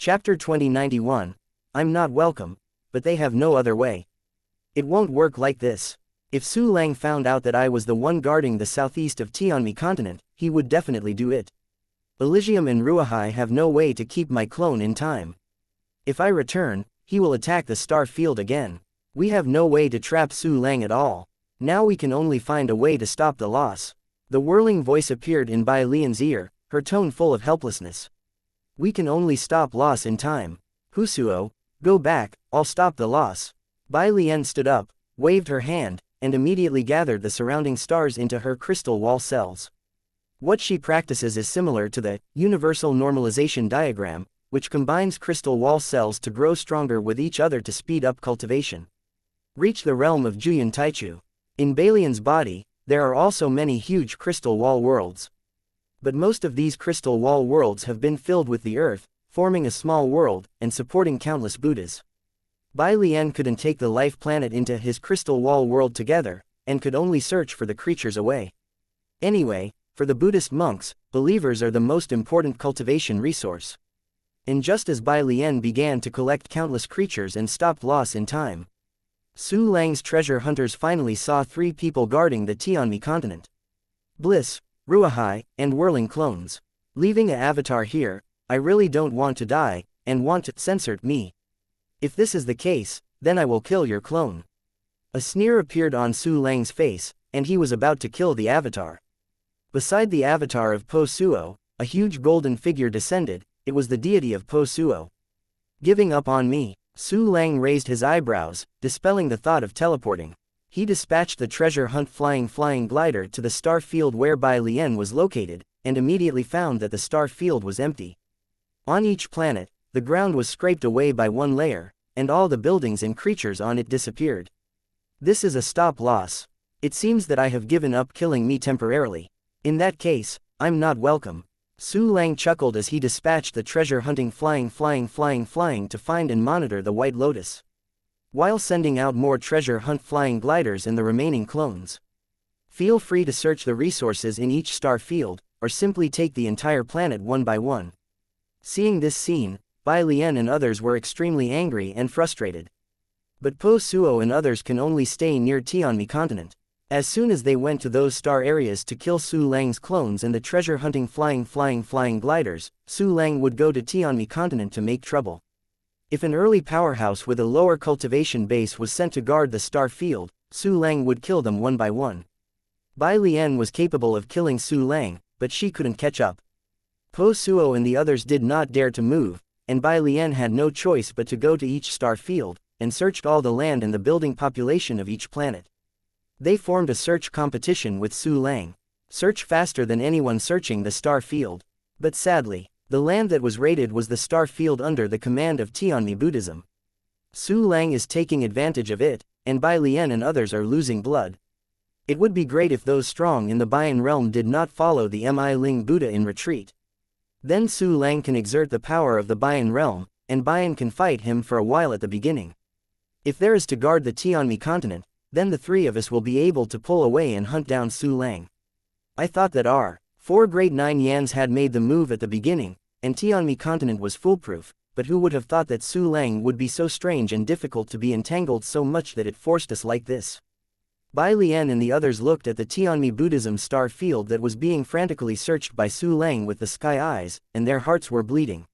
Chapter 2091. I'm not welcome, but they have no other way. It won't work like this. If Su Lang found out that I was the one guarding the southeast of Tianmi continent, he would definitely do it. Elysium and Ruahai have no way to keep my clone in time. If I return, he will attack the star field again. We have no way to trap Su Lang at all. Now we can only find a way to stop the loss. The whirling voice appeared in Bai Lian's ear, her tone full of helplessness. We can only stop loss in time. Husuo, go back, I'll stop the loss. Bai Lian stood up, waved her hand, and immediately gathered the surrounding stars into her crystal wall cells. What she practices is similar to the universal normalization diagram, which combines crystal wall cells to grow stronger with each other to speed up cultivation. Reach the realm of Juyan Taichu. In Balian's body, there are also many huge crystal wall worlds. But most of these crystal wall worlds have been filled with the earth, forming a small world, and supporting countless Buddhas. Bai Lian couldn't take the life planet into his crystal wall world together, and could only search for the creatures away. Anyway, for the Buddhist monks, believers are the most important cultivation resource. And just as Bai Lian began to collect countless creatures and stopped loss in time, Su Lang's treasure hunters finally saw 3 people guarding the Tianmi continent. Bliss, Ruahai, and Whirling Clones. Leaving an avatar here, I really don't want to die, and want to censored me. If this is the case, then I will kill your clone. A sneer appeared on Su Lang's face, and he was about to kill the avatar. Beside the avatar of Po Suo, a huge golden figure descended. It was the deity of Po Suo. Giving up on me? Su Lang raised his eyebrows, dispelling the thought of teleporting. He dispatched the treasure hunt flying glider to the star field where Bai Lian was located, and immediately found that the star field was empty. On each planet, the ground was scraped away by one layer, and all the buildings and creatures on it disappeared. This is a stop loss. It seems that I have given up killing me temporarily. In that case, I'm not welcome. Su Lang chuckled as he dispatched the treasure hunting flying to find and monitor the White Lotus, while sending out more treasure hunt flying gliders and the remaining clones. Feel free to search the resources in each star field, or simply take the entire planet one by one. Seeing this scene, Bai Lian and others were extremely angry and frustrated. But Po Suo and others can only stay near Tianmi continent. As soon as they went to those star areas to kill Su Lang's clones and the treasure hunting flying gliders, Su Lang would go to Tianmi continent to make trouble. If an early powerhouse with a lower cultivation base was sent to guard the star field, Su Lang would kill them one by one. Bai Lian was capable of killing Su Lang, but she couldn't catch up. Po Suo and the others did not dare to move, and Bai Lian had no choice but to go to each star field, and searched all the land and the building population of each planet. They formed a search competition with Su Lang. Search faster than anyone searching the star field. But sadly, the land that was raided was the star field under the command of Tianmi Buddhism. Su Lang is taking advantage of it, and Bai Lian and others are losing blood. It would be great if those strong in the Baiyan realm did not follow the Mi Ling Buddha in retreat. Then Su Lang can exert the power of the Baiyan realm, and Baiyan can fight him for a while at the beginning. If there is to guard the Tianmi continent, then the 3 of us will be able to pull away and hunt down Su Lang. I thought that our 4 great 9 Yans had made the move at the beginning, and Tianmi continent was foolproof, but who would have thought that Su Lang would be so strange and difficult to be entangled so much that it forced us like this? Bai Lian and the others looked at the Tianmi Buddhism star field that was being frantically searched by Su Lang with the sky eyes, and their hearts were bleeding.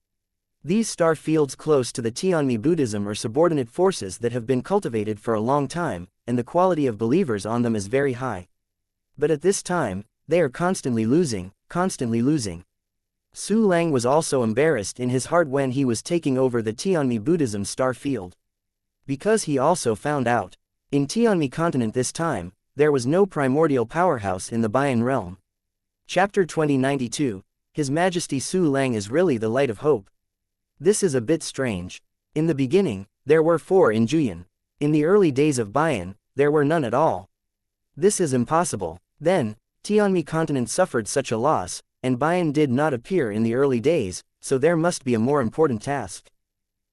These star fields close to the Tianmi Buddhism are subordinate forces that have been cultivated for a long time, and the quality of believers on them is very high. But at this time, they are constantly losing. Su Lang was also embarrassed in his heart when he was taking over the Tianmi Buddhism star field. Because he also found out, in Tianmi continent this time, there was no primordial powerhouse in the Baiyan realm. Chapter 2092, His Majesty Su Lang is really the light of hope. This is a bit strange. In the beginning, there were 4 in Juyan. In the early days of Baiyan, there were none at all. This is impossible. Then, Tianmi continent suffered such a loss, and Baiyan did not appear in the early days, so there must be a more important task.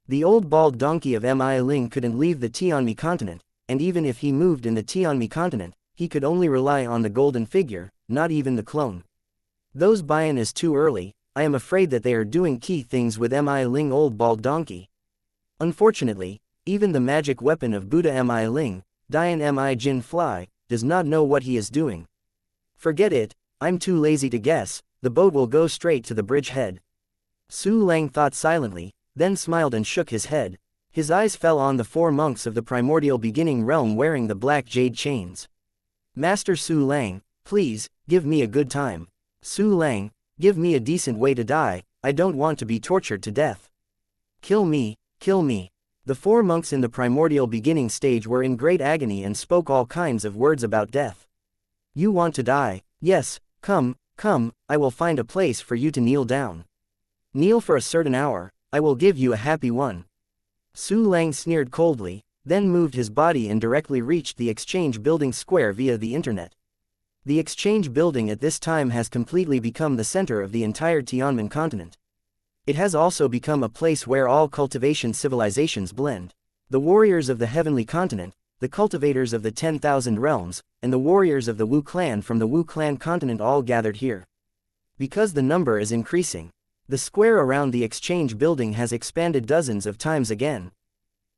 The old bald donkey of Mi Ling couldn't leave the Tianmi continent, and even if he moved in the Tianmi continent, he could only rely on the golden figure, not even the clone. Those Baiyan is too early, I am afraid that they are doing key things with Mi Ling old bald donkey. Unfortunately, even the magic weapon of Buddha Mi Ling, Dian Mi Jin Fly, does not know what he is doing. Forget it, I'm too lazy to guess, the boat will go straight to the bridgehead. Su Lang thought silently, then smiled and shook his head. His eyes fell on the 4 monks of the primordial beginning realm wearing the black jade chains. Master Su Lang, please, give me a good time. Su Lang, give me a decent way to die, I don't want to be tortured to death. Kill me, kill me. The 4 monks in the primordial beginning stage were in great agony and spoke all kinds of words about death. You want to die? Yes, come, come, I will find a place for you to kneel down. Kneel for a certain hour, I will give you a happy one. Su Lang sneered coldly, then moved his body and directly reached the exchange building square via the internet. The exchange building at this time has completely become the center of the entire Tianmin continent. It has also become a place where all cultivation civilizations blend. The warriors of the heavenly continent, the cultivators of the 10,000 realms, and the warriors of the Wu clan from the Wu clan continent all gathered here. Because the number is increasing, the square around the exchange building has expanded dozens of times again.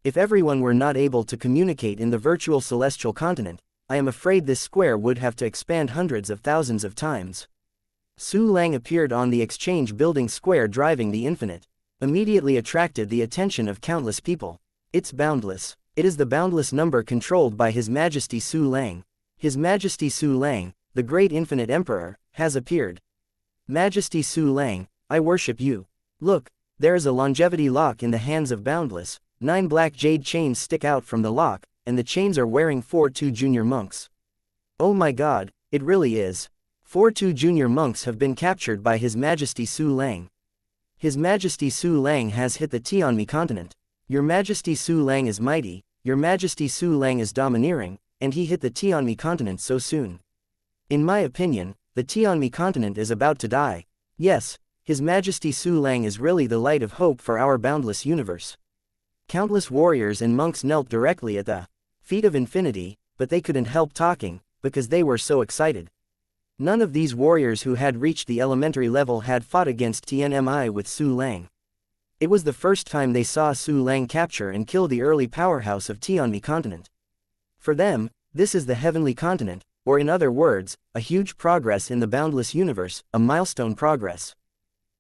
If everyone were not able to communicate in the virtual celestial continent, I am afraid this square would have to expand hundreds of thousands of times. Su Lang appeared on the exchange building square driving the infinite, immediately attracted the attention of countless people. It's boundless. It is the boundless number controlled by His Majesty Su Lang. His Majesty Su Lang, the great infinite emperor, has appeared. Majesty Su Lang, I worship you. Look, there is a longevity lock in the hands of Boundless. 9 black jade chains stick out from the lock, and the chains are wearing 4 junior monks. Oh my god, it really is. 4 junior monks have been captured by His Majesty Su Lang. His Majesty Su Lang has hit the Tianmi continent. Your Majesty Su Lang is mighty, Your Majesty Su Lang is domineering, and he hit the Tianmi continent so soon. In my opinion, the Tianmi continent is about to die. Yes, His Majesty Su Lang is really the light of hope for our boundless universe. Countless warriors and monks knelt directly at the feet of infinity, but they couldn't help talking, because they were so excited. None of these warriors who had reached the elementary level had fought against Tianmi with Su Lang. It was the first time they saw Su Lang capture and kill the early powerhouse of Tianmi continent. For them, this is the heavenly continent, or in other words, a huge progress in the boundless universe, a milestone progress.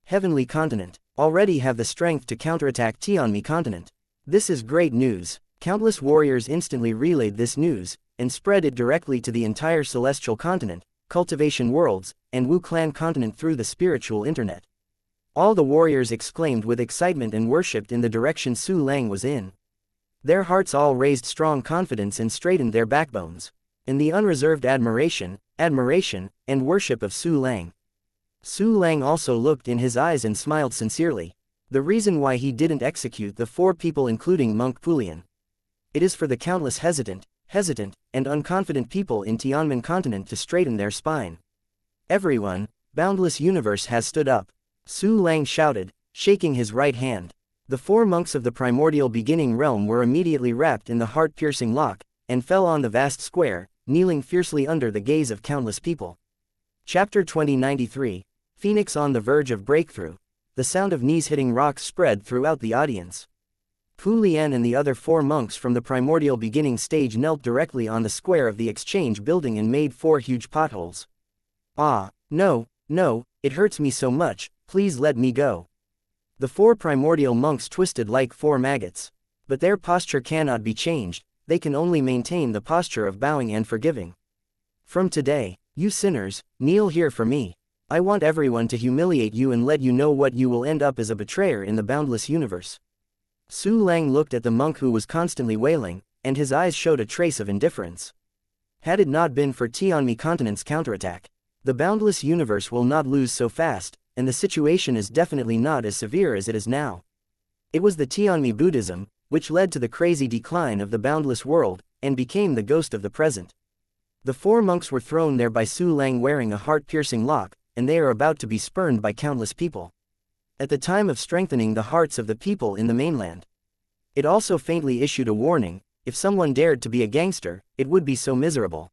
Heavenly continent, already have the strength to counterattack Tianmi continent. This is great news. Countless warriors instantly relayed this news, and spread it directly to the entire celestial continent, cultivation worlds, and Wu clan continent through the spiritual internet. All the warriors exclaimed with excitement and worshipped in the direction Su Lang was in. Their hearts all raised strong confidence and straightened their backbones. In the unreserved admiration, and worship of Su Lang. Su Lang also looked in his eyes and smiled sincerely. The reason why he didn't execute the 4 people including Monk Pulian. It is for the countless hesitant, and unconfident people in Tianmin continent to straighten their spine. Everyone, boundless universe has stood up. Su Lang shouted, shaking his right hand. The 4 monks of the primordial beginning realm were immediately wrapped in the heart-piercing lock, and fell on the vast square, kneeling fiercely under the gaze of countless people. Chapter 2093, Phoenix on the verge of breakthrough. The sound of knees hitting rocks spread throughout the audience. Pu Lian and the other 4 monks from the primordial beginning stage knelt directly on the square of the exchange building and made 4 huge potholes. Ah, no, it hurts me so much, please let me go. The 4 primordial monks twisted like 4 maggots. But their posture cannot be changed, they can only maintain the posture of bowing and forgiving. From today, you sinners, kneel here for me. I want everyone to humiliate you and let you know what you will end up as a betrayer in the boundless universe. Su Lang looked at the monk who was constantly wailing, and his eyes showed a trace of indifference. Had it not been for Tianmi continent's counterattack, the boundless universe will not lose so fast, and the situation is definitely not as severe as it is now. It was the Tianmi Buddhism, which led to the crazy decline of the boundless world, and became the ghost of the present. The 4 monks were thrown there by Su Lang wearing a heart-piercing lock, and they are about to be spurned by countless people. At the time of strengthening the hearts of the people in the mainland, it also faintly issued a warning, if someone dared to be a gangster, it would be so miserable.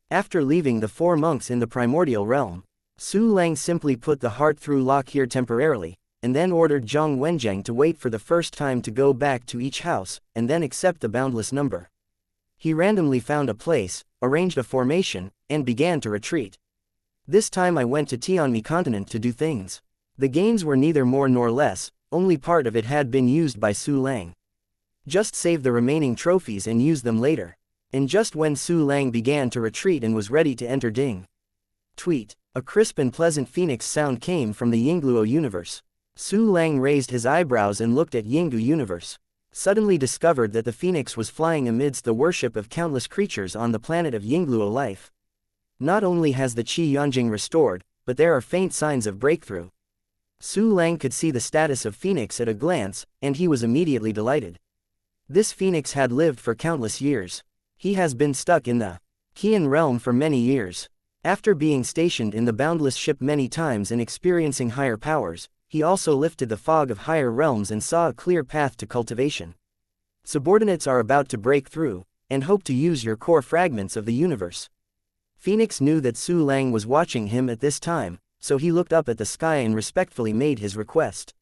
After leaving the 4 monks in the primordial realm, Su Lang simply put the heart through lock here temporarily, and then ordered Zhang Wenjiang to wait for the first time to go back to each house, and then accept the boundless number. He randomly found a place, arranged a formation, and began to retreat. This time I went to Tianmi continent to do things. The gains were neither more nor less, only part of it had been used by Su Lang. Just save the remaining trophies and use them later. And just when Su Lang began to retreat and was ready to enter Ding. Tweet. A crisp and pleasant phoenix sound came from the Yingluo universe. Su Lang raised his eyebrows and looked at Yinggu universe. Suddenly discovered that the phoenix was flying amidst the worship of countless creatures on the planet of Yingluo life. Not only has the Qi Yanjing restored, but there are faint signs of breakthrough. Su Lang could see the status of Phoenix at a glance, and he was immediately delighted. This Phoenix had lived for countless years. He has been stuck in the Qian realm for many years. After being stationed in the boundless ship many times and experiencing higher powers, he also lifted the fog of higher realms and saw a clear path to cultivation. Subordinates are about to break through, and hope to use your core fragments of the universe. Phoenix knew that Su Lang was watching him at this time, so he looked up at the sky and respectfully made his request.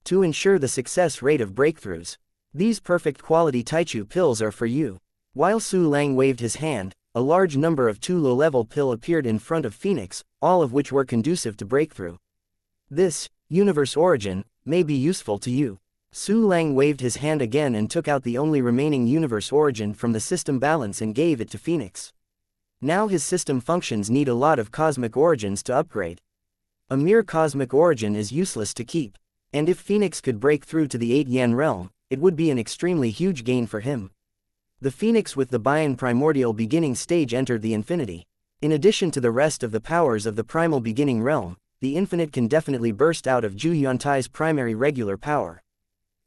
To ensure the success rate of breakthroughs, these perfect quality Taichu pills are for you. While Su Lang waved his hand, a large number of 2 low-level pill appeared in front of Phoenix, all of which were conducive to breakthrough. This, universe origin, may be useful to you. Su Lang waved his hand again and took out the only remaining universe origin from the system balance and gave it to Phoenix. Now his system functions need a lot of cosmic origins to upgrade. A mere cosmic origin is useless to keep, and if Phoenix could break through to the 8 Yan realm, it would be an extremely huge gain for him. The Phoenix with the Bian primordial beginning stage entered the infinity. In addition to the rest of the powers of the primal beginning realm, the infinite can definitely burst out of Zhu Yuantai's primary regular power.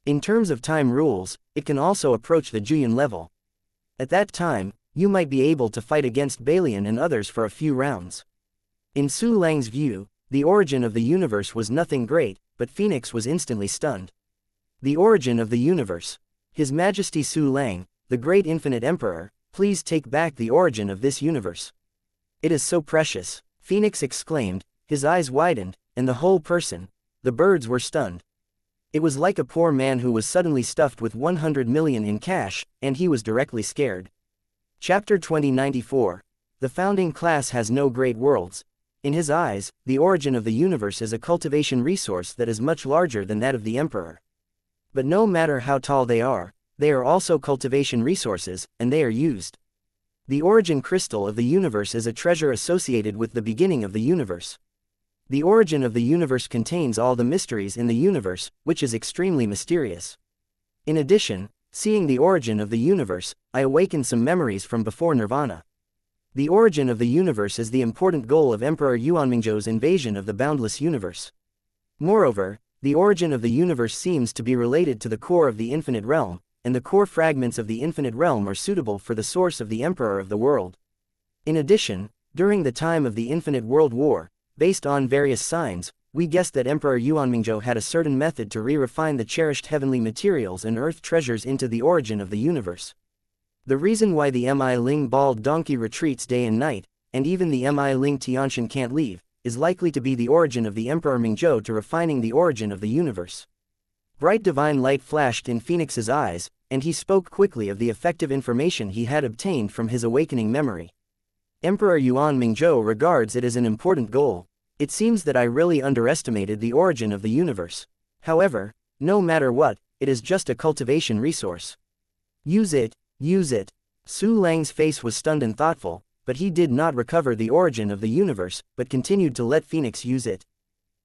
In terms of time rules, it can also approach the Juyan level. At that time, you might be able to fight against Balian and others for a few rounds. In Su Lang's view, the origin of the universe was nothing great, but Phoenix was instantly stunned. The origin of the universe. His Majesty Su Lang, the great infinite emperor, please take back the origin of this universe. It is so precious, Phoenix exclaimed, his eyes widened, and the whole person, the birds were stunned. It was like a poor man who was suddenly stuffed with 100 million in cash, and he was directly scared. Chapter 2094. The founding class has no great worlds. In his eyes, the origin of the universe is a cultivation resource that is much larger than that of the emperor. But no matter how tall they are also cultivation resources, and they are used. The origin crystal of the universe is a treasure associated with the beginning of the universe. The origin of the universe contains all the mysteries in the universe, which is extremely mysterious. In addition, seeing the origin of the universe, I awakened some memories from before Nirvana. The origin of the universe is the important goal of Emperor Yuanmingzhou's invasion of the boundless universe. Moreover, the origin of the universe seems to be related to the core of the infinite realm, and the core fragments of the infinite realm are suitable for the source of the emperor of the world. In addition, during the time of the Infinite World War, based on various signs, we guessed that Emperor Yuanmingzhou had a certain method to re-refine the cherished heavenly materials and earth treasures into the origin of the universe. The reason why the Mi Ling bald donkey retreats day and night, and even the Mi Ling Tianshan can't leave, is likely to be the origin of the Emperor Mingzhou to refining the origin of the universe. Bright divine light flashed in Phoenix's eyes, and he spoke quickly of the effective information he had obtained from his awakening memory. Emperor Yuan Mingzhou regards it as an important goal. It seems that I really underestimated the origin of the universe. However, no matter what, it is just a cultivation resource. Use it, use it. Su Lang's face was stunned and thoughtful, but he did not recover the origin of the universe, but continued to let Phoenix use it.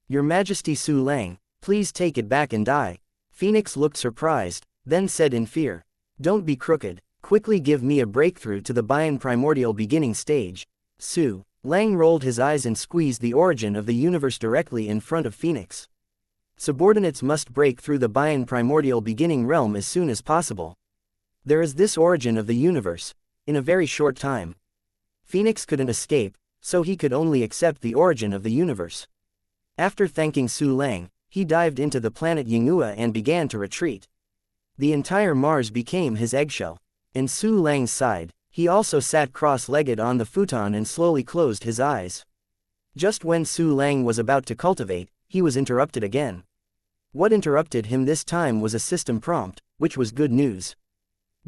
Your Majesty Su Lang, please take it back and die. Phoenix looked surprised, then said in fear. Don't be crooked, quickly give me a breakthrough to the Bian primordial beginning stage. Su Lang rolled his eyes and squeezed the origin of the universe directly in front of Phoenix. Subordinates must break through the Bian primordial beginning realm as soon as possible. There is this origin of the universe, in a very short time. Phoenix couldn't escape, so he could only accept the origin of the universe. After thanking Su Lang, he dived into the planet Yingua and began to retreat. The entire Mars became his eggshell. And Su Lang sighed. He also sat cross-legged on the futon and slowly closed his eyes. Just when Su Lang was about to cultivate, he was interrupted again. What interrupted him this time was a system prompt, which was good news.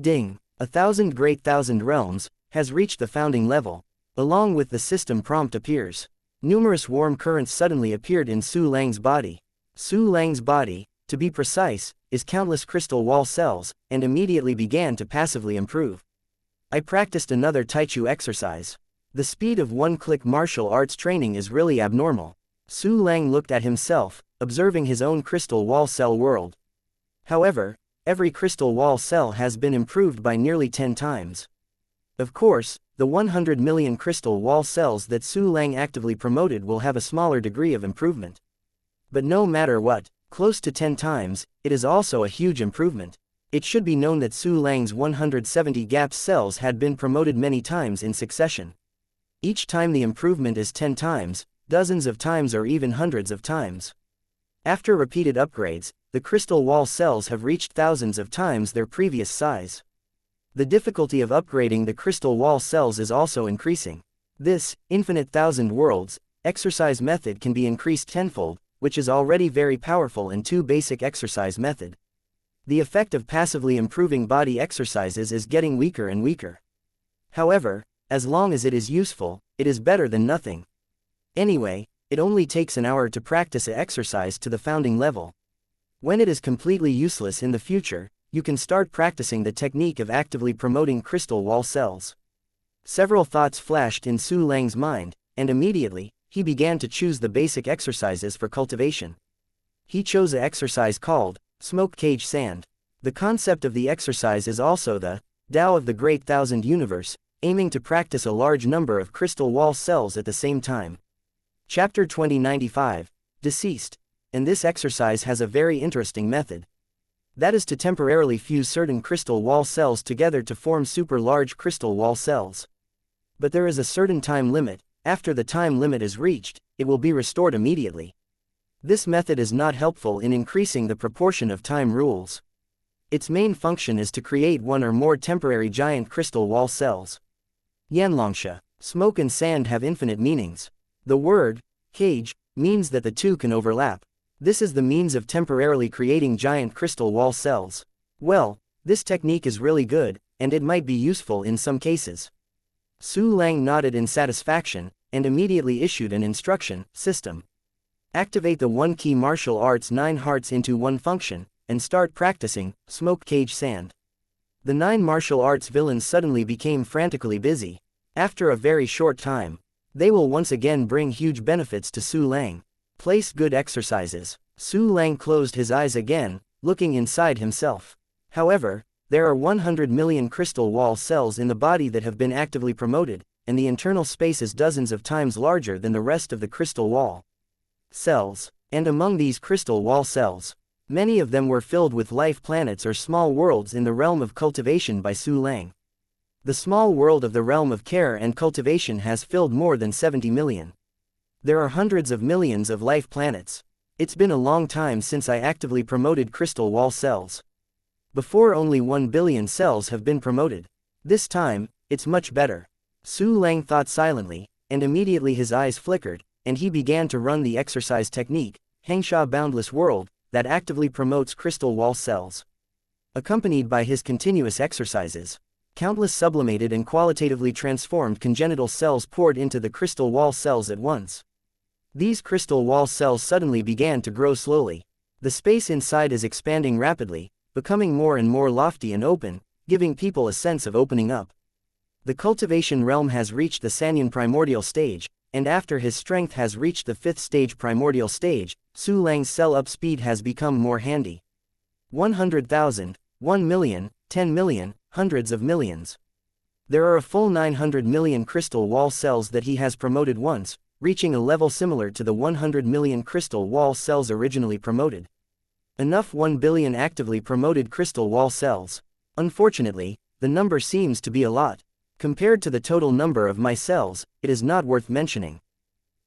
Ding! 1,000 Great Thousand Realms has reached the founding level. Along with the system prompt appears. Numerous warm currents suddenly appeared in Su Lang's body. Su Lang's body, to be precise, is countless crystal wall cells, and immediately began to passively improve. I practiced another Taichu exercise. The speed of one-click martial arts training is really abnormal. Su Lang looked at himself, observing his own crystal wall cell world. However, every crystal wall cell has been improved by nearly 10 times. Of course, the 100 million crystal wall cells that Su Lang actively promoted will have a smaller degree of improvement. But no matter what, close to 10 times, it is also a huge improvement. It should be known that Su Lang's 170 GAPS cells had been promoted many times in succession. Each time the improvement is 10 times, dozens of times or even hundreds of times. After repeated upgrades, the crystal wall cells have reached thousands of times their previous size. The difficulty of upgrading the crystal wall cells is also increasing. This, infinite thousand worlds, exercise method can be increased tenfold, which is already very powerful in 2 basic exercise method. The effect of passively improving body exercises is getting weaker and weaker. However, as long as it is useful, it is better than nothing. Anyway, it only takes an hour to practice a exercise to the founding level. When it is completely useless in the future, you can start practicing the technique of actively promoting crystal wall cells. Several thoughts flashed in Su Lang's mind, and immediately, he began to choose the basic exercises for cultivation. He chose an exercise called Smoke Cage Sand. The concept of the exercise is also the Tao of the Great Thousand Universe, aiming to practice a large number of crystal wall cells at the same time. Chapter 2095, Deceased. And this exercise has a very interesting method. That is to temporarily fuse certain crystal wall cells together to form super large crystal wall cells. But there is a certain time limit. After the time limit is reached, it will be restored immediately. This method is not helpful in increasing the proportion of time rules. Its main function is to create one or more temporary giant crystal wall cells. Xianxia, smoke and sand have infinite meanings. The word, cage, means that the two can overlap. This is the means of temporarily creating giant crystal wall cells. Well, this technique is really good, and it might be useful in some cases. Su Lang nodded in satisfaction, and immediately issued an instruction, system. Activate the 1-key martial arts 9 hearts into 1 function, and start practicing, smoke cage sand. The 9 martial arts villains suddenly became frantically busy. After a very short time, they will once again bring huge benefits to Su Lang. Place good exercises. Su Lang closed his eyes again, looking inside himself. However, there are 100 million crystal wall cells in the body that have been actively promoted, and the internal space is dozens of times larger than the rest of the crystal wall cells. And among these crystal wall cells, many of them were filled with life planets or small worlds in the realm of cultivation by Su Lang. The small world of the realm of care and cultivation has filled more than 70 million. There are hundreds of millions of life planets. It's been a long time since I actively promoted crystal wall cells. Before only 1 billion cells have been promoted. This time, it's much better. Su Lang thought silently, and immediately his eyes flickered, and he began to run the exercise technique, xianxia boundless world, that actively promotes crystal wall cells. Accompanied by his continuous exercises, countless sublimated and qualitatively transformed congenital cells poured into the crystal wall cells at once. These crystal wall cells suddenly began to grow slowly. The space inside is expanding rapidly, becoming more and more lofty and open, giving people a sense of opening up. The cultivation realm has reached the Sanyan primordial stage, and after his strength has reached the 5th stage primordial stage, Su Lang's cell up speed has become more handy. 100,000, 1 million, 10 million, hundreds of millions. There are a full 900 million crystal wall cells that he has promoted once, reaching a level similar to the 100 million crystal wall cells originally promoted. Enough 1 billion actively promoted crystal wall cells. Unfortunately, the number seems to be a lot. Compared to the total number of my cells, it is not worth mentioning.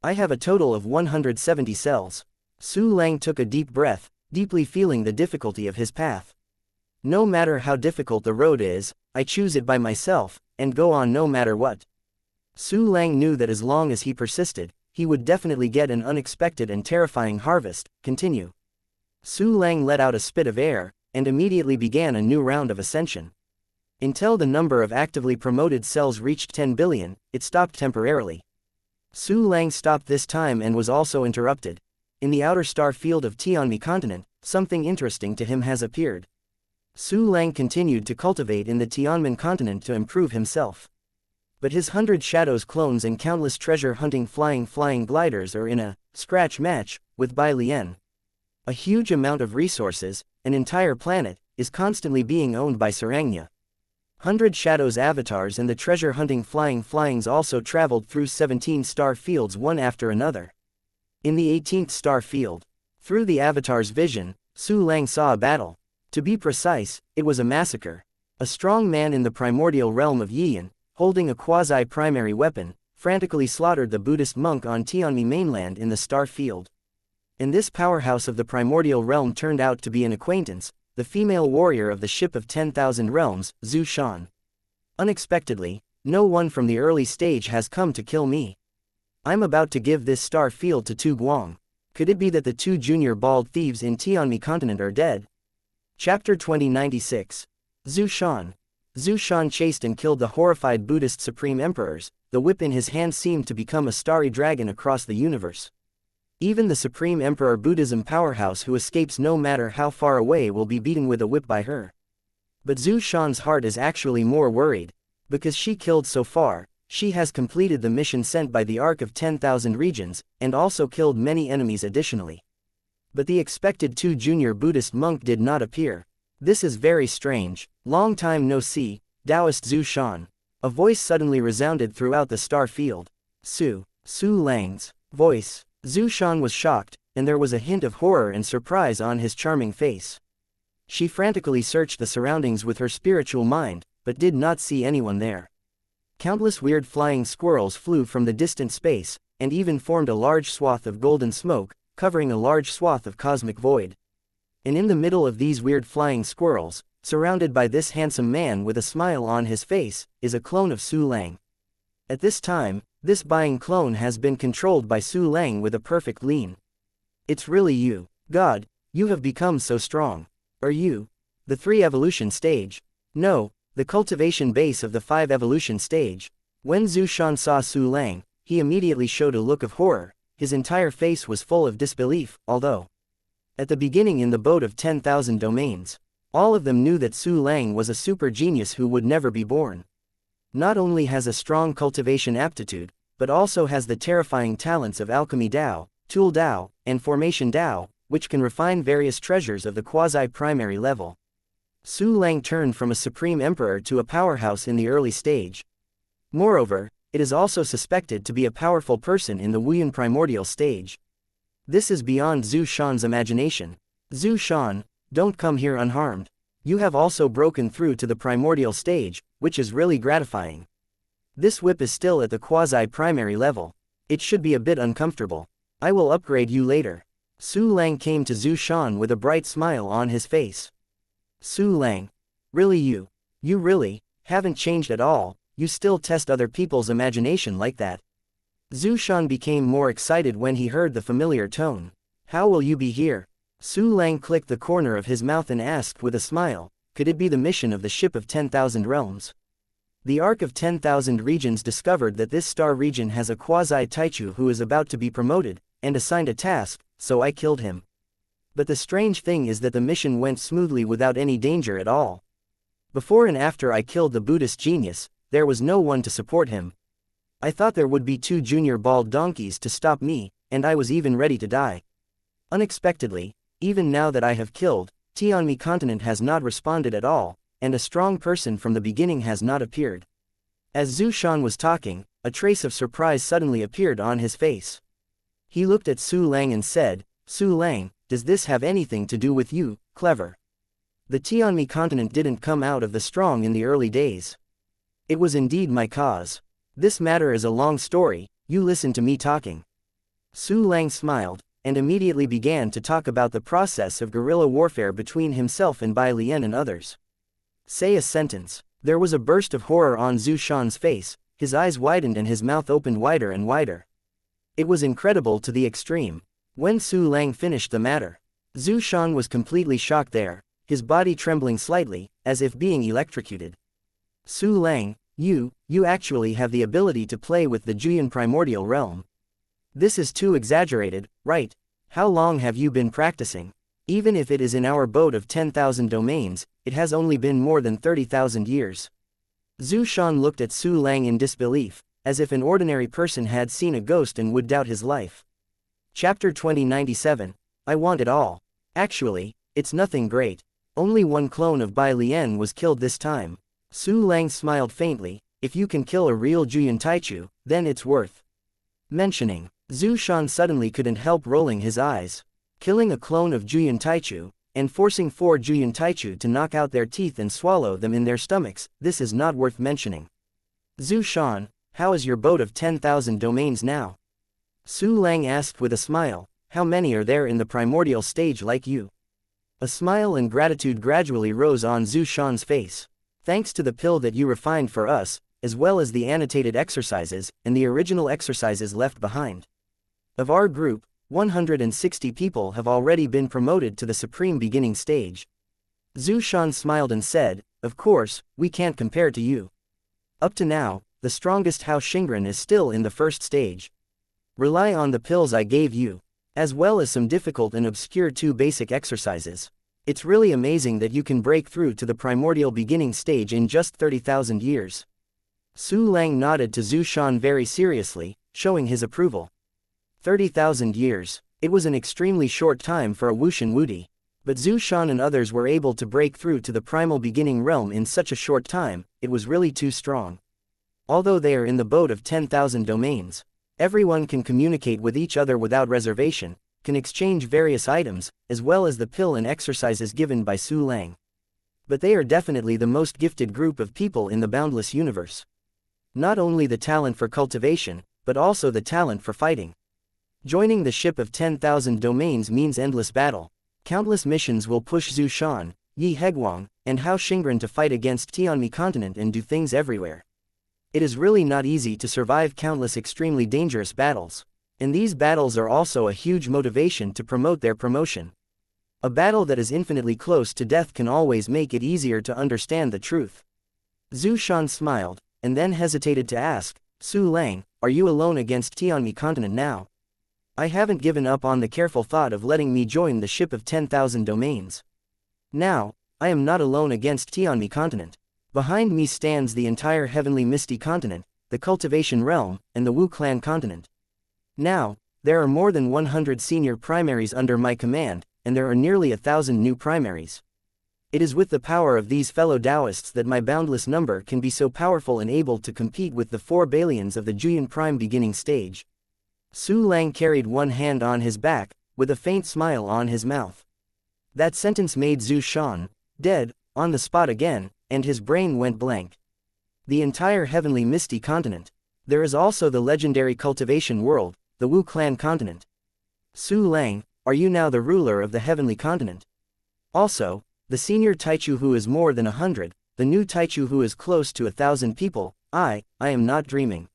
I have a total of 170 cells. Su Lang took a deep breath, deeply feeling the difficulty of his path. No matter how difficult the road is, I choose it by myself, and go on no matter what. Su Lang knew that as long as he persisted, he would definitely get an unexpected and terrifying harvest. Continue. Su Lang let out a spit of air, and immediately began a new round of ascension. Until the number of actively promoted cells reached 10 billion, it stopped temporarily. Su Lang stopped this time and was also interrupted. In the outer star field of Tianmi continent, something interesting to him has appeared. Su Lang continued to cultivate in the Tianmen continent to improve himself. But his 100 Shadows clones and countless treasure-hunting flying gliders are in a scratch match with Bai Lian. A huge amount of resources, an entire planet, is constantly being owned by xianxia. 100 Shadows avatars and the treasure-hunting flyings also traveled through 17 star fields one after another. In the 18th star field, through the avatar's vision, Su Lang saw a battle. To be precise, it was a massacre. A strong man in the primordial realm of Yiyan, holding a quasi-primary weapon, frantically slaughtered the Buddhist monk on Tianmi mainland in the star field. And this powerhouse of the primordial realm turned out to be an acquaintance, the female warrior of the ship of 10,000 realms, Zhu Shan. Unexpectedly, no one from the early stage has come to kill me. I'm about to give this star field to Tu Guang. Could it be that the two junior bald thieves in Tianmi continent are dead? Chapter 2096. Zhu Shan. Zhu Shan chased and killed the horrified Buddhist Supreme Emperors. The whip in his hand seemed to become a starry dragon across the universe. Even the Supreme Emperor Buddhism powerhouse who escapes no matter how far away will be beaten with a whip by her. But Zhu Shan's heart is actually more worried. Because she killed so far, she has completed the mission sent by the Ark of 10,000 Regions, and also killed many enemies additionally. But the expected two junior Buddhist monk did not appear. This is very strange. Long time no see, Taoist Zhu Shan. A voice suddenly resounded throughout the star field. Su Lang's voice. Zhu Shan was shocked, and there was a hint of horror and surprise on his charming face. She frantically searched the surroundings with her spiritual mind, but did not see anyone there. Countless weird flying squirrels flew from the distant space, and even formed a large swath of golden smoke, covering a large swath of cosmic void. And in the middle of these weird flying squirrels, surrounded by this handsome man with a smile on his face, is a clone of Su Lang. At this time, this buying clone has been controlled by Su Lang with a perfect lean. It's really you. God, you have become so strong. Are you the 3 evolution stage? No, the cultivation base of the 5 evolution stage. When Zhu Shan saw Su Lang, he immediately showed a look of horror. His entire face was full of disbelief, although at the beginning in the boat of 10,000 domains, all of them knew that Su Lang was a super genius who would never be born. Not only has a strong cultivation aptitude, but also has the terrifying talents of Alchemy Dao, Tool Dao, and Formation Dao, which can refine various treasures of the quasi-primary level. Su Lang turned from a supreme emperor to a powerhouse in the early stage. Moreover, it is also suspected to be a powerful person in the Wuyan primordial stage. This is beyond Zhu Shan's imagination. Zhu Shan, don't come here unharmed. You have also broken through to the primordial stage, which is really gratifying. This whip is still at the quasi-primary level. It should be a bit uncomfortable. I will upgrade you later. Su Lang came to Zhu Shan with a bright smile on his face. Su Lang. Really you really haven't changed at all. You still test other people's imagination like that. Zhu Shan became more excited when he heard the familiar tone. How will you be here? Su Lang clicked the corner of his mouth and asked with a smile, could it be the mission of the ship of 10,000 realms? The Ark of 10,000 Regions discovered that this star region has a quasi-taichu who is about to be promoted, and assigned a task, so I killed him. But the strange thing is that the mission went smoothly without any danger at all. Before and after I killed the Buddhist genius, there was no one to support him. I thought there would be 2 junior bald donkeys to stop me, and I was even ready to die. Unexpectedly, even now that I have killed, Tianmi continent has not responded at all, and a strong person from the beginning has not appeared. As Zhu Shan was talking, a trace of surprise suddenly appeared on his face. He looked at Su Lang and said, Su Lang, does this have anything to do with you, clever? The Tianmi continent didn't come out of the strong in the early days. It was indeed my cause. This matter is a long story, you listen to me talking. Su Lang smiled, and immediately began to talk about the process of guerrilla warfare between himself and Bai Lian and others. Say a sentence. There was a burst of horror on Zhu Shan's face, his eyes widened and his mouth opened wider and wider. It was incredible to the extreme. When Su Lang finished the matter, Zhu Shan was completely shocked there, his body trembling slightly, as if being electrocuted. Su Lang, you actually have the ability to play with the Juyan primordial realm. This is too exaggerated, right? How long have you been practicing? Even if it is in our boat of 10,000 domains, it has only been more than 30,000 years. Zhu Shan looked at Su Lang in disbelief, as if an ordinary person had seen a ghost and would doubt his life. Chapter 2097, I want it all. Actually, it's nothing great. Only one clone of Bai Lian was killed this time. Su Lang smiled faintly. If you can kill a real Juyan Taichu, then it's worth mentioning. Zhu Shan suddenly couldn't help rolling his eyes. Killing a clone of Juyan Taichu, and forcing 4 Juyan Taichu to knock out their teeth and swallow them in their stomachs, this is not worth mentioning. Zhu Shan, how is your boat of 10,000 domains now? Su Lang asked with a smile. How many are there in the primordial stage like you? A smile and gratitude gradually rose on Zhu Shan's face. Thanks to the pill that you refined for us, as well as the annotated exercises, and the original exercises left behind. Of our group, 160 people have already been promoted to the supreme beginning stage. Zhu Shan smiled and said, of course, we can't compare to you. Up to now, the strongest Hao Xingren is still in the first stage. Rely on the pills I gave you, as well as some difficult and obscure 2 basic exercises. It's really amazing that you can break through to the primordial beginning stage in just 30,000 years. Su Lang nodded to Zhu Shan very seriously, showing his approval. 30,000 years. It was an extremely short time for a Wuxian Wudi. But Zhu Shan and others were able to break through to the primal beginning realm in such a short time, it was really too strong. Although they are in the boat of 10,000 domains, everyone can communicate with each other without reservation, can exchange various items, as well as the pill and exercises given by Su Lang. But they are definitely the most gifted group of people in the boundless universe. Not only the talent for cultivation, but also the talent for fighting. Joining the ship of 10,000 domains means endless battle. Countless missions will push Zhu Shan, Yi Heguang, and Hao Xingren to fight against Tianmi continent and do things everywhere. It is really not easy to survive countless extremely dangerous battles. And these battles are also a huge motivation to promote their promotion. A battle that is infinitely close to death can always make it easier to understand the truth. Zhu Shan smiled, and then hesitated to ask, Su Lang, are you alone against Tianmi continent now? I haven't given up on the careful thought of letting me join the ship of 10,000 domains. Now, I am not alone against Tianmi continent. Behind me stands the entire heavenly misty continent, the cultivation realm, and the Wu clan continent. Now, there are more than 100 senior primaries under my command, and there are nearly 1,000 new primaries. It is with the power of these fellow Taoists that my boundless number can be so powerful and able to compete with the 4 Balians of the Juyan Prime beginning stage. Su Lang carried one hand on his back, with a faint smile on his mouth. That sentence made Zhu Shan dead, on the spot again, and his brain went blank. The entire heavenly misty continent. There is also the legendary cultivation world, the Wu clan continent. Su Lang, are you now the ruler of the heavenly continent? Also, the senior Taichu who is more than 100, the new Taichu who is close to 1,000 people, I am not dreaming.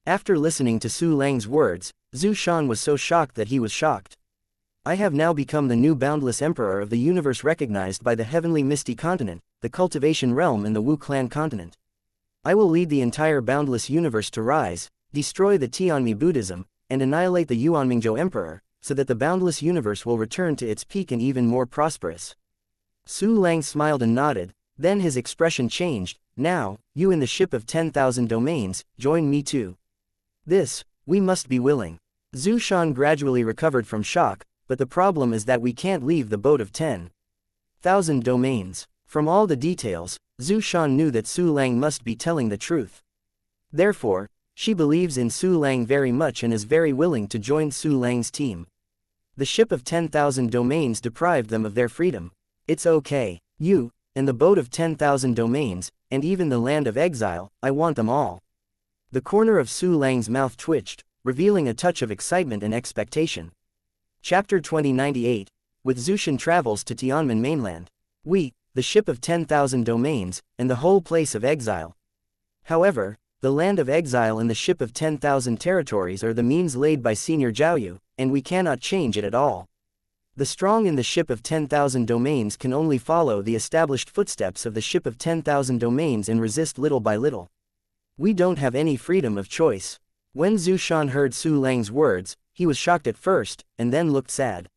After listening to Su Lang's words, Zhu Shan was so shocked that he was shocked. I have now become the new boundless emperor of the universe recognized by the heavenly misty continent, the cultivation realm and the Wu clan continent. I will lead the entire boundless universe to rise, destroy the Tianmi Buddhism, and annihilate the Yuanmingzhou emperor, so that the boundless universe will return to its peak and even more prosperous. Su Lang smiled and nodded, then his expression changed. Now, you in the ship of 10,000 domains, join me too. We must be willing. Zhu Shan gradually recovered from shock, but the problem is that we can't leave the boat of 10,000 domains. From all the details, Zhu Shan knew that Su Lang must be telling the truth. Therefore, she believes in Su Lang very much and is very willing to join Su Lang's team. The ship of 10,000 domains deprived them of their freedom. It's okay. You, and the boat of 10,000 domains, and even the land of exile, I want them all. The corner of Su Lang's mouth twitched, revealing a touch of excitement and expectation. Chapter 2098, with Zushan travels to Tianmen mainland. We, the ship of 10,000 domains, and the whole place of exile. However, The land of exile and the ship of 10,000 territories are the means laid by Senior Jiaoyu, and we cannot change it at all. The strong in the ship of 10,000 domains can only follow the established footsteps of the ship of 10,000 domains and resist little by little. We don't have any freedom of choice. When Zhu Shan heard Su Lang's words, he was shocked at first, and then looked sad.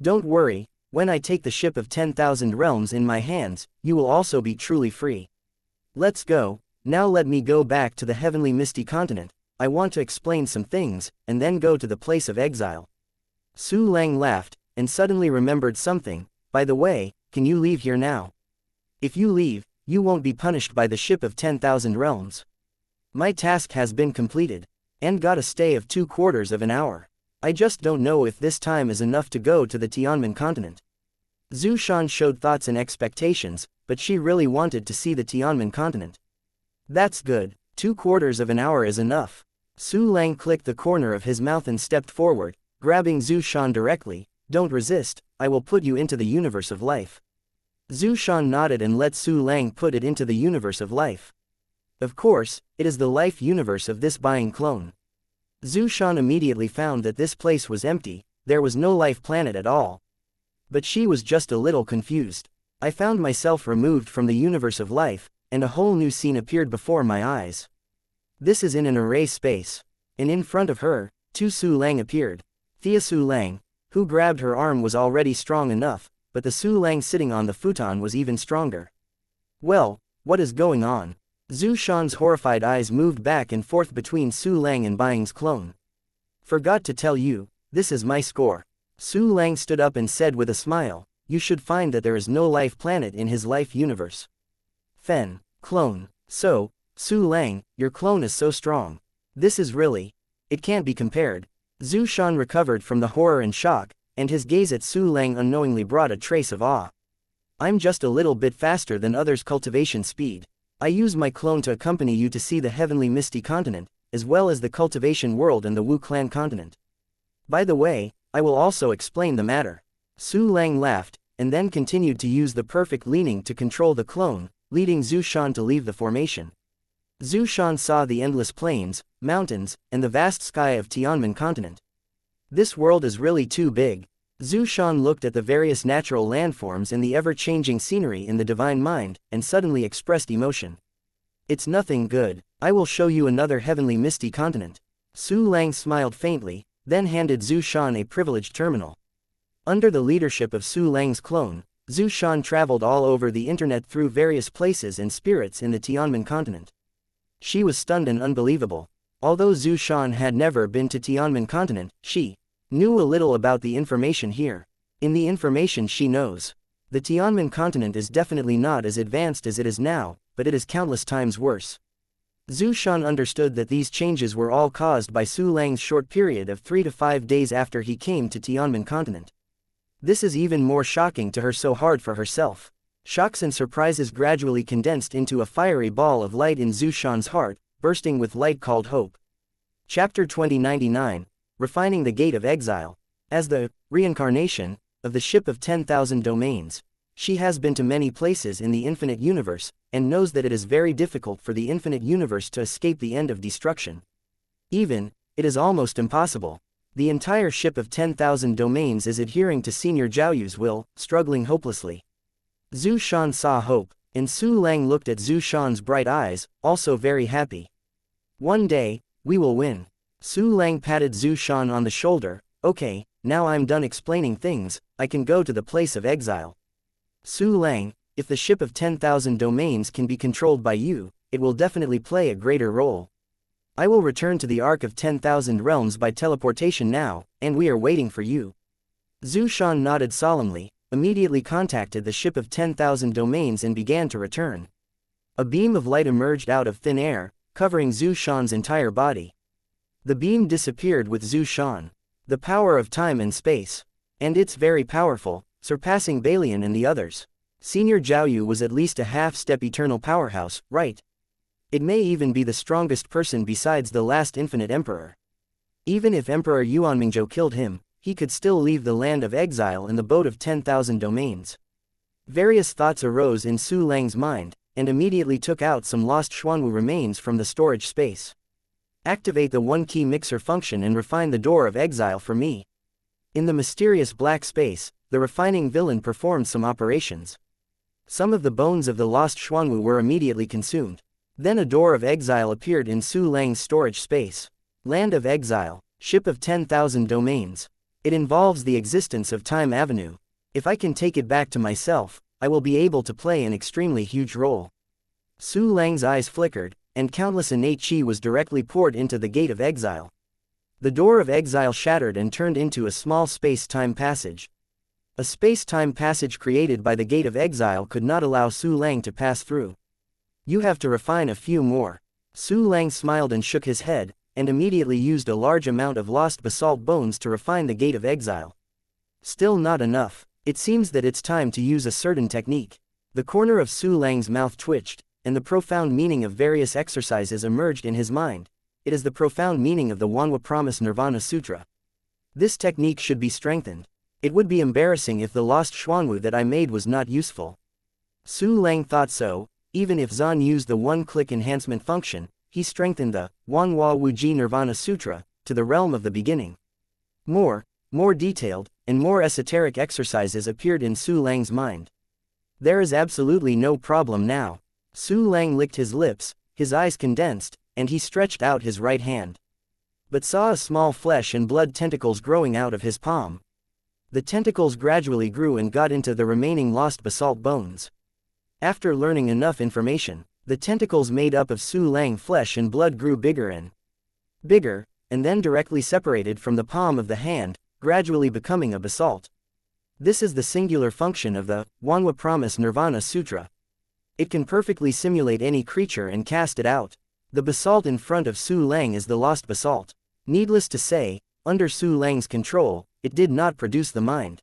Don't worry, when I take the ship of 10,000 realms in my hands, you will also be truly free. Let's go. Now let me go back to the heavenly misty continent. I want to explain some things, and then go to the place of exile. Su Lang laughed, and suddenly remembered something. By the way, can you leave here now? If you leave, you won't be punished by the ship of 10,000 realms. My task has been completed, and got a stay of 2/4 of an hour. I just don't know if this time is enough to go to the Tianmen continent. Zhu Shan showed thoughts and expectations, but she really wanted to see the Tianmen continent. That's good, 2/4 of an hour is enough. Su Lang clicked the corner of his mouth and stepped forward, grabbing Zhu Shan directly. Don't resist, I will put you into the universe of life. Zhu Shan nodded and let Su Lang put it into the universe of life. Of course, it is the life universe of this buying clone. Zhu Shan immediately found that this place was empty, there was no life planet at all. But she was just a little confused. I found myself removed from the universe of life, and a whole new scene appeared before my eyes. This is in an array space. And in front of her, two Su Lang appeared. Thea Su Lang, who grabbed her arm, was already strong enough, but the Su Lang sitting on the futon was even stronger. Well, what is going on? Zhu Shan's horrified eyes moved back and forth between Su Lang and Buying's clone. Forgot to tell you, this is my score. Su Lang stood up and said with a smile, you should find that there is no life planet in his life universe. Fen, clone. So, Su Lang, your clone is so strong. This is really, it can't be compared. Zhu Shan recovered from the horror and shock, and his gaze at Su Lang unknowingly brought a trace of awe. I'm just a little bit faster than others' cultivation speed. I use my clone to accompany you to see the heavenly misty continent, as well as the cultivation world and the Wu clan continent. By the way, I will also explain the matter. Su Lang laughed, and then continued to use the perfect leaning to control the clone, leading Zhu Shan to leave the formation. Zhu Shan saw the endless plains, mountains, and the vast sky of Tianmen continent. This world is really too big. Zhu Shan looked at the various natural landforms and the ever-changing scenery in the divine mind, and suddenly expressed emotion. It's nothing good. I will show you another heavenly misty continent. Su Lang smiled faintly, then handed Zhu Shan a privileged terminal. Under the leadership of Su Lang's clone, Zhu Shan traveled all over the internet through various places and spirits in the Tianmen continent. She was stunned and unbelievable. Although Zhu Shan had never been to Tianmen continent, she knew a little about the information here. In the information she knows, the Tianmen continent is definitely not as advanced as it is now, but it is countless times worse. Zhu Shan understood that these changes were all caused by Su Lang's short period of 3 to 5 days after he came to Tianmen continent. This is even more shocking to her, so hard for herself. Shocks and surprises gradually condensed into a fiery ball of light in Zhu Shan's heart, bursting with light called hope. Chapter 2099, Refining the Gate of Exile. As the reincarnation of the ship of 10,000 domains, she has been to many places in the infinite universe, and knows that it is very difficult for the infinite universe to escape the end of destruction. Even, it is almost impossible. The entire ship of 10,000 domains is adhering to Senior Jiaoyu's will, struggling hopelessly. Zhu Shan saw hope, and Su Lang looked at Zhu Shan's bright eyes, also very happy. One day, we will win. Su Lang patted Zhu Shan on the shoulder. Okay, now I'm done explaining things, I can go to the place of exile. Su Lang, if the ship of 10,000 domains can be controlled by you, it will definitely play a greater role. I will return to the Ark of 10,000 Realms by teleportation now, and we are waiting for you. Zhu Shan nodded solemnly, immediately contacted the ship of 10,000 domains and began to return. A beam of light emerged out of thin air, covering Zhu Shan's entire body. The beam disappeared with Zhu Shan. The power of time and space. And it's very powerful, surpassing Balian and the others. Senior Jiaoyu was at least a half-step eternal powerhouse, right? It may even be the strongest person besides the last infinite emperor. Even if Emperor Yuanmingzhou killed him, he could still leave the land of exile in the boat of 10,000 domains. Various thoughts arose in Su Lang's mind, and immediately took out some lost Xuanwu remains from the storage space. Activate the one-key mixer function and refine the door of exile for me. In the mysterious black space, the refining villain performed some operations. Some of the bones of the lost Xuanwu were immediately consumed. Then a door of exile appeared in Su Lang's storage space. Land of Exile, ship of 10,000 domains. It involves the existence of Time Avenue. If I can take it back to myself, I will be able to play an extremely huge role. Su Lang's eyes flickered, and countless innate chi was directly poured into the gate of exile. The door of exile shattered and turned into a small space-time passage. A space-time passage created by the gate of exile could not allow Su Lang to pass through. You have to refine a few more. Su Lang smiled and shook his head, and immediately used a large amount of lost basalt bones to refine the gate of exile. Still not enough. It seems that it's time to use a certain technique. The corner of Su Lang's mouth twitched, and the profound meaning of various exercises emerged in his mind. It is the profound meaning of the Wanwa Promise Nirvana Sutra. This technique should be strengthened. It would be embarrassing if the lost Xuanwu that I made was not useful. Su Lang thought so. Even if Zan used the one-click enhancement function, he strengthened the Wanwa Wuji Nirvana Sutra to the realm of the beginning. More detailed, and more esoteric exercises appeared in Su Lang's mind. There is absolutely no problem now. Su Lang licked his lips, his eyes condensed, and he stretched out his right hand. But saw a small flesh and blood tentacles growing out of his palm. The tentacles gradually grew and got into the remaining lost basalt bones. After learning enough information, the tentacles made up of Su Lang flesh and blood grew bigger, and then directly separated from the palm of the hand, gradually becoming a basalt. This is the singular function of the Wanwa Promise Nirvana Sutra. It can perfectly simulate any creature and cast it out. The basalt in front of Su Lang is the lost basalt. Needless to say, under Su Lang's control, it did not produce the mind.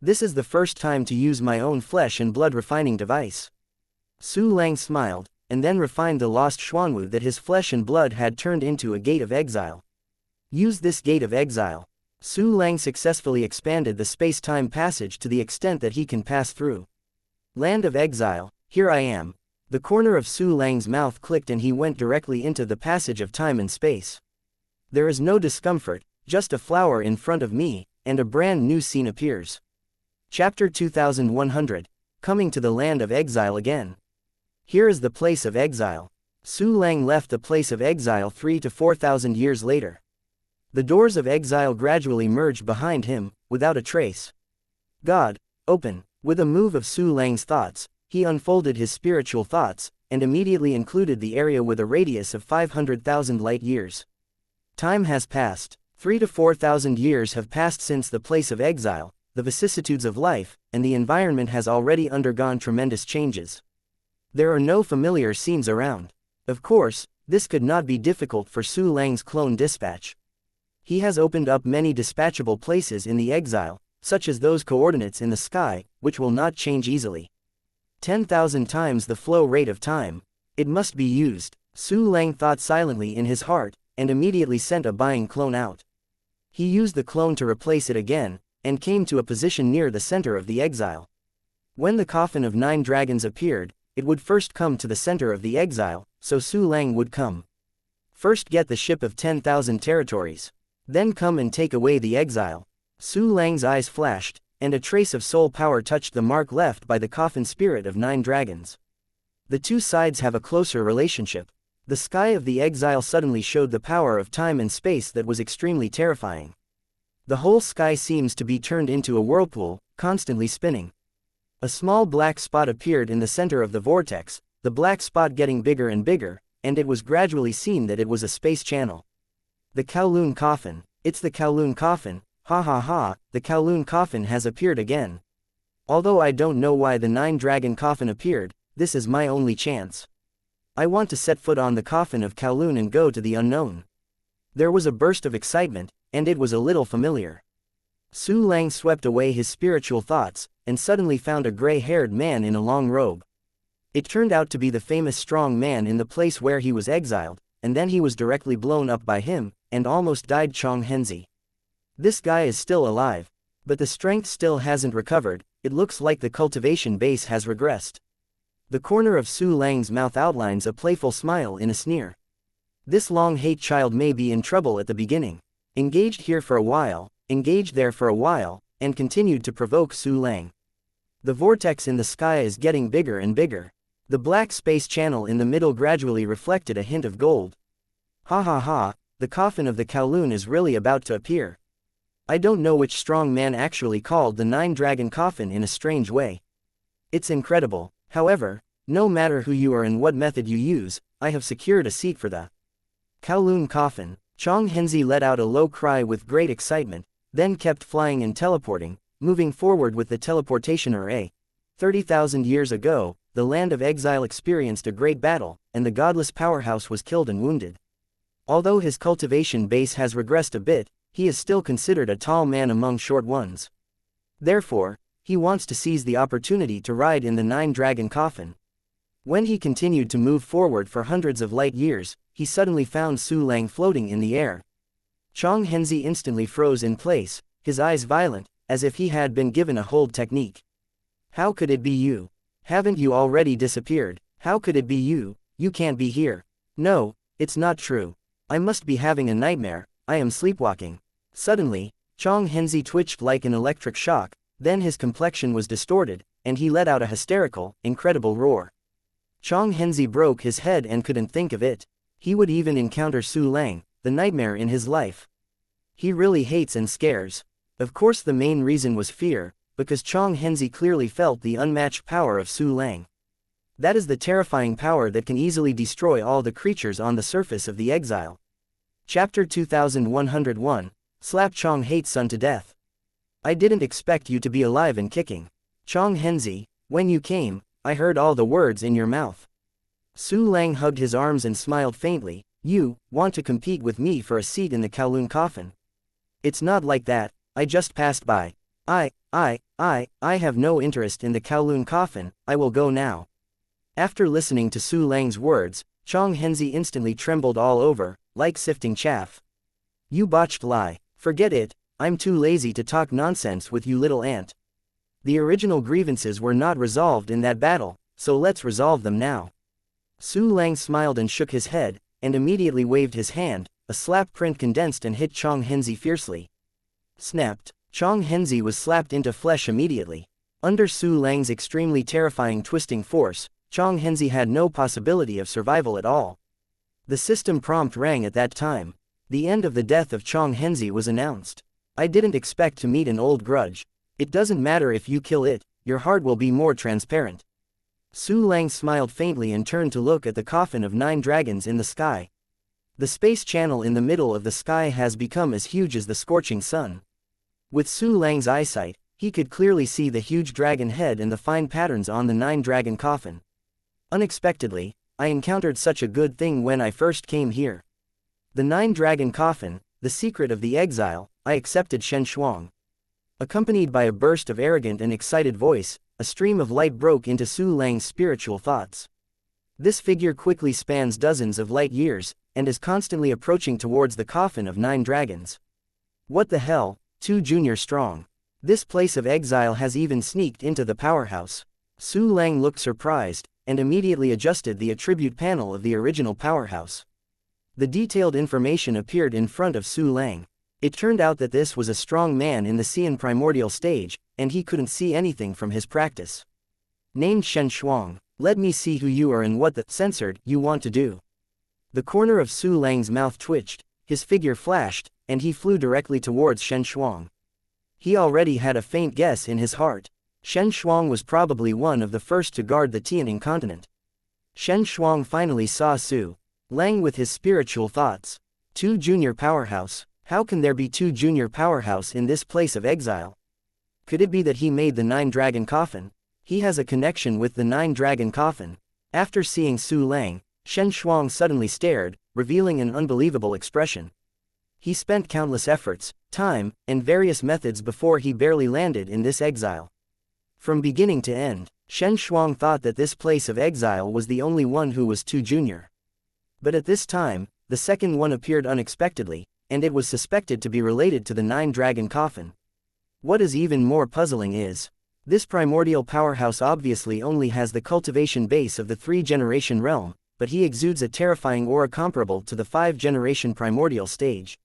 This is the first time to use my own flesh and blood refining device. Su Lang smiled, and then refined the lost Xuanwu that his flesh and blood had turned into a gate of exile. Use this gate of exile. Su Lang successfully expanded the space-time passage to the extent that he can pass through. Land of exile, here I am. The corner of Su Lang's mouth clicked and he went directly into the passage of time and space. There is no discomfort, just a flower in front of me, and a brand new scene appears. Chapter 2100, Coming to the Land of Exile Again. Here is the place of exile. Su Lang left the place of exile 3,000 to 4,000 years later. The doors of exile gradually merged behind him, without a trace. God, open. With a move of Su Lang's thoughts, he unfolded his spiritual thoughts, and immediately included the area with a radius of 500,000 light years. Time has passed. 3,000 to 4,000 years have passed since the place of exile, the vicissitudes of life, and the environment has already undergone tremendous changes. There are no familiar scenes around. Of course, this could not be difficult for Su Lang's clone dispatch. He has opened up many dispatchable places in the exile, such as those coordinates in the sky, which will not change easily. 10,000 times the flow rate of time. It must be used. Su Lang thought silently in his heart, and immediately sent a buying clone out. He used the clone to replace it again, and came to a position near the center of the exile. When the coffin of 9 dragons appeared, it would first come to the center of the exile, so Su Lang would come. First get the ship of 10,000 territories. Then come and take away the exile. Su Lang's eyes flashed, and a trace of soul power touched the mark left by the coffin spirit of 9 dragons. The two sides have a closer relationship. The sky of the exile suddenly showed the power of time and space that was extremely terrifying. The whole sky seems to be turned into a whirlpool, constantly spinning. A small black spot appeared in the center of the vortex, the black spot getting bigger and bigger, and it was gradually seen that it was a space channel. The Kowloon Coffin. It's the Kowloon Coffin. Ha ha ha, the Kowloon Coffin has appeared again. Although I don't know why the 9-dragon coffin appeared, this is my only chance. I want to set foot on the coffin of Kowloon and go to the unknown. There was a burst of excitement, and it was a little familiar. Su Lang swept away his spiritual thoughts, and suddenly found a gray-haired man in a long robe. It turned out to be the famous strong man in the place where he was exiled, and then he was directly blown up by him, and almost died. Chong Henzi. This guy is still alive, but the strength still hasn't recovered. It looks like the cultivation base has regressed. The corner of Su Lang's mouth outlines a playful smile in a sneer. This long-hate child may be in trouble at the beginning. Engaged here for a while, engaged there for a while, and continued to provoke Su Lang. The vortex in the sky is getting bigger and bigger. The black space channel in the middle gradually reflected a hint of gold. Ha ha ha, the coffin of the Kowloon is really about to appear. I don't know which strong man actually called the nine-dragon coffin in a strange way. It's incredible. However, no matter who you are and what method you use, I have secured a seat for the Kowloon coffin. Chong Henzi let out a low cry with great excitement, then kept flying and teleporting, moving forward with the teleportation array. 30,000 years ago, the land of exile experienced a great battle, and the godless powerhouse was killed and wounded. Although his cultivation base has regressed a bit, he is still considered a tall man among short ones. Therefore, he wants to seize the opportunity to ride in the nine-dragon coffin. When he continued to move forward for hundreds of light years, he suddenly found Su Lang floating in the air. Chong Henzi instantly froze in place, his eyes violent, as if he had been given a hold technique. How could it be you? Haven't you already disappeared? How could it be you? You can't be here. No, it's not true. I must be having a nightmare, I am sleepwalking. Suddenly, Chong Henzi twitched like an electric shock, then his complexion was distorted, and he let out a hysterical, incredible roar. Chong Henzi broke his head and couldn't think of it. He would even encounter Su Lang, the nightmare in his life. He really hates and scares. Of course the main reason was fear, because Chong Henzi clearly felt the unmatched power of Su Lang. That is the terrifying power that can easily destroy all the creatures on the surface of the exile. Chapter 2101, Slap Chong Hates Son to Death. I didn't expect you to be alive and kicking. Chong Henzi, when you came, I heard all the words in your mouth. Su Lang hugged his arms and smiled faintly. You want to compete with me for a seat in the Kowloon coffin? It's not like that, I just passed by. I have no interest in the Kowloon coffin, I will go now. After listening to Su Lang's words, Chong Henzi instantly trembled all over, like sifting chaff. You botched lie. Forget it, I'm too lazy to talk nonsense with you little ant. The original grievances were not resolved in that battle, so let's resolve them now. Su Lang smiled and shook his head, and immediately waved his hand. A slap print condensed and hit Chong Henzi fiercely. Snapped. Chong Henzi was slapped into flesh immediately. Under Su Lang's extremely terrifying twisting force, Chong Henzi had no possibility of survival at all. The system prompt rang at that time. The end of the death of Chong Henzi was announced. I didn't expect to meet an old grudge. It doesn't matter if you kill it, your heart will be more transparent. Su Lang smiled faintly and turned to look at the coffin of 9 dragons in the sky. The space channel in the middle of the sky has become as huge as the scorching sun. With Su Lang's eyesight, he could clearly see the huge dragon head and the fine patterns on the 9-dragon coffin. Unexpectedly, I encountered such a good thing when I first came here. The 9-dragon coffin, the secret of the exile, I accepted xianxia. Accompanied by a burst of arrogant and excited voice, a stream of light broke into Su Lang's spiritual thoughts. This figure quickly spans dozens of light years, and is constantly approaching towards the coffin of 9 dragons. What the hell, 2 junior strong. This place of exile has even sneaked into the powerhouse. Su Lang looked surprised, and immediately adjusted the attribute panel of the original powerhouse. The detailed information appeared in front of Su Lang. It turned out that this was a strong man in the Xian primordial stage, and he couldn't see anything from his practice. Named xianxia. Let me see who you are and what the censored you want to do. The corner of Su Lang's mouth twitched, his figure flashed, and he flew directly towards xianxia. He already had a faint guess in his heart. xianxia was probably one of the first to guard the Tianing continent. xianxia finally saw Su Lang with his spiritual thoughts. 2 junior powerhouse. How can there be 2 junior powerhouse in this place of exile? Could it be that he made the 9-dragon coffin? He has a connection with the 9-dragon coffin. After seeing Su Lang, xianxia suddenly stared, revealing an unbelievable expression. He spent countless efforts, time, and various methods before he barely landed in this exile. From beginning to end, xianxia thought that this place of exile was the only one who was 2 junior. But at this time, the second one appeared unexpectedly, and it was suspected to be related to the 9-dragon coffin. What is even more puzzling is, This primordial powerhouse obviously only has the cultivation base of the 3-generation realm, but he exudes a terrifying aura comparable to the 5-generation primordial stage.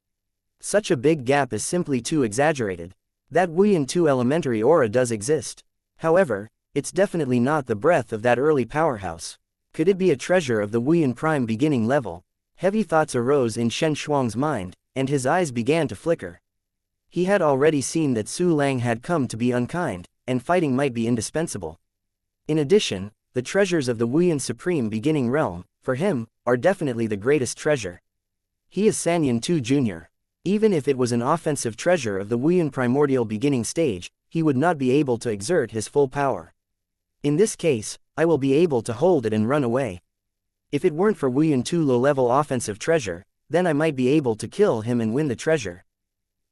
Such a big gap is simply too exaggerated. That Wuyan 2 elementary aura does exist. However, it's definitely not the breadth of that early powerhouse. Could it be a treasure of the Wuyan Prime beginning level? Heavy thoughts arose in Shen Shuang's mind, and his eyes began to flicker. He had already seen that Su Lang had come to be unkind, and fighting might be indispensable. In addition, the treasures of the Wuyan Supreme beginning realm, for him, are definitely the greatest treasure. He is Sanyan 2 Jr. Even if it was an offensive treasure of the Wuyan primordial beginning stage, he would not be able to exert his full power. In this case, I will be able to hold it and run away. If it weren't for Wuyan 2 low-level offensive treasure, then I might be able to kill him and win the treasure.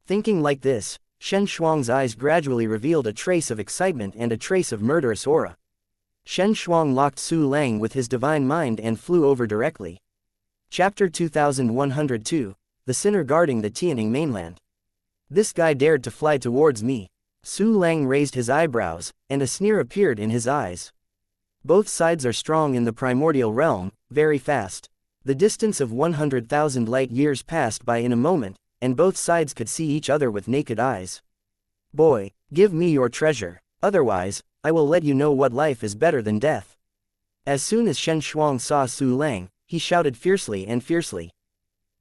Thinking like this, Shen Shuang's eyes gradually revealed a trace of excitement and a trace of murderous aura. Shen Shuang locked Su Lang with his divine mind and flew over directly. Chapter 2102, The Sinner Guarding the Tianning Mainland. This guy dared to fly towards me. Su Lang raised his eyebrows, and a sneer appeared in his eyes. Both sides are strong in the primordial realm, very fast. The distance of 100,000 light years passed by in a moment, and both sides could see each other with naked eyes. Boy, give me your treasure, otherwise, I will let you know what life is better than death. As soon as Shen Shuang saw Su Lang, he shouted fiercely and fiercely.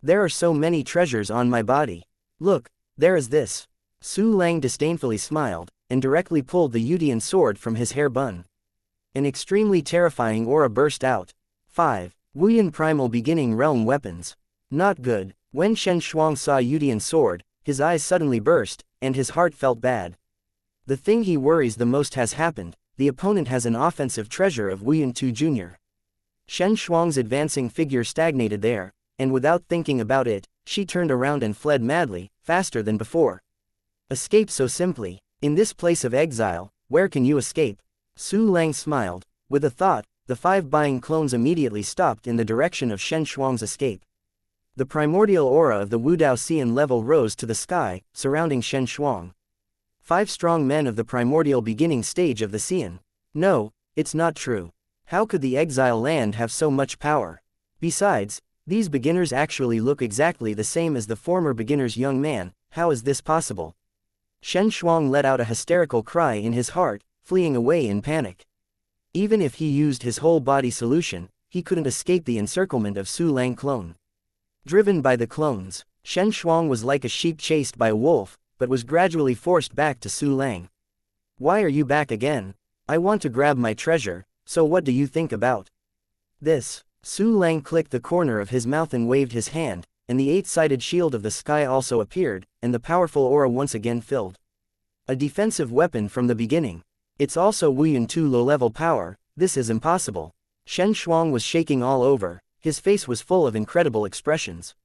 There are so many treasures on my body. Look, there is this. Su Lang disdainfully smiled, and directly pulled the Yudian sword from his hair bun. An extremely terrifying aura burst out. 5. Wuyan Primal Beginning Realm Weapons. Not good. When Shen Shuang saw Yudian sword, his eyes suddenly burst, and his heart felt bad. The thing he worries the most has happened. The opponent has an offensive treasure of Wuyan 2 Jr. Shen Shuang's advancing figure stagnated there, and without thinking about it, she turned around and fled madly, faster than before. Escape so simply. In this place of exile, where can you escape? Su Lang smiled. With a thought, the 5 buying clones immediately stopped in the direction of Shen Shuang's escape. The primordial aura of the Wudao Xian level rose to the sky, surrounding Shen Shuang. 5 strong men of the primordial beginning stage of the Xian. No, it's not true. How could the exile land have so much power? Besides, these beginners actually look exactly the same as the former beginner's young man. How is this possible? Shen Shuang let out a hysterical cry in his heart, fleeing away in panic. Even if he used his whole body solution, he couldn't escape the encirclement of Su Lang clone. Driven by the clones, Shen Shuang was like a sheep chased by a wolf, but was gradually forced back to Su Lang. Why are you back again? I want to grab my treasure, so what do you think about this? Su Lang clicked the corner of his mouth and waved his hand, and the 8-sided shield of the sky also appeared, and the powerful aura once again filled. A defensive weapon from the beginning. It's also Wuyan 2 low-level power. This is impossible. Shen Shuang was shaking all over, his face was full of incredible expressions.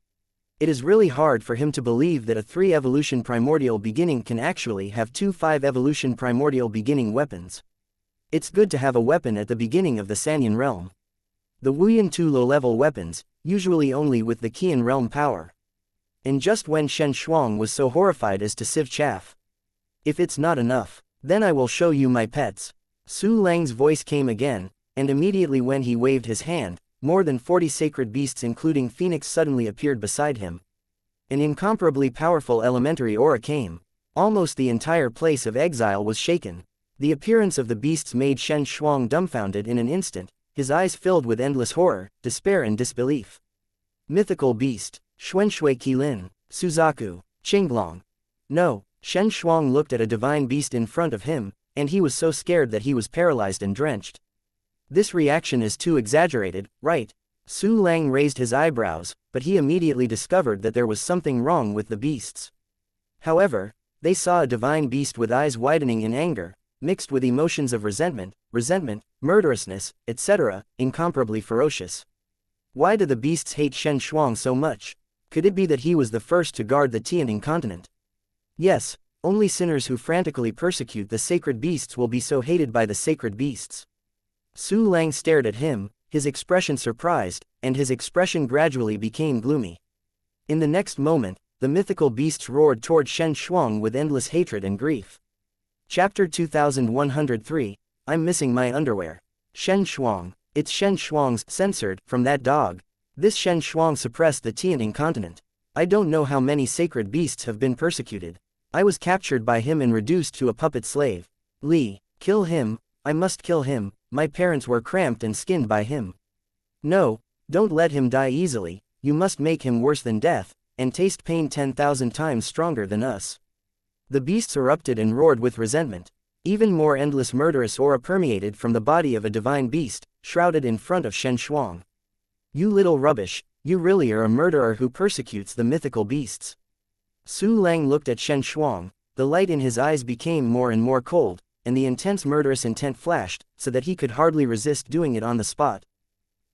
It is really hard for him to believe that a 3-evolution primordial beginning can actually have 2 5-evolution primordial beginning weapons. It's good to have a weapon at the beginning of the Sanyan realm. The Wuyan 2 low-level weapons, usually only with the Qian realm power. And just when Shen Shuang was so horrified as to sieve chaff. If it's not enough, then I will show you my pets. Su Lang's voice came again, and immediately when he waved his hand, more than 40 sacred beasts including Phoenix suddenly appeared beside him. An incomparably powerful elementary aura came. Almost the entire place of exile was shaken. The appearance of the beasts made Shen Shuang dumbfounded in an instant, his eyes filled with endless horror, despair and disbelief. Mythical beast, Xuanshui Qilin, Suzaku, Qinglong. No, Shen Shuang looked at a divine beast in front of him, and he was so scared that he was paralyzed and drenched. This reaction is too exaggerated, right? Su Lang raised his eyebrows, but he immediately discovered that there was something wrong with the beasts. However, they saw a divine beast with eyes widening in anger, mixed with emotions of resentment, murderousness, etc., incomparably ferocious. Why do the beasts hate Shen Shuang so much? Could it be that he was the first to guard the Tianning continent? Yes, only sinners who frantically persecute the sacred beasts will be so hated by the sacred beasts. Su Lang stared at him, his expression surprised, and his expression gradually became gloomy. In the next moment, the mythical beasts roared toward Shen Shuang with endless hatred and grief. Chapter 2103, I'm missing my underwear. Shen Shuang. It's Shen Shuang's censored from that dog. This Shen Shuang suppressed the Tianning continent. I don't know how many sacred beasts have been persecuted. I was captured by him and reduced to a puppet slave. Li, kill him, I must kill him, my parents were cramped and skinned by him. No, don't let him die easily, you must make him worse than death, and taste pain 10,000 times stronger than us. The beasts erupted and roared with resentment. Even more endless murderous aura permeated from the body of a divine beast, shrouded in front of Shen Shuang. You little rubbish, you really are a murderer who persecutes the mythical beasts. Su Lang looked at Shen Shuang, the light in his eyes became more and more cold, and the intense murderous intent flashed, so that he could hardly resist doing it on the spot.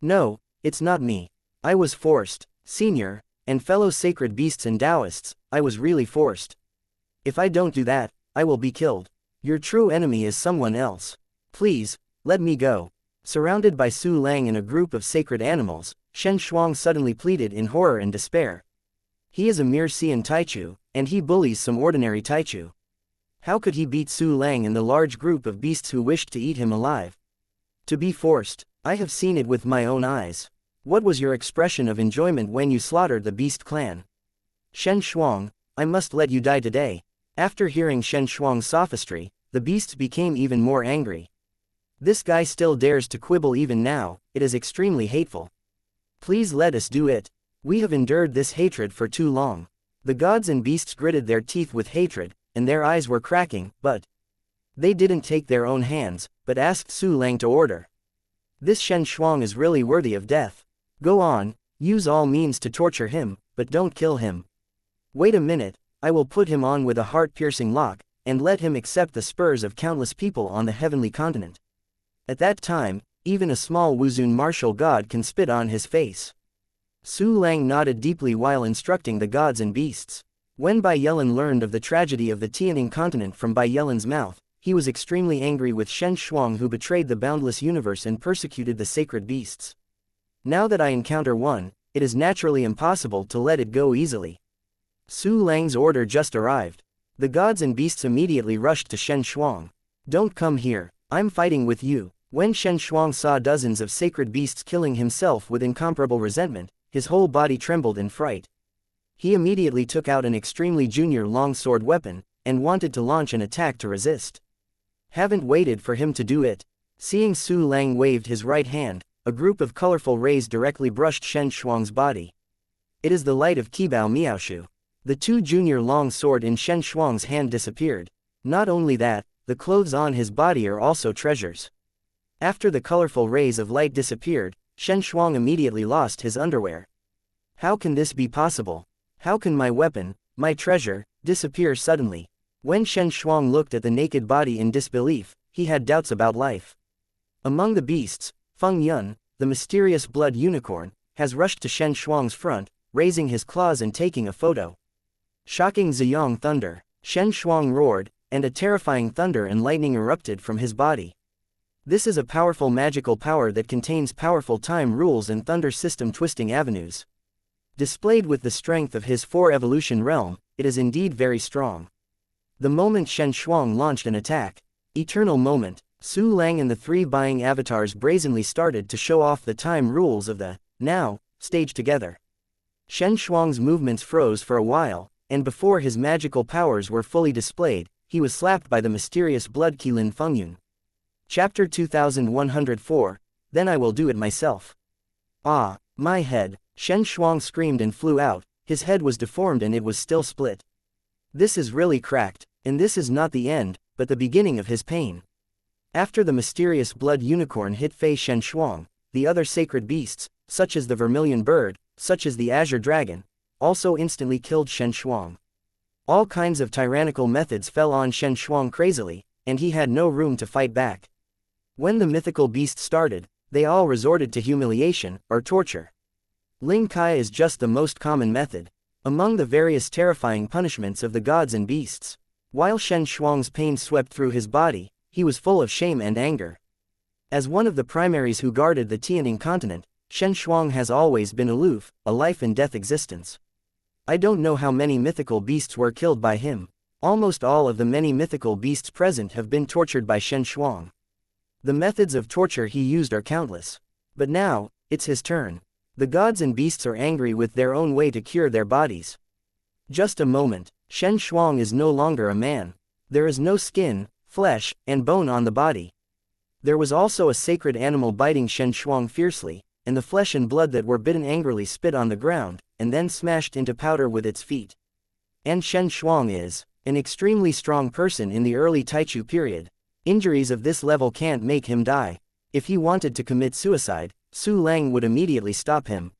No, it's not me. I was forced, senior, and fellow sacred beasts and Taoists, I was really forced. If I don't do that, I will be killed. Your true enemy is someone else. Please, let me go. Surrounded by Su Lang and a group of sacred animals, Shen Shuang suddenly pleaded in horror and despair. He is a mere Xian Taichu, and he bullies some ordinary Taichu. How could he beat Su Lang and the large group of beasts who wished to eat him alive? To be forced, I have seen it with my own eyes. What was your expression of enjoyment when you slaughtered the beast clan? Shen Shuang, I must let you die today. After hearing Shen Shuang's sophistry, the beasts became even more angry. This guy still dares to quibble even now, it is extremely hateful. Please let us do it. We have endured this hatred for too long. The gods and beasts gritted their teeth with hatred, and their eyes were cracking, but they didn't take their own hands, but asked Su Lang to order. This Shen Shuang is really worthy of death. Go on, use all means to torture him, but don't kill him. Wait a minute, I will put him on with a heart-piercing lock, and let him accept the spurs of countless people on the heavenly continent. At that time, even a small Wuzun martial god can spit on his face. Su Lang nodded deeply while instructing the gods and beasts. When Bai Yelan learned of the tragedy of the Tianning continent from Bai Yelan's mouth, he was extremely angry with Shen Shuang who betrayed the boundless universe and persecuted the sacred beasts. Now that I encounter one, it is naturally impossible to let it go easily. Su Lang's order just arrived. The gods and beasts immediately rushed to Shen Shuang. Don't come here, I'm fighting with you. When Shen Shuang saw dozens of sacred beasts killing himself with incomparable resentment, his whole body trembled in fright. He immediately took out an extremely junior longsword weapon, and wanted to launch an attack to resist. Haven't waited for him to do it. Seeing Su Lang waved his right hand, a group of colorful rays directly brushed Shen Shuang's body. It is the light of Qibao Miaoshu. The two junior long sword in Shen Shuang's hand disappeared. Not only that, the clothes on his body are also treasures. After the colorful rays of light disappeared, Shen Shuang immediately lost his underwear. How can this be possible? How can my weapon, my treasure, disappear suddenly? When Shen Shuang looked at the naked body in disbelief, he had doubts about life. Among the beasts, Feng Yun, the mysterious blood unicorn, has rushed to Shen Shuang's front, raising his claws and taking a photo. Shocking Ziyang thunder, Shen Shuang roared, and a terrifying thunder and lightning erupted from his body. This is a powerful magical power that contains powerful time rules and thunder system twisting avenues. Displayed with the strength of his 4-evolution realm, it is indeed very strong. The moment Shen Shuang launched an attack, eternal moment, Su Lang and the three buying avatars brazenly started to show off the time rules of the now stage together. Shen Shuang's movements froze for a while, and before his magical powers were fully displayed, he was slapped by the mysterious blood Qilin Fengyun. Chapter 2104, Then I will do it myself. Ah, my head, Shen Shuang screamed and flew out, his head was deformed and it was still split. This is really cracked, and this is not the end, but the beginning of his pain. After the mysterious blood unicorn hit Fei Shen Shuang, the other sacred beasts, such as the vermilion bird, such as the azure dragon, also instantly killed Shen Shuang. All kinds of tyrannical methods fell on Shen Shuang crazily, and he had no room to fight back. When the mythical beast started, they all resorted to humiliation, or torture. Ling Kai is just the most common method, among the various terrifying punishments of the gods and beasts. While Shen Shuang's pain swept through his body, he was full of shame and anger. As one of the primaries who guarded the Tianning continent, Shen Shuang has always been aloof, a life and death existence. I don't know how many mythical beasts were killed by him. Almost all of the many mythical beasts present have been tortured by Shen Shuang. The methods of torture he used are countless. But now, it's his turn. The gods and beasts are angry with their own way to cure their bodies. Just a moment, Shen Shuang is no longer a man. There is no skin, flesh, and bone on the body. There was also a sacred animal biting Shen Shuang fiercely, and the flesh and blood that were bitten angrily spit on the ground, and then smashed into powder with its feet. And Shen Shuang is an extremely strong person in the early Taichu period. Injuries of this level can't make him die. If he wanted to commit suicide, Su Lang would immediately stop him.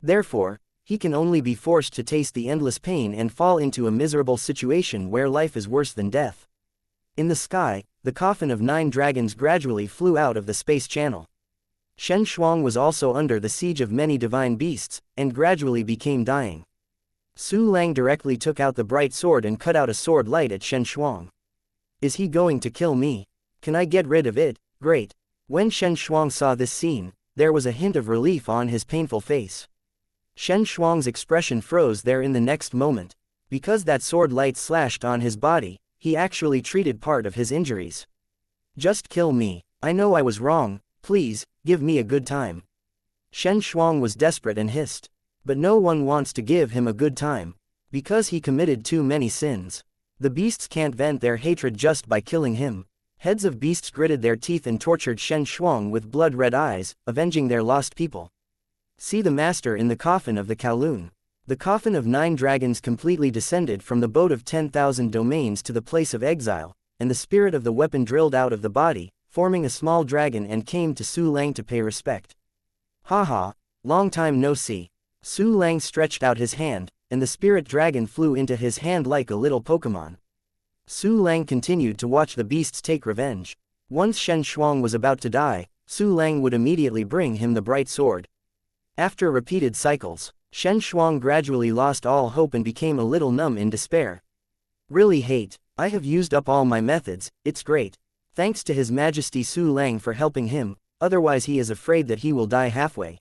Therefore, he can only be forced to taste the endless pain and fall into a miserable situation where life is worse than death. In the sky, the coffin of 9 dragons gradually flew out of the space channel. Shen Shuang was also under the siege of many divine beasts, and gradually became dying. Su Lang directly took out the bright sword and cut out a sword light at Shen Shuang. Is he going to kill me? Can I get rid of it? Great. When Shen Shuang saw this scene, there was a hint of relief on his painful face. Shen Shuang's expression froze there in the next moment. Because that sword light slashed on his body, he actually treated part of his injuries. Just kill me. I know I was wrong, please, give me a good time. Shen Shuang was desperate and hissed. But no one wants to give him a good time. Because he committed too many sins. The beasts can't vent their hatred just by killing him. Heads of beasts gritted their teeth and tortured Shen Shuang with blood-red eyes, avenging their lost people. See the master in the coffin of the Kowloon. The coffin of 9 dragons completely descended from the boat of 10,000 domains to the place of exile, and the spirit of the weapon drilled out of the body, forming a small dragon, and came to Su Lang to pay respect. Haha, long time no see. Su Lang stretched out his hand, and the spirit dragon flew into his hand like a little Pokemon. Su Lang continued to watch the beasts take revenge. Once Shen Shuang was about to die, Su Lang would immediately bring him the bright sword. After repeated cycles, Shen Shuang gradually lost all hope and became a little numb in despair. Really hate, I have used up all my methods, it's great. Thanks to His Majesty Su Lang for helping him, otherwise he is afraid that he will die halfway.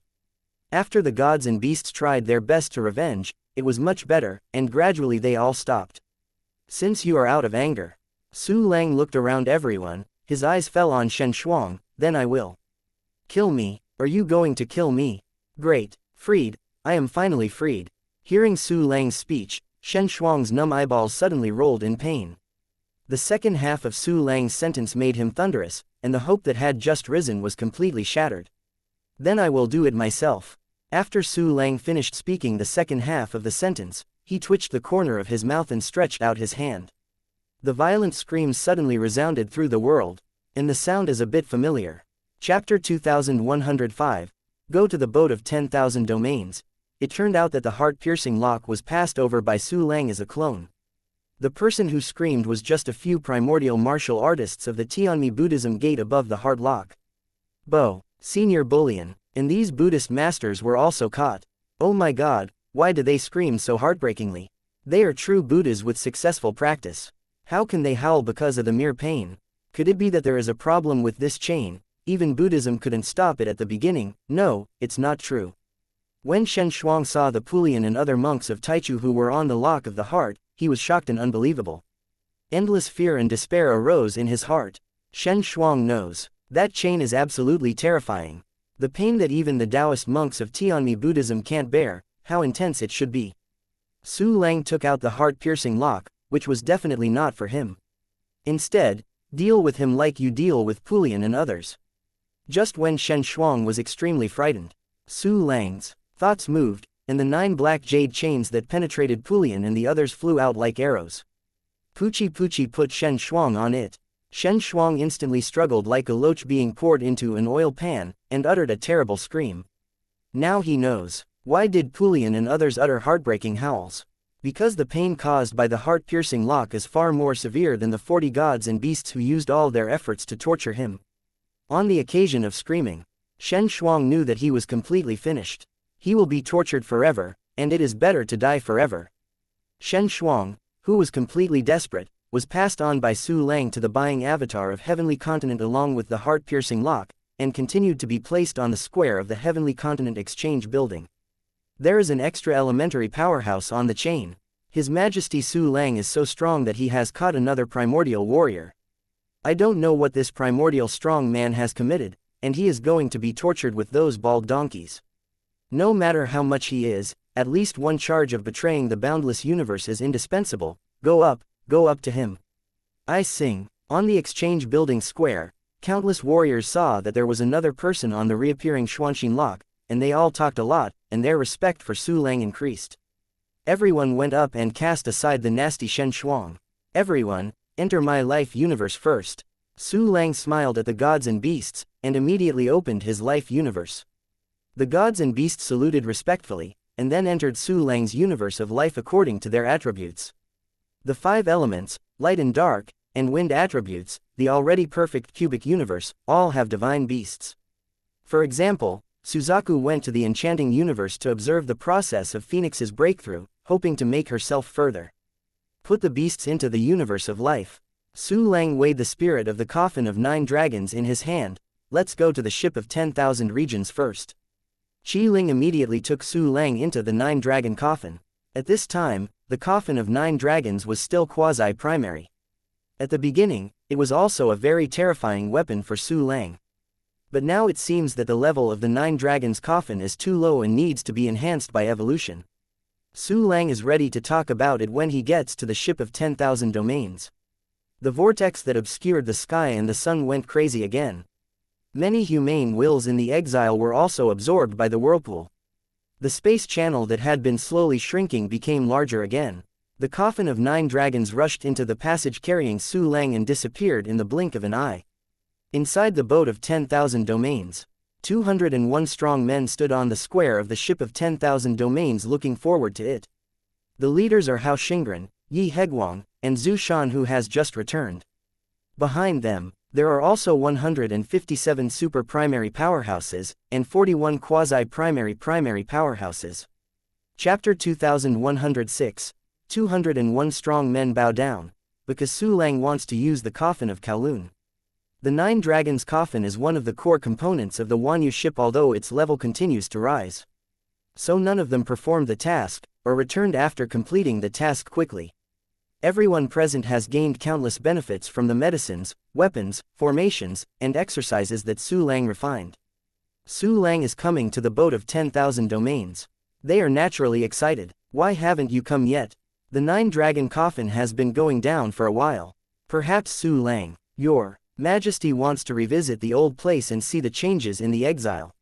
After the gods and beasts tried their best to revenge, it was much better, and gradually they all stopped. Since you are out of anger. Su Lang looked around everyone, his eyes fell on Shen Shuang, then I will. Kill me, are you going to kill me? Great, freed, I am finally freed. Hearing Su Lang's speech, Shen Shuang's numb eyeballs suddenly rolled in pain. The second half of Su Lang's sentence made him thunderous, and the hope that had just risen was completely shattered. Then I will do it myself. After Su Lang finished speaking the second half of the sentence, he twitched the corner of his mouth and stretched out his hand. The violent screams suddenly resounded through the world, and the sound is a bit familiar. Chapter 2105. Go to the boat of 10,000 domains. It turned out that the heart-piercing lock was passed over by Su Lang as a clone. The person who screamed was just a few primordial martial artists of the Tianmi Buddhism gate above the heart lock. Bo, Senior Bullion, and these Buddhist masters were also caught. Oh my god, why do they scream so heartbreakingly? They are true Buddhas with successful practice. How can they howl because of the mere pain? Could it be that there is a problem with this chain? Even Buddhism couldn't stop it at the beginning. No, it's not true. When Shen Shuang saw the Pulian and other monks of Taichu who were on the lock of the heart, he was shocked and unbelievable. Endless fear and despair arose in his heart. Shen Shuang knows. That chain is absolutely terrifying. The pain that even the Taoist monks of Tianmi Buddhism can't bear, how intense it should be. Su Lang took out the heart-piercing lock, which was definitely not for him. Instead, deal with him like you deal with Pulian and others. Just when Shen Shuang was extremely frightened, Su Lang's thoughts moved, and the 9 black jade chains that penetrated Pulian and the others flew out like arrows. Puchi Puchi put Shen Shuang on it. Shen Shuang instantly struggled like a loach being poured into an oil pan, and uttered a terrible scream. Now he knows. Why did Pulian and others utter heartbreaking howls? Because the pain caused by the heart-piercing lock is far more severe than the 40 gods and beasts who used all their efforts to torture him. On the occasion of screaming, Shen Shuang knew that he was completely finished. He will be tortured forever, and it is better to die forever. Shen Shuang, who was completely desperate, was passed on by Su Lang to the buying avatar of Heavenly Continent along with the heart-piercing lock, and continued to be placed on the square of the Heavenly Continent Exchange building. There is an extra elementary powerhouse on the chain. His Majesty Su Lang is so strong that he has caught another primordial warrior. I don't know what this primordial strong man has committed, and he is going to be tortured with those bald donkeys. No matter how much he is, at least one charge of betraying the boundless universe is indispensable. Go up to him. I sing. On the exchange building square, countless warriors saw that there was another person on the reappearing Xuanxin lock, and they all talked a lot, and their respect for Su Lang increased. Everyone went up and cast aside the nasty Shen Shuang. Everyone, enter my life universe first. Su Lang smiled at the gods and beasts, and immediately opened his life universe. The gods and beasts saluted respectfully, and then entered Su Lang's universe of life according to their attributes. The 5 elements, light and dark, and wind attributes, the already perfect cubic universe, all have divine beasts. For example, Suzaku went to the enchanting universe to observe the process of Phoenix's breakthrough, hoping to make herself further. Put the beasts into the universe of life. Su Lang weighed the spirit of the coffin of 9 dragons in his hand. Let's go to the ship of 10,000 regions first. Qi Ling immediately took Su Lang into the 9-dragon coffin. At this time, the coffin of 9 dragons was still quasi-primary. At the beginning, it was also a very terrifying weapon for Su Lang. But now it seems that the level of the 9 dragons coffin is too low and needs to be enhanced by evolution. Su Lang is ready to talk about it when he gets to the ship of 10,000 domains. The vortex that obscured the sky and the sun went crazy again. Many humane wills in the exile were also absorbed by the whirlpool. The space channel that had been slowly shrinking became larger again. The coffin of 9 dragons rushed into the passage carrying Su Lang and disappeared in the blink of an eye. Inside the boat of 10,000 domains, 201 strong men stood on the square of the ship of 10,000 domains looking forward to it. The leaders are Hao Xingren, Yi Heguang, and Zhu Shan, who has just returned. Behind them, there are also 157 super-primary powerhouses, and 41 quasi-primary powerhouses. Chapter 2106, 201 strong men bow down, because Su Lang wants to use the coffin of Kowloon. The 9 dragons coffin is one of the core components of the Wanyu ship, although its level continues to rise. So none of them performed the task, or returned after completing the task quickly. Everyone present has gained countless benefits from the medicines, weapons, formations, and exercises that Su Lang refined. Su Lang is coming to the boat of 10,000 domains. They are naturally excited. Why haven't you come yet? The 9-dragon coffin has been going down for a while. Perhaps Su Lang, your Majesty wants to revisit the old place and see the changes in the exile.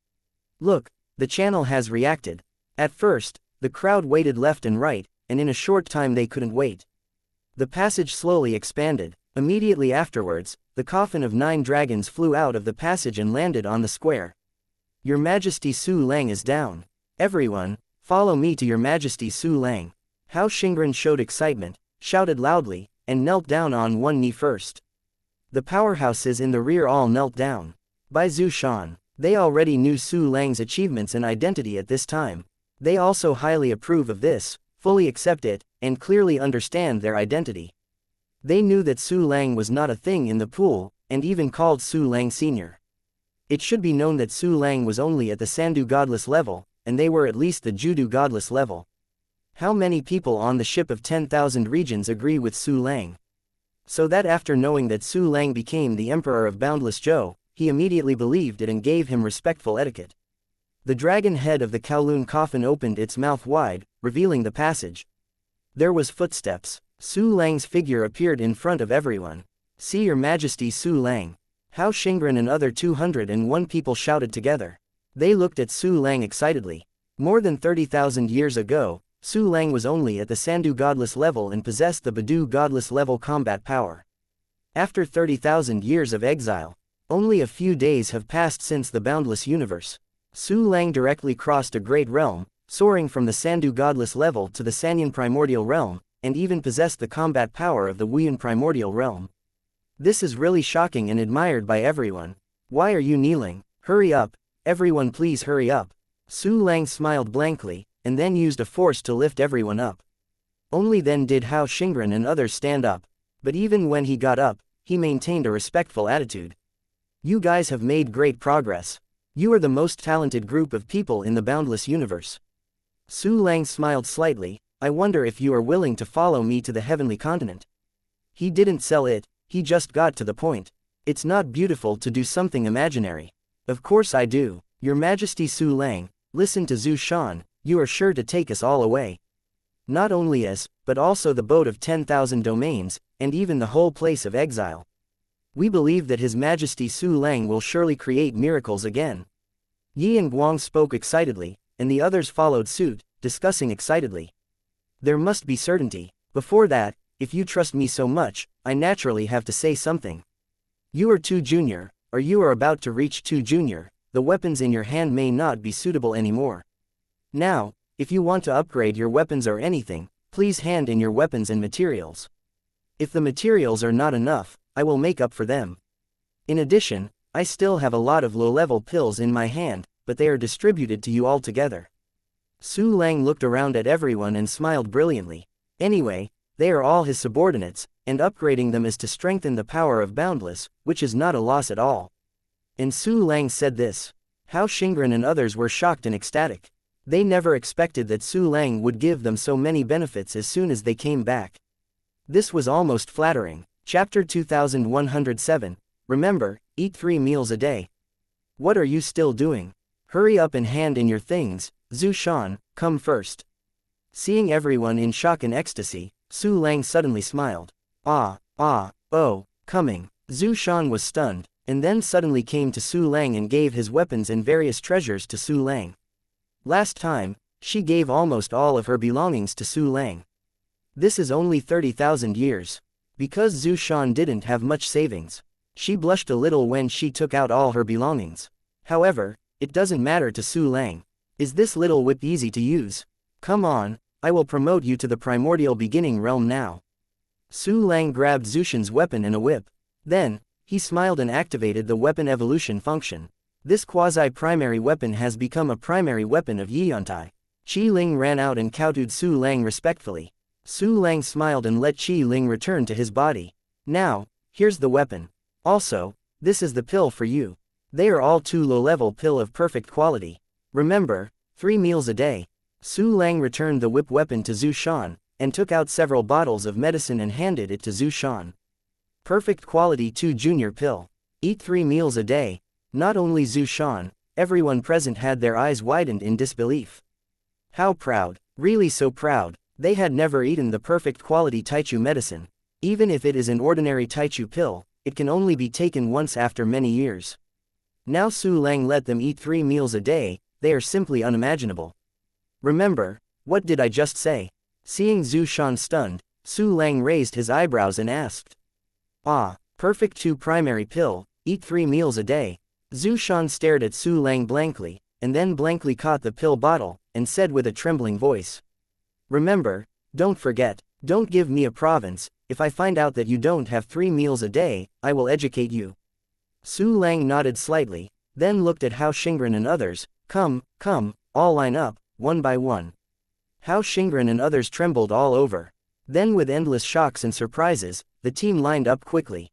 Look, the channel has reacted. At first, the crowd waited left and right, and in a short time they couldn't wait. The passage slowly expanded. Immediately afterwards, the coffin of 9 dragons flew out of the passage and landed on the square. Your Majesty Su Lang is down. Everyone, follow me to Your Majesty Su Lang. Hao Xingren showed excitement, shouted loudly, and knelt down on one knee first. The powerhouses in the rear all knelt down. By Zhu Shan, they already knew Su Lang's achievements and identity at this time. They also highly approve of this, fully accept it, and clearly understand their identity. They knew that Su Lang was not a thing in the pool, and even called Su Lang Senior. It should be known that Su Lang was only at the Sandu godless level, and they were at least the Judu godless level. How many people on the ship of 10,000 regions agree with Su Lang? So that after knowing that Su Lang became the Emperor of Boundless Zhou, he immediately believed it and gave him respectful etiquette. The dragon head of the Kowloon coffin opened its mouth wide, revealing the passage. There was footsteps. Su Lang's figure appeared in front of everyone. See Your Majesty Su Lang. Hao Xingren and other 201 people shouted together. They looked at Su Lang excitedly. More than 30,000 years ago, Su Lang was only at the Sandu godless level and possessed the Badu godless level combat power. After 30,000 years of exile, only a few days have passed since the boundless universe. Su Lang directly crossed a great realm, soaring from the Sandu godless level to the Sanyan primordial realm, and even possessed the combat power of the Wuyun primordial realm. This is really shocking and admired by everyone. Why are you kneeling? Hurry up, everyone, please hurry up. Su Lang smiled blankly, and then used a force to lift everyone up. Only then did Hao Xingren and others stand up. But even when he got up, he maintained a respectful attitude. You guys have made great progress. You are the most talented group of people in the boundless universe. Su Lang smiled slightly, I wonder if you are willing to follow me to the heavenly continent. He didn't sell it, he just got to the point. It's not beautiful to do something imaginary. Of course I do. Your Majesty Su Lang, listen to Zhu Shan, you are sure to take us all away. Not only us, but also the boat of 10,000 domains, and even the whole place of exile. We believe that His Majesty Su Lang will surely create miracles again. Yi and Guang spoke excitedly, and the others followed suit, discussing excitedly. There must be certainty. Before that, if you trust me so much, I naturally have to say something. You are too junior, or you are about to reach too junior, the weapons in your hand may not be suitable anymore. Now, if you want to upgrade your weapons or anything, please hand in your weapons and materials. If the materials are not enough, I will make up for them. In addition, I still have a lot of low-level pills in my hand, but they are distributed to you all together. Su Lang looked around at everyone and smiled brilliantly. Anyway, they are all his subordinates, and upgrading them is to strengthen the power of Boundless, which is not a loss at all. And Su Lang said this. Hao Xingren and others were shocked and ecstatic. They never expected that Su Lang would give them so many benefits as soon as they came back. This was almost flattering. Chapter 2107, remember, eat 3 meals a day. What are you still doing? Hurry up and hand in your things, Zhu Shan, come first. Seeing everyone in shock and ecstasy, Su Lang suddenly smiled. Oh, coming. Zhu Shan was stunned, and then suddenly came to Su Lang and gave his weapons and various treasures to Su Lang. Last time, she gave almost all of her belongings to Su Lang. This is only 30,000 years. Because Zhu Shan didn't have much savings, she blushed a little when she took out all her belongings. However, it doesn't matter to Su Lang. Is this little whip easy to use? Come on, I will promote you to the primordial beginning realm now. Su Lang grabbed Zhu Shan's weapon and a whip. Then, he smiled and activated the weapon evolution function. This quasi-primary weapon has become a primary weapon of Yiantai. Qi Ling ran out and kowtowed Su Lang respectfully. Su Lang smiled and let Qi Ling return to his body. Now, here's the weapon. Also, this is the pill for you. They are all 2 low-level pill of perfect quality. Remember, 3 meals a day. Su Lang returned the whip weapon to Zhu Shan, and took out several bottles of medicine and handed it to Zhu Shan. Perfect quality 2 junior pill. Eat 3 meals a day. Not only Zhu Shan, everyone present had their eyes widened in disbelief. How proud, really so proud, they had never eaten the perfect quality Taichu medicine. Even if it is an ordinary Taichu pill, it can only be taken once after many years. Now Su Lang let them eat 3 meals a day, they are simply unimaginable. Remember, what did I just say? Seeing Zhu Shan stunned, Su Lang raised his eyebrows and asked. Perfect 2 primary pill, eat 3 meals a day. Zhu Shan stared at Su Lang blankly, and then blankly caught the pill bottle, and said with a trembling voice. Remember, don't forget, don't give me a province, if I find out that you don't have 3 meals a day, I will educate you. Su Lang nodded slightly, then looked at Hao Xingren and others. Come, all line up, one by one. Hao Xingren and others trembled all over. Then with endless shocks and surprises, the team lined up quickly.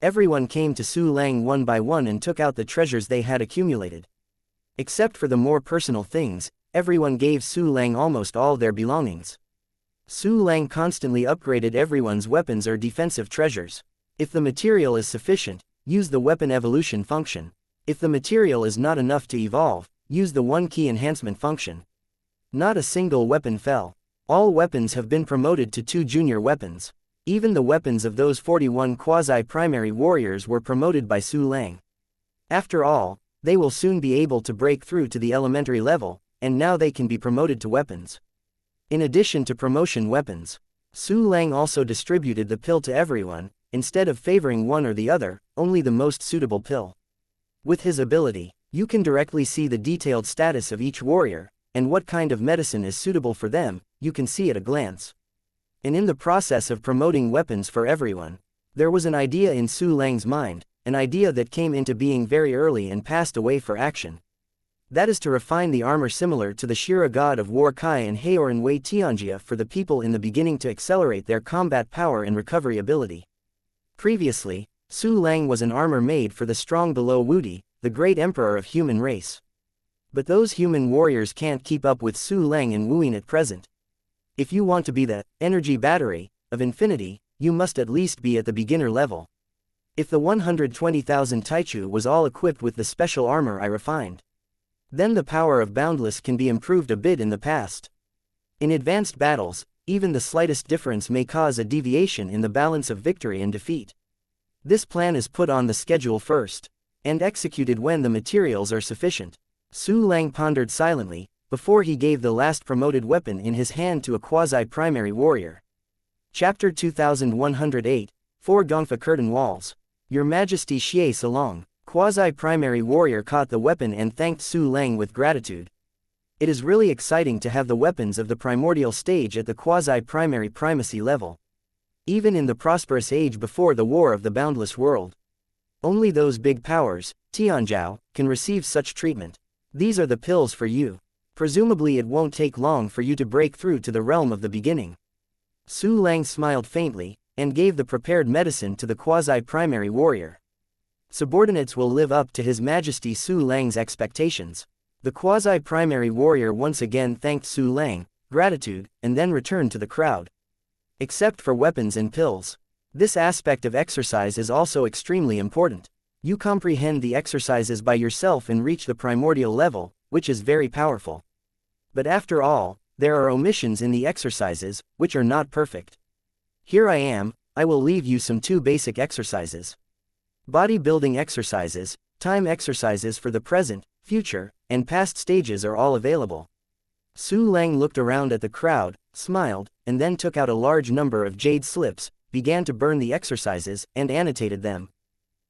Everyone came to Su Lang one by one and took out the treasures they had accumulated. Except for the more personal things, everyone gave Su Lang almost all their belongings. Su Lang constantly upgraded everyone's weapons or defensive treasures. If the material is sufficient, use the weapon evolution function. If the material is not enough to evolve, use the 1 key enhancement function. Not a single weapon fell. All weapons have been promoted to 2 junior weapons. Even the weapons of those 41 quasi-primary warriors were promoted by Su Lang. After all, they will soon be able to break through to the elementary level, and now they can be promoted to weapons. In addition to promotion weapons, Su Lang also distributed the pill to everyone, instead of favoring one or the other, only the most suitable pill. With his ability, you can directly see the detailed status of each warrior, and what kind of medicine is suitable for them, you can see at a glance. And in the process of promoting weapons for everyone, there was an idea in Su Lang's mind, an idea that came into being very early and passed away for action. That is to refine the armor similar to the Shira god of War Kai and Heoran Wei Xianxia for the people in the beginning to accelerate their combat power and recovery ability. Previously, Su Lang was an armor made for the strong below Wudi, the great emperor of human race. But those human warriors can't keep up with Su Lang and Wuyin at present. If you want to be the energy battery of infinity, you must at least be at the beginner level. If the 120,000 Taichu was all equipped with the special armor I refined, then the power of Boundless can be improved a bit in the past. In advanced battles, even the slightest difference may cause a deviation in the balance of victory and defeat. This plan is put on the schedule first, and executed when the materials are sufficient. Su Lang pondered silently, before he gave the last promoted weapon in his hand to a quasi-primary warrior. Chapter 2108, 4 Gongfa Curtain Walls. Your Majesty Xie Salong. Quasi-primary warrior caught the weapon and thanked Su Lang with gratitude. It is really exciting to have the weapons of the primordial stage at the quasi-primary primacy level. Even in the prosperous age before the War of the Boundless World, only those big powers, Tianzhao, can receive such treatment. These are the pills for you. Presumably it won't take long for you to break through to the realm of the beginning. Su Lang smiled faintly, and gave the prepared medicine to the quasi-primary warrior. Subordinates will live up to His Majesty Su Lang's expectations. The quasi-primary warrior once again thanked Su Lang, gratitude, and then returned to the crowd. Except for weapons and pills. This aspect of exercise is also extremely important. You comprehend the exercises by yourself and reach the primordial level, which is very powerful. But after all, there are omissions in the exercises, which are not perfect. Here I will leave you some 2 basic exercises. Bodybuilding exercises, time exercises for the present, future, and past stages are all available. Su Lang looked around at the crowd, smiled, and then took out a large number of jade slips, began to burn the exercises, and annotated them.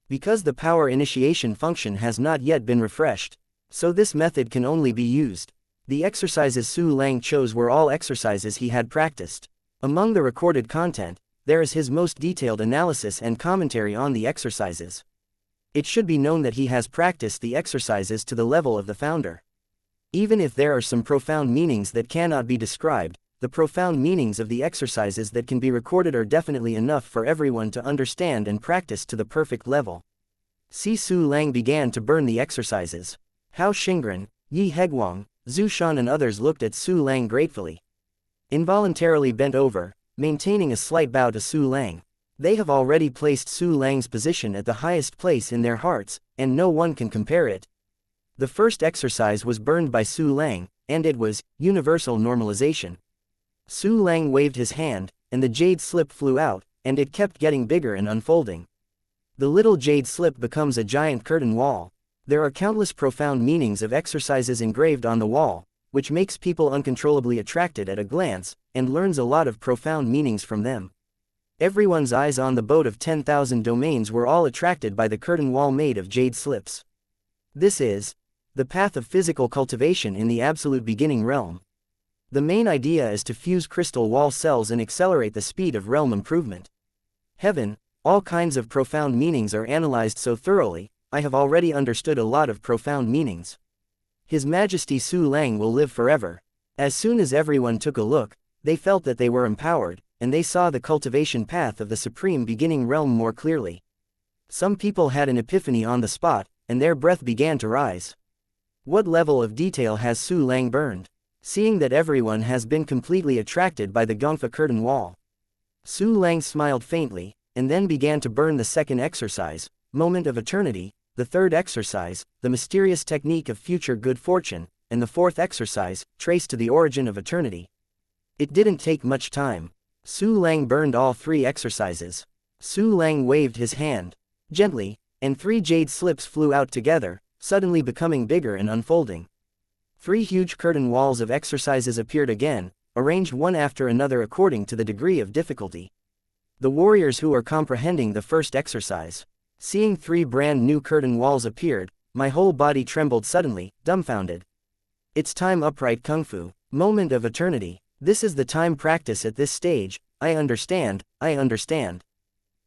Because the power initiation function has not yet been refreshed, so this method can only be used. The exercises Su Lang chose were all exercises he had practiced. Among the recorded content, there is his most detailed analysis and commentary on the exercises. It should be known that he has practiced the exercises to the level of the founder. Even if there are some profound meanings that cannot be described, the profound meanings of the exercises that can be recorded are definitely enough for everyone to understand and practice to the perfect level. Su Lang began to burn the exercises. Hao Xingren, Yi Heguang, Zhu Shan and others looked at Su Lang gratefully. Involuntarily bent over, maintaining a slight bow to Su Lang. They have already placed Su Lang's position at the highest place in their hearts, and no one can compare it. The first exercise was burned by Su Lang, and it was universal normalization. Su Lang waved his hand, and the jade slip flew out, and it kept getting bigger and unfolding. The little jade slip becomes a giant curtain wall. There are countless profound meanings of exercises engraved on the wall, which makes people uncontrollably attracted at a glance, and learns a lot of profound meanings from them. Everyone's eyes on the boat of 10,000 domains were all attracted by the curtain wall made of jade slips. This is the path of physical cultivation in the absolute beginning realm. The main idea is to fuse crystal wall cells and accelerate the speed of realm improvement. Heaven, all kinds of profound meanings are analyzed so thoroughly, I have already understood a lot of profound meanings. His Majesty Su Lang will live forever. As soon as everyone took a look, they felt that they were empowered, and they saw the cultivation path of the supreme beginning realm more clearly. Some people had an epiphany on the spot, and their breath began to rise. What level of detail has Su Lang burned? Seeing that everyone has been completely attracted by the Gongfa curtain wall, Su Lang smiled faintly, and then began to burn the second exercise, Moment of Eternity, the third exercise, the mysterious technique of future good fortune, and the fourth exercise, Trace to the origin of eternity. It didn't take much time. Su Lang burned all 3 exercises. Su Lang waved his hand gently, and 3 jade slips flew out together, suddenly becoming bigger and unfolding. 3 huge curtain walls of exercises appeared again, arranged one after another according to the degree of difficulty. The warriors who are comprehending the first exercise, seeing 3 brand new curtain walls appeared, my whole body trembled suddenly, dumbfounded. It's time upright kung fu, moment of eternity. This is the time practice at this stage. I understand.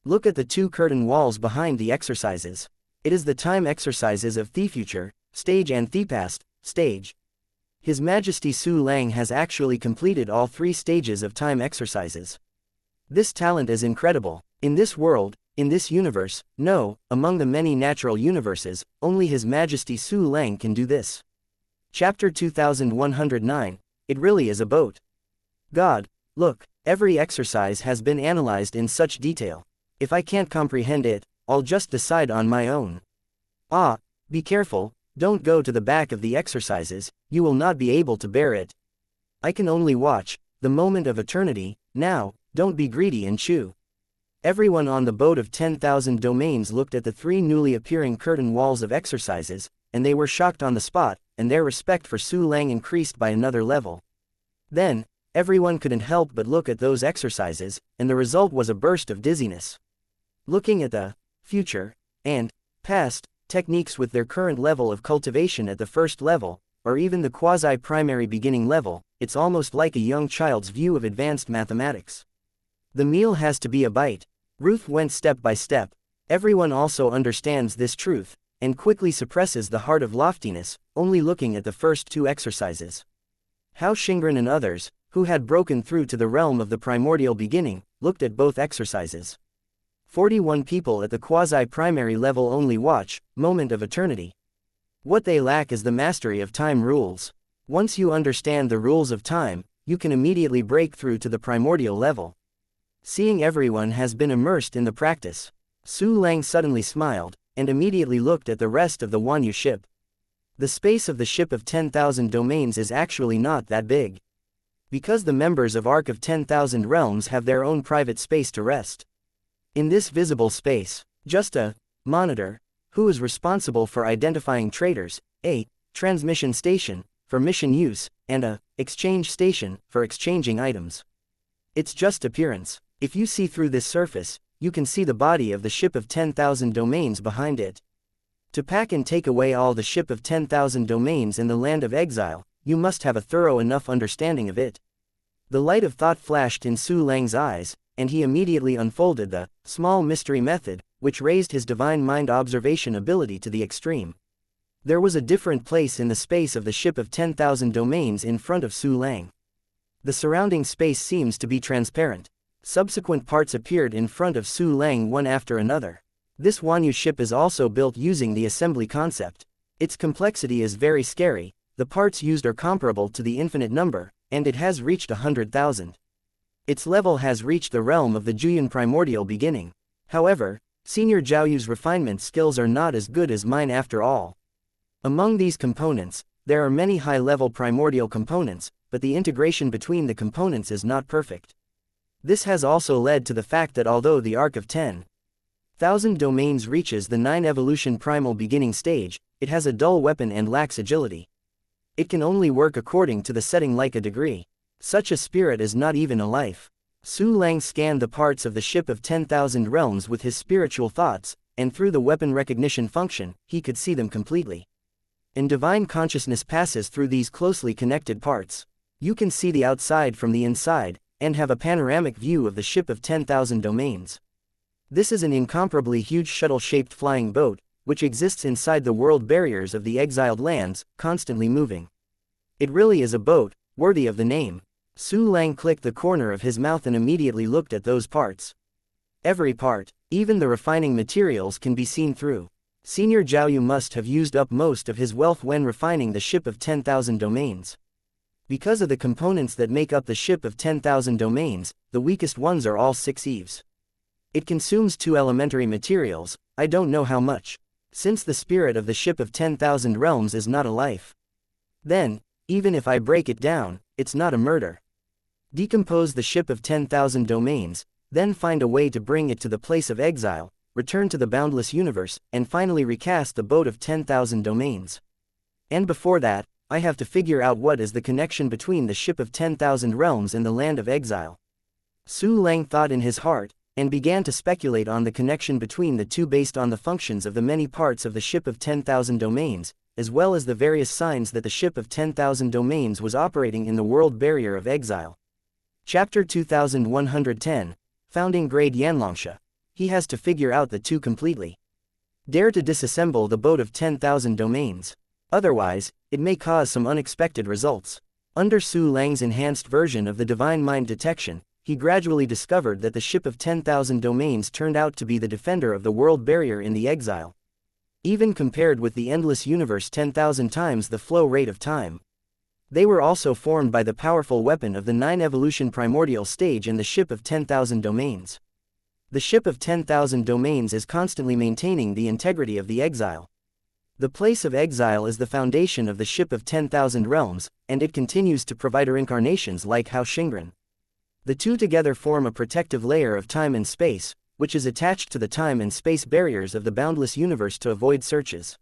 Look at the 2 curtain walls behind the exercises. It is the time exercises of the future stage and the past stage. His Majesty Su Lang has actually completed all 3 stages of time exercises. This talent is incredible. In this world, in this universe, no, among the many natural universes, only His Majesty Su Lang can do this. Chapter 2109, It really is a boat. God, Look, every exercise has been analyzed in such detail. If I can't comprehend it, I'll just decide on my own. Ah, be careful, don't go to the back of the exercises, you will not be able to bear it. I can only watch, the moment of eternity, now, don't be greedy and chew. Everyone on the boat of 10,000 domains looked at the three newly appearing curtain walls of exercises, and they were shocked on the spot, and their respect for Su Lang increased by another level. Then, everyone couldn't help but look at those exercises, and the result was a burst of dizziness. Looking at the future and past techniques with their current level of cultivation at the first level, or even the quasi-primary beginning level, it's almost like a young child's view of advanced mathematics. The meal has to be a bite. Ruth went step by step. Everyone also understands this truth, and quickly suppresses the heart of loftiness, only looking at the first two exercises. How Shingren and others, who had broken through to the realm of the primordial beginning, looked at both exercises. 41 people at the quasi-primary level only watch, moment of eternity. What they lack is the mastery of time rules. Once you understand the rules of time, you can immediately break through to the primordial level. Seeing everyone has been immersed in the practice, Su Lang suddenly smiled, and immediately looked at the rest of the Wanyu ship. The space of the ship of 10,000 domains is actually not that big. Because the members of Arc of 10,000 Realms have their own private space to rest. In this visible space, just a monitor, who is responsible for identifying traders, a transmission station, for mission use, and a exchange station, for exchanging items. It's just appearance. If you see through this surface, you can see the body of the ship of 10,000 domains behind it. To pack and take away all the ship of 10,000 domains in the land of exile, you must have a thorough enough understanding of it. The light of thought flashed in Su Lang's eyes, and he immediately unfolded the small mystery method, which raised his divine mind observation ability to the extreme. There was a different place in the space of the ship of 10,000 domains in front of Su Lang. The surrounding space seems to be transparent. Subsequent parts appeared in front of Su Lang one after another. This Wanyu ship is also built using the assembly concept. Its complexity is very scary, the parts used are comparable to the infinite number, and it has reached 100,000. Its level has reached the realm of the Juyan primordial beginning. However, Senior Zhaoyu's refinement skills are not as good as mine after all. Among these components, there are many high-level primordial components, but the integration between the components is not perfect. This has also led to the fact that although the Arc of 10,000 domains reaches the 9 evolution primal beginning stage, it has a dull weapon and lacks agility. It can only work according to the setting like a degree. Such a spirit is not even a life. Su Lang scanned the parts of the ship of 10,000 realms with his spiritual thoughts, and through the weapon recognition function, he could see them completely. And divine consciousness passes through these closely connected parts. You can see the outside from the inside, and have a panoramic view of the ship of 10,000 domains. This is an incomparably huge shuttle-shaped flying boat, which exists inside the world barriers of the exiled lands, constantly moving. It really is a boat, worthy of the name. Su Lang clicked the corner of his mouth and immediately looked at those parts. Every part, even the refining materials, can be seen through. Senior Zhaoyu must have used up most of his wealth when refining the ship of 10,000 domains. Because of the components that make up the ship of 10,000 domains, the weakest ones are all 6 eves. It consumes 2 elementary materials, I don't know how much. Since the spirit of the ship of 10,000 realms is not a life. Then, even if I break it down, it's not a murder. Decompose the ship of 10,000 domains, then find a way to bring it to the place of exile, return to the boundless universe, and finally recast the boat of 10,000 domains. And before that, I have to figure out what is the connection between the ship of 10,000 realms and the land of exile. Su Lang thought in his heart, and began to speculate on the connection between the two based on the functions of the many parts of the ship of 10,000 domains, as well as the various signs that the ship of 10,000 domains was operating in the world barrier of exile. Chapter 2110, Founding Grade Xianxia. He has to figure out the two completely. Dare to disassemble the boat of 10,000 domains. Otherwise, it may cause some unexpected results. Under Su Lang's enhanced version of the Divine Mind Detection, he gradually discovered that the ship of 10,000 domains turned out to be the defender of the world barrier in the exile. Even compared with the endless universe 10,000 times the flow rate of time. They were also formed by the powerful weapon of the 9 evolution primordial stage and the ship of 10,000 domains. The ship of 10,000 domains is constantly maintaining the integrity of the exile. The place of exile is the foundation of the ship of 10,000 realms, and it continues to provide reincarnations like Hao Xingren. The two together form a protective layer of time and space, which is attached to the time and space barriers of the boundless universe to avoid searches.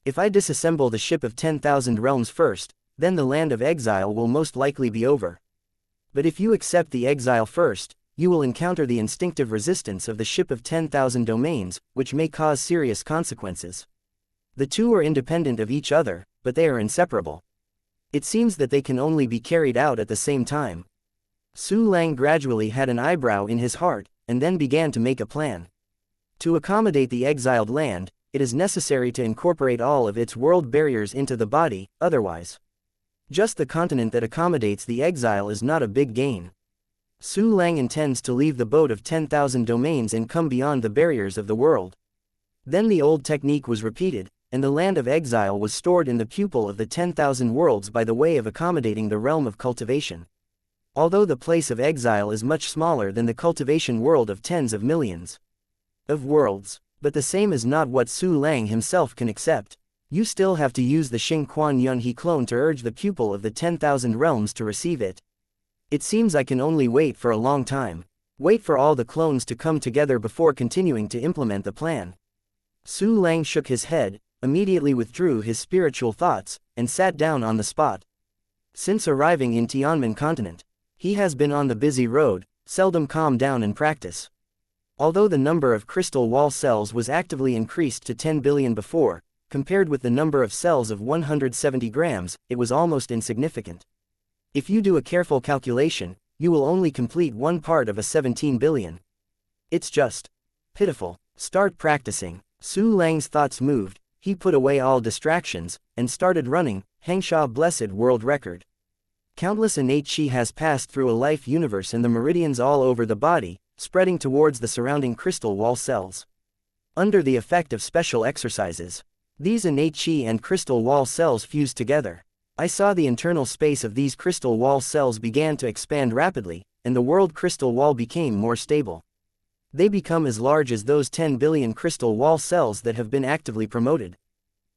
If I disassemble the ship of 10,000 realms first, then the land of exile will most likely be over. But if you accept the exile first, you will encounter the instinctive resistance of the ship of 10,000 domains, which may cause serious consequences. The two are independent of each other, but they are inseparable. It seems that they can only be carried out at the same time. Su Lang gradually had an eyebrow in his heart, and then began to make a plan. To accommodate the exiled land, it is necessary to incorporate all of its world barriers into the body, otherwise, just the continent that accommodates the exile is not a big gain. Su Lang intends to leave the boat of 10,000 domains and come beyond the barriers of the world. Then the old technique was repeated, and the land of exile was stored in the pupil of the 10,000 worlds by the way of accommodating the realm of cultivation. Although the place of exile is much smaller than the cultivation world of tens of millions of worlds, but the same is not what Su Lang himself can accept. You still have to use the Xing Quan Yun He clone to urge the pupil of the 10,000 realms to receive it. It seems I can only wait for a long time. Wait for all the clones to come together before continuing to implement the plan. Su Lang shook his head, immediately withdrew his spiritual thoughts, and sat down on the spot. Since arriving in Tianmen continent, he has been on the busy road, seldom calmed down in practice. Although the number of crystal wall cells was actively increased to 10 billion before, compared with the number of cells of 170 grams, it was almost insignificant. If you do a careful calculation, you will only complete one part of a 17 billion. It's just pitiful. Start practicing. Su Lang's thoughts moved, he put away all distractions, and started running. Hengsha blessed world record. Countless innate chi has passed through a life universe in the meridians all over the body, spreading towards the surrounding crystal wall cells. Under the effect of special exercises, these innate chi and crystal wall cells fused together. I saw the internal space of these crystal wall cells began to expand rapidly, and the world crystal wall became more stable. They become as large as those 10 billion crystal wall cells that have been actively promoted.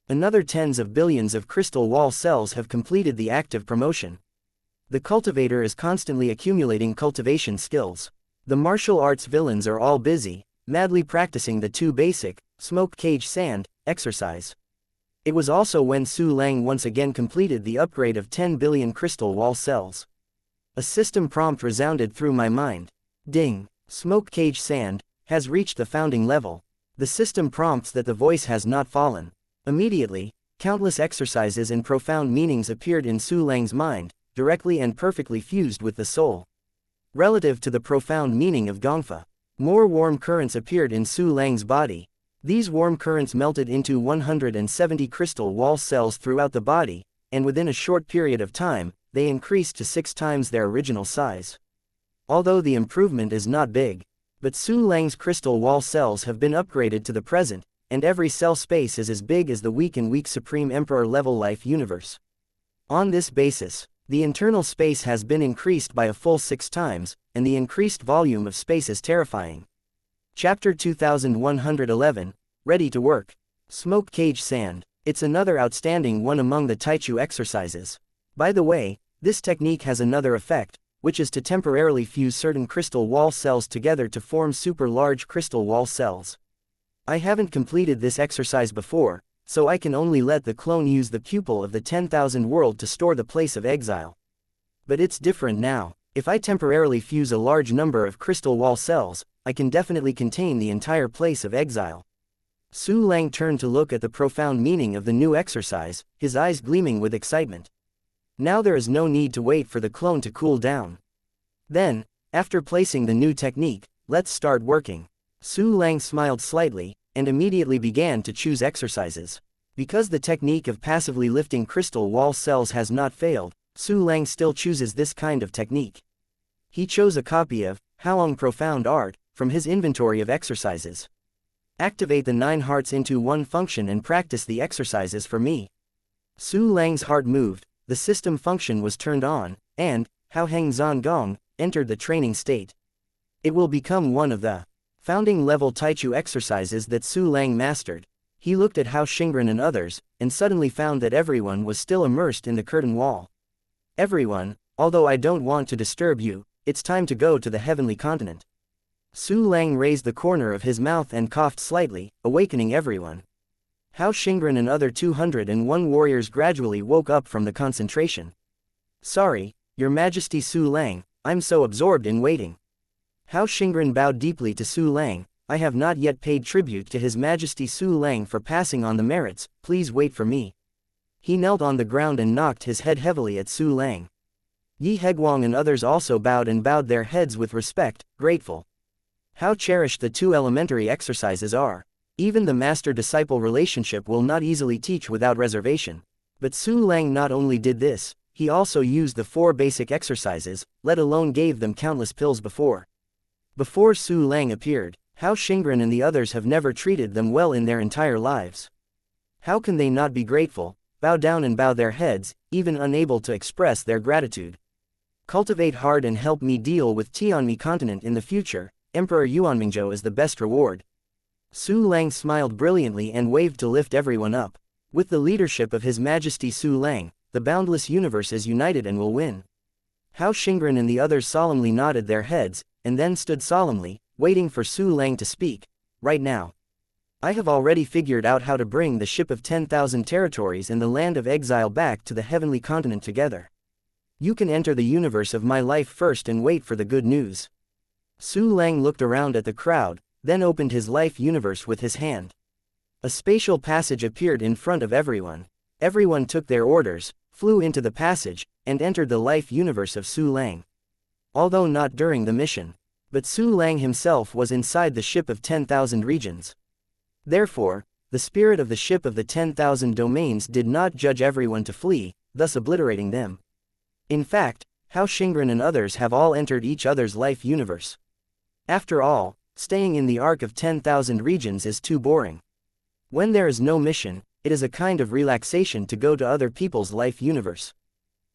Another tens of billions of crystal wall cells have completed the active promotion. The cultivator is constantly accumulating cultivation skills. The martial arts villains are all busy, madly practicing the two basic, smoke cage sand, exercise. It was also when Su Lang once again completed the upgrade of 10 billion crystal wall cells. A system prompt resounded through my mind. Ding! Smoke cage sand has reached the founding level. The system prompts that the voice has not fallen. Immediately, countless exercises and profound meanings appeared in Su Lang's mind, directly and perfectly fused with the soul. Relative to the profound meaning of Gongfa, more warm currents appeared in Su Lang's body. These warm currents melted into 170 crystal wall cells throughout the body, and within a short period of time, they increased to 6 times their original size. Although the improvement is not big, but Su Lang's crystal wall cells have been upgraded to the present, and every cell space is as big as the weak Supreme Emperor level life universe. On this basis, the internal space has been increased by a full 6 times, and the increased volume of space is terrifying. Chapter 2111, Ready to Work. Smoke Cage Sand. It's another outstanding one among the Taichu exercises. By the way, this technique has another effect, which is to temporarily fuse certain crystal wall cells together to form super large crystal wall cells. I haven't completed this exercise before, so I can only let the clone use the pupil of the 10,000 world to store the place of exile. But it's different now. If I temporarily fuse a large number of crystal wall cells, I can definitely contain the entire place of exile. Su Lang turned to look at the profound meaning of the new exercise, his eyes gleaming with excitement. Now there is no need to wait for the clone to cool down. Then, after placing the new technique, let's start working. Su Lang smiled slightly, and immediately began to choose exercises. Because the technique of passively lifting crystal wall cells has not failed, Su Lang still chooses this kind of technique. He chose a copy of Haolong Profound Art from his inventory of exercises. Activate the 9 hearts into one function and practice the exercises for me. Su Lang's heart moved, the system function was turned on, and Hao Heng Zan Gong entered the training state. It will become one of the founding level Taichu exercises that Su Lang mastered. He looked at Hao Xingren and others, and suddenly found that everyone was still immersed in the curtain wall. Everyone, although I don't want to disturb you, it's time to go to the heavenly continent. Su Lang raised the corner of his mouth and coughed slightly, awakening everyone. Hao Xingren and other 201 warriors gradually woke up from the concentration. Sorry, Your Majesty Su Lang, I'm so absorbed in waiting. Hao Xingren bowed deeply to Su Lang. I have not yet paid tribute to His Majesty Su Lang for passing on the merits, please wait for me. He knelt on the ground and knocked his head heavily at Su Lang. Yi Heguang and others also bowed their heads with respect, grateful. How cherished the two elementary exercises are. Even the master-disciple relationship will not easily teach without reservation. But Su Lang not only did this, he also used the 4 basic exercises, let alone gave them countless pills before. Before Su Lang appeared, Hao Xingren and the others have never treated them well in their entire lives. How can they not be grateful, bow down and bow their heads, even unable to express their gratitude? Cultivate hard and help me deal with Tianmi continent in the future, Emperor Yuanmingzhou is the best reward. Su Lang smiled brilliantly and waved to lift everyone up. With the leadership of His Majesty Su Lang, the boundless universe is united and will win. Hao Xingren and the others solemnly nodded their heads, and then stood solemnly, waiting for Su Lang to speak. Right now. I have already figured out how to bring the ship of 10,000 territories and the land of exile back to the heavenly continent together. You can enter the universe of my life first and wait for the good news. Su Lang looked around at the crowd, then opened his life universe with his hand. A spatial passage appeared in front of everyone. Everyone took their orders, flew into the passage, and entered the life universe of Su Lang. Although not during the mission. But Su Lang himself was inside the ship of 10,000 regions. Therefore, the spirit of the ship of the 10,000 domains did not judge everyone to flee, thus obliterating them. In fact, Hao Xingren and others have all entered each other's life universe. After all, staying in the arc of 10,000 regions is too boring. When there is no mission, it is a kind of relaxation to go to other people's life universe.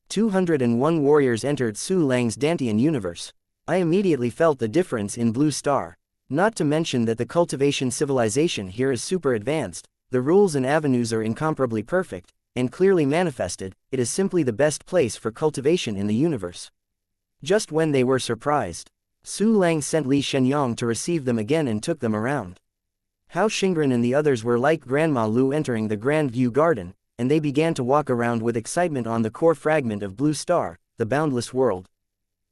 201 warriors entered Su Lang's Dantian universe. I immediately felt the difference in Blue Star. Not to mention that the cultivation civilization here is super advanced, the rules and avenues are incomparably perfect, and clearly manifested, it is simply the best place for cultivation in the universe. Just when they were surprised, Su Lang sent Li Shenyang to receive them again and took them around. Hao Xingren and the others were like Grandma Lu entering the Grand View Garden, and they began to walk around with excitement on the core fragment of Blue Star, the boundless world.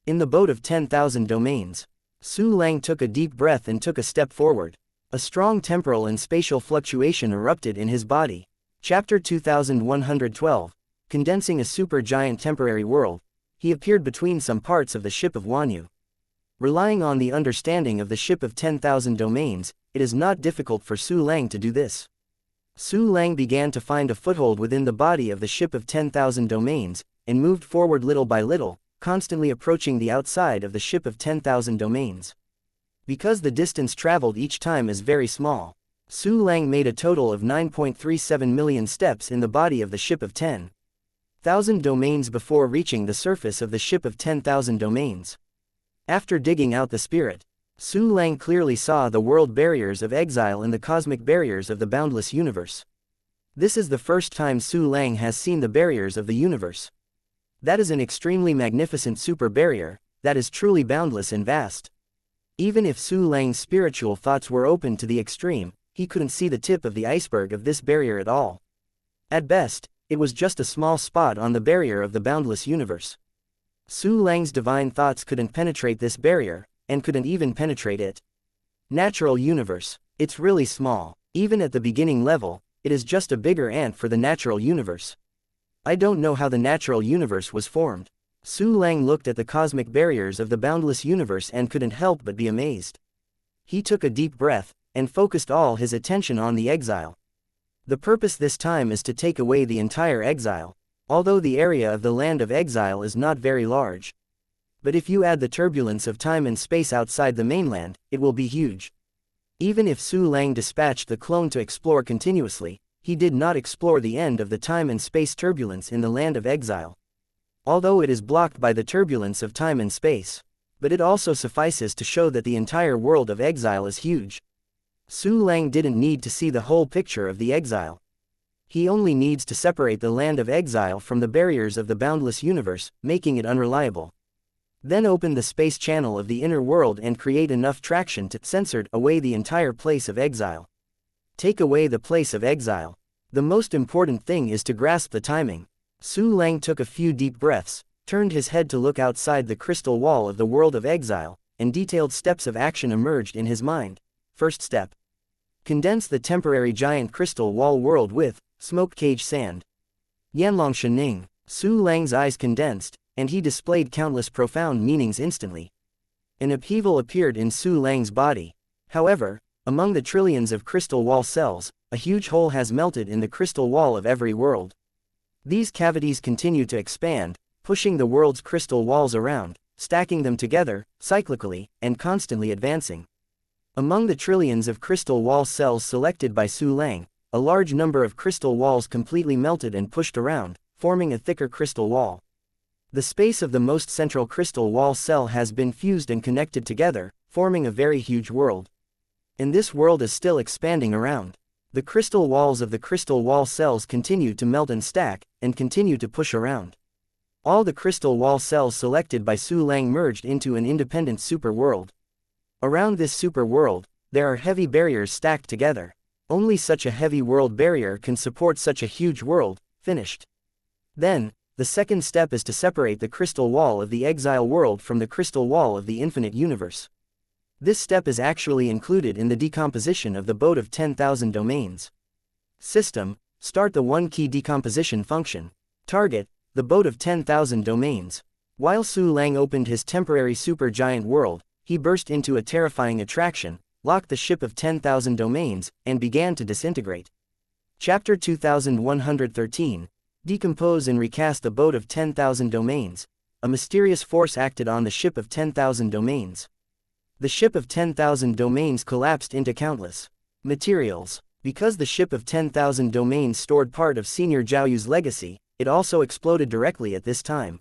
In the boat of 10,000 domains, Su Lang took a deep breath and took a step forward. A strong temporal and spatial fluctuation erupted in his body. Chapter 2112, condensing a supergiant temporary world, he appeared between some parts of the ship of Wanyu. Relying on the understanding of the ship of 10,000 domains, it is not difficult for Su Lang to do this. Su Lang began to find a foothold within the body of the ship of 10,000 domains, and moved forward little by little, constantly approaching the outside of the ship of 10,000 domains. Because the distance traveled each time is very small, Su Lang made a total of 9.37 million steps in the body of the ship of 10,000 domains before reaching the surface of the ship of 10,000 domains. After digging out the spirit, Su Lang clearly saw the world barriers of exile and the cosmic barriers of the boundless universe. This is the first time Su Lang has seen the barriers of the universe. That is an extremely magnificent super barrier, that is truly boundless and vast. Even if Su Lang's spiritual thoughts were open to the extreme, he couldn't see the tip of the iceberg of this barrier at all. At best, it was just a small spot on the barrier of the boundless universe. Su Lang's divine thoughts couldn't penetrate this barrier, and couldn't even penetrate it. Natural universe. It's really small. Even at the beginning level, it is just a bigger ant for the natural universe. I don't know how the natural universe was formed. Su Lang looked at the cosmic barriers of the boundless universe and couldn't help but be amazed. He took a deep breath, and focused all his attention on the exile. The purpose this time is to take away the entire exile, although the area of the land of exile is not very large. But if you add the turbulence of time and space outside the mainland, it will be huge. Even if Su Lang dispatched the clone to explore continuously, he did not explore the end of the time and space turbulence in the land of exile. Although it is blocked by the turbulence of time and space, but it also suffices to show that the entire world of exile is huge. Su Lang didn't need to see the whole picture of the exile. He only needs to separate the land of exile from the barriers of the boundless universe, making it unreliable. Then open the space channel of the inner world and create enough traction to censor away the entire place of exile. Take away the place of exile. The most important thing is to grasp the timing. Su Lang took a few deep breaths, turned his head to look outside the crystal wall of the world of exile, and detailed steps of action emerged in his mind. First step. Condense the temporary giant crystal wall world with smoke cage sand. Yanlong Shening. Su Lang's eyes condensed, and he displayed countless profound meanings instantly. An upheaval appeared in Su Lang's body. However, among the trillions of crystal wall cells, a huge hole has melted in the crystal wall of every world. These cavities continue to expand, pushing the world's crystal walls around, stacking them together, cyclically, and constantly advancing. Among the trillions of crystal wall cells selected by Su Lang, a large number of crystal walls completely melted and pushed around, forming a thicker crystal wall. The space of the most central crystal wall cell has been fused and connected together, forming a very huge world. And this world is still expanding around. The crystal walls of the crystal wall cells continue to melt and stack, and continue to push around. All the crystal wall cells selected by Su Lang merged into an independent super world. Around this super world, there are heavy barriers stacked together. Only such a heavy world barrier can support such a huge world. Finished. Then, the second step is to separate the crystal wall of the exile world from the crystal wall of the infinite universe. This step is actually included in the decomposition of the boat of 10,000 domains. System, start the one-key decomposition function. Target, the boat of 10,000 domains. While Su Lang opened his temporary supergiant world, he burst into a terrifying attraction, locked the ship of 10,000 domains, and began to disintegrate. Chapter 2113. Decompose and recast the boat of 10,000 domains. A mysterious force acted on the ship of 10,000 domains. The ship of 10,000 domains collapsed into countless materials. Because the ship of 10,000 domains stored part of Senior Zhaoyu's legacy, it also exploded directly at this time.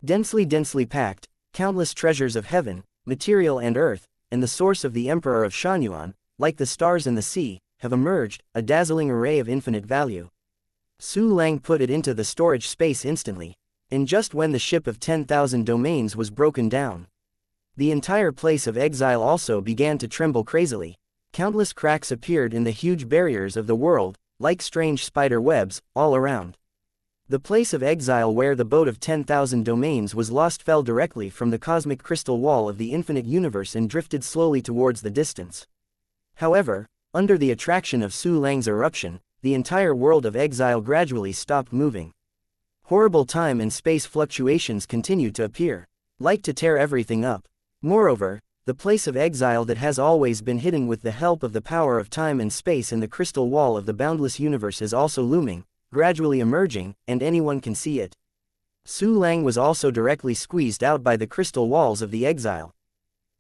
Densely packed, countless treasures of heaven, material and earth, and the source of the Emperor of Shanyuan, like the stars in the sea, have emerged, a dazzling array of infinite value. Su Lang put it into the storage space instantly. And just when the ship of 10,000 domains was broken down, the entire place of exile also began to tremble crazily. Countless cracks appeared in the huge barriers of the world, like strange spider webs, all around. The place of exile where the boat of 10,000 domains was lost fell directly from the cosmic crystal wall of the infinite universe and drifted slowly towards the distance. However, under the attraction of Su Lang's eruption, the entire world of exile gradually stopped moving. Horrible time and space fluctuations continued to appear, like to tear everything up. Moreover, the place of exile that has always been hidden with the help of the power of time and space and the crystal wall of the boundless universe is also looming, gradually emerging, and anyone can see it. Su Lang was also directly squeezed out by the crystal walls of the exile.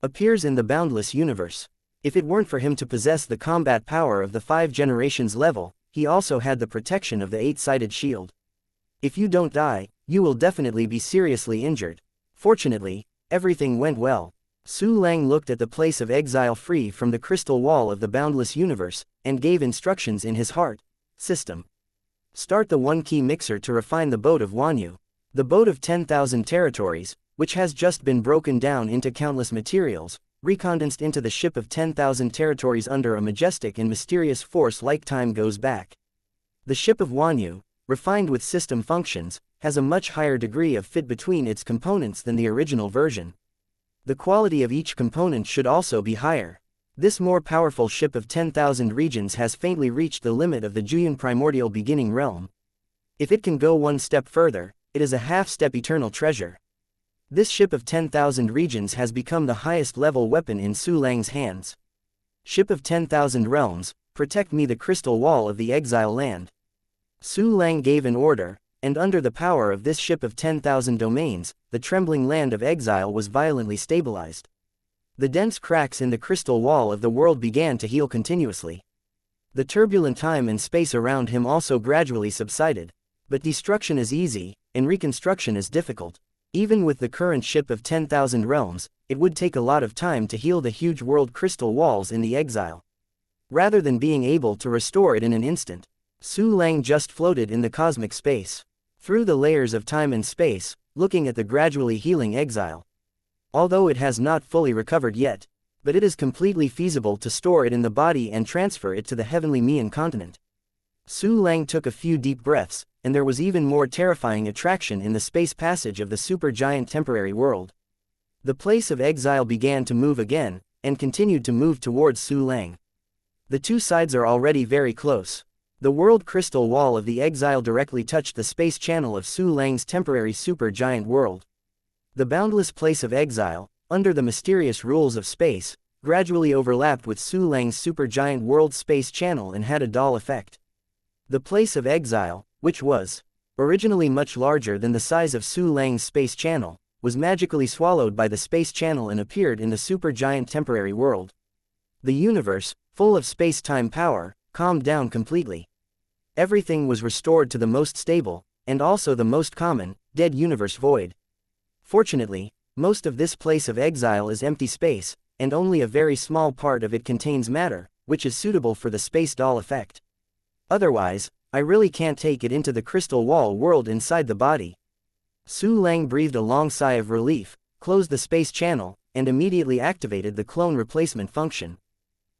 Appears in the boundless universe. If it weren't for him to possess the combat power of the 5 generations level, he also had the protection of the 8-sided shield. If you don't die, you will definitely be seriously injured. Fortunately, everything went well. Su Lang looked at the place of exile free from the crystal wall of the boundless universe, and gave instructions in his heart. System. Start the one-key mixer to refine the boat of Wanyu. The boat of 10,000 territories, which has just been broken down into countless materials, recondensed into the ship of 10,000 territories under a majestic and mysterious force like time goes back. The ship of Wanyu, refined with system functions, has a much higher degree of fit between its components than the original version. The quality of each component should also be higher. This more powerful ship of 10,000 regions has faintly reached the limit of the Juyan primordial beginning realm. If it can go one step further, it is a half-step eternal treasure. This ship of 10,000 regions has become the highest level weapon in Su Lang's hands. Ship of 10,000 realms, protect me the crystal wall of the exile land. Su Lang gave an order, and under the power of this ship of 10,000 domains, the trembling land of exile was violently stabilized. The dense cracks in the crystal wall of the world began to heal continuously. The turbulent time and space around him also gradually subsided. But destruction is easy, and reconstruction is difficult. Even with the current ship of 10,000 realms, it would take a lot of time to heal the huge world crystal walls in the exile. Rather than being able to restore it in an instant, Su Lang just floated in the cosmic space, through the layers of time and space, looking at the gradually healing exile. Although it has not fully recovered yet, but it is completely feasible to store it in the body and transfer it to the heavenly Mian continent. Su Lang took a few deep breaths, and there was even more terrifying attraction in the space passage of the supergiant temporary world. The place of exile began to move again, and continued to move towards Su Lang. The two sides are already very close. The world crystal wall of the exile directly touched the space channel of Su Lang's temporary supergiant world. The boundless place of exile, under the mysterious rules of space, gradually overlapped with Su Lang's supergiant world space channel and had a dull effect. The place of exile, which was originally much larger than the size of Su Lang's space channel, was magically swallowed by the space channel and appeared in the supergiant temporary world. The universe, full of space-time power, calmed down completely. Everything was restored to the most stable, and also the most common, dead universe void. Fortunately, most of this place of exile is empty space, and only a very small part of it contains matter, which is suitable for the space doll effect. Otherwise, I really can't take it into the crystal wall world inside the body. Su Lang breathed a long sigh of relief, closed the space channel, and immediately activated the clone replacement function.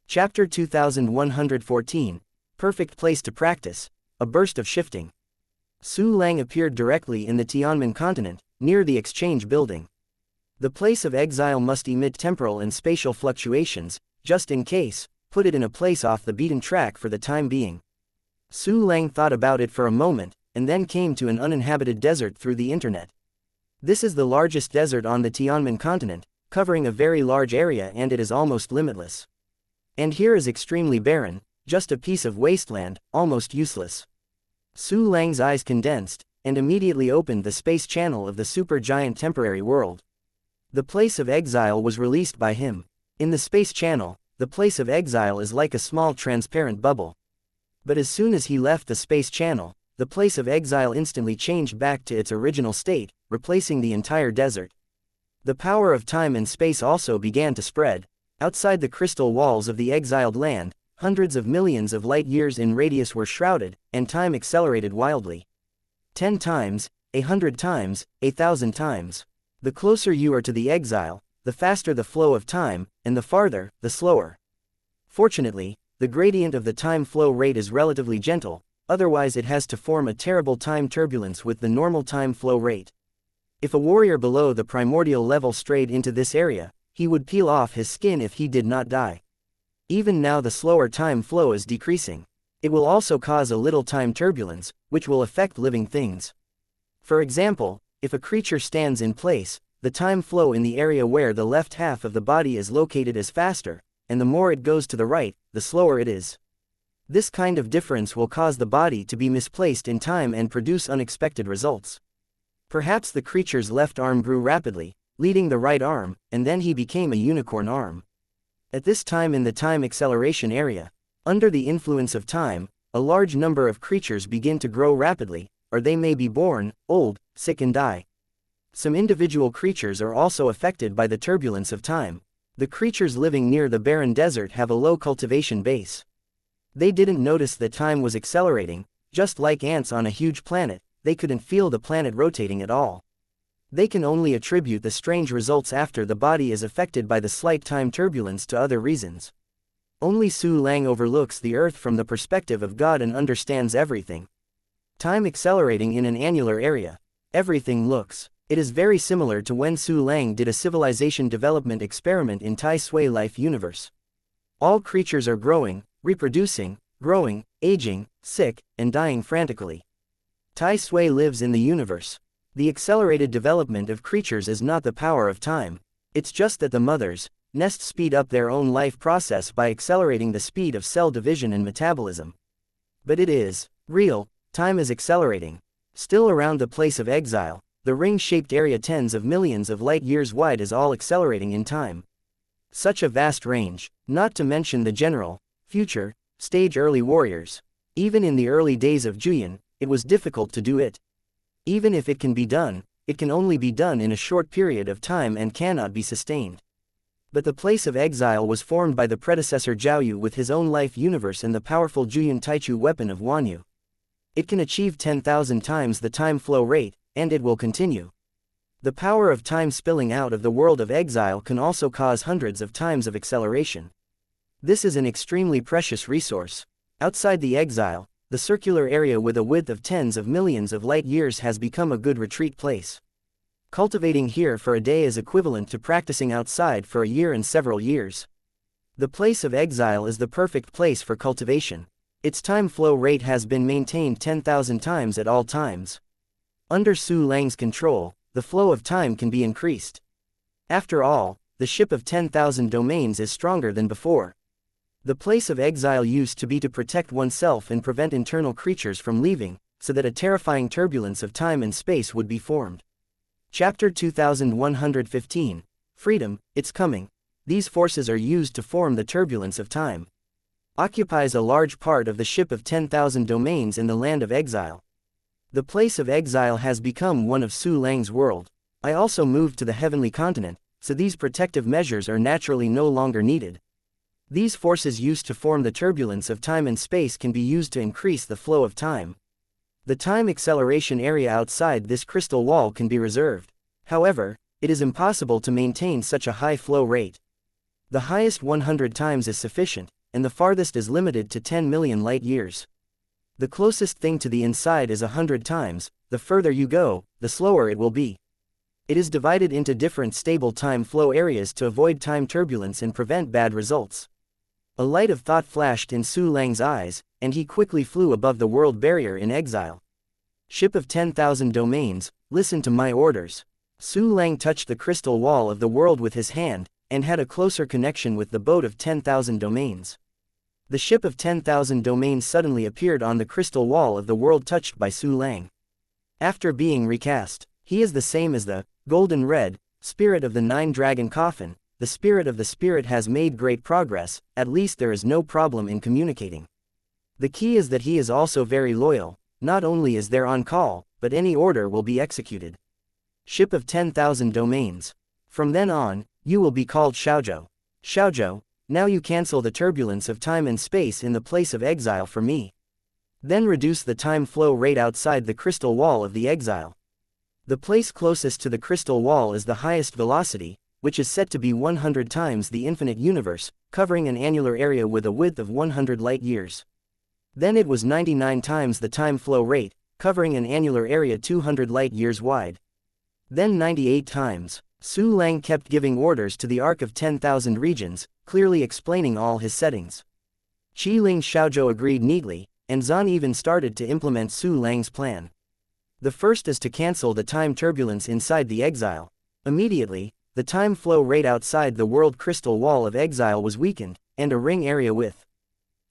Chapter 2114, Perfect Place to Practice, A Burst of Shifting. Su Lang appeared directly in the Tianmen continent, near the exchange building. The place of exile must emit temporal and spatial fluctuations, just in case, put it in a place off the beaten track for the time being. Su Lang thought about it for a moment, and then came to an uninhabited desert through the internet. This is the largest desert on the Tianmen continent, covering a very large area, and it is almost limitless. And here is extremely barren, just a piece of wasteland, almost useless. Su Lang's eyes condensed, and immediately opened the space channel of the supergiant temporary world. The place of exile was released by him. In the space channel, the place of exile is like a small transparent bubble. But as soon as he left the space channel, the place of exile instantly changed back to its original state, replacing the entire desert. The power of time and space also began to spread. Outside the crystal walls of the exiled land, hundreds of millions of light years in radius were shrouded, and time accelerated wildly. 10 times, 100 times, 1,000 times. The closer you are to the exile, the faster the flow of time, and the farther, the slower. Fortunately, the gradient of the time flow rate is relatively gentle, otherwise it has to form a terrible time turbulence with the normal time flow rate. If a warrior below the primordial level strayed into this area, he would peel off his skin if he did not die. Even now the slower time flow is decreasing. It will also cause a little time turbulence, which will affect living things. For example, if a creature stands in place, the time flow in the area where the left half of the body is located is faster, and the more it goes to the right, the slower it is. This kind of difference will cause the body to be misplaced in time and produce unexpected results. Perhaps the creature's left arm grew rapidly, leading the right arm, and then he became a unicorn arm. At this time in the time acceleration area, under the influence of time, a large number of creatures begin to grow rapidly, or they may be born, old, sick and die. Some individual creatures are also affected by the turbulence of time. The creatures living near the barren desert have a low cultivation base. They didn't notice that time was accelerating, just like ants on a huge planet, they couldn't feel the planet rotating at all. They can only attribute the strange results after the body is affected by the slight time turbulence to other reasons. Only Su Lang overlooks the earth from the perspective of God and understands everything. Time accelerating in an annular area. Everything looks. It is very similar to when Su Lang did a civilization development experiment in Tai Sui life universe. All creatures are growing, reproducing, growing, aging, sick, and dying frantically. Tai Sui lives in the universe. The accelerated development of creatures is not the power of time. It's just that the mothers, nests speed up their own life process by accelerating the speed of cell division and metabolism. But it is real, time is accelerating. Still around the place of exile, the ring-shaped area tens of millions of light years wide is all accelerating in time. Such a vast range, not to mention the general, future, stage early warriors. Even in the early days of Juyin, it was difficult to do it. Even if it can be done, it can only be done in a short period of time and cannot be sustained. But the place of exile was formed by the predecessor Zhaoyu with his own life universe and the powerful Juyin Taichu weapon of Wanyu. It can achieve 10,000 times the time flow rate, and it will continue. The power of time spilling out of the world of exile can also cause hundreds of times of acceleration. This is an extremely precious resource. Outside the exile, the circular area with a width of tens of millions of light years has become a good retreat place. Cultivating here for a day is equivalent to practicing outside for a year and several years. The place of exile is the perfect place for cultivation. Its time flow rate has been maintained 10,000 times at all times. Under Su Lang's control, the flow of time can be increased. After all, the ship of 10,000 domains is stronger than before. The place of exile used to be to protect oneself and prevent internal creatures from leaving, so that a terrifying turbulence of time and space would be formed. Chapter 2115. Freedom, it's coming. These forces are used to form the turbulence of time. Occupies a large part of the ship of 10,000 domains in the land of exile. The place of exile has become one of Su Lang's world. I also moved to the heavenly continent, so these protective measures are naturally no longer needed. These forces used to form the turbulence of time and space can be used to increase the flow of time. The time acceleration area outside this crystal wall can be reserved. However, it is impossible to maintain such a high flow rate. The highest 100 times is sufficient, and the farthest is limited to 10 million light years. The closest thing to the inside is 100 times, the further you go, the slower it will be. It is divided into different stable time flow areas to avoid time turbulence and prevent bad results. A light of thought flashed in Su Lang's eyes, and he quickly flew above the world barrier in exile. Ship of 10,000 domains, listen to my orders. Su Lang touched the crystal wall of the world with his hand, and had a closer connection with the boat of 10,000 domains. The ship of 10,000 domains suddenly appeared on the crystal wall of the world touched by Su Lang. After being recast, he is the same as the golden red spirit of the nine-dragon coffin. The spirit of the spirit has made great progress, at least there is no problem in communicating. The key is that he is also very loyal, not only is there on call, but any order will be executed. Ship of 10,000 domains. From then on, you will be called Xiaozhou. Xiaozhou, now you cancel the turbulence of time and space in the place of exile for me. Then reduce the time flow rate outside the crystal wall of the exile. The place closest to the crystal wall is the highest velocity, which is set to be 100 times the infinite universe, covering an annular area with a width of 100 light years. Then it was 99 times the time flow rate, covering an annular area 200 light years wide. Then 98 times. Su Lang kept giving orders to the Arc of 10,000 regions, clearly explaining all his settings. Qiling Xiaozhou agreed neatly, and Zan even started to implement Su Lang's plan. The first is to cancel the time turbulence inside the exile. Immediately, the time flow rate outside the world crystal wall of exile was weakened, and a ring area with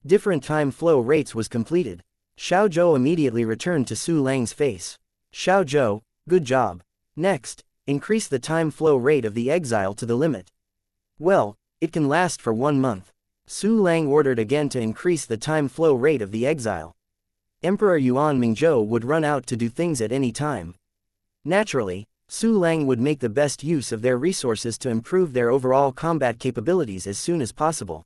different time flow rates was completed. Xiaozhou immediately returned to Su Lang's face. Xiaozhou, good job. Next, increase the time flow rate of the exile to the limit. Well, it can last for 1 month. Su Lang ordered again to increase the time flow rate of the exile. Emperor Yuan Mingzhou would run out to do things at any time. Naturally, Su Lang would make the best use of their resources to improve their overall combat capabilities as soon as possible.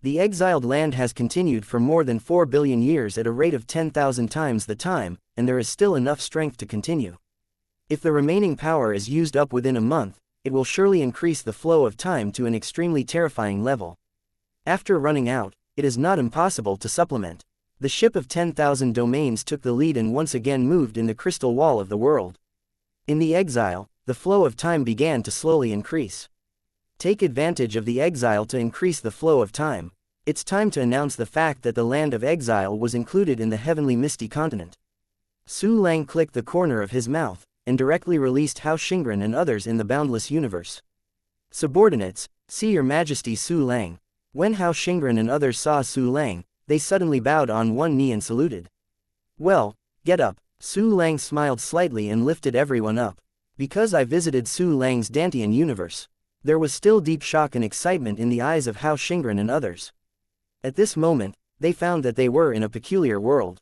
The exiled land has continued for more than 4 billion years at a rate of 10,000 times the time, and there is still enough strength to continue. If the remaining power is used up within a month, it will surely increase the flow of time to an extremely terrifying level. After running out, it is not impossible to supplement. The ship of 10,000 domains took the lead and once again moved in the crystal wall of the world. In the exile, the flow of time began to slowly increase. Take advantage of the exile to increase the flow of time. It's time to announce the fact that the land of exile was included in the heavenly misty continent. Su Lang clicked the corner of his mouth, and directly released Hao Xingren and others in the boundless universe. Subordinates, see your majesty Su Lang. When Hao Xingren and others saw Su Lang, they suddenly bowed on one knee and saluted. Well, get up. Su Lang smiled slightly and lifted everyone up. Because I visited Su Lang's Dantian universe. There was still deep shock and excitement in the eyes of Hao Xingren and others. At this moment, they found that they were in a peculiar world.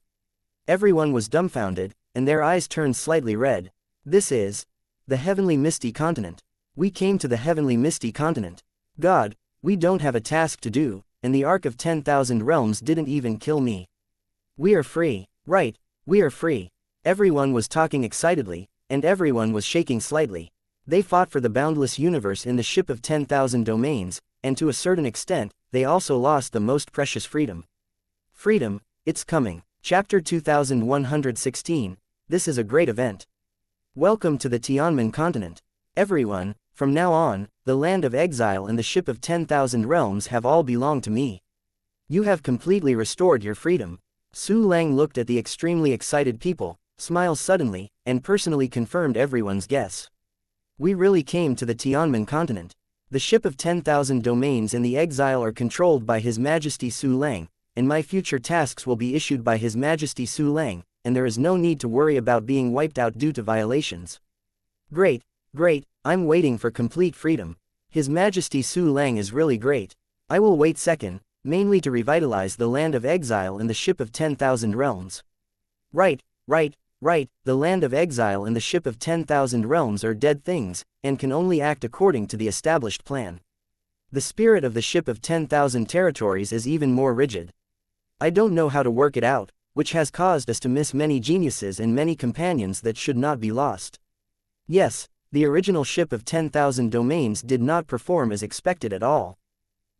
Everyone was dumbfounded, and their eyes turned slightly red. This is the heavenly misty continent. We came to the heavenly misty continent. God, we don't have a task to do, and the Ark of 10,000 Realms didn't even kill me. We are free, right, we are free. Everyone was talking excitedly, and everyone was shaking slightly. They fought for the boundless universe in the ship of 10,000 domains, and to a certain extent, they also lost the most precious freedom. Freedom, it's coming. Chapter 2116, this is a great event. Welcome to the Tianmen continent. Everyone, from now on, the land of exile and the ship of 10,000 realms have all belonged to me. You have completely restored your freedom. Su Lang looked at the extremely excited people, smiled suddenly, and personally confirmed everyone's guess. We really came to the Tianmen continent. The ship of 10,000 domains and the exile are controlled by His Majesty Su Lang, and my future tasks will be issued by His Majesty Su Lang, and there is no need to worry about being wiped out due to violations. Great, great, I'm waiting for complete freedom. His Majesty Su Lang is really great. I will wait second, mainly to revitalize the land of exile and the ship of 10,000 realms. Right, the land of exile and the ship of 10,000 realms are dead things, and can only act according to the established plan. The spirit of the ship of 10,000 territories is even more rigid. I don't know how to work it out, which has caused us to miss many geniuses and many companions that should not be lost. Yes, the original ship of 10,000 domains did not perform as expected at all.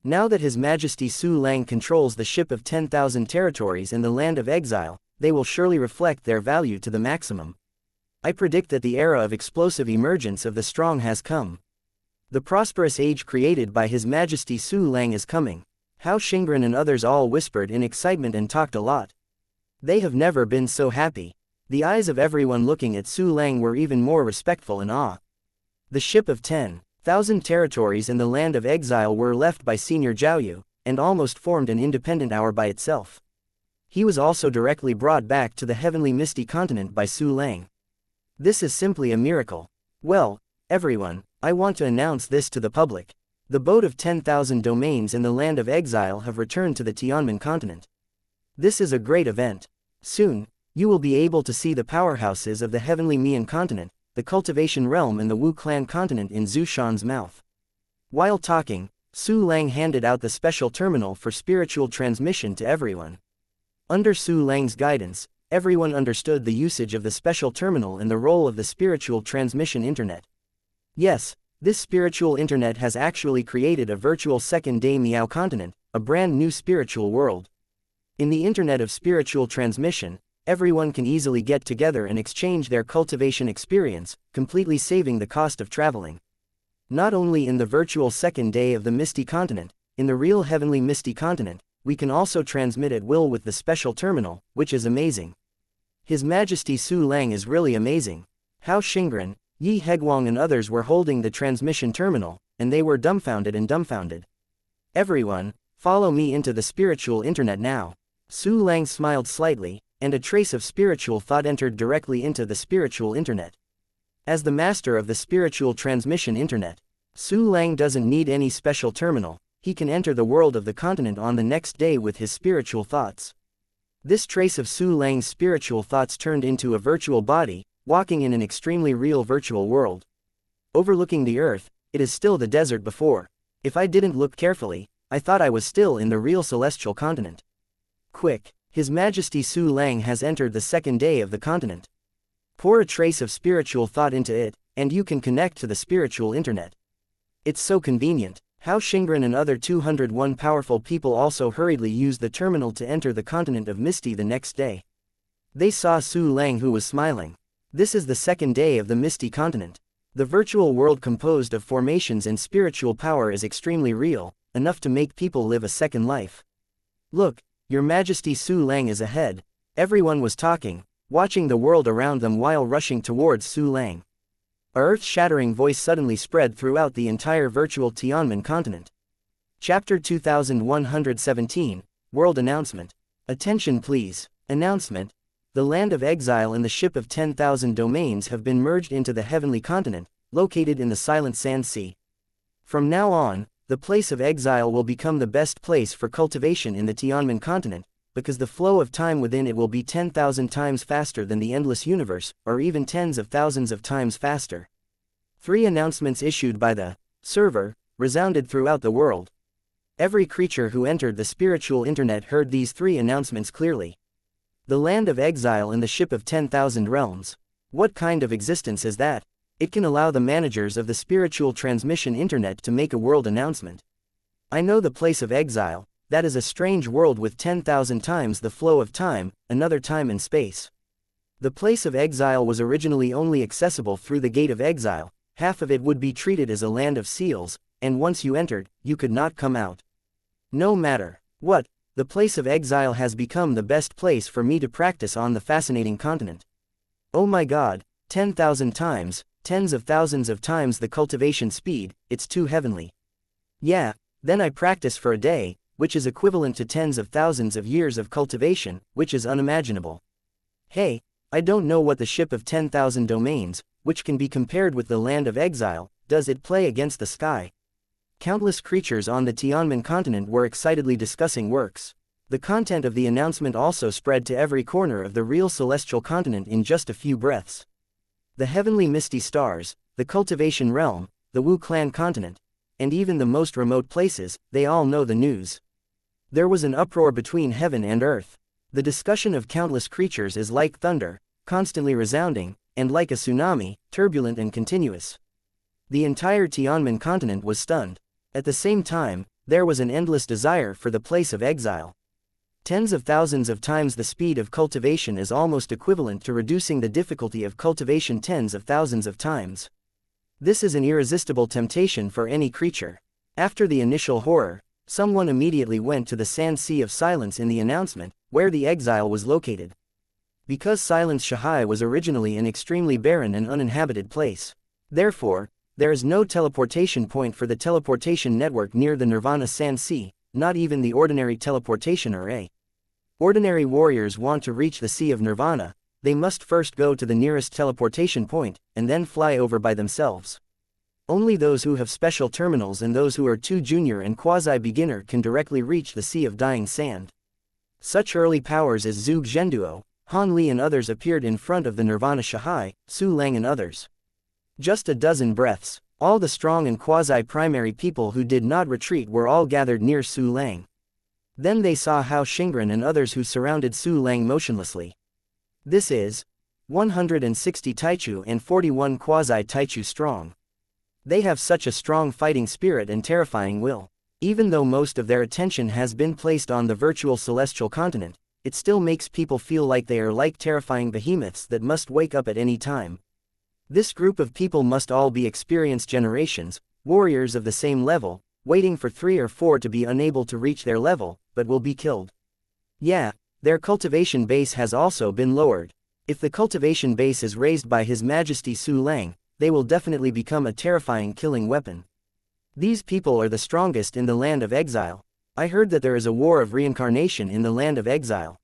Now that His Majesty Su Lang controls the ship of 10,000 territories and the land of exile, they will surely reflect their value to the maximum. I predict that the era of explosive emergence of the strong has come. The prosperous age created by His Majesty Su Lang is coming. Hao Xingren and others all whispered in excitement and talked a lot. They have never been so happy. The eyes of everyone looking at Su Lang were even more respectful and awe. The ship of 10,000 territories and the land of exile were left by Senior Zhaoyu, and almost formed an independent hour by itself. He was also directly brought back to the heavenly misty continent by Su Lang. This is simply a miracle. Well, everyone, I want to announce this to the public. The boat of 10,000 domains and the land of exile have returned to the Tianmen continent. This is a great event. Soon, you will be able to see the powerhouses of the heavenly Mian continent, the cultivation realm and the Wu clan continent in Zhu Shan's mouth. While talking, Su Lang handed out the special terminal for spiritual transmission to everyone. Under Su Lang's guidance, everyone understood the usage of the special terminal and the role of the spiritual transmission internet. Yes, this spiritual internet has actually created a virtual second-day Miao continent, a brand new spiritual world. In the internet of spiritual transmission, everyone can easily get together and exchange their cultivation experience, completely saving the cost of traveling. Not only in the virtual second day of the Misty Continent, in the real heavenly Misty Continent, we can also transmit at will with the special terminal, which is amazing. His Majesty Su Lang is really amazing. Hao Xingren, Yi Heguang and others were holding the transmission terminal, and they were dumbfounded. Everyone, follow me into the spiritual internet now. Su Lang smiled slightly, and a trace of spiritual thought entered directly into the spiritual internet. As the master of the spiritual transmission internet, Su Lang doesn't need any special terminal. He can enter the world of the continent on the next day with his spiritual thoughts. This trace of Su Lang's spiritual thoughts turned into a virtual body, walking in an extremely real virtual world. Overlooking the earth, it is still the desert before. If I didn't look carefully, I thought I was still in the real celestial continent. Quick, His Majesty Su Lang has entered the second day of the continent. Pour a trace of spiritual thought into it, and you can connect to the spiritual internet. It's so convenient. Hao Xingren and other 201 powerful people also hurriedly used the terminal to enter the continent of Misty the next day. They saw Su Lang, who was smiling. This is the second day of the Misty continent. The virtual world composed of formations and spiritual power is extremely real, enough to make people live a second life. Look, Your Majesty Su Lang is ahead. Everyone was talking, watching the world around them while rushing towards Su Lang. A earth-shattering voice suddenly spread throughout the entire virtual Tianmen continent. Chapter 2117, World Announcement. Attention please. Announcement. The land of exile and the ship of 10,000 domains have been merged into the heavenly continent, located in the Silent Sand Sea. From now on, the place of exile will become the best place for cultivation in the Tianmen continent, because the flow of time within it will be 10,000 times faster than the endless universe, or even tens of thousands of times faster. 3 announcements issued by the server resounded throughout the world. Every creature who entered the spiritual internet heard these 3 announcements clearly. The land of exile in the ship of 10,000 realms. What kind of existence is that? It can allow the managers of the spiritual transmission internet to make a world announcement. I know the place of exile, that is a strange world with 10,000 times the flow of time, another time and space. The place of exile was originally only accessible through the gate of exile, half of it would be treated as a land of seals, and once you entered, you could not come out. No matter what, the place of exile has become the best place for me to practice on the fascinating continent. Oh my god, 10,000 times, tens of thousands of times the cultivation speed, it's too heavenly. Yeah, then I practice for a day, which is equivalent to tens of thousands of years of cultivation, which is unimaginable. Hey, I don't know what the ship of 10,000 domains, which can be compared with the land of exile, does it play against the sky? Countless creatures on the Tianmen continent were excitedly discussing works. The content of the announcement also spread to every corner of the real celestial continent in just a few breaths. The heavenly misty stars, the cultivation realm, the Wu clan continent, and even the most remote places, they all know the news. There was an uproar between heaven and earth. The discussion of countless creatures is like thunder, constantly resounding, and like a tsunami, turbulent and continuous. The entire Tianmen continent was stunned. At the same time, there was an endless desire for the place of exile. Tens of thousands of times the speed of cultivation is almost equivalent to reducing the difficulty of cultivation tens of thousands of times. This is an irresistible temptation for any creature. After the initial horror, someone immediately went to the sand sea of silence in the announcement, where the exile was located. Because Silence Shahai was originally an extremely barren and uninhabited place. Therefore, there is no teleportation point for the teleportation network near the Nirvana Sand Sea, not even the ordinary teleportation array. Ordinary warriors want to reach the Sea of Nirvana, they must first go to the nearest teleportation point, and then fly over by themselves. Only those who have special terminals and those who are too junior and quasi-beginner can directly reach the Sea of Dying Sand. Such early powers as Zhuge Zhenduo, Han Li and others appeared in front of the Nirvana Shahai, Su Lang and others. Just a dozen breaths, all the strong and quasi-primary people who did not retreat were all gathered near Su Lang. Then they saw Hao Xingren and others who surrounded Su Lang motionlessly. This is 160 Taichu and 41 quasi-Taichu strong. They have such a strong fighting spirit and terrifying will. Even though most of their attention has been placed on the virtual celestial continent, it still makes people feel like they are like terrifying behemoths that must wake up at any time. This group of people must all be experienced generations, warriors of the same level, waiting for 3 or 4 to be unable to reach their level, but will be killed. Yeah, their cultivation base has also been lowered. If the cultivation base is raised by His Majesty Su Lang, they will definitely become a terrifying killing weapon. These people are the strongest in the land of exile. I heard that there is a war of reincarnation in the land of exile.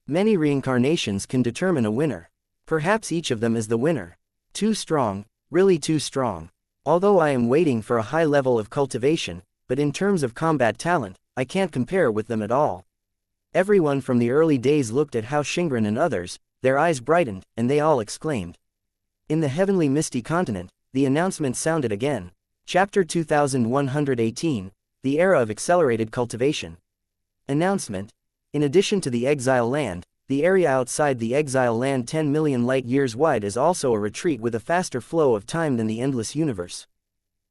Many reincarnations can determine a winner. Perhaps each of them is the winner. Too strong, really too strong. Although I am waiting for a high level of cultivation, but in terms of combat talent, I can't compare with them at all. Everyone from the early days looked at Hao Xingren and others, their eyes brightened, and they all exclaimed. In the heavenly misty continent, the announcement sounded again. Chapter 2118, The Era of Accelerated Cultivation. Announcement. In addition to the exile land, the area outside the exile land 10 million light-years wide is also a retreat with a faster flow of time than the endless universe.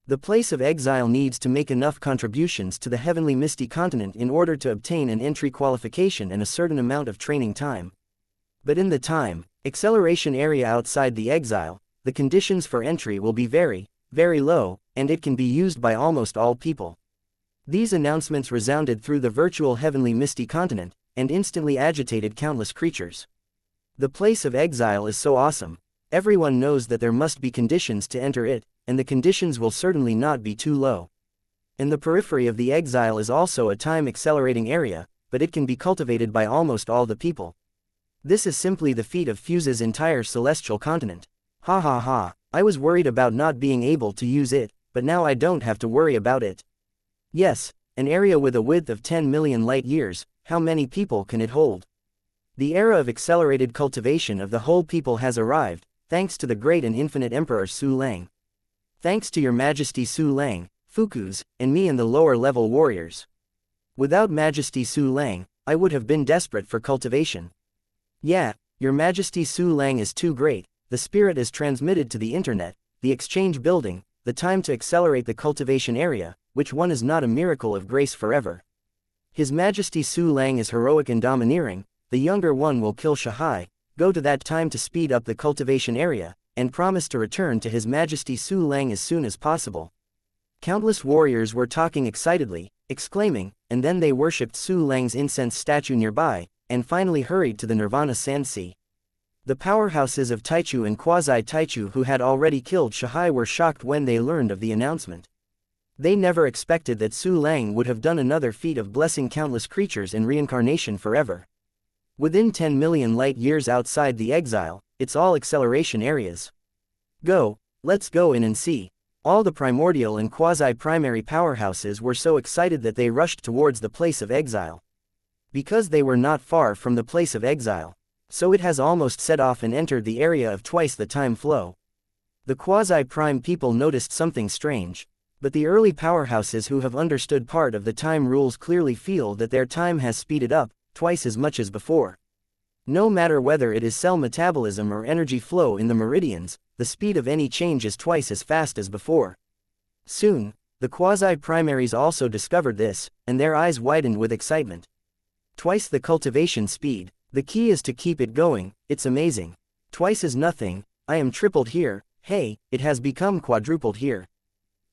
The place of exile needs to make enough contributions to the heavenly misty continent in order to obtain an entry qualification and a certain amount of training time. But in the time, acceleration area outside the exile, the conditions for entry will be very, very low, and it can be used by almost all people. These announcements resounded through the virtual heavenly misty continent, and instantly agitated countless creatures. The place of exile is so awesome. Everyone knows that there must be conditions to enter it, and the conditions will certainly not be too low. And the periphery of the exile is also a time-accelerating area, but it can be cultivated by almost all the people. This is simply the feat of Fuse's entire celestial continent. Ha ha ha, I was worried about not being able to use it, but now I don't have to worry about it. Yes, an area with a width of 10 million light-years, how many people can it hold? The era of accelerated cultivation of the whole people has arrived, thanks to the great and infinite Emperor Su Lang. Thanks to your Majesty Su Lang, Fukus, and me and the lower-level warriors. Without Majesty Su Lang, I would have been desperate for cultivation. Yeah, your Majesty Su Lang is too great, the spirit is transmitted to the internet, the exchange building, the time to accelerate the cultivation area, which one is not a miracle of grace forever. His Majesty Su Lang is heroic and domineering, the younger one will kill Shahai, go to that time to speed up the cultivation area, and promise to return to His Majesty Su Lang as soon as possible. Countless warriors were talking excitedly, exclaiming, and then they worshipped Su Lang's incense statue nearby, and finally hurried to the Nirvana Sand Sea. The powerhouses of Taichu and Quasi-Taichu who had already killed Shahai were shocked when they learned of the announcement. They never expected that Su Lang would have done another feat of blessing countless creatures in reincarnation forever. Within 10 million light-years outside the exile, it's all acceleration areas. Go, let's go in and see. All the primordial and quasi-primary powerhouses were so excited that they rushed towards the place of exile. Because they were not far from the place of exile, so it has almost set off and entered the area of twice the time flow. The quasi-prime people noticed something strange, but the early powerhouses who have understood part of the time rules clearly feel that their time has speeded up, twice as much as before. No matter whether it is cell metabolism or energy flow in the meridians, the speed of any change is twice as fast as before. Soon, the quasi-primaries also discovered this, and their eyes widened with excitement. Twice the cultivation speed, the key is to keep it going, it's amazing. Twice is nothing, I am tripled here, hey, it has become quadrupled here.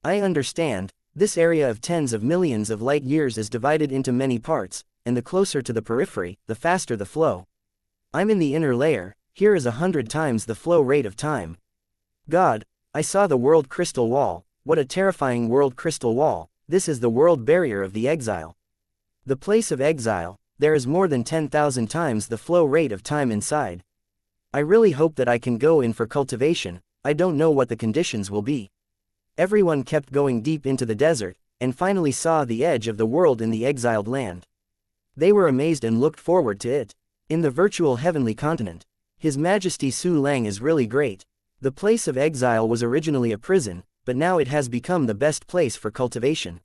I understand, this area of tens of millions of light-years is divided into many parts, and the closer to the periphery, the faster the flow. I'm in the inner layer, here is 100 times the flow rate of time. God, I saw the world crystal wall, what a terrifying world crystal wall, this is the world barrier of the exile. The place of exile, there is more than 10,000 times the flow rate of time inside. I really hope that I can go in for cultivation, I don't know what the conditions will be. Everyone kept going deep into the desert, and finally saw the edge of the world in the exiled land. They were amazed and looked forward to it. In the virtual heavenly continent, His Majesty Su Lang is really great. The place of exile was originally a prison, but now it has become the best place for cultivation.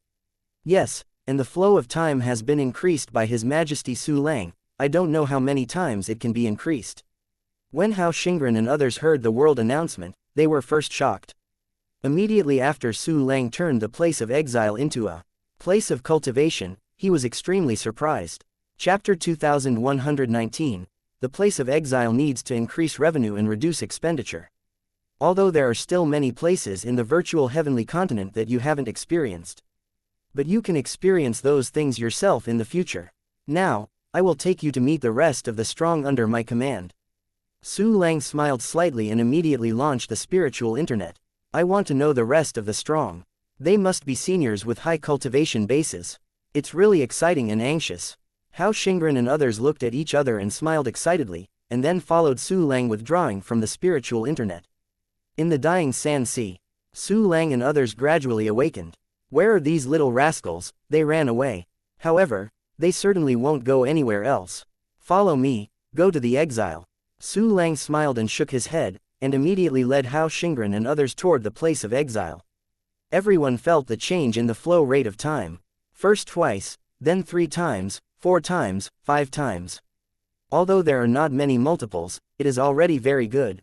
Yes, and the flow of time has been increased by His Majesty Su Lang, I don't know how many times it can be increased. When Hao Xingren and others heard the world announcement, they were first shocked. Immediately after Su Lang turned the place of exile into a place of cultivation, he was extremely surprised. Chapter 2119, the place of exile needs to increase revenue and reduce expenditure. Although there are still many places in the virtual heavenly continent that you haven't experienced. But you can experience those things yourself in the future. Now, I will take you to meet the rest of the strong under my command. Su Lang smiled slightly and immediately launched the spiritual internet. I want to know the rest of the strong. They must be seniors with high cultivation bases. It's really exciting and anxious. Hao Xingren and others looked at each other and smiled excitedly, and then followed Su Lang withdrawing from the spiritual internet. In the dying Sand Sea, Su Lang and others gradually awakened. Where are these little rascals? They ran away. However, they certainly won't go anywhere else. Follow me, go to the exile. Su Lang smiled and shook his head, and immediately led Hao Xingren and others toward the place of exile. Everyone felt the change in the flow rate of time. First twice, then 3 times, 4 times, 5 times. Although there are not many multiples, it is already very good.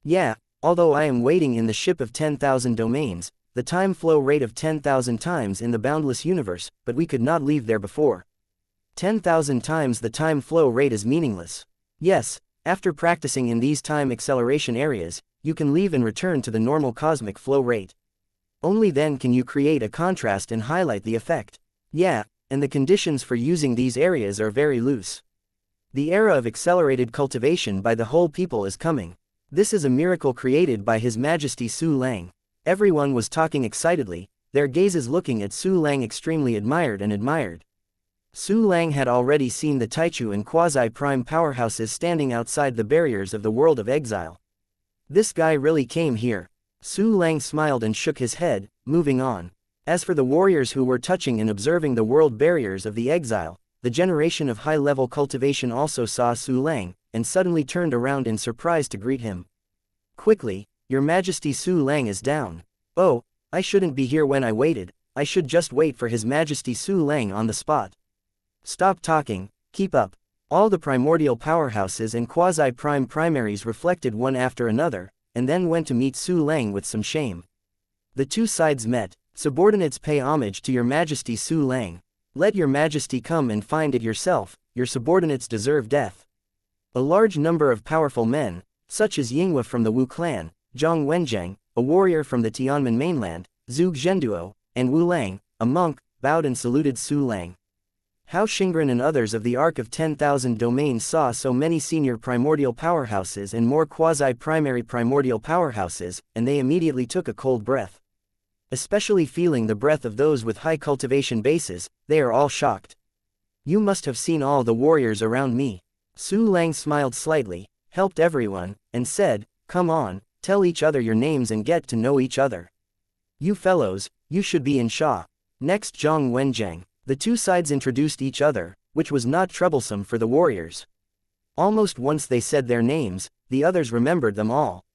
Yeah, although I am waiting in the ship of 10,000 domains, the time flow rate of 10,000 times in the boundless universe, but we could not leave there before. 10,000 times the time flow rate is meaningless. Yes, after practicing in these time acceleration areas, you can leave and return to the normal cosmic flow rate. Only then can you create a contrast and highlight the effect. Yeah, and the conditions for using these areas are very loose. The era of accelerated cultivation by the whole people is coming. This is a miracle created by His Majesty Su Lang. Everyone was talking excitedly, their gazes looking at Su Lang extremely admired and admired. Su Lang had already seen the Taichu and quasi-prime powerhouses standing outside the barriers of the world of exile. This guy really came here. Su Lang smiled and shook his head, moving on. As for the warriors who were touching and observing the world barriers of the exile, the generation of high-level cultivation also saw Su Lang, and suddenly turned around in surprise to greet him. Quickly, Your Majesty, Su Lang is down. Oh, I shouldn't be here when I waited, I should just wait for His Majesty Su Lang on the spot. Stop talking, keep up. All the primordial powerhouses and quasi-prime primaries reflected one after another, and then went to meet Su Lang with some shame. The two sides met. Subordinates pay homage to Your Majesty Su Lang. Let Your Majesty come and find it yourself, your subordinates deserve death. A large number of powerful men, such as Yinghua from the Wu clan, Zhang Wenjiang, a warrior from the Tianmen mainland, Zhu Zhenduo, and Wu Lang, a monk, bowed and saluted Su Lang. How Xingren and others of the Arc of 10,000 Domains saw so many senior primordial powerhouses and more quasi-primary primordial powerhouses, and they immediately took a cold breath. Especially feeling the breath of those with high cultivation bases, they are all shocked. You must have seen all the warriors around me. Su Lang smiled slightly, helped everyone, and said, come on, tell each other your names and get to know each other. You fellows, you should be in Sha. Next Zhang Wenjiang. The two sides introduced each other, which was not troublesome for the warriors. Almost once they said their names, the others remembered them all.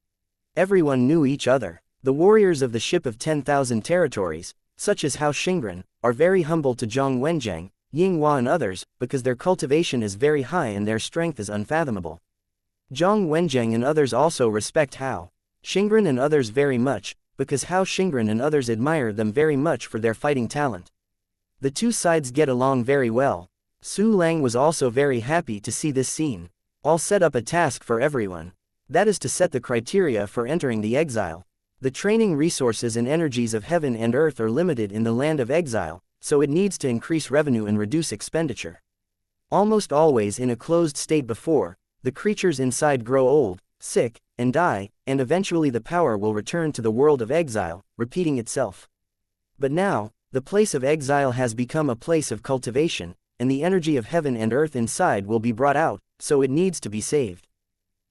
Everyone knew each other. The warriors of the Ship of 10,000 Territories, such as Hao Xingren, are very humble to Zhang Wenjiang, Yinghua and others, because their cultivation is very high and their strength is unfathomable. Zhang Wenjiang and others also respect Hao Xingren and others very much, because Hao Xingren and others admire them very much for their fighting talent. The two sides get along very well. Su Lang was also very happy to see this scene. All set up a task for everyone. That is to set the criteria for entering the exile. The training resources and energies of heaven and earth are limited in the land of exile, so it needs to increase revenue and reduce expenditure. Almost always in a closed state before, the creatures inside grow old, sick, and die, and eventually the power will return to the world of exile, repeating itself. But now, the place of exile has become a place of cultivation, and the energy of heaven and earth inside will be brought out, so it needs to be saved.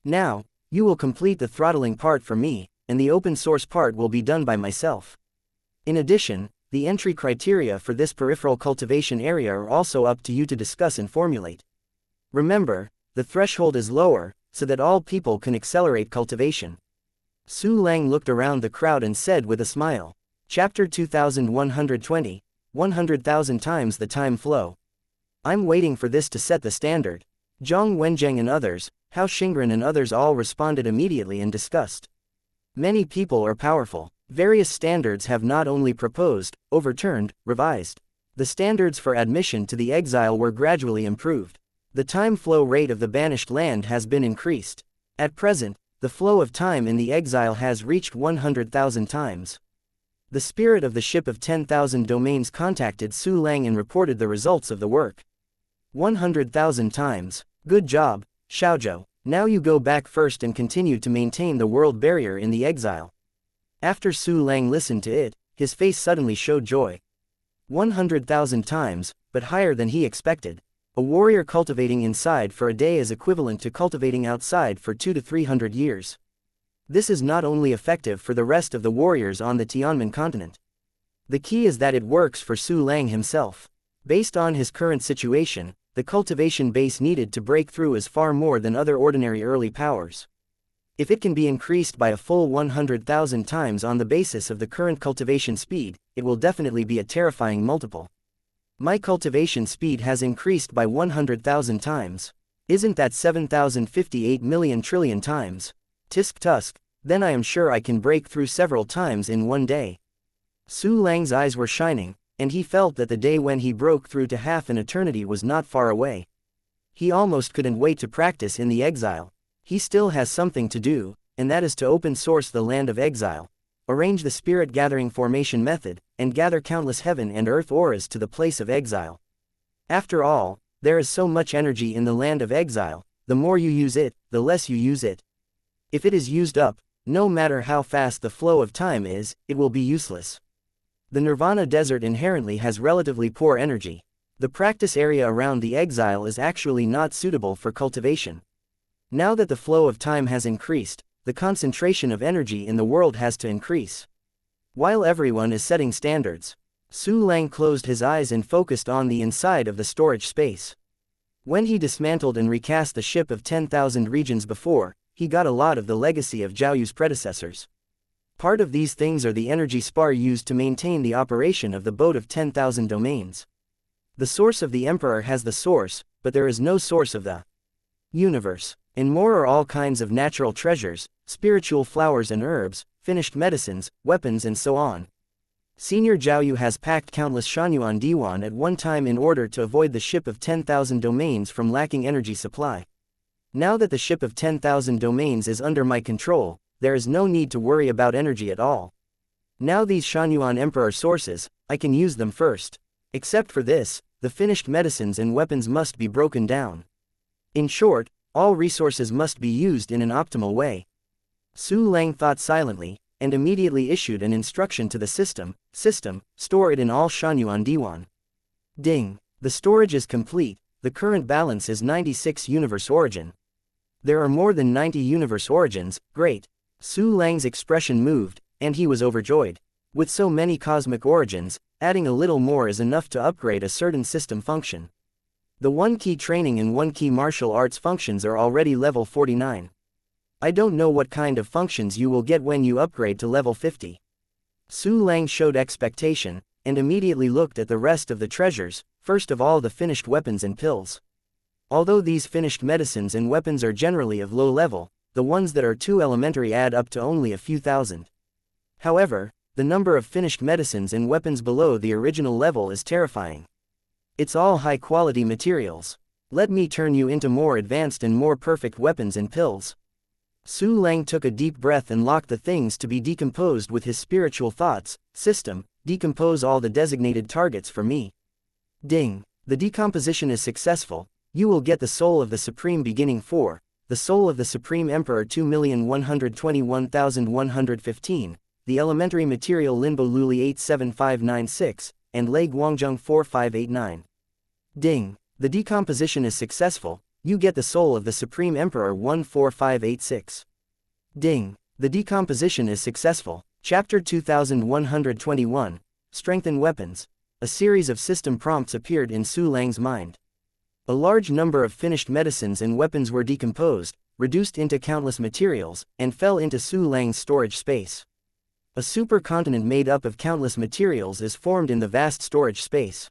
Now, you will complete the throttling part for me, and the open source part will be done by myself. In addition, the entry criteria for this peripheral cultivation area are also up to you to discuss and formulate. Remember, the threshold is lower, so that all people can accelerate cultivation. Su Lang looked around the crowd and said with a smile, Chapter 2120, 100,000 times the time flow. I'm waiting for this to set the standard. Zhang Wenjiang and others, Hao Xingren and others all responded immediately and discussed. Many people are powerful. Various standards have not only proposed, overturned, revised. The standards for admission to the exile were gradually improved. The time flow rate of the banished land has been increased. At present, the flow of time in the exile has reached 100,000 times. The spirit of the Ship of 10,000 Domains contacted Su Lang and reported the results of the work. 100,000 times. Good job, Xiaozhou. Now you go back first and continue to maintain the world barrier in the exile. After Su Lang listened to it, his face suddenly showed joy. 100,000 times, but higher than he expected. A warrior cultivating inside for a day is equivalent to cultivating outside for 200 to 300 years. This is not only effective for the rest of the warriors on the Tianmen continent. The key is that it works for Su Lang himself. Based on his current situation, the cultivation base needed to break through is far more than other ordinary early powers. If it can be increased by a full 100,000 times on the basis of the current cultivation speed, it will definitely be a terrifying multiple. My cultivation speed has increased by 100,000 times. Isn't that 7,058 million trillion times? Tisk tusk, then I am sure I can break through several times in one day. Su Lang's eyes were shining, and he felt that the day when he broke through to half an eternity was not far away. He almost couldn't wait to practice in the exile. He still has something to do, and that is to open source the land of exile, arrange the spirit gathering formation method, and gather countless heaven and earth auras to the place of exile. After all, there is so much energy in the land of exile, the more you use it, the less you use it. If it is used up, no matter how fast the flow of time is, it will be useless. The Nirvana desert inherently has relatively poor energy. The practice area around the exile is actually not suitable for cultivation. Now that the flow of time has increased, the concentration of energy in the world has to increase. While everyone is setting standards, Su Lang closed his eyes and focused on the inside of the storage space. When he dismantled and recast the ship of 10,000 regions before, he got a lot of the legacy of Zhao Yu's predecessors. Part of these things are the energy spar used to maintain the operation of the boat of 10,000 domains. The source of the Emperor has the source, but there is no source of the universe. And more are all kinds of natural treasures, spiritual flowers and herbs, finished medicines, weapons and so on. Senior Zhao Yu has packed countless Shanyuan Diwan at one time in order to avoid the ship of 10,000 domains from lacking energy supply. Now that the ship of 10,000 domains is under my control, there is no need to worry about energy at all. Now these Shanyuan Emperor sources, I can use them first. Except for this, the finished medicines and weapons must be broken down. In short, all resources must be used in an optimal way. Su Lang thought silently, and immediately issued an instruction to the system, store it in all Shanyuan Diwan. Ding! The storage is complete, the current balance is 96 universe origin. There are more than 90 universe origins, great. Su Lang's expression moved, and he was overjoyed. With so many cosmic origins, adding a little more is enough to upgrade a certain system function. The 1-key training and 1-key martial arts functions are already level 49. I don't know what kind of functions you will get when you upgrade to level 50. Su Lang showed expectation, and immediately looked at the rest of the treasures, first of all the finished weapons and pills. Although these finished medicines and weapons are generally of low level, the ones that are too elementary add up to only a few thousand. However, the number of finished medicines and weapons below the original level is terrifying. It's all high-quality materials. Let me turn you into more advanced and more perfect weapons and pills. Su Lang took a deep breath and locked the things to be decomposed with his spiritual thoughts. System, decompose all the designated targets for me. Ding! The decomposition is successful. You will get the soul of the Supreme Beginning 4, the soul of the Supreme Emperor 2,121,115, the elementary material Linbo Luli 87596, and Lei Guangzheng 4589. Ding! The decomposition is successful, you get the soul of the Supreme Emperor 14586. Ding! The decomposition is successful. Chapter 2121, Strengthen Weapons. A series of system prompts appeared in Su Lang's mind. A large number of finished medicines and weapons were decomposed, reduced into countless materials, and fell into Su Lang's storage space. A supercontinent made up of countless materials is formed in the vast storage space.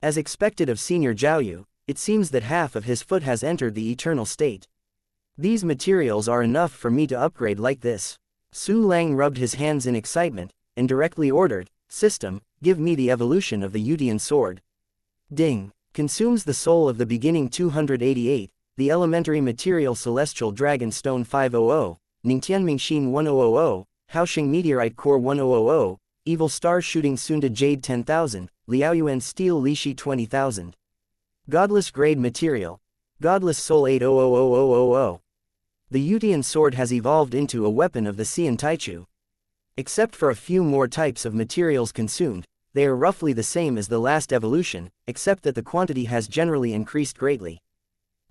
As expected of Senior Zhao Yu, it seems that half of his foot has entered the eternal state. These materials are enough for me to upgrade like this. Su Lang rubbed his hands in excitement, and directly ordered, System, give me the evolution of the Yutian sword. Ding! Consumes the soul of the beginning 288, the elementary material Celestial Dragon Stone 500, Ningtianmingxin 1000, Haoxing Meteorite Core 1000, Evil Star Shooting Sunda Jade 10,000, Liaoyuan Steel Lishi 20,000. Godless Grade Material. Godless Soul 800000. The Yutian sword has evolved into a weapon of the Xian Taichu. Except for a few more types of materials consumed, they are roughly the same as the last evolution, except that the quantity has generally increased greatly.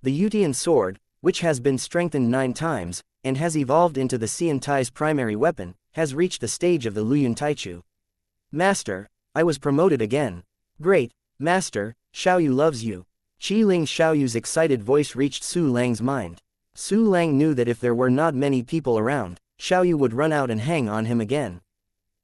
The Yutian sword, which has been strengthened 9 times, and has evolved into the Xian Tai's primary weapon, has reached the stage of the Luyun Taichu. Master, I was promoted again. Great, Master, Xiaoyu loves you. Ling Xiaoyu's excited voice reached Su Lang's mind. Su Lang knew that if there were not many people around, Xiaoyu would run out and hang on him again.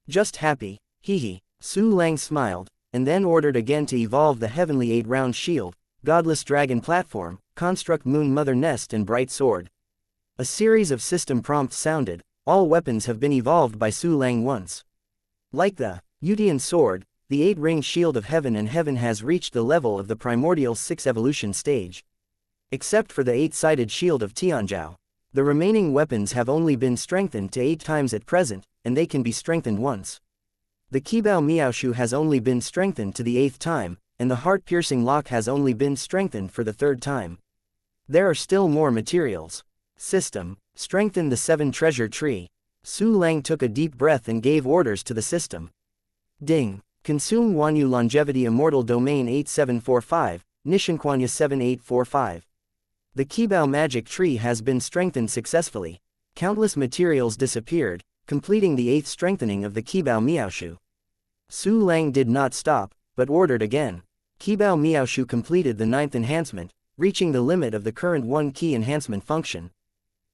Just happy, hee. Su Lang smiled, and then ordered again to evolve the Heavenly 8-round shield, Godless Dragon Platform, Construct Moon Mother Nest and Bright Sword. A series of system prompts sounded. All weapons have been evolved by Su Lang once. Like the Yutian sword, the 8-ring shield of heaven and heaven has reached the level of the primordial 6 evolution stage. Except for the 8-sided shield of Tianzhao. The remaining weapons have only been strengthened to 8 times at present, and they can be strengthened once. The Qibao Miaoshu has only been strengthened to the 8th time, and the heart-piercing lock has only been strengthened for the 3rd time. There are still more materials. System, strengthen the 7 treasure tree. Su Lang took a deep breath and gave orders to the system. Ding! Consume Wanyu Longevity Immortal Domain 8745, Nishanquanya 7845. The Qibao magic tree has been strengthened successfully. Countless materials disappeared, completing the 8th strengthening of the Qibao Miaoshu. Su Lang did not stop, but ordered again. Qibao Miaoshu completed the 9th enhancement, reaching the limit of the current 1 key enhancement function.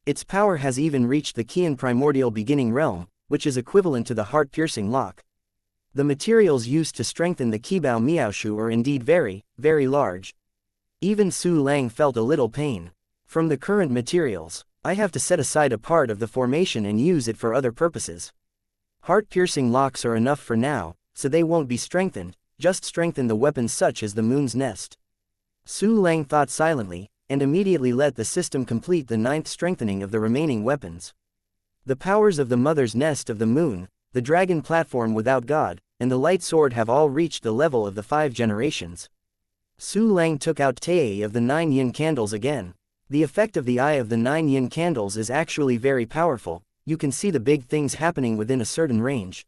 Its power has even reached the Qian primordial beginning realm, which is equivalent to the heart-piercing lock. The materials used to strengthen the Qibao Miaoshu are indeed very, very large. Even Su Lang felt a little pain. From the current materials, I have to set aside a part of the formation and use it for other purposes. Heart-piercing locks are enough for now, so they won't be strengthened, just strengthen the weapons such as the Moon's Nest. Su Lang thought silently, and immediately let the system complete the 9th strengthening of the remaining weapons. The powers of the Mother's Nest of the Moon, the Dragon Platform Without God, and the Light Sword have all reached the level of the 5 generations. Su Lang took out Tei of the 9 yin candles again. The effect of the Eye of the 9 yin candles is actually very powerful. You can see the big things happening within a certain range.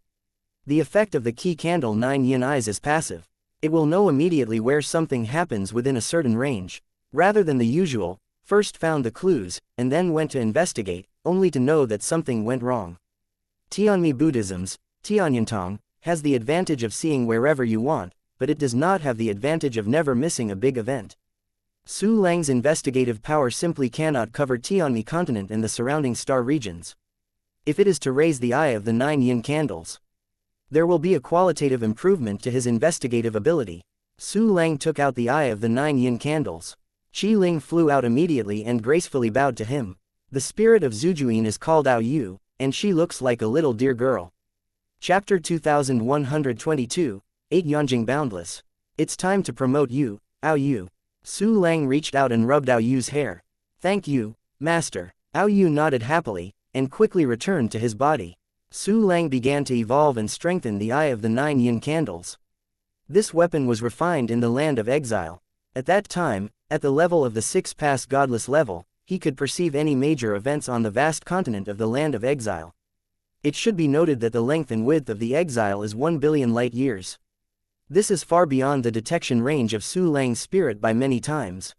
The effect of the key candle 9 yin eyes is passive. It will know immediately where something happens within a certain range. Rather than the usual, first found the clues, and then went to investigate, only to know that something went wrong. Tianmi Buddhism's, Tianyantong, has the advantage of seeing wherever you want, but it does not have the advantage of never missing a big event. Su Lang's investigative power simply cannot cover Tianmi continent and the surrounding star regions. If it is to raise the Eye of the 9 yin candles, there will be a qualitative improvement to his investigative ability. Su Lang took out the Eye of the 9 yin candles. Qi Ling flew out immediately and gracefully bowed to him. The spirit of Zujuin is called Ao Yu, and she looks like a little dear girl. Chapter 2122, 8 Yanjing Boundless. It's time to promote you, Ao Yu. Su Lang reached out and rubbed Ao Yu's hair. Thank you, master. Ao Yu nodded happily, and quickly returned to his body. Su Lang began to evolve and strengthen the Eye of the 9 yin candles. This weapon was refined in the land of exile. At that time, at the level of the 6 past godless level, he could perceive any major events on the vast continent of the land of exile. It should be noted that the length and width of the exile is 1 billion light years. This is far beyond the detection range of Su Lang's spirit by many times.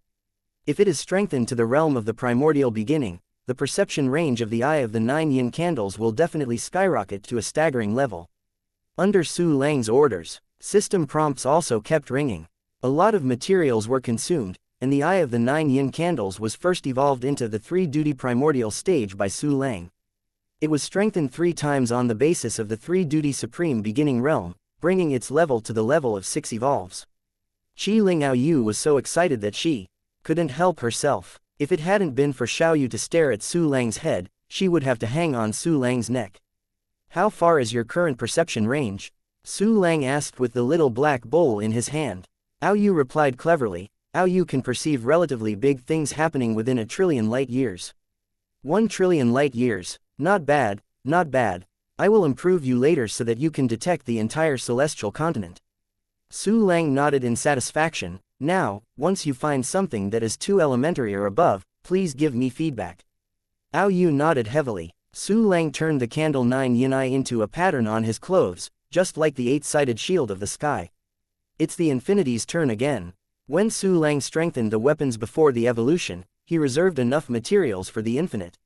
If it is strengthened to the realm of the primordial beginning, the perception range of the Eye of the 9 yin candles will definitely skyrocket to a staggering level. Under Su Lang's orders, system prompts also kept ringing. A lot of materials were consumed, and the Eye of the 9 yin candles was first evolved into the 3-duty primordial stage by Su Lang. It was strengthened 3 times on the basis of the 3-duty supreme beginning realm, bringing its level to the level of 6 evolves. Qi Ling Ao Yu was so excited that she couldn't help herself. If it hadn't been for Xiao Yu to stare at Su Lang's head, she would have to hang on Su Lang's neck. How far is your current perception range? Su Lang asked with the little black bowl in his hand. Ao Yu replied cleverly, Ao Yu can perceive relatively big things happening within 1 trillion light years. 1 trillion light years, not bad, not bad. I will improve you later so that you can detect the entire celestial continent. Su Lang nodded in satisfaction. Now, once you find something that is 2 elementary or above, please give me feedback. Ao Yu nodded heavily. Su Lang turned the candle 9 yin eye into a pattern on his clothes, just like the 8-sided shield of the sky. It's the infinity's turn again. When Su Lang strengthened the weapons before the evolution, he reserved enough materials for the infinite.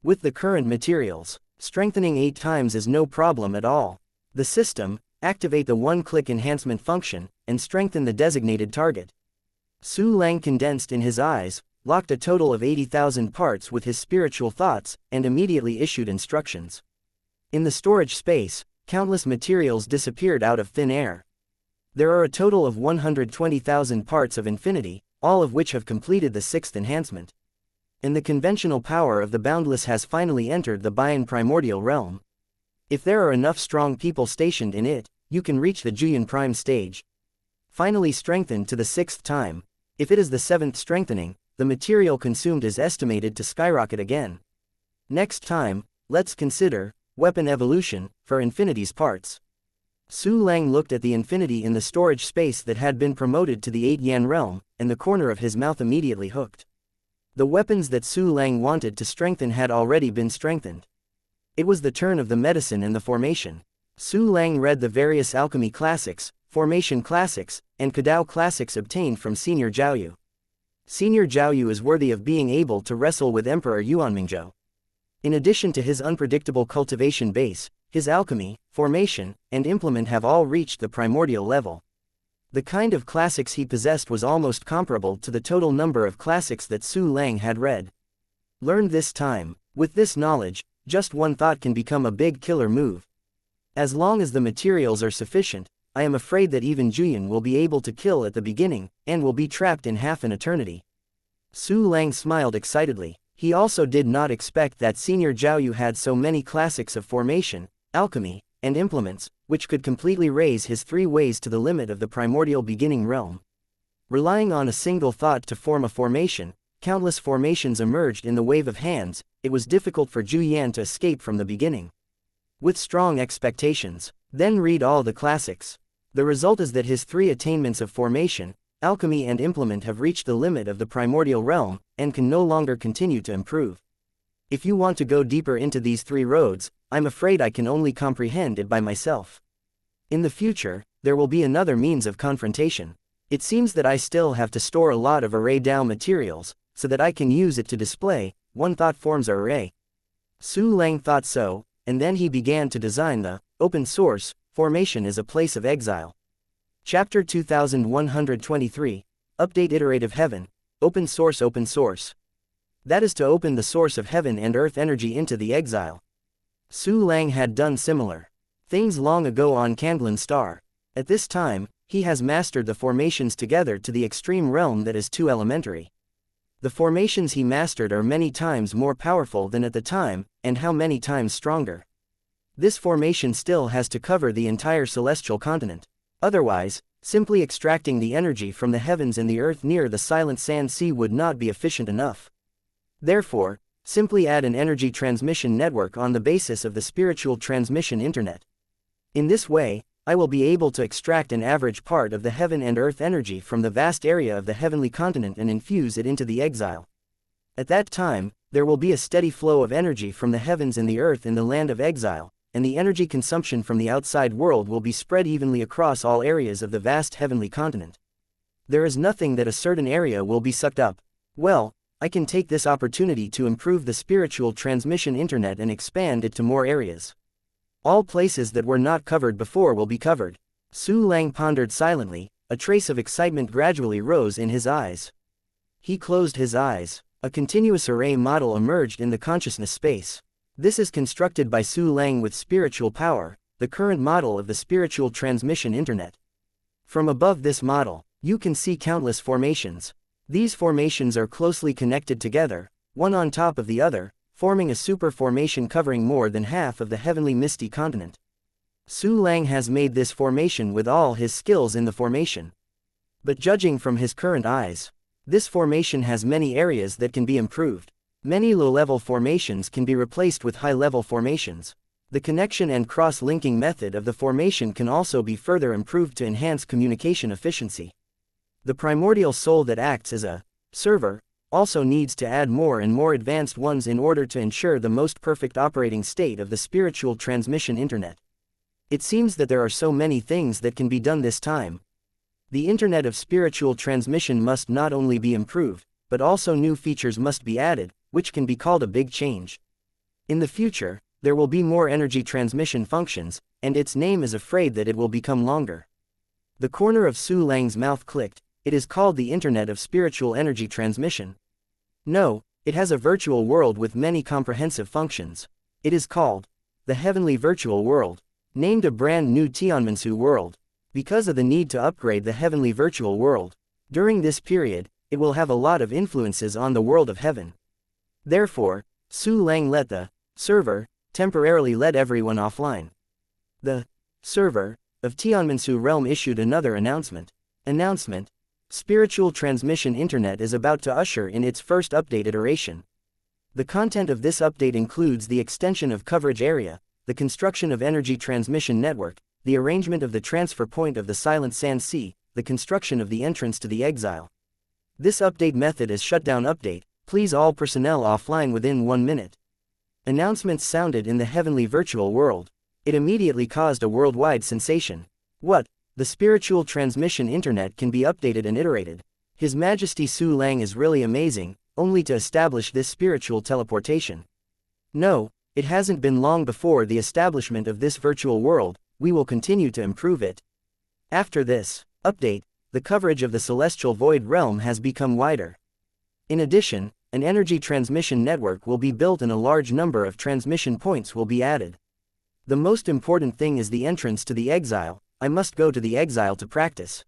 With the current materials, strengthening 8 times is no problem at all. The system, activate the 1-click enhancement function, and strengthen the designated target. Su Lang condensed in his eyes, locked a total of 80,000 parts with his spiritual thoughts, and immediately issued instructions. In the storage space, countless materials disappeared out of thin air. There are a total of 120,000 parts of infinity, all of which have completed the 6th enhancement. And the conventional power of the boundless has finally entered the Bian primordial realm. If there are enough strong people stationed in it, you can reach the Juyin prime stage. Finally strengthened to the 6th time. If it is the 7th strengthening, the material consumed is estimated to skyrocket again. Next time, let's consider weapon evolution for infinity's parts. Su Lang looked at the infinity in the storage space that had been promoted to the 8 Yan realm, and the corner of his mouth immediately hooked. The weapons that Su Lang wanted to strengthen had already been strengthened. It was the turn of the medicine and the formation. Su Lang read the various alchemy classics, formation classics, and Kadao classics obtained from Senior Zhaoyu. Senior Zhaoyu is worthy of being able to wrestle with Emperor Yuanmingzhou. In addition to his unpredictable cultivation base, his alchemy, formation, and implement have all reached the primordial level. The kind of classics he possessed was almost comparable to the total number of classics that Su Lang had read. Learned this time. With this knowledge, just one thought can become a big killer move. As long as the materials are sufficient, I am afraid that even Juyin will be able to kill at the beginning, and will be trapped in half an eternity. Su Lang smiled excitedly. He also did not expect that Senior Zhaoyu had so many classics of formation, alchemy, and implements, which could completely raise his 3 ways to the limit of the primordial beginning realm. Relying on a single thought to form a formation, countless formations emerged in the wave of hands. It was difficult for Zhu Yan to escape from the beginning. With strong expectations, then read all the classics. The result is that his 3 attainments of formation, alchemy and implement have reached the limit of the primordial realm, and can no longer continue to improve. If you want to go deeper into these 3 roads, I'm afraid I can only comprehend it by myself. In the future, there will be another means of confrontation. It seems that I still have to store a lot of array Dao materials, so that I can use it to display. One thought forms an array. Su Lang thought so, and then he began to design the open source formation as a place of exile. Chapter 2123, Update Iterative Heaven, Open Source. That is to open the source of heaven and earth energy into the exile. Su Lang had done similar things long ago on Candlin Star. At this time, he has mastered the formations together to the extreme realm that is too elementary. The formations he mastered are many times more powerful than at the time, and how many times stronger. This formation still has to cover the entire celestial continent. Otherwise, simply extracting the energy from the heavens and the earth near the silent sand sea would not be efficient enough. Therefore, simply add an energy transmission network on the basis of the spiritual transmission internet. In this way, I will be able to extract an average part of the heaven and earth energy from the vast area of the heavenly continent and infuse it into the exile. At that time, there will be a steady flow of energy from the heavens and the earth in the land of exile, and the energy consumption from the outside world will be spread evenly across all areas of the vast heavenly continent. There is nothing that a certain area will be sucked up. Well, I can take this opportunity to improve the spiritual transmission internet and expand it to more areas. All places that were not covered before will be covered. Su Lang pondered silently. A trace of excitement gradually rose in his eyes. He closed his eyes. A continuous array model emerged in the consciousness space. This is constructed by Su Lang with spiritual power, the current model of the spiritual transmission internet. From above this model, you can see countless formations. These formations are closely connected together, one on top of the other, forming a super formation covering more than half of the heavenly misty continent. Su Lang has made this formation with all his skills in the formation. But judging from his current eyes, this formation has many areas that can be improved. Many low-level formations can be replaced with high-level formations. The connection and cross-linking method of the formation can also be further improved to enhance communication efficiency. The primordial soul that acts as a server also needs to add more and more advanced ones in order to ensure the most perfect operating state of the spiritual transmission internet. It seems that there are so many things that can be done this time. The internet of spiritual transmission must not only be improved, but also new features must be added, which can be called a big change. In the future, there will be more energy transmission functions, and its name is afraid that it will become longer. The corner of Su Lang's mouth clicked. It is called the Internet of Spiritual Energy Transmission. No, it has a virtual world with many comprehensive functions. It is called the Heavenly Virtual World, named a brand new Tianmensu world. Because of the need to upgrade the Heavenly Virtual World, during this period, it will have a lot of influences on the world of heaven. Therefore, Su Lang let the server temporarily let everyone offline. The server of Tianmensu realm issued another announcement. Spiritual Transmission Internet is about to usher in its first update iteration. The content of this update includes the extension of coverage area, the construction of energy transmission network, the arrangement of the transfer point of the Silent Sand Sea, the construction of the entrance to the exile. This update method is shutdown update. Please all personnel offline within 1 minute. Announcements sounded in the heavenly virtual world. It immediately caused a worldwide sensation. What? The spiritual transmission internet can be updated and iterated. His Majesty Su Lang is really amazing, only to establish this spiritual teleportation. No, It hasn't been long before the establishment of this virtual world, we will continue to improve it. After this update, the coverage of the celestial void realm has become wider. In addition, an energy transmission network will be built and a large number of transmission points will be added. The most important thing is the entrance to the exile. I must go to the exile to practice.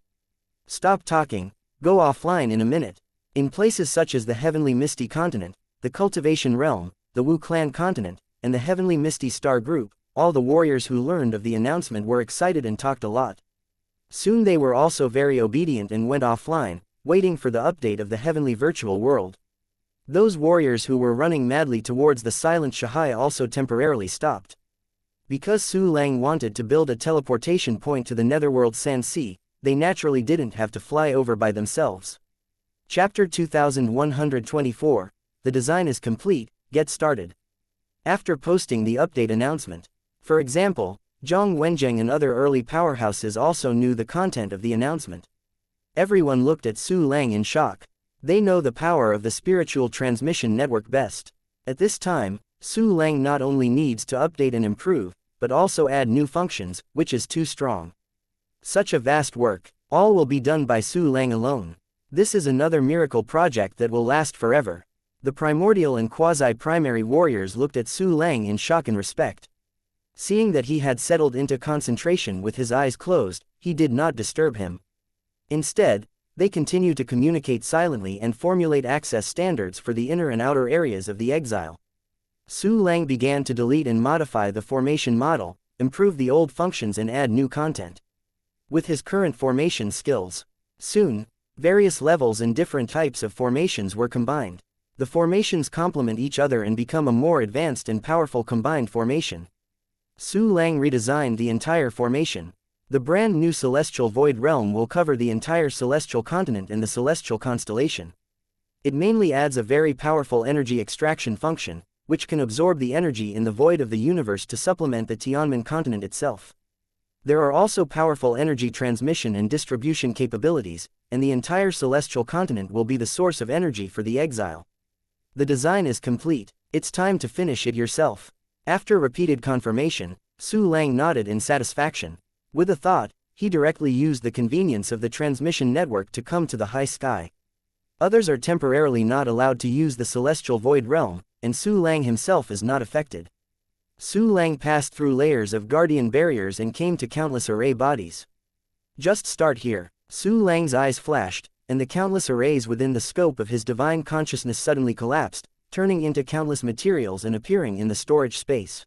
Stop talking, go offline in a minute. In places such as the Heavenly Misty Continent, the Cultivation Realm, the Wu Clan Continent, and the Heavenly Misty Star Group, all the warriors who learned of the announcement were excited and talked a lot. Soon they were also very obedient and went offline, waiting for the update of the Heavenly Virtual World. Those warriors who were running madly towards the silent Shahai also temporarily stopped. Because Su Lang wanted to build a teleportation point to the netherworld Sanxia, they naturally didn't have to fly over by themselves. Chapter 2124, the design is complete, get started. After posting the update announcement, for example, Zhang Wenjing and other early powerhouses also knew the content of the announcement. Everyone looked at Su Lang in shock. They know the power of the spiritual transmission network best. At this time, Su Lang not only needs to update and improve, but also add new functions, which is too strong. Such a vast work, all will be done by Su Lang alone. This is another miracle project that will last forever. The primordial and quasi-primary warriors looked at Su Lang in shock and respect. Seeing that he had settled into concentration with his eyes closed, he did not disturb him. Instead, they continued to communicate silently and formulate access standards for the inner and outer areas of the exile. Su Lang began to delete and modify the formation model, improve the old functions and add new content. With his current formation skills, soon, various levels and different types of formations were combined. The formations complement each other and become a more advanced and powerful combined formation. Su Lang redesigned the entire formation. The brand new Celestial Void Realm will cover the entire Celestial Continent and the Celestial Constellation. It mainly adds a very powerful energy extraction function, which can absorb the energy in the void of the universe to supplement the Tianmen continent itself. There are also powerful energy transmission and distribution capabilities, and the entire Celestial Continent will be the source of energy for the exile. The design is complete, it's time to finish it yourself. After repeated confirmation, Su Lang nodded in satisfaction. With a thought, he directly used the convenience of the transmission network to come to the high sky. Others are temporarily not allowed to use the Celestial Void Realm, and Su Lang himself is not affected. Su Lang passed through layers of guardian barriers and came to countless array bodies. Just start here. Su Lang's eyes flashed, and the countless arrays within the scope of his divine consciousness suddenly collapsed, turning into countless materials and appearing in the storage space.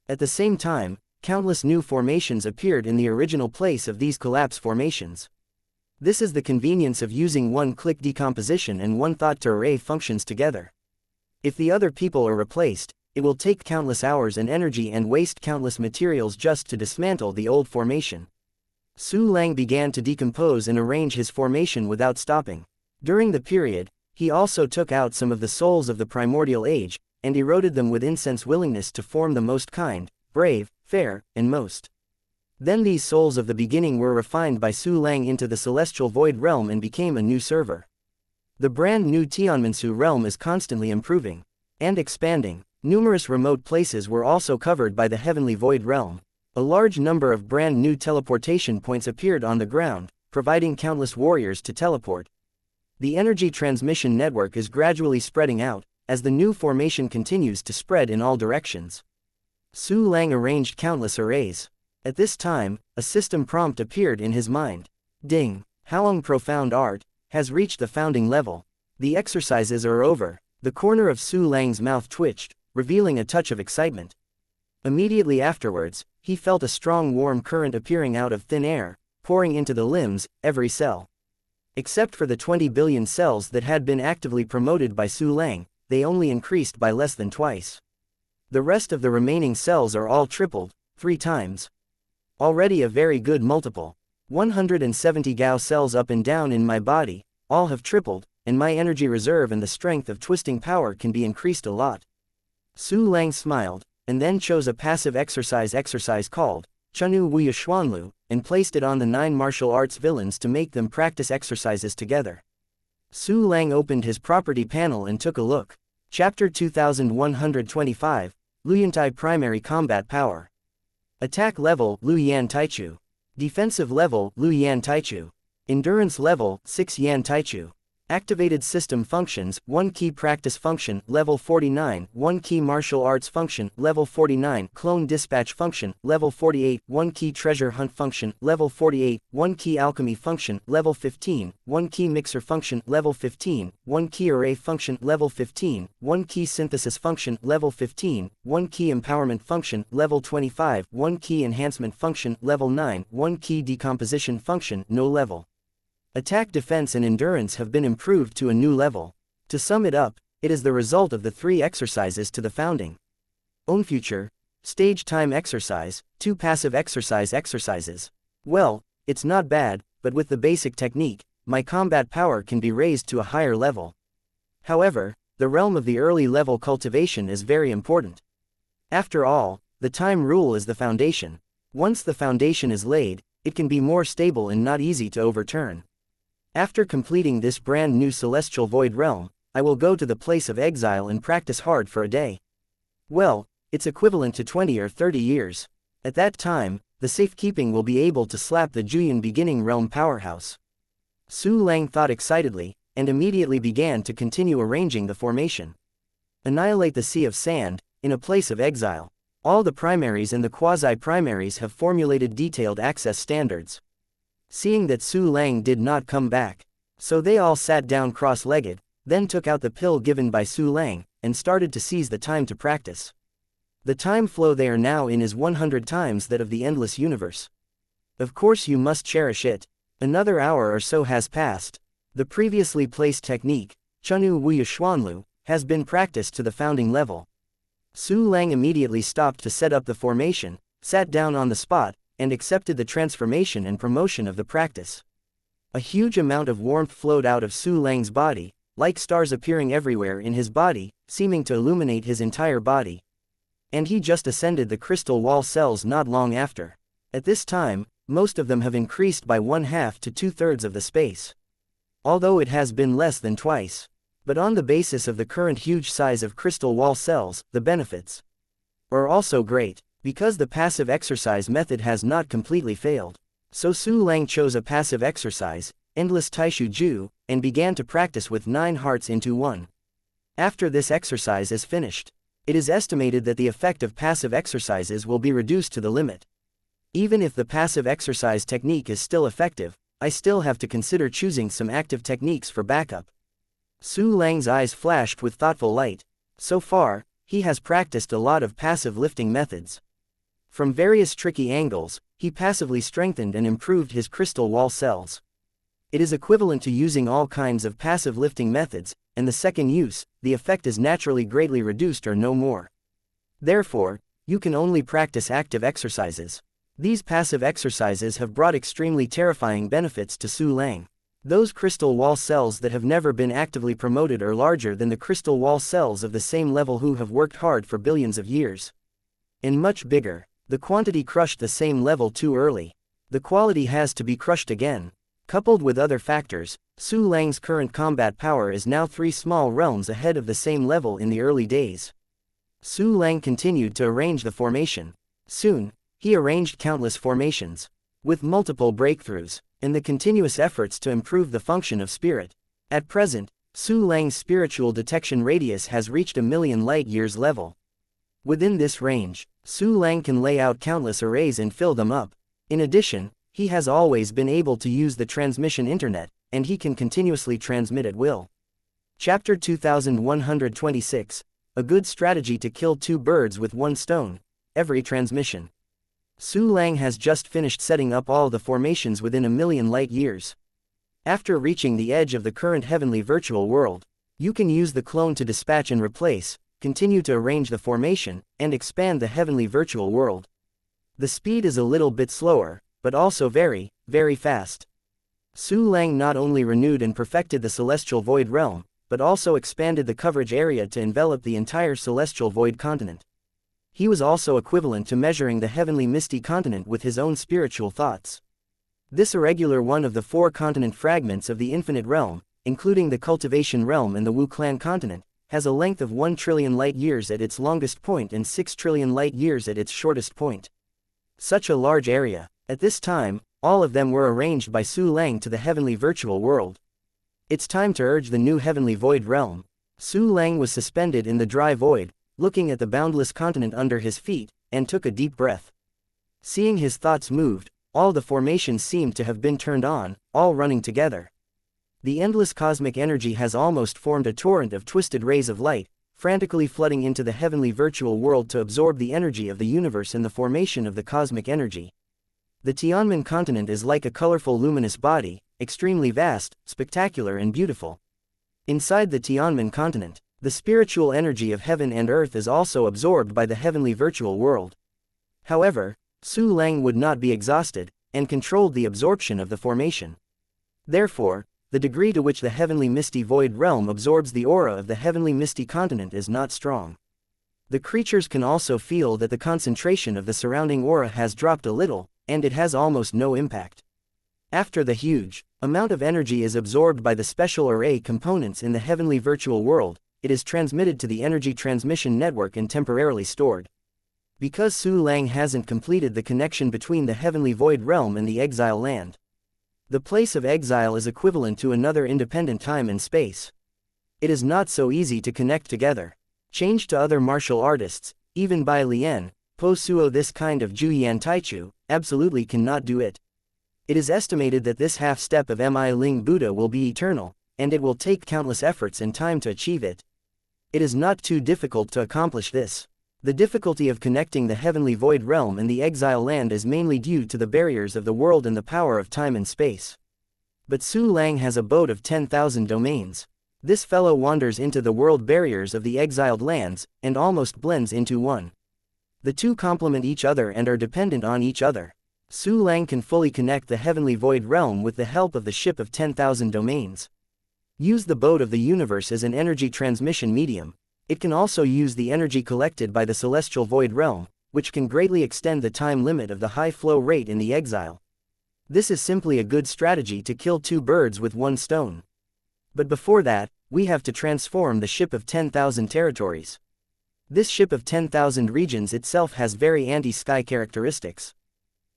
At the same time, countless new formations appeared in the original place of these collapse formations. This is the convenience of using one-click decomposition and one-thought to array functions together. If the other people are replaced, it will take countless hours and energy and waste countless materials just to dismantle the old formation. Su Lang began to decompose and arrange his formation without stopping. During the period, he also took out some of the souls of the primordial age, and eroded them with incense willingness to form the most kind, brave, fair, and most. Then these souls of the beginning were refined by Su Lang into the Celestial Void Realm and became a new server. The brand new Tianmensu realm is constantly improving and expanding. Numerous remote places were also covered by the Heavenly Void Realm. A large number of brand new teleportation points appeared on the ground, providing countless warriors to teleport. The energy transmission network is gradually spreading out, as the new formation continues to spread in all directions. Su Lang arranged countless arrays. At this time, a system prompt appeared in his mind. Ding! Halong Profound Art has reached the founding level. The exercises are over. The corner of Su Lang's mouth twitched, revealing a touch of excitement. Immediately afterwards, he felt a strong warm current appearing out of thin air, pouring into the limbs, every cell. Except for the 20 billion cells that had been actively promoted by Su Lang, they only increased by less than twice. The rest of the remaining cells are all tripled, 3 times. Already a very good multiple. 170 Gao cells up and down in my body, all have tripled, and my energy reserve and the strength of twisting power can be increased a lot. Su Lang smiled, and then chose a passive exercise called Chunu Wuya Xuanlu, and placed it on the 9 martial arts villains to make them practice exercises together. Su Lang opened his property panel and took a look. Chapter 2125, Luyantai primary combat power. Attack level, Luyan Taichu. Defensive level, Luyan Taichu. Endurance level, 6 Yan Taichu. Activated system functions, 1 key practice function, level 49, 1 key martial arts function, level 49, clone dispatch function, level 48, 1 key treasure hunt function, level 48, 1 key alchemy function, level 15, 1 key mixer function, level 15, 1 key array function, level 15, 1 key synthesis function, level 15, 1 key empowerment function, level 25, 1 key enhancement function, level 9, 1 key decomposition function, no level. Attack, defense and endurance have been improved to a new level. To sum it up, it is the result of the 3 exercises to the founding. Own future, stage time exercise, 2 passive exercises. Well, it's not bad, but with the basic technique, my combat power can be raised to a higher level. However, the realm of the early level cultivation is very important. After all, the time rule is the foundation. Once the foundation is laid, it can be more stable and not easy to overturn. After completing this brand new celestial void realm, I will go to the place of exile and practice hard for a day. Well, it's equivalent to 20 or 30 years. At that time, the safekeeping will be able to slap the Juyin beginning realm powerhouse. Su Lang thought excitedly, and immediately began to continue arranging the formation. Annihilate the Sea of Sand, in a place of exile. All the primaries and the quasi-primaries have formulated detailed access standards. Seeing that Su Lang did not come back, so they all sat down cross-legged, then took out the pill given by Su Lang, and started to seize the time to practice. The time flow they are now in is 100 times that of the endless universe. Of course you must cherish it. Another hour or so has passed. The previously placed technique, Chunu Wuya Xuanlu, has been practiced to the founding level. Su Lang immediately stopped to set up the formation, sat down on the spot, and accepted the transformation and promotion of the practice. A huge amount of warmth flowed out of Su Lang's body, like stars appearing everywhere in his body, seeming to illuminate his entire body. And he just ascended the crystal wall cells not long after. At this time, most of them have increased by 1/2 to 2/3 of the space. Although it has been less than twice. But on the basis of the current huge size of crystal wall cells, the benefits are also great. Because the passive exercise method has not completely failed. So Su Lang chose a passive exercise, Endless Taishu Ju, and began to practice with 9 hearts into 1. After this exercise is finished, it is estimated that the effect of passive exercises will be reduced to the limit. Even if the passive exercise technique is still effective, I still have to consider choosing some active techniques for backup. Su Lang's eyes flashed with thoughtful light. So far, he has practiced a lot of passive lifting methods. From various tricky angles, he passively strengthened and improved his crystal wall cells. It is equivalent to using all kinds of passive lifting methods, and the second use, the effect is naturally greatly reduced or no more. Therefore, you can only practice active exercises. These passive exercises have brought extremely terrifying benefits to Su Lang. Those crystal wall cells that have never been actively promoted are larger than the crystal wall cells of the same level who have worked hard for billions of years. And much bigger. The quantity crushed the same level too early. The quality has to be crushed again. Coupled with other factors, Su Lang's current combat power is now 3 small realms ahead of the same level in the early days. Su Lang continued to arrange the formation. Soon, he arranged countless formations, with multiple breakthroughs, and the continuous efforts to improve the function of spirit. At present, Su Lang's spiritual detection radius has reached 1,000,000 light-years level. Within this range, Su Lang can lay out countless arrays and fill them up. In addition, he has always been able to use the transmission internet, and he can continuously transmit at will. Chapter 2126, A Good Strategy to Kill 2 Birds with 1 Stone, Every Transmission. Su Lang has just finished setting up all the formations within 1,000,000 light-years. After reaching the edge of the current heavenly virtual world, you can use the clone to dispatch and replace, continue to arrange the formation, and expand the heavenly virtual world. The speed is a little bit slower, but also very, very fast. Su Lang not only renewed and perfected the celestial void realm, but also expanded the coverage area to envelop the entire celestial void continent. He was also equivalent to measuring the heavenly misty continent with his own spiritual thoughts. This irregular one of the 4 continent fragments of the infinite realm, including the cultivation realm and the Wu Clan continent, has a length of 1 trillion light-years at its longest point and 6 trillion light-years at its shortest point. Such a large area. At this time, all of them were arranged by Su Lang to the heavenly virtual world. It's time to urge the new heavenly void realm. Su Lang was suspended in the dry void, looking at the boundless continent under his feet, and took a deep breath. Seeing his thoughts moved, all the formations seemed to have been turned on, all running together. The endless cosmic energy has almost formed a torrent of twisted rays of light, frantically flooding into the heavenly virtual world to absorb the energy of the universe and the formation of the cosmic energy. The Tianmen continent is like a colorful luminous body, extremely vast, spectacular and beautiful. Inside the Tianmen continent, the spiritual energy of heaven and earth is also absorbed by the heavenly virtual world. However, Su Lang would not be exhausted, and controlled the absorption of the formation. Therefore, the degree to which the heavenly misty void realm absorbs the aura of the heavenly misty continent is not strong. The creatures can also feel that the concentration of the surrounding aura has dropped a little, and it has almost no impact. After the huge amount of energy is absorbed by the special array components in the heavenly virtual world, it is transmitted to the energy transmission network and temporarily stored. Because Su Lang hasn't completed the connection between the heavenly void realm and the exile land. The place of exile is equivalent to another independent time and space. It is not so easy to connect together. Changed to other martial artists, even by Lien, Po Suo, this kind of Juyan Taichu, absolutely cannot do it. It is estimated that this half-step of Mi Ling Buddha will be eternal, and it will take countless efforts and time to achieve it. It is not too difficult to accomplish this. The difficulty of connecting the heavenly void realm and the exile land is mainly due to the barriers of the world and the power of time and space. But Su Lang has a boat of 10,000 domains. This fellow wanders into the world barriers of the exiled lands, and almost blends into one. The two complement each other and are dependent on each other. Su Lang can fully connect the heavenly void realm with the help of the ship of 10,000 domains. Use the boat of the universe as an energy transmission medium. It can also use the energy collected by the celestial void realm, which can greatly extend the time limit of the high flow rate in the exile. This is simply a good strategy to kill two birds with one stone. But before that, we have to transform the ship of 10,000 territories. This ship of 10,000 regions itself has very anti-sky characteristics.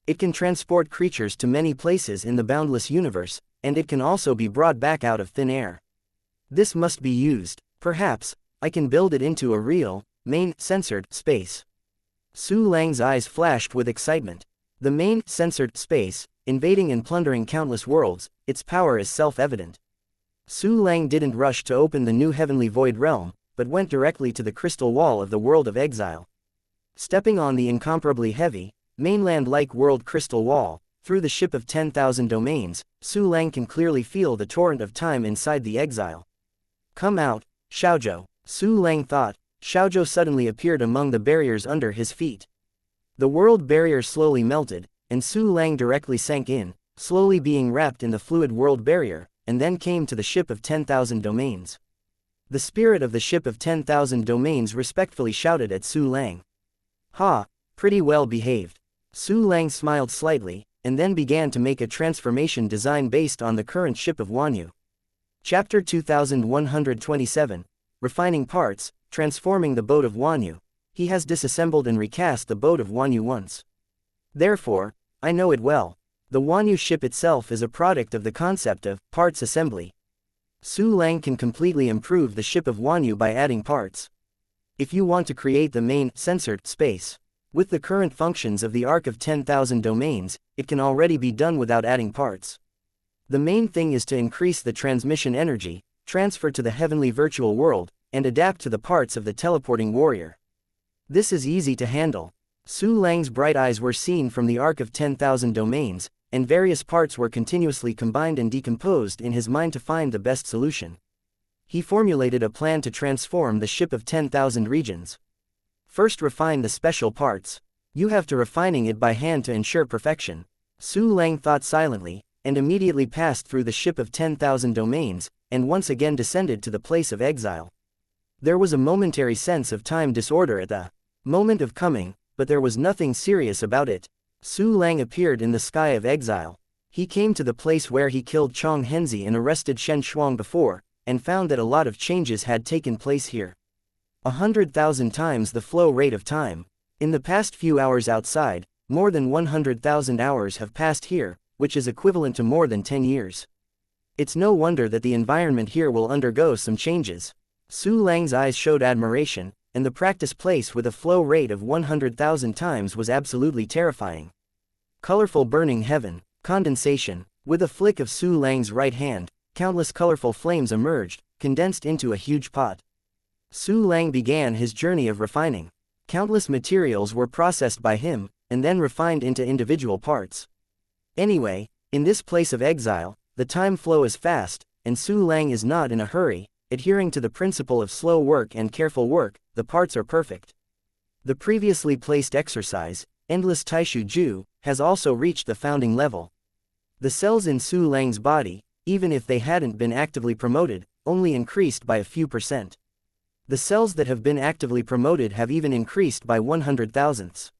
It can transport creatures to many places in the boundless universe, and it can also be brought back out of thin air. This must be used. Perhaps I can build it into a real, main-censored space. Su Lang's eyes flashed with excitement. The main-censored space, invading and plundering countless worlds, its power is self-evident. Su Lang didn't rush to open the new heavenly void realm, but went directly to the crystal wall of the world of exile. Stepping on the incomparably heavy, mainland-like world crystal wall, through the ship of 10,000 domains, Su Lang can clearly feel the torrent of time inside the exile. Come out, Xiaozhou, Su Lang thought. Xiaozhou suddenly appeared among the barriers under his feet. The world barrier slowly melted, and Su Lang directly sank in, slowly being wrapped in the fluid world barrier, and then came to the ship of 10,000 domains. The spirit of the ship of 10,000 domains respectfully shouted at Su Lang. Ha, pretty well behaved. Su Lang smiled slightly, and then began to make a transformation design based on the current ship of Wanyu. Chapter 2127, Refining Parts, Transforming the Boat of Wanyu. He has disassembled and recast the boat of Wanyu once. Therefore, I know it well. The Wanyu ship itself is a product of the concept of parts assembly. Su Lang can completely improve the ship of Wanyu by adding parts. If you want to create the main, censored space, with the current functions of the Arc of 10,000 domains, it can already be done without adding parts. The main thing is to increase the transmission energy, transfer to the heavenly virtual world, and adapt to the parts of the teleporting warrior. This is easy to handle. Su Lang's bright eyes were seen from the Arc of 10,000 domains, and various parts were continuously combined and decomposed in his mind to find the best solution. He formulated a plan to transform the ship of 10,000 regions. First, refine the special parts. You have to refining it by hand to ensure perfection. Su Lang thought silently, and immediately passed through the ship of 10,000 domains, and once again descended to the place of exile. There was a momentary sense of time disorder at the moment of coming, but there was nothing serious about it. Su Lang appeared in the sky of exile. He came to the place where he killed Chong Henzi and arrested Shen Shuang before, and found that a lot of changes had taken place here. 100,000 times the flow rate of time. In the past few hours outside, more than 100,000 hours have passed here, which is equivalent to more than 10 years. It's no wonder that the environment here will undergo some changes. Su Lang's eyes showed admiration, and the practice place with a flow rate of 100,000 times was absolutely terrifying. Colorful burning heaven, condensation. With a flick of Su Lang's right hand, countless colorful flames emerged, condensed into a huge pot. Su Lang began his journey of refining. Countless materials were processed by him, and then refined into individual parts. Anyway, in this place of exile, the time flow is fast, and Su Lang is not in a hurry, adhering to the principle of slow work and careful work. The parts are perfect. The previously placed exercise, Endless Taishu Ju, has also reached the founding level. The cells in Su Lang's body, even if they hadn't been actively promoted, only increased by a few %. The cells that have been actively promoted have even increased by 100,000ths.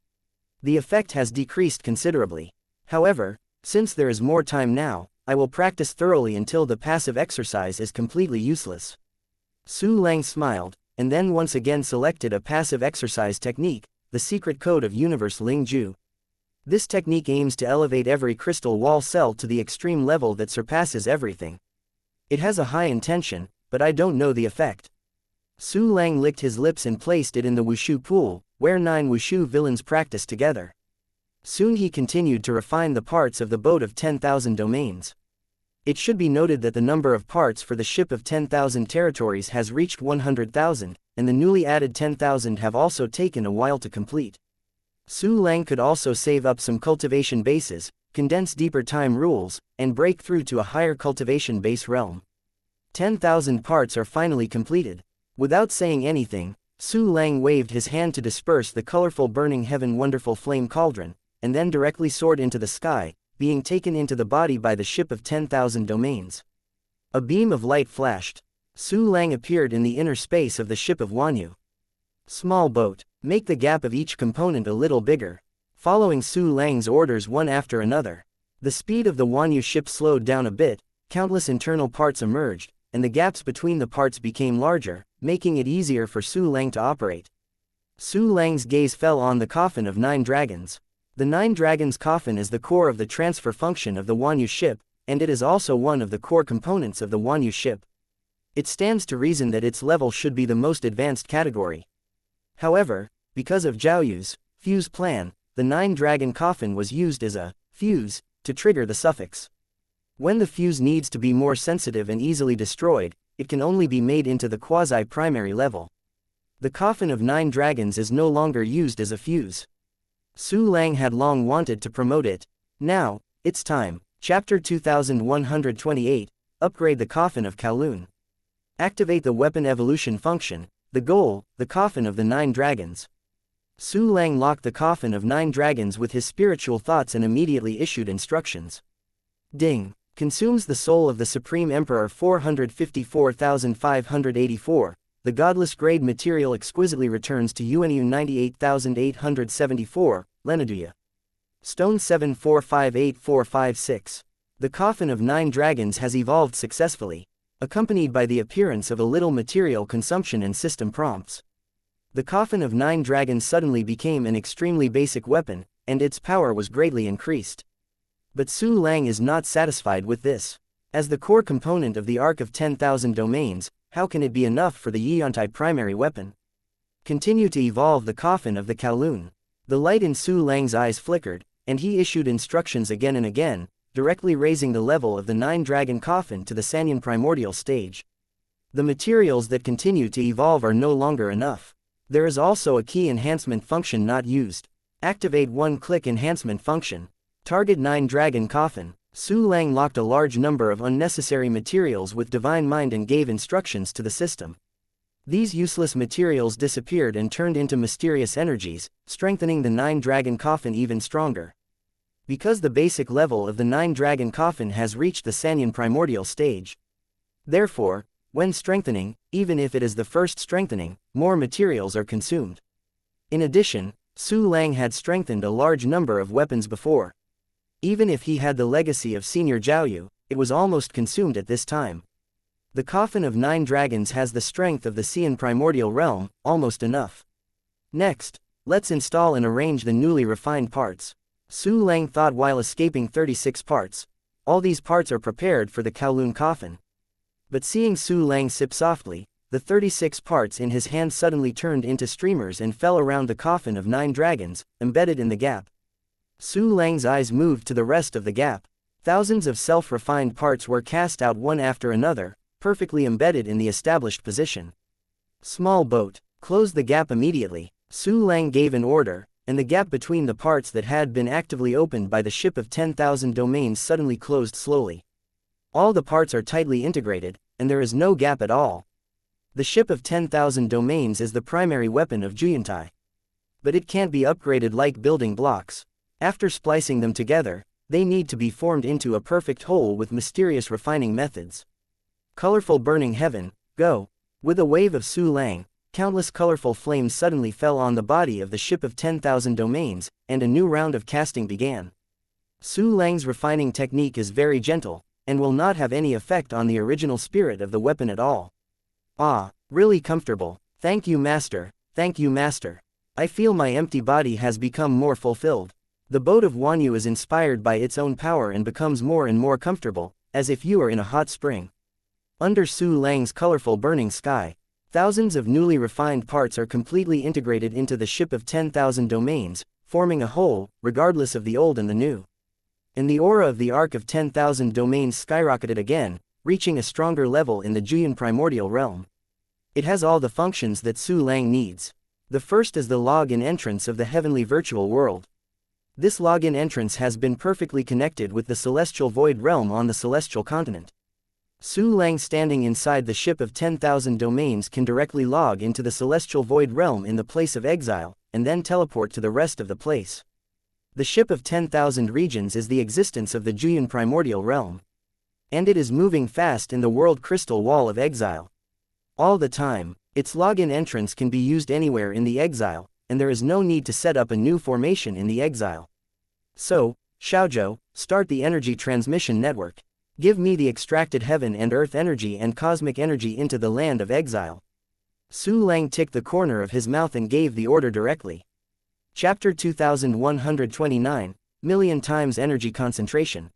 The effect has decreased considerably. However, since there is more time now, I will practice thoroughly until the passive exercise is completely useless. Su Lang smiled, and then once again selected a passive exercise technique, the secret code of universe Ling Ju. This technique aims to elevate every crystal wall cell to the extreme level that surpasses everything. It has a high intention, but I don't know the effect. Su Lang licked his lips and placed it in the wushu pool, where 9 wushu villains practiced together. Soon he continued to refine the parts of the boat of 10,000 domains. It should be noted that the number of parts for the ship of 10,000 territories has reached 100,000, and the newly added 10,000 have also taken a while to complete. Su Lang could also save up some cultivation bases, condense deeper time rules, and break through to a higher cultivation base realm. 10,000 parts are finally completed. Without saying anything, Su Lang waved his hand to disperse the colorful burning heaven wonderful flame cauldron, and then directly soared into the sky, being taken into the body by the ship of 10,000 domains. A beam of light flashed. Su Lang appeared in the inner space of the ship of Wanyu. Small boat, make the gap of each component a little bigger. Following Su Lang's orders one after another, the speed of the Wanyu ship slowed down a bit, countless internal parts emerged, and the gaps between the parts became larger, making it easier for Su Lang to operate. Su Lang's gaze fell on the coffin of 9 dragons. The 9 dragons coffin is the core of the transfer function of the Wanyu ship, and it is also one of the core components of the Wanyu ship. It stands to reason that its level should be the most advanced category. However, because of Zhao Yu's fuse plan, the 9 dragon coffin was used as a fuse to trigger the suffix. When the fuse needs to be more sensitive and easily destroyed, it can only be made into the quasi-primary level. The coffin of 9 dragons is no longer used as a fuse. Su Lang had long wanted to promote it. Now, it's time. Chapter 2128, Upgrade the Coffin of Kowloon. Activate the weapon evolution function. The goal, the coffin of the 9 dragons. Su Lang locked the coffin of 9 dragons with his spiritual thoughts and immediately issued instructions. Ding. Consumes the soul of the Supreme Emperor 454,584, the godless grade material exquisitely returns to UNU 98,874, Lenaduya. Stone 7458456. The coffin of 9 dragons has evolved successfully, accompanied by the appearance of a little material consumption and system prompts. The coffin of 9 dragons suddenly became an extremely basic weapon, and its power was greatly increased. But Su Lang is not satisfied with this. As the core component of the Arc of 10,000 domains, how can it be enough for the Yiantai primary weapon? Continue to evolve the coffin of the Kowloon. The light in Su Lang's eyes flickered, and he issued instructions again and again, directly raising the level of the 9 dragon coffin to the Sanyan primordial stage. The materials that continue to evolve are no longer enough. There is also a key enhancement function not used. Activate one-click enhancement function. Target 9 dragon coffin. Su Lang locked a large number of unnecessary materials with divine mind and gave instructions to the system. These useless materials disappeared and turned into mysterious energies, strengthening the 9 dragon coffin even stronger. Because the basic level of the 9 dragon coffin has reached the Sanyan primordial stage. Therefore, when strengthening, even if it is the first strengthening, more materials are consumed. In addition, Su Lang had strengthened a large number of weapons before. Even if he had the legacy of Senior Zhao Yu, it was almost consumed at this time. The coffin of 9 dragons has the strength of the Xian primordial realm, almost enough. Next, let's install and arrange the newly refined parts. Su Lang thought while escaping 36 parts. All these parts are prepared for the Kowloon coffin. But seeing Su Lang sip softly, the 36 parts in his hand suddenly turned into streamers and fell around the coffin of 9 dragons, embedded in the gap. Su Lang's eyes moved to the rest of the gap. Thousands of self-refined parts were cast out one after another, perfectly embedded in the established position. Small boat, close the gap immediately. Su Lang gave an order, and the gap between the parts that had been actively opened by the ship of 10,000 domains suddenly closed slowly. All the parts are tightly integrated, and there is no gap at all. The ship of 10,000 domains is the primary weapon of Juyantai. But it can't be upgraded like building blocks. After splicing them together, they need to be formed into a perfect whole with mysterious refining methods. Colorful burning heaven, go! With a wave of Su Lang, countless colorful flames suddenly fell on the body of the ship of 10,000 domains, and a new round of casting began. Su Lang's refining technique is very gentle, and will not have any effect on the original spirit of the weapon at all. Ah, really comfortable. Thank you, master. Thank you, master. I feel my empty body has become more fulfilled. The boat of Wanyu is inspired by its own power and becomes more and more comfortable, as if you are in a hot spring. Under Su Lang's colorful burning sky, thousands of newly refined parts are completely integrated into the ship of 10,000 domains, forming a whole, regardless of the old and the new. And the aura of the Ark of 10,000 domains skyrocketed again, reaching a stronger level in the Juyan primordial realm. It has all the functions that Su Lang needs. The first is the login entrance of the heavenly virtual world. This login entrance has been perfectly connected with the celestial void realm on the celestial continent. Su Lang standing inside the ship of 10,000 domains can directly log into the celestial void realm in the place of exile, and then teleport to the rest of the place. The ship of 10,000 regions is the existence of the Juyan primordial realm. And it is moving fast in the world crystal wall of exile. All the time, its login entrance can be used anywhere in the exile, and there is no need to set up a new formation in the exile. So, Xiaozhou, start the energy transmission network. Give me the extracted heaven and earth energy and cosmic energy into the land of exile. Su Lang ticked the corner of his mouth and gave the order directly. Chapter 2129, Million Times Energy Concentration.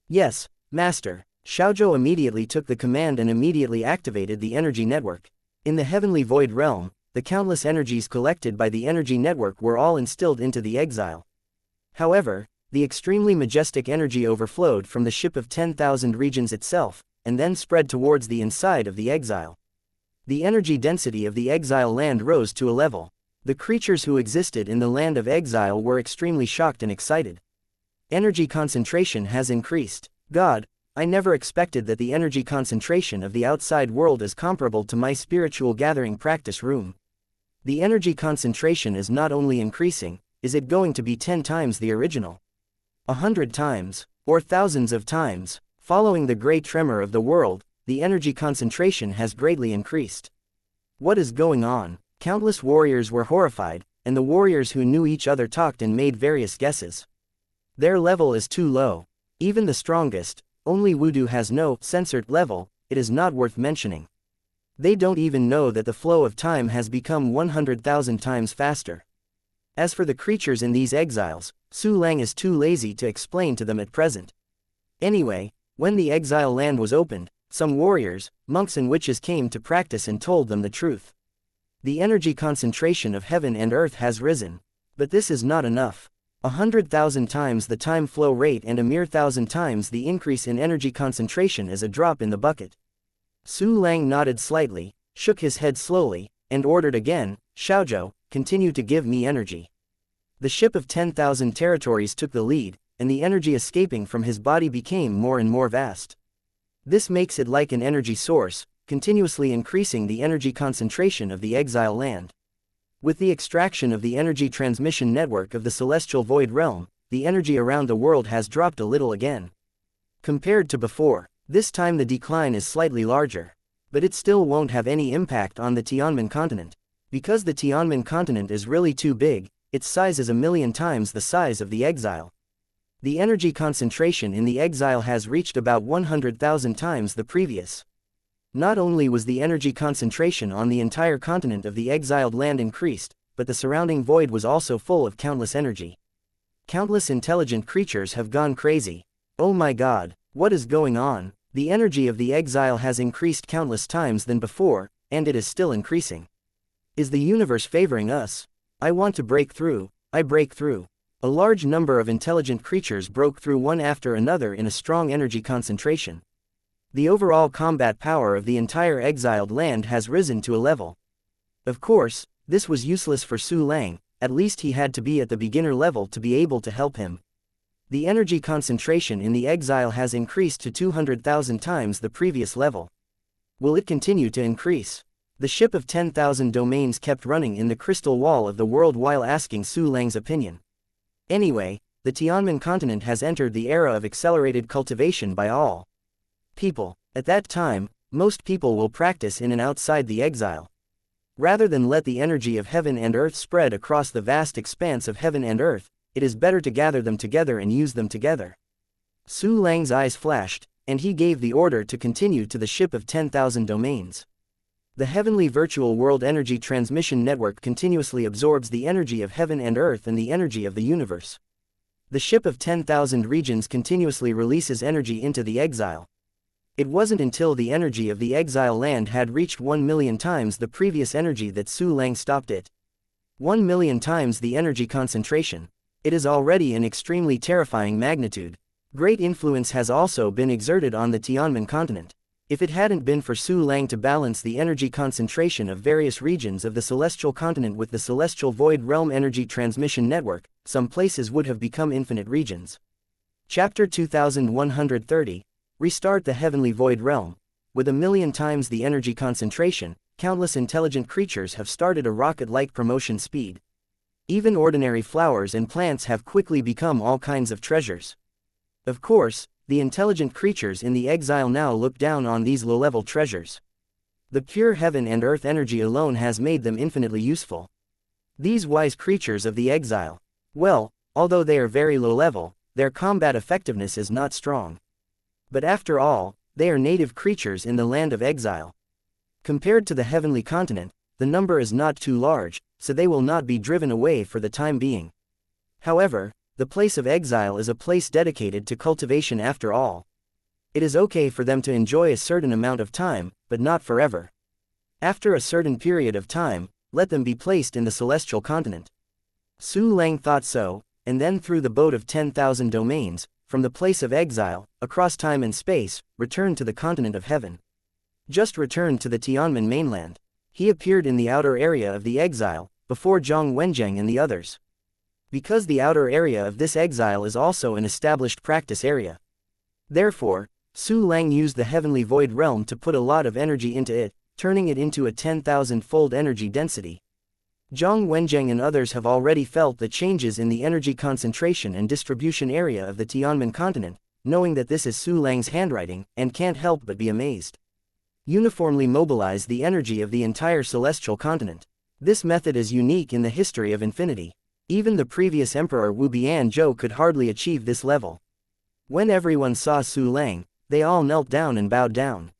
Yes, Master. Xiaozhou immediately took the command and immediately activated the energy network. In the heavenly void realm, the countless energies collected by the energy network were all instilled into the exile. However, the extremely majestic energy overflowed from the ship of 10,000 regions itself, and then spread towards the inside of the exile. The energy density of the exile land rose to a level. The creatures who existed in the land of exile were extremely shocked and excited. Energy concentration has increased. God, I never expected that the energy concentration of the outside world is comparable to my spiritual gathering practice room. The energy concentration is not only increasing, is it going to be 10 times the original? 100 times, or thousands of times? Following the great tremor of the world, the energy concentration has greatly increased. What is going on? Countless warriors were horrified, and the warriors who knew each other talked and made various guesses. Their level is too low. Even the strongest, only Wudu has no censored level, it is not worth mentioning. They don't even know that the flow of time has become 100,000 times faster. As for the creatures in these exiles, Su Lang is too lazy to explain to them at present. Anyway, when the exile land was opened, some warriors, monks and witches came to practice and told them the truth. The energy concentration of heaven and earth has risen. But this is not enough. 100,000 times the time flow rate and a mere 1,000 times the increase in energy concentration is a drop in the bucket. Su Lang nodded slightly, shook his head slowly, and ordered again, Xiaozhou, continue to give me energy. The ship of 10,000 territories took the lead, and the energy escaping from his body became more and more vast. This makes it like an energy source, continuously increasing the energy concentration of the exile land. With the extraction of the energy transmission network of the celestial void realm, the energy around the world has dropped a little again. Compared to before, this time the decline is slightly larger. But it still won't have any impact on the Tianmen continent. Because the Tianmen continent is really too big, its size is 1,000,000 times the size of the exile. The energy concentration in the exile has reached about 100,000 times the previous. Not only was the energy concentration on the entire continent of the exiled land increased, but the surrounding void was also full of countless energy. Countless intelligent creatures have gone crazy. Oh my god, what is going on? The energy of the exile has increased countless times than before, and it is still increasing. Is the universe favoring us? I want to break through. I break through. A large number of intelligent creatures broke through one after another in a strong energy concentration. The overall combat power of the entire exiled land has risen to a level. Of course, this was useless for Su Lang, at least he had to be at the beginner level to be able to help him. The energy concentration in the exile has increased to 200,000 times the previous level. Will it continue to increase? The ship of 10,000 domains kept running in the crystal wall of the world while asking Su Lang's opinion. Anyway, the Tianmen continent has entered the era of accelerated cultivation by all people. At that time, most people will practice in and outside the exile. Rather than let the energy of heaven and earth spread across the vast expanse of heaven and earth, it is better to gather them together and use them together. Su Lang's eyes flashed, and he gave the order to continue to the ship of 10,000 domains. The heavenly virtual world energy transmission network continuously absorbs the energy of heaven and earth and the energy of the universe. The ship of 10,000 regions continuously releases energy into the exile. It wasn't until the energy of the exile land had reached 1 million times the previous energy that Su Lang stopped it. 1 million times the energy concentration. It is already an extremely terrifying magnitude. Great influence has also been exerted on the Tianmen continent. If it hadn't been for Su Lang to balance the energy concentration of various regions of the celestial continent with the celestial void realm energy transmission network, some places would have become infinite regions. Chapter 2130. Restart the heavenly void realm. With 1 million times the energy concentration, countless intelligent creatures have started a rocket-like promotion speed. Even ordinary flowers and plants have quickly become all kinds of treasures. Of course, the intelligent creatures in the exile now look down on these low-level treasures. The pure heaven and earth energy alone has made them infinitely useful. These wise creatures of the exile, well, although they are very low-level, their combat effectiveness is not strong. But after all, they are native creatures in the land of exile. Compared to the heavenly continent, the number is not too large, so they will not be driven away for the time being. However, the place of exile is a place dedicated to cultivation after all. It is okay for them to enjoy a certain amount of time, but not forever. After a certain period of time, let them be placed in the celestial continent. Su Lang thought so, and then through the boat of 10,000 domains, from the place of exile, across time and space, returned to the continent of heaven. Just returned to the Tianmen mainland. He appeared in the outer area of the exile, before Zhang Wenjiang and the others. Because the outer area of this exile is also an established practice area. Therefore, Su Lang used the heavenly void realm to put a lot of energy into it, turning it into a 10,000-fold energy density. Zhang Wenjiang and others have already felt the changes in the energy concentration and distribution area of the Tianmen continent, knowing that this is Su Lang's handwriting, and can't help but be amazed. Uniformly mobilize the energy of the entire celestial continent. This method is unique in the history of infinity. Even the previous Emperor Wu Bianzhou could hardly achieve this level. When everyone saw Su Lang, they all knelt down and bowed down.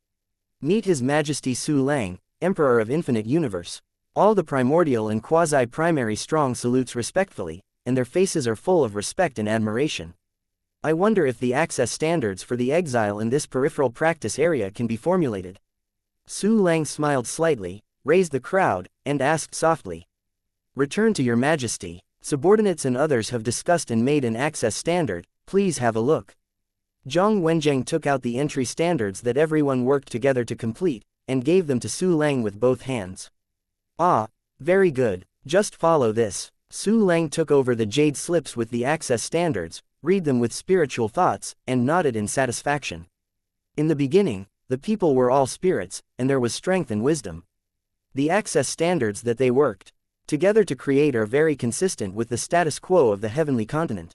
Meet His Majesty Su Lang, Emperor of Infinite Universe. All the primordial and quasi-primary strong salutes respectfully, and their faces are full of respect and admiration. I wonder if the access standards for the exile in this peripheral practice area can be formulated. Su Lang smiled slightly, raised the crowd, and asked softly. Return to your majesty. Subordinates and others have discussed and made an access standard, please have a look. Zhang Wenjiang took out the entry standards that everyone worked together to complete, and gave them to Su Lang with both hands. Ah, very good, just follow this. Su Lang took over the jade slips with the access standards, read them with spiritual thoughts, and nodded in satisfaction. In the beginning, the people were all spirits, and there was strength and wisdom. The access standards that they worked together to create are very consistent with the status quo of the heavenly continent.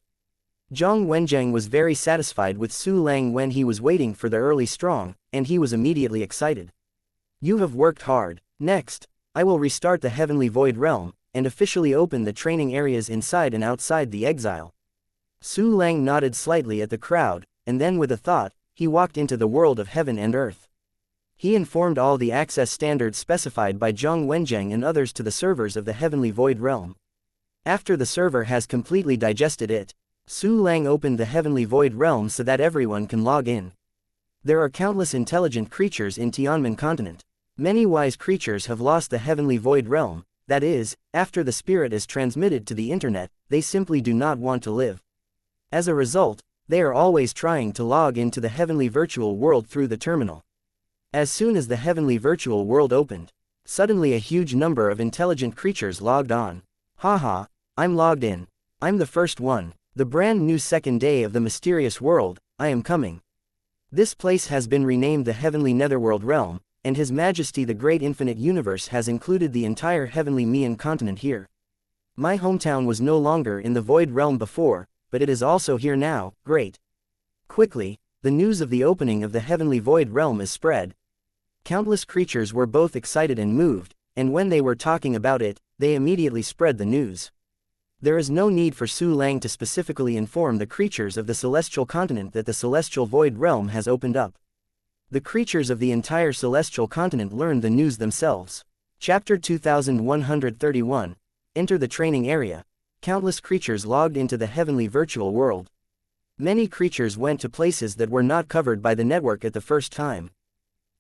Zhang Wenjiang was very satisfied with Su Lang when he was waiting for the early strong, and he was immediately excited. You have worked hard. Next, I will restart the heavenly void realm, and officially open the training areas inside and outside the exile. Su Lang nodded slightly at the crowd, and then with a thought, he walked into the world of heaven and earth. He informed all the access standards specified by Zhang Wenjiang and others to the servers of the Heavenly Void Realm. After the server has completely digested it, Su Lang opened the Heavenly Void Realm so that everyone can log in. There are countless intelligent creatures in Tianmin continent. Many wise creatures have lost the Heavenly Void Realm, that is, after the spirit is transmitted to the internet, they simply do not want to live. As a result, they are always trying to log into the Heavenly Virtual World through the terminal. As soon as the Heavenly Virtual World opened, suddenly a huge number of intelligent creatures logged on. Haha, I'm logged in. I'm the first one. The brand new second day of the mysterious world, I am coming. This place has been renamed the Heavenly Netherworld Realm, and His Majesty the Great Infinite Universe has included the entire Heavenly Mian continent here. My hometown was no longer in the Void Realm before, but it is also here now. Great. Quickly, the news of the opening of the Heavenly Void Realm is spread. Countless creatures were both excited and moved, and when they were talking about it, they immediately spread the news. There is no need for Su Lang to specifically inform the creatures of the celestial continent that the celestial void realm has opened up. The creatures of the entire celestial continent learned the news themselves. Chapter 2131. Enter the training area. Countless creatures logged into the heavenly virtual world. Many creatures went to places that were not covered by the network at the first time.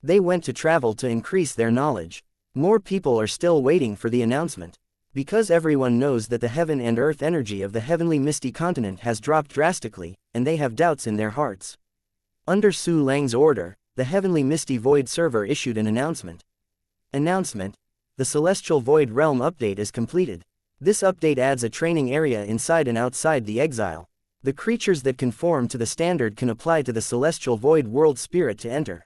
They went to travel to increase their knowledge. More people are still waiting for the announcement. Because everyone knows that the heaven and earth energy of the heavenly misty continent has dropped drastically, and they have doubts in their hearts. Under Su Lang's order, the heavenly misty void server issued an announcement. Announcement: the celestial void realm update is completed. This update adds a training area inside and outside the exile. The creatures that conform to the standard can apply to the celestial void world spirit to enter.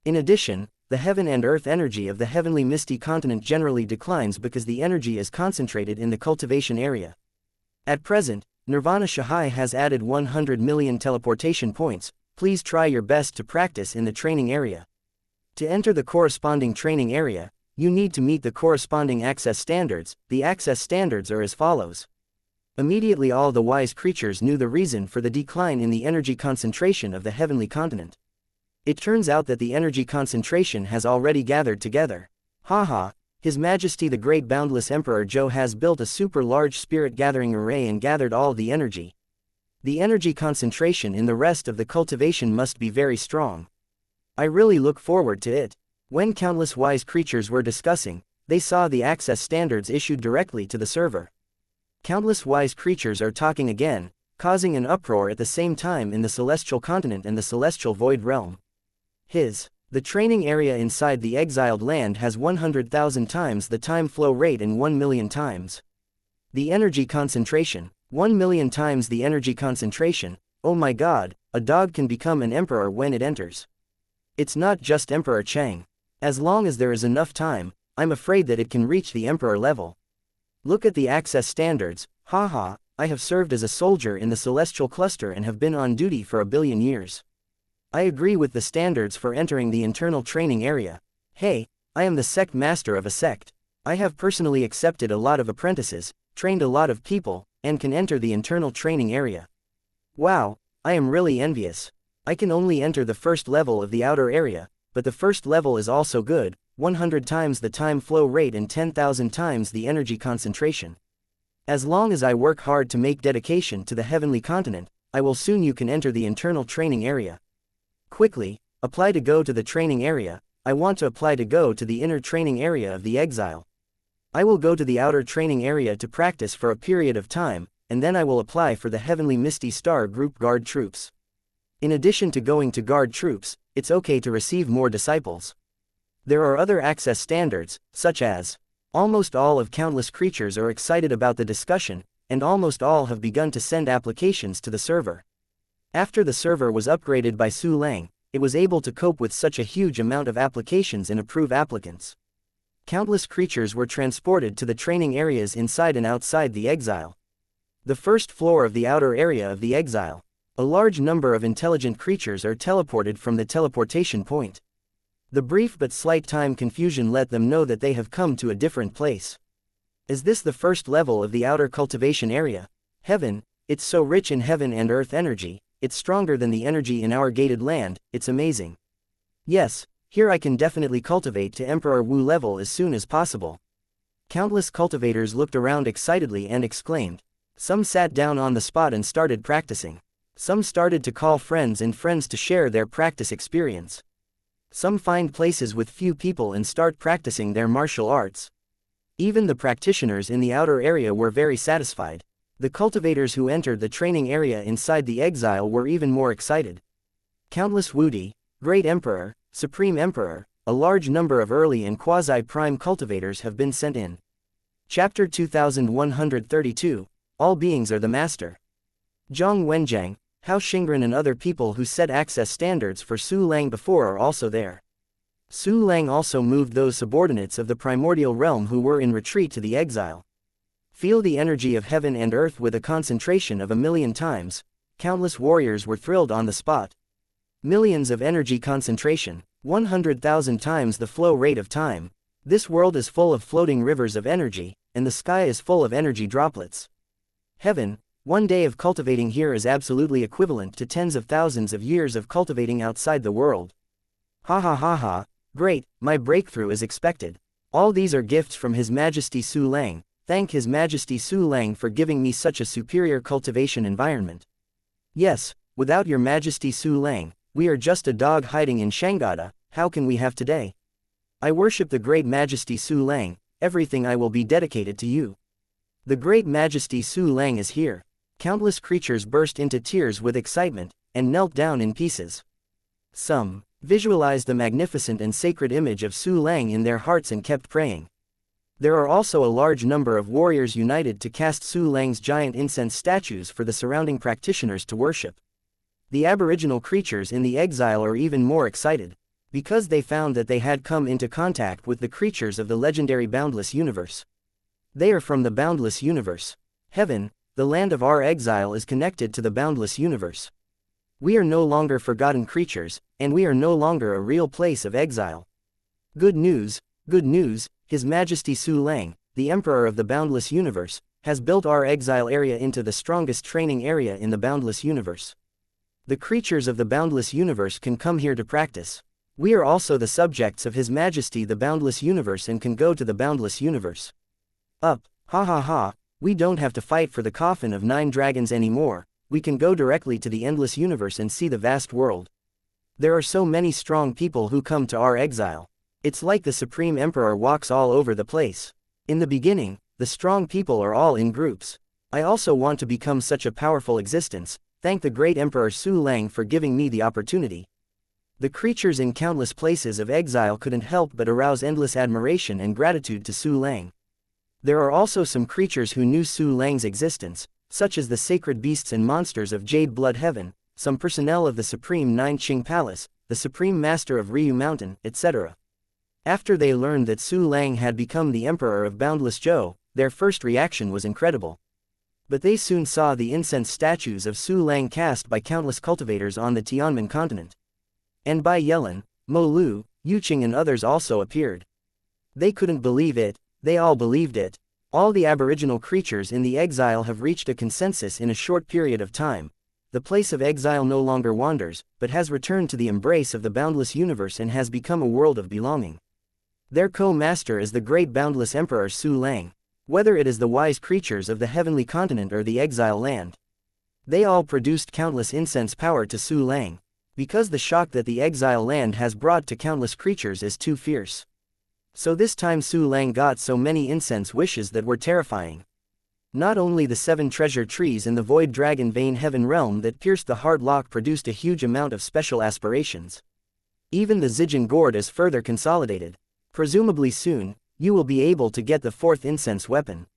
In addition, the heaven and earth energy of the heavenly misty continent generally declines because the energy is concentrated in the cultivation area. At present, Nirvana Shahai has added 100 million teleportation points. Please try your best to practice in the training area. To enter the corresponding training area, you need to meet the corresponding access standards. The access standards are as follows. Immediately all the wise creatures knew the reason for the decline in the energy concentration of the heavenly continent. It turns out that the energy concentration has already gathered together. Haha, His Majesty the Great Boundless Emperor Zhou has built a super large spirit gathering array and gathered all the energy. The energy concentration in the rest of the cultivation must be very strong. I really look forward to it. When countless wise creatures were discussing, they saw the access standards issued directly to the server. Countless wise creatures are talking again, causing an uproar at the same time in the celestial continent and the celestial void realm. The training area inside the exiled land has 100,000 times the time flow rate and 1 million times the energy concentration. 1 million times the energy concentration. Oh my god, a dog can become an emperor when it enters. It's not just Emperor Chang. As long as there is enough time, I'm afraid that it can reach the emperor level. Look at the access standards. Haha, I have served as a soldier in the celestial cluster and have been on duty for 1 billion years. I agree with the standards for entering the internal training area. Hey, I am the sect master of a sect. I have personally accepted a lot of apprentices, trained a lot of people, and can enter the internal training area. Wow, I am really envious. I can only enter the first level of the outer area, but the first level is also good, 100 times the time flow rate and 10,000 times the energy concentration. As long as I work hard to make dedication to the heavenly continent, I will soon you can enter the internal training area. Quickly, apply to go to the training area. I want to apply to go to the inner training area of the exile. I will go to the outer training area to practice for a period of time, and then I will apply for the Heavenly Misty Star Group Guard Troops. In addition to going to guard troops, it's okay to receive more disciples. There are other access standards, such as almost all of countless creatures are excited about the discussion, and almost all have begun to send applications to the server. After the server was upgraded by Su Lang, it was able to cope with such a huge amount of applications and approve applicants. Countless creatures were transported to the training areas inside and outside the exile. The first floor of the outer area of the exile. A large number of intelligent creatures are teleported from the teleportation point. The brief but slight time confusion let them know that they have come to a different place. Is this the first level of the outer cultivation area? Heaven, it's so rich in heaven and earth energy. It's stronger than the energy in our gated land. It's amazing. Yes, Here I can definitely cultivate to Emperor Wu level as soon as possible. Countless cultivators looked around excitedly and exclaimed. Some sat down on the spot and started practicing. Some started to call friends and friends to share their practice experience. Some find places with few people and start practicing their martial arts. Even the practitioners in the outer area were very satisfied. The cultivators who entered the training area inside the exile were even more excited. Countless Wudi, Great Emperor, Supreme Emperor, a large number of early and quasi-prime cultivators have been sent in. Chapter 2132, All Beings are the Master. Zhang Wenjiang, Hao Xingren and other people who set access standards for Su Lang before are also there. Su Lang also moved those subordinates of the primordial realm who were in retreat to the exile. Feel the energy of heaven and earth with a concentration of 1,000,000 times. Countless warriors were thrilled on the spot. Millions of energy concentration, 100,000 times the flow rate of time. This world is full of floating rivers of energy, and the sky is full of energy droplets. Heaven, one day of cultivating here is absolutely equivalent to tens of thousands of years of cultivating outside the world. Ha ha ha ha, great, my breakthrough is expected. All these are gifts from His Majesty Su Lang. Thank His Majesty Su Lang for giving me such a superior cultivation environment. Yes, without Your Majesty Su Lang, we are just a dog hiding in Shangada. How can we have today? I worship the Great Majesty Su Lang, everything I will be dedicated to you. The Great Majesty Su Lang is here. Countless creatures burst into tears with excitement, and knelt down in pieces. Some visualized the magnificent and sacred image of Su Lang in their hearts and kept praying. There are also a large number of warriors united to cast Su Lang's giant incense statues for the surrounding practitioners to worship. The aboriginal creatures in the exile are even more excited, because they found that they had come into contact with the creatures of the legendary boundless universe. They are from the boundless universe. Heaven, the land of our exile, is connected to the boundless universe. We are no longer forgotten creatures, and we are no longer a real place of exile. Good news, His Majesty Su Lang, the Emperor of the boundless universe, has built our exile area into the strongest training area in the boundless universe. The creatures of the boundless universe can come here to practice. We are also the subjects of His Majesty the boundless universe and can go to the boundless universe. Up, ha ha ha, we don't have to fight for the coffin of 9 dragons anymore, we can go directly to the endless universe and see the vast world. There are so many strong people who come to our exile. It's like the Supreme Emperor walks all over the place. In the beginning, the strong people are all in groups. I also want to become such a powerful existence. Thank the great Emperor Su Lang for giving me the opportunity. The creatures in countless places of exile couldn't help but arouse endless admiration and gratitude to Su Lang. There are also some creatures who knew Su Lang's existence, such as the sacred beasts and monsters of Jade Blood Heaven, some personnel of the Supreme Nine Qing Palace, the Supreme Master of Ryu Mountain, etc. After they learned that Su Lang had become the Emperor of Boundless Zhou, their first reaction was incredible. But they soon saw the incense statues of Su Lang cast by countless cultivators on the Tianmen continent. And Bai Yelin, Mo Lu, Yuqing and others also appeared. They couldn't believe it, they all believed it. All the aboriginal creatures in the exile have reached a consensus in a short period of time. The place of exile no longer wanders, but has returned to the embrace of the boundless universe and has become a world of belonging. Their co-master is the great boundless Emperor Su Lang. Whether it is the wise creatures of the heavenly continent or the exile land. They all produced countless incense power to Su Lang, because the shock that the exile land has brought to countless creatures is too fierce. So this time Su Lang got so many incense wishes that were terrifying. Not only the 7 treasure trees in the Void Dragon Vein Heaven realm that pierced the heart lock produced a huge amount of special aspirations. Even the Zijin Gourd is further consolidated. Presumably soon, you will be able to get the 4th incense weapon.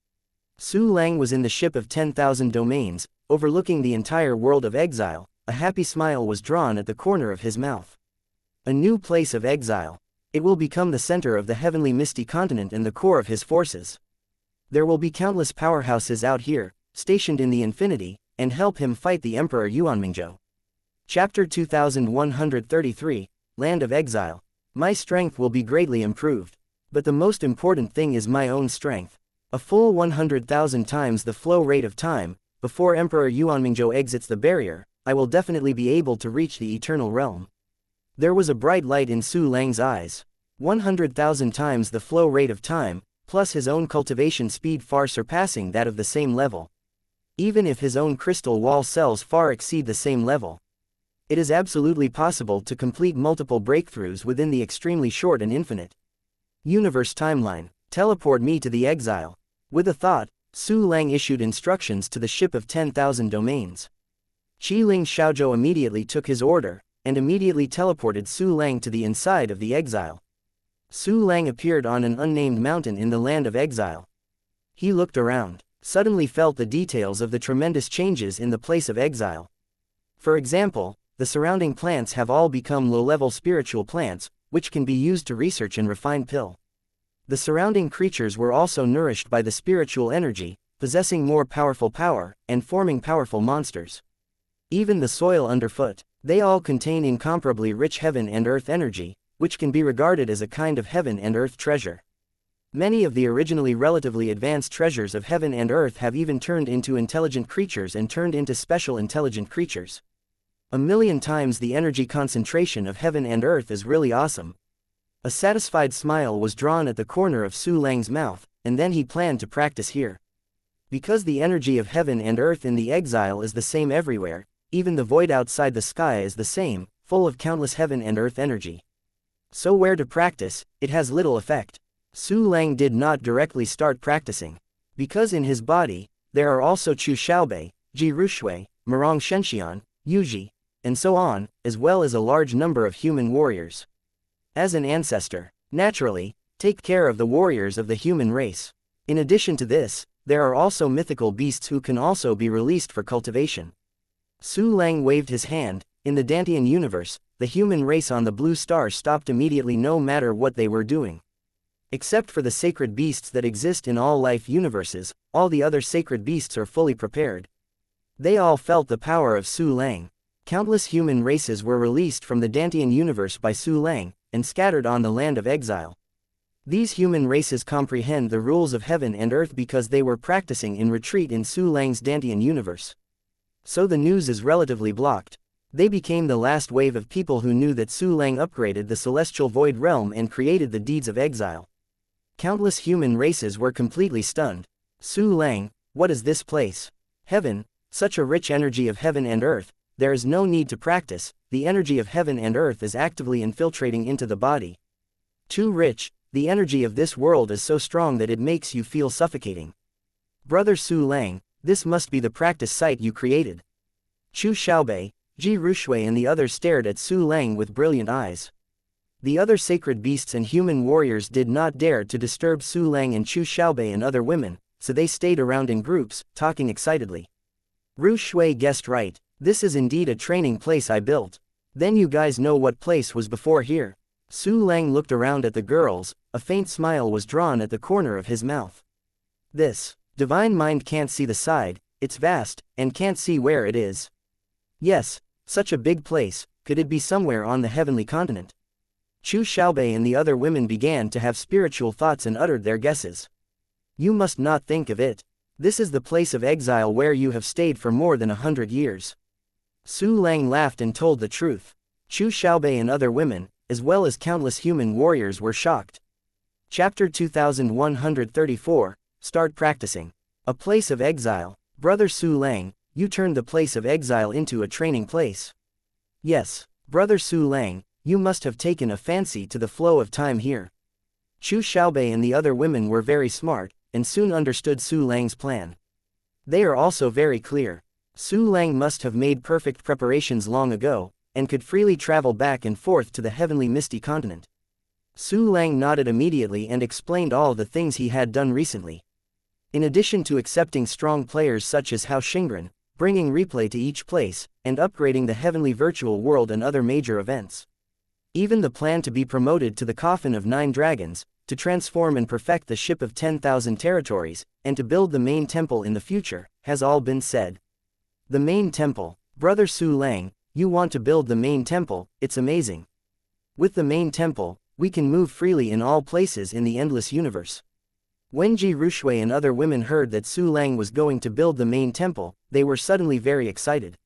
Su Lang was in the ship of 10,000 domains, overlooking the entire world of exile. A happy smile was drawn at the corner of his mouth. A new place of exile. It will become the center of the heavenly misty continent and the core of his forces. There will be countless powerhouses out here, stationed in the infinity, and help him fight the Emperor Yuanmingzhou. Chapter 2133, Land of Exile. My strength will be greatly improved. But the most important thing is my own strength. A full 100,000 times the flow rate of time, before Emperor Yuanmingzhou exits the barrier, I will definitely be able to reach the eternal realm. There was a bright light in Su Lang's eyes. 100,000 times the flow rate of time, plus his own cultivation speed far surpassing that of the same level. Even if his own crystal wall cells far exceed the same level. It is absolutely possible to complete multiple breakthroughs within the extremely short and infinite universe timeline. Teleport me to the exile. With a thought, Su Lang issued instructions to the ship of 10,000 domains. Qiling Xiaozhou immediately took his order, and immediately teleported Su Lang to the inside of the exile. Su Lang appeared on an unnamed mountain in the land of exile. He looked around, suddenly felt the details of the tremendous changes in the place of exile. For example, the surrounding plants have all become low-level spiritual plants, which can be used to research and refine pill. The surrounding creatures were also nourished by the spiritual energy, possessing more powerful power, and forming powerful monsters. Even the soil underfoot, they all contain incomparably rich heaven and earth energy, which can be regarded as a kind of heaven and earth treasure. Many of the originally relatively advanced treasures of heaven and earth have even turned into intelligent creatures and turned into special intelligent creatures. 1,000,000 times the energy concentration of heaven and earth is really awesome. A satisfied smile was drawn at the corner of Su Lang's mouth, and then he planned to practice here. Because the energy of heaven and earth in the exile is the same everywhere, even the void outside the sky is the same, full of countless heaven and earth energy. So where to practice, it has little effect. Su Lang did not directly start practicing. Because in his body, there are also Chu Xiaobei, Ji Rushui, Murong Shenxian, Yuji, and so on, as well as a large number of human warriors. As an ancestor, naturally, take care of the warriors of the human race. In addition to this, there are also mythical beasts who can also be released for cultivation. Su Lang waved his hand. In the Dantian universe, the human race on the blue star stopped immediately no matter what they were doing. Except for the sacred beasts that exist in all life universes, all the other sacred beasts are fully prepared. They all felt the power of Su Lang. Countless human races were released from the Dantian universe by Su Lang, and scattered on the land of exile. These human races comprehend the rules of heaven and earth because they were practicing in retreat in Su Lang's Dantian universe. So the news is relatively blocked. They became the last wave of people who knew that Su Lang upgraded the celestial void realm and created the deeds of exile. Countless human races were completely stunned. Su Lang, what is this place? Heaven, such a rich energy of heaven and earth, there is no need to practice, the energy of heaven and earth is actively infiltrating into the body. Too rich, the energy of this world is so strong that it makes you feel suffocating. Brother Su Lang, this must be the practice site you created. Chu Xiaobei, Ji Rushui and the others stared at Su Lang with brilliant eyes. The other sacred beasts and human warriors did not dare to disturb Su Lang and Chu Xiaobei and other women, so they stayed around in groups, talking excitedly. Rushui guessed right, this is indeed a training place I built. Then you guys know what place was before here. Su Lang looked around at the girls, a faint smile was drawn at the corner of his mouth. This divine mind can't see the side, it's vast, and can't see where it is. Yes, such a big place, could it be somewhere on the heavenly continent? Chu Xiaobei and the other women began to have spiritual thoughts and uttered their guesses. You must not think of it. This is the place of exile where you have stayed for more than 100 years. Su Lang laughed and told the truth. Chu Xiaobei and other women, as well as countless human warriors were shocked. Chapter 2134, Start Practicing. A place of exile. Brother Su Lang, you turned the place of exile into a training place. Yes, Brother Su Lang, you must have taken a fancy to the flow of time here. Chu Xiaobei and the other women were very smart, and soon understood Su Lang's plan. They are also very clear. Su Lang must have made perfect preparations long ago, and could freely travel back and forth to the heavenly misty continent. Su Lang nodded immediately and explained all the things he had done recently. In addition to accepting strong players such as Hao Xingren, bringing replay to each place, and upgrading the heavenly virtual world and other major events. Even the plan to be promoted to the coffin of 9 dragons, to transform and perfect the ship of 10,000 territories, and to build the main temple in the future, has all been said. The main temple, Brother Su Lang, you want to build the main temple, it's amazing. With the main temple, we can move freely in all places in the endless universe. When Ji Rushui and other women heard that Su Lang was going to build the main temple, they were suddenly very excited.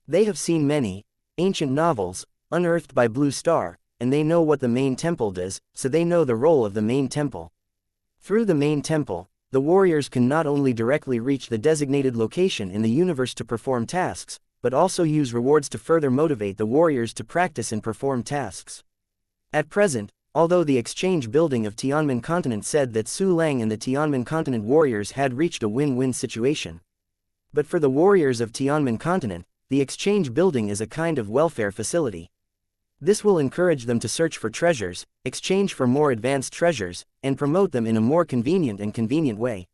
They have seen many ancient novels, unearthed by Blue Star, and they know what the main temple does, so they know the role of the main temple. Through the main temple, the warriors can not only directly reach the designated location in the universe to perform tasks, but also use rewards to further motivate the warriors to practice and perform tasks. At present, although the exchange building of Tianmin Continent said that Su Lang and the Tianmin Continent warriors had reached a win-win situation. But for the warriors of Tianmin Continent, the exchange building is a kind of welfare facility. This will encourage them to search for treasures, exchange for more advanced treasures, and promote them in a more convenient way.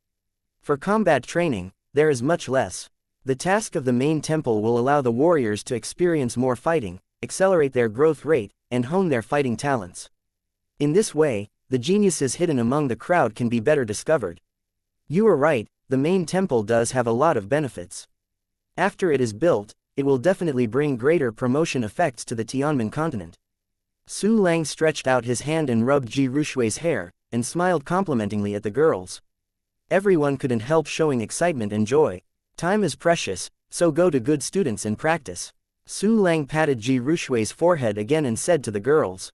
For combat training, there is much less. The task of the main temple will allow the warriors to experience more fighting, accelerate their growth rate, and hone their fighting talents. In this way, the geniuses hidden among the crowd can be better discovered. You are right, the main temple does have a lot of benefits. After it is built, it will definitely bring greater promotion effects to the Tianmin Continent. Su Lang stretched out his hand and rubbed Ji Rushui's hair, and smiled complimentingly at the girls. Everyone couldn't help showing excitement and joy. Time is precious, so go to good students and practice. Su Lang patted Ji Rushui's forehead again and said to the girls,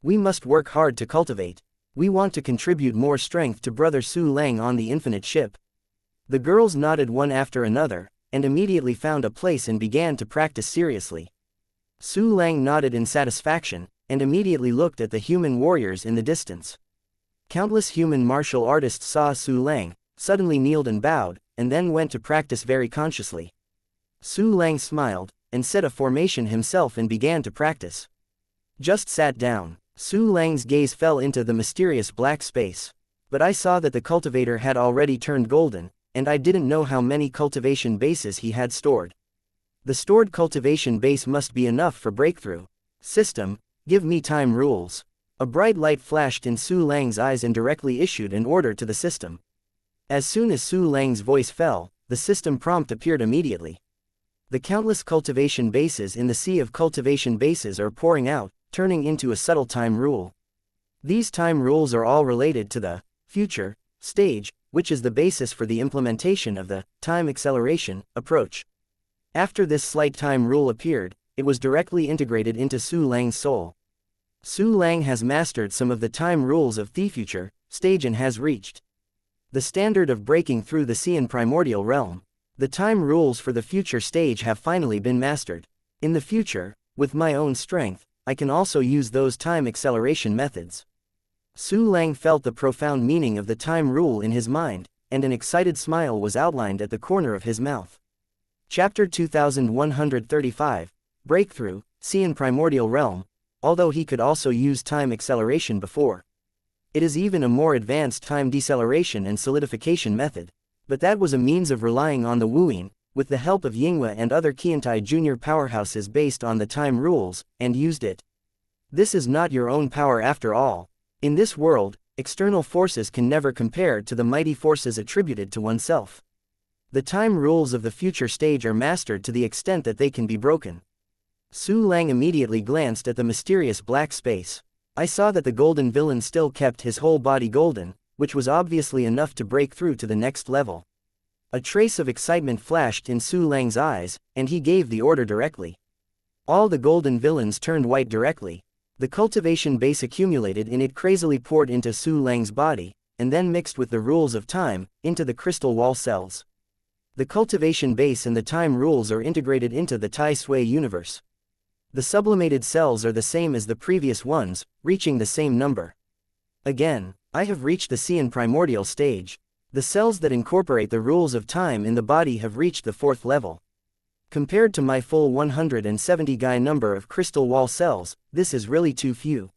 "We must work hard to cultivate. We want to contribute more strength to Brother Su Lang on the infinite ship." The girls nodded one after another, and immediately found a place and began to practice seriously. Su Lang nodded in satisfaction, and immediately looked at the human warriors in the distance. Countless human martial artists saw Su Lang, suddenly kneeled and bowed, and then went to practice very consciously. Su Lang smiled, and set a formation himself and began to practice. Just sat down. Su Lang's gaze fell into the mysterious black space. But I saw that the cultivator had already turned golden, and I didn't know how many cultivation bases he had stored. The stored cultivation base must be enough for breakthrough. System, give me time rules. A bright light flashed in Su Lang's eyes and directly issued an order to the system. As soon as Su Lang's voice fell, the system prompt appeared immediately. The countless cultivation bases in the sea of cultivation bases are pouring out, turning into a subtle time rule. These time rules are all related to the future stage, which is the basis for the implementation of the time acceleration approach. After this slight time rule appeared, it was directly integrated into Su Lang's soul. Su Lang has mastered some of the time rules of the future stage and has reached the standard of breaking through the Xian primordial realm. The time rules for the future stage have finally been mastered. In the future, with my own strength, I can also use those time acceleration methods. Su Lang felt the profound meaning of the time rule in his mind, and an excited smile was outlined at the corner of his mouth. Chapter 2135, Breakthrough, Xian Primordial Realm. Although he could also use time acceleration before. It is even a more advanced time deceleration and solidification method. But that was a means of relying on the Wuyin, with the help of Yinghua and other Qiantai junior powerhouses based on the time rules, and used it. This is not your own power after all. In this world, external forces can never compare to the mighty forces attributed to oneself. The time rules of the future stage are mastered to the extent that they can be broken. Su Lang immediately glanced at the mysterious black space. I saw that the golden villain still kept his whole body golden, which was obviously enough to break through to the next level. A trace of excitement flashed in Su Lang's eyes, and he gave the order directly. All the golden villains turned white directly. The cultivation base accumulated in it crazily poured into Su Lang's body, and then mixed with the rules of time, into the crystal wall cells. The cultivation base and the time rules are integrated into the Tai Sui universe. The sublimated cells are the same as the previous ones, reaching the same number. Again, I have reached the Xian primordial stage. The cells that incorporate the rules of time in the body have reached the 4th level. Compared to my full 170 Gai number of crystal wall cells, this is really too few.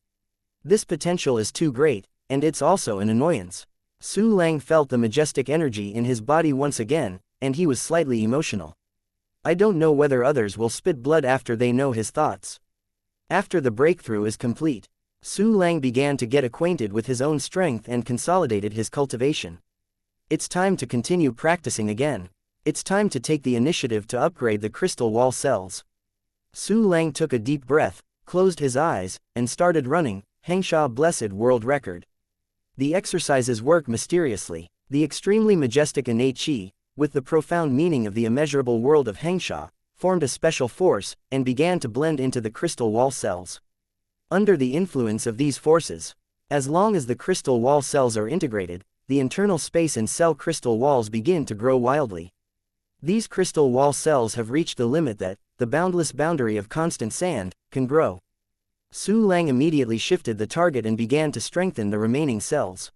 This potential is too great, and it's also an annoyance. Su Lang felt the majestic energy in his body once again, and he was slightly emotional. I don't know whether others will spit blood after they know his thoughts. After the breakthrough is complete, Su Lang began to get acquainted with his own strength and consolidated his cultivation. It's time to continue practicing again. It's time to take the initiative to upgrade the crystal wall cells. Su Lang took a deep breath, closed his eyes, and started running, xianxia blessed world record. The exercises work mysteriously. The extremely majestic innate qi, with the profound meaning of the immeasurable world of xianxia, formed a special force, and began to blend into the crystal wall cells. Under the influence of these forces, as long as the crystal wall cells are integrated, the internal space and cell crystal walls begin to grow wildly. These crystal wall cells have reached the limit that, the boundless boundary of constant sand, can grow. Su Lang immediately shifted the target and began to strengthen the remaining cells.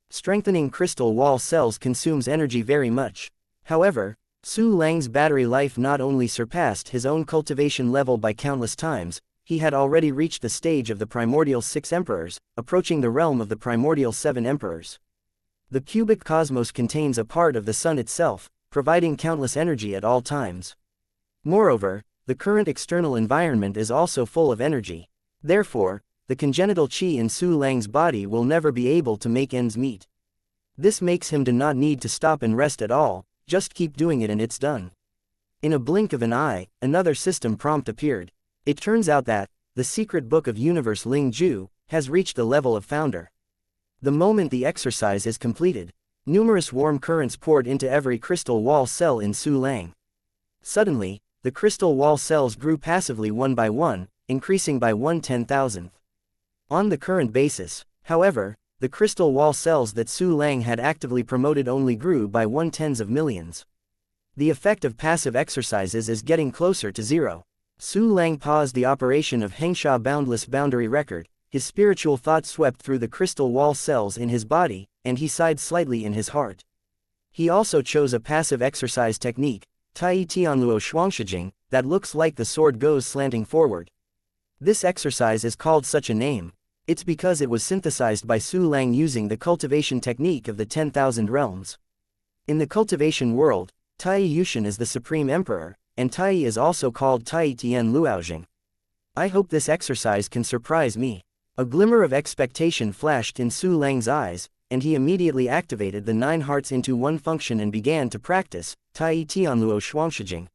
Strengthening crystal wall cells consumes energy very much. However, Su Lang's battery life not only surpassed his own cultivation level by countless times, he had already reached the stage of the primordial 6 emperors, approaching the realm of the primordial 7 emperors. The cubic cosmos contains a part of the sun itself, providing countless energy at all times. Moreover, the current external environment is also full of energy. Therefore, the congenital qi in Su Lang's body will never be able to make ends meet. This makes him do not need to stop and rest at all, just keep doing it and it's done. In a blink of an eye, another system prompt appeared. It turns out that, the secret book of universe Ling Ju, has reached the level of founder. The moment the exercise is completed, numerous warm currents poured into every crystal wall cell in Su Lang. Suddenly, the crystal wall cells grew passively one by one, increasing by 1/10,000th. On the current basis, however, the crystal wall cells that Su Lang had actively promoted only grew by 1/10 of millions. The effect of passive exercises is getting closer to zero. Su Lang paused the operation of xianxia boundless boundary record, his spiritual thought swept through the crystal wall cells in his body, and he sighed slightly in his heart. He also chose a passive exercise technique, Tai Tianluo Shuangshijing, that looks like the sword goes slanting forward. This exercise is called such a name. It's because it was synthesized by Su Lang using the cultivation technique of the 10,000 realms. In the cultivation world, Tai Yushan is the supreme emperor, and Tai is also called Tai Tian Luoxing. I hope this exercise can surprise me. A glimmer of expectation flashed in Su Lang's eyes, and he immediately activated the 9 hearts into one function and began to practice Tai Tianluo Shuangshijing.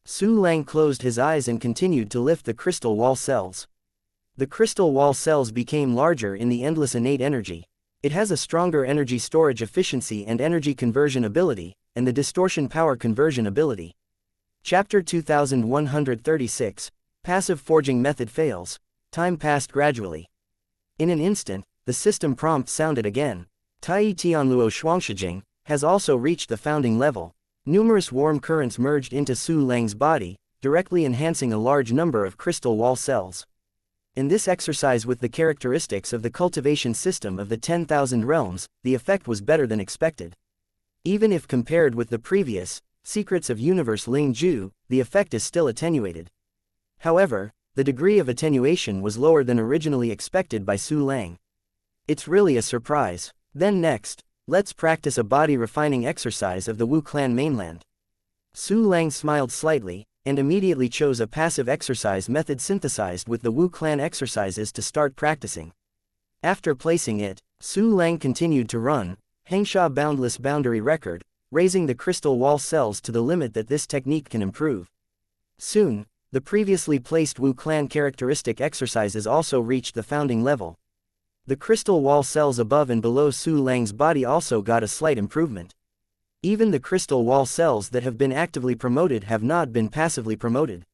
Su Lang closed his eyes and continued to lift the crystal wall cells. The crystal wall cells became larger in the endless innate energy. It has a stronger energy storage efficiency and energy conversion ability, and the distortion power conversion ability. Chapter 2136, Passive Forging Method Fails. Time passed gradually. In an instant, the system prompt sounded again. Tai Tianluo Shuangshijing has also reached the founding level. Numerous warm currents merged into Su Lang's body, directly enhancing a large number of crystal wall cells. In this exercise with the characteristics of the cultivation system of the 10,000 realms, the effect was better than expected. Even if compared with the previous, Secrets of Universe Ling Ju, the effect is still attenuated. However, the degree of attenuation was lower than originally expected by Su Lang. It's really a surprise. Then next, let's practice a body refining exercise of the Wu clan mainland. Su Lang smiled slightly, and immediately chose a passive exercise method synthesized with the Wu clan exercises to start practicing. After placing it, Su Lang continued to run, xianxia boundless boundary record, raising the crystal wall cells to the limit that this technique can improve. Soon, the previously placed Wu clan characteristic exercises also reached the founding level. The crystal wall cells above and below Su Lang's body also got a slight improvement. Even the crystal wall cells that have been actively promoted have not been passively promoted.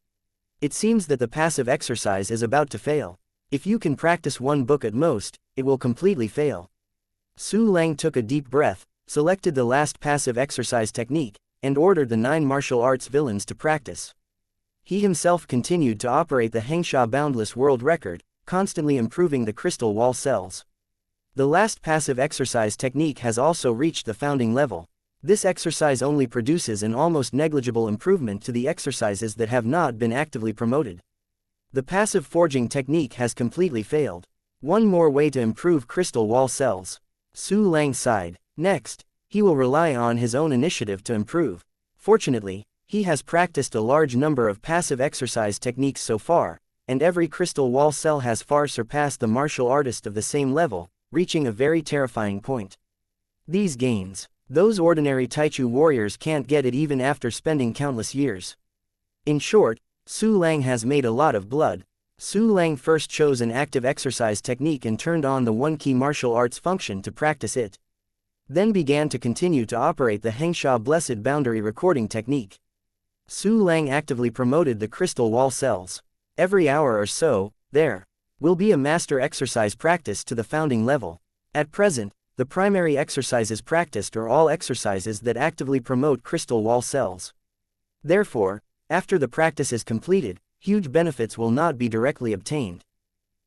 It seems that the passive exercise is about to fail. If you can practice one book at most, it will completely fail. Su Lang took a deep breath, selected the last passive exercise technique, and ordered the 9 martial arts villains to practice. He himself continued to operate the xianxia boundless world record, constantly improving the crystal wall cells. The last passive exercise technique has also reached the founding level. This exercise only produces an almost negligible improvement to the exercises that have not been actively promoted. The passive forging technique has completely failed. One more way to improve crystal wall cells. Su Lang sighed. Next, he will rely on his own initiative to improve. Fortunately, he has practiced a large number of passive exercise techniques so far, and every crystal wall cell has far surpassed the martial artist of the same level, reaching a very terrifying point. These gains, those ordinary Taichu warriors can't get it even after spending countless years. In short, Su Lang has made a lot of blood. Su Lang first chose an active exercise technique and turned on the one key martial arts function to practice it. Then began to continue to operate the xianxia blessed boundary recording technique. Su Lang actively promoted the crystal wall cells. Every hour or so, there will be a master exercise practice to the founding level. At present, the primary exercises practiced are all exercises that actively promote crystal wall cells. Therefore, after the practice is completed, huge benefits will not be directly obtained.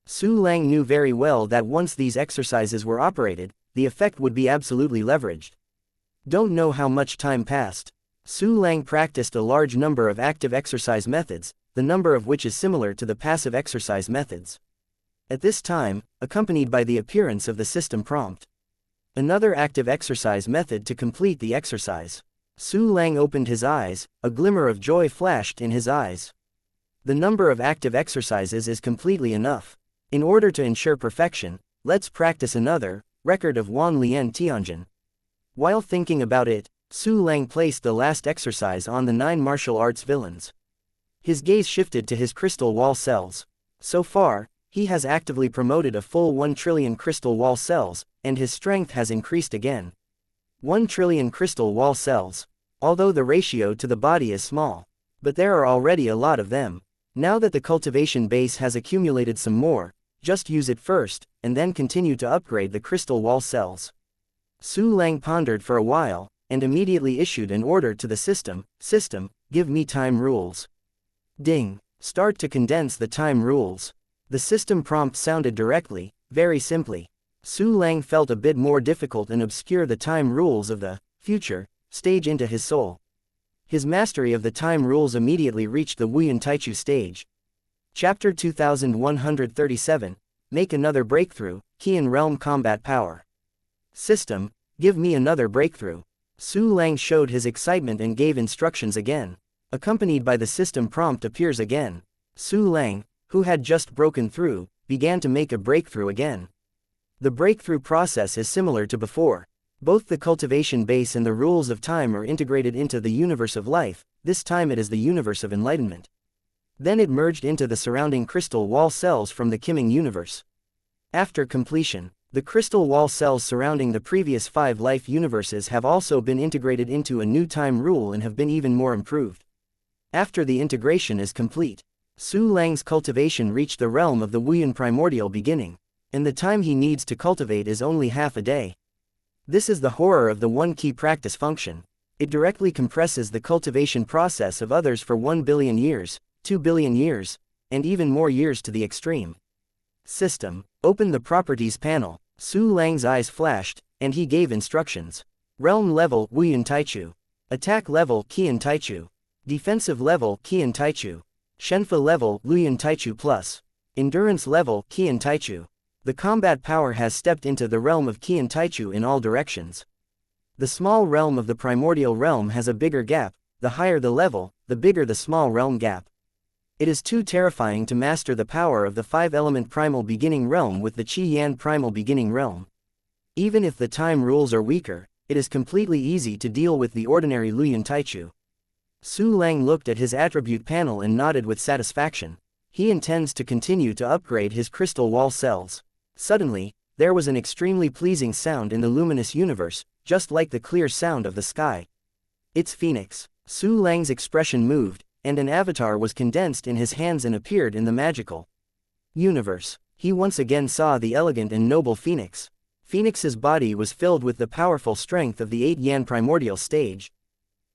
Su Lang knew very well that once these exercises were operated, the effect would be absolutely leveraged. Don't know how much time passed. Su Lang practiced a large number of active exercise methods, the number of which is similar to the passive exercise methods. At this time, accompanied by the appearance of the system prompt. Another active exercise method to complete the exercise. Su Lang opened his eyes, a glimmer of joy flashed in his eyes. The number of active exercises is completely enough. In order to ensure perfection, let's practice another, record of Wan Lian Tianjin. While thinking about it, Su Lang placed the last exercise on the 9 martial arts villains. His gaze shifted to his crystal wall cells. So far, he has actively promoted a full 1 trillion crystal wall cells, and his strength has increased again. 1 trillion crystal wall cells. Although the ratio to the body is small. But there are already a lot of them. Now that the cultivation base has accumulated some more, just use it first, and then continue to upgrade the crystal wall cells. Su Lang pondered for a while, and immediately issued an order to the system, give me time rules. Ding. Start to condense the time rules. The system prompt sounded directly, very simply. Su Lang felt a bit more difficult and obscure the time rules of the future stage into his soul. His mastery of the time rules immediately reached the Wuyan Taichu stage. Chapter 2137, Make Another Breakthrough, Qian Realm Combat Power. System, give me another breakthrough. Su Lang showed his excitement and gave instructions again. Accompanied by the system prompt appears again. Su Lang, who had just broken through, began to make a breakthrough again. The breakthrough process is similar to before. Both the cultivation base and the rules of time are integrated into the universe of life, this time it is the universe of enlightenment. Then it merged into the surrounding crystal wall cells from the Qiming universe. After completion, the crystal wall cells surrounding the previous 5 life universes have also been integrated into a new time rule and have been even more improved. After the integration is complete, Su Lang's cultivation reached the realm of the Wuyan primordial beginning, and the time he needs to cultivate is only half a day. This is the horror of the one key practice function. It directly compresses the cultivation process of others for 1 billion years, 2 billion years, and even more years to the extreme. System, open the properties panel. Su Lang's eyes flashed, and he gave instructions. Realm level Wuyan Taichu. Attack level Qian Taichu. Defensive level Qian Taichu. Shenfa level Luyan Taichu plus. Endurance level Qian Taichu. The combat power has stepped into the realm of Qian Taichu in all directions. The small realm of the primordial realm has a bigger gap. The higher the level, the bigger the small realm gap. It is too terrifying to master the power of the 5-element primal beginning realm with the Qi Yan primal beginning realm. Even if the time rules are weaker, it is completely easy to deal with the ordinary Luyan Taichu. Su Lang looked at his attribute panel and nodded with satisfaction. He intends to continue to upgrade his crystal wall cells. Suddenly, there was an extremely pleasing sound in the luminous universe, just like the clear sound of the sky. It's Phoenix. Su Lang's expression moved, and an avatar was condensed in his hands and appeared in the magical universe. He once again saw the elegant and noble Phoenix. Phoenix's body was filled with the powerful strength of the 8 Yan primordial stage.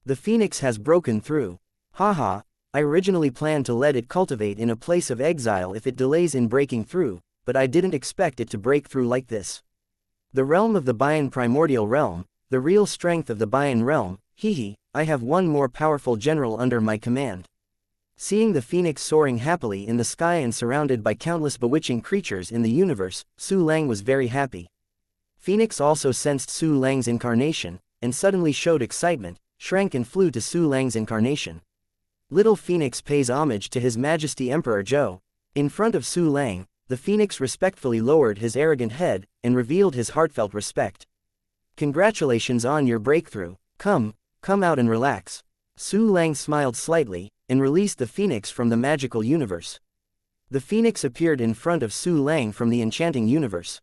The Phoenix has broken through. Haha, I originally planned to let it cultivate in a place of exile if it delays in breaking through, but I didn't expect it to break through like this. The realm of the Bayan primordial realm, the real strength of the Bayan realm, I have one more powerful general under my command. Seeing the Phoenix soaring happily in the sky and surrounded by countless bewitching creatures in the universe, Su Lang was very happy. Phoenix also sensed Su Lang's incarnation, and suddenly showed excitement, shrank and flew to Su Lang's incarnation. Little Phoenix pays homage to His Majesty Emperor Zhou. In front of Su Lang, the Phoenix respectfully lowered his arrogant head, and revealed his heartfelt respect. Congratulations on your breakthrough. Come out and relax. Su Lang smiled slightly, and released the Phoenix from the magical universe. The Phoenix appeared in front of Su Lang from the enchanting universe.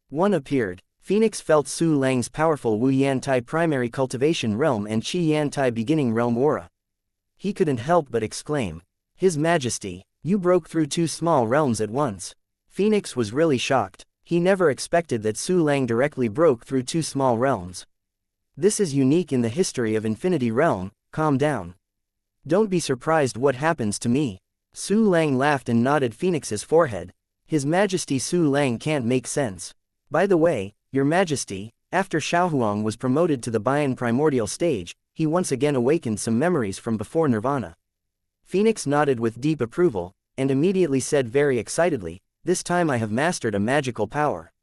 One appeared. Phoenix felt Su Lang's powerful Wu Yan Tai primary cultivation realm and Qi Yan Tai beginning realm aura. He couldn't help but exclaim. His Majesty, you broke through 2 small realms at once. Phoenix was really shocked. He never expected that Su Lang directly broke through 2 small realms. This is unique in the history of Infinity Realm. Calm down. Don't be surprised what happens to me. Su Lang laughed and nodded Phoenix's forehead. His Majesty Su Lang can't make sense. By the way, Your Majesty, after Xiaohuang was promoted to the Bian primordial stage, he once again awakened some memories from before Nirvana. Phoenix nodded with deep approval, and immediately said very excitedly, this time I have mastered a magical power.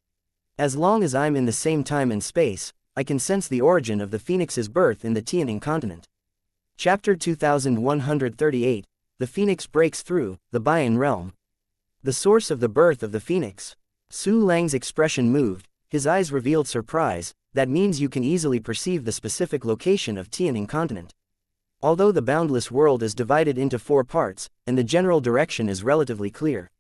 As long as I'm in the same time and space, I can sense the origin of the Phoenix's birth in the Tianing continent. Chapter 2138, The Phoenix Breaks Through, the Bian Realm. The source of the birth of the Phoenix. Su Lang's expression moved, his eyes revealed surprise. That means you can easily perceive the specific location of Tianing continent. Although the boundless world is divided into 4 parts, and the general direction is relatively clear.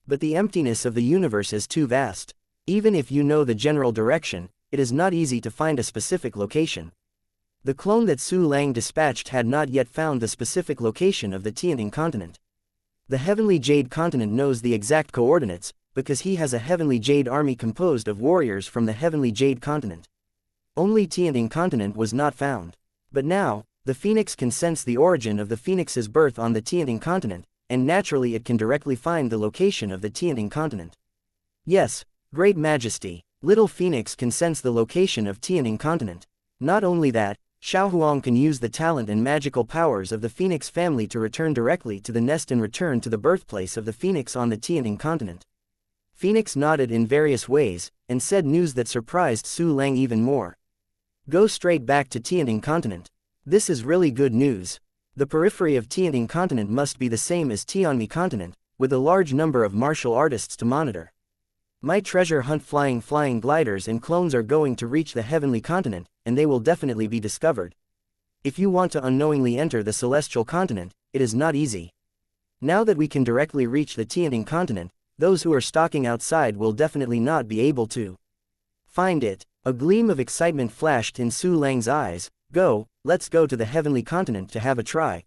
But the emptiness of the universe is too vast. Even if you know the general direction, it is not easy to find a specific location. The clone that Su Lang dispatched had not yet found the specific location of the Tianing continent. The Heavenly Jade continent knows the exact coordinates, because he has a Heavenly Jade army composed of warriors from the Heavenly Jade continent. Only Tianing continent was not found. But now, the Phoenix can sense the origin of the Phoenix's birth on the Tianing continent, and naturally it can directly find the location of the Tianing continent. Yes, Great Majesty, Little Phoenix can sense the location of Tianing continent. Not only that, Xiaohuang can use the talent and magical powers of the Phoenix family to return directly to the nest and return to the birthplace of the Phoenix on the Tianing continent. Phoenix nodded in various ways, and said news that surprised Su Lang even more. Go straight back to Tianing continent. This is really good news. The periphery of Tianing continent must be the same as Tianmi continent, with a large number of martial artists to monitor. My treasure hunt flying gliders and clones are going to reach the heavenly continent, and they will definitely be discovered. If you want to unknowingly enter the celestial continent, it is not easy. Now that we can directly reach the Tianing continent, those who are stalking outside will definitely not be able to find it. A gleam of excitement flashed in Su Lang's eyes. Go, let's go to the heavenly continent to have a try.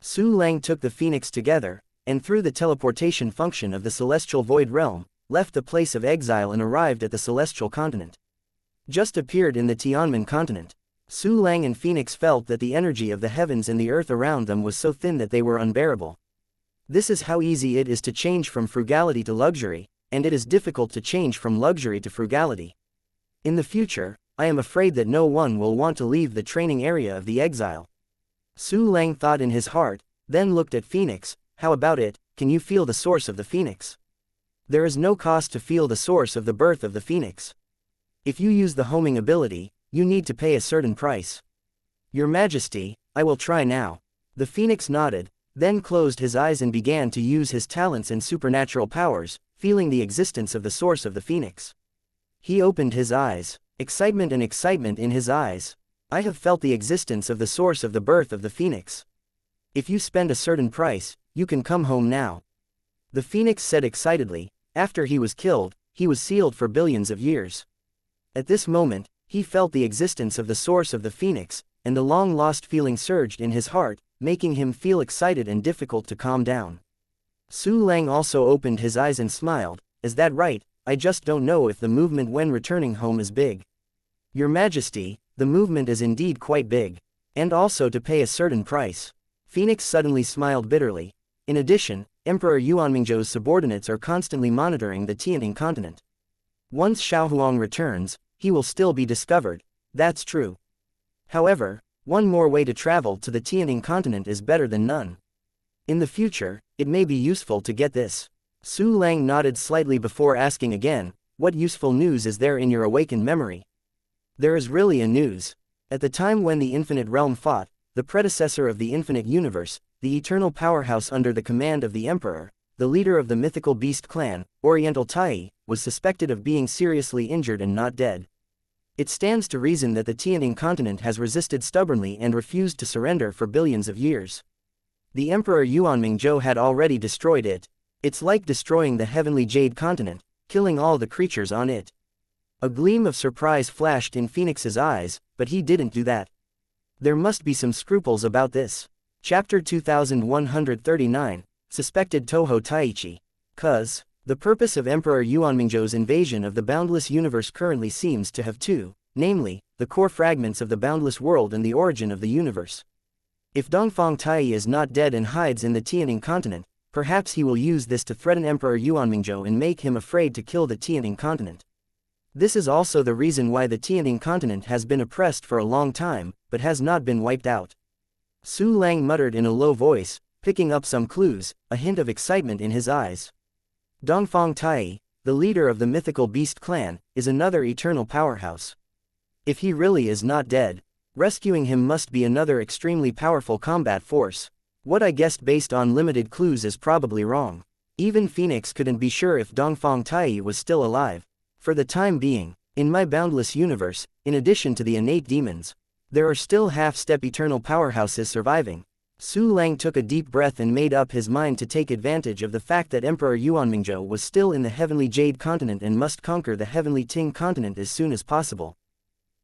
Su Lang took the Phoenix together, and through the teleportation function of the celestial void realm, left the place of exile and arrived at the celestial continent. Just appeared in the Tianmen continent. Su Lang and Phoenix felt that the energy of the heavens and the earth around them was so thin that they were unbearable. This is how easy it is to change from frugality to luxury, and it is difficult to change from luxury to frugality. In the future, I am afraid that no one will want to leave the training area of the exile. Su Lang thought in his heart, then looked at Phoenix. How about it, can you feel the source of the Phoenix? There is no cost to feel the source of the birth of the Phoenix. If you use the homing ability, you need to pay a certain price. Your Majesty, I will try now. The Phoenix nodded, then closed his eyes and began to use his talents and supernatural powers, feeling the existence of the source of the Phoenix. He opened his eyes, excitement in his eyes. I have felt the existence of the source of the birth of the Phoenix. If you spend a certain price, you can come home now. The Phoenix said excitedly. After he was killed, he was sealed for billions of years. At this moment, he felt the existence of the source of the Phoenix, and the long-lost feeling surged in his heart, making him feel excited and difficult to calm down. Su Lang also opened his eyes and smiled. Is that right? I just don't know if the movement when returning home is big. Your Majesty, the movement is indeed quite big. And also to pay a certain price. Phoenix suddenly smiled bitterly. In addition, Emperor Yuanmingzhou's subordinates are constantly monitoring the Tianing continent. Once Xiaohuang returns, he will still be discovered. That's true. However, one more way to travel to the Tianing continent is better than none. In the future, it may be useful to get this. Su Lang nodded slightly before asking again, what useful news is there in your awakened memory? There is really a news. At the time when the Infinite Realm fought, the predecessor of the Infinite Universe, the eternal powerhouse under the command of the Emperor, the leader of the mythical beast clan, Oriental Tai, was suspected of being seriously injured and not dead. It stands to reason that the Tianing continent has resisted stubbornly and refused to surrender for billions of years. The Emperor Yuanmingzhou had already destroyed it. It's like destroying the heavenly Jade continent, killing all the creatures on it. A gleam of surprise flashed in Phoenix's eyes, but he didn't do that. There must be some scruples about this. Chapter 2139, Suspected Toho Taichi. Cuz. The purpose of Emperor Yuanmingzhou's invasion of the boundless universe currently seems to have two, namely, the core fragments of the boundless world and the origin of the universe. If Dongfang Tai is not dead and hides in the Tianning continent, perhaps he will use this to threaten Emperor Yuanmingzhou and make him afraid to kill the Tianning continent. This is also the reason why the Tianning continent has been oppressed for a long time, but has not been wiped out. Su Lang muttered in a low voice, picking up some clues, a hint of excitement in his eyes. Dongfang Tai, the leader of the mythical beast clan, is another eternal powerhouse. If he really is not dead, rescuing him must be another extremely powerful combat force. What I guessed based on limited clues is probably wrong. Even Phoenix couldn't be sure if Dongfang Tai was still alive. For the time being, in my boundless universe, in addition to the innate demons, there are still half-step eternal powerhouses surviving. Su Lang took a deep breath and made up his mind to take advantage of the fact that Emperor Yuanmingzhou was still in the Heavenly Jade continent and must conquer the Heavenly Ting continent as soon as possible.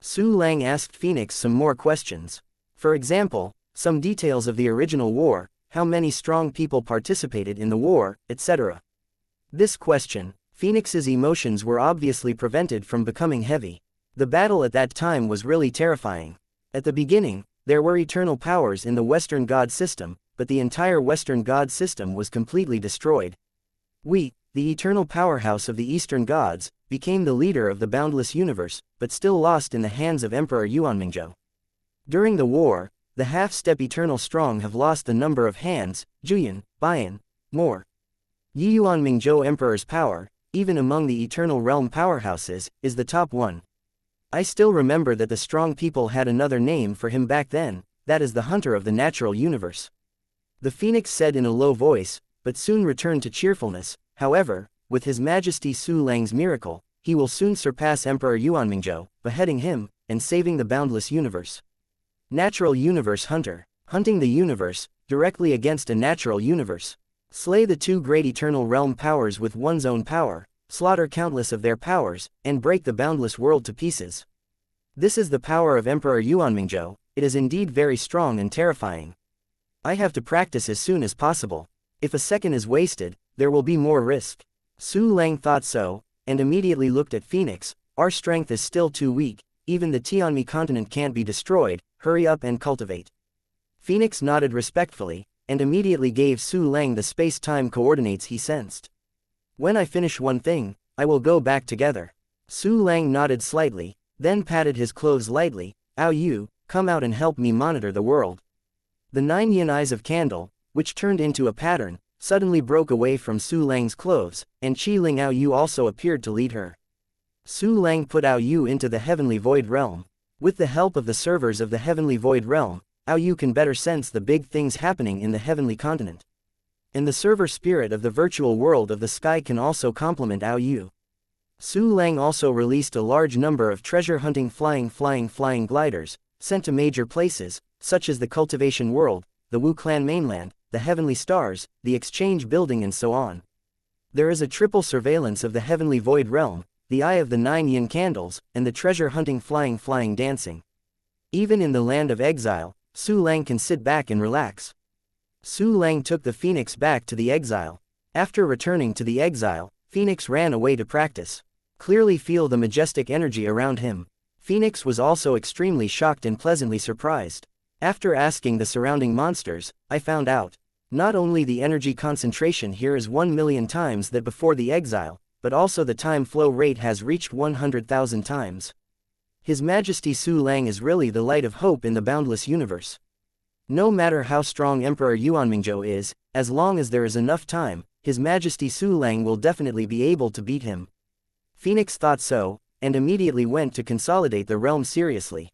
Su Lang asked Phoenix some more questions. For example, some details of the original war, how many strong people participated in the war, etc. This question, Phoenix's emotions were obviously prevented from becoming heavy. The battle at that time was really terrifying. At the beginning, there were eternal powers in the Western God system, but the entire Western God system was completely destroyed. We, the eternal powerhouse of the Eastern Gods, became the leader of the boundless universe, but still lost in the hands of Emperor Yuanmingzhou. During the war, the half-step eternal strong have lost the number of hands, Juyan, Bian, more. Yi Yuanmingzhou Emperor's power, even among the eternal realm powerhouses, is the top one. I still remember that the strong people had another name for him back then, that is the hunter of the natural universe. The Phoenix said in a low voice, but soon returned to cheerfulness. However, with His Majesty Su Lang's miracle, he will soon surpass Emperor Yuanmingzhou, beheading him, and saving the boundless universe. Natural universe hunter, hunting the universe, directly against a natural universe. Slay the two great eternal realm powers with one's own power, slaughter countless of their powers, and break the boundless world to pieces. This is the power of Emperor Yuanmingzhou. It is indeed very strong and terrifying. I have to practice as soon as possible. If a second is wasted, there will be more risk. Su Lang thought so, and immediately looked at Phoenix. Our strength is still too weak, even the Tianmi continent can't be destroyed, hurry up and cultivate. Phoenix nodded respectfully, and immediately gave Su Lang the space-time coordinates he sensed. When I finish one thing, I will go back together. Su Lang nodded slightly, then patted his clothes lightly. Ao Yu, come out and help me monitor the world. The 9 yin eyes of candle, which turned into a pattern, suddenly broke away from Su Lang's clothes, and Qi Ling Ao Yu also appeared to lead her. Su Lang put Ao Yu into the Heavenly Void Realm. With the help of the servers of the Heavenly Void Realm, Ao Yu can better sense the big things happening in the Heavenly Continent. And the server spirit of the virtual world of the sky can also complement Ao Yu. Su Lang also released a large number of treasure-hunting flying gliders, sent to major places, such as the Cultivation World, the Wu Clan mainland, the Heavenly Stars, the Exchange Building and so on. There is a triple surveillance of the Heavenly Void Realm, the Eye of the 9 Yin Candles, and the treasure-hunting flying dancing. Even in the land of exile, Su Lang can sit back and relax. Su Lang took the Phoenix back to the exile. After returning to the exile, Phoenix ran away to practice. Clearly feel the majestic energy around him. Phoenix was also extremely shocked and pleasantly surprised. After asking the surrounding monsters, I found out. Not only the energy concentration here is 1 million times that before the exile, but also the time flow rate has reached 100,000 times. His Majesty Su Lang is really the light of hope in the boundless universe. No matter how strong Emperor Yuanmingzhou is, as long as there is enough time, His Majesty Su Lang will definitely be able to beat him. Phoenix thought so, and immediately went to consolidate the realm seriously.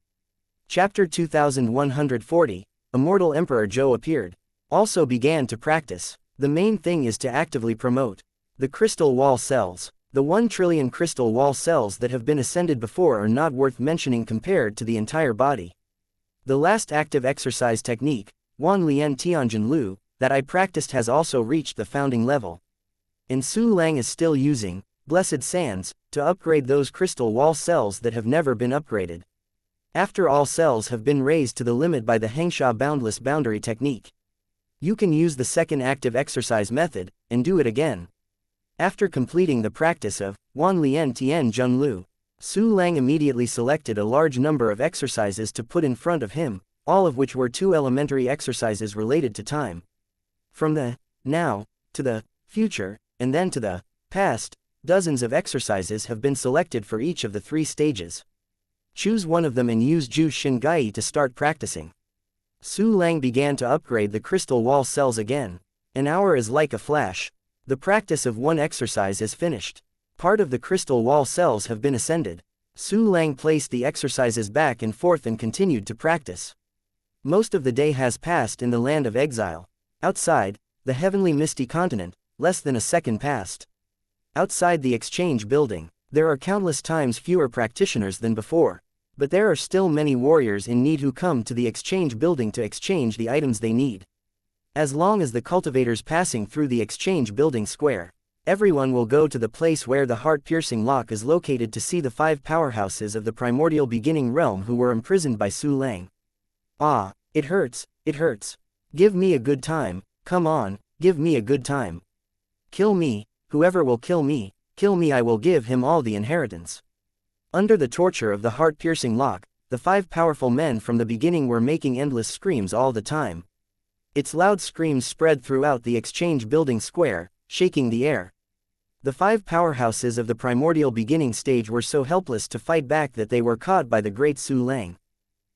Chapter 2140, Immortal Emperor Zhou appeared. Also began to practice. The main thing is to actively promote the crystal wall cells. The 1 trillion crystal wall cells that have been ascended before are not worth mentioning compared to the entire body. The last active exercise technique, Wan Lian Tianjin Lu, that I practiced has also reached the founding level. And Su Lang is still using Blessed Sands to upgrade those crystal wall cells that have never been upgraded. After all cells have been raised to the limit by the xianxia boundless boundary technique, you can use the second active exercise method, and do it again. After completing the practice of Wan Lian Tian Jun Lu, Su Lang immediately selected a large number of exercises to put in front of him, all of which were 2 elementary exercises related to time. From the now to the future, and then to the past, dozens of exercises have been selected for each of the 3 stages. Choose one of them and use Ju Shin Gai to start practicing. Su Lang began to upgrade the crystal wall cells again. An hour is like a flash. The practice of one exercise is finished. Part of the crystal wall cells have been ascended. Su Lang placed the exercises back and forth and continued to practice. Most of the day has passed in the land of exile. Outside, the heavenly misty continent, less than a second passed. Outside the exchange building, there are countless times fewer practitioners than before. But there are still many warriors in need who come to the exchange building to exchange the items they need. As long as the cultivators passing through the exchange building square, everyone will go to the place where the heart-piercing lock is located to see the 5 powerhouses of the primordial beginning realm who were imprisoned by Su Lang. Ah, it hurts, it hurts. Give me a good time, come on, give me a good time. Kill me, whoever will kill me, I will give him all the inheritance. Under the torture of the heart-piercing lock, the 5 powerful men from the beginning were making endless screams all the time. Its loud screams spread throughout the exchange building square, shaking the air. The 5 powerhouses of the primordial beginning stage were so helpless to fight back that they were caught by the great Su Lang.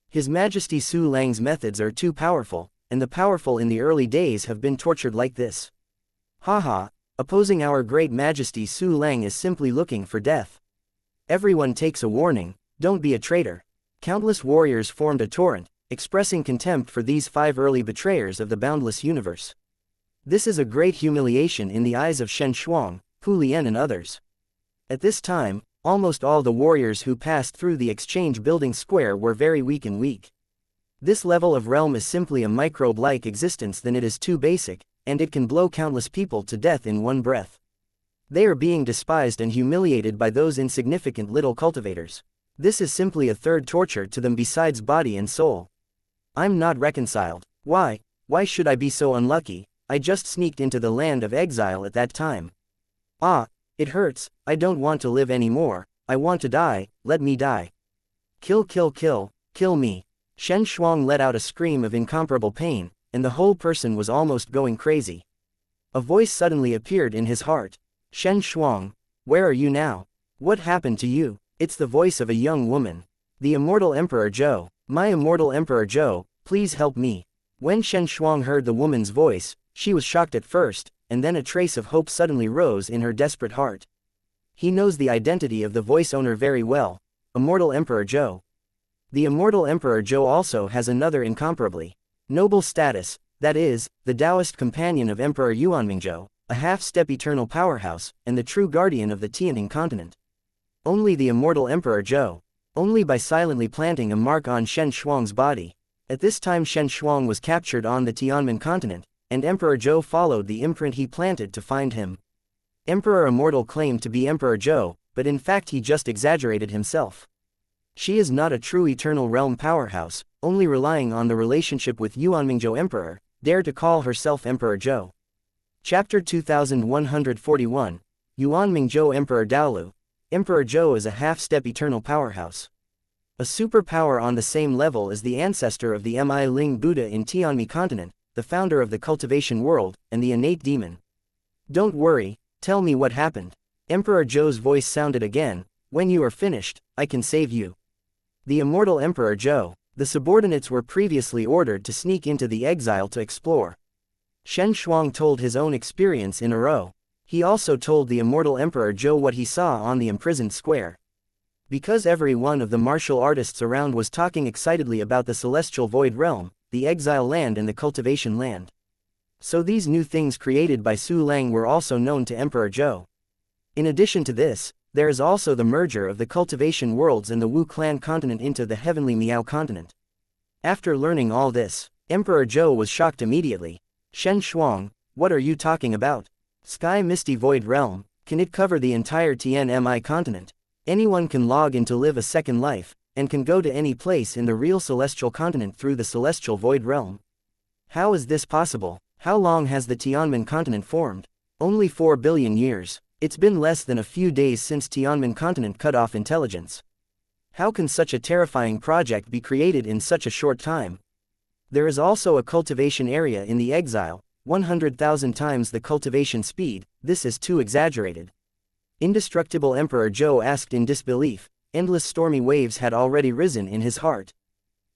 His Majesty Su Lang's methods are too powerful, and the powerful in the early days have been tortured like this. Haha, opposing our great Majesty Su Lang is simply looking for death. Everyone takes a warning, don't be a traitor. Countless warriors formed a torrent, expressing contempt for these 5 early betrayers of the boundless universe. This is a great humiliation in the eyes of Shen Shuang, Pu Lian and others. At this time, almost all the warriors who passed through the exchange building square were very weak and weak. This level of realm is simply a microbe-like existence, then it is too basic, and it can blow countless people to death in one breath. They are being despised and humiliated by those insignificant little cultivators. This is simply a third torture to them besides body and soul. I'm not reconciled. Why should I be so unlucky? I just sneaked into the land of exile at that time. Ah, it hurts, I don't want to live anymore, I want to die, let me die. Kill me. Shen Shuang let out a scream of incomparable pain, and the whole person was almost going crazy. A voice suddenly appeared in his heart. Shen Shuang, where are you now? What happened to you? It's the voice of a young woman. The Immortal Emperor Zhou, my Immortal Emperor Zhou, please help me. When Shen Shuang heard the woman's voice, she was shocked at first, and then a trace of hope suddenly rose in her desperate heart. He knows the identity of the voice owner very well, Immortal Emperor Zhou. The Immortal Emperor Zhou also has another incomparably noble status, that is, the Taoist companion of Emperor Yuanmingzhou, a half-step eternal powerhouse, and the true guardian of the Tianning continent. Only the Immortal Emperor Zhou. Only by silently planting a mark on Shen Shuang's body. At this time Shen Shuang was captured on the Tianmen continent, and Emperor Zhou followed the imprint he planted to find him. Emperor Immortal claimed to be Emperor Zhou, but in fact he just exaggerated himself. She is not a true eternal realm powerhouse, only relying on the relationship with Yuanmingzhou Emperor, dare to call herself Emperor Zhou. Chapter 2141, Yuanmingzhou Emperor Daolu. Emperor Zhou is a half-step eternal powerhouse. A superpower on the same level as the ancestor of the Mi Ling Buddha in Tianmi continent, the founder of the cultivation world, and the innate demon. Don't worry, tell me what happened. Emperor Zhou's voice sounded again, when you are finished, I can save you. The Immortal Emperor Zhou. The subordinates were previously ordered to sneak into the exile to explore. Shen Shuang told his own experience in a row. He also told the Immortal Emperor Zhou what he saw on the imprisoned square. Because every one of the martial artists around was talking excitedly about the celestial void realm, the exile land and the cultivation land. So these new things created by Su Lang were also known to Emperor Zhou. In addition to this, there is also the merger of the cultivation worlds and the Wu clan continent into the heavenly Miao continent. After learning all this, Emperor Zhou was shocked immediately. Shen Shuang, what are you talking about? Sky Misty Void Realm, can it cover the entire Tianmi continent? Anyone can log in to live a second life, and can go to any place in the real celestial continent through the celestial void realm. How is this possible? How long has the Tianmin continent formed? Only 4 billion years. It's been less than a few days since Tianmin continent cut off intelligence. How can such a terrifying project be created in such a short time? There is also a cultivation area in the exile, 100,000 times the cultivation speed. This is too exaggerated. Indestructible Emperor Zhou asked in disbelief. Endless stormy waves had already risen in his heart.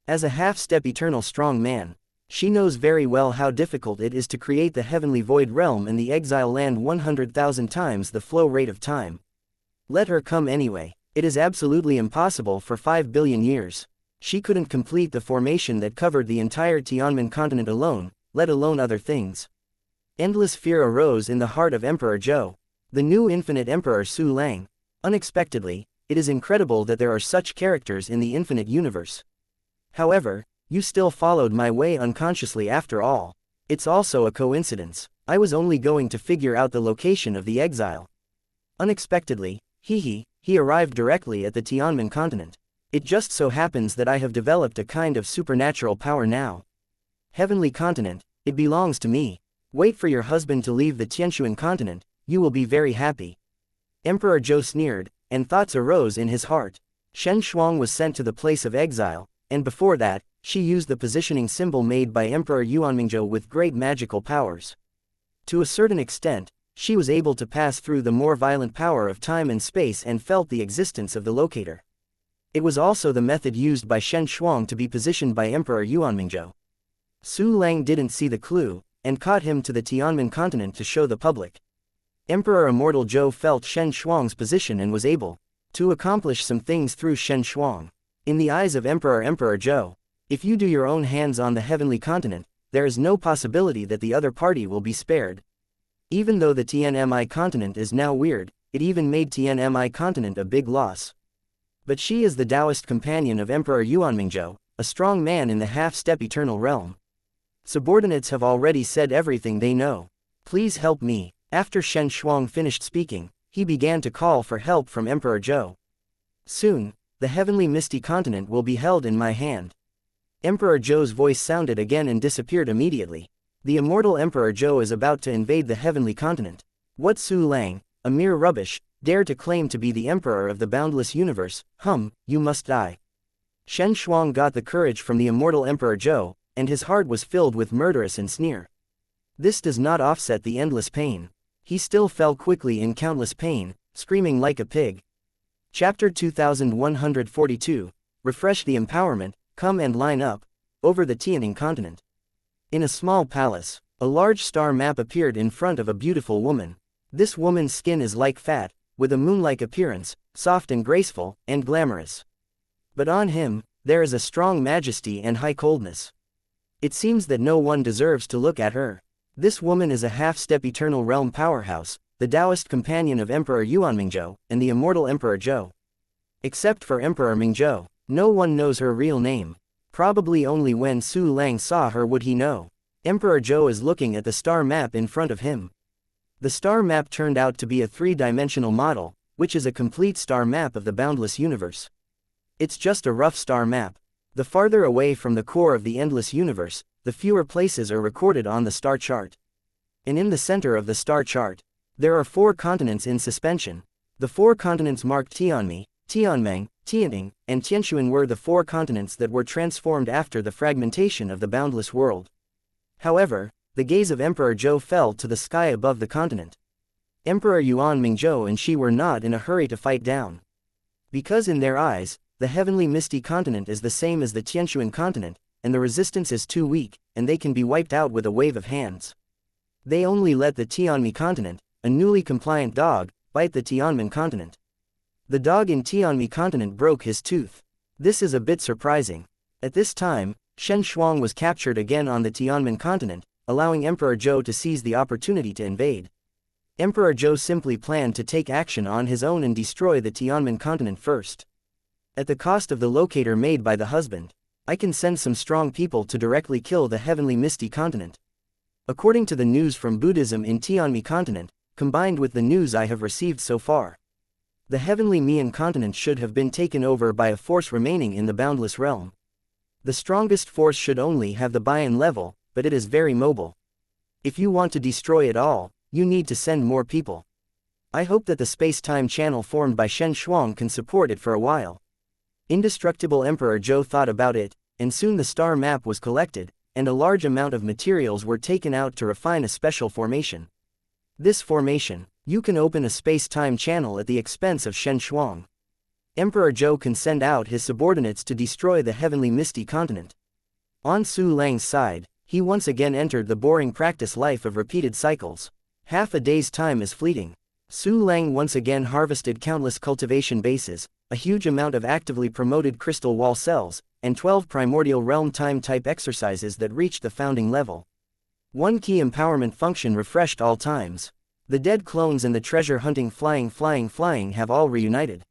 As a half-step eternal strong man, she knows very well how difficult it is to create the heavenly void realm and the exile land 100,000 times the flow rate of time. Let her come anyway. It is absolutely impossible for 5 billion years. She couldn't complete the formation that covered the entire Tianmin continent alone, let alone other things. Endless fear arose in the heart of Emperor Zhou. The new infinite Emperor Su Lang. Unexpectedly, it is incredible that there are such characters in the infinite universe. However, you still followed my way unconsciously after all. It's also a coincidence. I was only going to figure out the location of the exile. Unexpectedly, he arrived directly at the Tianmin continent. It just so happens that I have developed a kind of supernatural power now. Heavenly continent, it belongs to me. Wait for your husband to leave the Tianshuan continent, you will be very happy. Emperor Zhou sneered, and thoughts arose in his heart. Shen Shuang was sent to the place of exile, and before that, she used the positioning symbol made by Emperor Yuanmingzhou with great magical powers. To a certain extent, she was able to pass through the more violent power of time and space and felt the existence of the locator. It was also the method used by Shen Shuang to be positioned by Emperor Yuanmingzhou. Su Lang didn't see the clue, and caught him to the Tianmin continent to show the public. Emperor Immortal Zhou felt Shen Shuang's position and was able to accomplish some things through Shen Shuang. In the eyes of Emperor Zhou, if you do your own hands on the heavenly continent, there is no possibility that the other party will be spared. Even though the Tianmi continent is now weird, it even made Tianmi continent a big loss. But she is the Taoist companion of Emperor Yuanmingzhou, a strong man in the half-step eternal realm. Subordinates have already said everything they know. Please help me. After Shen Shuang finished speaking, he began to call for help from Emperor Zhou. Soon, the heavenly misty continent will be held in my hand. Emperor Zhou's voice sounded again and disappeared immediately. The immortal Emperor Zhou is about to invade the heavenly continent. What Su Lang, a mere rubbish, dare to claim to be the emperor of the boundless universe? You must die. Shen Shuang got the courage from the immortal Emperor Zhou, and his heart was filled with murderous and sneer. This does not offset the endless pain. He still fell quickly in countless pain, screaming like a pig. Chapter 2142, Refresh the Empowerment, Come and Line Up, over the Tianning continent. In a small palace, a large star map appeared in front of a beautiful woman. This woman's skin is like fat, with a moon-like appearance, soft and graceful, and glamorous. But on him, there is a strong majesty and high coldness. It seems that no one deserves to look at her. This woman is a half-step eternal realm powerhouse, the Taoist companion of Emperor Yuanmingzhou, and the immortal Emperor Zhou. Except for Emperor Mingzhou, no one knows her real name. Probably only when Su Lang saw her would he know. Emperor Zhou is looking at the star map in front of him. The star map turned out to be a three-dimensional model, which is a complete star map of the boundless universe. It's just a rough star map. The farther away from the core of the endless universe, the fewer places are recorded on the star chart. And in the center of the star chart, there are 4 continents in suspension. The 4 continents marked Tianmi, Tianmeng, Tianning, and Tianshuan were the 4 continents that were transformed after the fragmentation of the boundless world. However, the gaze of Emperor Zhou fell to the sky above the continent. Emperor Yuanmingzhou and she were not in a hurry to fight down. Because in their eyes, the heavenly misty continent is the same as the Tianshuan continent, and the resistance is too weak, and they can be wiped out with a wave of hands. They only let the Tianmi continent, a newly compliant dog, bite the Tianmin continent. The dog in Tianmi continent broke his tooth. This is a bit surprising. At this time, Shen Shuang was captured again on the Tianmin continent, allowing Emperor Zhou to seize the opportunity to invade. Emperor Zhou simply planned to take action on his own and destroy the Tianmin continent first. At the cost of the locator made by the husband, I can send some strong people to directly kill the heavenly misty continent. According to the news from Buddhism in Tianmi continent, combined with the news I have received so far, The heavenly Mian continent should have been taken over by a force remaining in the boundless realm. The strongest force should only have the Bian level, but it is very mobile. If you want to destroy it all, you need to send more people. I hope that the space-time channel formed by Shen Shuang can support it for a while. Indestructible Emperor Zhou thought about it, and soon the star map was collected, and a large amount of materials were taken out to refine a special formation. This formation, you can open a space-time channel at the expense of Shen Shuang. Emperor Zhou can send out his subordinates to destroy the heavenly misty continent. On Su Lang's side, he once again entered the boring practice life of repeated cycles. Half a day's time is fleeting. Su Lang once again harvested countless cultivation bases, a huge amount of actively promoted crystal wall cells, and 12 primordial realm time-type exercises that reached the founding level. One key empowerment function refreshed all times. The dead clones and the treasure-hunting flying have all reunited.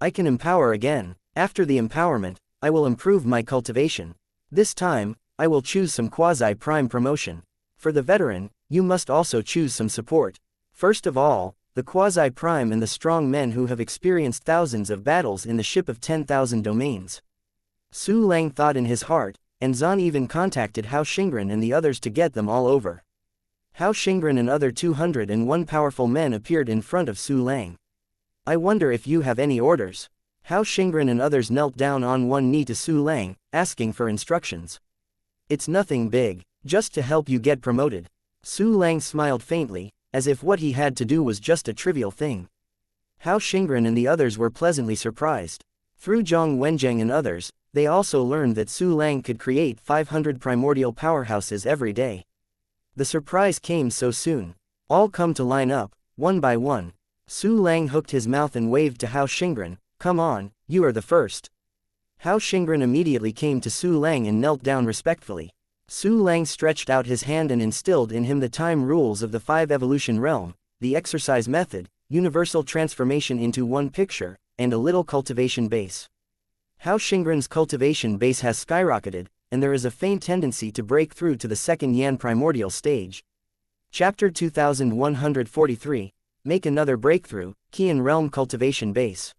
I can empower again. After the empowerment, I will improve my cultivation. This time, I will choose some quasi-prime promotion. For the veteran, you must also choose some support. First of all, the quasi-prime and the strong men who have experienced thousands of battles in the ship of 10,000 domains. Su Lang thought in his heart, and Zan even contacted Hao Xingren and the others to get them all over. Hao Xingren and other 201 powerful men appeared in front of Su Lang. I wonder if you have any orders. Hao Xingren and others knelt down on one knee to Su Lang, asking for instructions. It's nothing big, just to help you get promoted. Su Lang smiled faintly, as if what he had to do was just a trivial thing. Hao Xingren and the others were pleasantly surprised. Through Zhang Wenjing and others, they also learned that Su Lang could create 500 primordial powerhouses every day. The surprise came so soon. All come to line up, one by one. Su Lang hooked his mouth and waved to Hao Xingren, "Come on, you are the first." Hao Xingren immediately came to Su Lang and knelt down respectfully. Su Lang stretched out his hand and instilled in him the time rules of the 5 evolution realm, the exercise method, universal transformation into one picture, and a little cultivation base. Hao Xingren's cultivation base has skyrocketed, and there is a faint tendency to break through to the second Yan primordial stage. Chapter 2143, Make Another Breakthrough, Qian Realm Cultivation Base.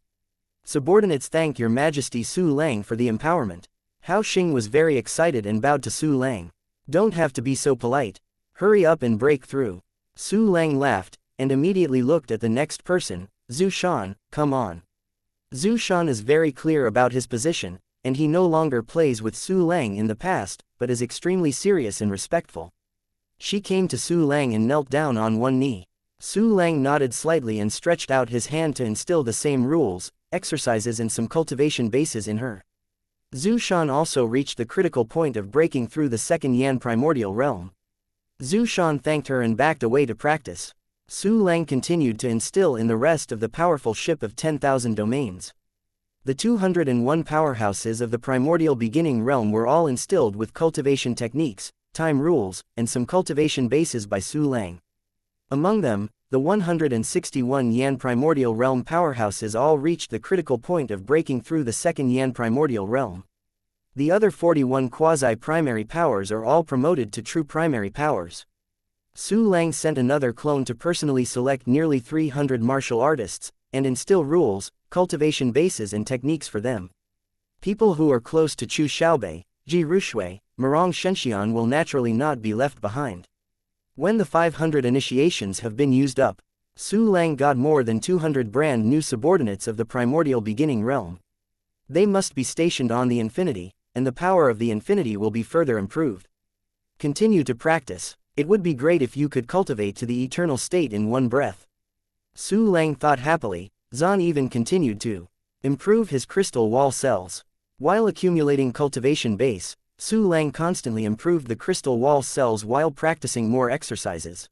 Subordinates thank Your Majesty Su Lang for the empowerment. Hao Xing was very excited and bowed to Su Lang. Don't have to be so polite. Hurry up and break through. Su Lang laughed, and immediately looked at the next person, Zhu Shan, come on. Zhu Shan is very clear about his position, and he no longer plays with Su Lang in the past, but is extremely serious and respectful. She came to Su Lang and knelt down on one knee. Su Lang nodded slightly and stretched out his hand to instill the same rules, exercises and some cultivation bases in her. Zhu Shan also reached the critical point of breaking through the second Yan primordial realm. Zhu Shan thanked her and backed away to practice. Su Lang continued to instill in the rest of the powerful ship of 10,000 domains. The 201 powerhouses of the primordial beginning realm were all instilled with cultivation techniques, time rules, and some cultivation bases by Su Lang. Among them, the 161 Yan primordial realm powerhouses all reached the critical point of breaking through the second Yan primordial realm. The other 41 quasi-primary powers are all promoted to true primary powers. Su Lang sent another clone to personally select nearly 300 martial artists, and instill rules, cultivation bases and techniques for them. People who are close to Chu Xiaobei, Ji Rushui, Murong Shenxian will naturally not be left behind. When the 500 initiations have been used up, Su Lang got more than 200 brand new subordinates of the primordial beginning realm. They must be stationed on the infinity, and the power of the infinity will be further improved. Continue to practice. It would be great if you could cultivate to the eternal state in one breath. Su Lang thought happily. Zan even continued to improve his crystal wall cells. While accumulating cultivation base, Su Lang constantly improved the crystal wall cells while practicing more exercises.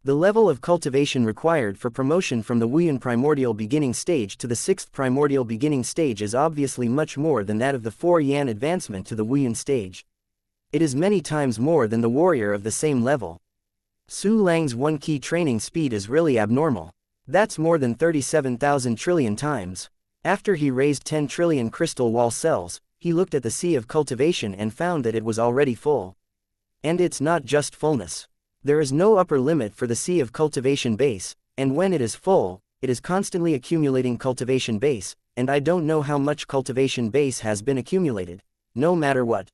The level of cultivation required for promotion from the Wuyan primordial beginning stage to the 6th primordial beginning stage is obviously much more than that of the 4 Yan advancement to the Wuyan stage. It is many times more than the warrior of the same level. Su Lang's one key training speed is really abnormal. That's more than 37,000 trillion times. After he raised 10 trillion crystal wall cells, he looked at the sea of cultivation and found that it was already full. And it's not just fullness. There is no upper limit for the sea of cultivation base, and when it is full, it is constantly accumulating cultivation base, and I don't know how much cultivation base has been accumulated, no matter what.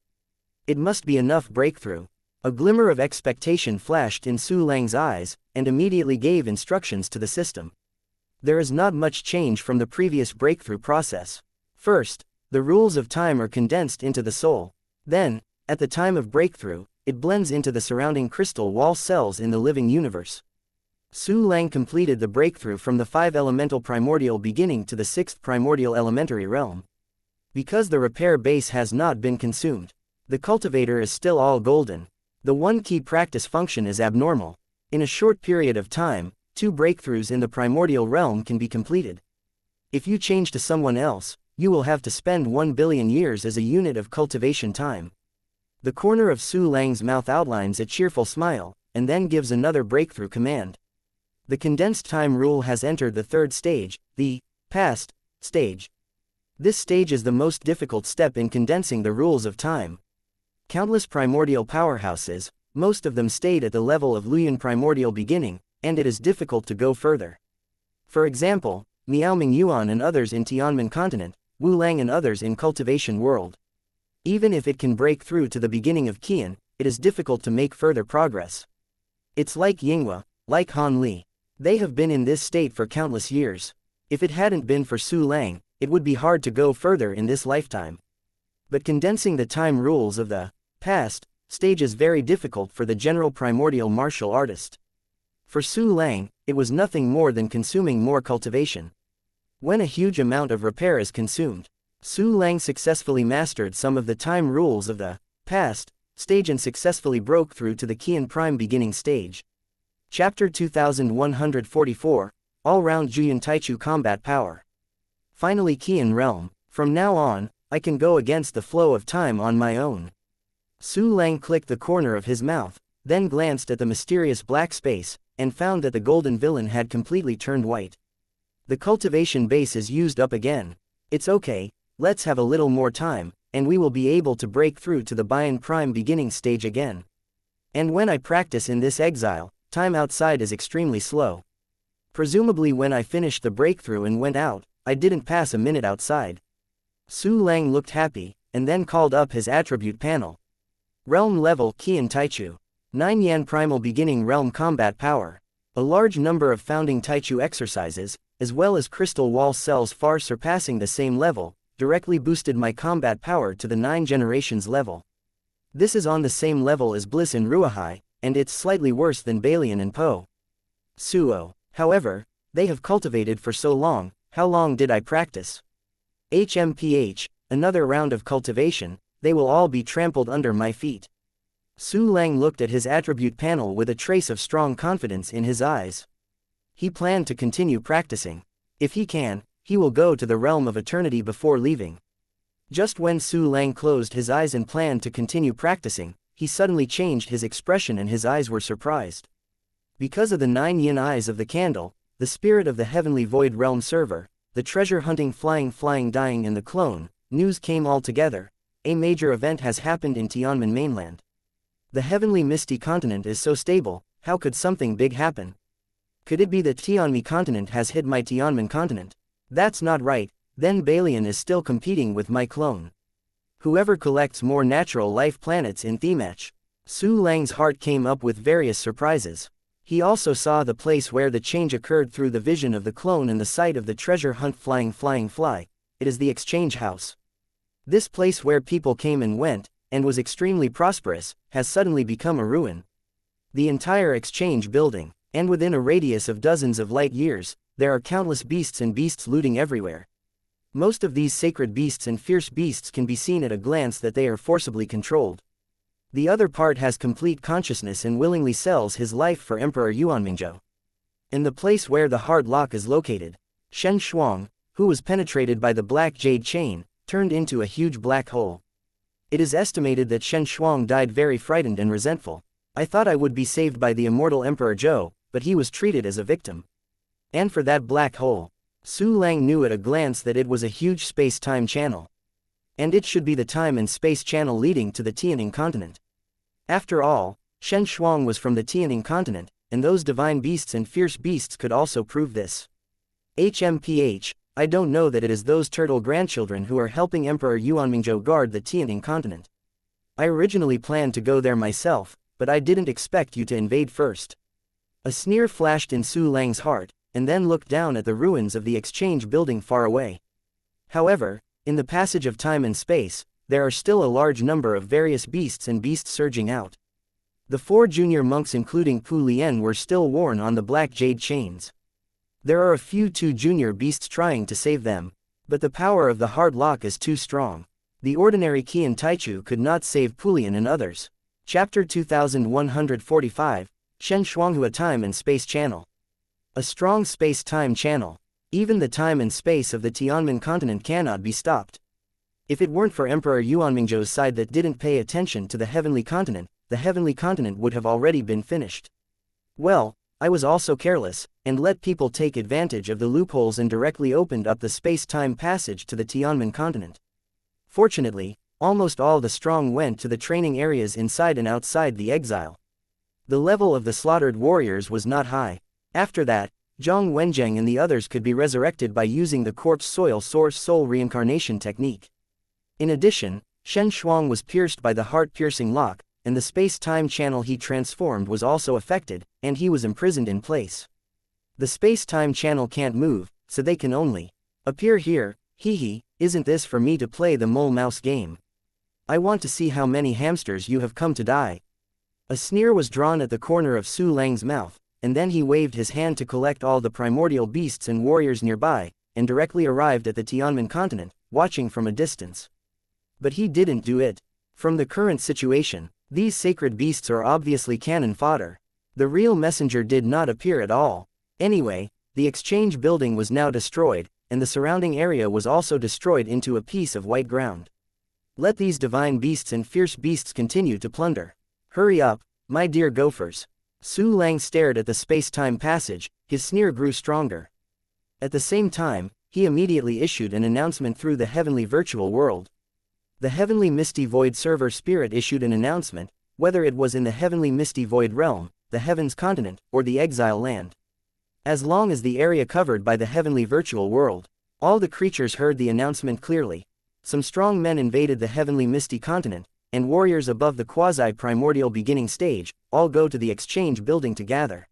It must be enough breakthrough. A glimmer of expectation flashed in Su Lang's eyes, and immediately gave instructions to the system. There is not much change from the previous breakthrough process. First, the rules of time are condensed into the soul. Then, at the time of breakthrough, it blends into the surrounding crystal wall cells in the living universe. Su Lang completed the breakthrough from the 5 elemental primordial beginning to the 6th primordial elementary realm. Because the repair base has not been consumed, the cultivator is still all golden. The one key practice function is abnormal. In a short period of time, 2 breakthroughs in the primordial realm can be completed. If you change to someone else, you will have to spend 1 billion years as a unit of cultivation time. The corner of Su Lang's mouth outlines a cheerful smile, and then gives another breakthrough command. The condensed time rule has entered the 3rd stage, the past stage. This stage is the most difficult step in condensing the rules of time. Countless primordial powerhouses, most of them stayed at the level of Luyan primordial beginning, and it is difficult to go further. For example, Miaoming Yuan and others in Tianmen continent, Wu Lang and others in cultivation world. Even if it can break through to the beginning of Qian, it is difficult to make further progress. It's like Yinghua, like Han Li. They have been in this state for countless years. If it hadn't been for Su Lang, it would be hard to go further in this lifetime. But condensing the time rules of the past stage is very difficult for the general primordial martial artist. For Su Lang, it was nothing more than consuming more cultivation. When a huge amount of repair is consumed, Su Lang successfully mastered some of the time rules of the past stage and successfully broke through to the Qian Prime beginning stage. Chapter 2144, All-Round Juyan Taichu Combat Power. Finally Qian Realm, from now on, I can go against the flow of time on my own. Su Lang clicked the corner of his mouth, then glanced at the mysterious black space, and found that the golden villain had completely turned white. The cultivation base is used up again. It's okay, let's have a little more time, and we will be able to break through to the Bian Prime beginning stage again. And when I practice in this exile, time outside is extremely slow. Presumably when I finished the breakthrough and went out, I didn't pass a minute outside. Su Lang looked happy, and then called up his attribute panel. Realm level Qian Taichu. 9 Yan Primal Beginning Realm Combat Power. A large number of founding Taichu exercises, as well as crystal wall cells far surpassing the same level, directly boosted my combat power to the 9 generations level. This is on the same level as Bliss and Ruahai, and it's slightly worse than Balian and Po. Suo. However, they have cultivated for so long, how long did I practice? HMPH, another round of cultivation, they will all be trampled under my feet. Su Lang looked at his attribute panel with a trace of strong confidence in his eyes. He planned to continue practicing. If he can, he will go to the realm of eternity before leaving. Just when Su Lang closed his eyes and planned to continue practicing, he suddenly changed his expression and his eyes were surprised. Because of the 9 yin eyes of the candle, the spirit of the heavenly void realm server, the treasure hunting flying dying and the clone, news came all together. A major event has happened in Tianmen mainland. The heavenly misty continent is so stable, how could something big happen? Could it be that Tianmi continent has hit my Tianmen continent? That's not right, then Balian is still competing with my clone. Whoever collects more natural life planets in Themach. Su Lang's heart came up with various surprises. He also saw the place where the change occurred through the vision of the clone and the sight of the treasure hunt flying fly. It is the exchange house. This place where people came and went, and was extremely prosperous, has suddenly become a ruin. The entire exchange building, and within a radius of dozens of light years, there are countless beasts and beasts looting everywhere. Most of these sacred beasts and fierce beasts can be seen at a glance that they are forcibly controlled. The other part has complete consciousness and willingly sells his life for Emperor Yuanmingzhou. In the place where the hard lock is located, Shen Shuang, who was penetrated by the black jade chain, turned into a huge black hole. It is estimated that Shen Shuang died very frightened and resentful. I thought I would be saved by the immortal Emperor Zhou, but he was treated as a victim. And for that black hole, Su Lang knew at a glance that it was a huge space-time channel. And it should be the time and space channel leading to the Tianning continent. After all, Shen Shuang was from the Tianning continent, and those divine beasts and fierce beasts could also prove this. HMPH, I don't know that it is those turtle grandchildren who are helping Emperor Yuanmingzhou guard the Tianning continent. I originally planned to go there myself, but I didn't expect you to invade first. A sneer flashed in Su Lang's heart, and then looked down at the ruins of the exchange building far away. However, in the passage of time and space, there are still a large number of various beasts and beasts surging out. The 4 junior monks including Pu Lian were still worn on the black jade chains. There are a few 2 junior beasts trying to save them, but the power of the hard lock is too strong. The ordinary Qian Taichu could not save Pu Lian and others. Chapter 2145, Shen Shuanghua Time and Space Channel. A strong space-time channel. Even the time and space of the Tianmen continent cannot be stopped. If it weren't for Emperor Yuanmingzhou's side that didn't pay attention to the heavenly continent, the heavenly continent would have already been finished. Well, I was also careless, and let people take advantage of the loopholes and directly opened up the space-time passage to the Tianmen continent. Fortunately, almost all the strong went to the training areas inside and outside the exile. The level of the slaughtered warriors was not high. After that, Zhang Wenjiang and the others could be resurrected by using the corpse soil source soul reincarnation technique. In addition, Shen Shuang was pierced by the heart-piercing lock, and the space-time channel he transformed was also affected, and he was imprisoned in place. The space-time channel can't move, so they can only appear here. Hee, isn't this for me to play the mole-mouse game? I want to see how many hamsters you have come to die. A sneer was drawn at the corner of Su Lang's mouth, and then he waved his hand to collect all the primordial beasts and warriors nearby, and directly arrived at the Tianmen continent, watching from a distance. But he didn't do it. From the current situation, these sacred beasts are obviously cannon fodder. The real messenger did not appear at all. Anyway, the exchange building was now destroyed, and the surrounding area was also destroyed into a piece of white ground. Let these divine beasts and fierce beasts continue to plunder. Hurry up, my dear gophers. Su Lang stared at the space-time passage, his sneer grew stronger. At the same time, he immediately issued an announcement through the heavenly virtual world. The Heavenly Misty Void Server Spirit issued an announcement, whether it was in the Heavenly Misty Void Realm, the Heavens Continent, or the Exile Land. As long as the area covered by the Heavenly Virtual World, all the creatures heard the announcement clearly. Some strong men invaded the Heavenly Misty Continent, and warriors above the quasi-primordial beginning stage, all go to the exchange building to gather.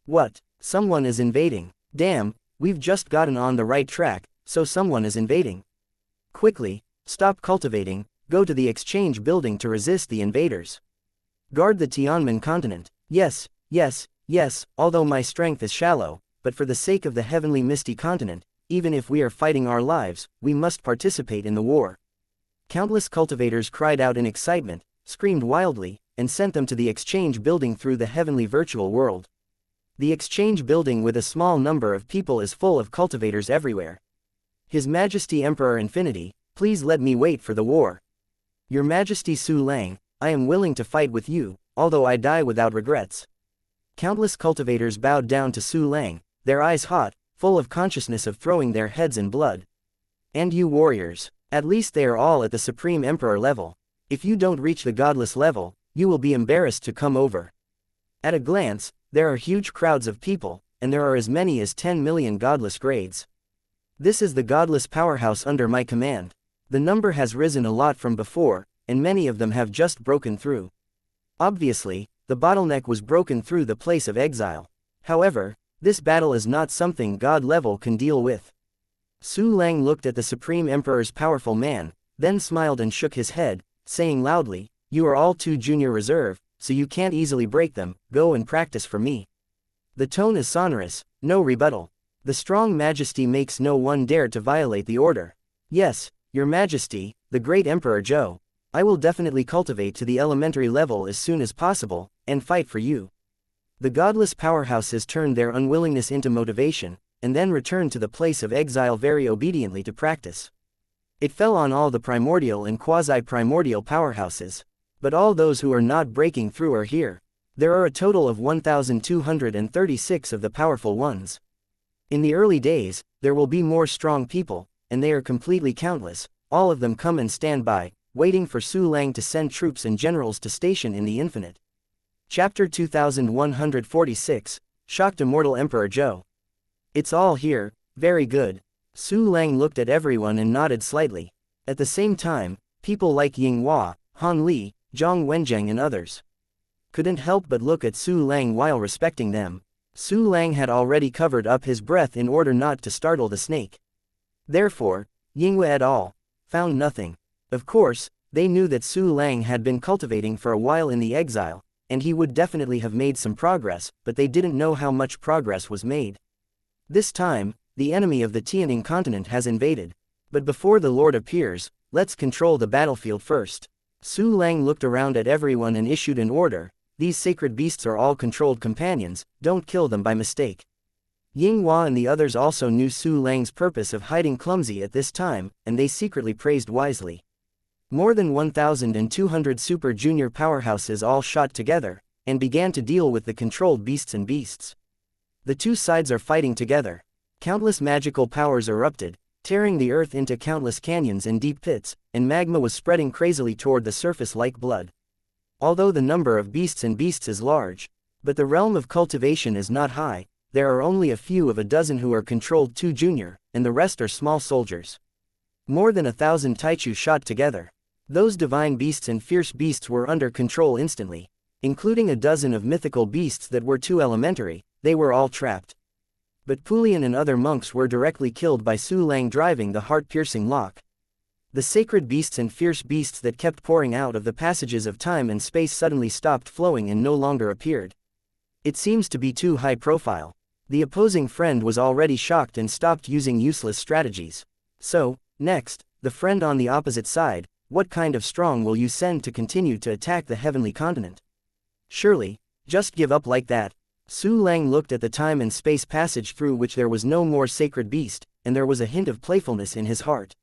What? Someone is invading. Damn, we've just gotten on the right track, so someone is invading. Quickly, stop cultivating, go to the exchange building to resist the invaders. Guard the Tianmen continent. Yes, although my strength is shallow, but for the sake of the heavenly misty continent, even if we are fighting our lives, we must participate in the war. Countless cultivators cried out in excitement, screamed wildly, and sent them to the exchange building through the heavenly virtual world. The exchange building with a small number of people is full of cultivators everywhere. His Majesty Emperor Infinity, please let me wait for the war. Your Majesty Su Lang, I am willing to fight with you, although I die without regrets. Countless cultivators bowed down to Su Lang, their eyes hot, full of consciousness of throwing their heads in blood. And you warriors, at least they are all at the Supreme Emperor level. If you don't reach the godless level, you will be embarrassed to come over. At a glance, there are huge crowds of people, and there are as many as 10 million godless grades. This is the godless powerhouse under my command. The number has risen a lot from before, and many of them have just broken through. Obviously, the bottleneck was broken through the place of exile. However, this battle is not something God level can deal with. Su Lang looked at the Supreme Emperor's powerful man, then smiled and shook his head, saying loudly, "You are all too junior reserve, so you can't easily break them, go and practice for me." The tone is sonorous, no rebuttal. The strong majesty makes no one dare to violate the order. Yes, Your Majesty, the great Emperor Zhou, I will definitely cultivate to the elementary level as soon as possible, and fight for you. The godless powerhouses turned their unwillingness into motivation, and then returned to the place of exile very obediently to practice. It fell on all the primordial and quasi-primordial powerhouses. But all those who are not breaking through are here. There are a total of 1,236 of the powerful ones. In the early days, there will be more strong people, and they are completely countless. All of them come and stand by, waiting for Su Lang to send troops and generals to station in the infinite. Chapter 2146, Shocked Immortal Emperor Zhou. It's all here, Very good. Su Lang looked at everyone and nodded slightly. At the same time, people like Ying Hua, Han Li, Zhang Wenjiang and others couldn't help but look at Su Lang while respecting them. Su Lang had already covered up his breath in order not to startle the snake. Therefore, Yinghua et al. Found nothing. Of course, they knew that Su Lang had been cultivating for a while in the exile, and he would definitely have made some progress, but they didn't know how much progress was made. This time, the enemy of the Tianing continent has invaded. But before the Lord appears, let's control the battlefield first. Su Lang looked around at everyone and issued an order. These sacred beasts are all controlled companions, don't kill them by mistake. Ying Hua and the others also knew Su Lang's purpose of hiding clumsy at this time, and they secretly praised wisely. More than 1,200 super junior powerhouses all shot together, and began to deal with the controlled beasts and beasts. The two sides are fighting together. Countless magical powers erupted, tearing the earth into countless canyons and deep pits, and magma was spreading crazily toward the surface like blood. Although the number of beasts is large, but the realm of cultivation is not high, there are only a few of a dozen who are controlled too junior, and the rest are small soldiers. More than 1,000 Taichu shot together. Those divine beasts and fierce beasts were under control instantly. Including a dozen of mythical beasts that were too elementary, they were all trapped. But Pulian and other monks were directly killed by Su Lang driving the heart-piercing lock. The sacred beasts and fierce beasts that kept pouring out of the passages of time and space suddenly stopped flowing and no longer appeared. It seems to be too high profile. The opposing friend was already shocked and stopped using useless strategies. So, next, the friend on the opposite side, what kind of strong will you send to continue to attack the heavenly continent? Surely, just give up like that. Su Lang looked at the time and space passage through which there was no more sacred beast, and there was a hint of playfulness in his heart.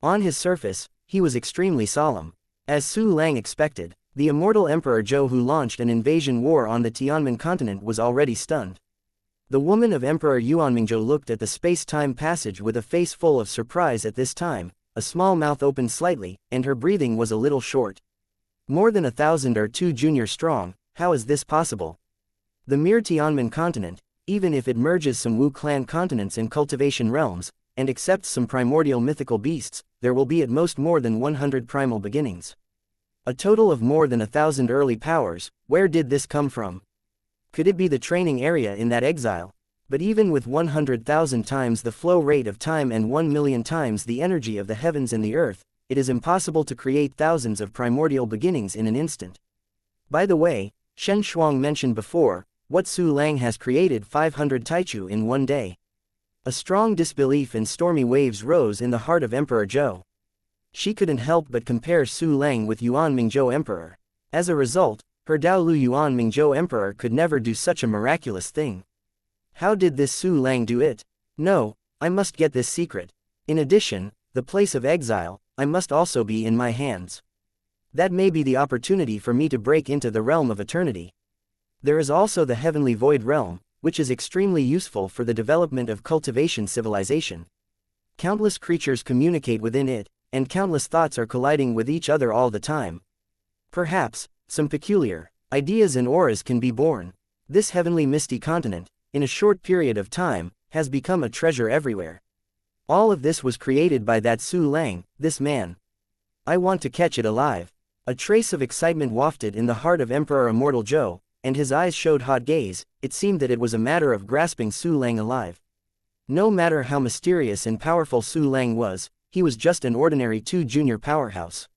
On his surface, he was extremely solemn. As Su Lang expected, the immortal Emperor Zhou who launched an invasion war on the Tianmen continent was already stunned. The woman of Emperor Yuanmingzhou looked at the space-time passage with a face full of surprise at this time, a small mouth opened slightly, and her breathing was a little short. More than 1,000 are too junior strong, how is this possible? The mere Tianmen continent, even if it merges some Wu clan continents and cultivation realms, and accepts some primordial mythical beasts, there will be at most more than 100 primal beginnings. A total of more than 1,000 early powers. Where did this come from? Could it be the training area in that exile? But even with 100,000 times the flow rate of time and 1,000,000 times the energy of the heavens and the earth, it is impossible to create thousands of primordial beginnings in an instant. By the way, Shen Shuang mentioned before, what Su Lang has created 500 Taichu in one day. A strong disbelief and stormy waves rose in the heart of Emperor Zhou. She couldn't help but compare Su Lang with Yuanmingzhou Emperor. As a result, her Daolu Yuanmingzhou Emperor could never do such a miraculous thing. How did this Su Lang do it? No, I must get this secret. In addition, the place of exile, I must also be in my hands. That may be the opportunity for me to break into the realm of eternity. There is also the heavenly void realm, which is extremely useful for the development of cultivation civilization. Countless creatures communicate within it, and countless thoughts are colliding with each other all the time. Perhaps, some peculiar ideas and auras can be born. This heavenly misty continent, in a short period of time, has become a treasure everywhere. All of this was created by that Su Lang, this man. I want to catch it alive. A trace of excitement wafted in the heart of Emperor Immortal Zhou, and his eyes showed hot gaze. It seemed that it was a matter of grasping Su Lang alive. No matter how mysterious and powerful Su Lang was, he was just an ordinary junior powerhouse.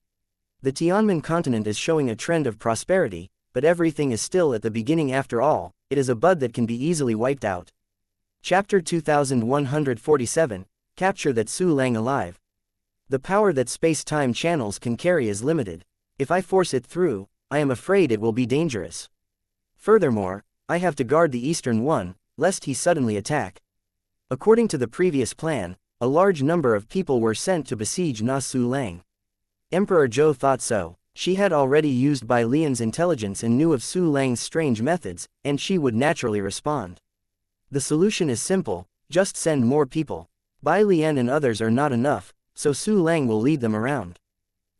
The Tianmen continent is showing a trend of prosperity, but everything is still at the beginning after all. It is a bud that can be easily wiped out. Chapter 2147, Capture that Su Lang alive. The power that space-time channels can carry is limited. If I force it through, I am afraid it will be dangerous. Furthermore, I have to guard the eastern one, lest he suddenly attack. According to the previous plan, a large number of people were sent to besiege Na Su Lang. Emperor Zhou thought so. She had already used Bai Lian's intelligence and knew of Su Lang's strange methods, and she would naturally respond. The solution is simple, just send more people. Bai Lian and others are not enough, so Su Lang will lead them around.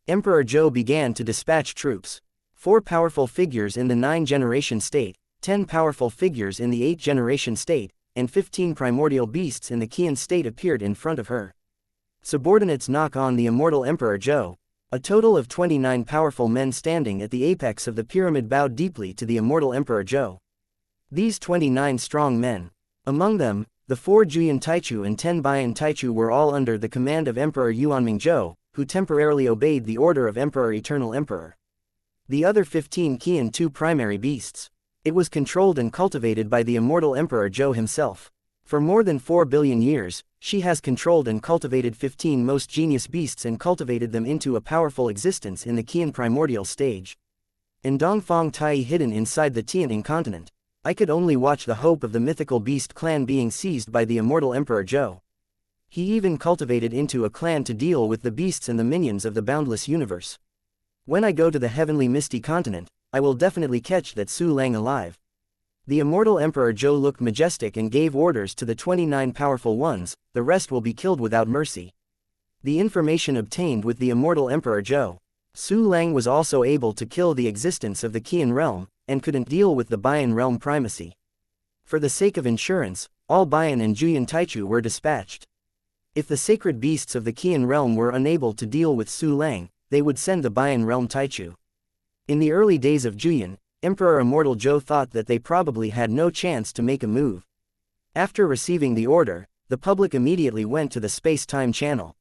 Emperor Zhou began to dispatch troops. 4 powerful figures in the 9-generation state, 10 powerful figures in the 8-generation state, and 15 primordial beasts in the Qian state appeared in front of her. Subordinates knock on the immortal Emperor Zhou. A total of 29 powerful men standing at the apex of the pyramid bowed deeply to the immortal Emperor Zhou. These 29 strong men. Among them, the 4 Juyan Taichu and 10 Bian Taichu were all under the command of Emperor Yuanming Zhou, who temporarily obeyed the order of Emperor Eternal Emperor. The other 15 Qian 2 primary beasts. It was controlled and cultivated by the immortal Emperor Zhou himself. For more than 4 billion years, she has controlled and cultivated 15 most genius beasts and cultivated them into a powerful existence in the Qian primordial stage. In Dongfang Tai hidden inside the Tianting continent, I could only watch the hope of the mythical beast clan being seized by the immortal Emperor Zhou. He even cultivated into a clan to deal with the beasts and the minions of the boundless universe. When I go to the heavenly misty continent, I will definitely catch that Su Lang alive. The immortal Emperor Zhou looked majestic and gave orders to the 29 powerful ones, the rest will be killed without mercy. The information obtained with the immortal Emperor Zhou. Su Lang was also able to kill the existence of the Qian realm, and couldn't deal with the Bian realm primacy. For the sake of insurance, all Bian and Juyan Taichu were dispatched. If the sacred beasts of the Qian realm were unable to deal with Su Lang, they would send the Bian realm Taichu. In the early days of Juyan, Emperor Immortal Zhou thought that they probably had no chance to make a move. After receiving the order, the public immediately went to the space-time channel.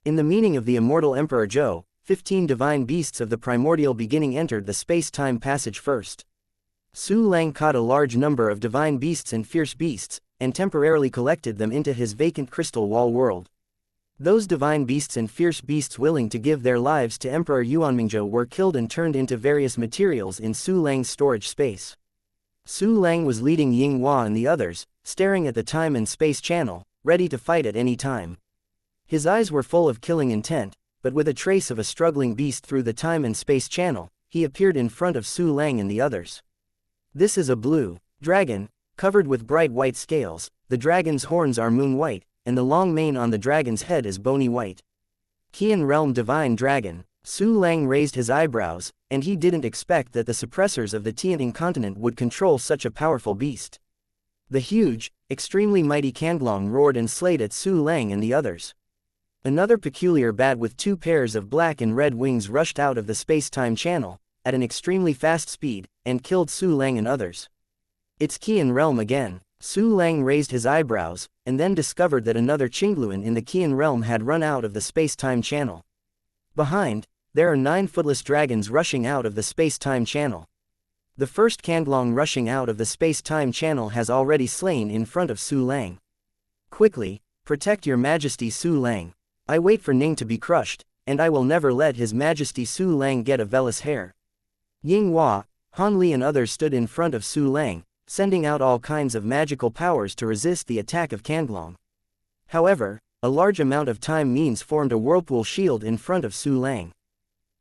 In the meaning of the immortal Emperor Zhou, 15 divine beasts of the primordial beginning entered the space-time passage first. Su Lang caught a large number of divine beasts and fierce beasts, and temporarily collected them into his vacant crystal wall world. Those divine beasts and fierce beasts willing to give their lives to Emperor Yuanmingzhou were killed and turned into various materials in Su Lang's storage space. Su Lang was leading Ying Hua and the others, staring at the time and space channel, ready to fight at any time. His eyes were full of killing intent, but with a trace of a struggling beast through the time and space channel, he appeared in front of Su Lang and the others. This is a blue dragon, covered with bright white scales. The dragon's horns are moon white, and the long mane on the dragon's head is bony white. Qian realm divine dragon. Su Lang raised his eyebrows, and he didn't expect that the suppressors of the Tianting continent would control such a powerful beast. The huge, extremely mighty Kanglong roared and slayed at Su Lang and the others. Another peculiar bat with 2 pairs of black and red wings rushed out of the space-time channel, at an extremely fast speed, and killed Su Lang and others. It's Qian realm again. Su Lang raised his eyebrows, and then discovered that another Qingluan in the Qian realm had run out of the space-time channel. Behind, there are 9 footless dragons rushing out of the space-time channel. The first Kanglong rushing out of the space-time channel has already slain in front of Su Lang. Quickly, protect your majesty Su Lang. I wait for Ning to be crushed, and I will never let his majesty Su Lang get a vellus hair. Ying Hua, Han Li and others stood in front of Su Lang, sending out all kinds of magical powers to resist the attack of Kanglong. However, a large amount of time means formed a whirlpool shield in front of Su Lang.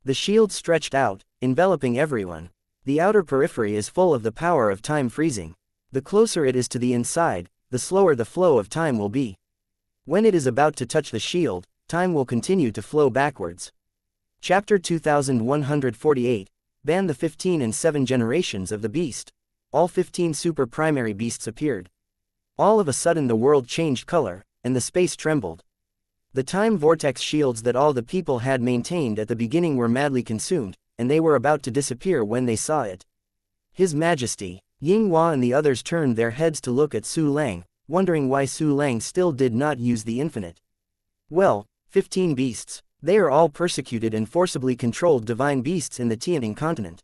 The shield stretched out, enveloping everyone. The outer periphery is full of the power of time freezing. The closer it is to the inside, the slower the flow of time will be. When it is about to touch the shield, time will continue to flow backwards. Chapter 2148, Ban the 15 and 7 generations of the beast. All 15 super primary beasts appeared. All of a sudden the world changed color, and the space trembled. The time vortex shields that all the people had maintained at the beginning were madly consumed, and they were about to disappear when they saw it. His Majesty, Ying Hua and the others turned their heads to look at Su Lang, wondering why Su Lang still did not use the infinite. Well, 15 beasts. They are all persecuted and forcibly controlled divine beasts in the Tianting continent.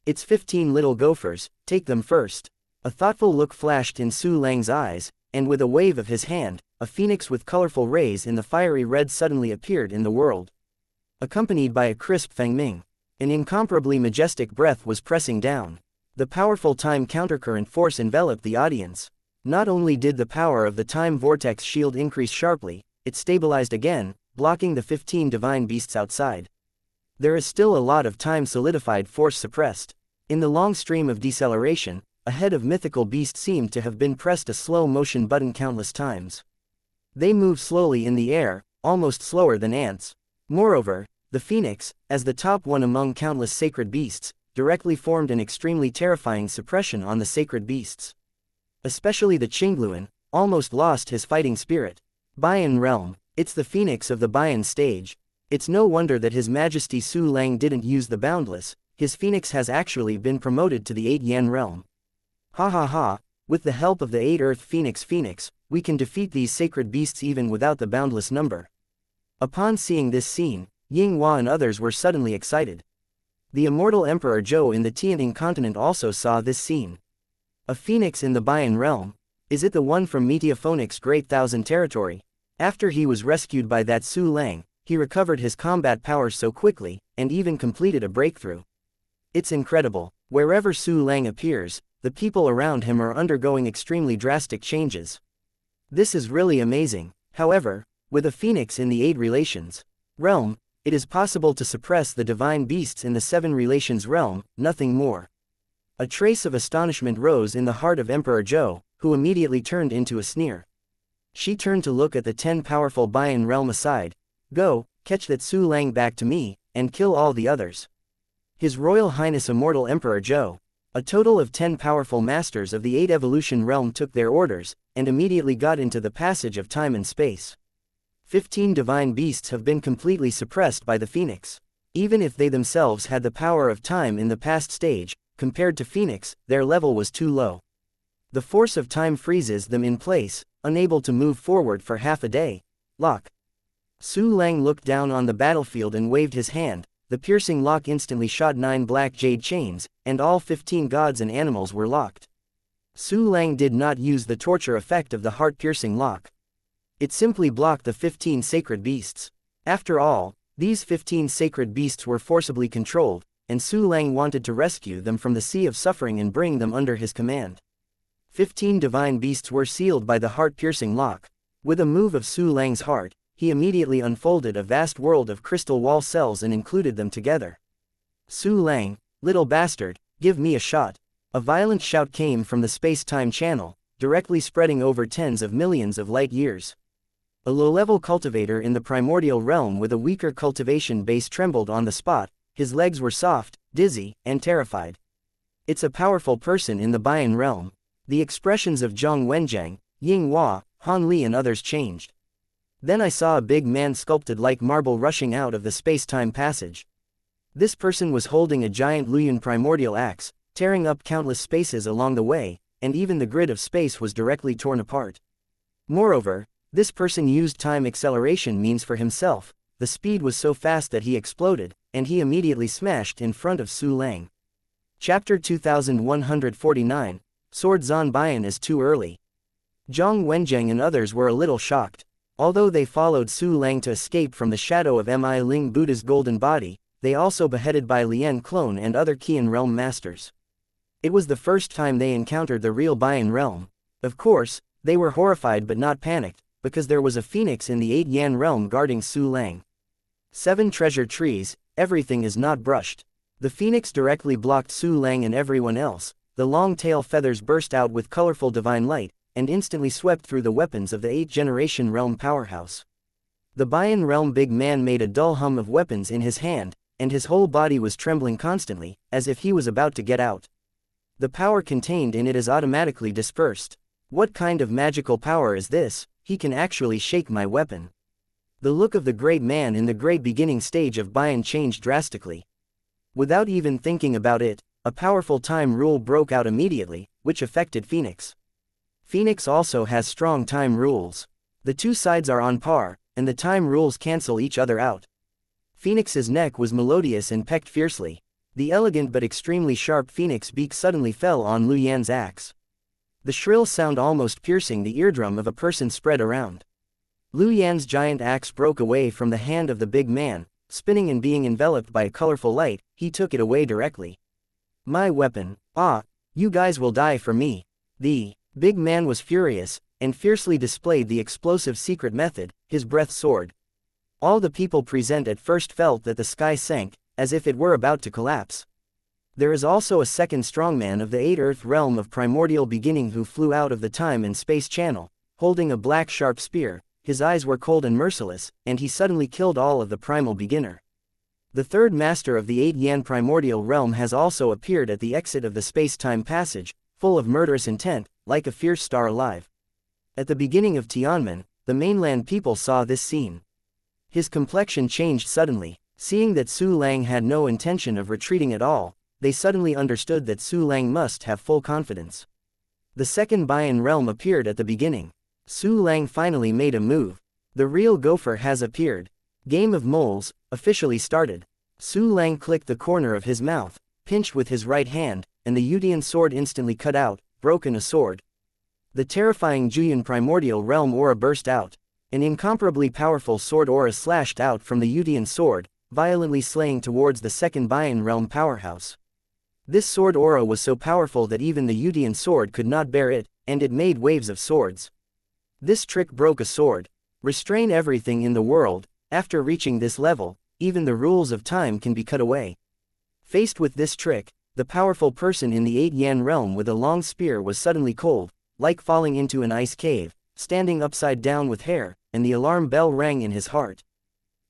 It's 15 little gophers, take them first. A thoughtful look flashed in Su Lang's eyes, and with a wave of his hand, a phoenix with colorful rays in the fiery red suddenly appeared in the world. Accompanied by a crisp fangming. An incomparably majestic breath was pressing down. The powerful time countercurrent force enveloped the audience. Not only did the power of the time vortex shield increase sharply, it stabilized again, blocking the 15 divine beasts outside. There is still a lot of time solidified force suppressed. In the long stream of deceleration, a head of mythical beast seemed to have been pressed a slow motion button countless times. They move slowly in the air, almost slower than ants. Moreover, the phoenix, as the top one among countless sacred beasts, directly formed an extremely terrifying suppression on the sacred beasts. especially the Qingluan, almost lost his fighting spirit. Bian realm. It's the phoenix of the Bian stage. It's no wonder that His Majesty Su Lang didn't use the boundless, his phoenix has actually been promoted to the 8 Yan realm. Ha ha ha, with the help of the 8 Earth Phoenix, we can defeat these sacred beasts even without the boundless number. Upon seeing this scene, Ying Hua and others were suddenly excited. The immortal Emperor Zhou in the Tianjin continent also saw this scene. A phoenix in the Bian realm? Is it the one from Metaphonic's Great Thousand Territory? After he was rescued by that Su Lang, he recovered his combat powers so quickly, and even completed a breakthrough. It's incredible. Wherever Su Lang appears, the people around him are undergoing extremely drastic changes. This is really amazing. However, with a phoenix in the 8 relations realm, it is possible to suppress the divine beasts in the 7 relations realm, nothing more. A trace of astonishment rose in the heart of Emperor Zhou, who immediately turned into a sneer. She turned to look at the 10 powerful Bian realm aside. Go, catch that Su Lang back to me, and kill all the others. His Royal Highness Immortal Emperor Zhou. A total of 10 powerful masters of the 8 evolution realm took their orders, and immediately got into the passage of time and space. 15 divine beasts have been completely suppressed by the Phoenix. Even if they themselves had the power of time in the past stage, compared to Phoenix, their level was too low. The force of time freezes them in place, unable to move forward for half a day. Lock. Su Lang looked down on the battlefield and waved his hand. The piercing lock instantly shot 9 black jade chains, and all 15 gods and animals were locked. Su Lang did not use the torture effect of the heart-piercing lock. It simply blocked the 15 sacred beasts. After all, these 15 sacred beasts were forcibly controlled, and Su Lang wanted to rescue them from the sea of suffering and bring them under his command. 15 divine beasts were sealed by the heart-piercing lock. With a move of Su Lang's heart, he immediately unfolded a vast world of crystal wall cells and included them together. Su Lang, little bastard, give me a shot. A violent shout came from the space-time channel, directly spreading over tens of millions of light years. A low-level cultivator in the primordial realm with a weaker cultivation base trembled on the spot. His legs were soft, dizzy, and terrified. It's a powerful person in the Bian realm. The expressions of Zhang Wenjiang, Ying Hua, Han Li and others changed. Then I saw a big man sculpted like marble rushing out of the space-time passage. This person was holding a giant Luyan primordial axe, tearing up countless spaces along the way, and even the grid of space was directly torn apart. Moreover, this person used time acceleration means for himself. The speed was so fast that he exploded, and he immediately smashed in front of Su Lang. Chapter 2149, Sword Zan Bian is too early. Zhang Wenjiang and others were a little shocked. Although they followed Su Lang to escape from the shadow of Mi Ling Buddha's golden body, they also beheaded Bai Lian Clone and other Qian realm masters. It was the first time they encountered the real Bian realm. Of course, they were horrified but not panicked, because there was a phoenix in the 8 Yan realm guarding Su Lang. 7 treasure trees, everything is not brushed. The phoenix directly blocked Su Lang and everyone else. The long tail feathers burst out with colorful divine light, and instantly swept through the weapons of the 8th generation realm powerhouse. The Bian realm big man made a dull hum of weapons in his hand, and his whole body was trembling constantly, as if he was about to get out. The power contained in it is automatically dispersed. What kind of magical power is this? He can actually shake my weapon. The look of the great man in the great beginning stage of Bian changed drastically. Without even thinking about it, a powerful time rule broke out immediately, which affected Phoenix. Phoenix also has strong time rules. The two sides are on par, and the time rules cancel each other out. Phoenix's neck was melodious and pecked fiercely. The elegant but extremely sharp phoenix beak suddenly fell on Lu Yan's axe. The shrill sound almost piercing the eardrum of a person spread around. Lu Yan's giant axe broke away from the hand of the big man, spinning and being enveloped by a colorful light. He took it away directly. My weapon. Ah, you guys will die for me. The big man was furious, and fiercely displayed the explosive secret method, his breath soared. All the people present at first felt that the sky sank, as if it were about to collapse. There is also a second strongman of the 8 Earth realm of primordial beginning who flew out of the time and space channel, holding a black sharp spear. His eyes were cold and merciless, and he suddenly killed all of the primal beginner. The third master of the 8 Yan primordial realm has also appeared at the exit of the space-time passage, full of murderous intent. like a fierce star alive. At the beginning of Tianmen, the mainland people saw this scene. His complexion changed suddenly. Seeing that Su Lang had no intention of retreating at all, they suddenly understood that Su Lang must have full confidence. The second Bayan realm appeared at the beginning. Su Lang finally made a move. The real gopher has appeared. Game of moles, officially started. Su Lang clicked the corner of his mouth, pinched with his right hand, and the Yudian sword instantly cut out, broken a sword. The terrifying Juyin primordial realm aura burst out. An incomparably powerful sword aura slashed out from the Yudian sword, violently slaying towards the second Bayan realm powerhouse. This sword aura was so powerful that even the Yudian sword could not bear it, and it made waves of swords. This trick broke a sword. Restrain everything in the world. After reaching this level, even the rules of time can be cut away. Faced with this trick, the powerful person in the 8-yan realm with a long spear was suddenly cold, like falling into an ice cave, standing upside down with hair, and the alarm bell rang in his heart.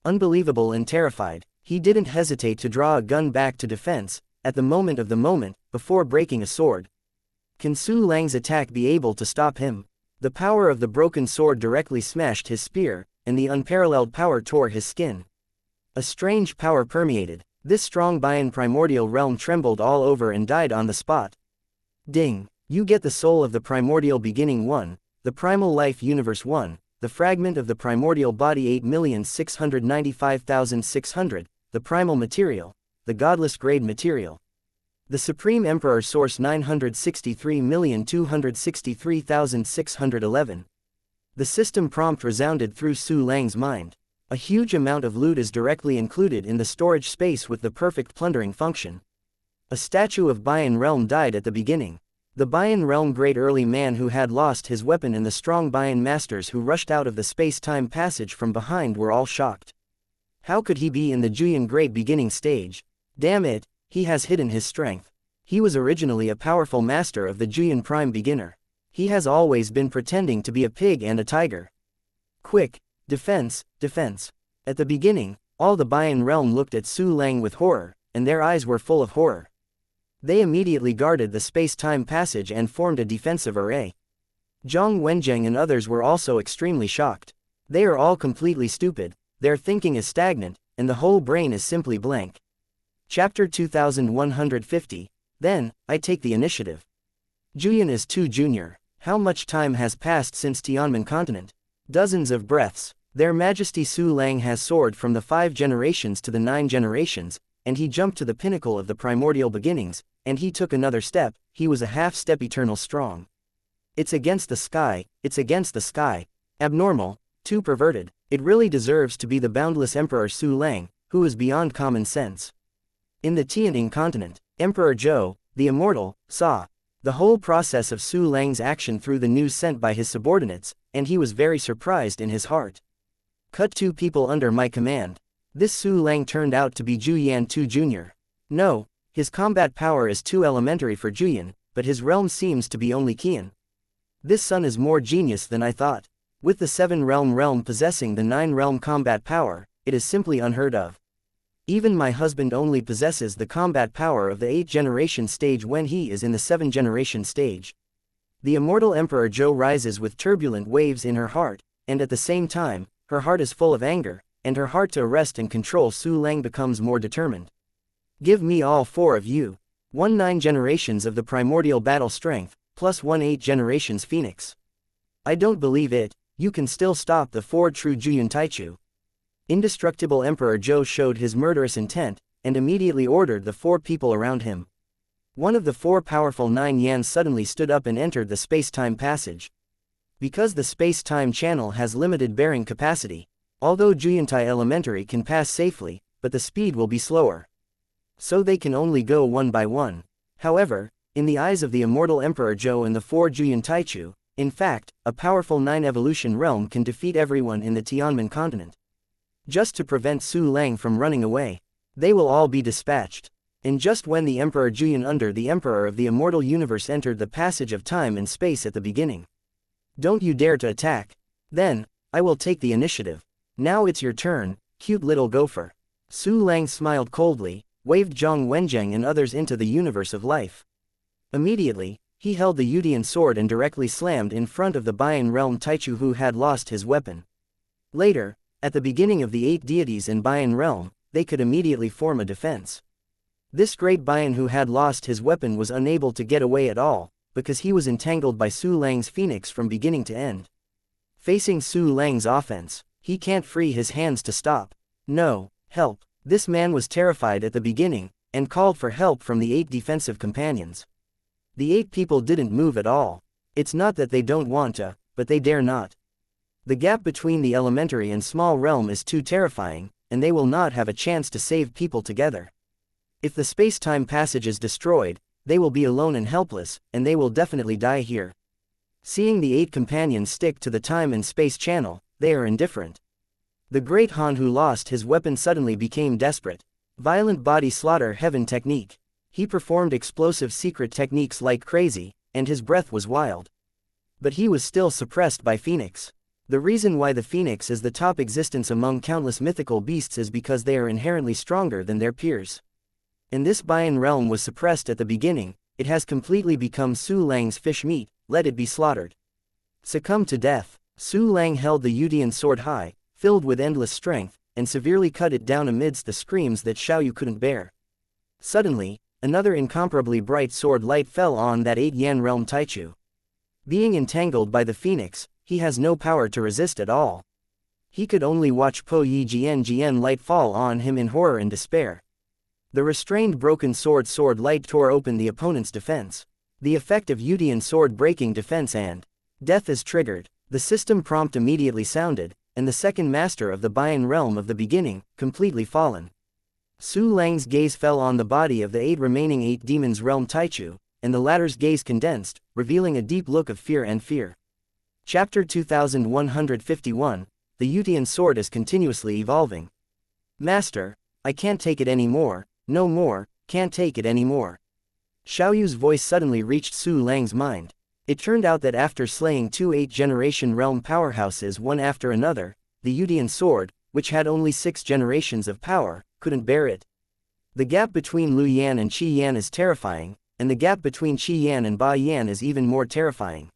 Unbelievable and terrified, he didn't hesitate to draw a gun back to defense, at the moment, before breaking a sword. Can Su Lang's attack be able to stop him? The power of the broken sword directly smashed his spear, and the unparalleled power tore his skin. A strange power permeated. This strong Bayan primordial realm trembled all over and died on the spot. Ding! You get the soul of the primordial beginning 1, the primal life universe 1, the fragment of the primordial body 8,695,600, the primal material, the godless grade material. The Supreme Emperor source 963,263,611. The system prompt resounded through Su Lang's mind. A huge amount of loot is directly included in the storage space with the perfect plundering function. A statue of Bayan realm died at the beginning. The Bayan realm great early man who had lost his weapon and the strong Bayan masters who rushed out of the space-time passage from behind were all shocked. How could he be in the Juyin great beginning stage? Damn it, he has hidden his strength. He was originally a powerful master of the Juyin prime beginner. He has always been pretending to be a pig and a tiger. Quick, defense, defense. At the beginning, all the Bayan realm looked at Su Lang with horror, and their eyes were full of horror. They immediately guarded the space-time passage and formed a defensive array. Zhang Wenjing and others were also extremely shocked. They are all completely stupid, their thinking is stagnant, and the whole brain is simply blank. Chapter 2150. Then, I take the initiative. Juyin is too junior. How much time has passed since Tianmen continent? Dozens of breaths. Their Majesty Su Lang has soared from the 5 generations to the 9 generations, and he jumped to the pinnacle of the primordial beginnings, and he took another step, he was a half-step eternal strong. It's against the sky, it's against the sky. Abnormal, too perverted. It really deserves to be the boundless Emperor Su Lang, who is beyond common sense. In the Tianning continent, Emperor Zhou, the immortal, saw the whole process of Su Lang's action through the news sent by his subordinates, and he was very surprised in his heart. Cut 2 people under my command. This Su Lang turned out to be Juyan Tu Jr. No, his combat power is too elementary for Juyin, but his realm seems to be only Qian. This son is more genius than I thought. With the 7-realm possessing the 9-realm combat power, it is simply unheard of. Even my husband only possesses the combat power of the 8th-generation stage when he is in the 7th-generation stage. The immortal Emperor Zhou rises with turbulent waves in her heart, and at the same time, her heart is full of anger, and her heart to arrest and control Su Lang becomes more determined. Give me all 4 of you. 1 9 generations of the primordial battle strength, plus 1 8 generations phoenix. I don't believe it, you can still stop the 4 true Juyin Taichu. Indestructible Emperor Zhou showed his murderous intent, and immediately ordered the 4 people around him. One of the 4 powerful 9 Yans suddenly stood up and entered the space-time passage. Because the space-time channel has limited bearing capacity, although Juyuntai Elementary can pass safely, but the speed will be slower. So they can only go one by one. However, in the eyes of the immortal Emperor Zhou and the 4 Juyin Taichu, in fact, a powerful 9 evolution realm can defeat everyone in the Tianmen continent. Just to prevent Su Lang from running away, they will all be dispatched. And just when the Emperor Juyin under the Emperor of the Immortal Universe entered the passage of time and space at the beginning. Don't you dare to attack. Then, I will take the initiative. Now it's your turn, cute little gopher. Su Lang smiled coldly, waved Zhang Wenjing and others into the universe of life. Immediately, He held the Yudian sword and directly slammed in front of the Bayan realm Taichu who had lost his weapon. Later, at the beginning of the 8 deities in Bayan realm, they could immediately form a defense. This great Bayan who had lost his weapon was unable to get away at all, because he was entangled by Su Lang's phoenix from beginning to end. Facing Su Lang's offense, he can't free his hands to stop. No, help. This man was terrified at the beginning, and called for help from the 8 defensive companions. The 8 people didn't move at all. It's not that they don't want to, but they dare not. The gap between the elementary and small realm is too terrifying, and they will not have a chance to save people together. If the space-time passage is destroyed, they will be alone and helpless, and they will definitely die here. Seeing the 8 companions stick to the time and space channel, they are indifferent. The great Han who lost his weapon suddenly became desperate. Violent body slaughter heaven technique. He performed explosive secret techniques like crazy, and his breath was wild. But he was still suppressed by Phoenix. The reason why the Phoenix is the top existence among countless mythical beasts is because they are inherently stronger than their peers. And this Bayan realm was suppressed at the beginning, it has completely become Su Lang's fish meat, let it be slaughtered. Succumb to death. Su Lang held the Yudian sword high, filled with endless strength, and severely cut it down amidst the screams that Xiaoyu couldn't bear. Suddenly, another incomparably bright sword light fell on that 8 Yan realm Taichu. Being entangled by the Phoenix, he has no power to resist at all. He could only watch Po Yi Jian light fall on him in horror and despair. The restrained broken sword light tore open the opponent's defense. The effect of Yudian sword breaking defense and death is triggered. The system prompt immediately sounded, and the second master of the Bayan realm of the beginning, completely fallen. Su Lang's gaze fell on the body of the 8 remaining 8 demons realm Taichu, and the latter's gaze condensed, revealing a deep look of fear and fear. Chapter 2151, The Yudian Sword is continuously evolving. Master, I can't take it anymore, no more, can't take it anymore. Xiaoyu's voice suddenly reached Su Lang's mind. It turned out that after slaying 2 8-generation realm powerhouses one after another, the Yudian sword, which had only 6 generations of power, couldn't bear it. The gap between Lu Yan and Qi Yan is terrifying, and the gap between Qi Yan and Ba Yan is even more terrifying.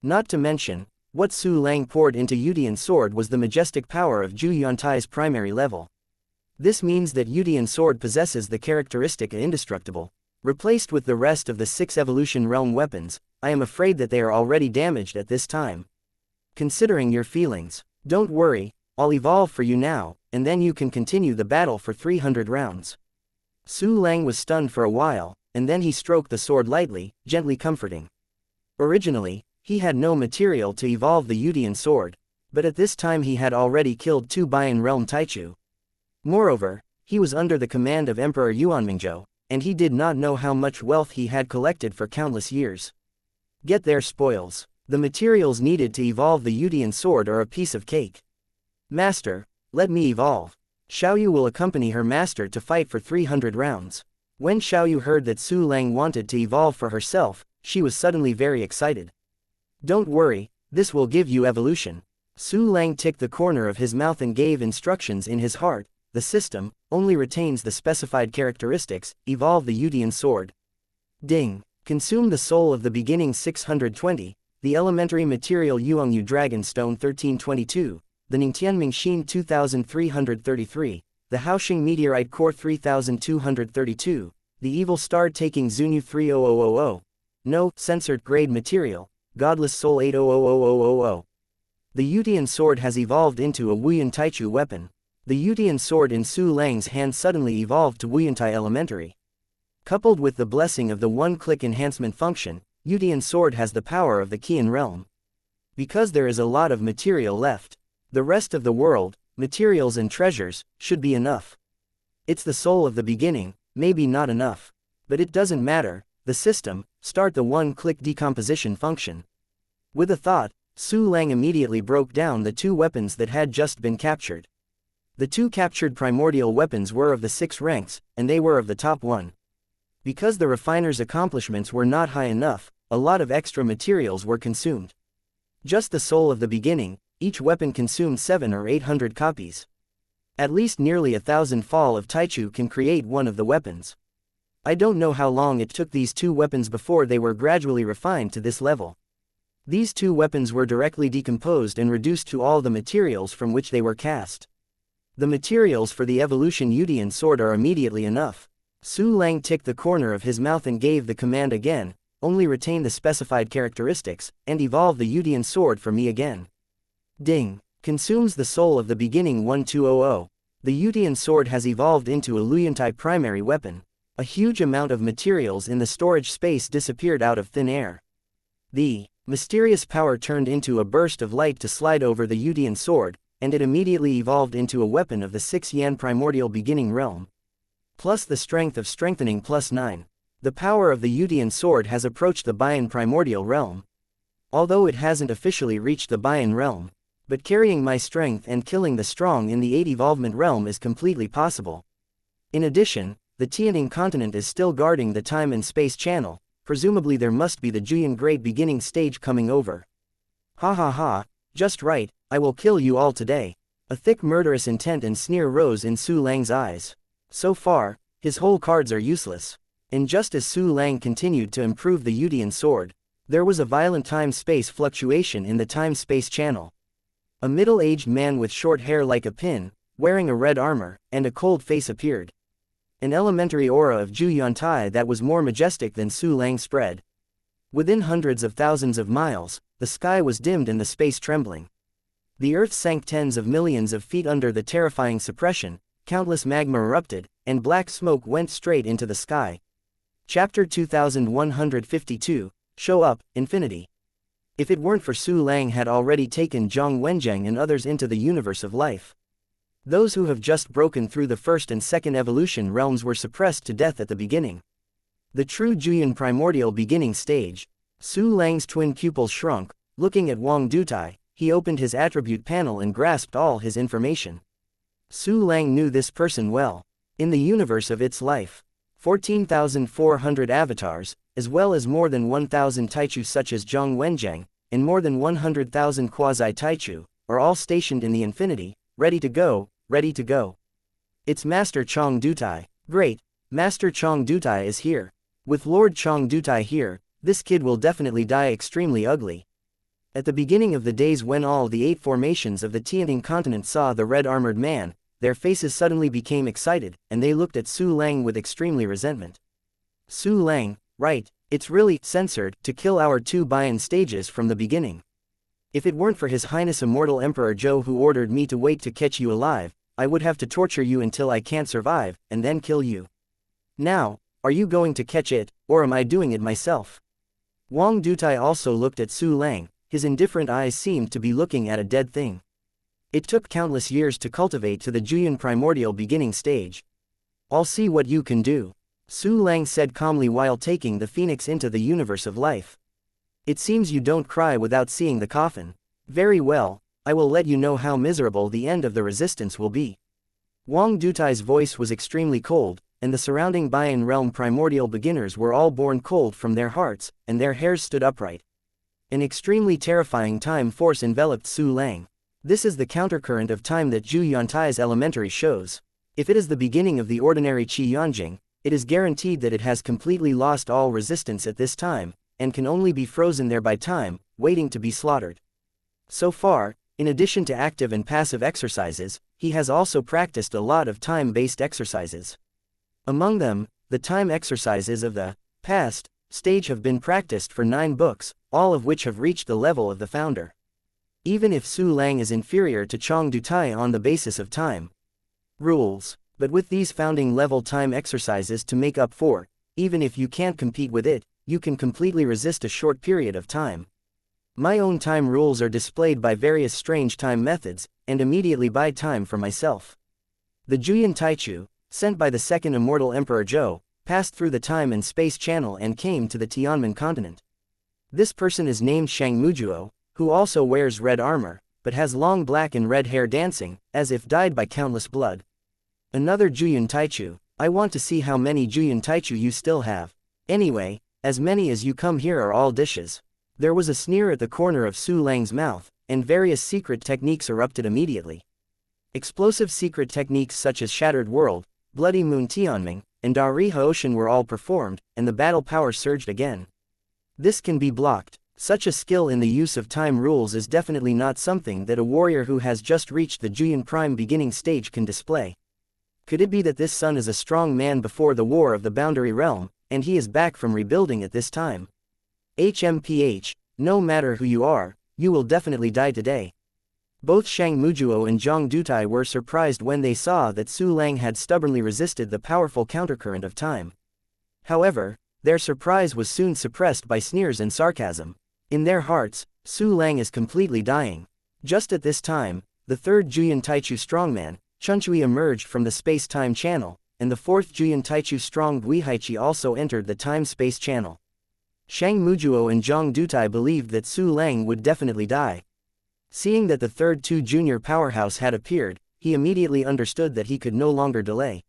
Not to mention, what Su Lang poured into Yudian sword was the majestic power of Zhu Yuantai's primary level. This means that Yudian sword possesses the characteristic indestructible. Replaced with the rest of the 6 evolution realm weapons, I am afraid that they are already damaged at this time. Considering your feelings, don't worry, I'll evolve for you now, and then you can continue the battle for 300 rounds. Su Lang was stunned for a while, and then he stroked the sword lightly, gently comforting. Originally, he had no material to evolve the Yudian sword, but at this time he had already killed 2 Bayan realm Taichu. Moreover, he was under the command of Emperor Yuanmingzhou, and he did not know how much wealth he had collected for countless years. Get their spoils. The materials needed to evolve the Yudian sword are a piece of cake. Master, let me evolve. Xiaoyu will accompany her master to fight for 300 rounds. When Xiaoyu heard that Su Lang wanted to evolve for herself, she was suddenly very excited. Don't worry, this will give you evolution. Su Lang ticked the corner of his mouth and gave instructions in his heart. The system only retains the specified characteristics, evolve the Yudian sword. Ding. Consume the soul of the beginning 620, the elementary material Yuangyu Dragonstone 1322, the Ningtianming Xin 2333, the Haoxing Meteorite Core 3232, the Evil Star Taking Zunyu 30000, no, censored grade material, Godless Soul 800000. The Yudian sword has evolved into a Wuyuan Taichu weapon. The Yudian sword in Su Lang's hand suddenly evolved to Wuyuantai Elementary. Coupled with the blessing of the one-click enhancement function, Yudian sword has the power of the Qian realm. Because there is a lot of material left, the rest of the world, materials and treasures, should be enough. It's the soul of the beginning, maybe not enough. But it doesn't matter, the system, start the one-click decomposition function. With a thought, Su Lang immediately broke down the 2 weapons that had just been captured. The 2 captured primordial weapons were of the 6 ranks, and they were of the top 1. Because the refiner's accomplishments were not high enough, a lot of extra materials were consumed. Just the soul of the beginning, each weapon consumed 700 or 800 copies. At least nearly 1,000 fall of Taichu can create one of the weapons. I don't know how long it took these two weapons before they were gradually refined to this level. These two weapons were directly decomposed and reduced to all the materials from which they were cast. The materials for the evolution Yudian sword are immediately enough. Su Lang ticked the corner of his mouth and gave the command again, only retain the specified characteristics, and evolve the Yudian sword for me again. Ding. Consumes the soul of the beginning 1200. The Yudian sword has evolved into a Luyantai primary weapon. A huge amount of materials in the storage space disappeared out of thin air. The mysterious power turned into a burst of light to slide over the Yudian sword, and it immediately evolved into a weapon of the 6 Yan primordial beginning realm. Plus the strength of strengthening plus 9. The power of the Yudian sword has approached the Bayan primordial realm. Although it hasn't officially reached the Bayan realm, but carrying my strength and killing the strong in the 8 evolvement realm is completely possible. In addition, the Tianning continent is still guarding the time and space channel, presumably there must be the Juyan Great beginning stage coming over. Ha ha ha, just right, I will kill you all today. A thick murderous intent and sneer rose in Su Lang's eyes. So far, his whole cards are useless. And just as Su Lang continued to improve the Yudian sword, there was a violent time-space fluctuation in the time-space channel. A middle-aged man with short hair like a pin, wearing a red armor, and a cold face appeared. An elementary aura of Zhu Yantai that was more majestic than Su Lang spread. Within hundreds of thousands of miles, the sky was dimmed and the space trembling. The earth sank tens of millions of feet under the terrifying suppression, countless magma erupted, and black smoke went straight into the sky. Chapter 2152, Show Up, Infinity. If it weren't for Su Lang had already taken Zhang Wenjiang and others into the universe of life. Those who have just broken through the first and second evolution realms were suppressed to death at the beginning. The true Juyan primordial beginning stage. Su Lang's twin pupils shrunk. Looking at Wang Dutai, he opened his attribute panel and grasped all his information. Su Lang knew this person well. In the universe of its life, 14,400 avatars, as well as more than 1,000 Taichu such as Zhang Wenjiang, and more than 100,000 quasi-Taichu, are all stationed in the infinity, ready to go, ready to go. It's Master Chong Dutai. Great, Master Chong Dutai is here. With Lord Chong Dutai here, this kid will definitely die extremely ugly. At the beginning of the days when all the 8 formations of the Tianning continent saw the red-armored man, their faces suddenly became excited, and they looked at Su Lang with extremely resentment. Su Lang, right, it's really censored to kill our 2 Bayan stages from the beginning. If it weren't for His Highness Immortal Emperor Zhou who ordered me to wait to catch you alive, I would have to torture you until I can't survive, and then kill you. Now, are you going to catch it, or am I doing it myself? Wang Dutai also looked at Su Lang, his indifferent eyes seemed to be looking at a dead thing. It took countless years to cultivate to the Juyan primordial beginning stage. I'll see what you can do, Su Lang said calmly while taking the phoenix into the universe of life. It seems you don't cry without seeing the coffin. Very well, I will let you know how miserable the end of the resistance will be. Wang Dutai's voice was extremely cold, and the surrounding Bayan realm primordial beginners were all born cold from their hearts, and their hairs stood upright. An extremely terrifying time force enveloped Su Lang. This is the countercurrent of time that Zhu Yantai's elementary shows. If it is the beginning of the ordinary Qi Yanjing, it is guaranteed that it has completely lost all resistance at this time, and can only be frozen there by time, waiting to be slaughtered. So far, in addition to active and passive exercises, he has also practiced a lot of time-based exercises. Among them, the time exercises of the past stage have been practiced for 9 books, all of which have reached the level of the founder. Even if Su Lang is inferior to Chong Dutai on the basis of time rules, but with these founding level time exercises to make up for, even if you can't compete with it, you can completely resist a short period of time. My own time rules are displayed by various strange time methods, and immediately buy time for myself. The Juyan Taichu, sent by the second immortal Emperor Zhou, passed through the time and space channel and came to the Tianmen continent. This person is named Shang Mujuo, who also wears red armor, but has long black and red hair dancing, as if dyed by countless blood. Another Juyan Taichu. I want to see how many Juyan Taichu you still have. Anyway, as many as you come here are all dishes. There was a sneer at the corner of Su Lang's mouth, and various secret techniques erupted immediately. Explosive secret techniques such as Shattered World, Bloody Moon Tianming, and Dari Haoshan were all performed, and the battle power surged again. This can be blocked. Such a skill in the use of time rules is definitely not something that a warrior who has just reached the Juyin Prime beginning stage can display. Could it be that this son is a strong man before the War of the Boundary Realm, and he is back from rebuilding at this time? HMPH, no matter who you are, you will definitely die today. Both Shang Mujuo and Zhang Dutai were surprised when they saw that Su Lang had stubbornly resisted the powerful countercurrent of time. However, their surprise was soon suppressed by sneers and sarcasm. In their hearts, Su Lang is completely dying. Just at this time, the third Juyin Taichu strongman, Chunchui, emerged from the space-time channel, and the fourth Juyin Taichu strong Gui Haichi also entered the time-space channel. Shang Mujuo and Zhang Dutai believed that Su Lang would definitely die. Seeing that the third two junior powerhouse had appeared, he immediately understood that he could no longer delay.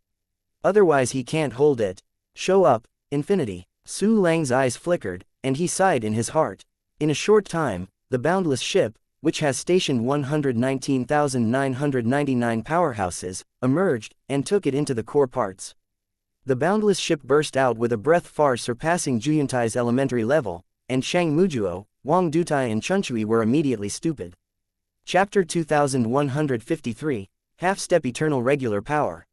Otherwise he can't hold it. Show up, Infinity. Su Lang's eyes flickered, and he sighed in his heart. In a short time, the boundless ship, which has stationed 119,999 powerhouses, emerged, and took it into the core parts. The boundless ship burst out with a breath far surpassing Juyuntai's elementary level, and Shang Mujuo, Wang Dutai and Chunchui were immediately stupid. Chapter 2153, Half-Step Eternal Regular Power.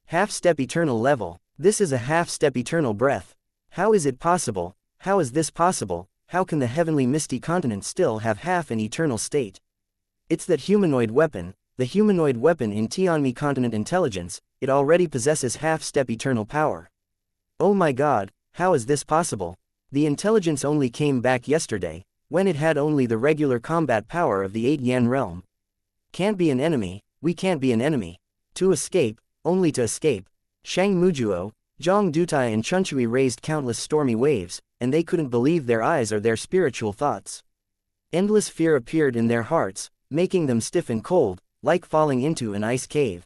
Half-Step Eternal Level. This is a half-step eternal breath. How is it possible? How is this possible? How can the heavenly misty continent still have half an eternal state? It's that humanoid weapon, the humanoid weapon in Tianmi continent intelligence, it already possesses half-step eternal power. Oh my god, how is this possible? The intelligence only came back yesterday, when it had only the regular combat power of the 8 Yan realm. Can't be an enemy, we can't be an enemy. To escape, only to escape. Shang Mujuo, Zhang Dutai and Chunchui raised countless stormy waves, and they couldn't believe their eyes or their spiritual thoughts. Endless fear appeared in their hearts, making them stiff and cold, like falling into an ice cave.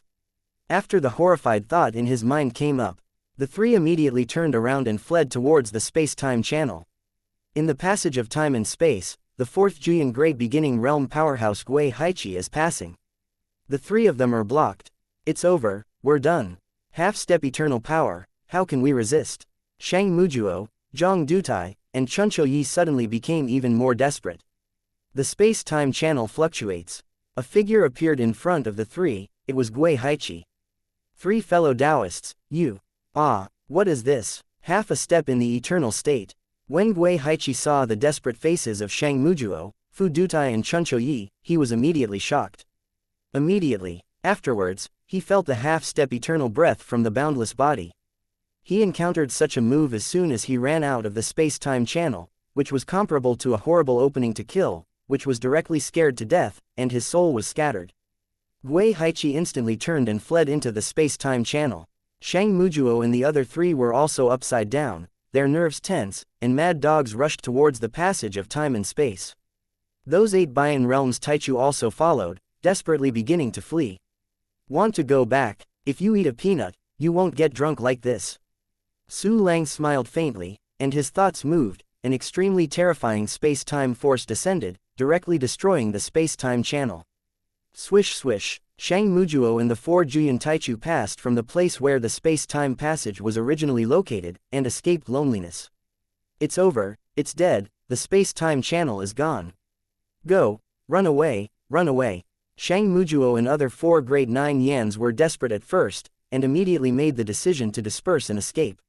After the horrified thought in his mind came up, the three immediately turned around and fled towards the space-time channel. In the passage of time and space, the fourth Juyin Great Beginning Realm powerhouse Gui Haichi is passing. The three of them are blocked. It's over, we're done. Half-step eternal power, how can we resist? Shang Mujuo, Zhang Dutai, and Chunchui suddenly became even more desperate. The space-time channel fluctuates. A figure appeared in front of the three, it was Gui Haichi. Three fellow Taoists, you. Ah, what is this? Half a step in the eternal state. When Gui Haichi saw the desperate faces of Shang Mujuo, Fu Dutai and Chunchui, he was immediately shocked. Immediately, afterwards, he felt the half-step eternal breath from the boundless body. He encountered such a move as soon as he ran out of the space-time channel, which was comparable to a horrible opening to kill, which was directly scared to death, and his soul was scattered. Gui Haichi instantly turned and fled into the space-time channel. Shang Mujuo and the other three were also upside down, their nerves tense, and mad dogs rushed towards the passage of time and space. Those 8 Bayan realms Taichu also followed, desperately beginning to flee. Want to go back? If you eat a peanut, you won't get drunk like this. Su Lang smiled faintly, and his thoughts moved. An extremely terrifying space-time force descended, directly destroying the space-time channel. Swish swish, Shang Mujuo and the 4 Juyin Taichu passed from the place where the space-time passage was originally located, and escaped loneliness. It's over, it's dead, the space-time channel is gone. Go, run away, run away. Shang Mujuo and other 4 great 9 Yans were desperate at first, and immediately made the decision to disperse and escape.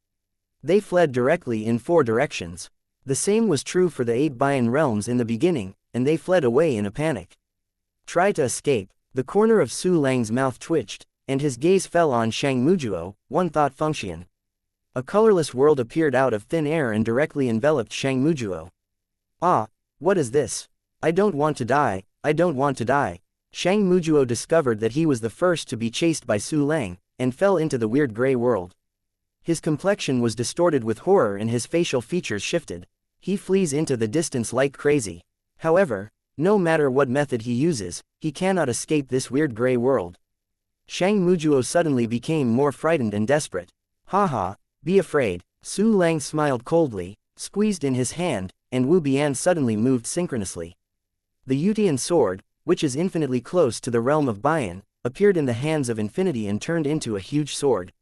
They fled directly in 4 directions. The same was true for the 8 Bayan realms in the beginning, and they fled away in a panic. Try to escape. The corner of Su Lang's mouth twitched, and his gaze fell on Shang Mujuo, one thought function. A colorless world appeared out of thin air and directly enveloped Shang Mujuo. Ah, what is this? I don't want to die, I don't want to die. Shang Mujuo discovered that he was the first to be chased by Su Lang, and fell into the weird gray world. His complexion was distorted with horror and his facial features shifted. He flees into the distance like crazy. However, no matter what method he uses, he cannot escape this weird gray world. Shang Mujuo suddenly became more frightened and desperate. Haha, be afraid. Su Lang smiled coldly, squeezed in his hand, and Wu Bian suddenly moved synchronously. The Yutian sword, which is infinitely close to the realm of Bayan, appeared in the hands of infinity and turned into a huge sword.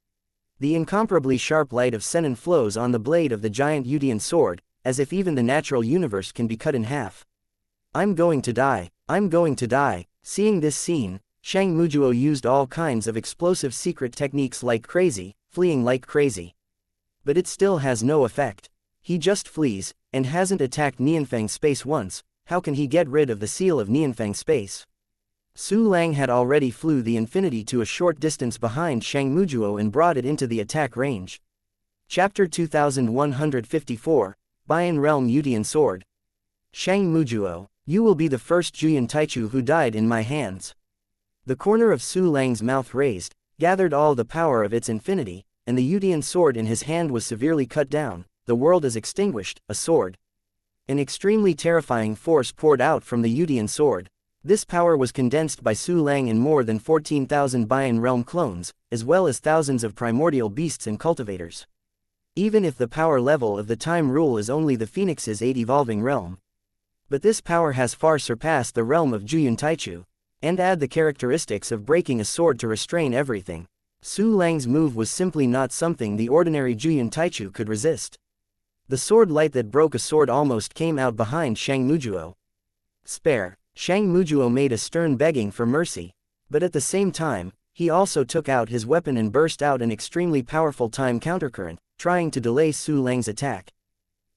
The incomparably sharp light of Senon flows on the blade of the giant Yudian sword, as if even the natural universe can be cut in half. I'm going to die. I'm going to die. Seeing this scene, Shang Mujuo used all kinds of explosive secret techniques like crazy, fleeing like crazy. But it still has no effect. He just flees, and hasn't attacked Nianfang space once. How can he get rid of the seal of Nianfang space? Su Lang had already flew the infinity to a short distance behind Shang Mujuo and brought it into the attack range. Chapter 2154, Bayan Realm Yudian Sword. Shang Mujuo, you will be the first Juyan Taichu who died in my hands. The corner of Su Lang's mouth raised, gathered all the power of its infinity, and the Yudian sword in his hand was severely cut down. The world is extinguished, a sword. An extremely terrifying force poured out from the Yudian sword. This power was condensed by Su Lang in more than 14,000 Bayan realm clones, as well as thousands of primordial beasts and cultivators. Even if the power level of the time rule is only the Phoenix's 8 evolving realm. But this power has far surpassed the realm of Juyan Taichu. And add the characteristics of breaking a sword to restrain everything. Su Lang's move was simply not something the ordinary Juyan Taichu could resist. The sword light that broke a sword almost came out behind Shang Mujuo. Spare. Shang Mujuo made a stern begging for mercy. But at the same time, he also took out his weapon and burst out an extremely powerful time countercurrent, trying to delay Su Lang's attack.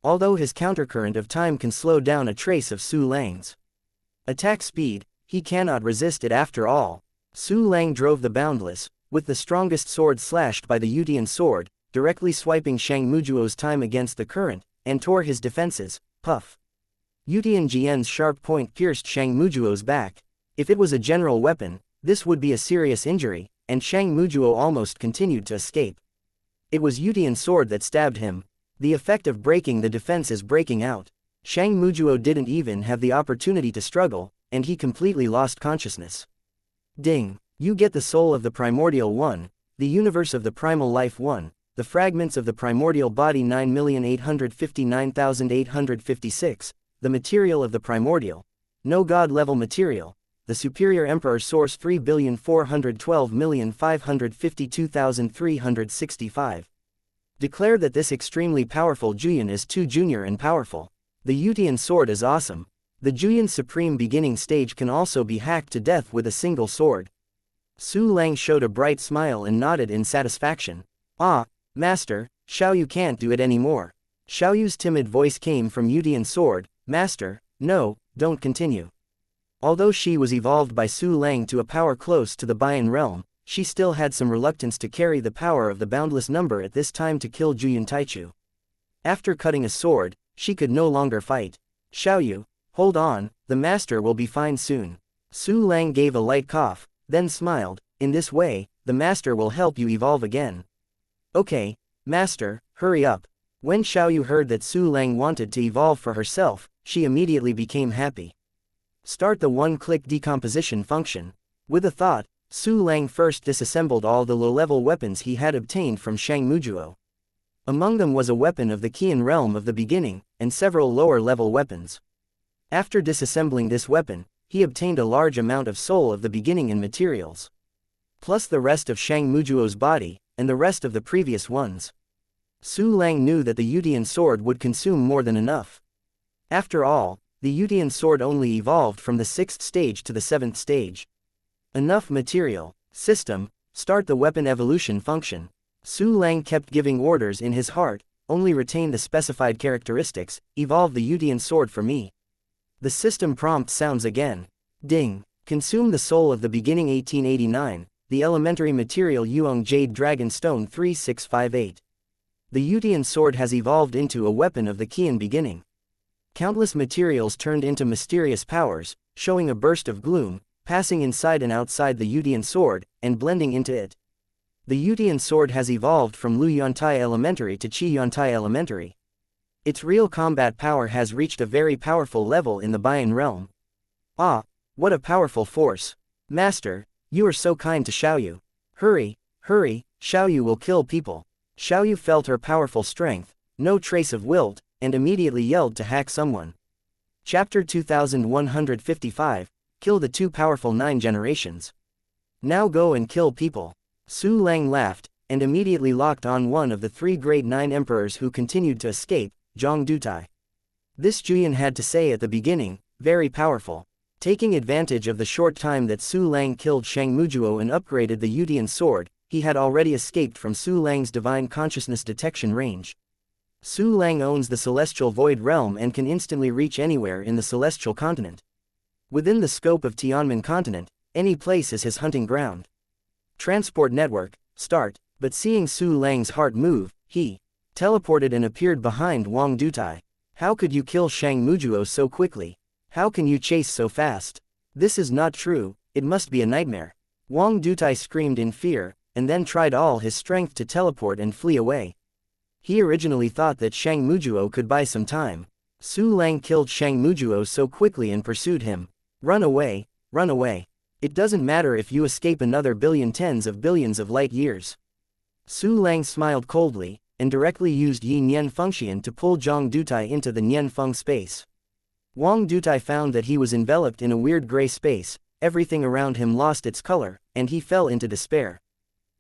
Although his countercurrent of time can slow down a trace of Su Lang's attack speed, he cannot resist it after all. Su Lang drove the boundless, with the strongest sword slashed by the Yudian sword, directly swiping Shang Mujuo's time against the current, and tore his defenses. Puff. Yudian Jian's sharp point pierced Shang Mujuo's back. If it was a general weapon, this would be a serious injury, and Shang Mujuo almost continued to escape. It was Yudian sword that stabbed him. The effect of breaking the defense is breaking out. Shang Mujuo didn't even have the opportunity to struggle, and he completely lost consciousness. Ding! You get the soul of the primordial one, the universe of the primal life one, the fragments of the primordial body 9,859,856, the material of the primordial, no god level material, the superior emperor source 3,412,552,365. Declare that this extremely powerful Juyan is too junior and powerful. The Yudian sword is awesome. The Juyan's supreme beginning stage can also be hacked to death with a single sword. Su Lang showed a bright smile and nodded in satisfaction. Ah, Master, Xiaoyu can't do it anymore. Xiaoyu's timid voice came from Yudian sword. Master, no, don't continue. Although she was evolved by Su Lang to a power close to the Bayan realm, she still had some reluctance to carry the power of the boundless number at this time to kill Juyan Taichu. After cutting a sword, she could no longer fight. Xiaoyu, hold on, the master will be fine soon. Su Lang gave a light cough, then smiled. In this way, the master will help you evolve again. Okay, master, hurry up. When Xiaoyu heard that Su Lang wanted to evolve for herself, she immediately became happy. Start the one-click decomposition function. With a thought, Su Lang first disassembled all the low-level weapons he had obtained from Shang Mujuo. Among them was a weapon of the Qian realm of the beginning, and several lower-level weapons. After disassembling this weapon, he obtained a large amount of soul of the beginning and materials. Plus the rest of Shang Mujuo's body, and the rest of the previous ones. Su Lang knew that the Yudian sword would consume more than enough. After all, the Yudian sword only evolved from the 6th stage to the 7th stage. Enough material. System, start the weapon evolution function. Su Lang kept giving orders in his heart, only retain the specified characteristics, evolve the Yudian sword for me. The system prompt sounds again. Ding. Consume the soul of the beginning 1889, the elementary material Yuong Jade Dragon Stone 3658. The Yudian sword has evolved into a weapon of the Qian beginning. Countless materials turned into mysterious powers, showing a burst of gloom, passing inside and outside the Yudian sword, and blending into it. The Yudian sword has evolved from Lu Yuantai Elementary to Qi Yuantai Elementary. Its real combat power has reached a very powerful level in the Bayan realm. Ah, what a powerful force. Master, you are so kind to Xiaoyu. Hurry, hurry, Xiaoyu will kill people. Xiaoyu felt her powerful strength, no trace of wilt, and immediately yelled to hack someone. Chapter 2155, Kill the Too Powerful 9 Generations. Now go and kill people. Su Lang laughed, and immediately locked on one of the 3 grade 9 emperors who continued to escape, Zhang Dutai. This Juyan had to say at the beginning, very powerful. Taking advantage of the short time that Su Lang killed Shang Mujuo and upgraded the Yutian sword, he had already escaped from Su Lang's divine consciousness detection range. Su Lang owns the Celestial Void Realm and can instantly reach anywhere in the Celestial Continent. Within the scope of Tianmin Continent, any place is his hunting ground. Transport network, start, but seeing Su Lang's heart move, he teleported and appeared behind Wang Dutai. How could you kill Shang Mujuo so quickly? How can you chase so fast? This is not true, it must be a nightmare. Wang Dutai screamed in fear, and then tried all his strength to teleport and flee away. He originally thought that Shang Mujuo could buy some time. Su Lang killed Shang Mujuo so quickly and pursued him. Run away, run away. It doesn't matter if you escape another billion tens of billions of light years. Su Lang smiled coldly, and directly used Yi Nian Fengxian to pull Zhang Dutai into the Nian Feng space. Wang Dutai found that he was enveloped in a weird gray space, everything around him lost its color, and he fell into despair.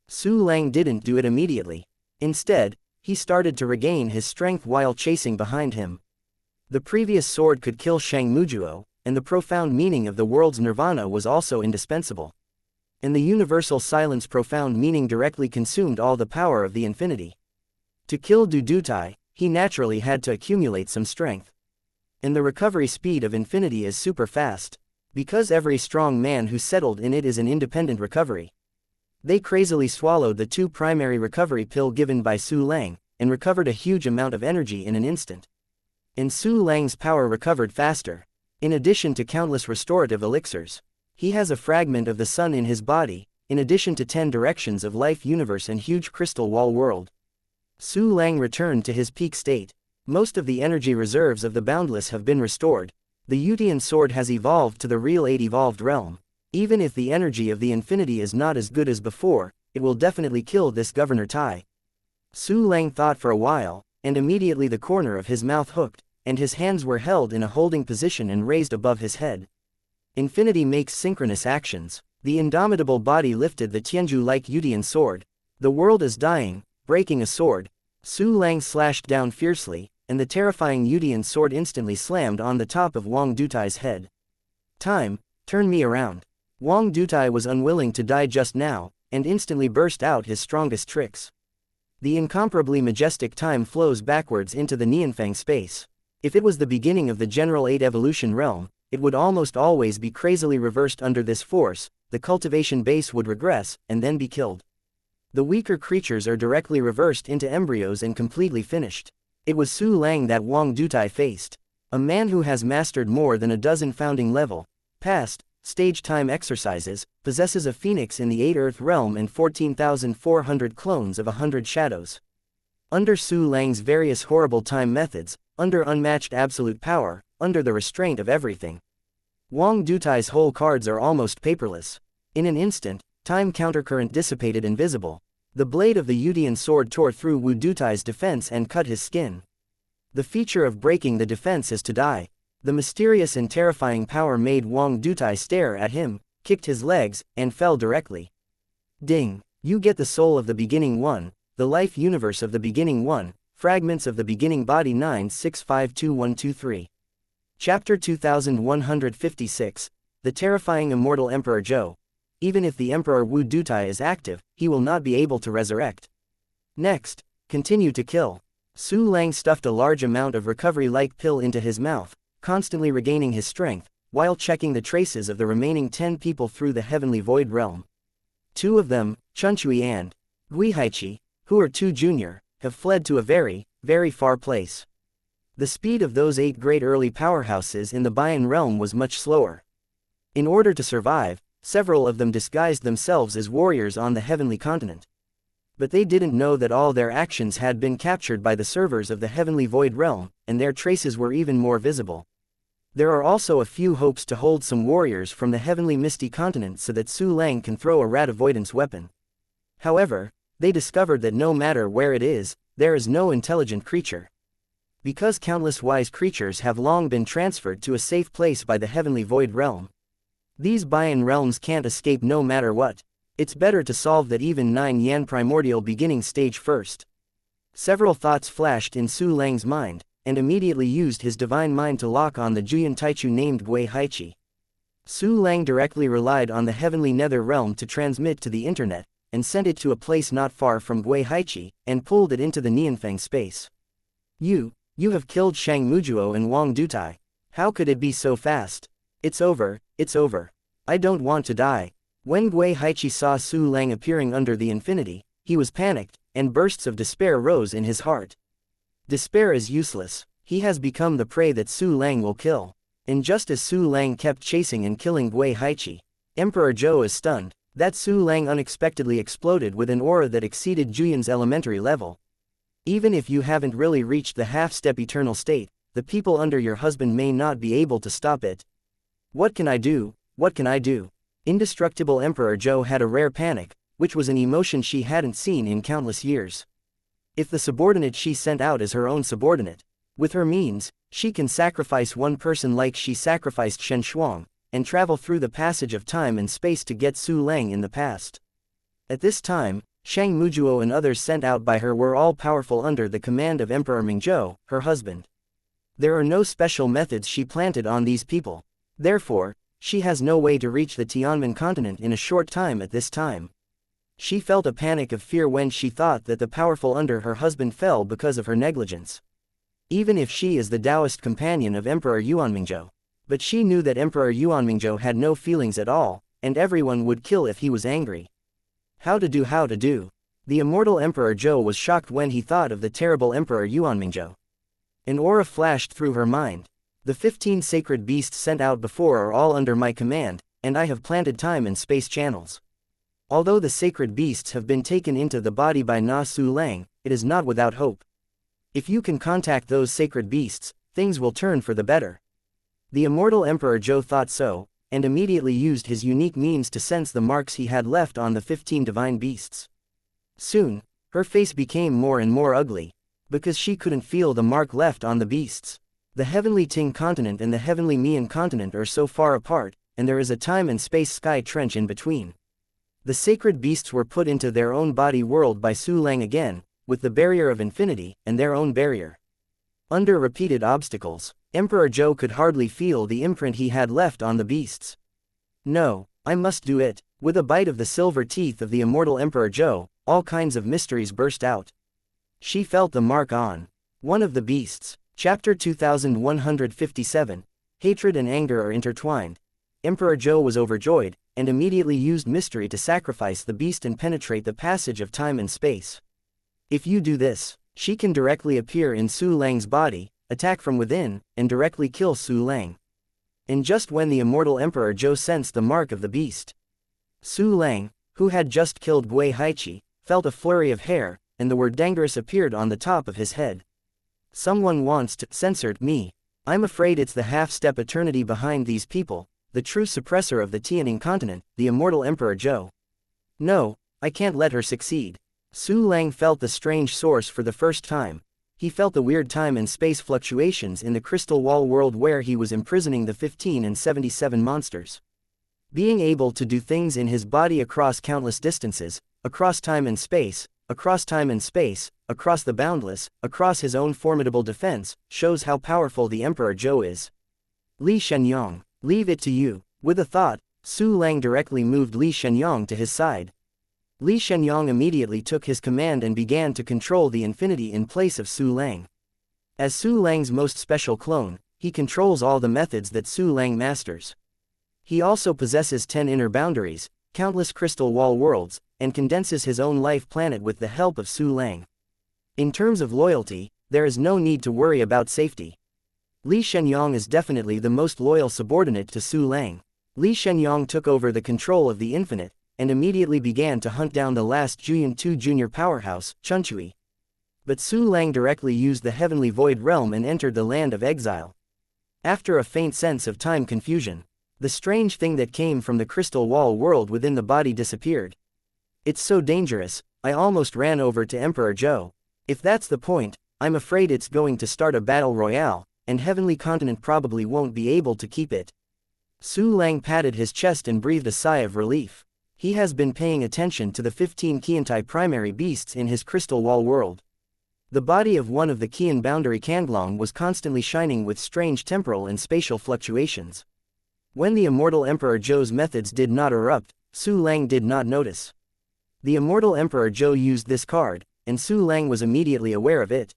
Su Lang didn't do it immediately. Instead, he started to regain his strength while chasing behind him. The previous sword could kill Shang Mujuo, and the profound meaning of the world's nirvana was also indispensable. And the universal silence profound meaning directly consumed all the power of the infinity. To kill Du Dutai, he naturally had to accumulate some strength. And the recovery speed of infinity is super fast, because every strong man who settled in it is an independent recovery. They crazily swallowed the 2 primary recovery pill given by Su Lang, and recovered a huge amount of energy in an instant. And Su Lang's power recovered faster. In addition to countless restorative elixirs, he has a fragment of the sun in his body, in addition to 10 directions of life universe and huge crystal wall world. Su Lang returned to his peak state. Most of the energy reserves of the boundless have been restored. The Yutian sword has evolved to the real 8 evolved realm. Even if the energy of the infinity is not as good as before, it will definitely kill this Governor Tai. Su Lang thought for a while, and immediately the corner of his mouth hooked, and his hands were held in a holding position and raised above his head. Infinity makes synchronous actions. The indomitable body lifted the Tianju-like Yutian sword. The world is dying, breaking a sword. Su Lang slashed down fiercely, and the terrifying Yutian sword instantly slammed on the top of Wang Dutai's head. Time, turn me around. Wang Dutai was unwilling to die just now, and instantly burst out his strongest tricks. The incomparably majestic time flows backwards into the Nianfang space. If it was the beginning of the General 8 evolution realm, it would almost always be crazily reversed under this force, the cultivation base would regress, and then be killed. The weaker creatures are directly reversed into embryos and completely finished. It was Su Lang that Wang Dutai faced. A man who has mastered more than a dozen founding level, past, stage time exercises, possesses a phoenix in the 8 Earth realm and 14,400 clones of 100 shadows. Under Su Lang's various horrible time methods, under unmatched absolute power, under the restraint of everything, Wang Dutai's whole cards are almost paperless. In an instant, time countercurrent dissipated invisible. The blade of the Yutian sword tore through Wu Dutai's defense and cut his skin. The feature of breaking the defense is to die. The mysterious and terrifying power made Wang Dutai stare at him, kicked his legs, and fell directly. Ding! You get the soul of the beginning one, the life universe of the beginning one, fragments of the beginning body 9652123. Chapter 2156, The Terrifying Immortal Emperor Zhou. Even if the Emperor Wu Dutai is active, he will not be able to resurrect. Next, continue to kill. Su Lang stuffed a large amount of recovery-like pill into his mouth, constantly regaining his strength, while checking the traces of the remaining 10 people through the heavenly void realm. 2 of them, Chunchui and Guihaichi, who are too junior, have fled to a very, very far place. The speed of those 8 great early powerhouses in the Bayan realm was much slower. In order to survive, several of them disguised themselves as warriors on the heavenly continent. But they didn't know that all their actions had been captured by the servers of the heavenly void realm, and their traces were even more visible. There are also a few hopes to hold some warriors from the heavenly misty continent so that Su Lang can throw a rat avoidance weapon. However, they discovered that no matter where it is, there is no intelligent creature. Because countless wise creatures have long been transferred to a safe place by the heavenly void realm. These Bayan realms can't escape no matter what. It's better to solve that even 9 Yan primordial beginning stage first. Several thoughts flashed in Su Lang's mind, and immediately used his divine mind to lock on the Juyan Taichu named Gui Haichi. Su Lang directly relied on the heavenly nether realm to transmit to the internet, and sent it to a place not far from Gui Haichi, and pulled it into the Nianfeng space. You have killed Shang Mujuo and Wang Dutai. How could it be so fast? It's over, it's over. I don't want to die. When Gui Haichi saw Su Lang appearing under the infinity, he was panicked, and bursts of despair rose in his heart. Despair is useless. He has become the prey that Su Lang will kill. And just as Su Lang kept chasing and killing Gui Haichi, Emperor Zhou is stunned, that Su Lang unexpectedly exploded with an aura that exceeded Juyan's elementary level. Even if you haven't really reached the half-step eternal state, the people under your husband may not be able to stop it. What can I do? What can I do? Indestructible Emperor Zhou had a rare panic, which was an emotion she hadn't seen in countless years. If the subordinate she sent out is her own subordinate, with her means, she can sacrifice one person like she sacrificed Shen Shuang, and travel through the passage of time and space to get Su Lang in the past. At this time, Shang Mujuo and others sent out by her were all powerful under the command of Emperor Mingzhou, her husband. There are no special methods she planted on these people. Therefore, she has no way to reach the Tianmen continent in a short time at this time. She felt a panic of fear when she thought that the powerful under her husband fell because of her negligence. Even if she is the Taoist companion of Emperor Yuanmingzhou. But she knew that Emperor Yuanmingzhou had no feelings at all, and everyone would kill if he was angry. How to do. The immortal Emperor Zhou was shocked when he thought of the terrible Emperor Yuanmingzhou. An aura flashed through her mind. The 15 sacred beasts sent out before are all under my command, and I have planted time and space channels. Although the sacred beasts have been taken into the body by Na Su Lang, it is not without hope. If you can contact those sacred beasts, things will turn for the better. The immortal Emperor Zhou thought so, and immediately used his unique means to sense the marks he had left on the 15 divine beasts. Soon, her face became more and more ugly, because she couldn't feel the mark left on the beasts. The heavenly Ting continent and the heavenly Mian continent are so far apart, and there is a time and space sky trench in between. The sacred beasts were put into their own body world by Su Lang again, with the barrier of infinity, and their own barrier. Under repeated obstacles, Emperor Zhou could hardly feel the imprint he had left on the beasts. No, I must do it. With a bite of the silver teeth of the immortal Emperor Zhou, all kinds of mysteries burst out. She felt the mark on one of the beasts. Chapter 2157, Hatred and anger are intertwined. Emperor Zhou was overjoyed, and immediately used mystery to sacrifice the beast and penetrate the passage of time and space. If you do this, she can directly appear in Su Lang's body, attack from within, and directly kill Su Lang. And just when the immortal Emperor Zhou sensed the mark of the beast, Su Lang, who had just killed Gui Haichi, felt a flurry of hair, and the word dangerous appeared on the top of his head. Someone wants to censor me. I'm afraid it's the half-step eternity behind these people, the true suppressor of the Tianning continent, the immortal Emperor Zhou. No, I can't let her succeed. Su Lang felt the strange source for the first time. He felt the weird time and space fluctuations in the crystal wall world where he was imprisoning the 15 and 77 monsters. Being able to do things in his body across countless distances, across time and space, across time and space, across the boundless, across his own formidable defense, shows how powerful the Emperor Zhou is. Li Shenyang, leave it to you. With a thought, Su Lang directly moved Li Shenyang to his side. Li Shenyang immediately took his command and began to control the infinity in place of Su Lang. As Su Lang's most special clone, he controls all the methods that Su Lang masters. He also possesses 10 inner boundaries, countless crystal wall worlds, and condenses his own life planet with the help of Su Lang. In terms of loyalty, there is no need to worry about safety. Li Shenyang is definitely the most loyal subordinate to Su Lang. Li Shenyang took over the control of the infinite, and immediately began to hunt down the last Juyan 2 junior powerhouse, Chunchui. But Su Lang directly used the heavenly void realm and entered the land of exile. After a faint sense of time confusion, the strange thing that came from the crystal wall world within the body disappeared. It's so dangerous, I almost ran over to Emperor Zhou. If that's the point, I'm afraid it's going to start a battle royale, and Heavenly Continent probably won't be able to keep it. Su Lang patted his chest and breathed a sigh of relief. He has been paying attention to the 15 Qiantai primary beasts in his crystal wall world. The body of one of the Qian boundary Kanglong was constantly shining with strange temporal and spatial fluctuations. When the Immortal Emperor Zhou's methods did not erupt, Su Lang did not notice. The Immortal Emperor Zhou used this card, and Su Lang was immediately aware of it.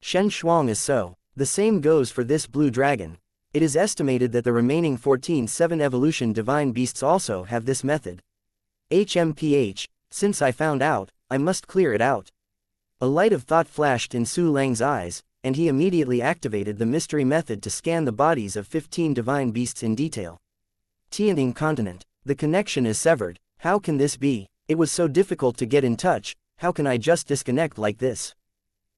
Shen Shuang is so. The same goes for this blue dragon. It is estimated that the remaining 14 7 evolution divine beasts also have this method. HMPH, since I found out, I must clear it out. A light of thought flashed in Su Lang's eyes, and he immediately activated the mystery method to scan the bodies of 15 divine beasts in detail. Tianting continent. The connection is severed. How can this be? It was so difficult to get in touch, how can I just disconnect like this?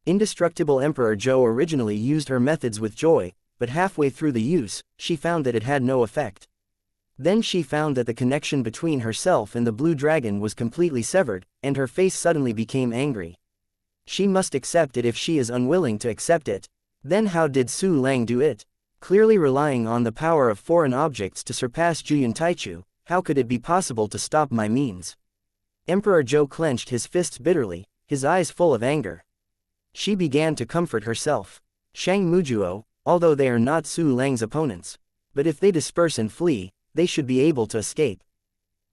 Indestructible Emperor Zhou originally used her methods with joy, but halfway through the use, she found that it had no effect. Then she found that the connection between herself and the blue dragon was completely severed, and her face suddenly became angry. She must accept it if she is unwilling to accept it. Then how did Su Lang do it? Clearly relying on the power of foreign objects to surpass Juyan Taichu, how could it be possible to stop my means? Emperor Zhou clenched his fists bitterly, his eyes full of anger. She began to comfort herself. Shang Mujuo, although they are not Su Lang's opponents, but if they disperse and flee, they should be able to escape.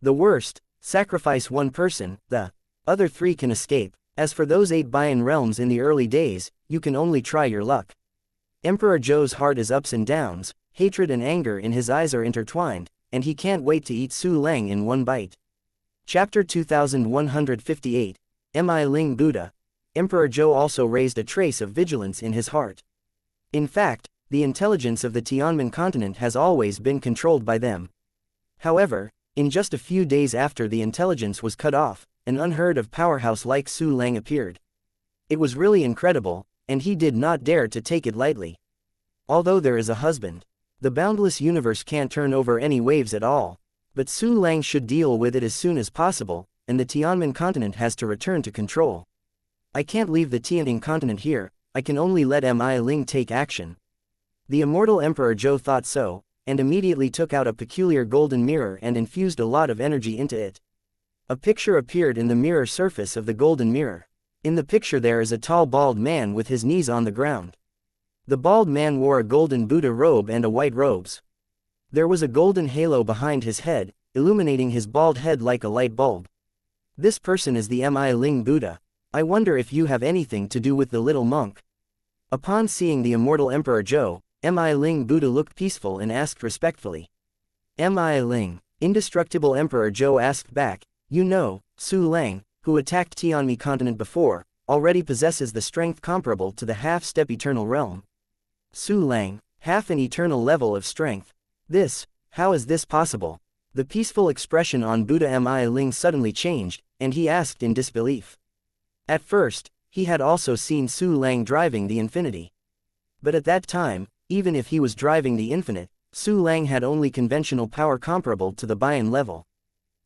The worst, sacrifice one person, the other 3 can escape. As for those 8 Bayan realms in the early days, you can only try your luck. Emperor Zhou's heart is ups and downs, hatred and anger in his eyes are intertwined, and he can't wait to eat Su Lang in one bite. Chapter 2158, Mi Ling Buddha. Emperor Zhou also raised a trace of vigilance in his heart. In fact, the intelligence of the Tianmen continent has always been controlled by them. However, in just a few days after the intelligence was cut off, an unheard-of powerhouse like Su Lang appeared. It was really incredible, and he did not dare to take it lightly. Although there is a husband, the boundless universe can't turn over any waves at all, but Su Lang should deal with it as soon as possible, and the Tianmen continent has to return to control. I can't leave the Tianting continent here, I can only let Mi Ling take action. The Immortal Emperor Zhou thought so, and immediately took out a peculiar golden mirror and infused a lot of energy into it. A picture appeared in the mirror surface of the golden mirror. In the picture there is a tall bald man with his knees on the ground. The bald man wore a golden Buddha robe and a white robes. There was a golden halo behind his head, illuminating his bald head like a light bulb. This person is the Mi Ling Buddha. I wonder if you have anything to do with the little monk. Upon seeing the Immortal Emperor Zhou, Mi Ling Buddha looked peaceful and asked respectfully. Mi Ling. Indestructible Emperor Zhou asked back, you know, Su Lang, who attacked Tianmi continent before, already possesses the strength comparable to the half-step eternal realm. Su Lang, half an eternal level of strength. How is this possible? The peaceful expression on Buddha Mi Ling suddenly changed, and he asked in disbelief. At first, he had also seen Su Lang driving the infinity. But at that time, even if he was driving the infinite, Su Lang had only conventional power comparable to the Bayan level.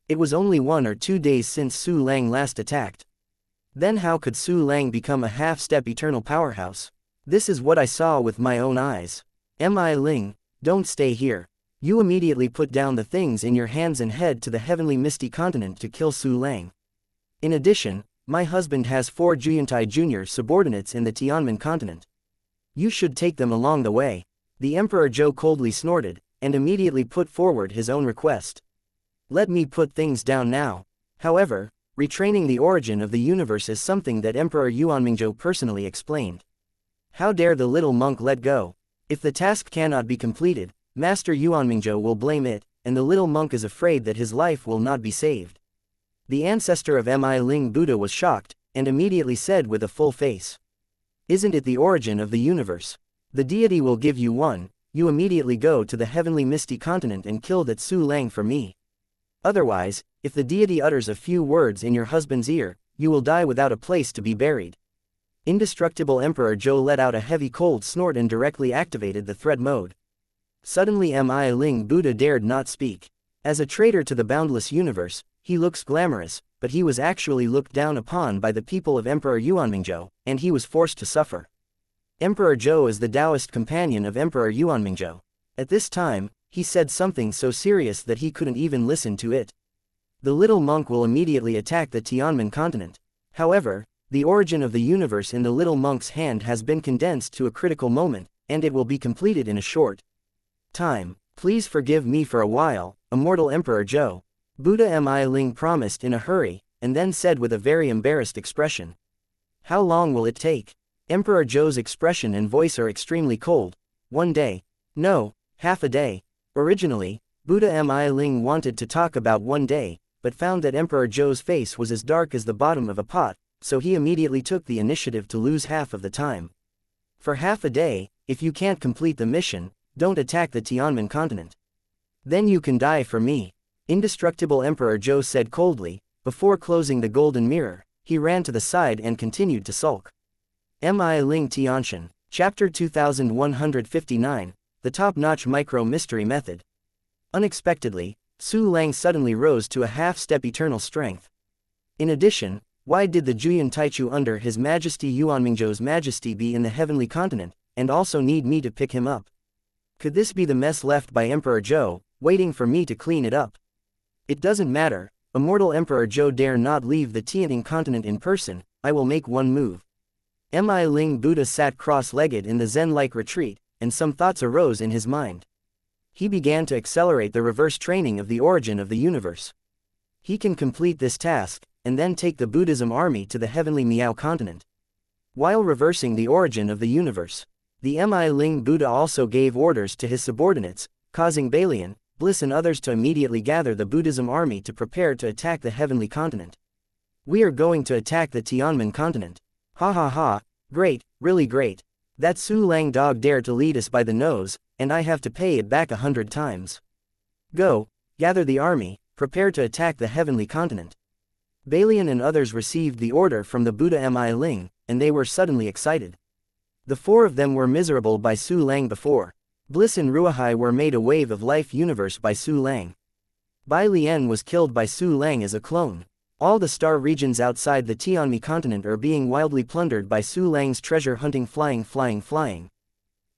It was only 1 or 2 days since Su Lang last attacked. Then how could Su Lang become a half-step eternal powerhouse? This is what I saw with my own eyes. Mi Ling, don't stay here. You immediately put down the things in your hands and head to the heavenly misty continent to kill Su Lang. In addition, my husband has 4 Juyantai Jr. subordinates in the Tianmen continent. You should take them along the way. The Emperor Zhou coldly snorted, and immediately put forward his own request. Let me put things down now. However, retraining the origin of the universe is something that Emperor Yuanmingzhou personally explained. How dare the little monk let go? If the task cannot be completed, Master Yuanmingzhou will blame it, and the little monk is afraid that his life will not be saved. The ancestor of Mi Ling Buddha was shocked, and immediately said with a full face. Isn't it the origin of the universe? The deity will give you one, you immediately go to the heavenly misty continent and kill that Su Lang for me. Otherwise, if the deity utters a few words in your husband's ear, you will die without a place to be buried. Indestructible Emperor Zhou let out a heavy cold snort and directly activated the threat mode. Suddenly Mi Ling Buddha dared not speak. As a traitor to the boundless universe, he looks glamorous, but he was actually looked down upon by the people of Emperor Yuanmingzhou, and he was forced to suffer. Emperor Zhou is the Taoist companion of Emperor Yuanmingzhou. At this time, he said something so serious that he couldn't even listen to it. the little monk will immediately attack the Tianmen continent. However, the origin of the universe in the little monk's hand has been condensed to a critical moment, and it will be completed in a short time. Please forgive me for a while, Immortal Emperor Zhou. Buddha Mi Ling promised in a hurry, and then said with a very embarrassed expression. How long will it take? Emperor Zhou's expression and voice are extremely cold. 1 day. No, half a day. Originally, Buddha Mi Ling wanted to talk about 1 day, but found that Emperor Zhou's face was as dark as the bottom of a pot, so he immediately took the initiative to lose half of the time. For half a day, if you can't complete the mission, don't attack the Tianmen continent. Then you can die for me. Indestructible Emperor Zhou said coldly. Before closing the golden mirror, he ran to the side and continued to sulk. Mi Ling Tianshan, Chapter 2159, The Top-Notch Micro-Mystery Method. Unexpectedly, Su Lang suddenly rose to a half-step eternal strength. In addition, why did the Juyan Taichu under His Majesty Yuanmingzhou's Majesty be in the heavenly continent, and also need me to pick him up? Could this be the mess left by Emperor Zhou, waiting for me to clean it up? It doesn't matter, Immortal Emperor Zhou dare not leave the Tianming continent in person, I will make one move. Mi Ling Buddha sat cross-legged in the Zen-like retreat, and some thoughts arose in his mind. He began to accelerate the reverse training of the origin of the universe. He can complete this task, and then take the Buddhism army to the heavenly Miao continent. While reversing the origin of the universe, the Mi Ling Buddha also gave orders to his subordinates, causing Balian, Bliss and others to immediately gather the Buddhism army to prepare to attack the heavenly continent. We are going to attack the Tianmen continent. Ha ha ha, great, really great. That Su Lang dog dared to lead us by the nose, and I have to pay it back 100 times. Go, gather the army, prepare to attack the heavenly continent. Balian and others received the order from the Buddha Mi Ling, and they were suddenly excited. The 4 of them were miserable by Su Lang before. Bliss and Ruahai were made a wave of life universe by Su Lang. Bai Lian was killed by Su Lang as a clone. All the star regions outside the Tianmi continent are being wildly plundered by Su Lang's treasure hunting flying.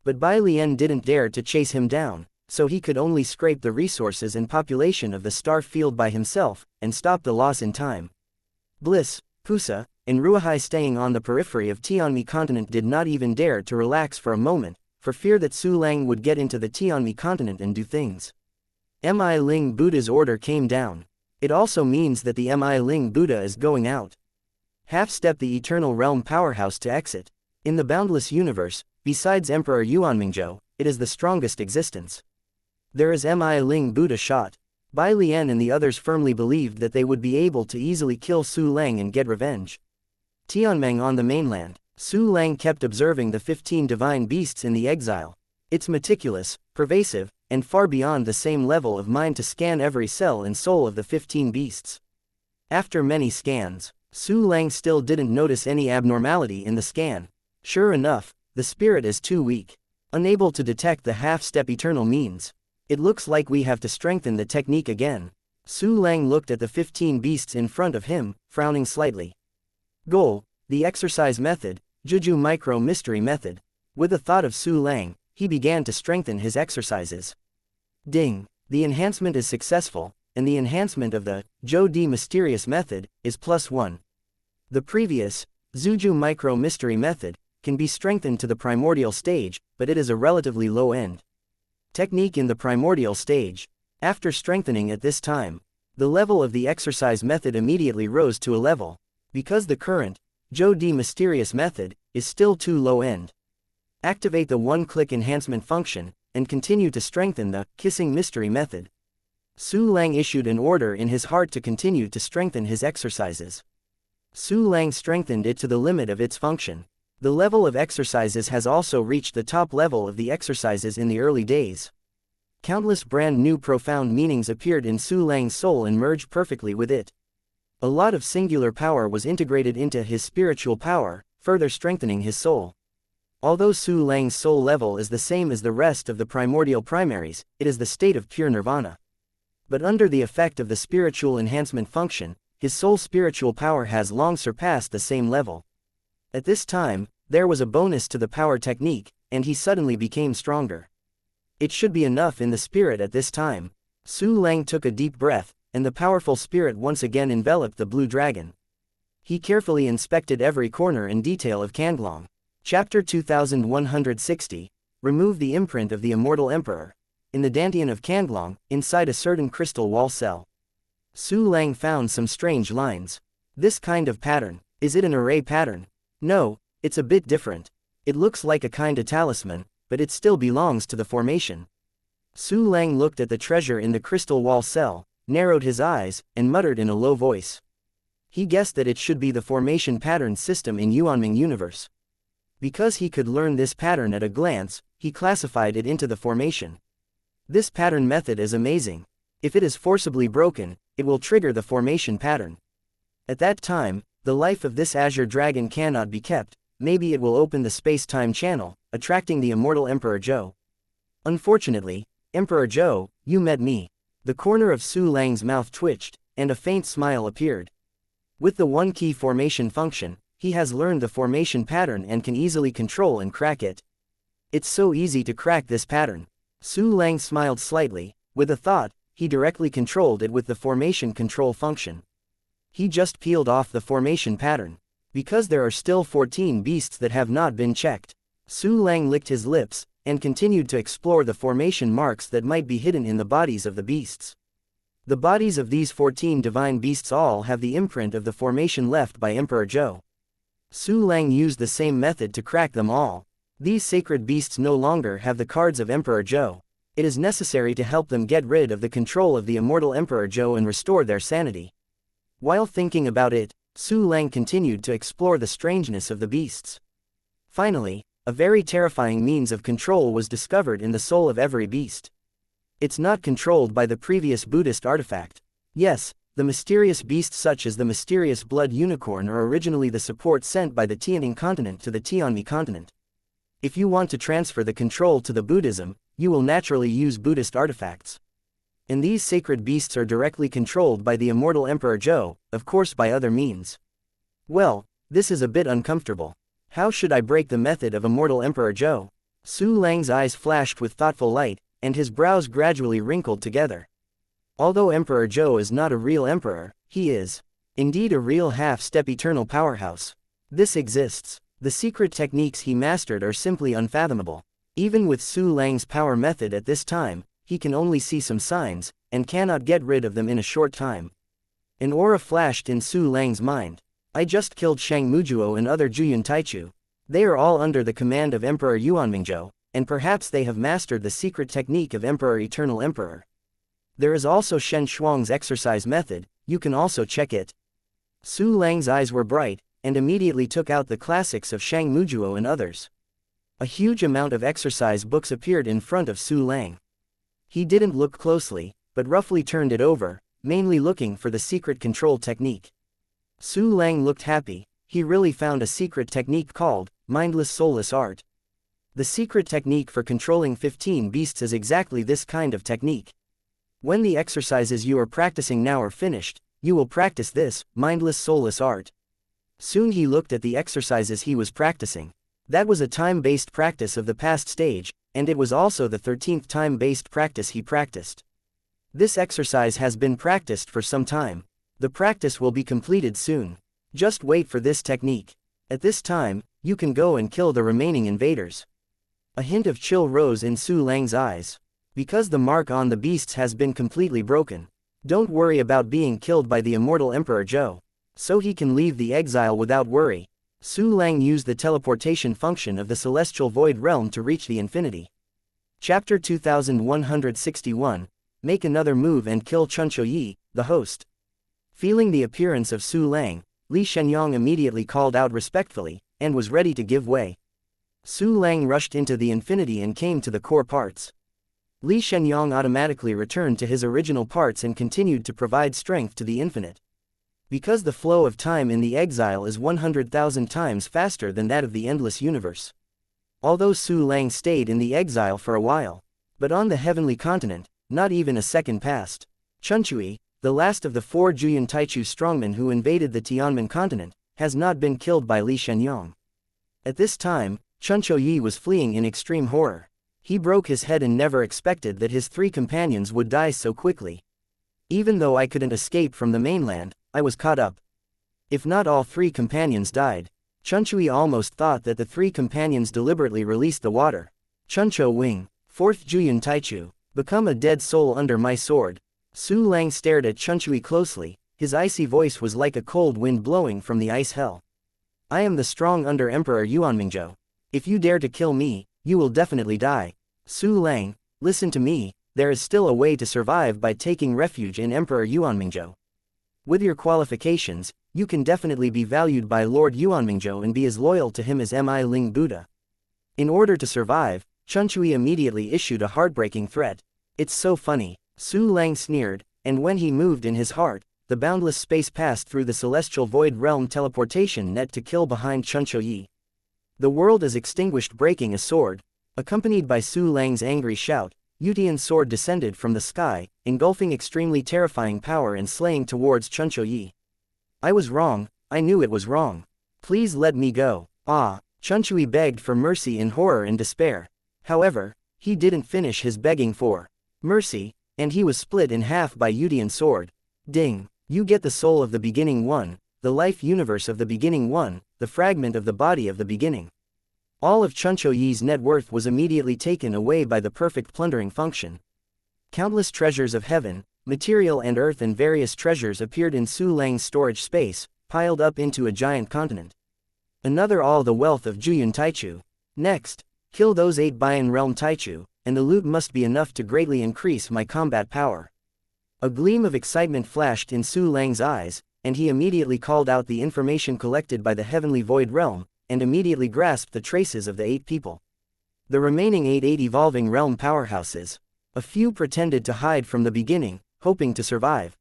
But Bai Lian didn't dare to chase him down, so he could only scrape the resources and population of the star field by himself, and stop the loss in time. Bliss, Pusa, and Ruahai staying on the periphery of Tianmi continent did not even dare to relax for a moment, for fear that Su Lang would get into the Tianmi continent and do things. Mi Ling Buddha's order came down. It also means that the Mi Ling Buddha is going out. Half-step the eternal realm powerhouse to exit. In the boundless universe, besides Emperor Yuanmingzhou, it is the strongest existence. There is Mi Ling Buddha shot. Bai Lian and the others firmly believed that they would be able to easily kill Su Lang and get revenge. Tianmeng on the mainland. Su Lang kept observing the 15 divine beasts in the exile. It's meticulous, pervasive, and far beyond the same level of mind to scan every cell and soul of the 15 beasts. After many scans, Su Lang still didn't notice any abnormality in the scan. Sure enough, the spirit is too weak. Unable to detect the half-step eternal means. It looks like we have to strengthen the technique again. Su Lang looked at the 15 beasts in front of him, frowning slightly. Goal, the exercise method, Juju Micro Mystery Method. With the thought of Su Lang, he began to strengthen his exercises. Ding! The enhancement is successful, and the enhancement of the Zhou Di Mysterious Method is +1. The previous Zuju Micro Mystery Method can be strengthened to the primordial stage, but it is a relatively low end technique in the primordial stage. After strengthening at this time, the level of the exercise method immediately rose to a level, because the current Zhou Di Mysterious Method is still too low end. Activate the one-click enhancement function, and continue to strengthen the Kissing Mystery Method. Su Lang issued an order in his heart to continue to strengthen his exercises. Su Lang strengthened it to the limit of its function. The level of exercises has also reached the top level of the exercises in the early days. Countless brand new profound meanings appeared in Su Lang's soul and merged perfectly with it. A lot of singular power was integrated into his spiritual power, further strengthening his soul. Although Su Lang's soul level is the same as the rest of the primordial primaries, it is the state of pure nirvana. But under the effect of the spiritual enhancement function, his soul's spiritual power has long surpassed the same level. At this time, there was a bonus to the power technique, and he suddenly became stronger. It should be enough in the spirit at this time. Su Lang took a deep breath, and the powerful spirit once again enveloped the blue dragon. He carefully inspected every corner and detail of Kanglong. Chapter 2160. Remove the imprint of the Immortal Emperor. In the Dantian of Kanglong, inside a certain crystal wall cell, Su Lang found some strange lines. This kind of pattern, is it an array pattern? No, it's a bit different. It looks like a kind of talisman, but it still belongs to the formation. Su Lang looked at the treasure in the crystal wall cell, narrowed his eyes, and muttered in a low voice. He guessed that it should be the formation pattern system in Yuanming universe. Because he could learn this pattern at a glance, he classified it into the formation. This pattern method is amazing. If it is forcibly broken, it will trigger the formation pattern. At that time, the life of this azure dragon cannot be kept. Maybe it will open the space-time channel, attracting the immortal Emperor Zhou. Unfortunately, Emperor Zhou, you met me. The corner of Su Lang's mouth twitched, and a faint smile appeared. With the one-key formation function, he has learned the formation pattern and can easily control and crack it. It's so easy to crack this pattern. Su Lang smiled slightly. With a thought, he directly controlled it with the formation control function. He just peeled off the formation pattern. Because there are still 14 beasts that have not been checked. Su Lang licked his lips, and continued to explore the formation marks that might be hidden in the bodies of the beasts. The bodies of these 14 divine beasts all have the imprint of the formation left by Emperor Zhou. Su Lang used the same method to crack them all. These sacred beasts no longer have the cards of Emperor Zhou. It is necessary to help them get rid of the control of the immortal Emperor Zhou and restore their sanity. While thinking about it, Su Lang continued to explore the strangeness of the beasts. Finally, a very terrifying means of control was discovered in the soul of every beast. It's not controlled by the previous Buddhist artifact. Yes, the mysterious beasts such as the mysterious blood unicorn are originally the support sent by the Tianning continent to the Tianmi continent. If you want to transfer the control to the Buddhism, you will naturally use Buddhist artifacts. And these sacred beasts are directly controlled by the immortal Emperor Zhou, of course by other means. Well, this is a bit uncomfortable. How should I break the method of immortal Emperor Zhou? Su Lang's eyes flashed with thoughtful light, and his brows gradually wrinkled together. Although Emperor Zhou is not a real emperor, he is indeed a real half-step eternal powerhouse. This exists. The secret techniques he mastered are simply unfathomable. Even with Su Lang's power method at this time, he can only see some signs, and cannot get rid of them in a short time. An aura flashed in Su Lang's mind. I just killed Shang Mujuo and other Juyun Taichu. They are all under the command of Emperor Yuanmingzhou, and perhaps they have mastered the secret technique of Emperor Eternal Emperor. There is also Shen Shuang's exercise method, you can also check it. Su Lang's eyes were bright, and immediately took out the classics of Shang Mujuo and others. A huge amount of exercise books appeared in front of Su Lang. He didn't look closely, but roughly turned it over, mainly looking for the secret control technique. Su Lang looked happy. He really found a secret technique called mindless soulless art. The secret technique for controlling 15 beasts is exactly this kind of technique. When the exercises you are practicing now are finished, you will practice this mindless soulless art. Soon he looked at the exercises he was practicing. That was a time-based practice of the past stage, and it was also the 13th time-based practice he practiced. This exercise has been practiced for some time. The practice will be completed soon. Just wait for this technique. At this time, you can go and kill the remaining invaders. A hint of chill rose in Su Lang's eyes. Because the mark on the beasts has been completely broken. Don't worry about being killed by the immortal Emperor Zhou. So he can leave the exile without worry. Su Lang used the teleportation function of the Celestial Void Realm to reach the infinity. Chapter 2161. Make another move and kill Chuncho Yi, the host. Feeling the appearance of Su Lang, Li Shenyang immediately called out respectfully, and was ready to give way. Su Lang rushed into the infinity and came to the core parts. Li Shenyang automatically returned to his original parts and continued to provide strength to the infinite. Because the flow of time in the exile is 100,000 times faster than that of the endless universe. Although Su Lang stayed in the exile for a while, but on the heavenly continent, not even a second passed. Chunchui, the last of the 4 Juyun Taichu strongmen who invaded the Tianmen continent, has not been killed by Li Shenyang. At this time, Chuncho Yi was fleeing in extreme horror. He broke his head and never expected that his 3 companions would die so quickly. Even though I couldn't escape from the mainland, I was caught up. If not all 3 companions died. Chunchui almost thought that the 3 companions deliberately released the water. Chuncho Wing, 4th Juyun Taichu, become a dead soul under my sword. Su Lang stared at Chunchui closely, his icy voice was like a cold wind blowing from the ice hell. I am the strong under Emperor Yuanmingzhou. If you dare to kill me, you will definitely die. Su Lang, listen to me, there is still a way to survive by taking refuge in Emperor Yuanmingzhou. With your qualifications, you can definitely be valued by Lord Yuanmingzhou and be as loyal to him as Mi Ling Buddha. In order to survive, Chunchui immediately issued a heartbreaking threat. It's so funny, Su Lang sneered, and when he moved in his heart, the boundless space passed through the celestial void realm teleportation net to kill behind Chuncho Yi. The world is extinguished, breaking a sword. Accompanied by Su Lang's angry shout, Yutian's sword descended from the sky, engulfing extremely terrifying power and slaying towards Chuncho Yi. I was wrong, I knew it was wrong. Please let me go. Ah, Chunchui begged for mercy in horror and despair. However, he didn't finish his begging for mercy, and he was split in half by Yutian's sword. Ding, you get the soul of the beginning one, the life universe of the beginning one, the fragment of the body of the beginning. All of Chuncho Yi's net worth was immediately taken away by the perfect plundering function. Countless treasures of heaven, material and earth and various treasures appeared in Su Lang's storage space, piled up into a giant continent. Another all the wealth of Juyun Taichu. Next, kill those 8 Bian Realm Taichu, and the loot must be enough to greatly increase my combat power. A gleam of excitement flashed in Su Lang's eyes, and he immediately called out the information collected by the Heavenly Void Realm, and immediately grasped the traces of the 8 people. The remaining 8 evolving realm powerhouses. A few pretended to hide from the beginning, hoping to survive.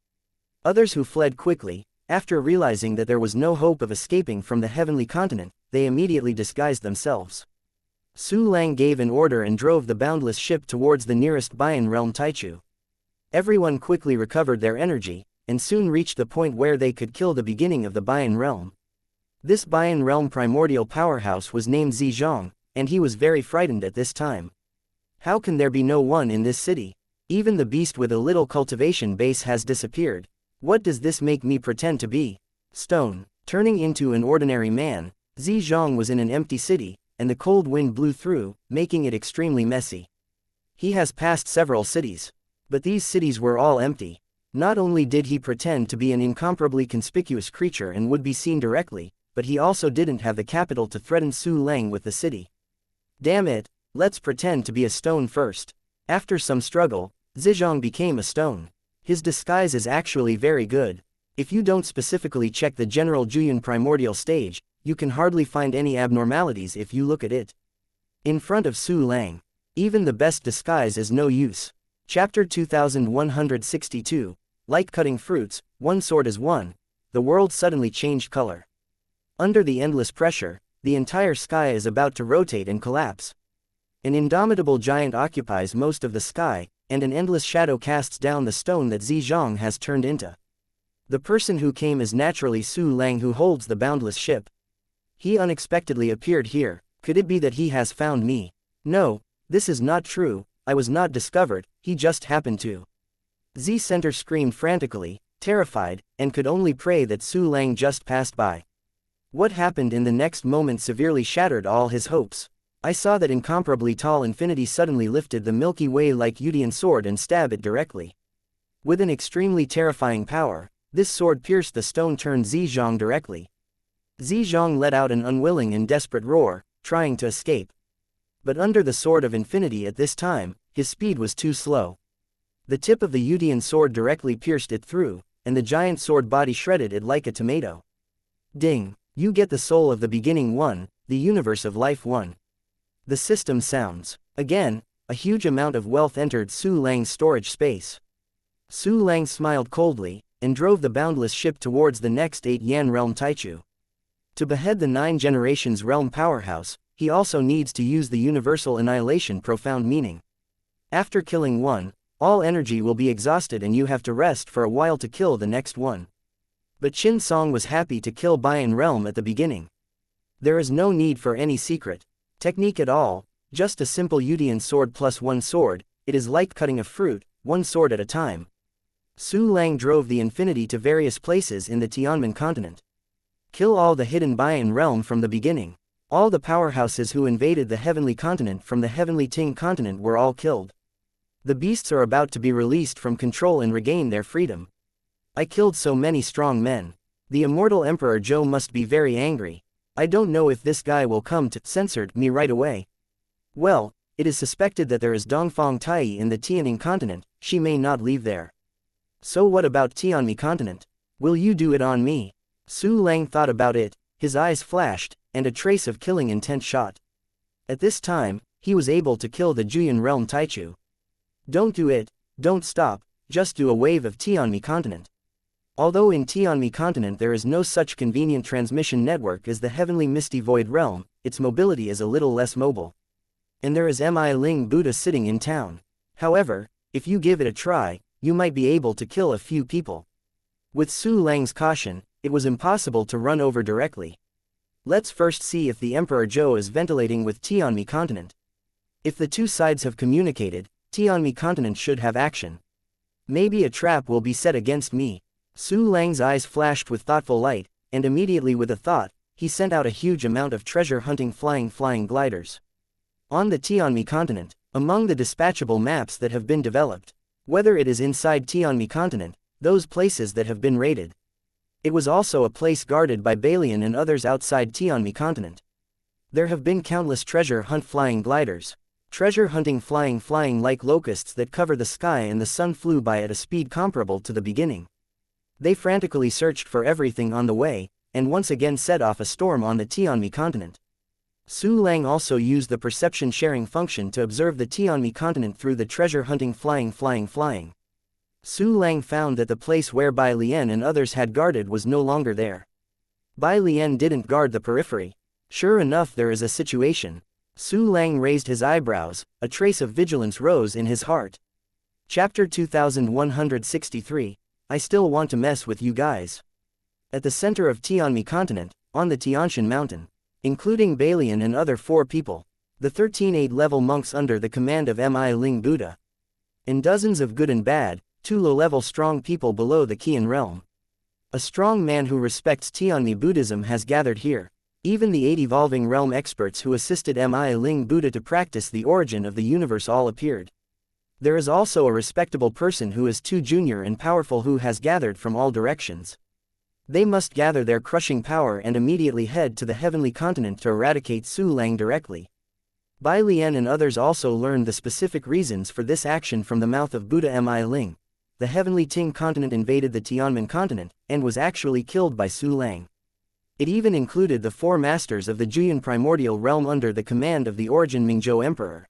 Others who fled quickly, after realizing that there was no hope of escaping from the heavenly continent, they immediately disguised themselves. Su Lang gave an order and drove the boundless ship towards the nearest Bian Realm Taichu. Everyone quickly recovered their energy, and soon reached the point where they could kill the beginning of the Bian Realm. This Bian Realm primordial powerhouse was named Zizhong, and he was very frightened at this time. How can there be no one in this city? Even the beast with a little cultivation base has disappeared. What does this make me pretend to be? Stone. Turning into an ordinary man, Zizhong was in an empty city, and the cold wind blew through, making it extremely messy. He has passed several cities. But these cities were all empty. Not only did he pretend to be an incomparably conspicuous creature and would be seen directly, but he also didn't have the capital to threaten Su Lang with the city. Damn it, let's pretend to be a stone first. After some struggle, Zizhong became a stone. His disguise is actually very good. If you don't specifically check the general Juyun primordial stage, you can hardly find any abnormalities if you look at it. In front of Su Lang, even the best disguise is no use. Chapter 2162, like cutting fruits, one sword is one. The world suddenly changed color. Under the endless pressure, the entire sky is about to rotate and collapse. An indomitable giant occupies most of the sky, and an endless shadow casts down the stone that Zizhong has turned into. The person who came is naturally Su Lang, who holds the boundless ship. He unexpectedly appeared here. Could it be that he has found me? No, this is not true. I was not discovered, he just happened to. Z Center screamed frantically, terrified, and could only pray that Su Lang just passed by. What happened in the next moment severely shattered all his hopes. I saw that incomparably tall infinity suddenly lifted the Milky Way like Yutian sword and stabbed it directly. With an extremely terrifying power, this sword pierced the stone, turned Zizhong directly. Zizhong let out an unwilling and desperate roar, trying to escape. But under the sword of infinity at this time, his speed was too slow. The tip of the Yutian sword directly pierced it through, and the giant sword body shredded it like a tomato. Ding, you get the soul of the beginning one, the universe of life one. The system sounds. Again, a huge amount of wealth entered Su Lang's storage space. Su Lang smiled coldly, and drove the boundless ship towards the next 8 Yan Realm Taichu. To behead the 9 generations realm powerhouse, he also needs to use the universal annihilation profound meaning. After killing one, all energy will be exhausted and you have to rest for a while to kill the next one. But Qin Song was happy to kill Bian Realm at the beginning. There is no need for any secret technique at all, just a simple Yutian sword plus one sword. It is like cutting a fruit, one sword at a time. Su Lang drove the infinity to various places in the Tianmen continent. Kill all the hidden Bayan realm from the beginning. All the powerhouses who invaded the heavenly continent from the heavenly Ting continent were all killed. The beasts are about to be released from control and regain their freedom. I killed so many strong men. The immortal Emperor Zhou must be very angry. I don't know if this guy will come to censored me right away. Well, it is suspected that there is Dongfang Tai in the Tianning continent, she may not leave there. So what about Tianmi continent? Will you do it on me? Su Lang thought about it, his eyes flashed, and a trace of killing intent shot. At this time, he was able to kill the Juyan realm Taichu. Don't do it, don't stop, just do a wave of Tianmi continent. Although in Tianmi continent there is no such convenient transmission network as the heavenly misty void realm, its mobility is a little less mobile. And there is Mi Ling Buddha sitting in town. However, if you give it a try, you might be able to kill a few people. With Su Lang's caution, it was impossible to run over directly. Let's first see if the Emperor Zhou is ventilating with Tianmi continent. If the two sides have communicated, Tianmi continent should have action. Maybe a trap will be set against me. Su Lang's eyes flashed with thoughtful light, and immediately with a thought, he sent out a huge amount of treasure-hunting flying gliders. On the Tianmi continent, among the dispatchable maps that have been developed, whether it is inside Tianmi continent, those places that have been raided. It was also a place guarded by Balian and others outside Tianmi continent. There have been countless treasure hunt flying gliders. Treasure hunting flying like locusts that cover the sky, and the sun flew by at a speed comparable to the beginning. They frantically searched for everything on the way, and once again set off a storm on the Tianmi continent. Su Lang also used the perception sharing function to observe the Tianmi continent through the treasure hunting flying. Su Lang found that the place where Bai Lian and others had guarded was no longer there. Bai Lian didn't guard the periphery. Sure enough, there is a situation. Su Lang raised his eyebrows, a trace of vigilance rose in his heart. Chapter 2163, I still want to mess with you guys. At the center of Tianmi continent, on the Tianshan mountain, including Balian and other 4 people, the 13 8-level monks under the command of Mi Ling Buddha, and dozens of good and bad, 2 low-level strong people below the Qian realm. A strong man who respects Tianmi Buddhism has gathered here. Even the 8 evolving realm experts who assisted Mi Ling Buddha to practice the origin of the universe all appeared. There is also a respectable person who is too junior and powerful who has gathered from all directions. They must gather their crushing power and immediately head to the heavenly continent to eradicate Su Lang directly. Bai Lian and others also learned the specific reasons for this action from the mouth of Buddha Mi Ling. The heavenly Ting continent invaded the Tianmen continent, and was actually killed by Su Lang. It even included the 4 masters of the Juyan primordial realm under the command of the origin Mingzhou Emperor.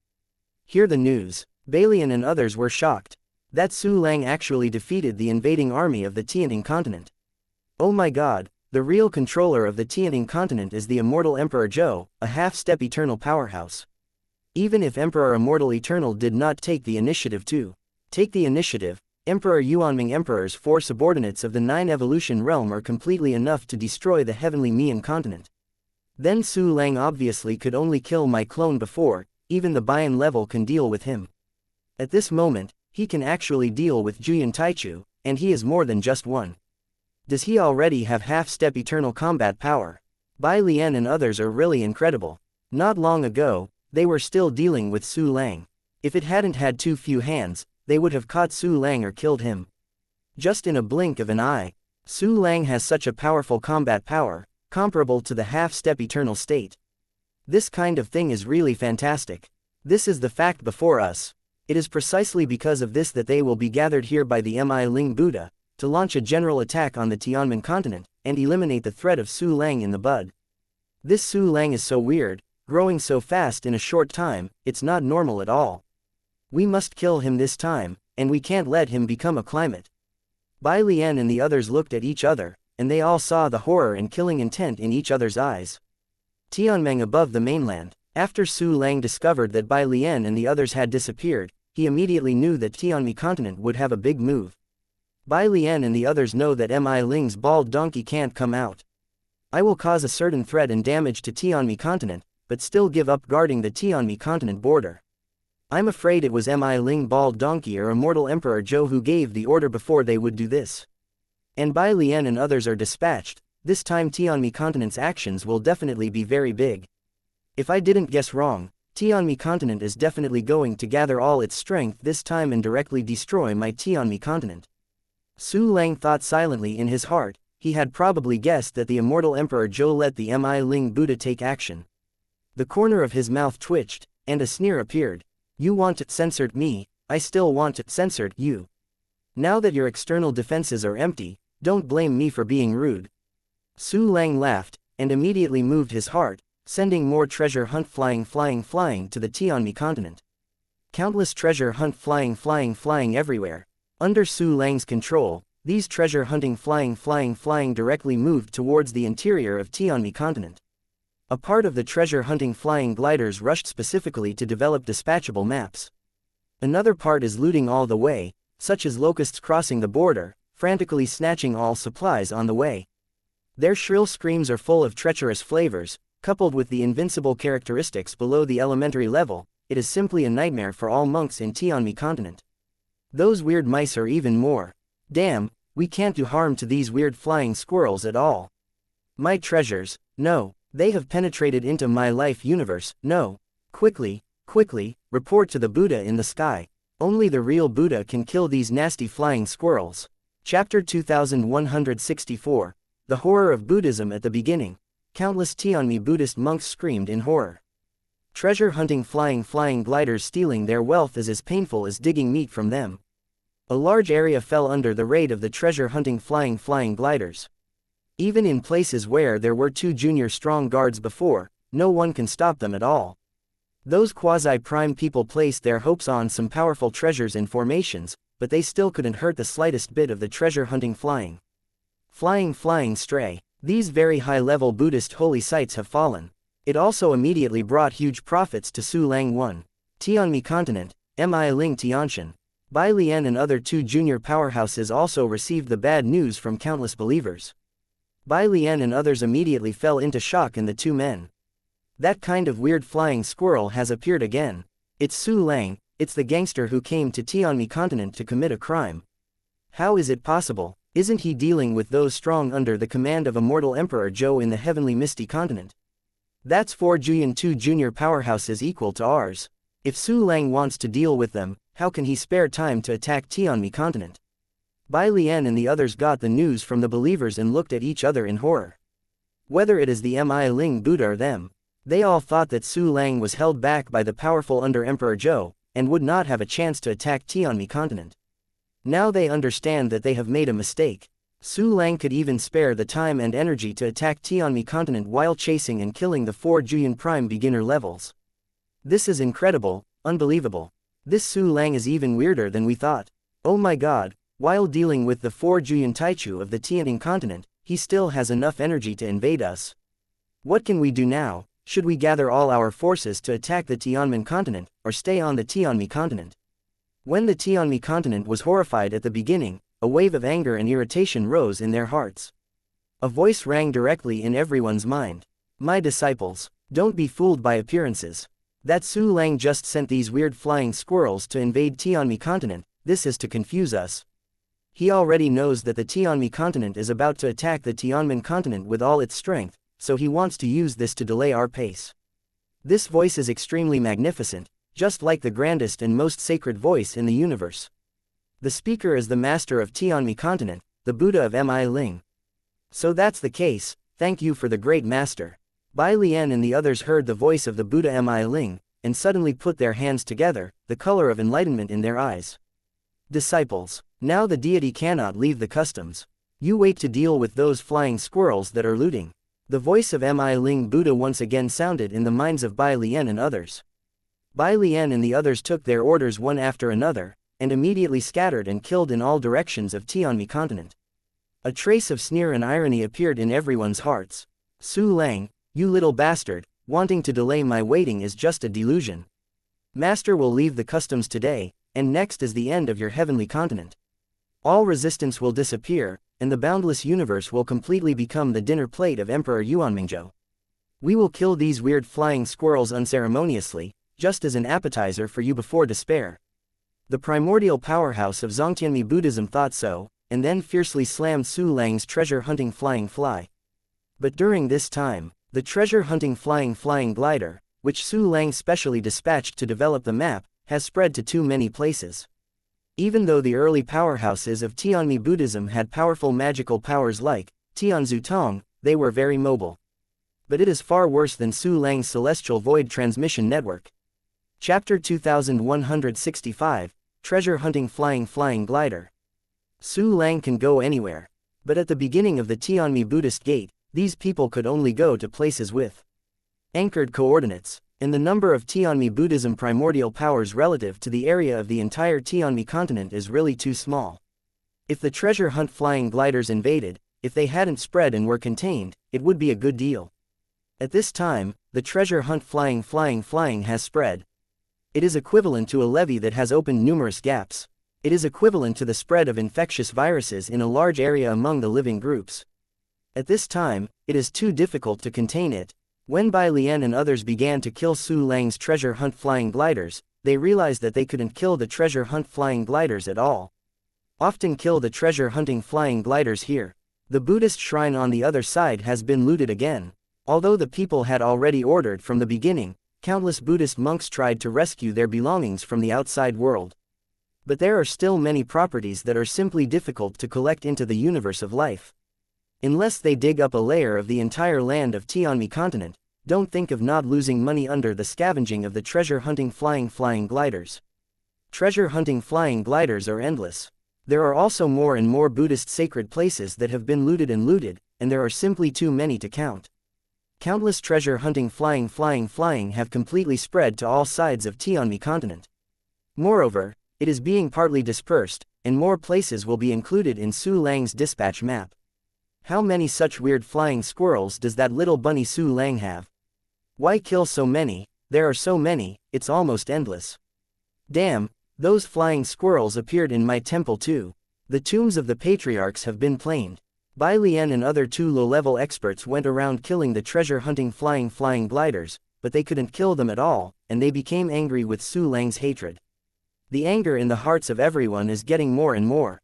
Hear the news. Balian and others were shocked. That Su Lang actually defeated the invading army of the Tianning continent. Oh my god, the real controller of the Tianning continent is the immortal Emperor Zhou, a half-step eternal powerhouse. Even if Emperor Immortal Eternal did not take the initiative to take the initiative, Emperor Yuanming Emperor's 4 subordinates of the 9 evolution realm are completely enough to destroy the heavenly Mian continent. Then Su Lang obviously could only kill my clone before, even the Bayan level can deal with him. At this moment, he can actually deal with Juyan Taichu, and he is more than just one. Does he already have half-step eternal combat power? Bai Lian and others are really incredible. Not long ago, they were still dealing with Su Lang. If it hadn't had too few hands, they would have caught Su Lang or killed him. Just in a blink of an eye. Su Lang has such a powerful combat power, comparable to the half-step eternal state. This kind of thing is really fantastic. This is the fact before us. It is precisely because of this that they will be gathered here by the Mi Ling Buddha, to launch a general attack on the Tianmen continent, and eliminate the threat of Su Lang in the bud. This Su Lang is so weird, growing so fast in a short time, it's not normal at all. We must kill him this time, and we can't let him become a climate. Bai Lian and the others looked at each other, and they all saw the horror and killing intent in each other's eyes. Tianmeng above the mainland. After Su Lang discovered that Bai Lian and the others had disappeared, he immediately knew that Tianmi continent would have a big move. Bai Lian and the others know that Mi Ling's bald donkey can't come out. I will cause a certain threat and damage to Tianmi continent, but still give up guarding the Tianmi continent border. I'm afraid it was Mi Ling Bald Donkey or Immortal Emperor Zhou who gave the order before they would do this. And Bai Lian and others are dispatched. This time Tianmi continent's actions will definitely be very big. If I didn't guess wrong, Tianmi continent is definitely going to gather all its strength this time and directly destroy my Tianmi continent. Su Lang thought silently in his heart. He had probably guessed that the Immortal Emperor Zhou let the Mi Ling Buddha take action. The corner of his mouth twitched, and a sneer appeared. You want it censored me, I still want it censored you. Now that your external defenses are empty, don't blame me for being rude. Su Lang laughed, and immediately moved his heart, sending more treasure hunt flying to the Tianmi continent. Countless treasure hunt flying everywhere. Under Su Lang's control, these treasure hunting flying directly moved towards the interior of Tianmi continent. A part of the treasure hunting flying gliders rushed specifically to develop dispatchable maps. Another part is looting all the way, such as locusts crossing the border, frantically snatching all supplies on the way. Their shrill screams are full of treacherous flavors, coupled with the invincible characteristics below the elementary level. It is simply a nightmare for all monks in Tianmi continent. Those weird mice are even more. Damn, we can't do harm to these weird flying squirrels at all. My treasures, no. They have penetrated into my life universe, no. Quickly, report to the Buddha in the sky. Only the real Buddha can kill these nasty flying squirrels. Chapter 2164. The Horror of Buddhism at the beginning. Countless Tianmi Buddhist monks screamed in horror. Treasure hunting flying gliders stealing their wealth is as painful as digging meat from them. A large area fell under the raid of the treasure hunting flying gliders. Even in places where there were 2 junior strong guards before, no one can stop them at all. Those quasi-prime people placed their hopes on some powerful treasures and formations, but they still couldn't hurt the slightest bit of the treasure hunting flying stray. These very high-level Buddhist holy sites have fallen. It also immediately brought huge profits to Su Lang 1. Tianmi continent, Mi Ling Tianshan. Bai Lian and other 2 junior powerhouses also received the bad news from countless believers. Bai Lian and others immediately fell into shock and the 2 men. That kind of weird flying squirrel has appeared again. It's Su Lang, it's the gangster who came to Tianmi continent to commit a crime. How is it possible? Isn't he dealing with those strong under the command of Immortal Emperor Zhou in the heavenly misty continent? That's 4 Juyan 2 junior powerhouses equal to ours. If Su Lang wants to deal with them, how can he spare time to attack Tianmi continent? Bai Lian and the others got the news from the believers and looked at each other in horror. Whether it is the Mi Ling Buddha or them, they all thought that Su Lang was held back by the powerful under Emperor Zhou, and would not have a chance to attack Tianmi continent. Now they understand that they have made a mistake. Su Lang could even spare the time and energy to attack Tianmi continent while chasing and killing the 4 Juyan Prime beginner levels. This is incredible, unbelievable. This Su Lang is even weirder than we thought. Oh my god. While dealing with the 4 Juyan Taichu of the Tianning continent, he still has enough energy to invade us. What can we do now? Should we gather all our forces to attack the Tianmen continent, or stay on the Tianmi continent? When the Tianmi continent was horrified at the beginning, a wave of anger and irritation rose in their hearts. A voice rang directly in everyone's mind. My disciples, don't be fooled by appearances. That Su Lang just sent these weird flying squirrels to invade Tianmi continent. This is to confuse us. He already knows that the Tianmi continent is about to attack the Tianmen continent with all its strength, so he wants to use this to delay our pace. This voice is extremely magnificent, just like the grandest and most sacred voice in the universe. The speaker is the master of Tianmi continent, the Buddha of Mi Ling. So that's the case, thank you for the great master. Bai Lian and the others heard the voice of the Buddha Mi Ling, and suddenly put their hands together, the color of enlightenment in their eyes. Disciples, now the deity cannot leave the customs. You wait to deal with those flying squirrels that are looting. The voice of Mi Ling Buddha once again sounded in the minds of Bai Lian and others. Bai Lian and the others took their orders one after another, and immediately scattered and killed in all directions of Tianmi continent. A trace of sneer and irony appeared in everyone's hearts. Su Lang, you little bastard, wanting to delay my waiting is just a delusion. Master will leave the customs today, and next is the end of your heavenly continent. All resistance will disappear, and the boundless universe will completely become the dinner plate of Emperor Yuanmingzhou. We will kill these weird flying squirrels unceremoniously, just as an appetizer for you before despair. The primordial powerhouse of Zongtianmi Buddhism thought so, and then fiercely slammed Su Lang's treasure-hunting flying fly. But during this time, the treasure-hunting flying glider, which Su Lang specially dispatched to develop the map, has spread to too many places. Even though the early powerhouses of Tianmi Buddhism had powerful magical powers like Tianzu Tong, they were very mobile. But it is far worse than Su Lang's celestial void transmission network. Chapter 2165, Treasure Hunting Flying Glider. Su Lang can go anywhere. But at the beginning of the Tianmi Buddhist Gate, these people could only go to places with anchored coordinates, and the number of Tianmi Buddhism primordial powers relative to the area of the entire Tianmi continent is really too small. If the treasure hunt flying gliders invaded, if they hadn't spread and were contained, it would be a good deal. At this time, the treasure hunt flying has spread. It is equivalent to a levee that has opened numerous gaps. It is equivalent to the spread of infectious viruses in a large area among the living groups. At this time, it is too difficult to contain it. When Bai Lian and others began to kill Su Lang's treasure hunt flying gliders, they realized that they couldn't kill the treasure hunt flying gliders at all. Often kill the treasure hunting flying gliders here. The Buddhist shrine on the other side has been looted again. Although the people had already ordered from the beginning, countless Buddhist monks tried to rescue their belongings from the outside world. But there are still many properties that are simply difficult to collect into the universe of life. Unless they dig up a layer of the entire land of Tianmi continent, don't think of not losing money under the scavenging of the treasure-hunting flying gliders. Treasure-hunting flying gliders are endless. There are also more and more Buddhist sacred places that have been looted, and there are simply too many to count. Countless treasure-hunting flying have completely spread to all sides of Tianmi continent. Moreover, it is being partly dispersed, and more places will be included in Su Lang's dispatch map. How many such weird flying squirrels does that little bunny Su Lang have? Why kill so many? There are so many, it's almost endless. Damn, those flying squirrels appeared in my temple too. The tombs of the patriarchs have been planed. Bai Lian and other two low-level experts went around killing the treasure-hunting flying gliders, but they couldn't kill them at all, and they became angry with Su Lang's hatred. The anger in the hearts of everyone is getting more and more.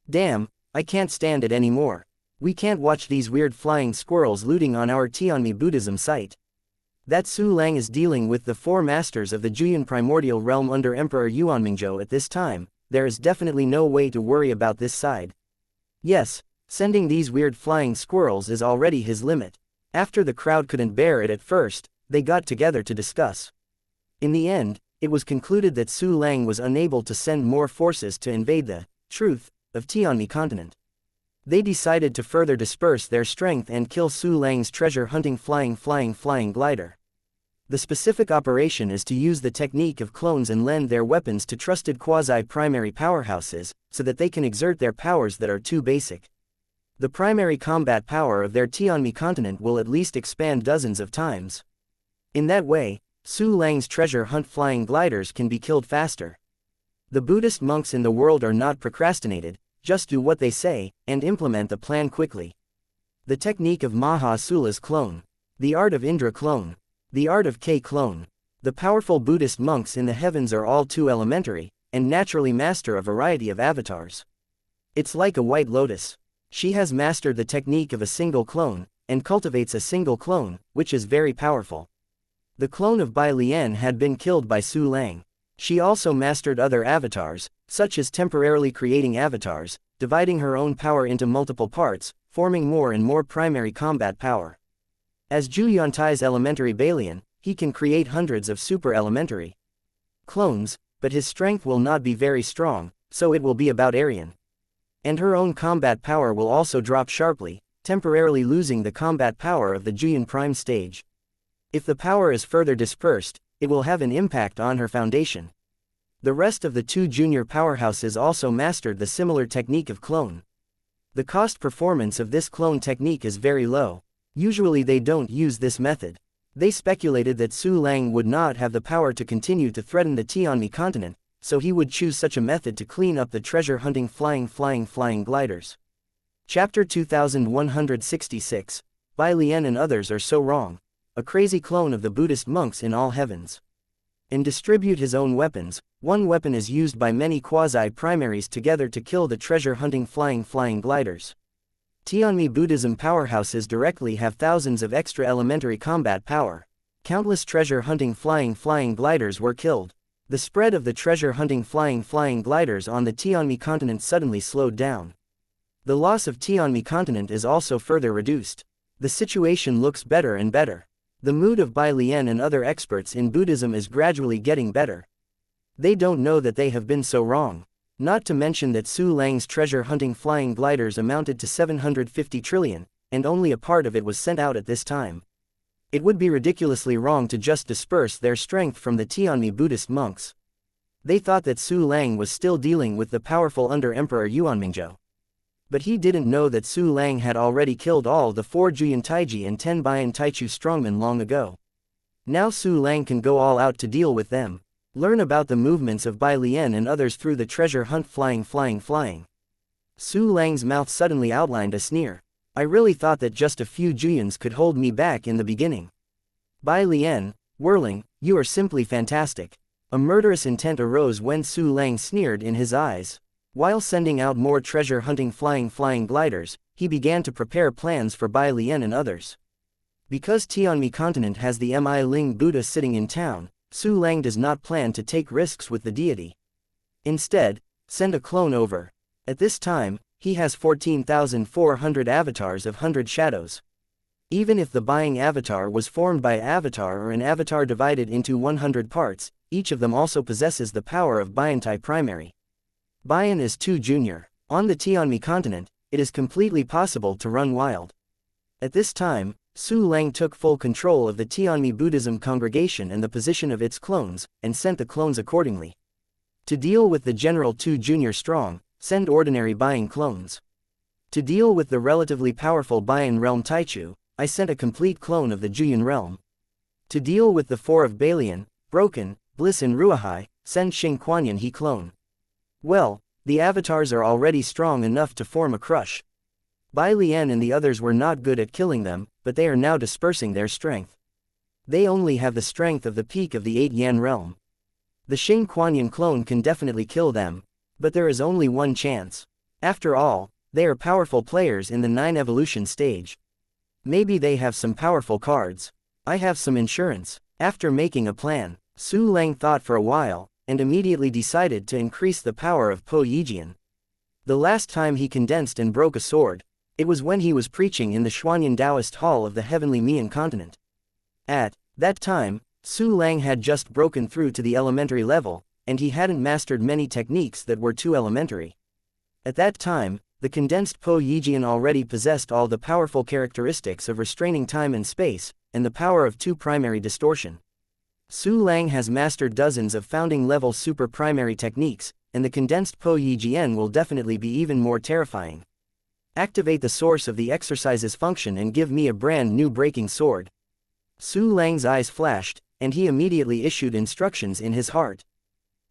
Damn, I can't stand it anymore. We can't watch these weird flying squirrels looting on our Tianmi Buddhism site. That Su Lang is dealing with the four masters of the Juyan primordial realm under Emperor Yuanmingzhou at this time. There is definitely no way to worry about this side. Yes, sending these weird flying squirrels is already his limit. After the crowd couldn't bear it at first, they got together to discuss. In the end, it was concluded that Su Lang was unable to send more forces to invade the truth of Tianmi continent. They decided to further disperse their strength and kill Su Lang's treasure-hunting flying glider. The specific operation is to use the technique of clones and lend their weapons to trusted quasi-primary powerhouses, so that they can exert their powers that are too basic. The primary combat power of their Tianmi continent will at least expand dozens of times. In that way, Su Lang's treasure hunt flying gliders can be killed faster. The Buddhist monks in the world are not procrastinated. Just do what they say, and implement the plan quickly. The technique of Maha Sula's clone. The art of Indra clone. The art of K clone. The powerful Buddhist monks in the heavens are all too elementary, and naturally master a variety of avatars. It's like a white lotus. She has mastered the technique of a single clone, and cultivates a single clone, which is very powerful. The clone of Bai Lian had been killed by Su Lang. She also mastered other avatars, such as temporarily creating avatars, dividing her own power into multiple parts, forming more and more primary combat power. As Zhu Yuantai's elementary Balian, he can create hundreds of super-elementary clones, but his strength will not be very strong, so it will be about Aryan. And her own combat power will also drop sharply, temporarily losing the combat power of the Juyan Prime stage. If the power is further dispersed, it will have an impact on her foundation. The rest of the two junior powerhouses also mastered the similar technique of clone. The cost performance of this clone technique is very low. Usually they don't use this method. They speculated that Su Lang would not have the power to continue to threaten the Tianmi continent, so he would choose such a method to clean up the treasure-hunting flying gliders. Chapter 2166, Bai Lian and others are so wrong. A crazy clone of the Buddhist monks in all heavens. and distribute his own weapons. One weapon is used by many quasi-primaries together to kill the treasure-hunting flying gliders. Tianmi Buddhism powerhouses directly have thousands of extra elementary combat power. Countless treasure-hunting flying gliders were killed. The spread of the treasure-hunting flying gliders on the Tianmi continent suddenly slowed down. The loss of Tianmi continent is also further reduced. The situation looks better and better. The mood of Bai Lian and other experts in Buddhism is gradually getting better. They don't know that they have been so wrong. Not to mention that Su Lang's treasure-hunting flying gliders amounted to 750 trillion, and only a part of it was sent out at this time. It would be ridiculously wrong to just disperse their strength from the Tianmi Buddhist monks. They thought that Su Lang was still dealing with the powerful Under-Emperor Yuanmingzhou. But he didn't know that Su Lang had already killed all the 4 Juyan Taiji and 10 Bayan Taichu strongmen long ago. Now Su Lang can go all out to deal with them. Learn about the movements of Bai Lian and others through the treasure hunt flying. Su Lang's mouth suddenly outlined a sneer. I really thought that just a few Juyans could hold me back in the beginning. Bai Lian, whirling, you are simply fantastic. A murderous intent arose when Su Lang sneered in his eyes. While sending out more treasure-hunting flying gliders, he began to prepare plans for Bai Lian and others. Because Tianmi continent has the Mi Ling Buddha sitting in town, Su Lang does not plan to take risks with the deity. Instead, send a clone over. At this time, he has 14,400 avatars of 100 shadows. Even if the buying avatar was formed by avatar or an avatar divided into 100 parts, each of them also possesses the power of Bayantai primary. Bayan is too junior. On the Tianmi continent, it is completely possible to run wild. At this time, Su Lang took full control of the Tianmi Buddhism congregation and the position of its clones, and sent the clones accordingly. To deal with the general 2 junior strong, send ordinary Bayan clones. To deal with the relatively powerful Bayan realm Taichu, I sent a complete clone of the Juyan realm. To deal with the 4 of Balian, Broken, Bliss and Ruahai, send Xingquanyan He clone. Well, the avatars are already strong enough to form a crush. Bai Lian and the others were not good at killing them, but they are now dispersing their strength. They only have the strength of the peak of the 8 Yan realm. The Xingquanyan clone can definitely kill them, but there is only one chance. After all, they are powerful players in the 9 evolution stage. Maybe they have some powerful cards. I have some insurance. After making a plan, Su Lang thought for a while, and immediately decided to increase the power of Po Yijian. The last time he condensed and broke a sword, it was when he was preaching in the Xuanyan Taoist Hall of the Heavenly Mian continent. At that time, Su Lang had just broken through to the elementary level, and he hadn't mastered many techniques that were too elementary. At that time, the condensed Po Yijian already possessed all the powerful characteristics of restraining time and space, and the power of 2 primary distortion. Su Lang has mastered dozens of founding-level super primary techniques, and the condensed Po Yijian will definitely be even more terrifying. Activate the source of the exercise's function and give me a brand new breaking sword. Su Lang's eyes flashed, and he immediately issued instructions in his heart.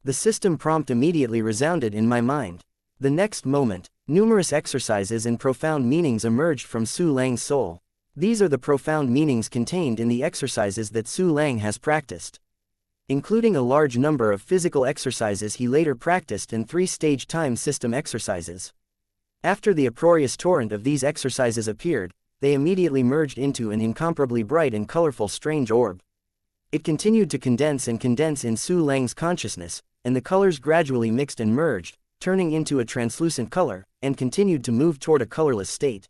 The system prompt immediately resounded in my mind. The next moment, numerous exercises and profound meanings emerged from Su Lang's soul. These are the profound meanings contained in the exercises that Su Lang has practiced. Including a large number of physical exercises he later practiced and 3-stage time system exercises. After the uproarious torrent of these exercises appeared, they immediately merged into an incomparably bright and colorful strange orb. It continued to condense in Su Lang's consciousness, and the colors gradually mixed and merged, turning into a translucent color, and continued to move toward a colorless state.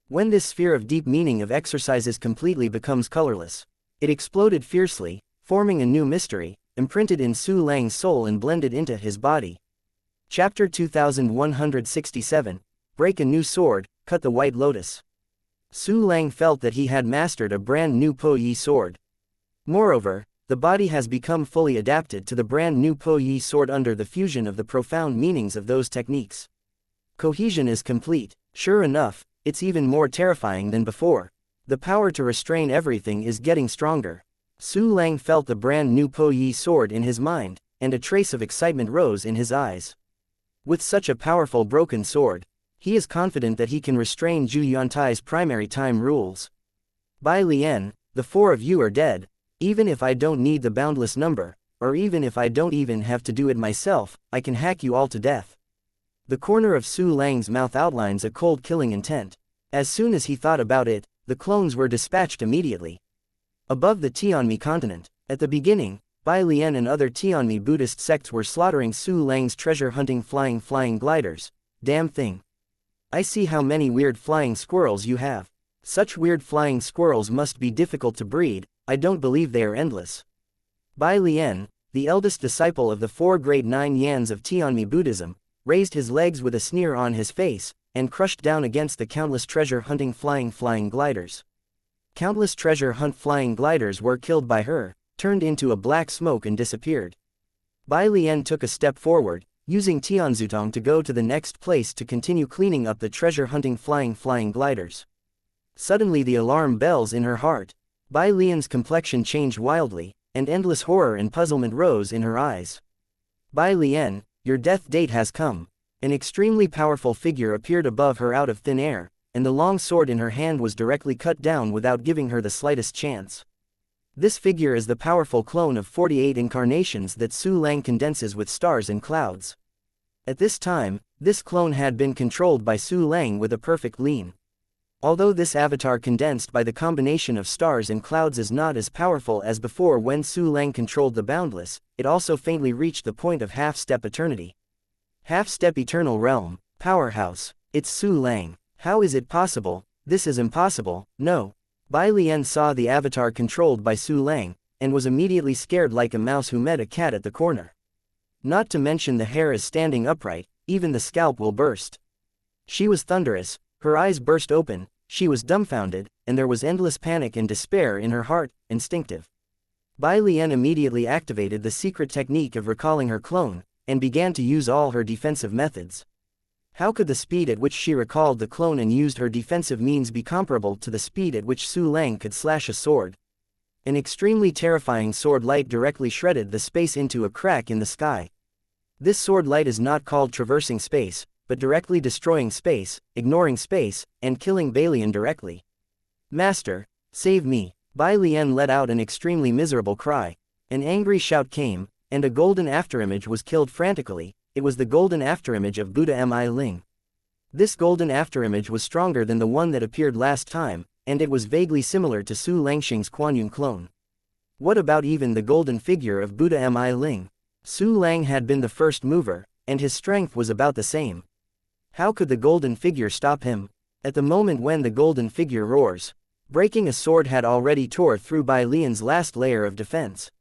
When this sphere of deep meaning of exercises completely becomes colorless, it exploded fiercely, forming a new mystery, imprinted in Su Lang's soul and blended into his body. Chapter 2167, Break a New Sword, Cut the White Lotus. Su Lang felt that he had mastered a brand new Po Yi sword. Moreover, the body has become fully adapted to the brand new Po Yi sword under the fusion of the profound meanings of those techniques. Cohesion is complete. Sure enough, it's even more terrifying than before. The power to restrain everything is getting stronger. Su Lang felt the brand new Po Yi sword in his mind, and a trace of excitement rose in his eyes. With such a powerful broken sword, he is confident that he can restrain Zhu Yuantai's primary time rules. Bai Lian, the 4 of you are dead. Even if I don't need the boundless number, or even if I don't even have to do it myself, I can hack you all to death. The corner of Su Lang's mouth outlines a cold killing intent. As soon as he thought about it, the clones were dispatched immediately. Above the Tianmi continent, at the beginning, Bai Lian and other Tianmi Buddhist sects were slaughtering Su Lang's treasure-hunting flying gliders. Damn thing. I see how many weird flying squirrels you have. Such weird flying squirrels must be difficult to breed, I don't believe they are endless. Bai Lian, the eldest disciple of the 4 great 9 Yans of Tianmi Buddhism, raised his legs with a sneer on his face, and crushed down against the countless treasure-hunting flying gliders. Countless treasure-hunt flying gliders were killed by her, turned into a black smoke and disappeared. Bai Lian took a step forward, using Tianzutong to go to the next place to continue cleaning up the treasure-hunting flying gliders. Suddenly the alarm bells in her heart. Bai Lian's complexion changed wildly, and endless horror and puzzlement rose in her eyes. Bai Lian, your death date has come. An extremely powerful figure appeared above her out of thin air, and the long sword in her hand was directly cut down without giving her the slightest chance. This figure is the powerful clone of 48 incarnations that Su Lang condenses with stars and clouds. At this time, this clone had been controlled by Su Lang with a perfect lean. Although this avatar condensed by the combination of stars and clouds is not as powerful as before when Su Lang controlled the boundless, it also faintly reached the point of half-step eternity. Half-step eternal realm, powerhouse, it's Su Lang. How is it possible? This is impossible, no. Bai Lian saw the avatar controlled by Su Lang, and was immediately scared like a mouse who met a cat at the corner. Not to mention the hair is standing upright, even the scalp will burst. She was thunderous, her eyes burst open, she was dumbfounded, and there was endless panic and despair in her heart, instinctive. Bai Lian immediately activated the secret technique of recalling her clone, and began to use all her defensive methods. How could the speed at which she recalled the clone and used her defensive means be comparable to the speed at which Su Lang could slash a sword? An extremely terrifying sword light directly shredded the space into a crack in the sky. This sword light is not called traversing space, but directly destroying space, ignoring space, and killing Bai Lian directly. Master, save me! Bai Lian let out an extremely miserable cry. An angry shout came, and a golden afterimage was killed frantically. It was the golden afterimage of Buddha Mi Ling. This golden afterimage was stronger than the one that appeared last time, and it was vaguely similar to Su Langxing's Kuan-Yin clone. What about even the golden figure of Buddha Mi Ling? Su Lang had been the first mover, and his strength was about the same. How could the golden figure stop him? At the moment when the golden figure roars, breaking a sword had already tore through Bai Lian's last layer of defense.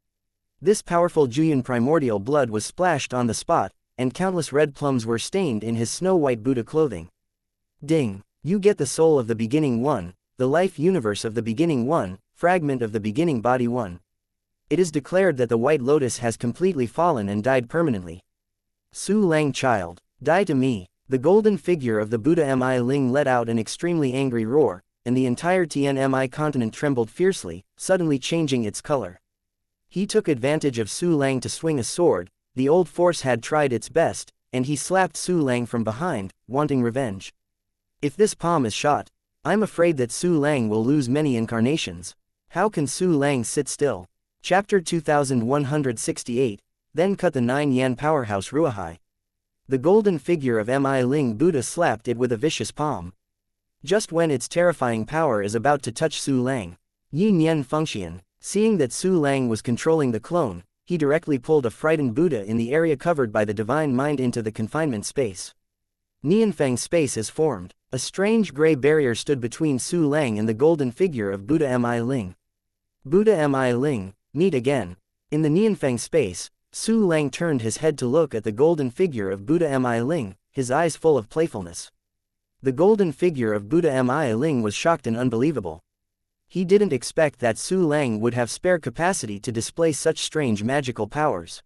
This powerful Juyin primordial blood was splashed on the spot, and countless red plums were stained in his snow-white Buddha clothing. Ding! You get the soul of the beginning one, the life universe of the beginning one, fragment of the beginning body one. It is declared that the white lotus has completely fallen and died permanently. Su Lang child, die to me! The golden figure of the Buddha Mi Ling let out an extremely angry roar, and the entire Tianmi continent trembled fiercely, suddenly changing its color. He took advantage of Su Lang to swing a sword. The old force had tried its best, and he slapped Su Lang from behind, wanting revenge. If this palm is shot, I'm afraid that Su Lang will lose many incarnations. How can Su Lang sit still? Chapter 2168, Then cut the 9 Yan powerhouse Ruahai. The golden figure of Mi Ling Buddha slapped it with a vicious palm. Just when its terrifying power is about to touch Su Lang, Yin Yen Fengxian, seeing that Su Lang was controlling the clone, he directly pulled a frightened Buddha in the area covered by the divine mind into the confinement space. Nianfeng space is formed. A strange gray barrier stood between Su Lang and the golden figure of Buddha Mi Ling. Buddha Mi Ling, meet again. In the Nianfeng space, Su Lang turned his head to look at the golden figure of Buddha Mi Ling, his eyes full of playfulness. The golden figure of Buddha Mi Ling was shocked and unbelievable. He didn't expect that Su Lang would have spare capacity to display such strange magical powers.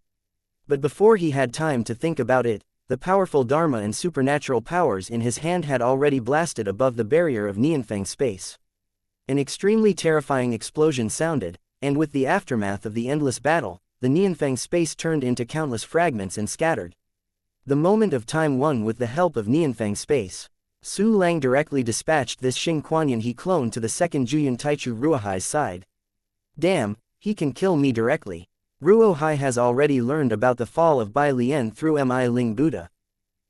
But before he had time to think about it, the powerful Dharma and supernatural powers in his hand had already blasted above the barrier of Nianfeng space. An extremely terrifying explosion sounded, and with the aftermath of the endless battle, the Nianfeng space turned into countless fragments and scattered. The moment of time won with the help of Nianfeng space. Su Lang directly dispatched this Xing Kuan-Yin he clone to the second Juyin Taichu Ruahai's side. Damn, he can kill me directly. Ruo Hai has already learned about the fall of Bai Lian through Mi Ling Buddha.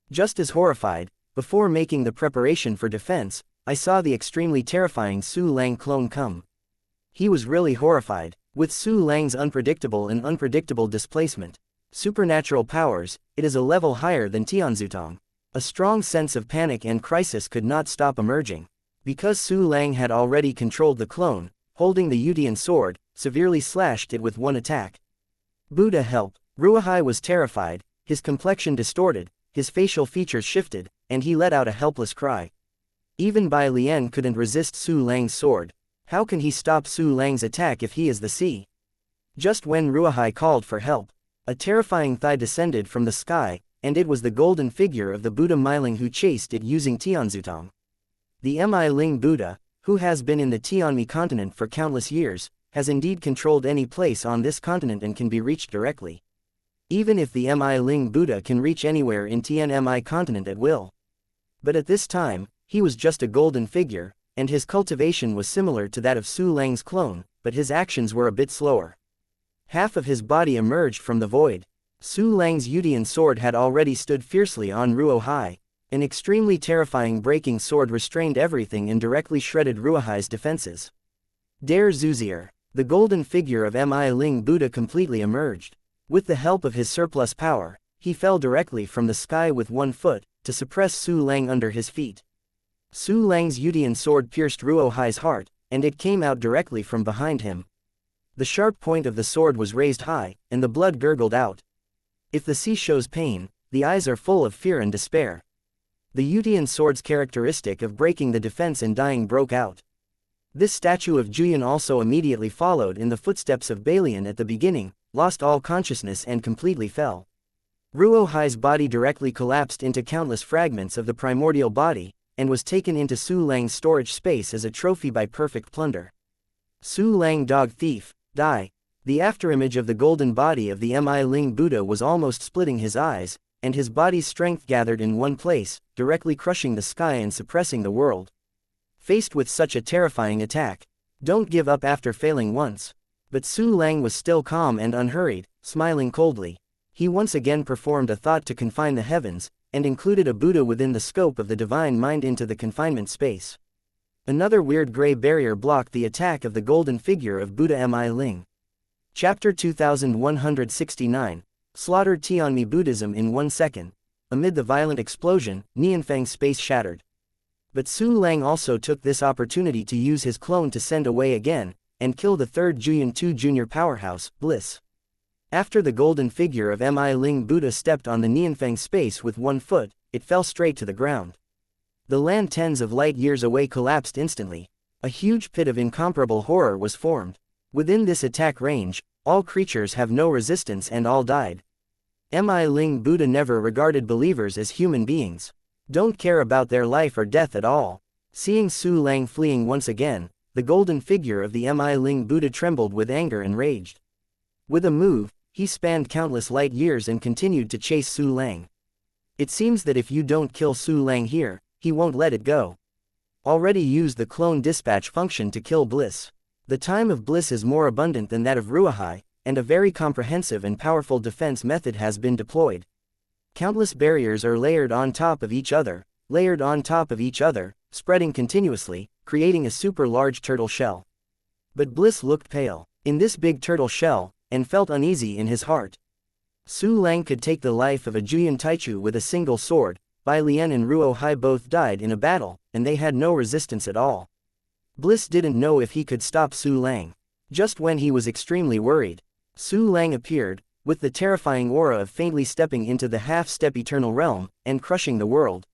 Just as horrified, before making the preparation for defense, I saw the extremely terrifying Su Lang clone come. He was really horrified. With Su Lang's unpredictable displacement, supernatural powers, it is a level higher than Tianzutong. A strong sense of panic and crisis could not stop emerging. Because Su Lang had already controlled the clone, holding the Yutian sword, severely slashed it with one attack. Buddha help! Ruahai was terrified, his complexion distorted, his facial features shifted, and he let out a helpless cry. Even Bai Lian couldn't resist Su Lang's sword. How can he stop Su Lang's attack if he is the sea? Just when Ruahai called for help, a terrifying thigh descended from the sky, and it was the golden figure of the Buddha Miling who chased it using Tianzutong. The Mi Ling Buddha, who has been in the Tianmi continent for countless years, has indeed controlled any place on this continent and can be reached directly. Even if the Mi Ling Buddha can reach anywhere in Tianmi continent at will. But at this time, he was just a golden figure, and his cultivation was similar to that of Su Lang's clone, but his actions were a bit slower. Half of his body emerged from the void. Su Lang's Yutian sword had already stood fiercely on Ruo Hai. An extremely terrifying breaking sword restrained everything and directly shredded Ruahai's defenses. Der Zuzier, the golden figure of Mi Ling Buddha completely emerged. With the help of his surplus power, he fell directly from the sky with one foot, to suppress Su Lang under his feet. Su Lang's Yutian sword pierced Ruo Hai's heart, and it came out directly from behind him. The sharp point of the sword was raised high, and the blood gurgled out. If the sea shows pain, the eyes are full of fear and despair. The Yutian sword's characteristic of breaking the defense and dying broke out. This statue of Juyan also immediately followed in the footsteps of Balian at the beginning, lost all consciousness and completely fell. Ruo Hai's body directly collapsed into countless fragments of the primordial body, and was taken into Su Lang's storage space as a trophy by perfect plunder. Su Lang dog thief, die. The afterimage of the golden body of the Mi Ling Buddha was almost splitting his eyes, and his body's strength gathered in one place, directly crushing the sky and suppressing the world. Faced with such a terrifying attack, don't give up after failing once. But Su Lang was still calm and unhurried, smiling coldly. He once again performed a thought to confine the heavens, and included a Buddha within the scope of the divine mind into the confinement space. Another weird gray barrier blocked the attack of the golden figure of Buddha Mi Ling. Chapter 2169, Slaughtered Tianmi Buddhism in 1 second. Amid the violent explosion, Nianfeng's space shattered. But Su Lang also took this opportunity to use his clone to send away again, and kill the third Juyan II junior powerhouse, Bliss. After the golden figure of Mi Ling Buddha stepped on the Nianfeng space with one foot, it fell straight to the ground. The land tens of light years away collapsed instantly. A huge pit of incomparable horror was formed. Within this attack range, all creatures have no resistance and all died. Mi Ling Buddha never regarded believers as human beings. Don't care about their life or death at all. Seeing Su Lang fleeing once again, the golden figure of the Mi Ling Buddha trembled with anger and raged. With a move, he spanned countless light years and continued to chase Su Lang. It seems that if you don't kill Su Lang here, he won't let it go. Already used the clone dispatch function to kill Bliss. The time of Bliss is more abundant than that of Ruahai, and a very comprehensive and powerful defense method has been deployed. Countless barriers are layered on top of each other, spreading continuously, creating a super large turtle shell. But Bliss looked pale, in this big turtle shell, and felt uneasy in his heart. Su Lang could take the life of a Juyan Taichu with a single sword. Bai Lian and Ruo Hai both died in a battle, and they had no resistance at all. Bliss didn't know if he could stop Su Lang. Just when he was extremely worried, Su Lang appeared, with the terrifying aura of faintly stepping into the half-step eternal realm, and crushing the world.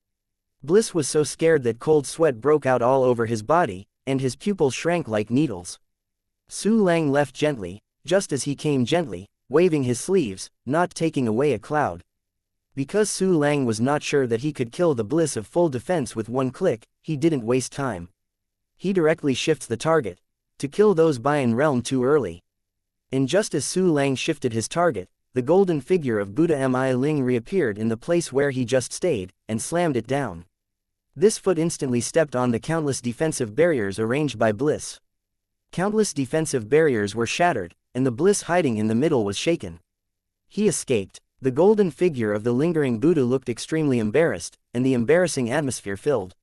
Bliss was so scared that cold sweat broke out all over his body, and his pupils shrank like needles. Su Lang left gently, just as he came gently, waving his sleeves, not taking away a cloud. Because Su Lang was not sure that he could kill the Bliss of full defense with one click, he didn't waste time. He directly shifts the target, to kill those Bayan realm too early. And just as Su Lang shifted his target, the golden figure of Buddha Mi Ling reappeared in the place where he just stayed, and slammed it down. This foot instantly stepped on the countless defensive barriers arranged by Bliss. Countless defensive barriers were shattered, and the bliss hiding in the middle was shaken. He escaped. The golden figure of the lingering Buddha looked extremely embarrassed, and the embarrassing atmosphere filled.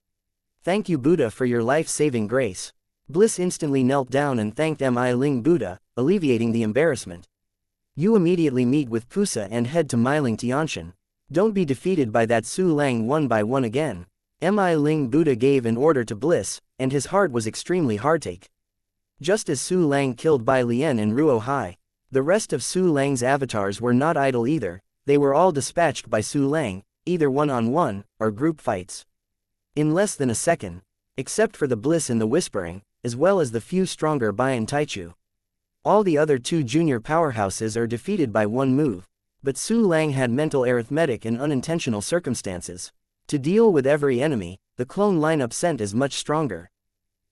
Thank you Buddha for your life-saving grace. Bliss instantly knelt down and thanked Mi Ling Buddha, alleviating the embarrassment. You immediately meet with Pusa and head to Miling Tianshan. Don't be defeated by that Su Lang one by one again. Mi Ling Buddha gave an order to Bliss, and his heart was extremely heartache. Just as Su Lang killed Bai Lian and Ruo Hai, the rest of Su Lang's avatars were not idle either. They were all dispatched by Su Lang, either one-on-one, or group fights. In less than a second, except for the Bliss and the Whispering, as well as the few stronger Baian Taichu. All the other two junior powerhouses are defeated by one move, but Su Lang had mental arithmetic and unintentional circumstances. To deal with every enemy, the clone lineup sent is much stronger.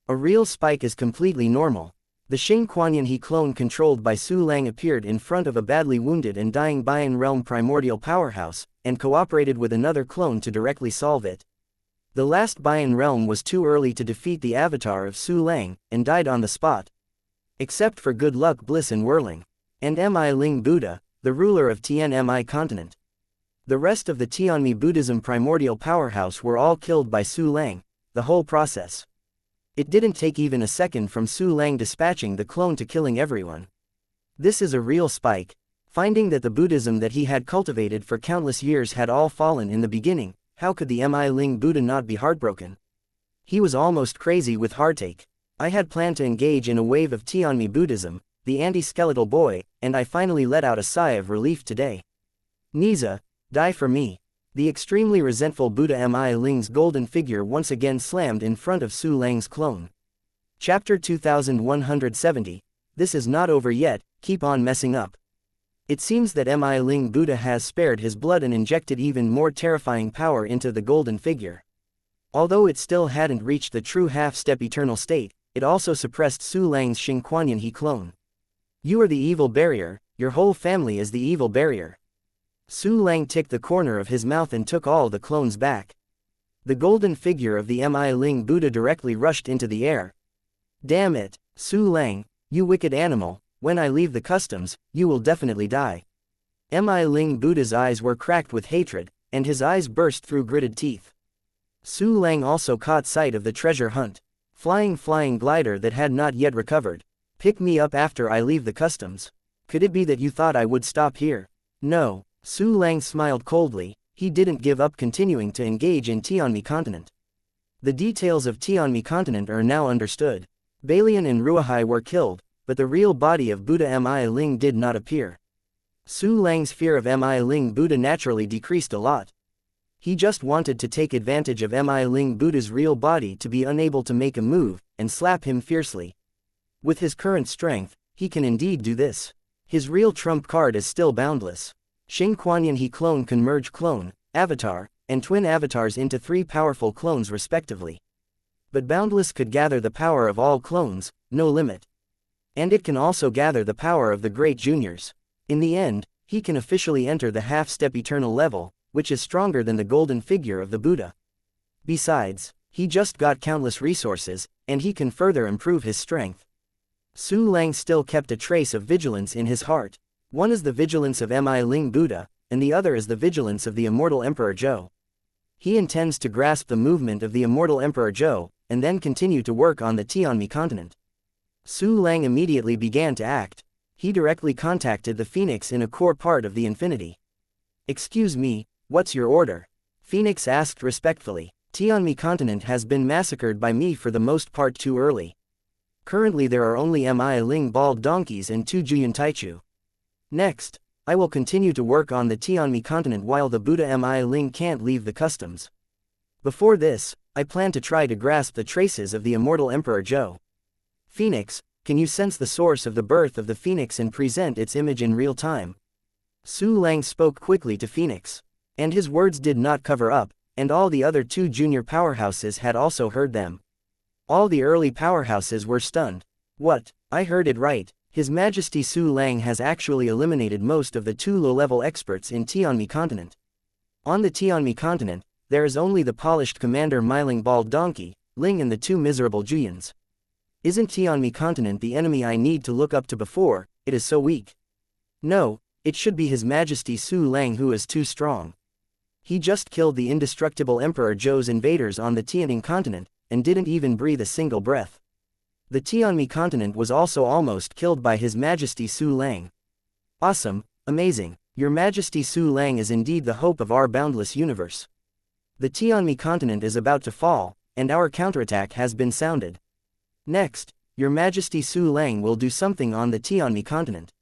A real spike is completely normal. The Xing Kuanyan He clone controlled by Su Lang appeared in front of a badly wounded and dying Baian realm primordial powerhouse, and cooperated with another clone to directly solve it. The last Baian realm was too early to defeat the avatar of Su Lang, and died on the spot. Except for Good Luck Bliss and Whirling. And Mi Ling Buddha, the ruler of Tianmi continent. The rest of the Tianmi Buddhism primordial powerhouse were all killed by Su Lang, the whole process. It didn't take even a second from Su Lang dispatching the clone to killing everyone. This is a real spike. Finding that the Buddhism that he had cultivated for countless years had all fallen in the beginning, how could the Mi Ling Buddha not be heartbroken? He was almost crazy with heartache. I had planned to engage in a wave of Tianmi Buddhism, the anti-skeletal boy, and I finally let out a sigh of relief today. Niza, die for me. The extremely resentful Buddha Mi Ling's golden figure once again slammed in front of Su Lang's clone. Chapter 2170. This is not over yet, keep on messing up. It seems that Mi Ling Buddha has spared his blood and injected even more terrifying power into the golden figure. Although it still hadn't reached the true half-step eternal state, it also suppressed Su Lang's Xing Kuanyan He clone. You are the evil barrier, your whole family is the evil barrier. Su Lang ticked the corner of his mouth and took all the clones back. The golden figure of the Mi Ling Buddha directly rushed into the air. Damn it, Su Lang, you wicked animal, when I leave the customs, you will definitely die. Mi Ling Buddha's eyes were cracked with hatred, and his eyes burst through gritted teeth. Su Lang also caught sight of the treasure hunt. Flying glider that had not yet recovered. Pick me up after I leave the customs. Could it be that you thought I would stop here? No. Su Lang smiled coldly. He didn't give up continuing to engage in Tianmi continent. The details of Tianmi continent are now understood. Balian and Ruahai were killed, but the real body of Buddha Mi Ling did not appear. Su Lang's fear of Mi Ling Buddha naturally decreased a lot. He just wanted to take advantage of Mi Ling Buddha's real body to be unable to make a move, and slap him fiercely. With his current strength, he can indeed do this. His real trump card is still boundless. Xing Kuanyan He clone can merge clone, avatar, and twin avatars into 3 powerful clones respectively. But Boundless could gather the power of all clones, no limit. And it can also gather the power of the great juniors. In the end, he can officially enter the half-step eternal level, which is stronger than the golden figure of the Buddha. Besides, he just got countless resources, and he can further improve his strength. Su Lang still kept a trace of vigilance in his heart. One is the vigilance of Mi Ling Buddha, and the other is the vigilance of the immortal Emperor Zhou. He intends to grasp the movement of the immortal Emperor Zhou, and then continue to work on the Tianmi continent. Su Lang immediately began to act. He directly contacted the Phoenix in a core part of the Infinity. Excuse me, what's your order? Phoenix asked respectfully. Tianmi continent has been massacred by me for the most part too early. Currently there are only Mi Ling bald donkeys and 2 Juyan Taichu. Next, I will continue to work on the Tianmi continent while the Buddha Mi Ling can't leave the customs. Before this, I plan to try to grasp the traces of the immortal Emperor Zhou. Phoenix, can you sense the source of the birth of the Phoenix and present its image in real time? Su Lang spoke quickly to Phoenix. And his words did not cover up, and all the other 2 junior powerhouses had also heard them. All the early powerhouses were stunned. What? I heard it right. His Majesty Su Lang has actually eliminated most of the 2 low-level experts in Tianmi continent. On the Tianmi continent, there is only the polished commander Miling Bald Donkey, Ling and the 2 miserable Juyans. Isn't Tianmi continent the enemy I need to look up to before, it is so weak. No, it should be His Majesty Su Lang who is too strong. He just killed the indestructible Emperor Zhou's invaders on the Tianming continent, and didn't even breathe a single breath. The Tianming continent was also almost killed by His Majesty Su Lang. Awesome, amazing, Your Majesty Su Lang is indeed the hope of our boundless universe. The Tianming continent is about to fall, and our counterattack has been sounded. Next, Your Majesty Su Lang will do something on the Tianming continent.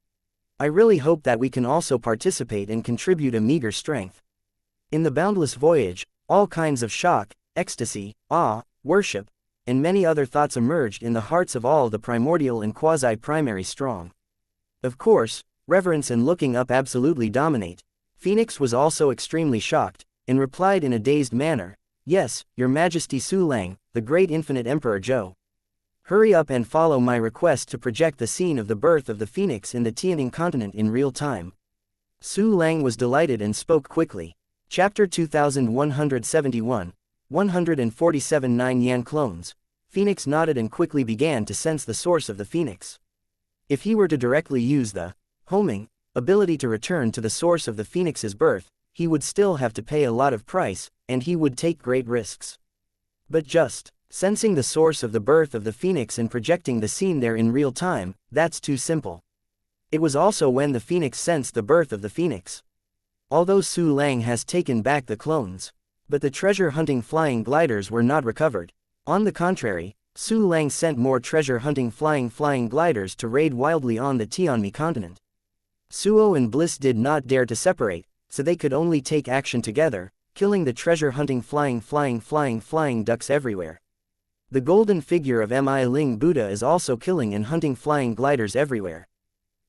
I really hope that we can also participate and contribute a meager strength. In the boundless voyage, all kinds of shock, ecstasy, awe, worship, and many other thoughts emerged in the hearts of all the primordial and quasi-primary strong. Of course, reverence and looking up absolutely dominate. Phoenix was also extremely shocked, and replied in a dazed manner, "Yes, Your Majesty Su Lang, the great infinite Emperor Zhou. Hurry up and follow my request to project the scene of the birth of the Phoenix in the Tianming continent in real time." Su Lang was delighted and spoke quickly. Chapter 2171, 147 9 Yan clones. Phoenix nodded and quickly began to sense the source of the Phoenix. If he were to directly use the homing ability to return to the source of the Phoenix's birth, he would still have to pay a lot of price, and he would take great risks. But just sensing the source of the birth of the Phoenix and projecting the scene there in real time, that's too simple. It was also when the Phoenix sensed the birth of the Phoenix. Although Su Lang has taken back the clones, but the treasure-hunting flying gliders were not recovered. On the contrary, Su Lang sent more treasure-hunting flying gliders to raid wildly on the Tianming continent. Suo and Bliss did not dare to separate, so they could only take action together, killing the treasure-hunting flying ducks everywhere. The golden figure of Mi Ling Buddha is also killing and hunting flying gliders everywhere.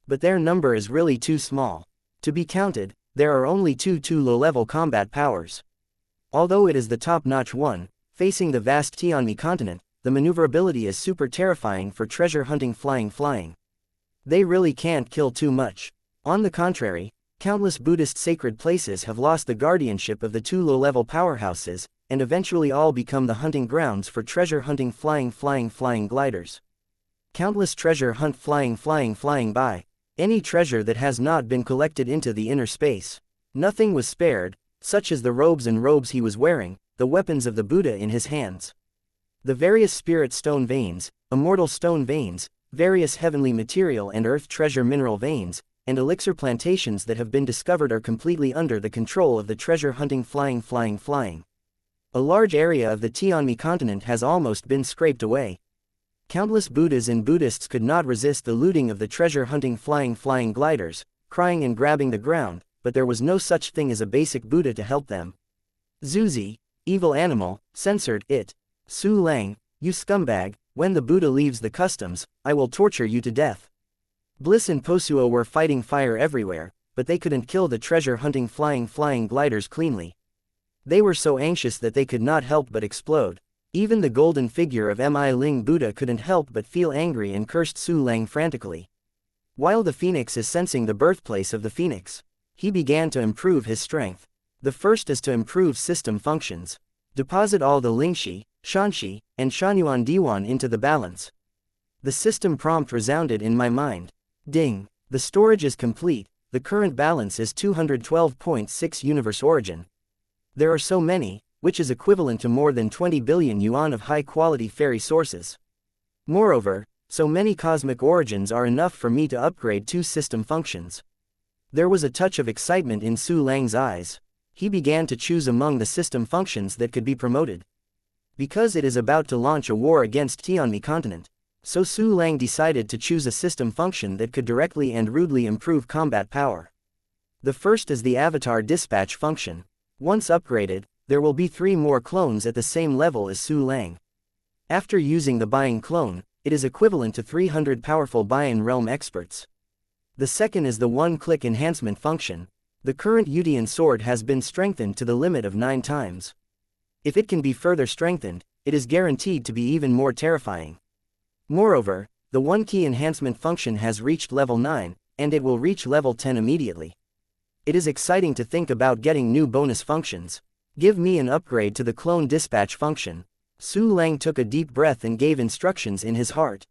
But their number is really too small to be counted. There are only two low-level combat powers. Although it is the top-notch one, facing the vast Tianming continent, the maneuverability is super terrifying for treasure-hunting flying. They really can't kill too much. On the contrary, countless Buddhist sacred places have lost the guardianship of the two low-level powerhouses, and eventually all become the hunting grounds for treasure-hunting flying gliders. Countless treasure hunt flying by. Any treasure that has not been collected into the inner space. Nothing was spared, such as the robes he was wearing, the weapons of the Buddha in his hands. The various spirit stone veins, immortal stone veins, various heavenly material and earth treasure mineral veins, and elixir plantations that have been discovered are completely under the control of the treasure-hunting flying. A large area of the Tianming continent has almost been scraped away. Countless Buddhas and Buddhists could not resist the looting of the treasure-hunting flying gliders, crying and grabbing the ground, but there was no such thing as a basic Buddha to help them. Zuzi, evil animal, censored it. Su Lang, you scumbag, when the Buddha leaves the customs, I will torture you to death. Bliss and Posuo were fighting fire everywhere, but they couldn't kill the treasure-hunting flying gliders cleanly. They were so anxious that they could not help but explode. Even the golden figure of Mi Ling Buddha couldn't help but feel angry and cursed Su Lang frantically. While the Phoenix is sensing the birthplace of the Phoenix, he began to improve his strength. The first is to improve system functions. Deposit all the Lingxi, Xianxia, and Shanyuan Diwan into the balance. The system prompt resounded in my mind. Ding! The storage is complete. The current balance is 212.6 universe origin. There are so many, which is equivalent to more than 20 billion yuan of high-quality fairy sources. Moreover, so many cosmic origins are enough for me to upgrade 2 system functions. There was a touch of excitement in Su Lang's eyes. He began to choose among the system functions that could be promoted. Because it is about to launch a war against Tianming continent, so Su Lang decided to choose a system function that could directly and rudely improve combat power. The first is the Avatar Dispatch function. Once upgraded, there will be 3 more clones at the same level as Su Lang. After using the Buying clone, it is equivalent to 300 powerful Buying realm experts. The second is the one-click enhancement function. The current Yudian sword has been strengthened to the limit of 9 times. If it can be further strengthened, it is guaranteed to be even more terrifying. Moreover, the one-key enhancement function has reached level 9, and it will reach level 10 immediately. It is exciting to think about getting new bonus functions. Give me an upgrade to the clone dispatch function. Su Lang took a deep breath and gave instructions in his heart.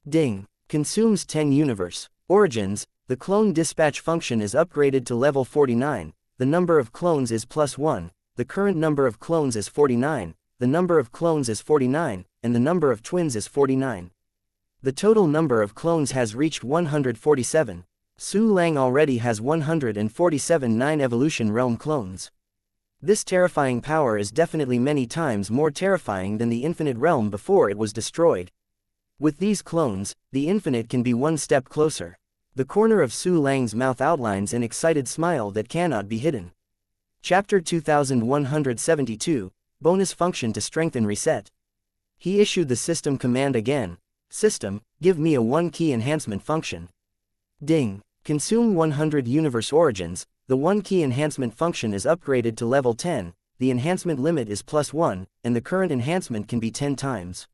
Ding! Consumes 10 universe. Origins, the clone dispatch function is upgraded to level 49, the number of clones is +1, the current number of clones is 49, the number of clones is 49, and the number of twins is 49. The total number of clones has reached 147. Su Lang already has 147 9-evolution realm clones. This terrifying power is definitely many times more terrifying than the infinite realm before it was destroyed. With these clones, the infinite can be one step closer. The corner of Su Lang's mouth outlines an excited smile that cannot be hidden. Chapter 2172, Bonus Function to Strengthen Reset. He issued the system command again. System, give me a 1-key enhancement function. Ding. Consume 100 universe origins. The 1-key enhancement function is upgraded to level 10, the enhancement limit is +1, and the current enhancement can be 10 times.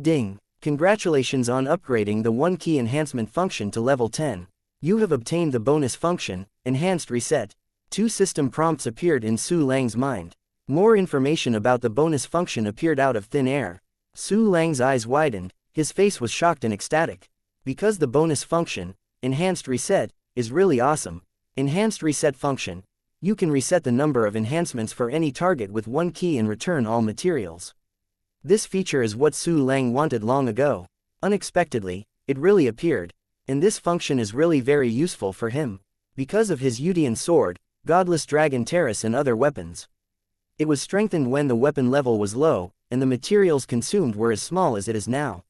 Ding. Congratulations on upgrading the 1-key enhancement function to level 10. You have obtained the bonus function, Enhanced Reset. 2 system prompts appeared in Su Lang's mind. More information about the bonus function appeared out of thin air. Su Lang's eyes widened, his face was shocked and ecstatic. Because the bonus function, Enhanced Reset, is really awesome. Enhanced Reset function. You can reset the number of enhancements for any target with 1 key and return all materials. This feature is what Su Lang wanted long ago. Unexpectedly, it really appeared. And this function is really very useful for him. Because of his Udian sword, Godless Dragon Terrace and other weapons. It was strengthened when the weapon level was low, and the materials consumed were as small as it is now.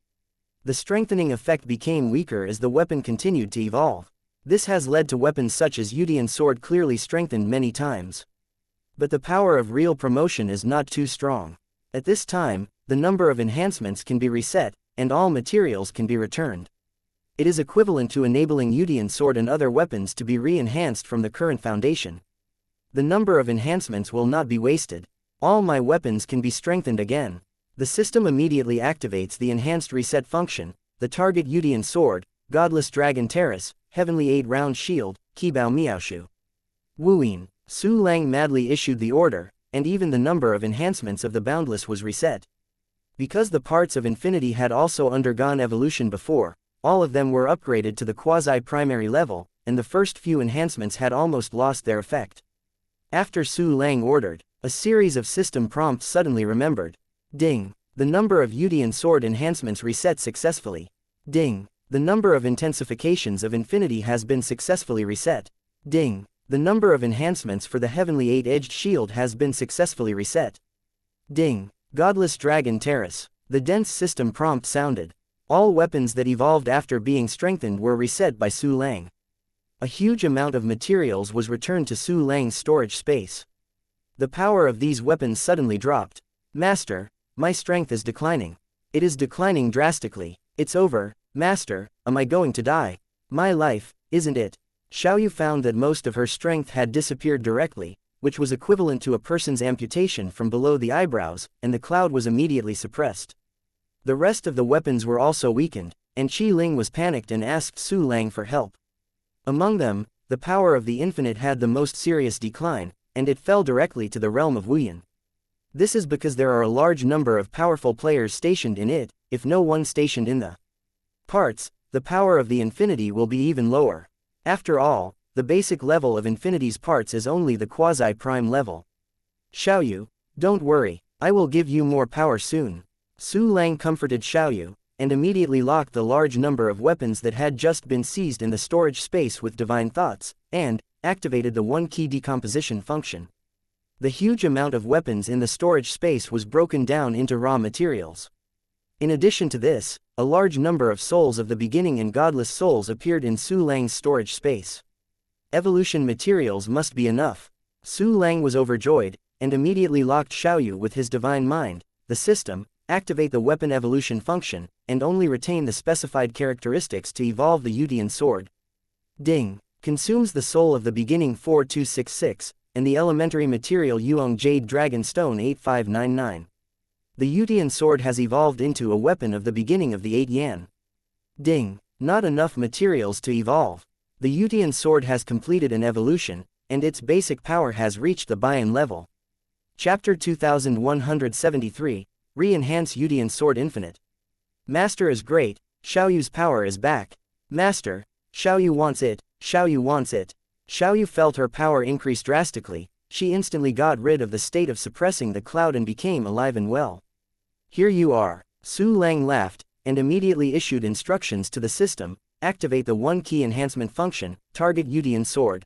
The strengthening effect became weaker as the weapon continued to evolve. This has led to weapons such as Udian sword clearly strengthened many times. But the power of real promotion is not too strong. At this time, the number of enhancements can be reset, and all materials can be returned. It is equivalent to enabling Udian sword and other weapons to be re-enhanced from the current foundation. The number of enhancements will not be wasted. All my weapons can be strengthened again. The system immediately activates the Enhanced Reset function, the target Udian sword, Godless Dragon Terrace, Heavenly 8-round shield, Qibao Miaoshu. Wuyin. Su Lang madly issued the order, and even the number of enhancements of the Boundless was reset. Because the parts of Infinity had also undergone evolution before, all of them were upgraded to the quasi-primary level, and the first few enhancements had almost lost their effect. After Su Lang ordered, a series of system prompts suddenly remembered. Ding. The number of Udian sword enhancements reset successfully. Ding. The number of intensifications of Infinity has been successfully reset. Ding. The number of enhancements for the Heavenly 8-edged shield has been successfully reset. Ding. Godless Dragon Terrace. The dense system prompt sounded. All weapons that evolved after being strengthened were reset by Su Lang. A huge amount of materials was returned to Su Lang's storage space. The power of these weapons suddenly dropped. Master, my strength is declining. It is declining drastically. It's over, Master, am I going to die? My life, isn't it? Xiaoyu found that most of her strength had disappeared directly, which was equivalent to a person's amputation from below the eyebrows, and the cloud was immediately suppressed. The rest of the weapons were also weakened, and Qi Ling was panicked and asked Su Lang for help. Among them, the power of the infinite had the most serious decline, and it fell directly to the realm of Wuyin. This is because there are a large number of powerful players stationed in it. If no one stationed in the parts, the power of the infinity will be even lower. After all, the basic level of infinity's parts is only the quasi-prime level. Xiaoyu, don't worry, I will give you more power soon. Su Lang comforted Xiaoyu, and immediately locked the large number of weapons that had just been seized in the storage space with divine thoughts, and activated the 1-key decomposition function. The huge amount of weapons in the storage space was broken down into raw materials. In addition to this, a large number of souls of the beginning and godless souls appeared in Su Lang's storage space. Evolution materials must be enough. Su Lang was overjoyed, and immediately locked Xiaoyu with his divine mind, the system, activate the weapon evolution function, and only retain the specified characteristics to evolve the Udian sword. Ding. Consumes the soul of the beginning 4266, and the elementary material Yuong Jade Dragon Stone 8599. The Udian sword has evolved into a weapon of the beginning of the 8 Yan. Ding. Not enough materials to evolve. The Udian sword has completed an evolution, and its basic power has reached the Bian level. Chapter 2173, Re-enhance Udian Sword Infinite. Master is great, Xiaoyu's power is back. Master, Xiaoyu wants it, Xiaoyu wants it. Xiaoyu felt her power increase drastically. She instantly got rid of the state of suppressing the cloud and became alive and well. Here you are. Su Lang laughed, and immediately issued instructions to the system: activate the one-key enhancement function, target Yudian sword.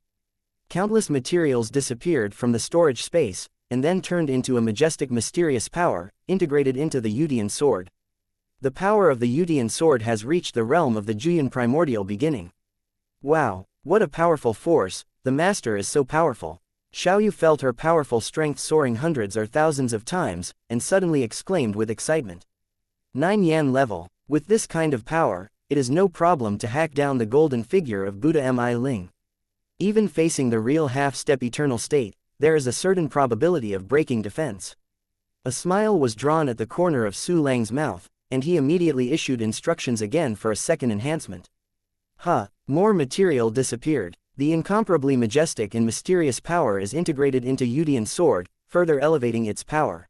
Countless materials disappeared from the storage space, and then turned into a majestic mysterious power, integrated into the Yudian sword. The power of the Yudian sword has reached the realm of the Juyan primordial beginning. Wow, what a powerful force, the master is so powerful. Xiaoyu felt her powerful strength soaring hundreds or thousands of times, and suddenly exclaimed with excitement. 9 Yan level. With this kind of power, it is no problem to hack down the golden figure of Buddha Mi Ling. Even facing the real half-step eternal state, there is a certain probability of breaking defense. A smile was drawn at the corner of Su Lang's mouth, and he immediately issued instructions again for a second enhancement. More material disappeared. The incomparably majestic and mysterious power is integrated into Yudian sword, further elevating its power.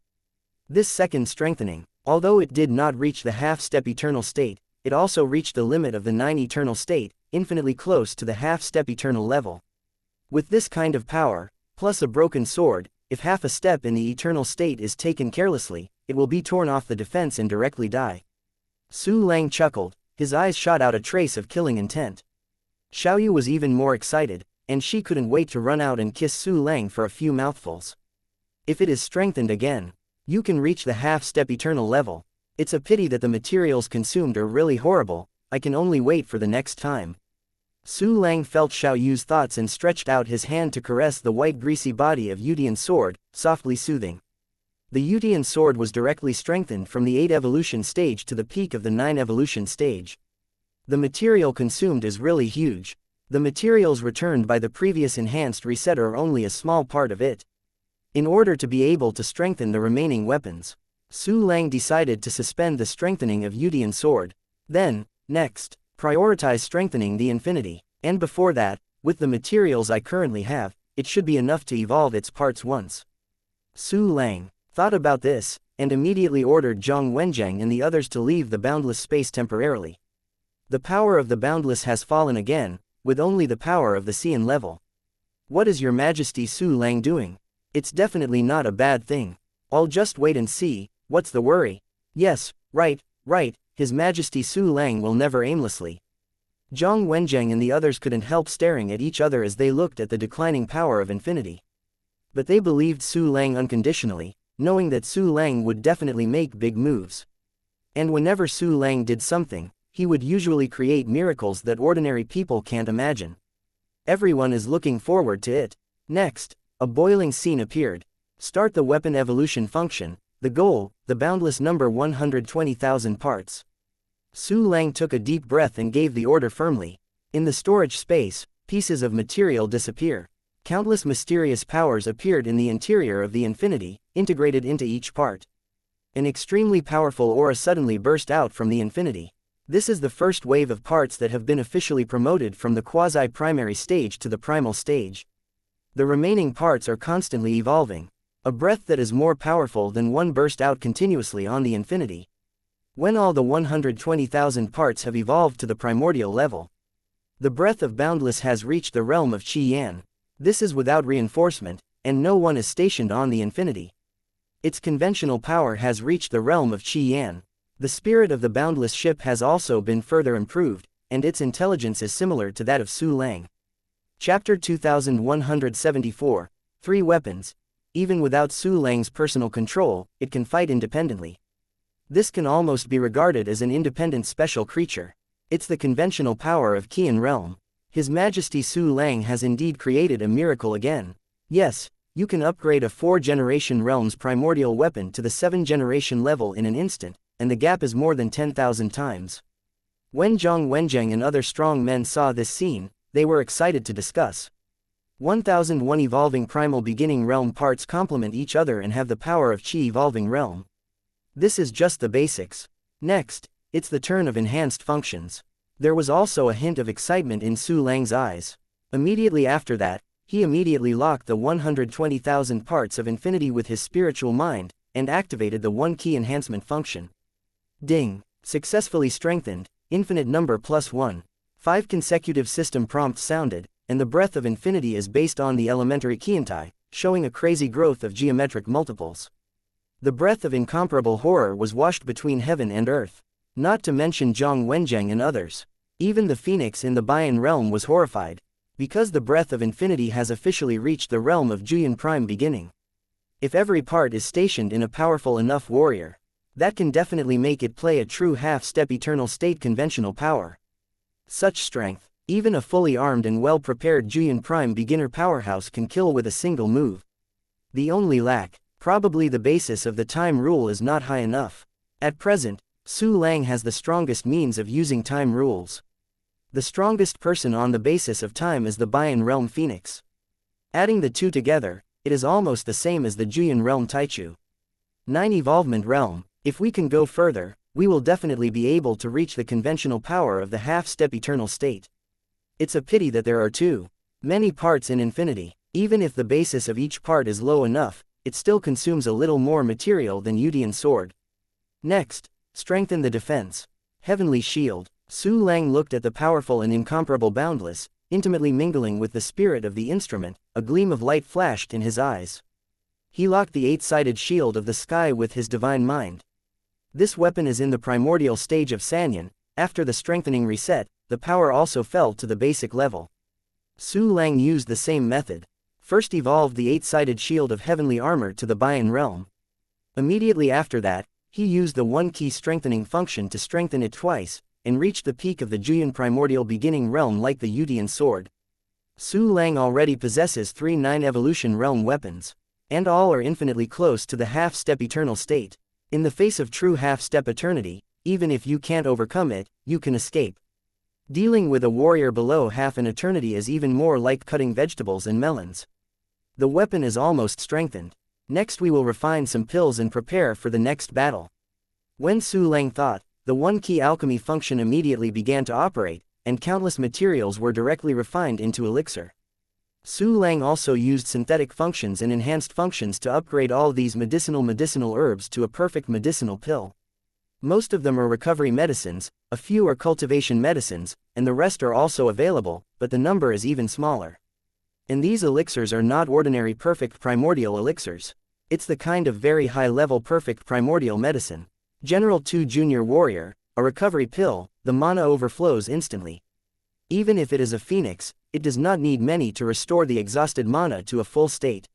This second strengthening, although it did not reach the half-step eternal state, it also reached the limit of the 9 eternal state, infinitely close to the half-step eternal level. With this kind of power, plus a broken sword, if half a step in the eternal state is taken carelessly, it will be torn off the defense and directly die. Su Lang chuckled, his eyes shot out a trace of killing intent. Xiaoyu was even more excited, and she couldn't wait to run out and kiss Su Lang for a few mouthfuls. If it is strengthened again, you can reach the half-step eternal level. It's a pity that the materials consumed are really horrible. I can only wait for the next time. Su Lang felt Xiaoyu's thoughts and stretched out his hand to caress the white greasy body of Yudian sword, softly soothing. The Yudian sword was directly strengthened from the 8 evolution stage to the peak of the 9 evolution stage. The material consumed is really huge. The materials returned by the previous enhanced reset are only a small part of it. In order to be able to strengthen the remaining weapons, Su Lang decided to suspend the strengthening of Yudian sword. Then, next, prioritize strengthening the infinity, and before that, with the materials I currently have, it should be enough to evolve its parts once. Su Lang thought about this, and immediately ordered Zhang Wenjiang and the others to leave the boundless space temporarily. The power of the boundless has fallen again, with only the power of the Xian level. What is your Majesty Su Lang doing? It's definitely not a bad thing. I'll just wait and see. What's the worry? Yes, right, His Majesty Su Lang will never aimlessly. Zhang Wenjiang and the others couldn't help staring at each other as they looked at the declining power of infinity. But they believed Su Lang unconditionally, knowing that Su Lang would definitely make big moves. And whenever Su Lang did something, he would usually create miracles that ordinary people can't imagine. Everyone is looking forward to it. Next, a boiling scene appeared. Start the weapon evolution function. The goal, the boundless number 120,000 parts. Su Lang took a deep breath and gave the order firmly. In the storage space, pieces of material disappear. Countless mysterious powers appeared in the interior of the infinity, integrated into each part. An extremely powerful aura suddenly burst out from the infinity. This is the first wave of parts that have been officially promoted from the quasi-primary stage to the primal stage. The remaining parts are constantly evolving. A breath that is more powerful than one burst out continuously on the infinity. When all the 120,000 parts have evolved to the primordial level, the breath of boundless has reached the realm of Qi Yan. This is without reinforcement, and no one is stationed on the infinity. Its conventional power has reached the realm of Qi Yan. The spirit of the boundless ship has also been further improved, and its intelligence is similar to that of Su Lang. Chapter 2174. 3 weapons. Even without Su Lang's personal control, it can fight independently. This can almost be regarded as an independent special creature. It's the conventional power of Qian realm. His Majesty Su Lang has indeed created a miracle again. Yes, you can upgrade a 4-generation realm's primordial weapon to the 7-generation level in an instant, and the gap is more than 10,000 times. When Zhang Wenjiang and other strong men saw this scene, they were excited to discuss. 1001 evolving primal beginning realm parts complement each other and have the power of Qi evolving realm. This is just the basics. Next, it's the turn of enhanced functions. There was also a hint of excitement in Su Lang's eyes. Immediately after that, he immediately locked the 120,000 parts of infinity with his spiritual mind, and activated the one-key enhancement function. Ding! Successfully strengthened, infinite number +1. 5 consecutive system prompts sounded, and the breath of infinity is based on the elementary qiantai, showing a crazy growth of geometric multiples. The breath of incomparable horror was washed between heaven and earth. Not to mention Zhang Wenjiang and others. Even the phoenix in the Bayan realm was horrified, because the breath of infinity has officially reached the realm of Juyan Prime beginning. If every part is stationed in a powerful enough warrior, that can definitely make it play a true half-step eternal state conventional power. Such strength, even a fully armed and well-prepared Juyan Prime beginner powerhouse can kill with a single move. The only lack, probably the basis of the time rule, is not high enough. At present, Su Lang has the strongest means of using time rules. The strongest person on the basis of time is the Bayan realm Phoenix. Adding the two together, it is almost the same as the Juyan realm Taichu. 9 Evolvement realm. If we can go further, we will definitely be able to reach the conventional power of the half-step eternal state. It's a pity that there are too many parts in infinity. Even if the basis of each part is low enough, it still consumes a little more material than Yudian sword. Next, strengthen the defense. Heavenly shield. Su Lang looked at the powerful and incomparable Boundless, intimately mingling with the spirit of the instrument. A gleam of light flashed in his eyes. He locked the 8-sided shield of the sky with his divine mind. This weapon is in the primordial stage of Sanyan. After the strengthening reset, the power also fell to the basic level. Su Lang used the same method. First evolved the 8-sided shield of heavenly armor to the Bayan realm. Immediately after that, he used the 1-key strengthening function to strengthen it twice, and reached the peak of the Juyan primordial beginning realm like the Yudian sword. Su Lang already possesses 3 9 evolution realm weapons, and all are infinitely close to the half-step eternal state. In the face of true half-step eternity, even if you can't overcome it, you can escape. Dealing with a warrior below half an eternity is even more like cutting vegetables and melons. The weapon is almost strengthened. Next we will refine some pills and prepare for the next battle. When Su Lang thought, the 1-key alchemy function immediately began to operate, and countless materials were directly refined into elixir. Su Lang also used synthetic functions and enhanced functions to upgrade all these medicinal herbs to a perfect medicinal pill. Most of them are recovery medicines, a few are cultivation medicines, and the rest are also available, but the number is even smaller. And these elixirs are not ordinary perfect primordial elixirs. It's the kind of very high-level perfect primordial medicine. General 2 Junior Warrior, a recovery pill, the mana overflows instantly. Even if it is a phoenix, it does not need many to restore the exhausted mana to a full state.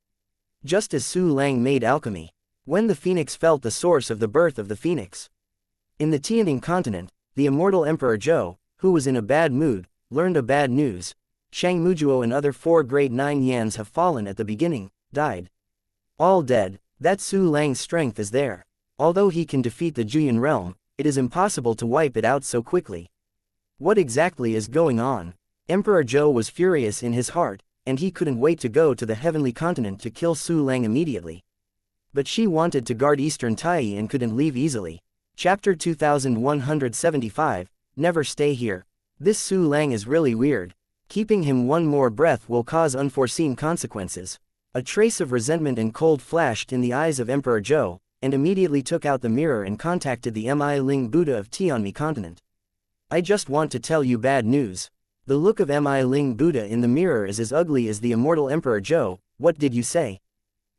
Just as Su Lang made alchemy. When the phoenix felt the source of the birth of the phoenix. In the Tianning continent, the immortal Emperor Zhou, who was in a bad mood, learned a bad news. Shang Mujuo and other 4 grade 9 Yans have fallen at the beginning, died. All dead. That Su Lang's strength is there. Although he can defeat the Juyan realm, it is impossible to wipe it out so quickly. What exactly is going on? Emperor Zhou was furious in his heart, and he couldn't wait to go to the heavenly continent to kill Su Lang immediately. But she wanted to guard Eastern Tai and couldn't leave easily. Chapter 2175, Never Stay Here. This Su Lang is really weird. Keeping him one more breath will cause unforeseen consequences. A trace of resentment and cold flashed in the eyes of Emperor Zhou, and immediately took out the mirror and contacted the Mi Ling Buddha of Tianmi continent. I just want to tell you bad news. The look of Mi Ling Buddha in the mirror is as ugly as the immortal Emperor Zhou. What did you say?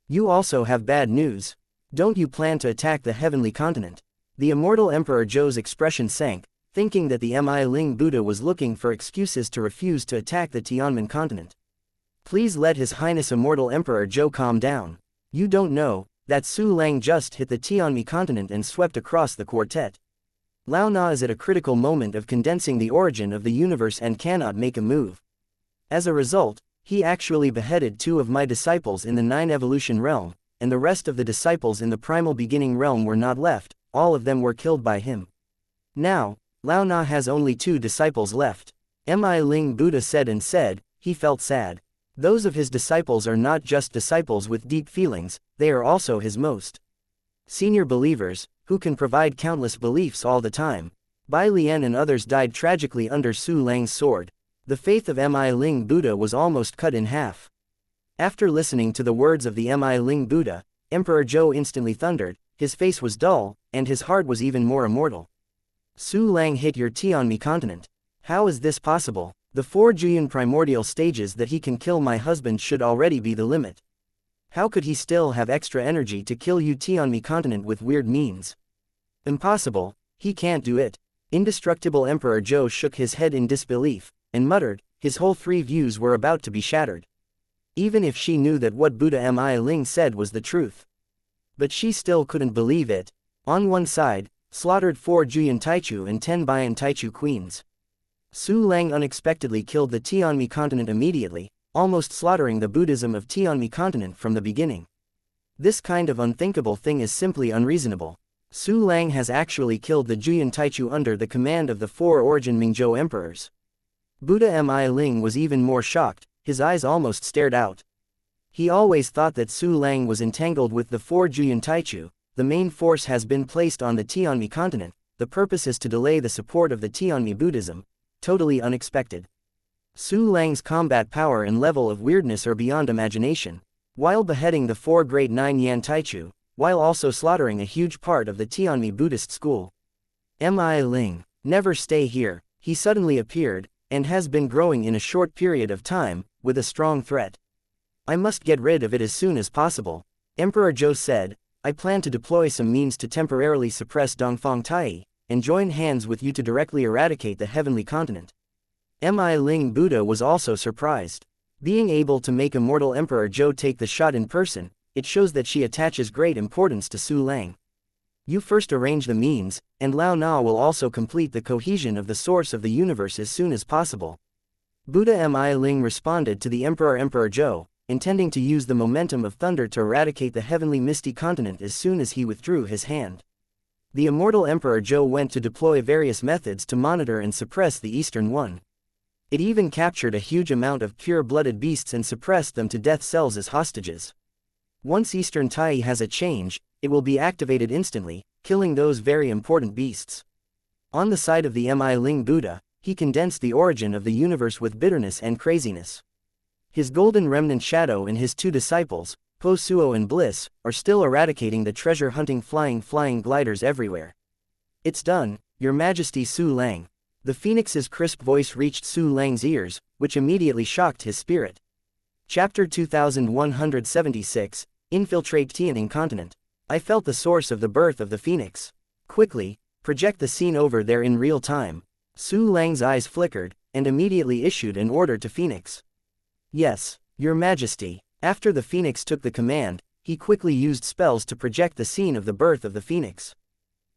You also have bad news. Don't you plan to attack the heavenly continent? The immortal Emperor Zhou's expression sank, thinking that the Mi Ling Buddha was looking for excuses to refuse to attack the Tianmen continent. Please let His Highness Immortal Emperor Zhou calm down. You don't know that Su Lang just hit the Tianmi continent and swept across the quartet. Lao Na is at a critical moment of condensing the origin of the universe and cannot make a move. As a result, he actually beheaded 2 of my disciples in the 9 evolution realm, and the rest of the disciples in the primal beginning realm were not left. All of them were killed by him. Now, Lao Na has only 2 disciples left. Mi Ling Buddha said, he felt sad. Those of his disciples are not just disciples with deep feelings, they are also his most senior believers, who can provide countless beliefs all the time. Bai Lian and others died tragically under Su Lang's sword. The faith of Mi Ling Buddha was almost cut in half. After listening to the words of the Mi Ling Buddha, Emperor Zhou instantly thundered, his face was dull, and his heart was even more immortal. Su Lang hit your Tianmi continent. How is this possible? The 4 Julian primordial stages that he can kill my husband should already be the limit. How could he still have extra energy to kill Tianmi continent with weird means? Impossible, he can't do it. Indestructible Emperor Zhou shook his head in disbelief, and muttered, his whole 3 views were about to be shattered. Even if she knew that what Buddha Mi Ling said was the truth. But she still couldn't believe it. On one side, slaughtered 4 Julian Taichu and 10 Bian Taichu queens. Su Lang unexpectedly killed the Tianmi continent immediately, almost slaughtering the Buddhism of Tianmi continent from the beginning. This kind of unthinkable thing is simply unreasonable. Su Lang has actually killed the Julian Taichu under the command of the 4 origin Mingzhou emperors. Buddha Mi Ling was even more shocked, his eyes almost stared out. He always thought that Su Lang was entangled with the 4 Julian Taichu. The main force has been placed on the Tianmi continent, the purpose is to delay the support of the Tianmi Buddhism. Totally unexpected. Su Lang's combat power and level of weirdness are beyond imagination. While beheading the 4 great 9 Yan Taichu, while also slaughtering a huge part of the Tianmi Buddhist school. Mi Ling, never stay here, he suddenly appeared, and has been growing in a short period of time, with a strong threat. I must get rid of it as soon as possible. Emperor Zhou said, I plan to deploy some means to temporarily suppress Dongfang Tai, and join hands with you to directly eradicate the heavenly continent. Mi Ling Buddha was also surprised. Being able to make Immortal Emperor Zhou take the shot in person, it shows that she attaches great importance to Su Lang. You first arrange the means, and Lao Na will also complete the cohesion of the source of the universe as soon as possible. Buddha Mi Ling responded to the Emperor Zhou, intending to use the momentum of thunder to eradicate the heavenly misty continent as soon as he withdrew his hand. The Immortal Emperor Zhou went to deploy various methods to monitor and suppress the Eastern One. It even captured a huge amount of pure-blooded beasts and suppressed them to death cells as hostages. Once Eastern Tai has a change, it will be activated instantly, killing those very important beasts. On the side of the Mi Ling Buddha, he condensed the origin of the universe with bitterness and craziness. His golden remnant shadow and his 2 disciples, Po Suo and Bliss, are still eradicating the treasure-hunting flying gliders everywhere. It's done, Your Majesty Su Lang. The phoenix's crisp voice reached Su Lang's ears, which immediately shocked his spirit. Chapter 2176, Infiltrate Tianning Continent. I felt the source of the birth of the phoenix. Quickly, project the scene over there in real time. Su Lang's eyes flickered, and immediately issued an order to Phoenix. Yes, Your Majesty. After the phoenix took the command, he quickly used spells to project the scene of the birth of the phoenix.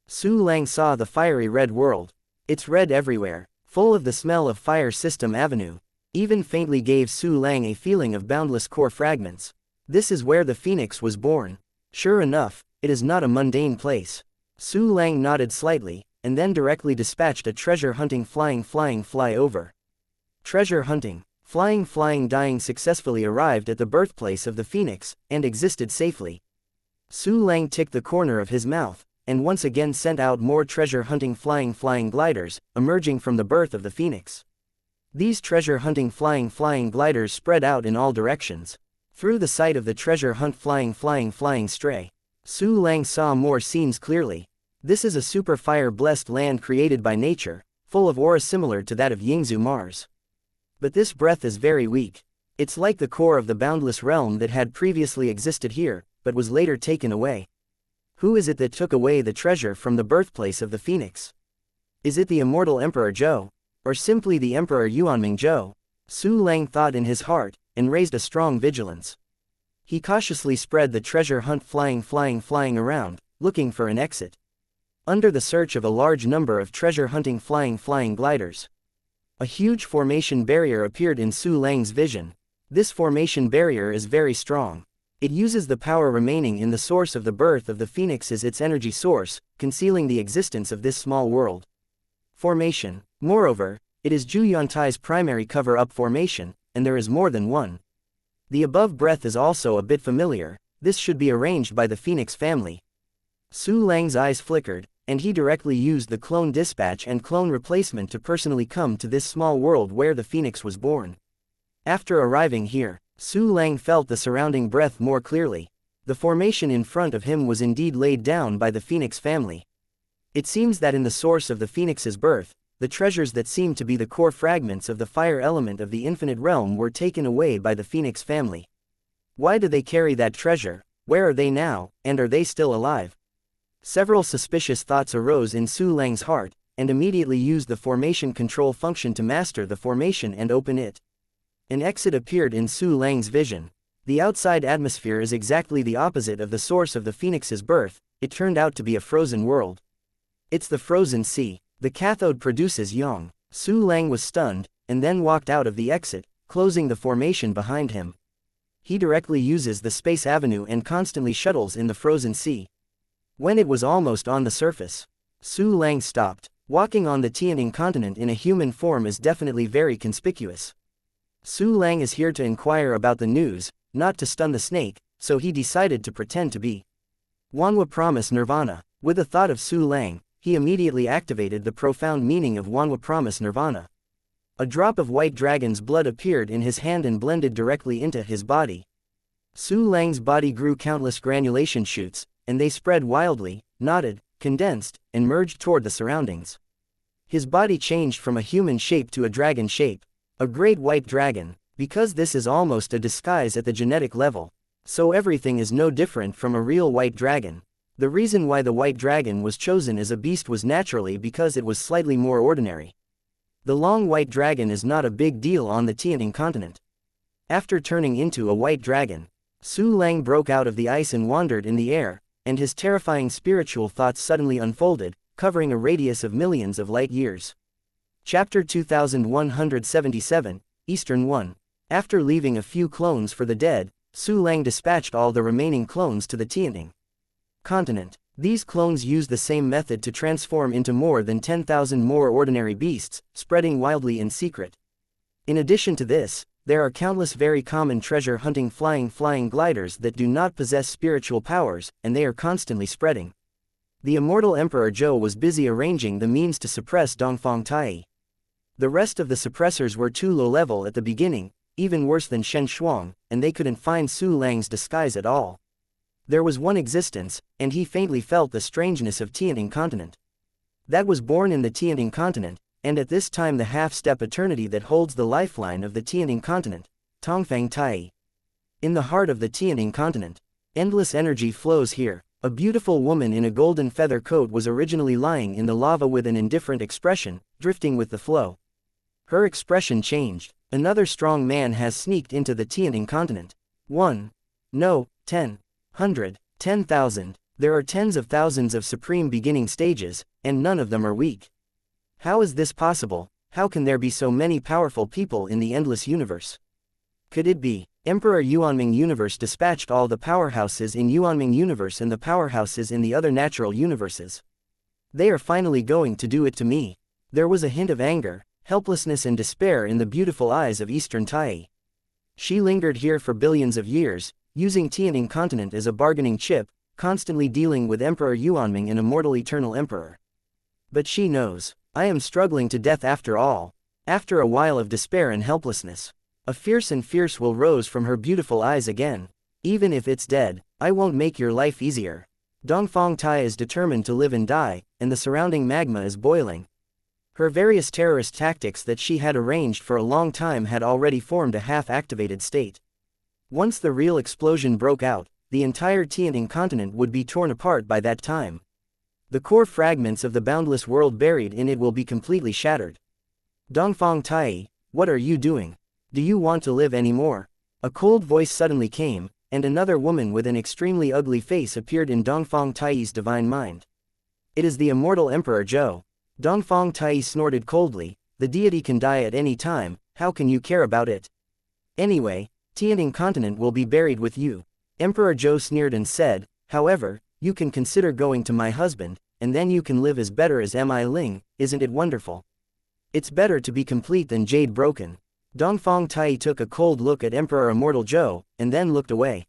Su Lang saw the fiery red world. It's red everywhere, full of the smell of Fire System Avenue. Even faintly gave Su Lang a feeling of boundless core fragments. This is where the phoenix was born. Sure enough, it is not a mundane place. Su Lang nodded slightly, and then directly dispatched a treasure-hunting flying flyover. Treasure hunting, flying dying successfully arrived at the birthplace of the phoenix, and existed safely. Su Lang ticked the corner of his mouth, and once again sent out more treasure-hunting flying gliders, emerging from the birth of the phoenix. These treasure-hunting flying gliders spread out in all directions. Through the sight of the treasure hunt flying stray, Su Lang saw more scenes clearly. This is a super fire-blessed land created by nature, full of aura similar to that of Yingzhou Mars. But this breath is very weak. It's like the core of the boundless realm that had previously existed here, but was later taken away. Who is it that took away the treasure from the birthplace of the phoenix? Is it the Immortal Emperor Zhou? Or simply the Emperor Yuanming Zhou? Su Lang thought in his heart, and raised a strong vigilance. He cautiously spread the treasure hunt flying around, looking for an exit. Under the search of a large number of treasure-hunting flying gliders, a huge formation barrier appeared in Su Lang's vision. This formation barrier is very strong. It uses the power remaining in the source of the birth of the phoenix as its energy source, concealing the existence of this small world. Formation. Moreover, it is Zhu Yuantai's primary cover-up formation, and there is more than one. The above breath is also a bit familiar. This should be arranged by the phoenix family. Su Lang's eyes flickered, and he directly used the clone dispatch and clone replacement to personally come to this small world where the phoenix was born. After arriving here, Su Lang felt the surrounding breath more clearly. The formation in front of him was indeed laid down by the phoenix family. It seems that in the source of the phoenix's birth, the treasures that seemed to be the core fragments of the fire element of the infinite realm were taken away by the Phoenix family. Why do they carry that treasure? Where are they now, and are they still alive? Several suspicious thoughts arose in Su Lang's heart, and immediately used the formation control function to master the formation and open it. An exit appeared in Su Lang's vision. The outside atmosphere is exactly the opposite of the source of the Phoenix's birth. It turned out to be a frozen world. It's the frozen sea. The cathode produces yang. Su Lang was stunned, and then walked out of the exit, closing the formation behind him. He directly uses the space avenue and constantly shuttles in the frozen sea. When it was almost on the surface, Su Lang stopped. Walking on the Tianning continent in a human form is definitely very conspicuous. Su Lang is here to inquire about the news, not to stun the snake, so he decided to pretend to be. Wanhua Promise Nirvana. With the thought of Su Lang, he immediately activated the profound meaning of Wanhua Promise Nirvana. A drop of white dragon's blood appeared in his hand and blended directly into his body. Su Lang's body grew countless granulation shoots, and they spread wildly, knotted, condensed, and merged toward the surroundings. His body changed from a human shape to a dragon shape. A great white dragon. Because this is almost a disguise at the genetic level, so everything is no different from a real white dragon. The reason why the white dragon was chosen as a beast was naturally because it was slightly more ordinary. The long white dragon is not a big deal on the Tianning continent. After turning into a white dragon, Su Lang broke out of the ice and wandered in the air, and his terrifying spiritual thoughts suddenly unfolded, covering a radius of millions of light years. Chapter 2177, Eastern 1. After leaving a few clones for the dead, Su Lang dispatched all the remaining clones to the Tianning continent. These clones used the same method to transform into more than 10,000 more ordinary beasts, spreading wildly in secret. In addition to this, there are countless very common treasure-hunting flying gliders that do not possess spiritual powers, and they are constantly spreading. The immortal Emperor Zhou was busy arranging the means to suppress Dongfang Tai. The rest of the suppressors were too low-level at the beginning, even worse than Shen Shuang, and they couldn't find Su Lang's disguise at all. There was one existence, and he faintly felt the strangeness of Tianning continent. That was born in the Tianning continent, and at this time the half-step eternity that holds the lifeline of the Tianning continent, Tongfang Tai. In the heart of the Tianning continent, endless energy flows here. A beautiful woman in a golden feather coat was originally lying in the lava with an indifferent expression, drifting with the flow. Her expression changed. Another strong man has sneaked into the Tianning continent. 1. No, 10. 100. 10,000. There are tens of thousands of supreme beginning stages, and none of them are weak. How is this possible? How can there be so many powerful people in the endless universe? Could it be? Emperor Yuanming Universe dispatched all the powerhouses in Yuanming Universe and the powerhouses in the other natural universes. They are finally going to do it to me. There was a hint of anger, helplessness and despair in the beautiful eyes of Eastern Tai. She lingered here for billions of years, using Tianning continent as a bargaining chip, constantly dealing with Emperor Yuanming, an immortal eternal emperor. But she knows, I am struggling to death after all. After a while of despair and helplessness, a fierce will rose from her beautiful eyes again. Even if it's dead, I won't make your life easier. Dongfang Tai is determined to live and die, and the surrounding magma is boiling. Her various terrorist tactics that she had arranged for a long time had already formed a half-activated state. Once the real explosion broke out, the entire Tianning continent would be torn apart by that time. The core fragments of the boundless world buried in it will be completely shattered. Dongfang Tai, what are you doing? Do you want to live anymore? A cold voice suddenly came, and another woman with an extremely ugly face appeared in Dongfang Tai's divine mind. It is the immortal Emperor Zhou. Dongfang Tai snorted coldly, the deity can die at any time, how can you care about it? Anyway, Tianning continent will be buried with you. Emperor Zhou sneered and said, however, you can consider going to my husband, and then you can live as better as Mi Ling, isn't it wonderful? It's better to be complete than jade broken. Dongfang Tai took a cold look at Emperor Immortal Zhou, and then looked away.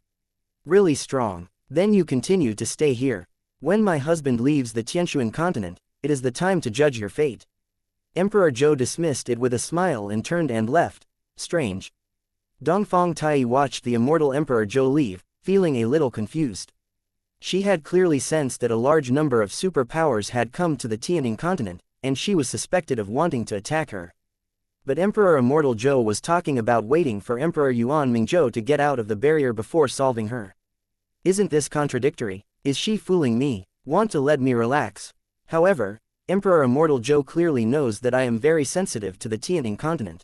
Really strong. Then you continue to stay here. When my husband leaves the Tianshuan continent, it is the time to judge your fate. Emperor Zhou dismissed it with a smile and turned and left. Strange. Dongfang Tai watched the immortal Emperor Zhou leave, feeling a little confused. She had clearly sensed that a large number of superpowers had come to the Tianning continent, and she was suspected of wanting to attack her. But Emperor Immortal Zhou was talking about waiting for Emperor Yuan Mingzhou to get out of the barrier before solving her. Isn't this contradictory? Is she fooling me? Want to let me relax? However, Emperor Immortal Zhou clearly knows that I am very sensitive to the Tianning continent.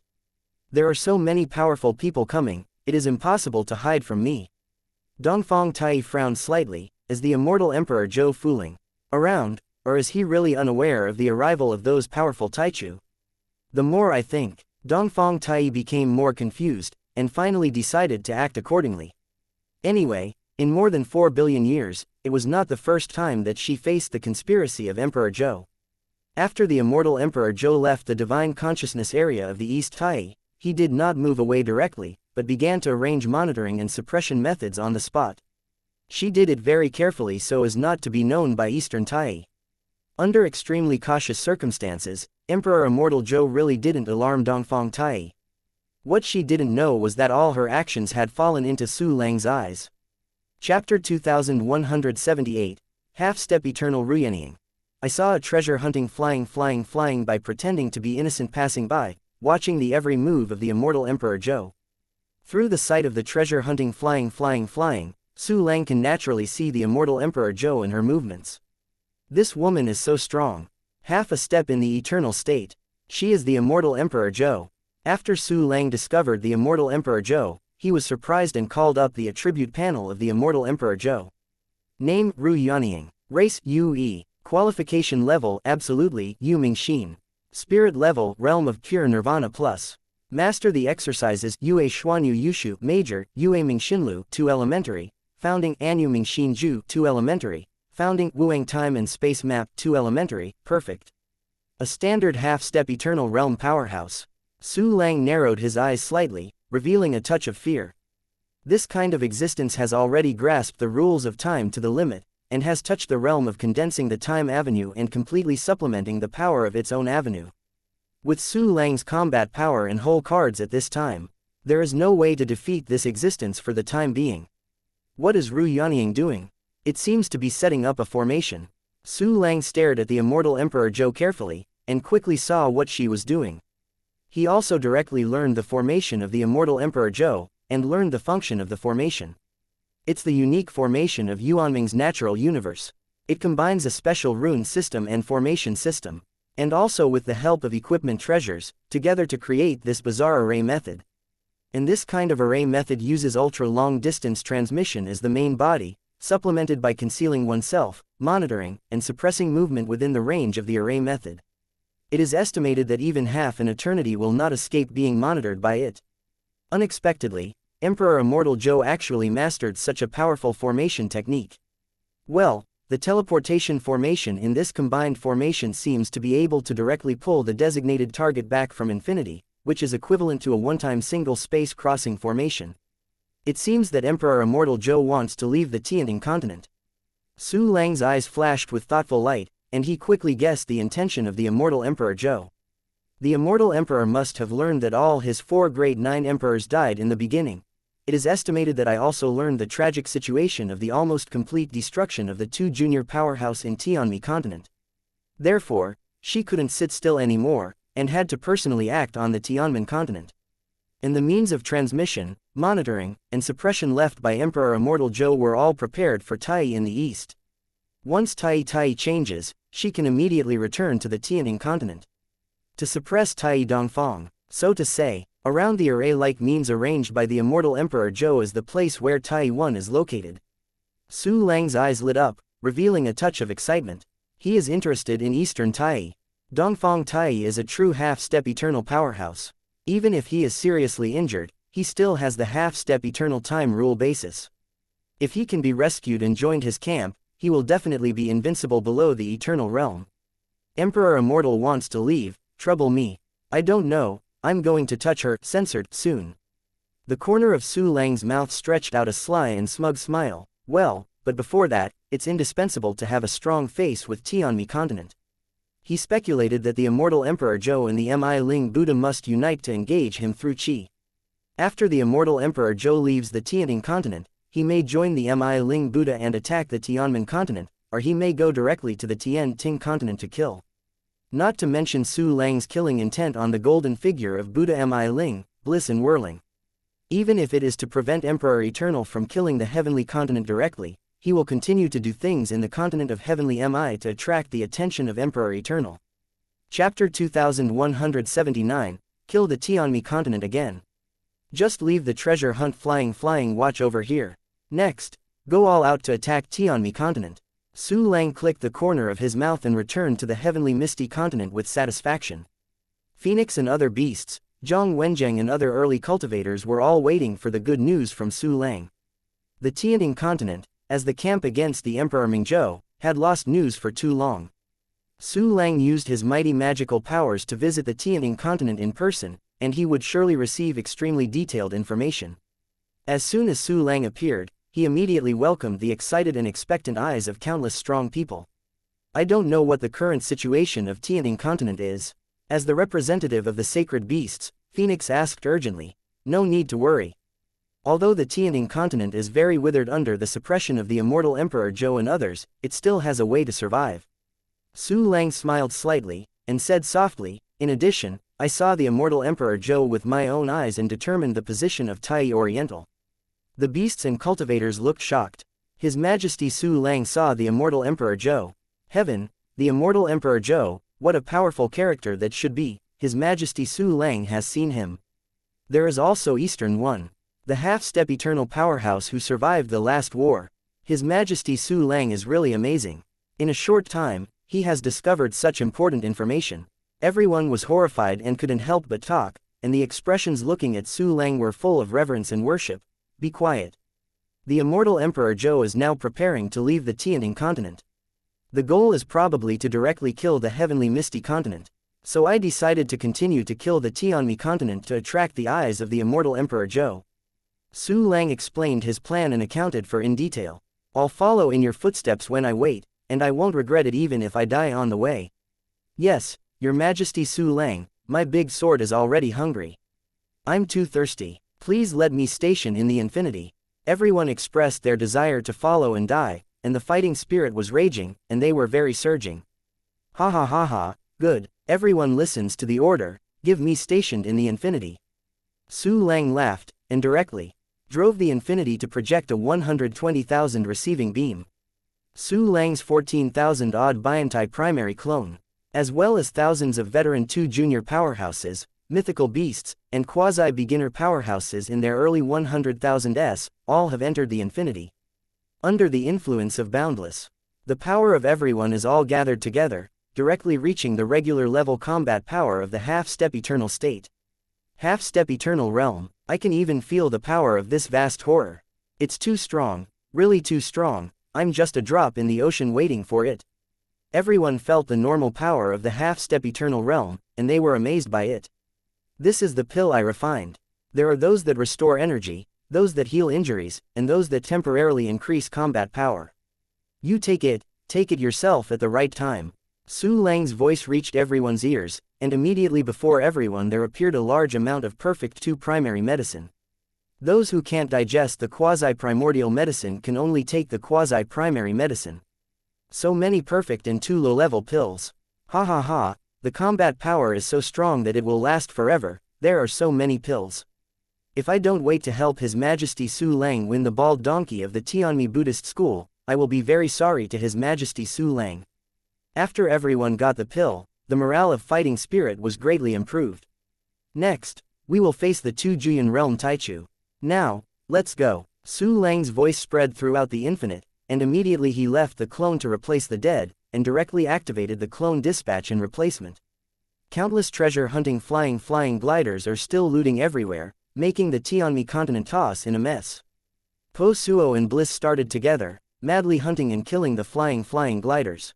There are so many powerful people coming, it is impossible to hide from me. Dongfang Tai frowned slightly, is the Immortal Emperor Zhou fooling around, or is he really unaware of the arrival of those powerful Taichu? The more I think, Dongfang Tai became more confused, and finally decided to act accordingly. Anyway, in more than 4 billion years, it was not the first time that she faced the conspiracy of Emperor Zhou. After the Immortal Emperor Zhou left the Divine Consciousness area of the East Tai, he did not move away directly, but began to arrange monitoring and suppression methods on the spot. She did it very carefully so as not to be known by Eastern Tai. Under extremely cautious circumstances, Emperor Immortal Zhou really didn't alarm Dongfang Tai. What she didn't know was that all her actions had fallen into Su Lang's eyes. Chapter 2178, Half-Step Eternal Ruyening. I saw a treasure hunting flying by pretending to be innocent passing by, watching the every move of the Immortal Emperor Zhou. Through the sight of the treasure hunting flying, Su Lang can naturally see the Immortal Emperor Zhou and her movements. This woman is so strong. Half a step in the eternal state. She is the Immortal Emperor Zhou. After Su Lang discovered the Immortal Emperor Zhou, he was surprised and called up the attribute panel of the Immortal Emperor Zhou. Name Ru Yuanying. Race Yue. Qualification level Absolutely Yu Mingxin. Spirit level Realm of Pure Nirvana Plus. Master the exercises Yue Xuanyu Yushu Major, Yue Mingxinlu 2 Elementary, Founding Anyu Mingxin Ju 2 Elementary, Founding Wuang Time and Space Map 2 Elementary, Perfect. A standard half-step eternal realm powerhouse. Su Lang narrowed his eyes slightly, revealing a touch of fear. This kind of existence has already grasped the rules of time to the limit, and has touched the realm of condensing the time avenue and completely supplementing the power of its own avenue. With Su Lang's combat power and whole cards at this time, there is no way to defeat this existence for the time being. What is Ru Yuanying doing? It seems to be setting up a formation. Su Lang stared at the Immortal Emperor Zhou carefully, and quickly saw what she was doing. He also directly learned the formation of the Immortal Emperor Zhou, and learned the function of the formation. It's the unique formation of Yuanming's natural universe. It combines a special rune system and formation system, and also with the help of equipment treasures, together to create this bizarre array method. And this kind of array method uses ultra-long distance transmission as the main body, supplemented by concealing oneself, monitoring, and suppressing movement within the range of the array method. It is estimated that even half an eternity will not escape being monitored by it. Unexpectedly, Emperor Immortal Zhou actually mastered such a powerful formation technique. Well, the teleportation formation in this combined formation seems to be able to directly pull the designated target back from infinity, which is equivalent to a one-time single space crossing formation. It seems that Emperor Immortal Zhou wants to leave the Tianning continent. Su Lang's eyes flashed with thoughtful light, and he quickly guessed the intention of the Immortal Emperor Zhou. The Immortal Emperor must have learned that all his 4 grade 9 emperors died in the beginning. It is estimated that I also learned the tragic situation of the almost complete destruction of the 2 junior powerhouse in Tianmi continent. Therefore, she couldn't sit still anymore, and had to personally act on the Tianmen continent. And the means of transmission, monitoring, and suppression left by Emperor Immortal Zhou were all prepared for Tai in the east. Once Tai changes, she can immediately return to the Tianning continent. To suppress Tai Dongfang, so to say, around the array-like means arranged by the Immortal Emperor Zhou is the place where Tai 1 is located. Su Lang's eyes lit up, revealing a touch of excitement. He is interested in Eastern Tai. Dongfang Tai is a true half-step eternal powerhouse. Even if he is seriously injured, he still has the half-step eternal time rule basis. If he can be rescued and joined his camp, he will definitely be invincible below the eternal realm. Emperor Immortal wants to leave, trouble me. I don't know, I'm going to touch her, censored, soon. The corner of Su Lang's mouth stretched out a sly and smug smile. Well, but before that, it's indispensable to have a strong face with Tianmi continent. He speculated that the Immortal Emperor Zhou and the Mi Ling Buddha must unite to engage him through Qi. After the Immortal Emperor Zhou leaves the Tianning continent, he may join the Mi Ling Buddha and attack the Tianmen continent, or he may go directly to the Tian Ting continent to kill. Not to mention Su Lang's killing intent on the golden figure of Buddha Mi Ling, bliss and whirling. Even if it is to prevent Emperor Eternal from killing the heavenly continent directly, he will continue to do things in the continent of heavenly Mi to attract the attention of Emperor Eternal. Chapter 2179, Kill the Tianmi continent again. Just leave the treasure hunt flying watch over here. Next, go all out to attack Tianmi continent. Su Lang clicked the corner of his mouth and returned to the heavenly misty continent with satisfaction. Phoenix and other beasts, Zhang Wenjiang and other early cultivators were all waiting for the good news from Su Lang. The Tianning continent, as the camp against the Emperor Mingzhou, had lost news for too long. Su Lang used his mighty magical powers to visit the Tianning continent in person, and he would surely receive extremely detailed information. As soon as Su Lang appeared, he immediately welcomed the excited and expectant eyes of countless strong people. I don't know what the current situation of Tianning continent is. As the representative of the sacred beasts, Phoenix asked urgently. No need to worry. Although the Tianning continent is very withered under the suppression of the immortal Emperor Zhou and others, it still has a way to survive. Su Lang smiled slightly, and said softly, in addition, I saw the immortal Emperor Zhou with my own eyes and determined the position of Tai Oriental. The beasts and cultivators looked shocked. His Majesty Su Lang saw the immortal Emperor Zhou. Heaven, the immortal Emperor Zhou, what a powerful character that should be, His Majesty Su Lang has seen him. There is also Eastern One, the half-step eternal powerhouse who survived the last war. His Majesty Su Lang is really amazing. In a short time, he has discovered such important information. Everyone was horrified and couldn't help but talk, and the expressions looking at Su Lang were full of reverence and worship. Be quiet. The immortal Emperor Zhou is now preparing to leave the Tianning continent. The goal is probably to directly kill the heavenly misty continent. So I decided to continue to kill the Tianmi continent to attract the eyes of the immortal Emperor Zhou. Su Lang explained his plan and accounted for in detail. I'll follow in your footsteps when I wait, and I won't regret it even if I die on the way. Yes, Your Majesty Su Lang, my big sword is already hungry. I'm too thirsty. Please let me station in the infinity. Everyone expressed their desire to follow and die, and the fighting spirit was raging, and they were very surging. Ha ha ha ha, good, everyone listens to the order, give me stationed in the infinity. Su Lang laughed, and directly drove the infinity to project a 120,000 receiving beam. Su Lang's 14,000-odd Biantai primary clone, as well as thousands of veteran 2 junior powerhouses, mythical beasts, and quasi-beginner powerhouses in their early 100,000s, all have entered the infinity. Under the influence of Boundless, the power of everyone is all gathered together, directly reaching the regular level combat power of the half-step eternal state. Half-step eternal realm, I can even feel the power of this vast horror. It's too strong, really too strong, I'm just a drop in the ocean waiting for it. Everyone felt the normal power of the half-step eternal realm, and they were amazed by it. This is the pill I refined. There are those that restore energy, those that heal injuries, and those that temporarily increase combat power. You take it yourself at the right time. Su Lang's voice reached everyone's ears, and immediately before everyone there appeared a large amount of perfect 2 primary medicine. Those who can't digest the quasi-primordial medicine can only take the quasi-primary medicine. So many perfect and 2 low-level pills. Ha ha ha, the combat power is so strong that it will last forever, there are so many pills. If I don't wait to help His Majesty Su Lang win the bald donkey of the Tianmi Buddhist school, I will be very sorry to His Majesty Su Lang. After everyone got the pill, the morale of fighting spirit was greatly improved. Next, we will face the 2 Juyan realm Taichu. Now, let's go. Su Lang's voice spread throughout the infinite, and immediately he left the clone to replace the dead, and directly activated the clone dispatch and replacement. Countless treasure-hunting flying gliders are still looting everywhere, making the Tianmi continent toss in a mess. Po Suo and Bliss started together, madly hunting and killing the flying gliders.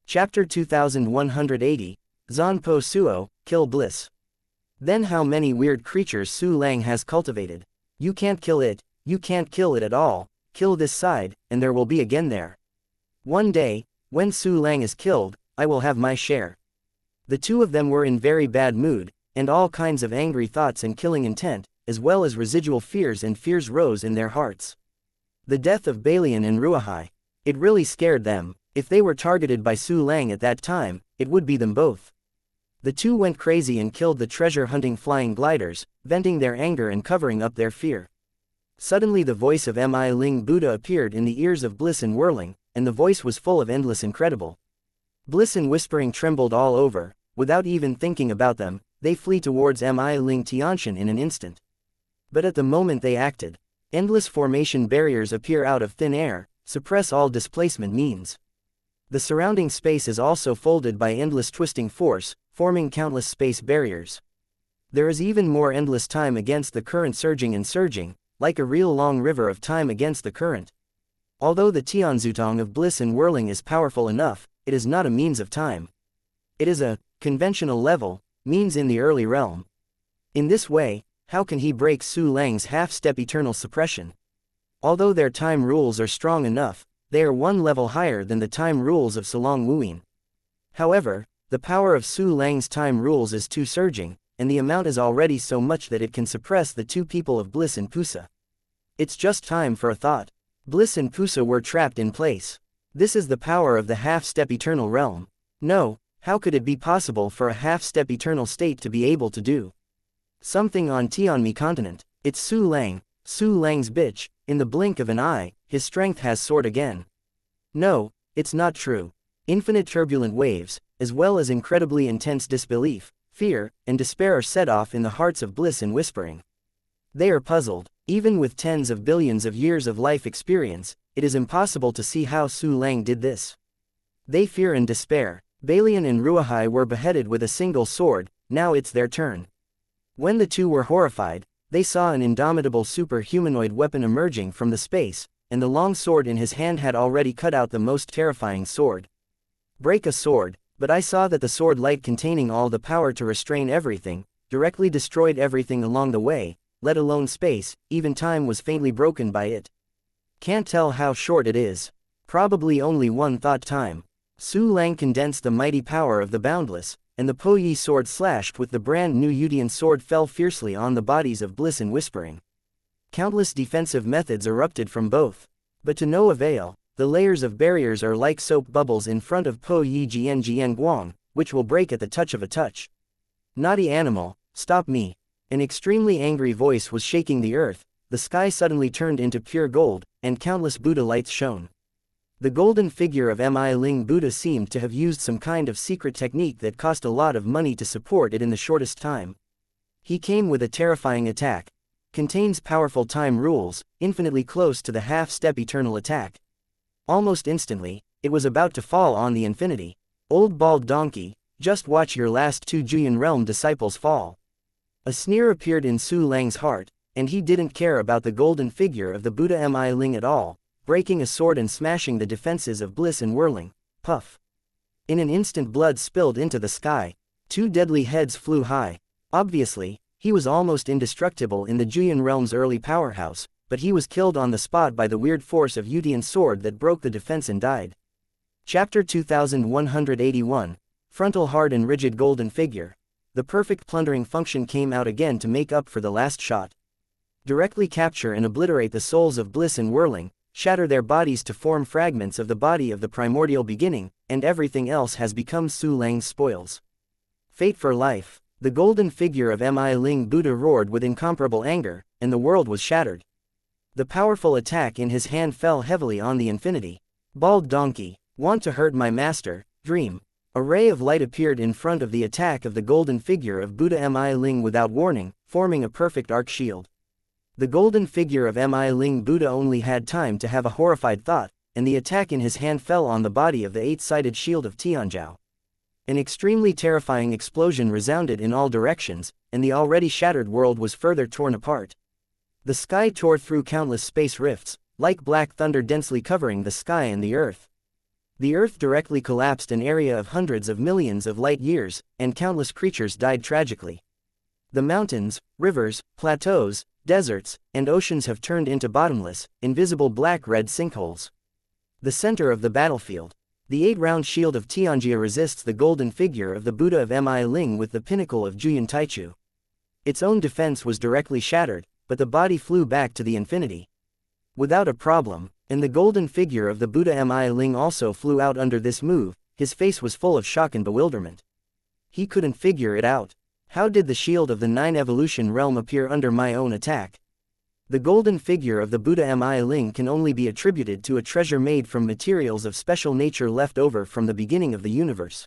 Chapter 2180, Zan Po Suo, Kill Bliss. Then how many weird creatures Su Lang has cultivated. You can't kill it at all, kill this side, and there will be again there. One day, when Su Lang is killed, I will have my share. The 2 of them were in very bad mood, and all kinds of angry thoughts and killing intent, as well as residual fears rose in their hearts. The death of Balian and Ruahai. It really scared them. If they were targeted by Su Lang at that time, it would be them both. The two went crazy and killed the treasure-hunting flying gliders, venting their anger and covering up their fear. Suddenly the voice of Mi Ling Buddha appeared in the ears of Bliss and Whirling, and the voice was full of endless incredible. Bliss and Whispering trembled all over. Without even thinking about them, they flee towards Mi Ling Tianxian in an instant. But at the moment they acted, endless formation barriers appear out of thin air, suppress all displacement means. The surrounding space is also folded by endless twisting force, forming countless space barriers. There is even more endless time against the current surging and surging, like a real long river of time against the current. Although the Tianzutong of Bliss and Whirling is powerful enough, it is not a means of time. It is a conventional level, means in the early realm. In this way, how can he break Su Lang's half-step eternal suppression? Although their time rules are strong enough, they are one level higher than the time rules of Sulong Wuyin. However, the power of Su Lang's time rules is too surging, and the amount is already so much that it can suppress the two people of Bliss and Pusa. It's just time for a thought. Bliss and Pusa were trapped in place. This is the power of the half-step eternal realm. No, how could it be possible for a half-step eternal state to be able to do something on Tianmi continent? It's Su Lang's bitch. In the blink of an eye, his strength has soared again. No, it's not true. Infinite turbulent waves, as well as incredibly intense disbelief, fear, and despair are set off in the hearts of Bliss and Whispering. They are puzzled. Even with tens of billions of years of life experience, it is impossible to see how Su Lang did this. They fear and despair. Balian and Ruahai were beheaded with a single sword, now it's their turn. When the two were horrified, they saw an indomitable super-humanoid weapon emerging from the space, and the long sword in his hand had already cut out the most terrifying sword. Break a sword, but I saw that the sword light containing all the power to restrain everything, directly destroyed everything along the way, let alone space, even time was faintly broken by it. Can't tell how short it is. Probably only one thought time. Su Lang condensed the mighty power of the Boundless, and the Po Yi sword slashed with the brand new Yudian sword fell fiercely on the bodies of Bliss and Whispering. Countless defensive methods erupted from both. But to no avail, the layers of barriers are like soap bubbles in front of Po Yi Jian Guang, which will break at the touch of a touch. Naughty animal, stop me. An extremely angry voice was shaking the earth, the sky suddenly turned into pure gold, and countless Buddha lights shone. The golden figure of Mi Ling Buddha seemed to have used some kind of secret technique that cost a lot of money to support it in the shortest time. He came with a terrifying attack. Contains powerful time rules, infinitely close to the half-step eternal attack. Almost instantly, it was about to fall on the infinity. Old bald donkey, just watch your last two Juyan realm disciples fall. A sneer appeared in Su Lang's heart, and he didn't care about the golden figure of the Buddha Mi Ling at all, breaking a sword and smashing the defenses of Bliss and Whirling. Puff. In an instant blood spilled into the sky. Two deadly heads flew high. Obviously, he was almost indestructible in the Juyan realm's early powerhouse, but he was killed on the spot by the weird force of Yudian's sword that broke the defense and died. Chapter 2181. Frontal hard and rigid golden figure. The perfect plundering function came out again to make up for the last shot. Directly capture and obliterate the souls of Bliss and Whirling, shatter their bodies to form fragments of the body of the primordial beginning, and everything else has become Su Lang's spoils. Fate for life. The golden figure of Mi Ling Buddha roared with incomparable anger, and the world was shattered. The powerful attack in his hand fell heavily on the infinity. Bald donkey, want to hurt my master, dream. A ray of light appeared in front of the attack of the golden figure of Buddha Mi Ling without warning, forming a perfect arc shield. The golden figure of Mi Ling Buddha only had time to have a horrified thought, and the attack in his hand fell on the body of the eight-sided shield of Tianzhao. An extremely terrifying explosion resounded in all directions, and the already shattered world was further torn apart. The sky tore through countless space rifts, like black thunder densely covering the sky and the earth. The earth directly collapsed an area of hundreds of millions of light years, and countless creatures died tragically. The mountains, rivers, plateaus, deserts, and oceans have turned into bottomless, invisible black-red sinkholes. The center of the battlefield. The eight-round shield of Tianjia resists the golden figure of the Buddha of Mi Ling with the pinnacle of Juyan Taichu. Its own defense was directly shattered, but the body flew back to the infinity without a problem, and the golden figure of the Buddha Mi Ling also flew out under this move, his face was full of shock and bewilderment. He couldn't figure it out. How did the shield of the 9 evolution realm appear under my own attack? The golden figure of the Buddha Mi Ling can only be attributed to a treasure made from materials of special nature left over from the beginning of the universe.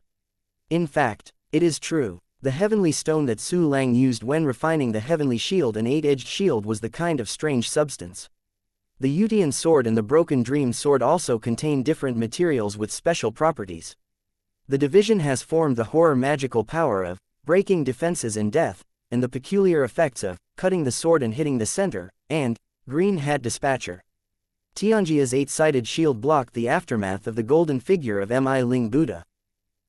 In fact, it is true. The heavenly stone that Su Lang used when refining the heavenly shield and 8-edged shield was the kind of strange substance. The Yutian sword and the Broken Dream sword also contain different materials with special properties. The division has formed the horror magical power of breaking defenses and death, and the peculiar effects of cutting the sword and hitting the center, and Green Hat Dispatcher. Xianxia's 8-sided shield blocked the aftermath of the golden figure of Mi Ling Buddha.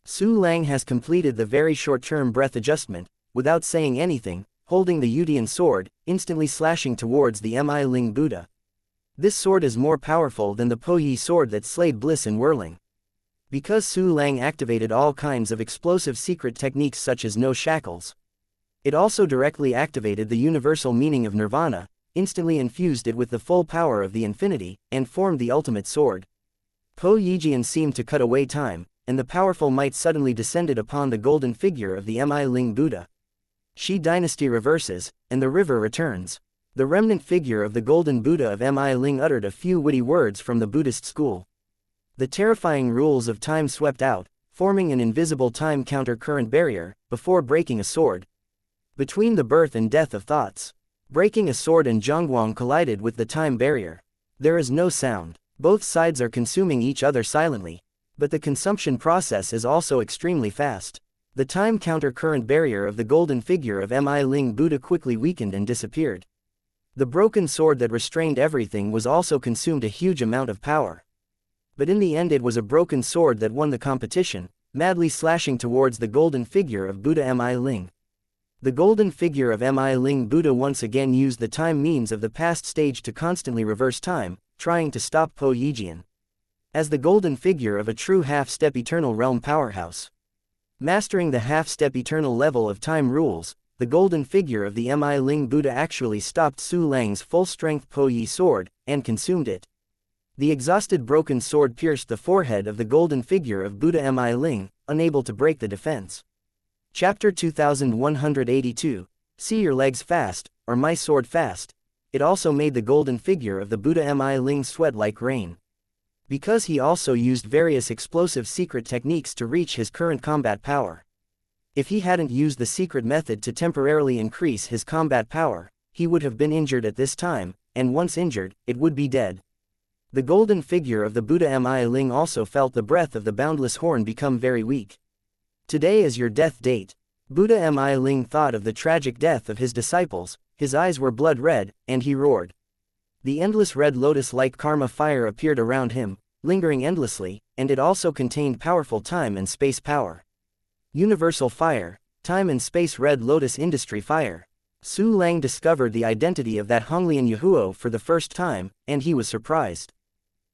Su Lang has completed the very short-term breath adjustment, without saying anything, holding the Yutian sword, instantly slashing towards the Mi Ling Buddha. This sword is more powerful than the Po Yi sword that slayed Bliss in Whirling. Because Su Lang activated all kinds of explosive secret techniques such as no shackles. It also directly activated the universal meaning of nirvana, instantly infused it with the full power of the infinity, and formed the ultimate sword. Po Yijian seemed to cut away time, and the powerful might suddenly descended upon the golden figure of the Mi Ling Buddha. Shi dynasty reverses, and the river returns. The remnant figure of the golden Buddha of Mi Ling uttered a few witty words from the Buddhist school. The terrifying rules of time swept out, forming an invisible time counter-current barrier, before breaking a sword. Between the birth and death of thoughts. Breaking a sword and Zhongguang collided with the time barrier. There is no sound. Both sides are consuming each other silently. But the consumption process is also extremely fast. The time counter-current barrier of the golden figure of Mi Ling Buddha quickly weakened and disappeared. The broken sword that restrained everything was also consumed a huge amount of power. But in the end it was a broken sword that won the competition, madly slashing towards the golden figure of Buddha Mi Ling. The golden figure of Mi Ling Buddha once again used the time means of the past stage to constantly reverse time, trying to stop Po Yijian. As the golden figure of a true half-step eternal realm powerhouse. Mastering the half-step eternal level of time rules, the golden figure of the Mi Ling Buddha actually stopped Su Lang's full-strength Po Yi sword, and consumed it. The exhausted broken sword pierced the forehead of the golden figure of Buddha Mi Ling, unable to break the defense. Chapter 2182, See Your Legs Fast, or My Sword Fast. It also made the golden figure of the Buddha Mi Ling sweat like rain. Because he also used various explosive secret techniques to reach his current combat power. If he hadn't used the secret method to temporarily increase his combat power, he would have been injured at this time, and once injured, it would be dead. The golden figure of the Buddha Mi Ling also felt the breath of the boundless horn become very weak. Today is your death date. Buddha Mi Ling thought of the tragic death of his disciples, his eyes were blood red, and he roared. The endless red lotus-like karma fire appeared around him, lingering endlessly, and it also contained powerful time and space power. Universal fire, time and space red lotus industry fire. Su Lang discovered the identity of that Honglian Yahuo for the first time, and he was surprised.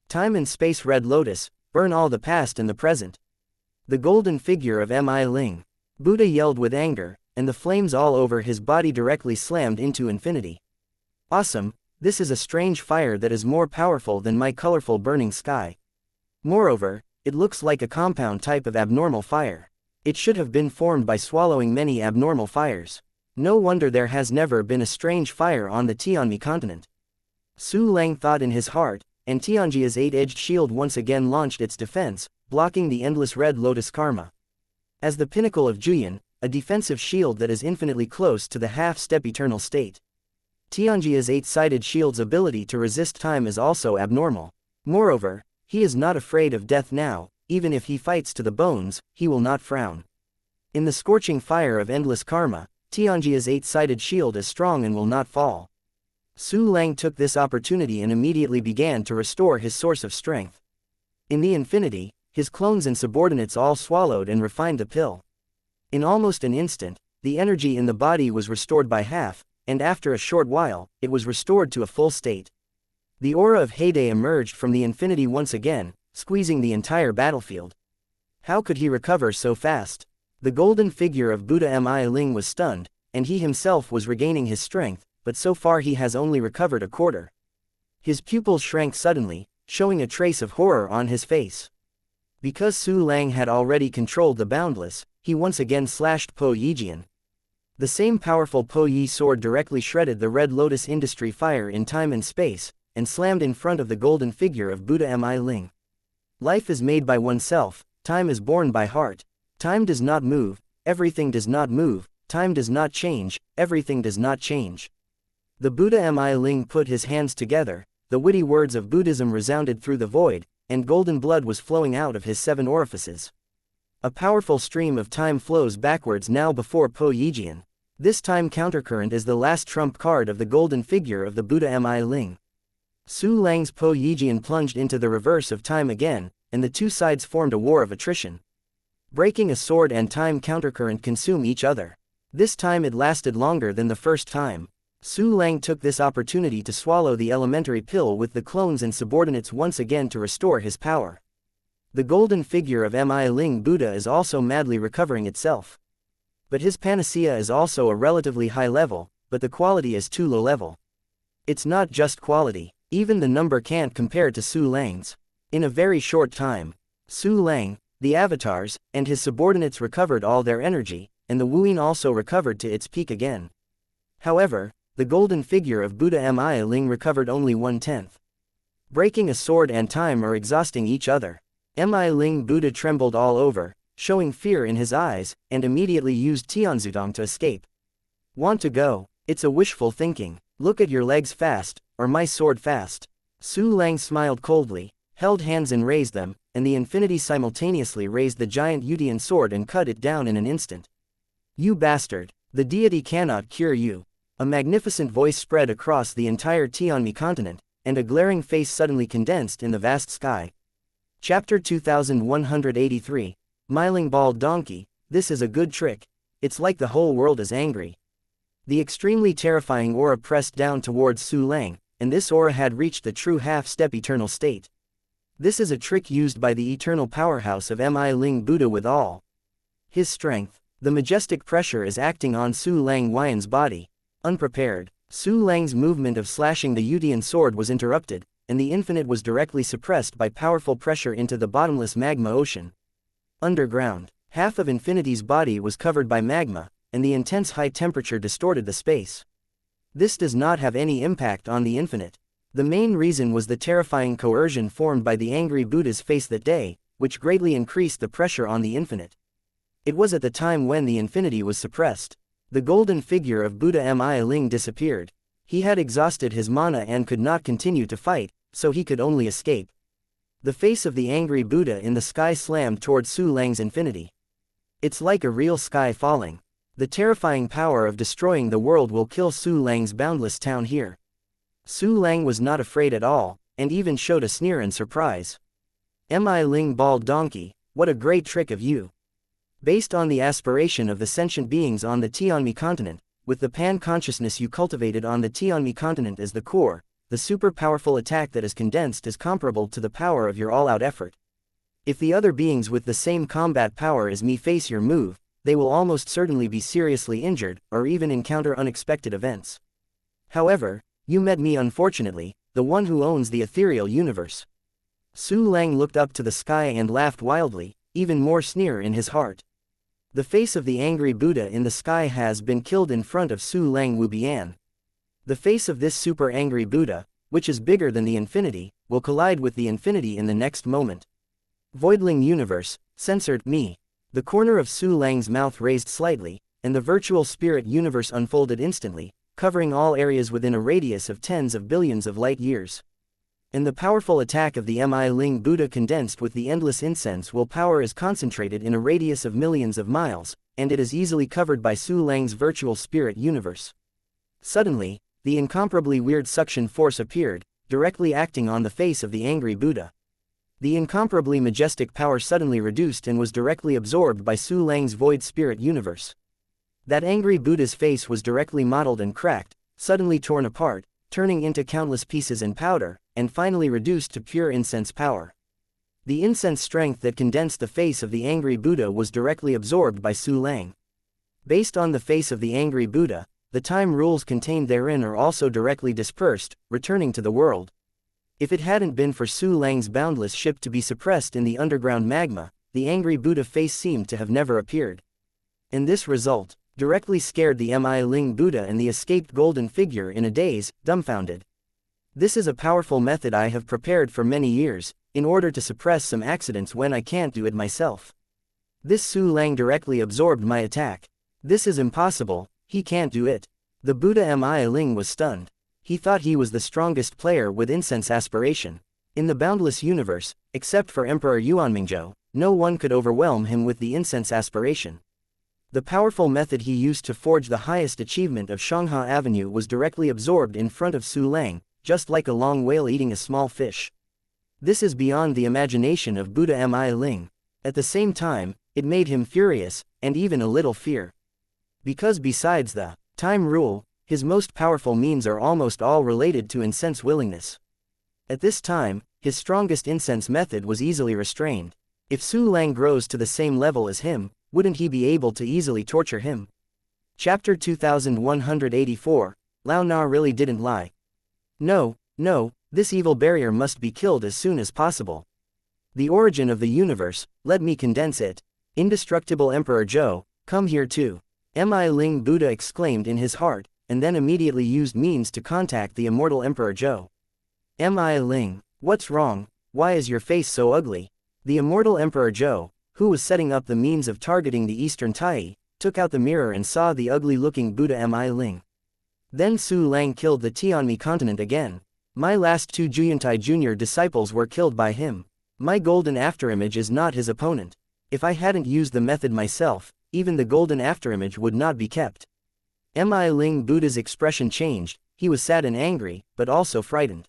Time and space red lotus, burn all the past and the present. The golden figure of Mi Ling. Buddha yelled with anger, and the flames all over his body directly slammed into infinity. Awesome, this is a strange fire that is more powerful than my colorful burning sky. Moreover, it looks like a compound type of abnormal fire. It should have been formed by swallowing many abnormal fires. No wonder there has never been a strange fire on the Tianmi continent. Su Lang thought in his heart, and Tianjia's 8-edged shield once again launched its defense, blocking the endless red lotus karma. As the pinnacle of Juyin, a defensive shield that is infinitely close to the half-step eternal state. Tianjia's 8-sided shield's ability to resist time is also abnormal. Moreover, he is not afraid of death now, even if he fights to the bones, he will not frown. In the scorching fire of endless karma, Tianjia's 8-sided shield is strong and will not fall. Su Lang took this opportunity and immediately began to restore his source of strength. In the infinity, his clones and subordinates all swallowed and refined the pill. In almost an instant, the energy in the body was restored by half, and after a short while, it was restored to a full state. The aura of heyday emerged from the infinity once again, squeezing the entire battlefield. How could he recover so fast? The golden figure of Buddha Mi Ling was stunned, and he himself was regaining his strength, but so far he has only recovered a quarter. His pupils shrank suddenly, showing a trace of horror on his face. Because Su Lang had already controlled the Boundless, he once again slashed Po Yijian. The same powerful Po Yi sword directly shredded the Red Lotus industry fire in time and space, and slammed in front of the golden figure of Buddha Mi Ling. Life is made by oneself, time is born by heart. Time does not move, everything does not move, time does not change, everything does not change. The Buddha Mi Ling put his hands together, the witty words of Buddhism resounded through the void, and golden blood was flowing out of his 7 orifices. A powerful stream of time flows backwards now before Po Yijian. This time countercurrent is the last trump card of the golden figure of the Buddha Mi Ling. Su Lang's Po Yijian plunged into the reverse of time again, and the two sides formed a war of attrition. Breaking a sword and time countercurrent consume each other. This time it lasted longer than the first time. Su Lang took this opportunity to swallow the elementary pill with the clones and subordinates once again to restore his power. The golden figure of Mi Ling Buddha is also madly recovering itself. But his panacea is also a relatively high level, but the quality is too low level. It's not just quality, even the number can't compare to Su Lang's. In a very short time, Su Lang, the avatars, and his subordinates recovered all their energy, and the Wuyin also recovered to its peak again. However, the golden figure of Buddha Mi Ling recovered only 1/10. Breaking a sword and time are exhausting each other. Mi Ling Buddha trembled all over, showing fear in his eyes, and immediately used Tianzudong to escape. Want to go? It's a wishful thinking. Look at your legs fast, or my sword fast. Su Lang smiled coldly, held hands and raised them, and the infinity simultaneously raised the giant Yudian sword and cut it down in an instant. You bastard! The deity cannot cure you. A magnificent voice spread across the entire Tianmi continent, and a glaring face suddenly condensed in the vast sky. Chapter 2183. Miling Bald Donkey, this is a good trick. It's like the whole world is angry. The extremely terrifying aura pressed down towards Su Lang, and this aura had reached the true half-step eternal state. This is a trick used by the eternal powerhouse of Mi Ling Buddha with all his strength. The majestic pressure is acting on Su Lang Huayan's body. Unprepared, Su Lang's movement of slashing the Yudian sword was interrupted, and the infinite was directly suppressed by powerful pressure into the bottomless magma ocean. Underground, half of infinity's body was covered by magma, and the intense high temperature distorted the space. This does not have any impact on the infinite. The main reason was the terrifying coercion formed by the angry Buddha's face that day, which greatly increased the pressure on the infinite. It was at the time when the infinity was suppressed. The golden figure of Buddha Mi Ling disappeared. He had exhausted his mana and could not continue to fight, so he could only escape. The face of the angry Buddha in the sky slammed towards Su Lang's infinity. It's like a real sky falling. The terrifying power of destroying the world will kill Su Lang's boundless town here. Su Lang was not afraid at all, and even showed a sneer in surprise. Mi Ling Bald Donkey, what a great trick of you. Based on the aspiration of the sentient beings on the Tianmi continent, with the pan-consciousness you cultivated on the Tianmi continent as the core, the super-powerful attack that is condensed is comparable to the power of your all-out effort. If the other beings with the same combat power as me face your move, they will almost certainly be seriously injured, or even encounter unexpected events. However, you met me unfortunately, the one who owns the ethereal universe. Su Lang looked up to the sky and laughed wildly, even more sneer in his heart. The face of the angry Buddha in the sky has been killed in front of Su Lang Wubian. The face of this super angry Buddha, which is bigger than the infinity, will collide with the infinity in the next moment. Voidling universe, censored me. The corner of Su Lang's mouth raised slightly, and the virtual spirit universe unfolded instantly, covering all areas within a radius of tens of billions of light years. And the powerful attack of the Mi Ling Buddha condensed with the endless incense will power is concentrated in a radius of millions of miles, and it is easily covered by Su Lang's virtual spirit universe. Suddenly, the incomparably weird suction force appeared, directly acting on the face of the angry Buddha. The incomparably majestic power suddenly reduced and was directly absorbed by Su Lang's void spirit universe. That angry Buddha's face was directly mottled and cracked, suddenly torn apart, turning into countless pieces and powder, and finally reduced to pure incense power. The incense strength that condensed the face of the angry Buddha was directly absorbed by Su Lang. Based on the face of the angry Buddha, the time rules contained therein are also directly dispersed, returning to the world. If it hadn't been for Su Lang's boundless ship to be suppressed in the underground magma, the angry Buddha face seemed to have never appeared. And this result directly scared the Mi Buddha and the escaped golden figure in a daze, dumbfounded. This is a powerful method I have prepared for many years, in order to suppress some accidents when I can't do it myself. This Su Lang directly absorbed my attack. This is impossible, he can't do it. The Buddha Mi Ling was stunned. He thought he was the strongest player with incense aspiration. In the boundless universe, except for Emperor Yuanmingzhou, no one could overwhelm him with the incense aspiration. The powerful method he used to forge the highest achievement of Xianxia Avenue was directly absorbed in front of Su Lang, just like a long whale eating a small fish. This is beyond the imagination of Buddha Mi Ling. At the same time, it made him furious, and even a little fear. Because besides the time rule, his most powerful means are almost all related to incense willingness. At this time, his strongest incense method was easily restrained. If Su Lang grows to the same level as him, wouldn't he be able to easily torture him? Chapter 2184, Lao Na really didn't lie. No, this evil barrier must be killed as soon as possible. The origin of the universe, let me condense it. Indestructible Emperor Zhou, come here too. Mi Ling Buddha exclaimed in his heart, and then immediately used means to contact the immortal Emperor Zhou. Mi Ling, what's wrong? Why is your face so ugly? The immortal Emperor Zhou, who was setting up the means of targeting the Eastern Tai, took out the mirror and saw the ugly-looking Buddha Mi Ling. Then Su Lang killed the Tianmi continent again. My last two Juyuntai Jr. disciples were killed by him. My golden afterimage is not his opponent. If I hadn't used the method myself, even the golden afterimage would not be kept. Mi Ling Buddha's expression changed, he was sad and angry, but also frightened.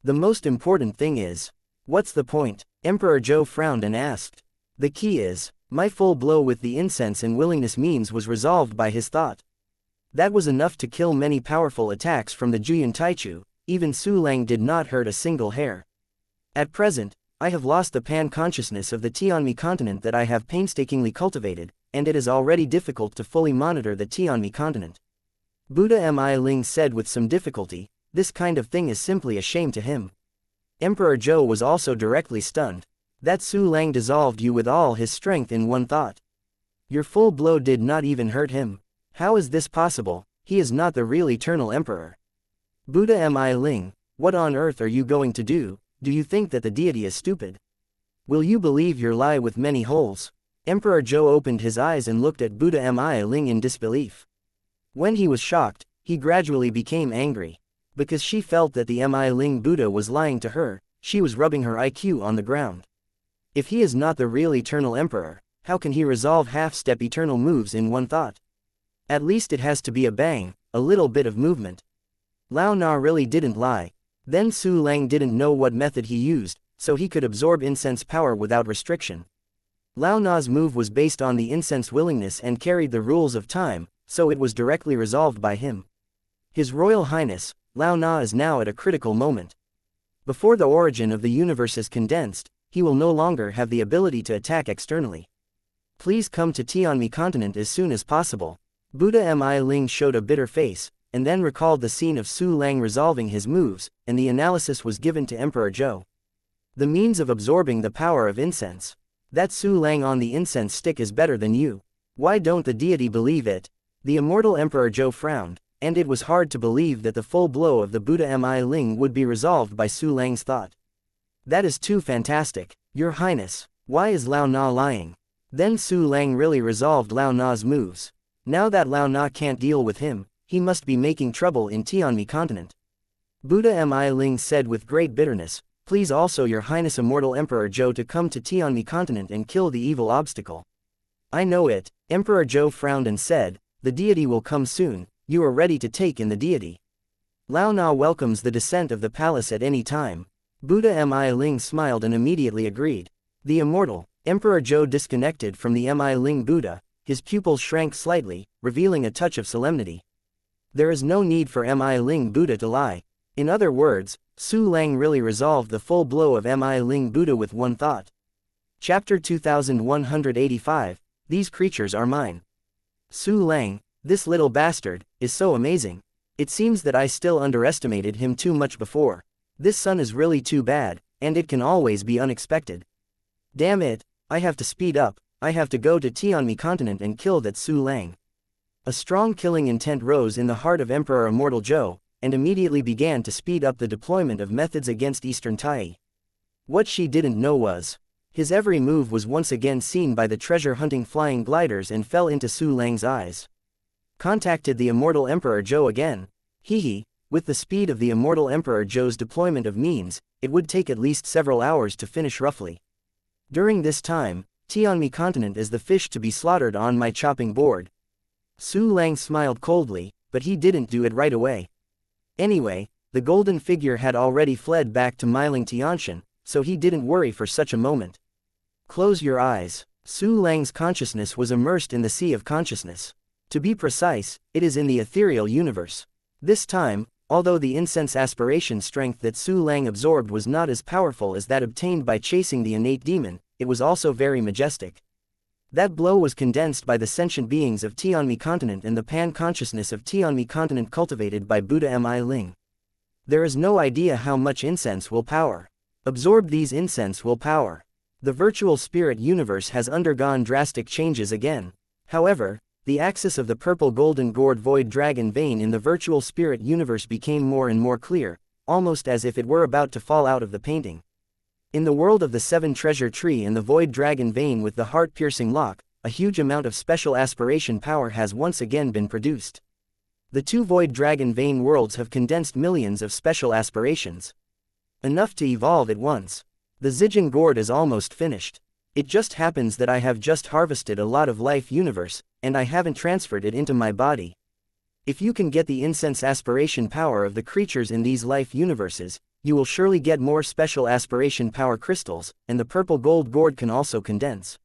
The most important thing is, what's the point? Emperor Zhou frowned and asked. The key is, my full blow with the incense and willingness means was resolved by his thought. That was enough to kill many powerful attacks from the Juyun Taichu, even Su Lang did not hurt a single hair. At present, I have lost the pan-consciousness of the Tianmi continent that I have painstakingly cultivated, and it is already difficult to fully monitor the Tianmi continent. Buddha Mi Ling said with some difficulty, this kind of thing is simply a shame to him. Emperor Zhou was also directly stunned. That Su Lang dissolved you with all his strength in one thought. Your full blow did not even hurt him. How is this possible? He is not the real eternal emperor. Buddha Mi Ling, what on earth are you going to do? Do you think that the deity is stupid? Will you believe your lie with many holes? Emperor Zhou opened his eyes and looked at Buddha Mi Ling in disbelief. When he was shocked, he gradually became angry. Because she felt that the Mi Ling Buddha was lying to her, she was rubbing her IQ on the ground. If he is not the real eternal emperor, how can he resolve half-step eternal moves in one thought? At least it has to be a bang, a little bit of movement. Lao Na really didn't lie. Then Su Lang didn't know what method he used, so he could absorb incense power without restriction. Lao Na's move was based on the incense willingness and carried the rules of time, so it was directly resolved by him. His Royal Highness, Lao Na is now at a critical moment. Before the origin of the universe is condensed, he will no longer have the ability to attack externally. Please come to Tianmi continent as soon as possible. Buddha Mi Ling showed a bitter face, and then recalled the scene of Su Lang resolving his moves, and the analysis was given to Emperor Zhou. The means of absorbing the power of incense. That Su Lang on the incense stick is better than you. Why don't the deity believe it? The immortal Emperor Zhou frowned, and it was hard to believe that the full blow of the Buddha Mi Ling would be resolved by Su Lang's thought. That is too fantastic, Your Highness. Why is Lao Na lying? Then Su Lang really resolved Lao Na's moves. Now that Lao Na can't deal with him, he must be making trouble in Tianmi continent. Buddha Mi Ling said with great bitterness, please also Your Highness Immortal Emperor Zhou to come to Tianmi continent and kill the evil obstacle. I know it. Emperor Zhou frowned and said, the deity will come soon, you are ready to take in the deity. Lao Na welcomes the descent of the palace at any time. Buddha Mi Ling smiled and immediately agreed. The immortal Emperor Zhou disconnected from the Mi Ling Buddha, his pupils shrank slightly, revealing a touch of solemnity. There is no need for Mi Ling Buddha to lie. In other words, Su Lang really resolved the full blow of Mi Ling Buddha with one thought. Chapter 2185, These creatures are mine. Su Lang, this little bastard, is so amazing. It seems that I still underestimated him too much before. This sun is really too bad, and it can always be unexpected. Damn it, I have to speed up, I have to go to Tianmi continent and kill that Su Lang. A strong killing intent rose in the heart of Emperor Immortal Zhou, and immediately began to speed up the deployment of methods against Eastern Tai. What she didn't know was, his every move was once again seen by the treasure-hunting flying gliders and fell into Su Lang's eyes. Contacted the Immortal Emperor Zhou again. With the speed of the Immortal Emperor Zhou's deployment of means, it would take at least several hours to finish roughly. During this time, Tianmi continent is the fish to be slaughtered on my chopping board. Su Lang smiled coldly, but he didn't do it right away. Anyway, the golden figure had already fled back to Miling Tianshan, so he didn't worry for such a moment. Close your eyes. Su Lang's consciousness was immersed in the sea of consciousness. To be precise, it is in the ethereal universe. This time, although the incense aspiration strength that Su Lang absorbed was not as powerful as that obtained by chasing the innate demon, it was also very majestic. That blow was condensed by the sentient beings of Tianmi continent and the pan-consciousness of Tianmi continent cultivated by Buddha Mi Ling. There is no idea how much incense will power. Absorb these incense will power. The virtual spirit universe has undergone drastic changes again. However, the axis of the purple golden gourd void dragon vein in the virtual spirit universe became more and more clear, almost as if it were about to fall out of the painting. In the world of the seven treasure tree and the void dragon vein with the heart-piercing lock, a huge amount of special aspiration power has once again been produced. The two void dragon vein worlds have condensed millions of special aspirations. Enough to evolve at once. The Zijin gourd is almost finished. It just happens that I have just harvested a lot of life universe, and I haven't transferred it into my body. If you can get the incense aspiration power of the creatures in these life universes, you will surely get more special aspiration power crystals, and the purple gold gourd can also condense.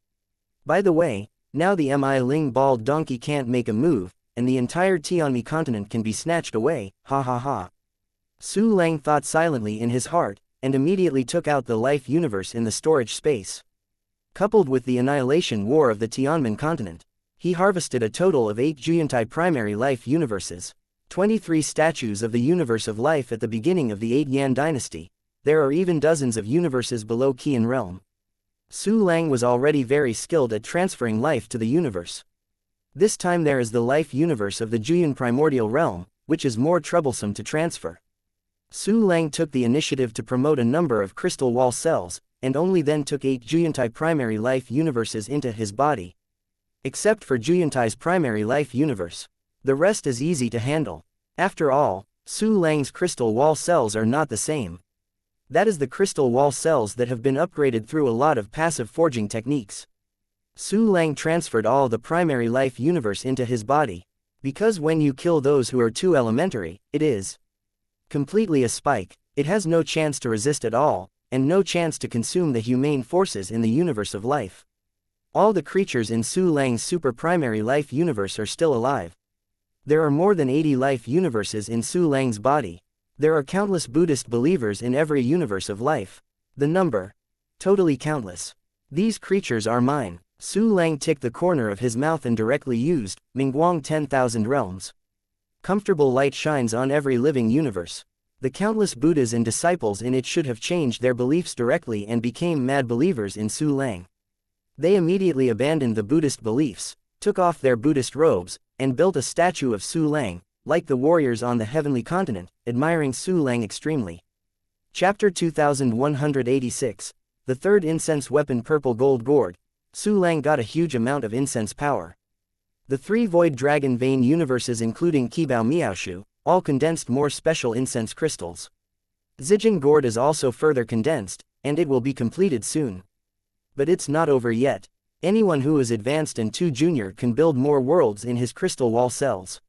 By the way, now the Mi Ling bald donkey can't make a move, and the entire Tianmi continent can be snatched away, ha ha ha. Su Lang thought silently in his heart, and immediately took out the life universe in the storage space. Coupled with the annihilation war of the Tianmen continent, he harvested a total of 8 Juyantai primary life universes, 23 statues of the universe of life at the beginning of the 8 Yan dynasty. There are even dozens of universes below Qian realm. Su Lang was already very skilled at transferring life to the universe. This time there is the life universe of the Juyan primordial realm, which is more troublesome to transfer. Su Lang took the initiative to promote a number of crystal wall cells, and only then took 8 Juyantai primary life universes into his body. Except for Juyantai's primary life universe. The rest is easy to handle. After all, Su Lang's crystal wall cells are not the same. That is the crystal wall cells that have been upgraded through a lot of passive forging techniques. Su Lang transferred all the primary life universe into his body. Because when you kill those who are too elementary, it is completely a spike. It has no chance to resist at all, and no chance to consume the humane forces in the universe of life. All the creatures in Su Lang's super primary life universe are still alive. There are more than 80 life universes in Su Lang's body. There are countless Buddhist believers in every universe of life. The number? Totally countless. These creatures are mine. Su Lang ticked the corner of his mouth and directly used Mingguang 10,000 realms. Comfortable light shines on every living universe. The countless Buddhas and disciples in it should have changed their beliefs directly and became mad believers in Su Lang. They immediately abandoned the Buddhist beliefs, took off their Buddhist robes, and built a statue of Su Lang, like the warriors on the heavenly continent, admiring Su Lang extremely. Chapter 2186. The third incense weapon purple gold gourd. Su Lang got a huge amount of incense power. The 3 void dragon vein universes including Qibao Miaoshu, all condensed more special incense crystals. Zijin gourd is also further condensed, and it will be completed soon. But it's not over yet. Anyone who is advanced and too junior can build more worlds in his crystal wall cells.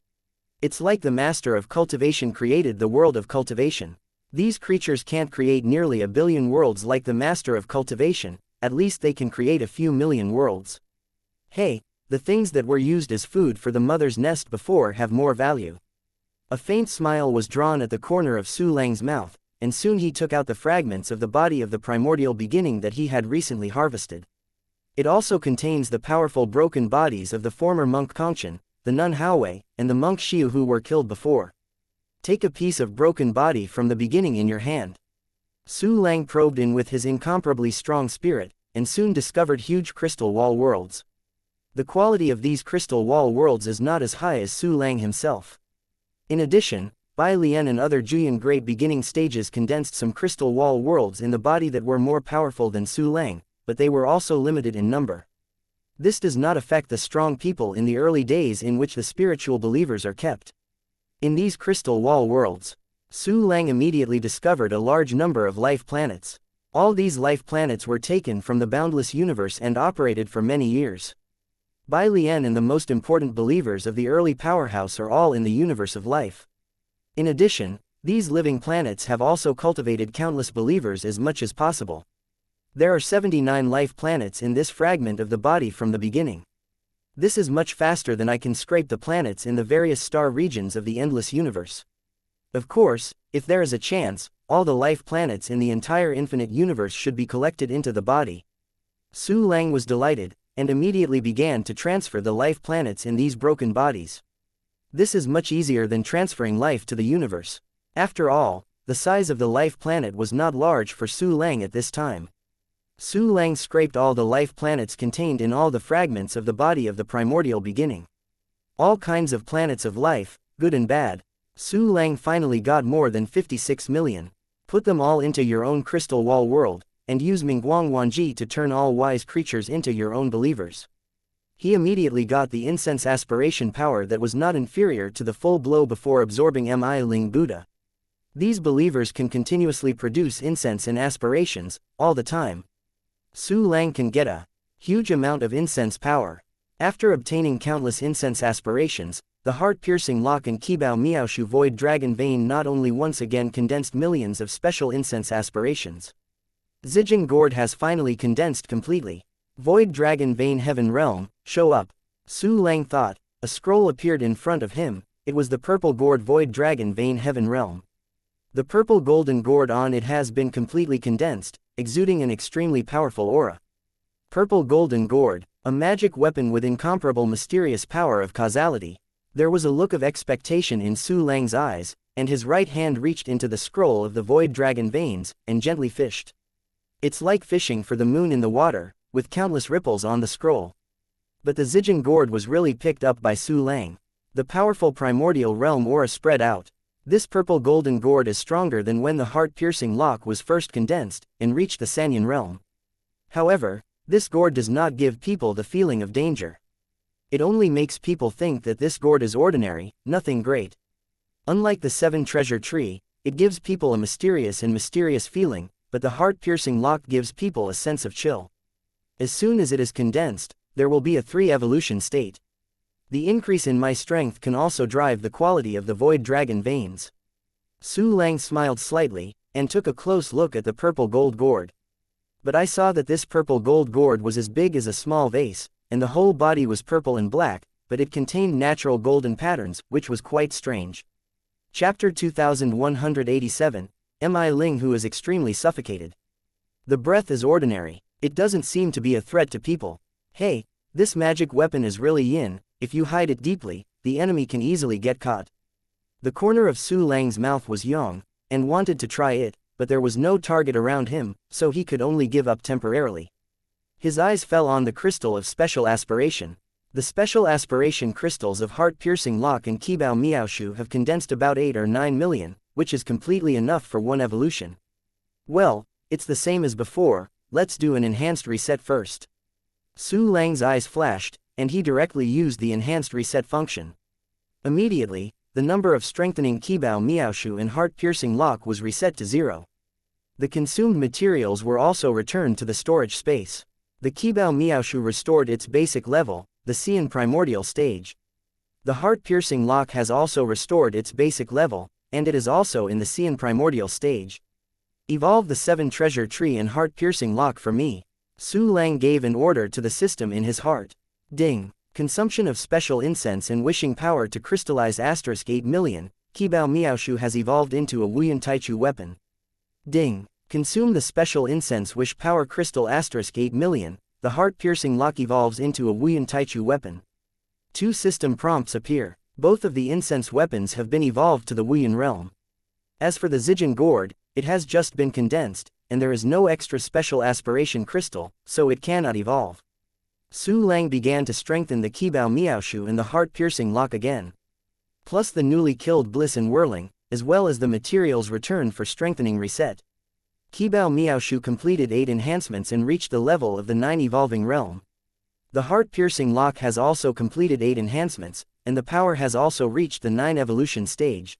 It's like the master of cultivation created the world of cultivation. These creatures can't create nearly a billion worlds like the master of cultivation, at least they can create a few million worlds. Hey, the things that were used as food for the mother's nest before have more value. A faint smile was drawn at the corner of Su Lang's mouth, and soon he took out the fragments of the body of the primordial beginning that he had recently harvested. It also contains the powerful broken bodies of the former monk Kongchen, the nun Haowei, and the monk Xiu who were killed before. Take a piece of broken body from the beginning in your hand. Su Lang probed in with his incomparably strong spirit, and soon discovered huge crystal wall worlds. The quality of these crystal wall worlds is not as high as Su Lang himself. In addition, Bai Lian and other Juyan great beginning stages condensed some crystal wall worlds in the body that were more powerful than Su Lang, but they were also limited in number. This does not affect the strong people in the early days in which the spiritual believers are kept. In these crystal wall worlds, Su Lang immediately discovered a large number of life planets. All these life planets were taken from the boundless universe and operated for many years. Bai Lian and the most important believers of the early powerhouse are all in the universe of life. In addition, these living planets have also cultivated countless believers as much as possible. There are 79 life planets in this fragment of the body from the beginning. This is much faster than I can scrape the planets in the various star regions of the endless universe. Of course, if there is a chance, all the life planets in the entire infinite universe should be collected into the body. Su Lang was delighted, and immediately began to transfer the life planets in these broken bodies. This is much easier than transferring life to the universe. After all, the size of the life planet was not large for Su Lang at this time. Su Lang scraped all the life planets contained in all the fragments of the body of the primordial beginning. All kinds of planets of life, good and bad. Su Lang finally got more than 56 million. Put them all into your own crystal wall world, and use Mingguang Wanji to turn all wise creatures into your own believers. He immediately got the incense aspiration power that was not inferior to the full blow before absorbing Mi Ling Buddha. These believers can continuously produce incense and aspirations, all the time. Su Lang can get a huge amount of incense power. After obtaining countless incense aspirations, the heart-piercing lock and Qibao Miaoshu Void Dragon Vein not only once again condensed millions of special incense aspirations. Zijing Gourd has finally condensed completely. Void Dragon Vein Heaven Realm, show up. Su Lang thought. A scroll appeared in front of him. It was the purple gourd Void Dragon Vein Heaven Realm. The purple golden gourd on it has been completely condensed, exuding an extremely powerful aura. Purple golden gourd, a magic weapon with incomparable mysterious power of causality. There was a look of expectation in Su Lang's eyes, and his right hand reached into the scroll of the Void Dragon Veins, and gently fished. It's like fishing for the moon in the water, with countless ripples on the scroll. But the Zijing Gourd was really picked up by Su Lang. The powerful primordial realm aura spread out. This purple golden gourd is stronger than when the heart-piercing lock was first condensed, and reached the Sanyan realm. However, this gourd does not give people the feeling of danger. It only makes people think that this gourd is ordinary, nothing great. Unlike the seven treasure tree, it gives people a mysterious feeling, but the heart-piercing lock gives people a sense of chill. As soon as it is condensed, there will be a 3-evolution state. The increase in my strength can also drive the quality of the Void Dragon Veins. Su Lang smiled slightly, and took a close look at the purple gold gourd. But I saw that this purple gold gourd was as big as a small vase, and the whole body was purple and black, but it contained natural golden patterns, which was quite strange. Chapter 2187, Mi Ling who is extremely suffocated. The breath is ordinary. It doesn't seem to be a threat to people. Hey, this magic weapon is really yin. If you hide it deeply, the enemy can easily get caught. The corner of Su Lang's mouth was young, and wanted to try it, but there was no target around him, so he could only give up temporarily. His eyes fell on the crystal of special aspiration. The special aspiration crystals of heart-piercing lock and Qibao Miaoshu have condensed about 8 or 9 million, which is completely enough for one evolution. Well, it's the same as before, let's do an enhanced reset first. Su Lang's eyes flashed, and he directly used the enhanced reset function. Immediately, the number of strengthening Qibao Miaoshu and heart-piercing lock was reset to 0. The consumed materials were also returned to the storage space. The Qibao Miaoshu restored its basic level, the Xian primordial stage. The heart-piercing lock has also restored its basic level, and it is also in the Xian primordial stage. Evolve the 7 treasure tree and heart-piercing lock for me. Su Lang gave an order to the system in his heart. Ding. Consumption of special incense and wishing power to crystallize *8 million, Qibao Miaoshu has evolved into a Wuyan Taichu weapon. Ding. Consume the special incense wish power crystal *8 million, the heart-piercing lock evolves into a Wuyan Taichu weapon. 2 system prompts appear. Both of the incense weapons have been evolved to the Wuyan realm. As for the Zijin gourd, it has just been condensed, and there is no extra special aspiration crystal, so it cannot evolve. Su Lang began to strengthen the Qibao Miaoshu and the heart-piercing lock again. Plus the newly killed Bliss and Whirling, as well as the materials returned for strengthening reset. Qibao Miaoshu completed 8 enhancements and reached the level of the 9 evolving realm. The heart-piercing lock has also completed 8 enhancements, and the power has also reached the 9 evolution stage.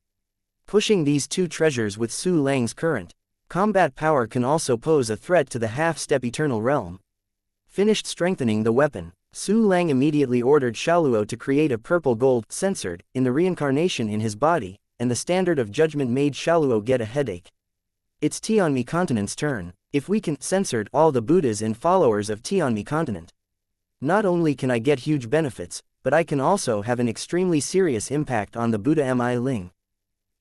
Pushing these 2 treasures with Su Lang's current combat power can also pose a threat to the half-step eternal realm. Finished strengthening the weapon, Su Lang immediately ordered Xiaoluo to create a purple gold censored in the reincarnation in his body, and the standard of judgment made Xiaoluo get a headache. It's Tianmi continent's turn. If we can censored all the Buddhas and followers of Tianmi continent, not only can I get huge benefits, but I can also have an extremely serious impact on the Buddha Mi Ling.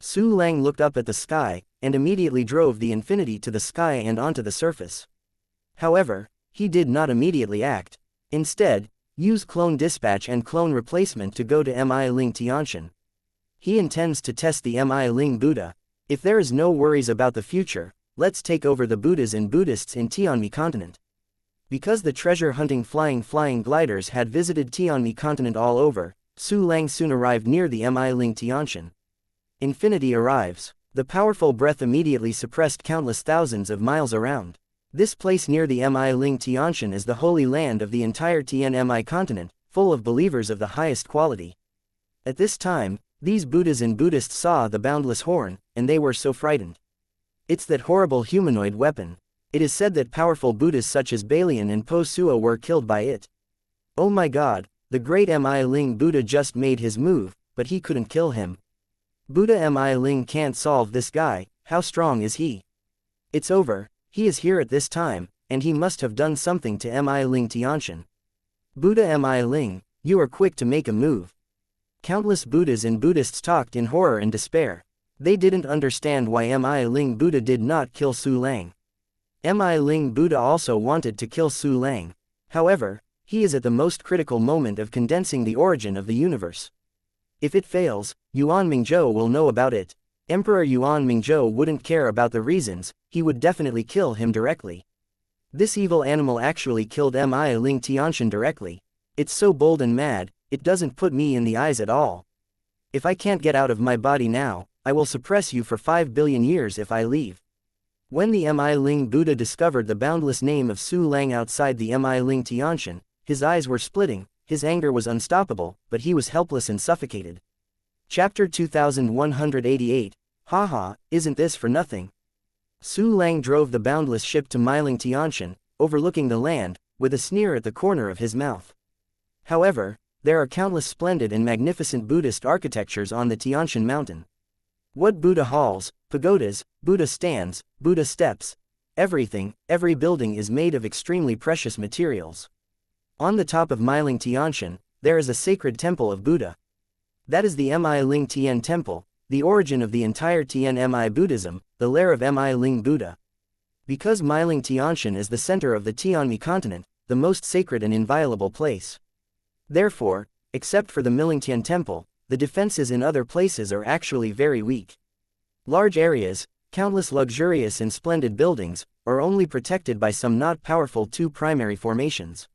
Su Lang looked up at the sky, and immediately drove the infinity to the sky and onto the surface. However, he did not immediately act. Instead, use clone dispatch and clone replacement to go to Mi Ling Tianshan. He intends to test the Mi Ling Buddha. If there is no worries about the future, let's take over the Buddhas and Buddhists in Tianmi continent. Because the treasure-hunting flying gliders had visited Tianmi continent all over, Su Lang soon arrived near the Mi Ling Tianshan. Infinity arrives. The powerful breath immediately suppressed countless thousands of miles around. This place near the Mi Ling Tianshan is the holy land of the entire Tianmi continent, full of believers of the highest quality. At this time, these Buddhas and Buddhists saw the boundless horn, and they were so frightened. It's that horrible humanoid weapon. It is said that powerful Buddhas such as Balian and Po Suo were killed by it. Oh my god, the great Mi Ling Buddha just made his move, but he couldn't kill him. Buddha Mi Ling can't solve this guy, how strong is he? It's over. He is here at this time, and he must have done something to Mi Ling Tianshan. Buddha Mi Ling, you are quick to make a move. Countless Buddhas and Buddhists talked in horror and despair. They didn't understand why Mi Ling Buddha did not kill Su Lang. Mi Ling Buddha also wanted to kill Su Lang. However, he is at the most critical moment of condensing the origin of the universe. If it fails, Yuan Mingzhou will know about it. Emperor Yuan Mingzhou wouldn't care about the reasons, he would definitely kill him directly. This evil animal actually killed Mi Ling Tianshan directly. It's so bold and mad, it doesn't put me in the eyes at all. If I can't get out of my body now, I will suppress you for 5 billion years if I leave. When the Mi Ling Buddha discovered the boundless name of Su Lang outside the Mi Ling Tianshan, his eyes were splitting, his anger was unstoppable, but he was helpless and suffocated. Chapter 2188, Haha, isn't this for nothing? Su Lang drove the boundless ship to Mi Ling Tianshan, overlooking the land, with a sneer at the corner of his mouth. However, there are countless splendid and magnificent Buddhist architectures on the Tianshan mountain. What Buddha halls, pagodas, Buddha stands, Buddha steps, everything, every building is made of extremely precious materials. On the top of Mi Ling Tianshan, there is a sacred temple of Buddha. That is the Mi Ling Tian Temple, the origin of the entire Tianmi Buddhism, the lair of Mi Ling Buddha. Because Mi Ling Tianshan is the center of the Tianmi continent, the most sacred and inviolable place. Therefore, except for the Millingtian Temple, the defenses in other places are actually very weak. Large areas, countless luxurious and splendid buildings, are only protected by some not powerful 2 primary formations.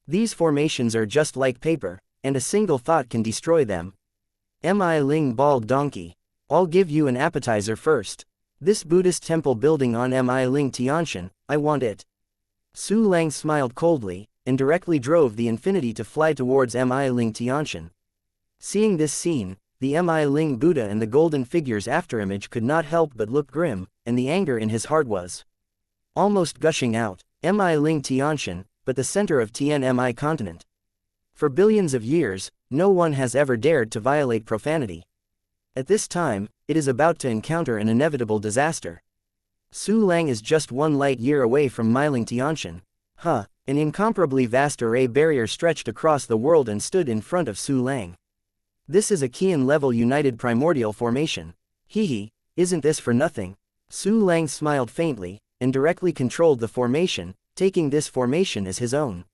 These formations are just like paper, and a single thought can destroy them. Mi Ling Bald Donkey. I'll give you an appetizer first. This Buddhist temple building on Mi Ling Tianshan, I want it. Su Lang smiled coldly, and directly drove the infinity to fly towards Mi Ling Tianshan. Seeing this scene, the Mi Ling Buddha and the golden figure's afterimage could not help but look grim, and the anger in his heart was almost gushing out. Mi Ling Tianshan, but the center of Tianmi continent. For billions of years, no one has ever dared to violate profanity. At this time, it is about to encounter an inevitable disaster. Su Lang is just 1 light year away from Mi Ling Tianshan. An incomparably vast array barrier stretched across the world and stood in front of Su Lang. This is a Qian-level united primordial formation. Hehe, isn't this for nothing? Su Lang smiled faintly, and directly controlled the formation, taking this formation as his own.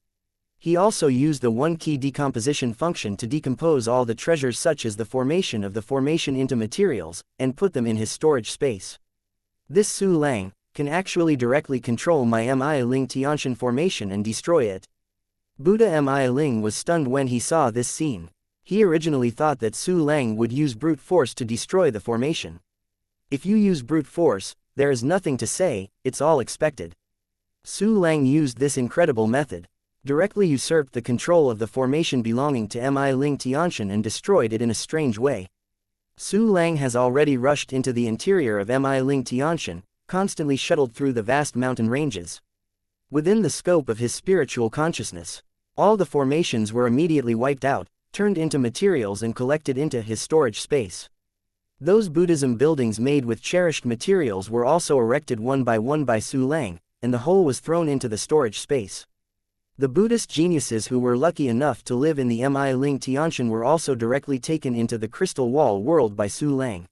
He also used the one-key decomposition function to decompose all the treasures such as the formation of the formation into materials, and put them in his storage space. This Su Lang can actually directly control my Mi Ling Tiantian formation and destroy it. Buddha Mi Ling was stunned when he saw this scene. He originally thought that Su Lang would use brute force to destroy the formation. If you use brute force, there is nothing to say, it's all expected. Su Lang used this incredible method, directly usurped the control of the formation belonging to Mi Ling Tiantian and destroyed it in a strange way. Su Lang has already rushed into the interior of Mi Ling Tiantian, constantly shuttled through the vast mountain ranges. Within the scope of his spiritual consciousness, all the formations were immediately wiped out, turned into materials and collected into his storage space. Those Buddhism buildings made with cherished materials were also erected one by Su Lang, and the whole was thrown into the storage space. The Buddhist geniuses who were lucky enough to live in the Mi Ling Tiantian were also directly taken into the crystal wall world by Su Lang.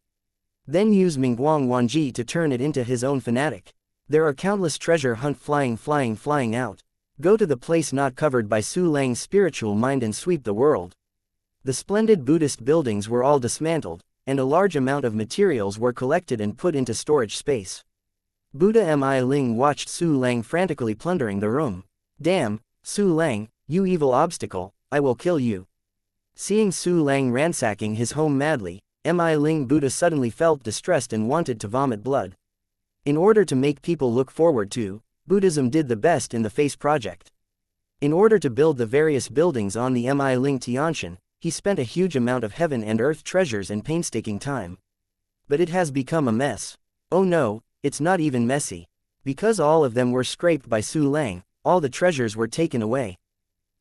Then use Mingguang Wanji to turn it into his own fanatic. There are countless treasure hunt flying out. Go to the place not covered by Su Lang's spiritual mind and sweep the world. The splendid Buddhist buildings were all dismantled, and a large amount of materials were collected and put into storage space. Buddha Mi Ling watched Su Lang frantically plundering the room. Damn, Su Lang, you evil obstacle, I will kill you. Seeing Su Lang ransacking his home madly, Mi Ling Buddha suddenly felt distressed and wanted to vomit blood. In order to make people look forward to, Buddhism did the best in the Face project. In order to build the various buildings on the Mi Ling Tiantian, he spent a huge amount of heaven and earth treasures and painstaking time. But it has become a mess. Oh no, it's not even messy. Because all of them were scraped by Su Lang, all the treasures were taken away.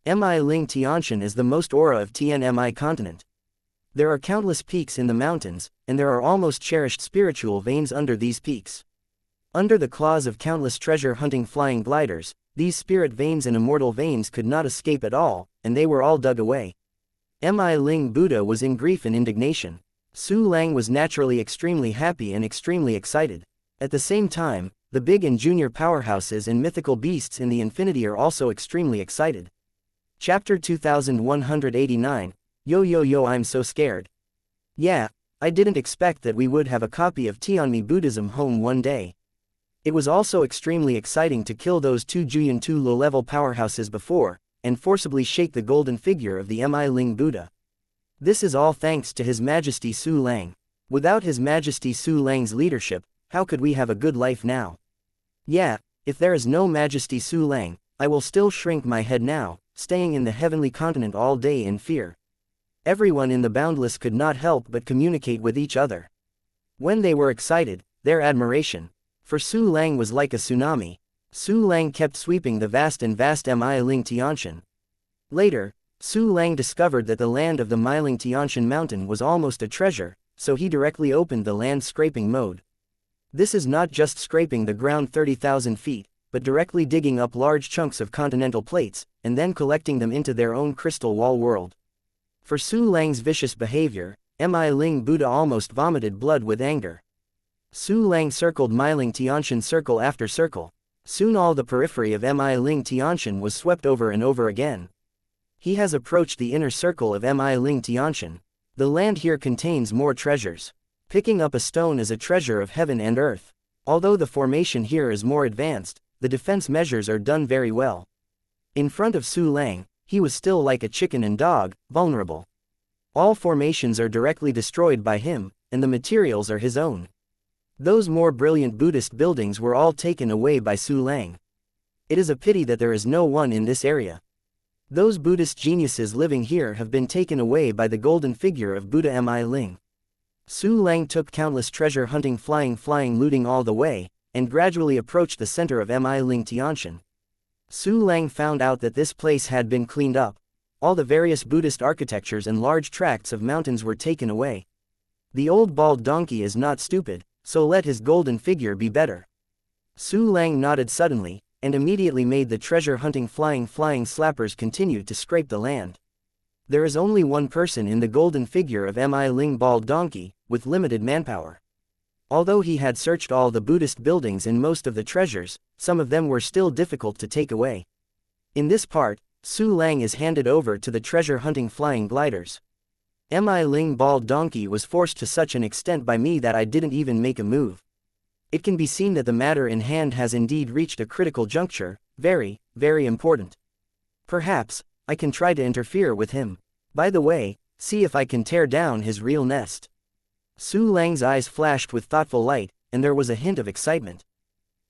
Mi Ling Tiantian is the most aura of TNMI continent. There are countless peaks in the mountains, and there are almost cherished spiritual veins under these peaks. Under the claws of countless treasure-hunting flying gliders, these spirit veins and immortal veins could not escape at all, and they were all dug away. Mi Ling Buddha was in grief and indignation. Su Lang was naturally extremely happy and extremely excited. At the same time, the big and junior powerhouses and mythical beasts in the infinity are also extremely excited. Chapter 2189, Yo, I'm so scared. Yeah, I didn't expect that we would have a copy of Tianmi Buddhism home one day. It was also extremely exciting to kill those two Juyan 2 low-level powerhouses before, and forcibly shake the golden figure of the Mi Ling Buddha. This is all thanks to His Majesty Su Lang. Without His Majesty Su Lang's leadership, how could we have a good life now? Yeah, if there is no Majesty Su Lang, I will still shrink my head now, staying in the heavenly continent all day in fear. Everyone in the Boundless could not help but communicate with each other. When they were excited, their admiration for Su Lang was like a tsunami. Su Lang kept sweeping the vast Mi Ling Tiantian. Later, Su Lang discovered that the land of the Mi Ling Tiantian mountain was almost a treasure, so he directly opened the land scraping mode. This is not just scraping the ground 30,000 feet, but directly digging up large chunks of continental plates, and then collecting them into their own crystal wall world. For Su Lang's vicious behavior, Mi Ling Buddha almost vomited blood with anger. Su Lang circled Mi Ling Tiantian circle after circle. Soon all the periphery of Mi Ling Tiantian was swept over and over again. He has approached the inner circle of Mi Ling Tiantian. The land here contains more treasures. Picking up a stone is a treasure of heaven and earth. Although the formation here is more advanced, the defense measures are done very well. In front of Su Lang, he was still like a chicken and dog, vulnerable. All formations are directly destroyed by him, and the materials are his own. Those more brilliant Buddhist buildings were all taken away by Su Lang. It is a pity that there is no one in this area. Those Buddhist geniuses living here have been taken away by the golden figure of Buddha Mi Ling. Su Lang took countless treasure hunting flying looting all the way, and gradually approached the center of Mi Ling Tiantian. Su Lang found out that this place had been cleaned up. All the various Buddhist architectures and large tracts of mountains were taken away. The old bald donkey is not stupid, so let his golden figure be better. Su Lang nodded suddenly, and immediately made the treasure-hunting flying slappers continue to scrape the land. There is only one person in the golden figure of Mi Ling bald donkey, with limited manpower. Although he had searched all the Buddhist buildings and most of the treasures, some of them were still difficult to take away. In this part, Su Lang is handed over to the treasure-hunting flying gliders. Mi Ling bald donkey was forced to such an extent by me that I didn't even make a move. It can be seen that the matter in hand has indeed reached a critical juncture, very, very important. Perhaps, I can try to interfere with him. By the way, see if I can tear down his real nest. Su Lang's eyes flashed with thoughtful light, and there was a hint of excitement.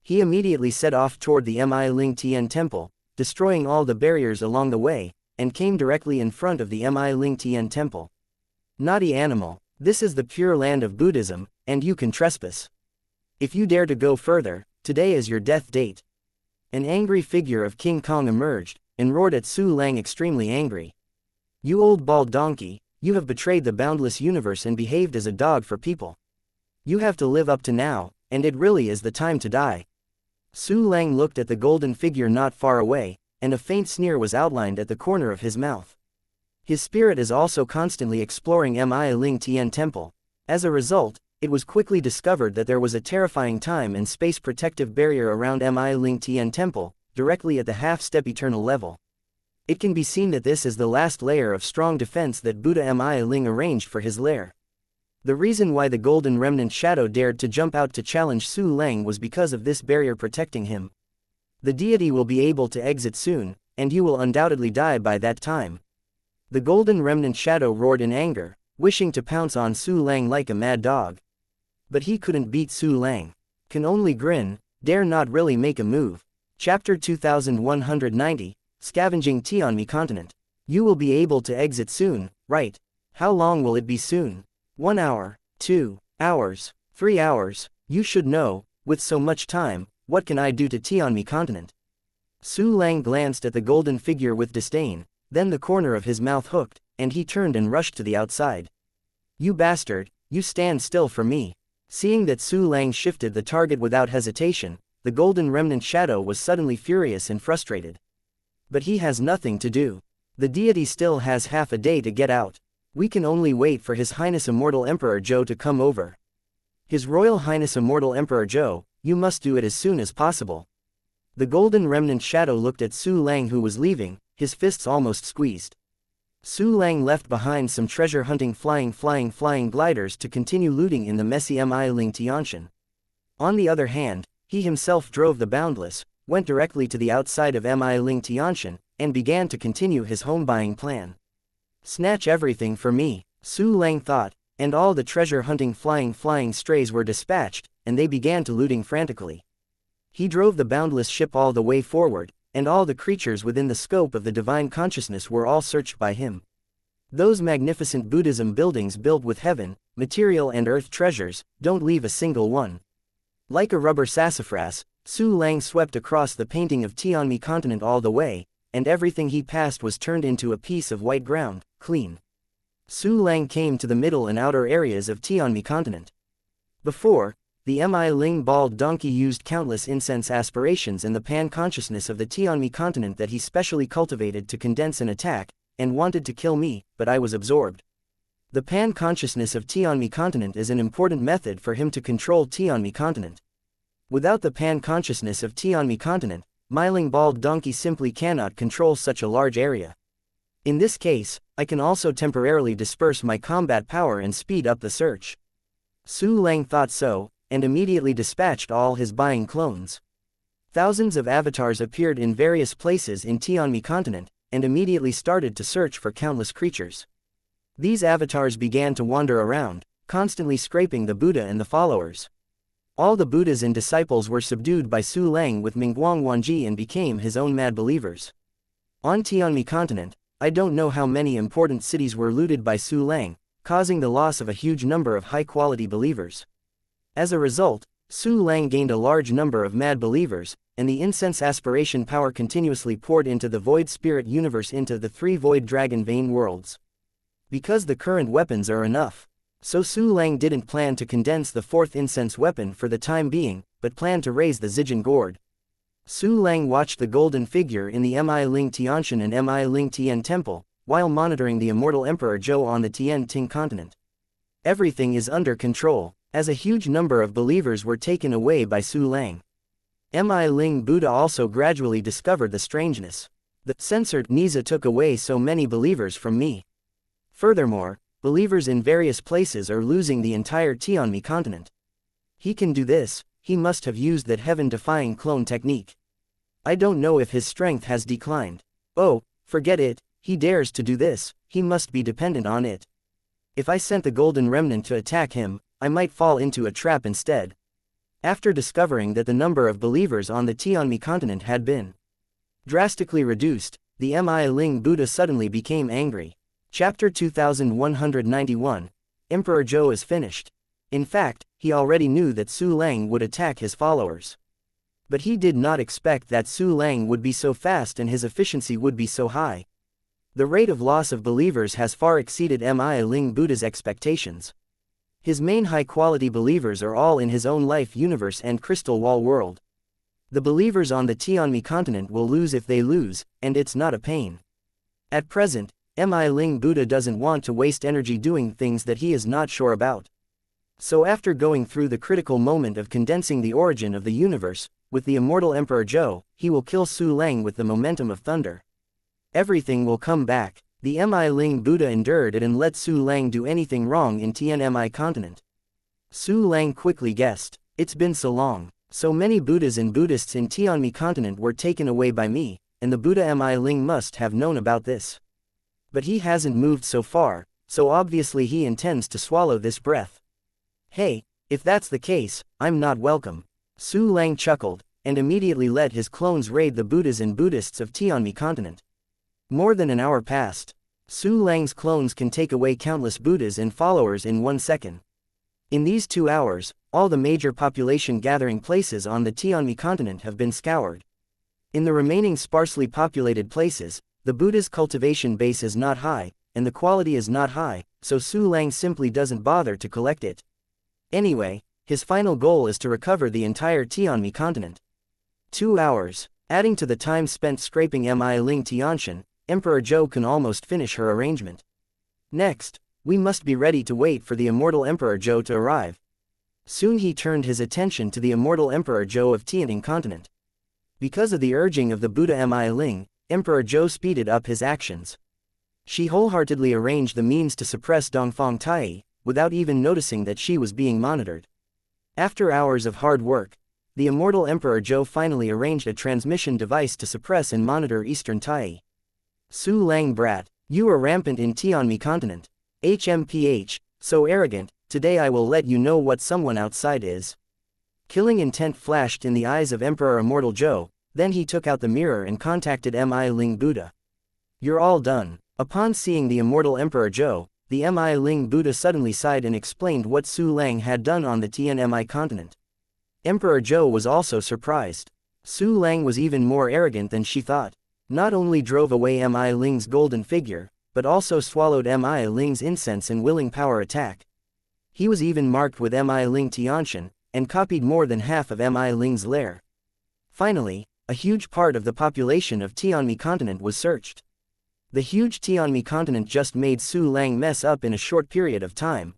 He immediately set off toward the Mi Ling Tian temple, destroying all the barriers along the way, and came directly in front of the Mi Ling Tian temple. Naughty animal, this is the pure land of Buddhism, and you can trespass. If you dare to go further, today is your death date. An angry figure of King Kong emerged, and roared at Su Lang extremely angry. You old bald donkey, you have betrayed the boundless universe and behaved as a dog for people. You have to live up to now, and it really is the time to die. Su Lang looked at the golden figure not far away, and a faint sneer was outlined at the corner of his mouth. His spirit is also constantly exploring Mi Ling Tian temple. As a result, it was quickly discovered that there was a terrifying time and space protective barrier around Mi Ling Tian temple, directly at the half-step eternal level. It can be seen that this is the last layer of strong defense that Buddha Mi Ling arranged for his lair. The reason why the golden remnant shadow dared to jump out to challenge Su Lang was because of this barrier protecting him. The deity will be able to exit soon, and you will undoubtedly die by that time. The golden remnant shadow roared in anger, wishing to pounce on Su Lang like a mad dog. But he couldn't beat Su Lang. Can only grin, dare not really make a move. Chapter 2190, Scavenging Tianmi Continent. You will be able to exit soon, right? How long will it be soon? 1 hour, 2 hours, 3 hours, you should know, with so much time, what can I do to Tianmi Continent? Su Lang glanced at the golden figure with disdain, then the corner of his mouth hooked, and he turned and rushed to the outside. You bastard, you stand still for me. Seeing that Su Lang shifted the target without hesitation, the golden remnant shadow was suddenly furious and frustrated. But he has nothing to do. The deity still has half a day to get out. We can only wait for His Highness Immortal Emperor Zhou to come over. His Royal Highness Immortal Emperor Zhou, you must do it as soon as possible. The golden remnant shadow looked at Su Lang who was leaving, his fists almost squeezed. Su Lang left behind some treasure-hunting flying gliders to continue looting in the messy Mi Ling Tianshan. On the other hand, he himself drove the Boundless, went directly to the outside of Mi Ling Tianshan, and began to continue his home-buying plan. Snatch everything for me, Su Lang thought, and all the treasure-hunting flying strays were dispatched, and they began to looting frantically. He drove the Boundless ship all the way forward, and all the creatures within the scope of the divine consciousness were all searched by him. Those magnificent Buddhism buildings built with heaven, material and earth treasures, don't leave a single one. Like a rubber sassafras, Su Lang swept across the painting of Tianmi Continent all the way, and everything he passed was turned into a piece of white ground, clean. Su Lang came to the middle and outer areas of Tianmi Continent. Before, the Mi Ling bald donkey used countless incense aspirations in the pan-consciousness of the Tianmi Continent that he specially cultivated to condense an attack, and wanted to kill me, but I was absorbed. The pan-consciousness of Tianmi Continent is an important method for him to control Tianmi Continent. Without the pan-consciousness of Tianmi Continent, Mi Ling bald donkey simply cannot control such a large area. In this case, I can also temporarily disperse my combat power and speed up the search. Su Lang thought so, and immediately dispatched all his buying clones. Thousands of avatars appeared in various places in Tianmi Continent, and immediately started to search for countless creatures. These avatars began to wander around, constantly scraping the Buddha and the followers. All the Buddhas and disciples were subdued by Su Lang with Mingguang Wanji and became his own mad believers. On Tianmi Continent, I don't know how many important cities were looted by Su Lang, causing the loss of a huge number of high-quality believers. As a result, Su Lang gained a large number of mad believers, and the incense aspiration power continuously poured into the void spirit universe into the 3 void dragon vein worlds. Because the current weapons are enough. So Su Lang didn't plan to condense the 4th incense weapon for the time being, but planned to raise the Zijin gourd. Su Lang watched the golden figure in the Mi Ling Tianshan and Mi Ling Tian temple, while monitoring the immortal Emperor Zhou on the Tian Ting continent. Everything is under control, as a huge number of believers were taken away by Su Lang. Mi Ling Buddha also gradually discovered the strangeness. The censored Niza took away so many believers from me. Furthermore, believers in various places are losing the entire Tianmi continent. He can do this, he must have used that heaven-defying clone technique. I don't know if his strength has declined. Oh, forget it, he dares to do this, he must be dependent on it. If I sent the Golden Remnant to attack him, I might fall into a trap instead. After discovering that the number of believers on the Tianmi continent had been drastically reduced, the Mi Ling Buddha suddenly became angry. Chapter 2191. Emperor Zhou is finished. In fact, he already knew that Su Lang would attack his followers. But he did not expect that Su Lang would be so fast and his efficiency would be so high. The rate of loss of believers has far exceeded Mi Ling Buddha's expectations. His main high-quality believers are all in his own life universe and crystal wall world. The believers on the Tianmi continent will lose if they lose, and it's not a pain. At present, Mi Ling Buddha doesn't want to waste energy doing things that he is not sure about. So after going through the critical moment of condensing the origin of the universe, with the immortal Emperor Zhou, he will kill Su Lang with the momentum of thunder. Everything will come back. The Mi Ling Buddha endured it and let Su Lang do anything wrong in Tianmi continent. Su Lang quickly guessed, it's been so long, so many Buddhas and Buddhists in Tianmi continent were taken away by me, and the Buddha Mi Ling must have known about this. But he hasn't moved so far, so obviously he intends to swallow this breath. Hey, if that's the case, I'm not welcome. Su Lang chuckled, and immediately let his clones raid the Buddhas and Buddhists of Tianmi continent. More than an hour passed. Su Lang's clones can take away countless Buddhas and followers in 1 second. In these 2 hours, all the major population gathering places on the Tianmi continent have been scoured. In the remaining sparsely populated places, the Buddha's cultivation base is not high, and the quality is not high, so Su Lang simply doesn't bother to collect it. Anyway, his final goal is to recover the entire Tianmi continent. 2 hours. Adding to the time spent scraping Mi Ling Tianshan, Emperor Zhou can almost finish her arrangement. Next, we must be ready to wait for the immortal Emperor Zhou to arrive. Soon he turned his attention to the immortal Emperor Zhou of Tianning continent. Because of the urging of the Buddha Mi Ling, Emperor Zhou speeded up his actions. She wholeheartedly arranged the means to suppress Dongfang Tai, without even noticing that she was being monitored. After hours of hard work, the immortal Emperor Zhou finally arranged a transmission device to suppress and monitor Eastern Tai. Su Lang brat, you are rampant in Tianmi continent. HMPH, so arrogant, today I will let you know what someone outside is. Killing intent flashed in the eyes of Emperor Immortal Zhou, then he took out the mirror and contacted Mi Ling Buddha. You're all done. Upon seeing the immortal Emperor Zhou, the Mi Ling Buddha suddenly sighed and explained what Su Lang had done on the Tianmi continent. Emperor Zhou was also surprised. Su Lang was even more arrogant than she thought. Not only drove away Mi Ling's golden figure, but also swallowed Mi Ling's incense and willing power attack. He was even marked with Mi Ling Tianshan, and copied more than half of Mi Ling's lair. Finally, a huge part of the population of Tianmi continent was searched. The huge Tianmi continent just made Su Lang mess up in a short period of time.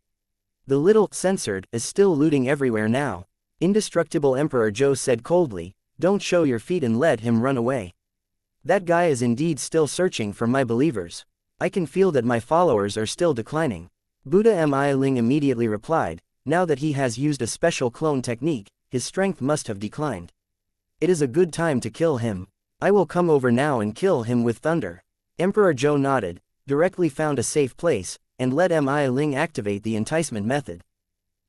The little censored is still looting everywhere now. Indestructible Emperor Zhou said coldly, don't show your feet and let him run away. That guy is indeed still searching for my believers. I can feel that my followers are still declining. Buddha Mi Ling immediately replied, now that he has used a special clone technique, his strength must have declined. It is a good time to kill him. I will come over now and kill him with thunder. Emperor Zhou nodded, directly found a safe place, and let Mi Ling activate the enticement method.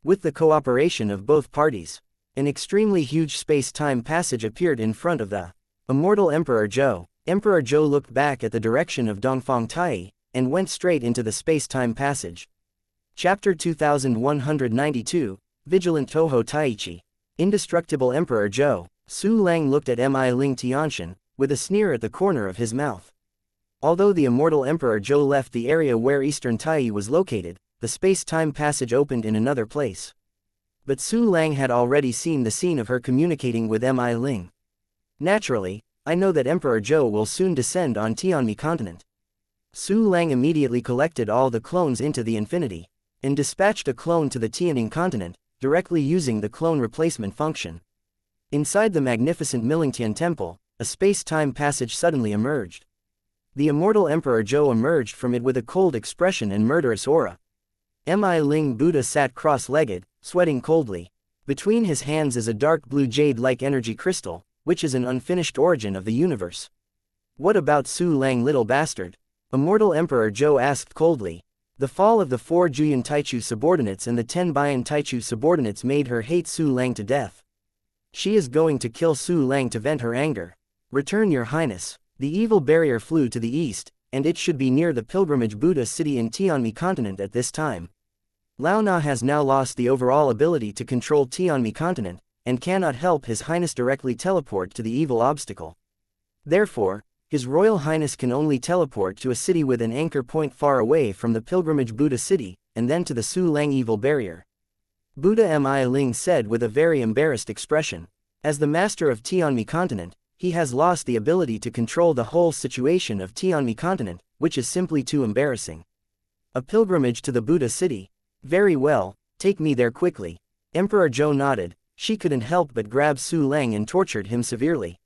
With the cooperation of both parties, an extremely huge space-time passage appeared in front of the immortal Emperor Zhou. Emperor Zhou looked back at the direction of Dongfang Tai, and went straight into the space-time passage. Chapter 2192, Vigilant Toho Taichi. Indestructible Emperor Zhou. Su Lang looked at Mi Ling Tianshan, with a sneer at the corner of his mouth. Although the immortal Emperor Zhou left the area where Eastern Tai was located, the space-time passage opened in another place. But Su Lang had already seen the scene of her communicating with Mi Ling. Naturally, I know that Emperor Zhou will soon descend on Tianmi continent. Su Lang immediately collected all the clones into the infinity, and dispatched a clone to the Tianning continent, directly using the clone replacement function. Inside the magnificent Millingtian temple, a space-time passage suddenly emerged. The immortal Emperor Zhou emerged from it with a cold expression and murderous aura. Mi Ling Buddha sat cross-legged, sweating coldly. Between his hands is a dark blue jade-like energy crystal, which is an unfinished origin of the universe. What about Su Lang, little bastard? Immortal Emperor Zhou asked coldly. The fall of the 4 Juyan Taichu subordinates and the 10 Bian Taichu subordinates made her hate Su Lang to death. She is going to kill Su Lang to vent her anger. Return, your highness. The evil barrier flew to the east, and it should be near the pilgrimage Buddha city in Tianmi continent at this time. Lao Na has now lost the overall ability to control Tianmi continent, and cannot help His Highness directly teleport to the evil obstacle. Therefore, His Royal Highness can only teleport to a city with an anchor point far away from the pilgrimage Buddha city, and then to the Su Lang evil barrier. Buddha Mi Ling said with a very embarrassed expression. As the master of Tianmi continent, he has lost the ability to control the whole situation of Tianmi continent, which is simply too embarrassing. A pilgrimage to the Buddha city? Very well, take me there quickly. Emperor Zhou nodded. She couldn't help but grab Su Lang and tortured him severely.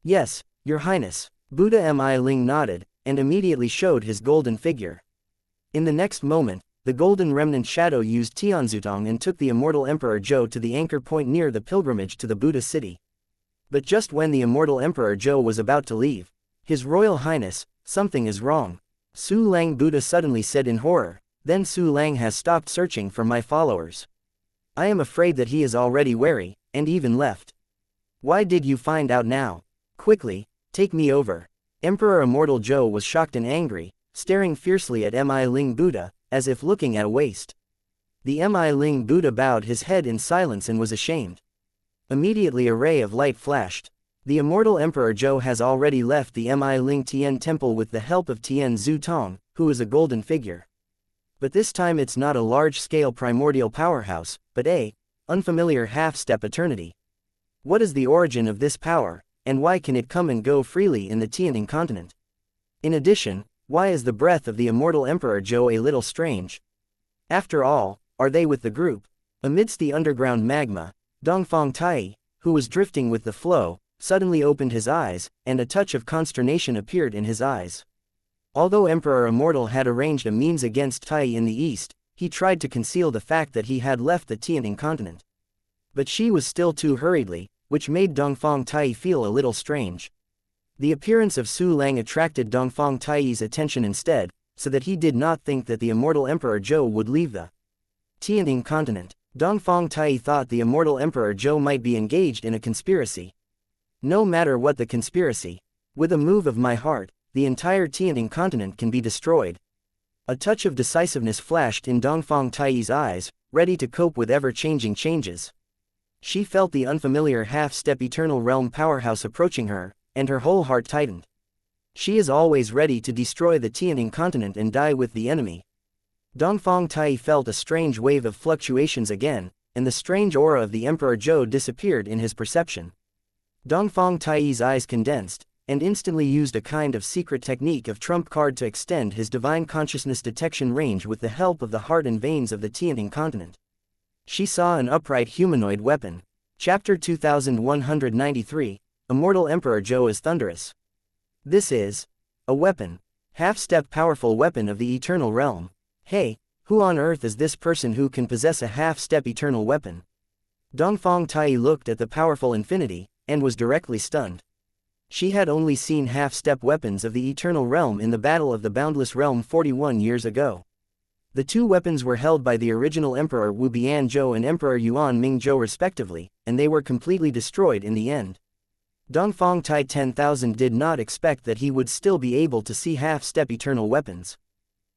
Yes, your highness. Buddha Mi Ling nodded, and immediately showed his golden figure. In the next moment, the golden remnant shadow used Tianzutong and took the immortal Emperor Zhou to the anchor point near the pilgrimage to the Buddha city. But just when the immortal Emperor Zhou was about to leave, His Royal Highness, something is wrong. Su Lang, Buddha suddenly said in horror. Then Su Lang has stopped searching for my followers. I am afraid that he is already wary, and even left. Why did you find out now? Quickly, take me over. Emperor Immortal Zhou was shocked and angry, staring fiercely at Mi Ling Buddha, as if looking at a waste. The Mi Ling Buddha bowed his head in silence and was ashamed. Immediately a ray of light flashed. The immortal Emperor Zhou has already left the Mi Ling Tian temple with the help of Tian Zhu Tong, who is a golden figure. But this time it's not a large-scale primordial powerhouse, but a unfamiliar half-step eternity. What is the origin of this power, and why can it come and go freely in the Tianning continent? In addition, why is the breath of the immortal Emperor Zhou a little strange? After all, are they with the group? Amidst the underground magma, Dongfang Tai, who was drifting with the flow, suddenly opened his eyes, and a touch of consternation appeared in his eyes. Although Emperor Immortal had arranged a means against Tai in the east, he tried to conceal the fact that he had left the Tianning continent. But she was still too hurriedly, which made Dongfang Tai feel a little strange. The appearance of Su Lang attracted Dongfang Tai's attention instead, so that he did not think that the immortal Emperor Zhou would leave the Tianning continent. Dongfang Tai thought the immortal Emperor Zhou might be engaged in a conspiracy. No matter what the conspiracy, with a move of my heart, the entire Tianning continent can be destroyed. A touch of decisiveness flashed in Dongfang Tai's eyes, ready to cope with ever-changing changes. She felt the unfamiliar half-step eternal realm powerhouse approaching her, and her whole heart tightened. She is always ready to destroy the Tianning continent and die with the enemy. Dongfang Tai felt a strange wave of fluctuations again, and the strange aura of the Emperor Zhou disappeared in his perception. Dongfang Tai's eyes condensed, and instantly used a kind of secret technique of trump card to extend his divine consciousness detection range with the help of the heart and veins of the Tianning continent. She saw an upright humanoid weapon. Chapter 2193, Immortal Emperor Zhou is thunderous. This is a weapon. Half-step powerful weapon of the eternal realm. Hey, who on earth is this person who can possess a half-step eternal weapon? Dongfang Tai looked at the powerful infinity, and was directly stunned. She had only seen half-step weapons of the eternal realm in the Battle of the Boundless Realm 41 years ago. The two weapons were held by the original Emperor Wu Bianzhou and Emperor Yuan Mingzhou respectively, and they were completely destroyed in the end. Dongfang Tai 10,000 did not expect that he would still be able to see half-step eternal weapons.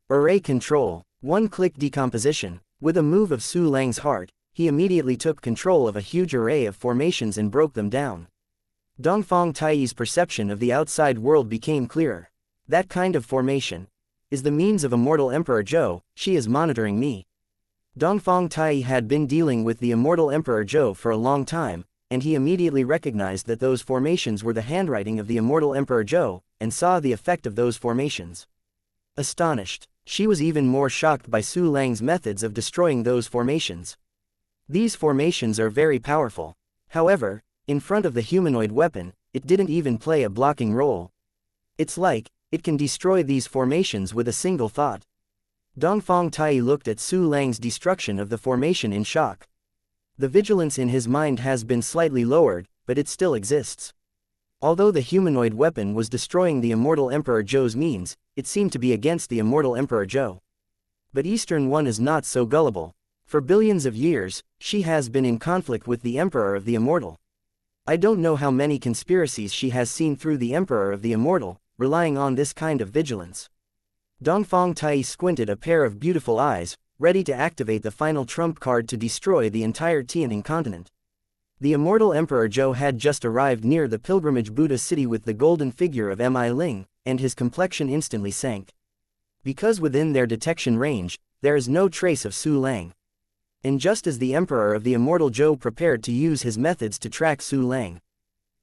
Array control, one-click decomposition. With a move of Su Lang's heart, he immediately took control of a huge array of formations and broke them down. Dongfang Tai's perception of the outside world became clearer. That kind of formation is the means of Immortal Emperor Zhou. She is monitoring me. Dongfang Tai had been dealing with the Immortal Emperor Zhou for a long time, and he immediately recognized that those formations were the handwriting of the Immortal Emperor Zhou, and saw the effect of those formations. Astonished, she was even more shocked by Su Lang's methods of destroying those formations. These formations are very powerful. However, in front of the humanoid weapon, it didn't even play a blocking role. It's like It can destroy these formations with a single thought. Dongfang Tai looked at Su Lang's destruction of the formation in shock. The vigilance in his mind has been slightly lowered, but it still exists. Although the humanoid weapon was destroying the Immortal Emperor Zhou's means, it seemed to be against the Immortal Emperor Zhou. But Eastern One is not so gullible. For billions of years, she has been in conflict with the Emperor of the Immortal. I don't know how many conspiracies she has seen through the Emperor of the Immortal, relying on this kind of vigilance. Dongfang Tai squinted a pair of beautiful eyes, ready to activate the final trump card to destroy the entire Tianing continent. The Immortal Emperor Zhou had just arrived near the pilgrimage Buddha city with the golden figure of Mi Ling, and his complexion instantly sank. Because within their detection range, there is no trace of Su Lang. And just as the Emperor of the Immortal Zhou prepared to use his methods to track Su Lang,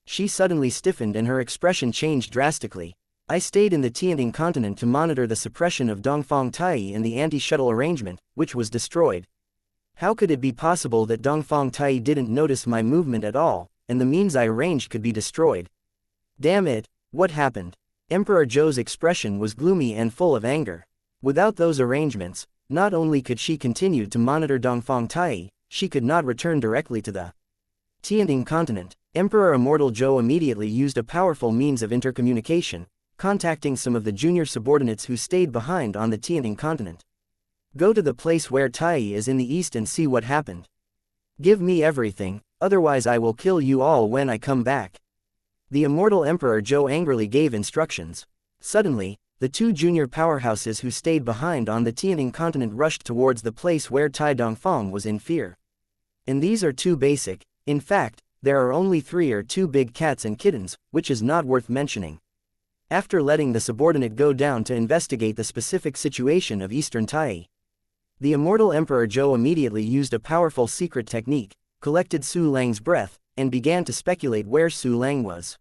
she suddenly stiffened and her expression changed drastically. I stayed in the Tianing continent to monitor the suppression of Dongfang Tai in the anti-shuttle arrangement, which was destroyed. How could it be possible that Dongfang Tai didn't notice my movement at all, and the means I arranged could be destroyed? Damn it, what happened? Emperor Zhou's expression was gloomy and full of anger. Without those arrangements, not only could she continue to monitor Dongfang Tai, she could not return directly to the Tianing continent. Emperor Immortal Zhou immediately used a powerful means of intercommunication, contacting some of the junior subordinates who stayed behind on the Tianing continent. Go to the place where Tai is in the east and see what happened. Give me everything, otherwise I will kill you all when I come back. The Immortal Emperor Zhou angrily gave instructions. Suddenly, the two junior powerhouses who stayed behind on the Tianing continent rushed towards the place where Tai Dongfang was in fear. And these are too basic. In fact, there are only 3 or 2 big cats and kittens, which is not worth mentioning. After letting the subordinate go down to investigate the specific situation of Eastern Tai, the Immortal Emperor Zhou immediately used a powerful secret technique, collected Su Lang's breath, and began to speculate where Su Lang was.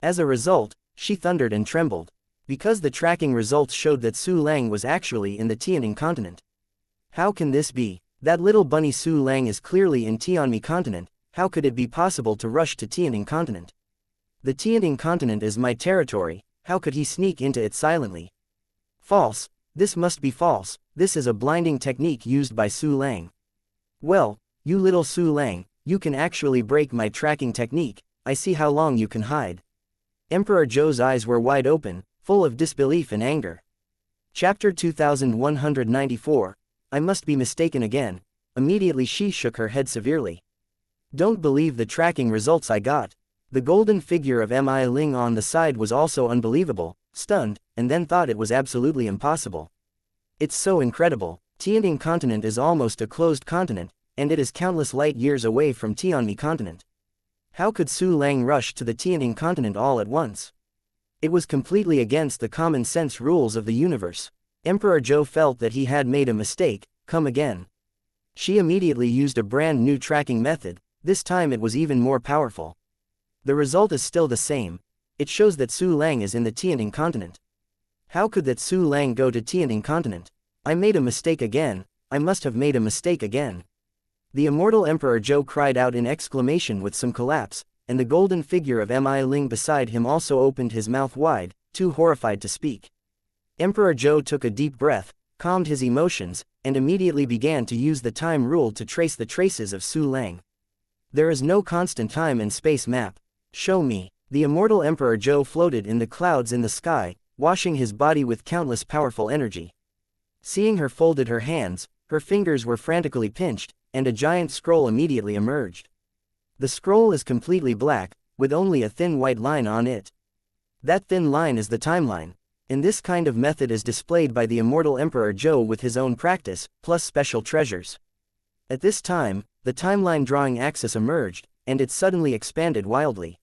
As a result, she thundered and trembled, because the tracking results showed that Su Lang was actually in the Tianing continent. How can this be? That little bunny Su Lang is clearly in Tianmi continent. How could it be possible to rush to Tianing continent? The Tianing continent is my territory. How could he sneak into it silently? False. This must be false. This is a blinding technique used by Su Lang. Well, you little Su Lang, you can actually break my tracking technique. I see how long you can hide. Emperor Zhou's eyes were wide open, full of disbelief and anger. Chapter 2194. I must be mistaken again. Immediately she shook her head severely. Don't believe the tracking results I got. The golden figure of Mi Ling on the side was also unbelievable, stunned, and then thought it was absolutely impossible. It's so incredible. Tianing continent is almost a closed continent, and it is countless light years away from Tianmi continent. How could Su Lang rush to the Tianing continent all at once? It was completely against the common sense rules of the universe. Emperor Zhou felt that he had made a mistake. Come again. She immediately used a brand new tracking method. This time it was even more powerful. The result is still the same. It shows that Su Lang is in the Tianing continent. How could that Su Lang go to Tianing continent? I made a mistake again. I must have made a mistake again. The Immortal Emperor Zhou cried out in exclamation with some collapse, and the golden figure of Mi Ling beside him also opened his mouth wide, too horrified to speak. Emperor Zhou took a deep breath, calmed his emotions, and immediately began to use the time rule to trace the traces of Su Lang. There is no constant time and space map. Show me. The Immortal Emperor Zhou floated in the clouds in the sky, washing his body with countless powerful energy. Seeing her folded her hands, her fingers were frantically pinched, and a giant scroll immediately emerged. The scroll is completely black, with only a thin white line on it. That thin line is the timeline. And this kind of method is displayed by the Immortal Emperor Zhou with his own practice, plus special treasures. At this time, the timeline drawing axis emerged, and it suddenly expanded wildly.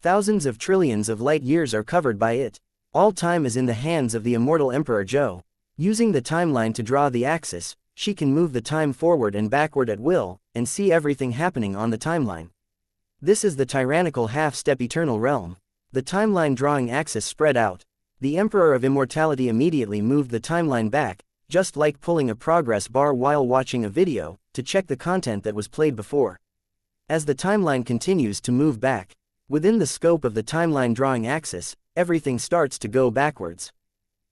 Thousands of trillions of light years are covered by it. All time is in the hands of the Immortal Emperor Zhou. Using the timeline to draw the axis, she can move the time forward and backward at will, and see everything happening on the timeline. This is the tyrannical half-step eternal realm. The timeline drawing axis spread out. The Emperor of Immortality immediately moved the timeline back, just like pulling a progress bar while watching a video, to check the content that was played before. As the timeline continues to move back, Within the scope of the timeline drawing axis, everything starts to go backwards.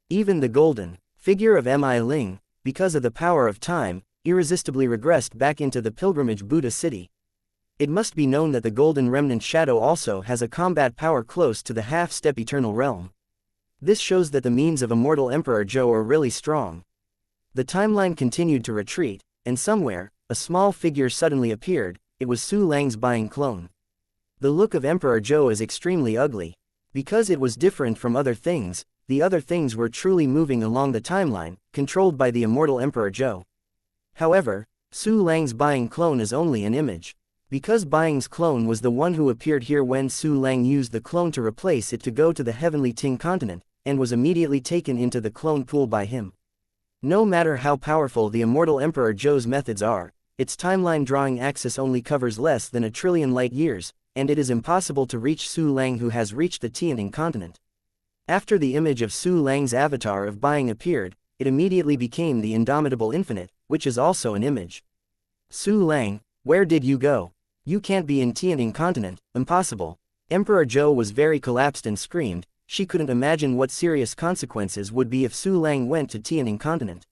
Even the golden figure of Mi Ling, because of the power of time, irresistibly regressed back into the pilgrimage Buddha city. It must be known that the golden remnant shadow also has a combat power close to the half-step eternal realm. This shows that the means of Immortal Emperor Zhou are really strong. The timeline continued to retreat, and somewhere, a small figure suddenly appeared. It was Su Lang's buying clone. The look of Emperor Zhou is extremely ugly. Because it was different from other things, the other things were truly moving along the timeline, controlled by the Immortal Emperor Zhou. However, Su Lang's buying clone is only an image. Because Buying's clone was the one who appeared here when Su Lang used the clone to replace it to go to the Heavenly Ting continent, and was immediately taken into the clone pool by him. No matter how powerful the Immortal Emperor Zhou's methods are, its timeline drawing axis only covers less than 1 trillion light years, and it is impossible to reach Su Lang who has reached the Tianting continent. After the image of Su Lang's avatar of Buying appeared, it immediately became the Indomitable Infinite, which is also an image. Su Lang, where did you go? You can't be in Tianting continent, impossible. Emperor Zhou was very collapsed and screamed. She couldn't imagine what serious consequences would be if Su Lang went to Tianting continent.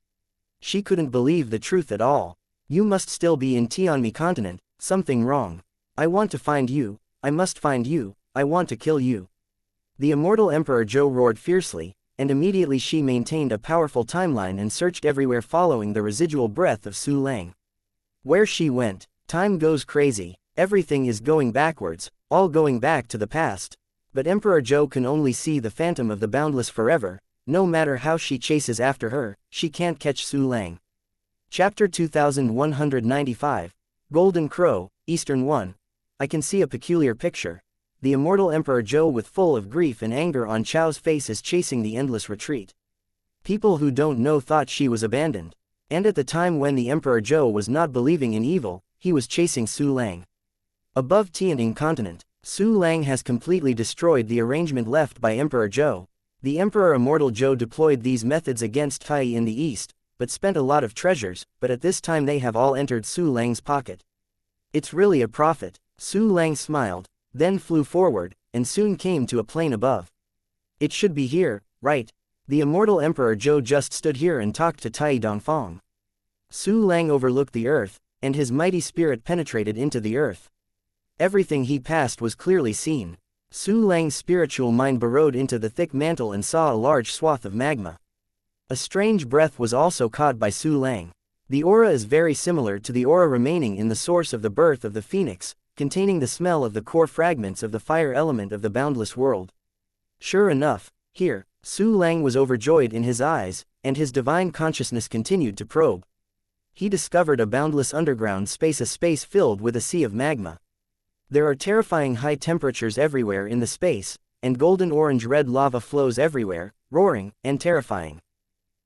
She couldn't believe the truth at all. You must still be in Tianmi continent, something wrong. I want to find you, I must find you, I want to kill you. The Immortal Emperor Zhou roared fiercely, and immediately she maintained a powerful timeline and searched everywhere following the residual breath of Su Lang. Where she went, time goes crazy, everything is going backwards, all going back to the past. But Emperor Zhou can only see the phantom of the boundless forever. No matter how she chases after her, she can't catch Su Lang. Chapter 2195. Golden Crow, Eastern 1. I can see a peculiar picture. The Immortal Emperor Zhou with full of grief and anger on Chao's face is chasing the endless retreat. People who don't know thought she was abandoned. And at the time when the Emperor Zhou was not believing in evil, he was chasing Su Lang. Above Tianting continent, Su Lang has completely destroyed the arrangement left by Emperor Zhou. The Emperor Immortal Zhou deployed these methods against Tai in the east, but spent a lot of treasures, but at this time they have all entered Su Lang's pocket. It's really a profit. Su Lang smiled, then flew forward, and soon came to a plane above. It should be here, right? The Immortal Emperor Zhou just stood here and talked to Tai Dongfang. Su Lang overlooked the earth, and his mighty spirit penetrated into the earth. Everything he passed was clearly seen. Su Lang's spiritual mind burrowed into the thick mantle and saw a large swath of magma. A strange breath was also caught by Su Lang. The aura is very similar to the aura remaining in the source of the birth of the phoenix, containing the smell of the core fragments of the fire element of the boundless world. Sure enough, here, Su Lang was overjoyed in his eyes, and his divine consciousness continued to probe. He discovered a boundless underground space, a space filled with a sea of magma. There are terrifying high temperatures everywhere in the space, and golden orange-red lava flows everywhere, roaring and terrifying.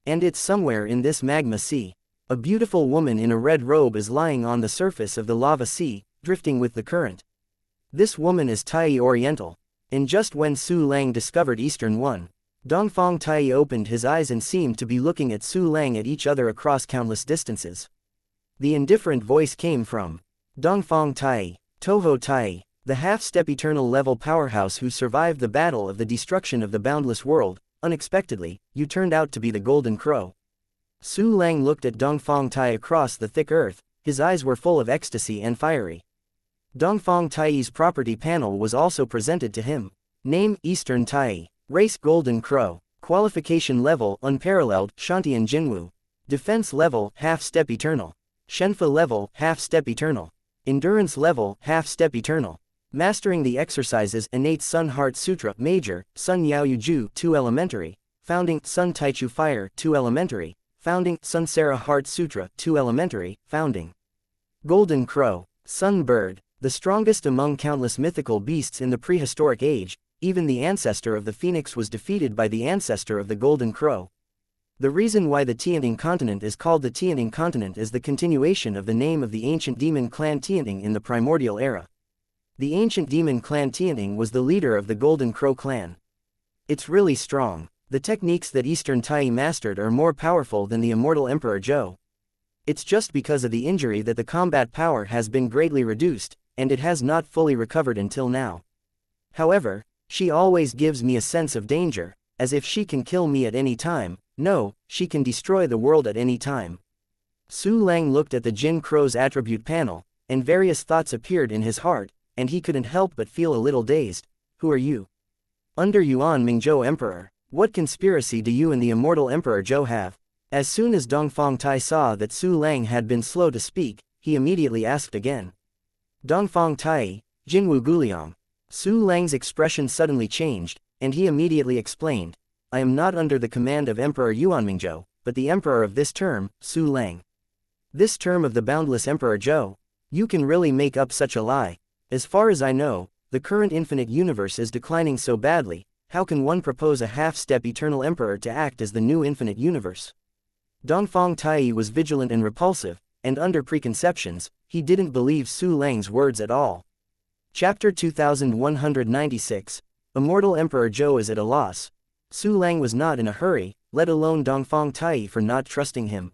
And it's somewhere in this magma sea. A beautiful woman in a red robe is lying on the surface of the lava sea, drifting with the current. This woman is Tai Oriental. And just when Su Lang discovered Eastern 1, Dongfang Tai opened his eyes and seemed to be looking at Su Lang at each other across countless distances. The indifferent voice came from Dongfang Tai. Toho Tai, the half-step eternal level powerhouse who survived the battle of the destruction of the boundless world. Unexpectedly, you turned out to be the Golden Crow. Su Lang looked at Dongfang Tai across the thick earth, his eyes were full of ecstasy and fiery. Dongfang Tai's property panel was also presented to him. Name Eastern Tai. Race Golden Crow. Qualification level Unparalleled Shantian Jinwu. Defense level Half-step Eternal. Shenfa level Half-step Eternal. Endurance level Half-step Eternal. Mastering the exercises Innate Sun Heart Sutra Major, Sun Yao Ju 2 Elementary. Founding Sun Taichu Fire 2 Elementary. Founding Sun Sarah Heart Sutra 2 Elementary. Founding Golden Crow. Sun Bird. The strongest among countless mythical beasts in the prehistoric age, even the ancestor of the phoenix was defeated by the ancestor of the Golden Crow. The reason why the Tianting continent is called the Tianting continent is the continuation of the name of the ancient demon clan Tianting in the primordial era. The ancient demon clan Tianting was the leader of the Golden Crow clan. It's really strong. The techniques that Eastern Tai mastered are more powerful than the Immortal Emperor Zhou. It's just because of the injury that the combat power has been greatly reduced, and it has not fully recovered until now. However, she always gives me a sense of danger, as if she can kill me at any time. No, she can destroy the world at any time. Su Lang looked at the Jin Crow's attribute panel, and various thoughts appeared in his heart, and he couldn't help but feel a little dazed. Who are you? Under Yuan Mingzhou Emperor. What conspiracy do you and the Immortal Emperor Zhou have? As soon as Dongfang Tai saw that Su Lang had been slow to speak, he immediately asked again. Dongfang Tai, Jinwu Guliang. Su Lang's expression suddenly changed, and he immediately explained, I am not under the command of Emperor Yuan Mingzhou, but the emperor of this term, Su Lang. This term of the boundless Emperor Zhou? You can really make up such a lie. As far as I know, the current infinite universe is declining so badly, how can one propose a half-step eternal emperor to act as the new infinite universe? Dongfang Tai was vigilant and repulsive, and under preconceptions, he didn't believe Su Lang's words at all. Chapter 2196. Immortal Emperor Zhou is at a loss. Su Lang was not in a hurry, let alone Dongfang Tai for not trusting him.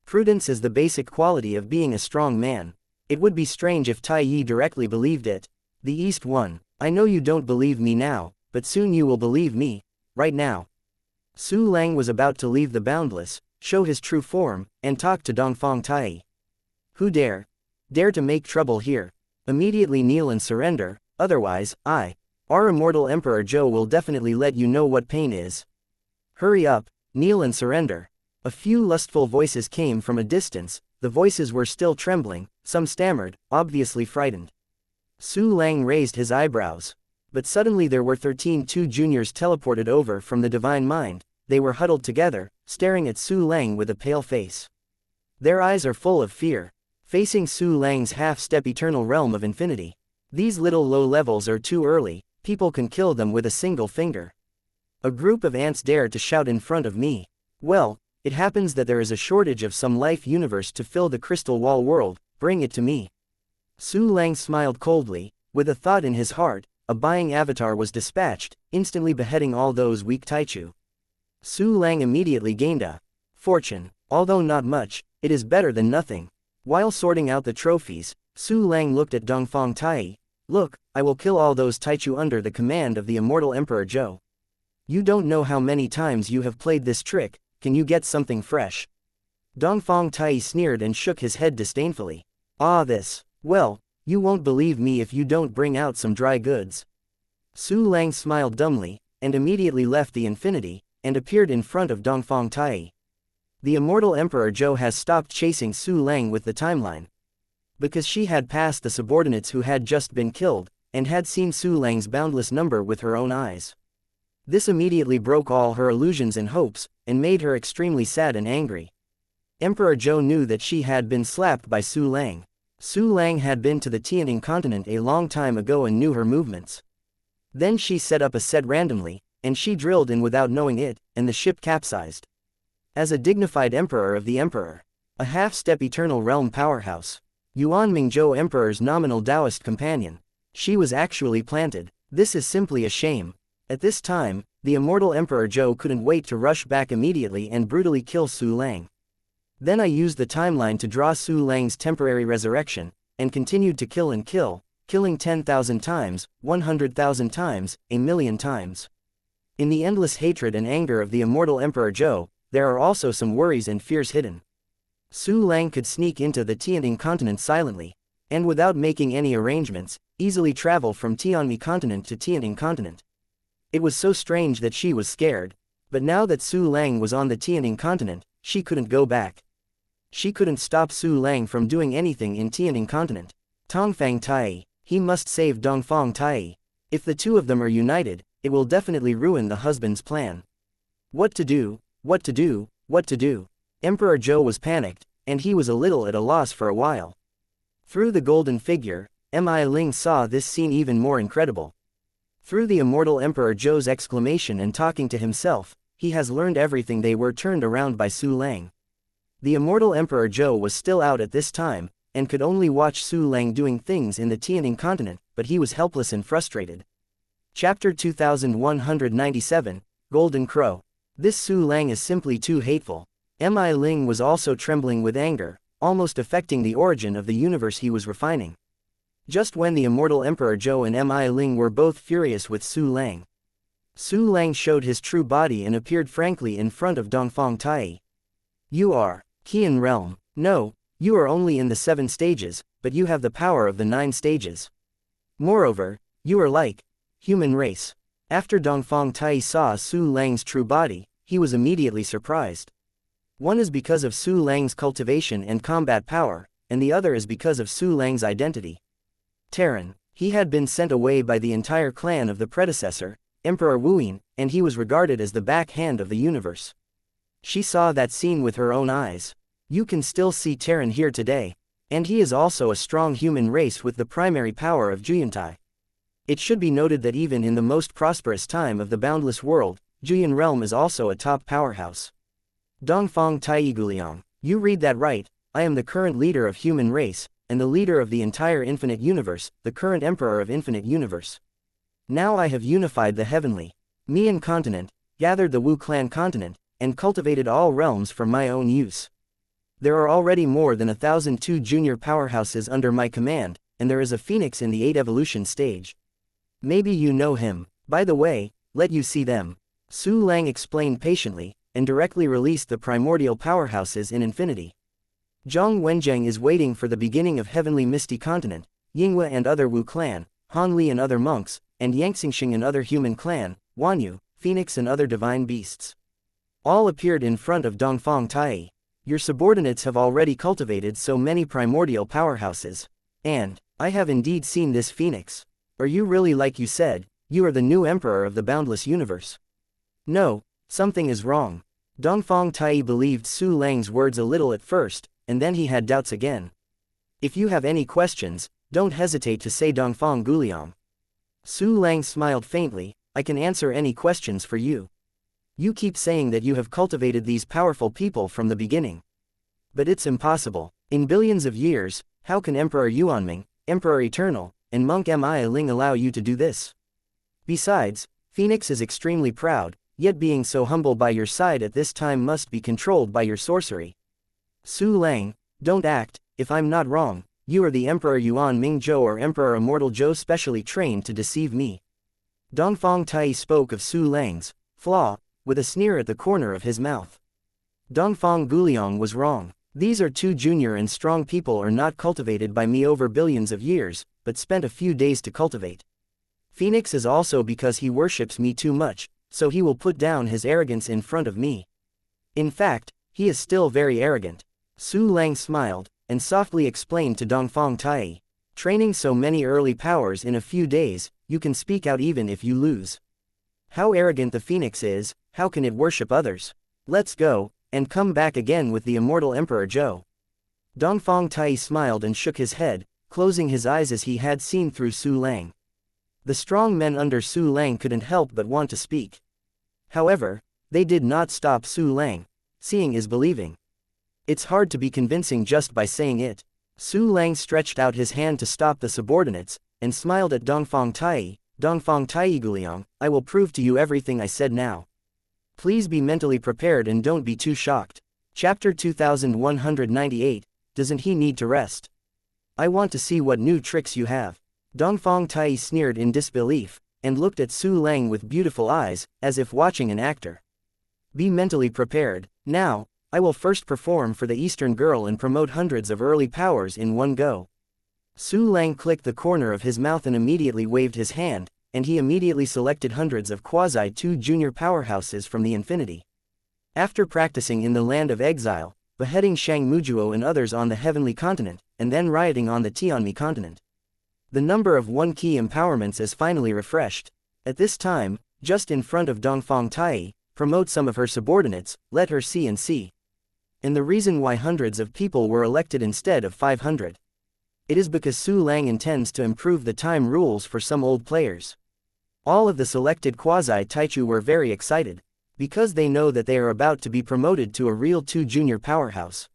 Prudence is the basic quality of being a strong man. It would be strange if Tai Yi directly believed it. The East One. I know you don't believe me now, but soon you will believe me. Right now. Su Lang was about to leave the boundless, show his true form, and talk to Dongfang Tai. Who dare to make trouble here? Immediately kneel and surrender, otherwise, our immortal Emperor Zhou will definitely let you know what pain is. Hurry up, kneel and surrender. A few lustful voices came from a distance, the voices were still trembling, some stammered, obviously frightened. Su Lang raised his eyebrows. But suddenly there were 13 juniors teleported over from the Divine Mind. They were huddled together, staring at Su Lang with a pale face. Their eyes are full of fear, facing Su Lang's half-step eternal realm of infinity. These little low levels are too early, people can kill them with a single finger. A group of ants dared to shout in front of me. Well, it happens that there is a shortage of some life universe to fill the crystal wall world, bring it to me. Su Lang smiled coldly, with a thought in his heart, a buying avatar was dispatched, instantly beheading all those weak Taichu. Su Lang immediately gained a fortune, although not much, it is better than nothing. While sorting out the trophies, Su Lang looked at Dongfang Tai. Look, I will kill all those Taichu under the command of the immortal Emperor Zhou. You don't know how many times you have played this trick, can you get something fresh? Dongfang Tai sneered and shook his head disdainfully. Ah, this. Well, you won't believe me if you don't bring out some dry goods. Su Lang smiled dumbly, and immediately left the infinity, and appeared in front of Dongfang Tai. The immortal Emperor Zhou has stopped chasing Su Lang with the timeline. Because she had passed the subordinates who had just been killed, and had seen Su Lang's boundless number with her own eyes. This immediately broke all her illusions and hopes, and made her extremely sad and angry. Emperor Zhou knew that she had been slapped by Su Lang. Su Lang had been to the Tianning continent a long time ago and knew her movements. Then she set up a set randomly, and she drilled in without knowing it, and the ship capsized. As a dignified emperor of the emperor, a half-step eternal realm powerhouse, Yuan Mingzhou Emperor's nominal Taoist companion, she was actually planted. This is simply a shame. At this time, the immortal Emperor Zhou couldn't wait to rush back immediately and brutally kill Su Lang. Then I used the timeline to draw Su Lang's temporary resurrection, and continued to kill and kill, killing 10,000 times, 100,000 times, a million times. In the endless hatred and anger of the immortal Emperor Zhou, there are also some worries and fears hidden. Su Lang could sneak into the Tianning continent silently, and without making any arrangements, easily travel from Tianmi continent to Tianning continent. It was so strange that she was scared, but now that Su Lang was on the Tianning continent, she couldn't go back. She couldn't stop Su Lang from doing anything in Tianning continent. Dongfang Tai, he must save Dongfang Tai. If the two of them are united, it will definitely ruin the husband's plan. What to do, what to do, what to do? Emperor Zhou was panicked, and he was a little at a loss for a while. Through the golden figure, Mi Ling saw this scene even more incredible. Through the immortal Emperor Zhou's exclamation and talking to himself, he has learned everything. They were turned around by Su Lang. The immortal Emperor Zhou was still out at this time, and could only watch Su Lang doing things in the Tianning continent, but he was helpless and frustrated. Chapter 2197, Golden Crow. This Su Lang is simply too hateful. Mi Ling was also trembling with anger, almost affecting the origin of the universe he was refining. Just when the immortal Emperor Zhou and Mi Ling were both furious with Su Lang. Su Lang showed his true body and appeared frankly in front of Dongfang Tai. You are Qian realm. No, you are only in the 7 stages, but you have the power of the 9 stages. Moreover, you are like human race. After Dongfang Tai saw Su Lang's true body, he was immediately surprised. One is because of Su Lang's cultivation and combat power, and the other is because of Su Lang's identity. Terran. He had been sent away by the entire clan of the predecessor, Emperor Wuyin, and he was regarded as the backhand of the universe. She saw that scene with her own eyes. You can still see Terran here today, and he is also a strong human race with the primary power of Juyantai. It should be noted that even in the most prosperous time of the boundless world, Juyan realm is also a top powerhouse. Dongfang Tai Guliang. You read that right, I am the current leader of human race, and the leader of the entire infinite universe, the current emperor of infinite universe. Now I have unified the heavenly Mian continent, gathered the Wu clan continent, and cultivated all realms for my own use. There are already more than 1,002 junior powerhouses under my command, and there is a phoenix in the 8 evolution stage. Maybe you know him. By the way, let you see them. Su Lang explained patiently, and directly released the primordial powerhouses in infinity. Zhang Wenjiang is waiting for the beginning of heavenly misty continent, Yinghua and other Wu clan, Hanli and other monks, and Yangxingxing and other human clan, Wanyu, Phoenix and other divine beasts. All appeared in front of Dongfang Tai. Your subordinates have already cultivated so many primordial powerhouses. And, I have indeed seen this phoenix. Are you really like you said, you are the new emperor of the boundless universe? No, something is wrong. Dongfang Tai believed Su Lang's words a little at first, and then he had doubts again. If you have any questions, don't hesitate to say Dongfang Guliang. Su Lang smiled faintly, I can answer any questions for you. You keep saying that you have cultivated these powerful people from the beginning. But it's impossible. In billions of years, how can Emperor Yuanming, Emperor Eternal, and Monk Mi Ling allow you to do this? Besides, Phoenix is extremely proud, yet being so humble by your side at this time must be controlled by your sorcery. Su Lang, don't act, if I'm not wrong, you are the Emperor Yuan Ming Zhou or Emperor Immortal Zhou specially trained to deceive me. Dongfang Tai spoke of Su Lang's flaw, with a sneer at the corner of his mouth. Dongfang Guliang was wrong. These are 2 junior and strong people are not cultivated by me over billions of years, but spent a few days to cultivate. Phoenix is also because he worships me too much, so he will put down his arrogance in front of me. In fact, he is still very arrogant. Su Lang smiled, and softly explained to Dongfang Tai. Training so many early powers in a few days, you can speak out even if you lose. How arrogant the phoenix is, how can it worship others? Let's go, and come back again with the immortal Emperor Zhou. Dongfang Tai smiled and shook his head, closing his eyes as he had seen through Su Lang. The strong men under Su Lang couldn't help but want to speak. However, they did not stop Su Lang. Seeing is believing. It's hard to be convincing just by saying it. Su Lang stretched out his hand to stop the subordinates, and smiled at Dongfang Tai. Dongfang Tai Guliang, I will prove to you everything I said now. Please be mentally prepared and don't be too shocked. Chapter 2198, Doesn't he need to rest? I want to see what new tricks you have. Dongfang Tai sneered in disbelief, and looked at Su Lang with beautiful eyes, as if watching an actor. Be mentally prepared. Now, I will first perform for the Eastern girl and promote hundreds of early powers in one go. Su Lang clicked the corner of his mouth and immediately waved his hand, and he immediately selected hundreds of quasi-2 junior powerhouses from the infinity. After practicing in the land of exile, beheading Shang Mujuo and others on the heavenly continent, and then rioting on the Tianmi continent. The number of 1 key empowerments is finally refreshed. At this time, just in front of Dongfang Tai, promote some of her subordinates, let her see and see. And the reason why hundreds of people were elected instead of 500. It is because Su Lang intends to improve the time rules for some old players. All of the selected quasi-Taichu were very excited, because they know that they are about to be promoted to a real 2 junior powerhouse.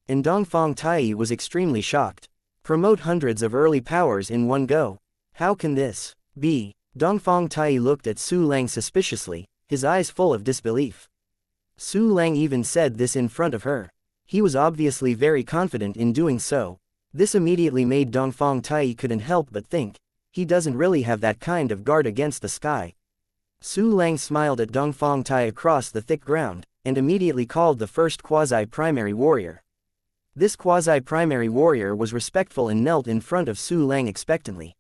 And Dongfang Tai was extremely shocked. Promote hundreds of early powers in one go. How can this be? Dongfang Tai looked at Su Lang suspiciously, his eyes full of disbelief. Su Lang even said this in front of her. He was obviously very confident in doing so. This immediately made Dongfang Tai couldn't help but think, he doesn't really have that kind of guard against the sky. Su Lang smiled at Dongfang Tai across the thick ground, and immediately called the first quasi-primary warrior. This quasi-primary warrior was respectful and knelt in front of Su Lang expectantly.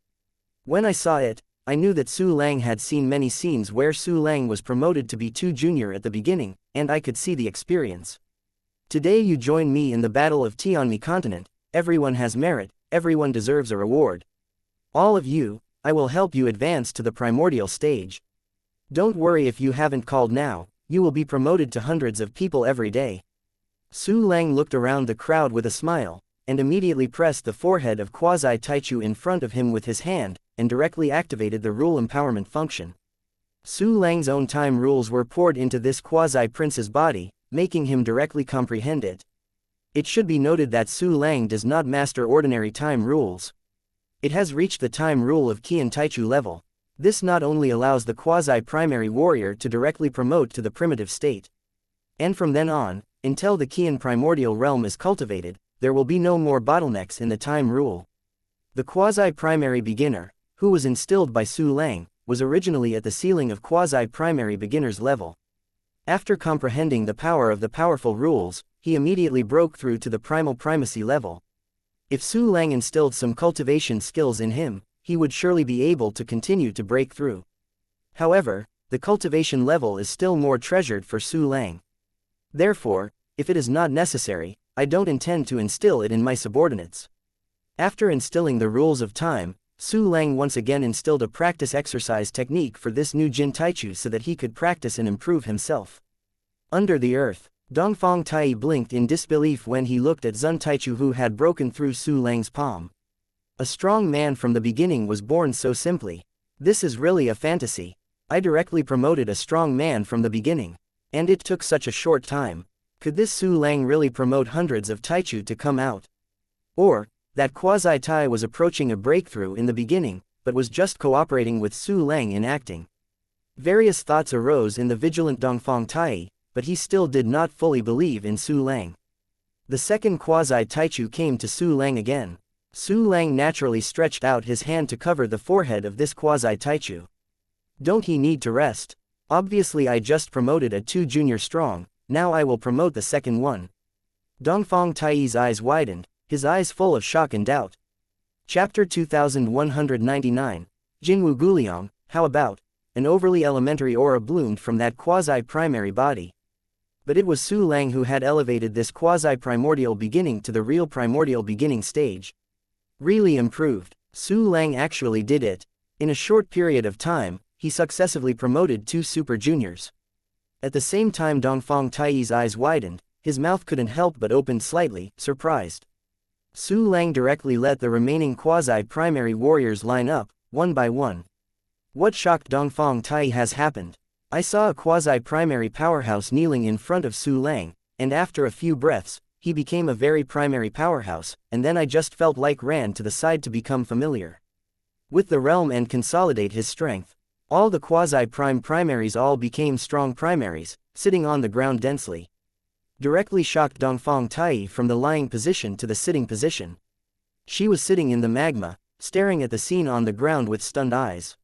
When I saw it, I knew that Su Lang had seen many scenes where Su Lang was promoted to be too junior at the beginning, and I could see the experience. Today you join me in the battle of Tianmi continent, everyone has merit, everyone deserves a reward. All of you, I will help you advance to the primordial stage. Don't worry if you haven't called now, you will be promoted to hundreds of people every day. Su Lang looked around the crowd with a smile, and immediately pressed the forehead of Quasi-Taichu in front of him with his hand, and directly activated the rule empowerment function. Su Lang's own time rules were poured into this quasi-prince's body, making him directly comprehend it. It should be noted that Su Lang does not master ordinary time rules. It has reached the time rule of Qian Taichu level. This not only allows the quasi-primary warrior to directly promote to the primitive state. And from then on, until the Qian primordial realm is cultivated, there will be no more bottlenecks in the time rule. The quasi-primary beginner, who was instilled by Su Lang, was originally at the ceiling of quasi-primary beginner's level. After comprehending the power of the powerful rules, he immediately broke through to the primal primacy level. If Su Lang instilled some cultivation skills in him, he would surely be able to continue to break through. However, the cultivation level is still more treasured for Su Lang. Therefore, if it is not necessary, I don't intend to instill it in my subordinates. After instilling the rules of time, Su Lang once again instilled a practice exercise technique for this new Jin Taichu so that he could practice and improve himself. Under the earth, Dongfang Tai blinked in disbelief when he looked at Zun Taichu who had broken through Su Lang's palm. A strong man from the beginning was born so simply. This is really a fantasy. I directly promoted a strong man from the beginning. And it took such a short time. Could this Su Lang really promote hundreds of Taichu to come out? Or, that Quasi-Tai was approaching a breakthrough in the beginning, but was just cooperating with Su Lang in acting. Various thoughts arose in the vigilant Dongfang Tai, but he still did not fully believe in Su Lang. The second Quasi-Taichu came to Su Lang again. Su Lang naturally stretched out his hand to cover the forehead of this Quasi-Taichu. Don't he need to rest? Obviously I just promoted a 2 junior strong, now I will promote the second one. Dongfang Tai's eyes widened, his eyes full of shock and doubt. Chapter 2199, Jinwu Guliang, how about? An overly elementary aura bloomed from that quasi-primary body. But it was Su Lang who had elevated this quasi-primordial beginning to the real primordial beginning stage. Really improved. Su Lang actually did it. In a short period of time, he successively promoted 2 super juniors. At the same time Dongfang Tai's eyes widened, his mouth couldn't help but open slightly, surprised. Su Lang directly let the remaining quasi-primary warriors line up, one by one. What shocked Dongfang Tai has happened? I saw a quasi-primary powerhouse kneeling in front of Su Lang, and after a few breaths, he became a very primary powerhouse, and then I just felt like ran to the side to become familiar with the realm and consolidate his strength. All the quasi-prime primaries all became strong primaries, sitting on the ground densely. Directly shocked Dongfang Tai from the lying position to the sitting position. She was sitting in the magma, staring at the scene on the ground with stunned eyes.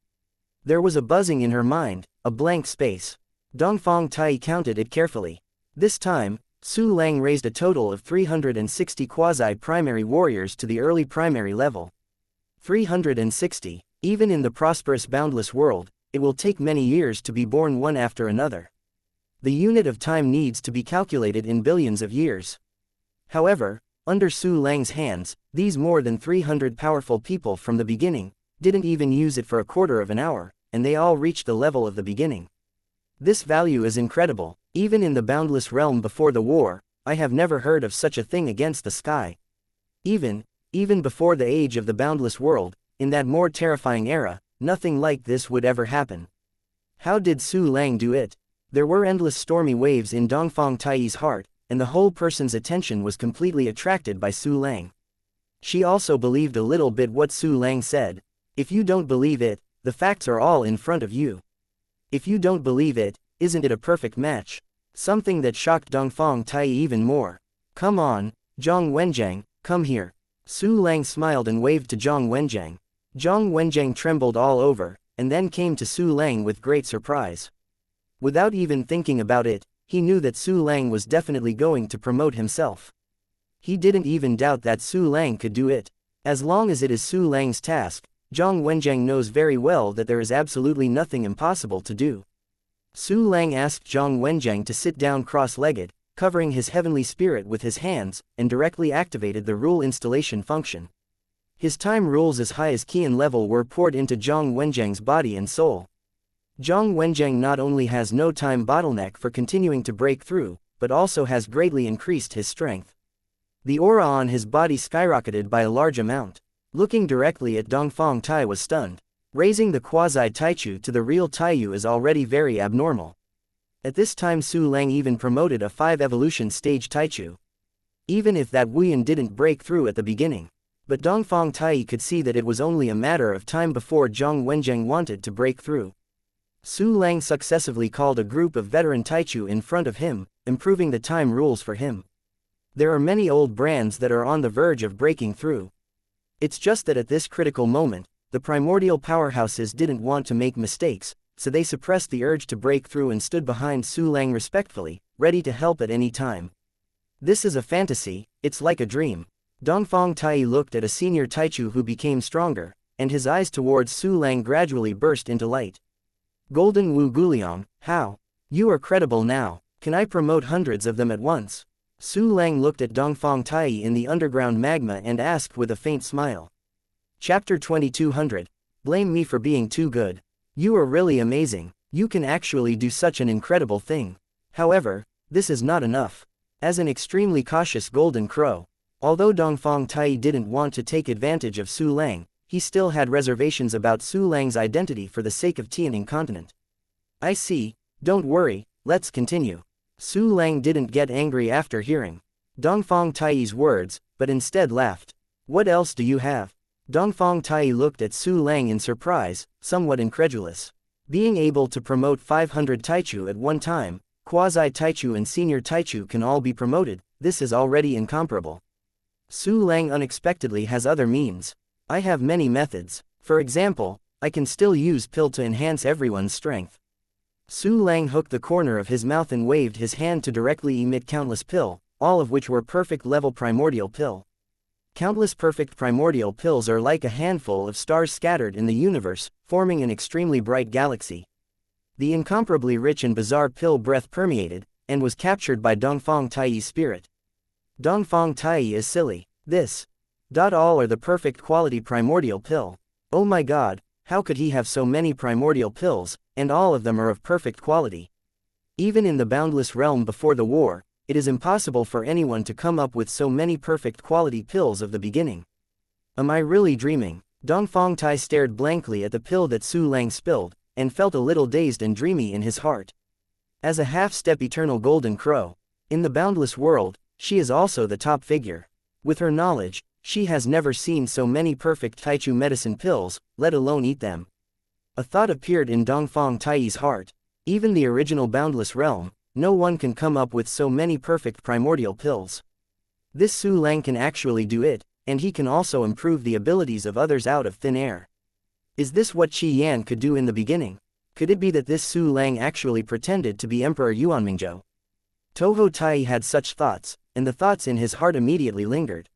There was a buzzing in her mind, a blank space. Dongfang Tai counted it carefully. This time, Su Lang raised a total of 360 quasi-primary warriors to the early primary level. 360. Even in the prosperous boundless world, it will take many years to be born one after another. The unit of time needs to be calculated in billions of years. However, under Su Lang's hands, these more than 300 powerful people from the beginning, didn't even use it for a quarter of an hour, and they all reached the level of the beginning. This value is incredible. Even in the boundless realm before the war, I have never heard of such a thing against the sky. Even before the age of the boundless world, in that more terrifying era, nothing like this would ever happen. How did Su Lang do it? There were endless stormy waves in Dongfang Tai's heart, and the whole person's attention was completely attracted by Su Lang. She also believed a little bit what Su Lang said. If you don't believe it, the facts are all in front of you. If you don't believe it, isn't it a perfect match? Something that shocked Dongfang Tai even more. Come on, Zhang Wenjiang, come here. Su Lang smiled and waved to Zhang Wenjiang. Zhang Wenjiang trembled all over, and then came to Su Lang with great surprise. Without even thinking about it, he knew that Su Lang was definitely going to promote himself. He didn't even doubt that Su Lang could do it. As long as it is Su Lang's task, Zhang Wenjiang knows very well that there is absolutely nothing impossible to do. Su Lang asked Zhang Wenjiang to sit down cross-legged, covering his heavenly spirit with his hands, and directly activated the rule installation function. His time rules as high as Qian level were poured into Zhang Wenjiang's body and soul. Zhang Wenjiang not only has no time bottleneck for continuing to break through, but also has greatly increased his strength. The aura on his body skyrocketed by a large amount. Looking directly at Dongfang Tai was stunned. Raising the quasi-Taichu to the real Taiyu is already very abnormal. At this time Su Lang even promoted a 5 evolution stage Taichu. Even if that Wuyan didn't break through at the beginning. But Dongfang Tai could see that it was only a matter of time before Zhang Wenjiang wanted to break through. Su Lang successively called a group of veteran Taichu in front of him, improving the time rules for him. There are many old brands that are on the verge of breaking through. It's just that at this critical moment, the primordial powerhouses didn't want to make mistakes, so they suppressed the urge to break through and stood behind Su Lang respectfully, ready to help at any time. This is a fantasy, it's like a dream. Dongfang Tai looked at a senior Taichu who became stronger, and his eyes towards Su Lang gradually burst into light. Golden Wu Guliang, how? You are credible now, can I promote hundreds of them at once? Su Lang looked at Dongfang Tai in the underground magma and asked with a faint smile. Chapter 2200. Blame me for being too good. You are really amazing, you can actually do such an incredible thing. However, this is not enough. As an extremely cautious golden crow, although Dongfang Tai didn't want to take advantage of Su Lang, he still had reservations about Su Lang's identity for the sake of Tianning continent. I see, don't worry, let's continue. Su Lang didn't get angry after hearing Dongfang Tai's words, but instead laughed. What else do you have? Dongfang Tai looked at Su Lang in surprise, somewhat incredulous. Being able to promote 500 Taichu at one time, quasi-Taichu and senior Taichu can all be promoted, this is already incomparable. Su Lang unexpectedly has other means. I have many methods. For example, I can still use pill to enhance everyone's strength. Su Lang hooked the corner of his mouth and waved his hand to directly emit countless pill, all of which were perfect level primordial pill. Countless perfect primordial pills are like a handful of stars scattered in the universe, forming an extremely bright galaxy. The incomparably rich and bizarre pill breath permeated, and was captured by Dongfang Tai's spirit. Dongfang Tai is silly. This. All are the perfect quality primordial pill. Oh my god, how could he have so many primordial pills, and all of them are of perfect quality? Even in the boundless realm before the war, it is impossible for anyone to come up with so many perfect quality pills of the beginning. Am I really dreaming? Dongfang Tai stared blankly at the pill that Su Lang spilled, and felt a little dazed and dreamy in his heart. As a half-step eternal golden crow, in the boundless world, she is also the top figure. With her knowledge, she has never seen so many perfect Taichu medicine pills, let alone eat them. A thought appeared in Dongfang Tai's heart. Even the original boundless realm, no one can come up with so many perfect primordial pills. This Su Lang can actually do it, and he can also improve the abilities of others out of thin air. Is this what Qi Yan could do in the beginning? Could it be that this Su Lang actually pretended to be Emperor Yuanmingzhou? Toho Tai had such thoughts, and the thoughts in his heart immediately lingered.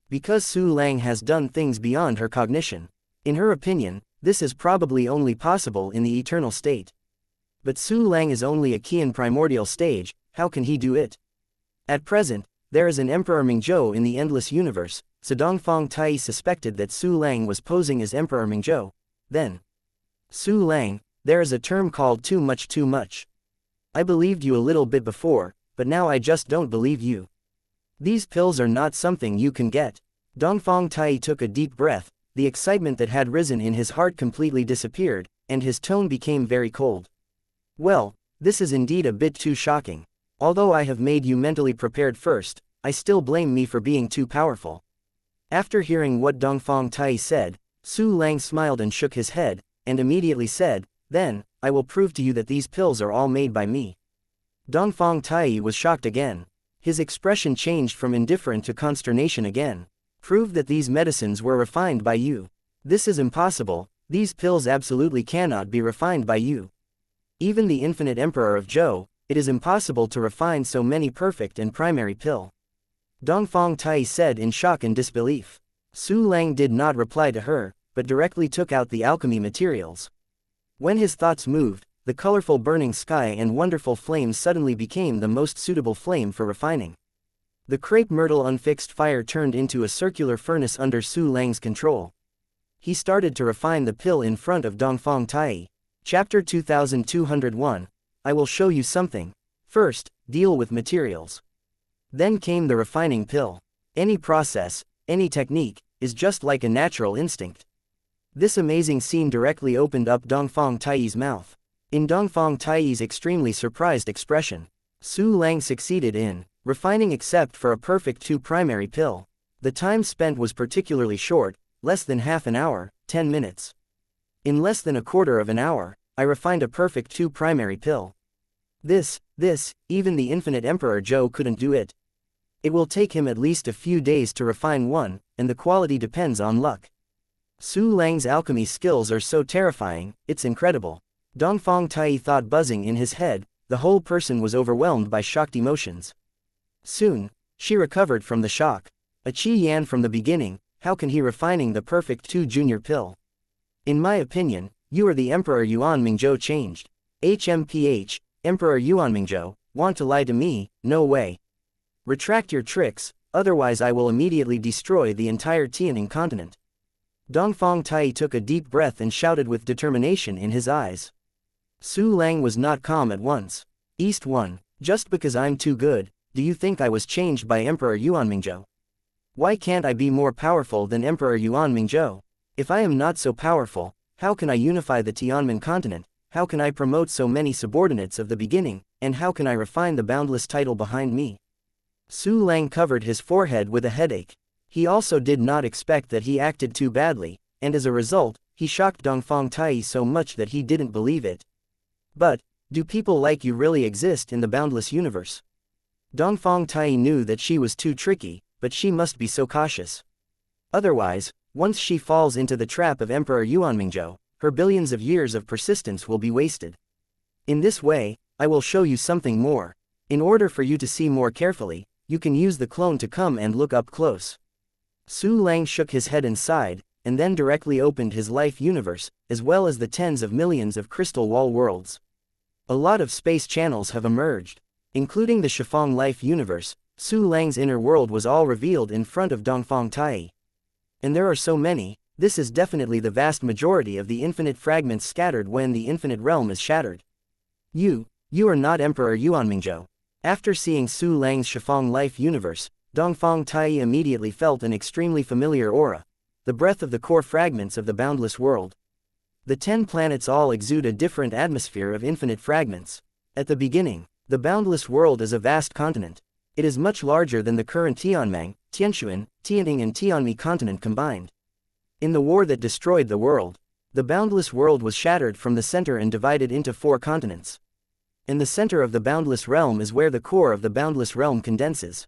Because Su Lang has done things beyond her cognition. In her opinion, this is probably only possible in the eternal state. But Su Lang is only a Qian primordial stage, how can he do it? At present, there is an Emperor Mingzhou in the endless universe, so Dongfang Tai suspected that Su Lang was posing as Emperor Mingzhou. Then, Su Lang, there is a term called too much too much. I believed you a little bit before, but now I just don't believe you. These pills are not something you can get. Dongfang Tai took a deep breath, the excitement that had risen in his heart completely disappeared, and his tone became very cold. Well, this is indeed a bit too shocking. Although I have made you mentally prepared first, I still blame me for being too powerful. After hearing what Dongfang Tai said, Su Lang smiled and shook his head, and immediately said, then, I will prove to you that these pills are all made by me. Dongfang Tai was shocked again. His expression changed from indifferent to consternation again. Prove that these medicines were refined by you. This is impossible, these pills absolutely cannot be refined by you. Even the infinite emperor of Zhou, it is impossible to refine so many perfect and primary pill. Dongfang Tai said in shock and disbelief. Su Lang did not reply to her, but directly took out the alchemy materials. When his thoughts moved, the colorful burning sky and wonderful flames suddenly became the most suitable flame for refining. The crepe myrtle unfixed fire turned into a circular furnace under Su Lang's control. He started to refine the pill in front of Dongfang Tai. Chapter 2201. I will show you something. First, deal with materials. Then came the refining pill. Any process, any technique, is just like a natural instinct. This amazing scene directly opened up Dongfang Tai's mouth. In Dongfang Tai's extremely surprised expression, Su Lang succeeded in refining except for a perfect 2 primary pill. The time spent was particularly short, less than half an hour, 10 minutes. In less than a quarter of an hour, I refined a perfect 2 primary pill. This, even the infinite Emperor Zhou couldn't do it. It will take him at least a few days to refine one, and the quality depends on luck. Su Lang's alchemy skills are so terrifying, it's incredible. Dongfang Tai thought buzzing in his head, the whole person was overwhelmed by shocked emotions. Soon, she recovered from the shock. A Qi Yan from the beginning, how can he refining the perfect 2 junior pill? In my opinion, you are the Emperor Yuan Mingzhou changed. HMPH, Emperor Yuan Mingzhou, want to lie to me? No way. Retract your tricks, otherwise I will immediately destroy the entire Tianing continent. Dongfang Tai took a deep breath and shouted with determination in his eyes. Su Lang was not calm at once. East 1, just because I'm too good, do you think I was changed by Emperor Yuan Mingzhou? Why can't I be more powerful than Emperor Yuan Mingzhou? If I am not so powerful, how can I unify the Tianmen continent? How can I promote so many subordinates of the beginning, and how can I refine the boundless title behind me? Su Lang covered his forehead with a headache. He also did not expect that he acted too badly, and as a result, he shocked Dongfang Tai so much that he didn't believe it. But, do people like you really exist in the boundless universe? Dongfang Tai knew that she was too tricky, but she must be so cautious. Otherwise, once she falls into the trap of Emperor Yuan Mingzhou, her billions of years of persistence will be wasted. In this way, I will show you something more. In order for you to see more carefully, you can use the clone to come and look up close. Su Lang shook his head and sighed, and then directly opened his life universe, as well as the tens of millions of crystal wall worlds. A lot of space channels have emerged. Including the Shifeng life universe, Su Lang's inner world was all revealed in front of Dongfang Tai. And there are so many, this is definitely the vast majority of the infinite fragments scattered when the infinite realm is shattered. You are not Emperor Yuan Mingzhou. After seeing Su Lang's Shifeng life universe, Dongfang Tai immediately felt an extremely familiar aura, the breath of the core fragments of the boundless world. The 10 planets all exude a different atmosphere of infinite fragments. At the beginning, the boundless world is a vast continent. It is much larger than the current Tianmeng, Tianshuan, Tianting and Tianmi continent combined. In the war that destroyed the world, the boundless world was shattered from the center and divided into 4 continents. In the center of the boundless realm is where the core of the boundless realm condenses.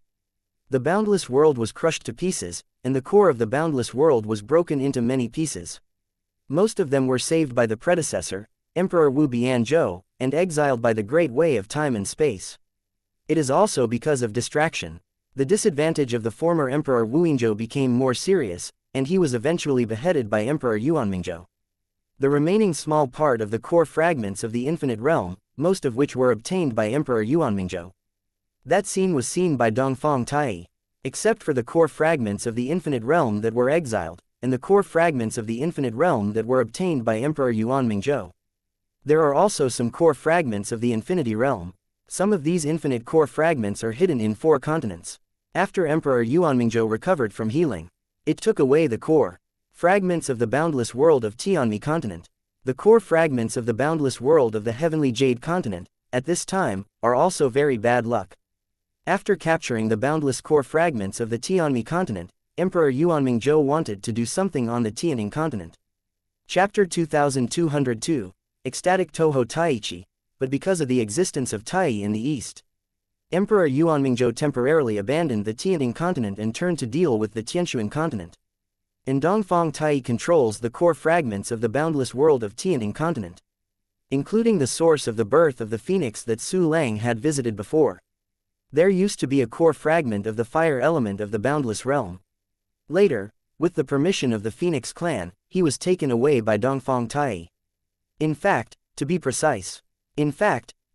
The boundless world was crushed to pieces, and the core of the boundless world was broken into many pieces. Most of them were saved by the predecessor, Emperor Wu Bianzhou, and exiled by the great way of time and space. It is also because of distraction. The disadvantage of the former Emperor Wu Yingzhou became more serious, and he was eventually beheaded by Emperor Yuan Mingzhou. The remaining small part of the core fragments of the infinite realm, most of which were obtained by Emperor Yuan Mingzhou. That scene was seen by Dongfang Tai. Except for the core fragments of the infinite realm that were exiled, and the core fragments of the infinite realm that were obtained by Emperor Yuan Mingzhou. There are also some core fragments of the infinity realm. Some of these infinite core fragments are hidden in 4 continents. After Emperor Yuan Mingzhou recovered from healing, it took away the core fragments of the boundless world of Tianmi continent. The core fragments of the boundless world of the heavenly jade continent, at this time, are also very bad luck. After capturing the boundless core fragments of the Tianmi continent, Emperor Yuan Mingzhou wanted to do something on the Tianing continent. Chapter 2202. Ecstatic Toho Taichi, but because of the existence of Tai in the east. Emperor Yuanmingzhou temporarily abandoned the Tianting continent and turned to deal with the Tianshuan continent. And Dongfang Tai controls the core fragments of the boundless world of Tianting continent, including the source of the birth of the phoenix that Su Lang had visited before. There used to be a core fragment of the fire element of the boundless realm. Later, with the permission of the Phoenix clan, he was taken away by Dongfang Tai. In fact,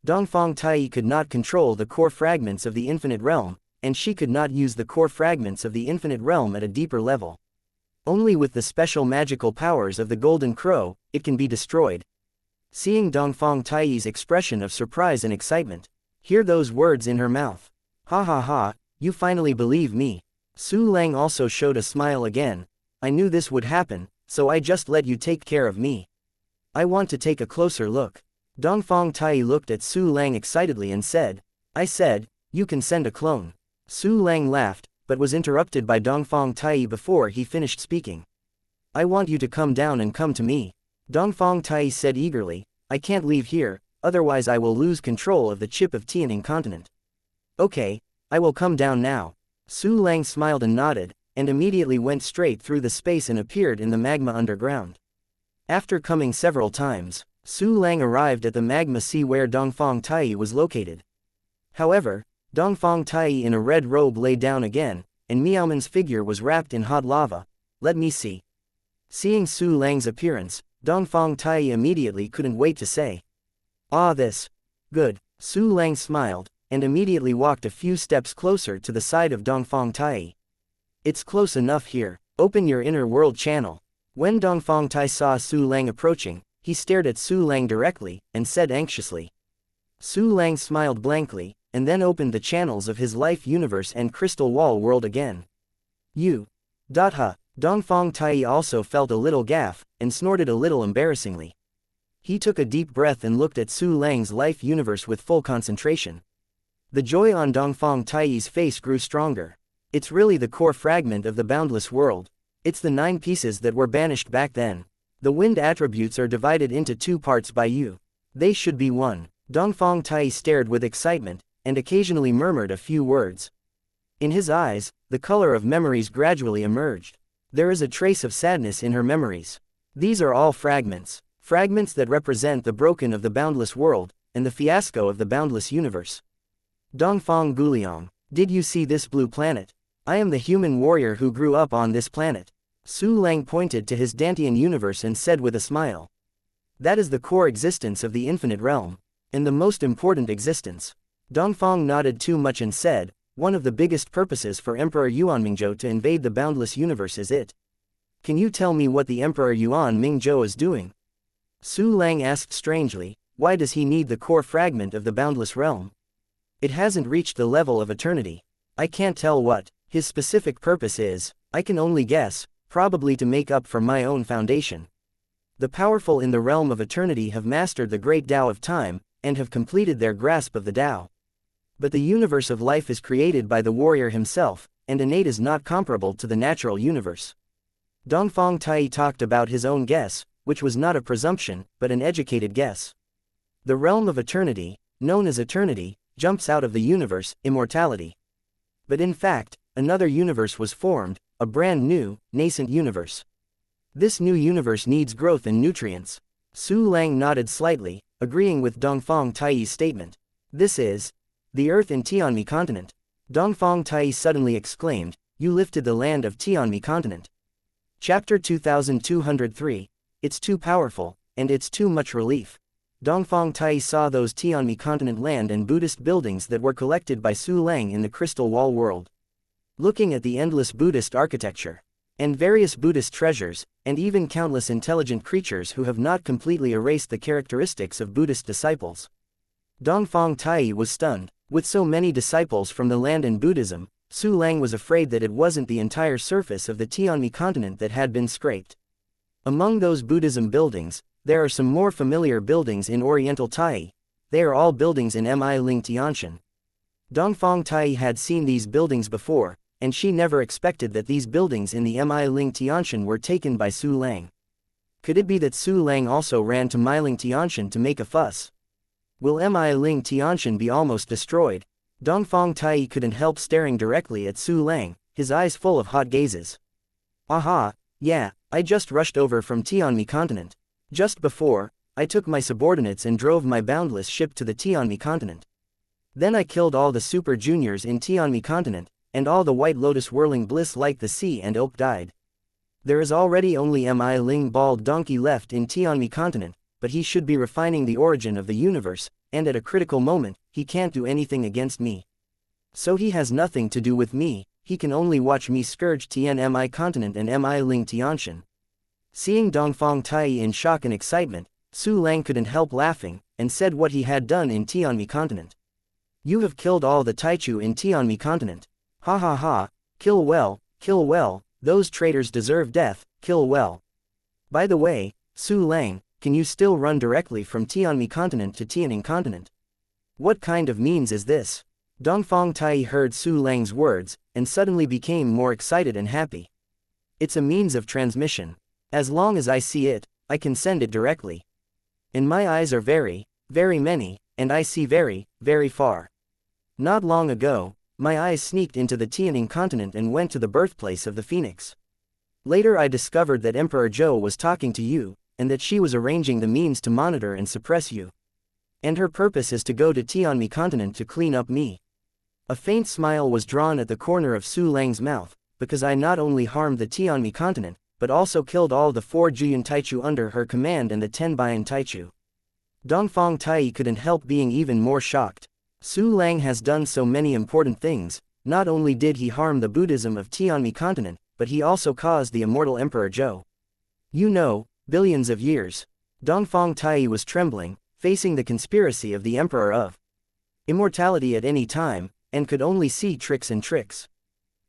Dongfang Tai could not control the core fragments of the infinite realm, and she could not use the core fragments of the infinite realm at a deeper level. Only with the special magical powers of the Golden Crow, it can be destroyed. Seeing Dongfang Tai's expression of surprise and excitement, hear those words in her mouth. Ha ha ha, you finally believe me. Su Lang also showed a smile again. I knew this would happen, so I just let you take care of me. I want to take a closer look. Dongfang Tai looked at Su Lang excitedly and said, I said, you can send a clone. Su Lang laughed, but was interrupted by Dongfang Tai before he finished speaking. I want you to come down and come to me. Dongfang Tai said eagerly, I can't leave here, otherwise I will lose control of the chip of Tianting continent. Okay, I will come down now. Su Lang smiled and nodded, and immediately went straight through the space and appeared in the magma underground. After coming several times, Su Lang arrived at the magma sea where Dongfang Tai was located. However, Dongfang Tai in a red robe lay down again, and Miaoman's figure was wrapped in hot lava. Let me see. Seeing Su Lang's appearance, Dongfang Tai immediately couldn't wait to say. Ah, this. Good. Su Lang smiled, and immediately walked a few steps closer to the side of Dongfang Tai. It's close enough here. Open your inner world channel. When Dongfang Tai saw Su Lang approaching, he stared at Su Lang directly, and said anxiously. Su Lang smiled blankly, and then opened the channels of his life universe and crystal wall world again. Ha! Dongfang Tai also felt a little gaffe, and snorted a little embarrassingly. He took a deep breath and looked at Su Lang's life universe with full concentration. The joy on Dongfang Tai's face grew stronger. It's really the core fragment of the boundless world. It's the 9 pieces that were banished back then. The wind attributes are divided into 2 parts by you. They should be 1. Dongfang Tai stared with excitement, and occasionally murmured a few words. In his eyes, the color of memories gradually emerged. There is a trace of sadness in her memories. These are all fragments. Fragments that represent the broken of the boundless world, and the fiasco of the boundless universe. Dongfang Guliang, did you see this blue planet? I am the human warrior who grew up on this planet. Su Lang pointed to his Dantian universe and said with a smile. That is the core existence of the infinite realm, and the most important existence. Dongfang nodded too much and said, one of the biggest purposes for Emperor Yuanmingzhou to invade the boundless universe is it. Can you tell me what the Emperor Yuanmingzhou is doing? Su Lang asked strangely, why does he need the core fragment of the boundless realm? It hasn't reached the level of eternity. I can't tell what his specific purpose is. I can only guess, probably to make up for my own foundation. The powerful in the realm of eternity have mastered the great Tao of time, and have completed their grasp of the Tao. But the universe of life is created by the warrior himself, and innate is not comparable to the natural universe. Dongfang Tai talked about his own guess, which was not a presumption, but an educated guess. The realm of eternity, known as eternity, jumps out of the universe, immortality. But in fact, another universe was formed, a brand new, nascent universe. This new universe needs growth and nutrients. Su Lang nodded slightly, agreeing with Dongfang Tai's statement. This is the Earth in Tianmi continent. Dongfang Tai suddenly exclaimed, you lifted the land of Tianmi continent. Chapter 2203. It's too powerful, and it's too much relief. Dongfang Tai saw those Tianmi continent land and Buddhist buildings that were collected by Su Lang in the Crystal Wall world. Looking at the endless Buddhist architecture, and various Buddhist treasures, and even countless intelligent creatures who have not completely erased the characteristics of Buddhist disciples. Dongfang Tai was stunned. With so many disciples from the land in Buddhism, Su Lang was afraid that it wasn't the entire surface of the Tianmi continent that had been scraped. Among those Buddhism buildings, there are some more familiar buildings in Oriental Tai. They are all buildings in Mi Ling Tianshan. Dongfang Tai had seen these buildings before, and she never expected that these buildings in the Mi Ling Tianshan were taken by Su Lang. Could it be that Su Lang also ran to Mi Ling Tianshan to make a fuss? Will Mi Ling Tianshan be almost destroyed? Dongfang Tai couldn't help staring directly at Su Lang, his eyes full of hot gazes. Aha, yeah, I just rushed over from Tianmi continent. Just before, I took my subordinates and drove my boundless ship to the Tianmi continent. Then I killed all the super juniors in Tianmi continent, and all the White Lotus whirling bliss like the sea and ilk died. There is already only Mi Ling bald donkey left in Tianmi continent, but he should be refining the origin of the universe, and at a critical moment, he can't do anything against me. So he has nothing to do with me, he can only watch me scourge Tianmi continent and Mi Ling Tianshan. Seeing Dongfang Tai in shock and excitement, Su Lang couldn't help laughing, and said what he had done in Tianmi continent. You have killed all the Taichu in Tianmi continent. Ha ha ha, kill well, those traitors deserve death, kill well. By the way, Su Lang, can you still run directly from Tianmi continent to Tianing continent? What kind of means is this? Dongfang Tai heard Su Lang's words, and suddenly became more excited and happy. It's a means of transmission. As long as I see it, I can send it directly. And my eyes are very, very many, and I see very, very far. Not long ago, my eyes sneaked into the Tianing continent and went to the birthplace of the Phoenix. Later I discovered that Emperor Zhou was talking to you, and that she was arranging the means to monitor and suppress you. And her purpose is to go to Tianmi continent to clean up me. A faint smile was drawn at the corner of Su Lang's mouth, because I not only harmed the Tianmi continent, but also killed all the 4 Juyun Taichu under her command and the 10 Bayan Taichu. Dongfang Tai couldn't help being even more shocked. Su Lang has done so many important things. Not only did he harm the Buddhism of Tianmi continent, but he also caused the immortal Emperor Zhou. You know, billions of years. Dongfang Tai was trembling, facing the conspiracy of the Emperor of Immortality at any time, and could only see tricks and tricks.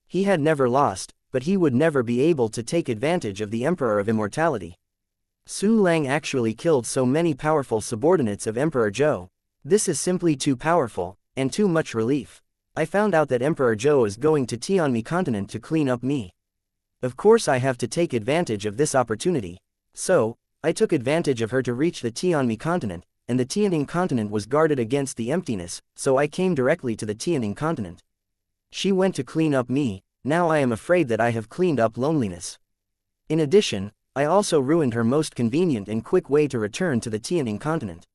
He had never lost, but he would never be able to take advantage of the Emperor of Immortality. Su Lang actually killed so many powerful subordinates of Emperor Zhou. This is simply too powerful, and too much relief. I found out that Emperor Zhou is going to Tianmi continent to clean up me. Of course I have to take advantage of this opportunity. So, I took advantage of her to reach the Tianmi continent, and the Tianing continent was guarded against the emptiness, so I came directly to the Tianing continent. She went to clean up me, now I am afraid that I have cleaned up loneliness. In addition, I also ruined her most convenient and quick way to return to the Tianing continent.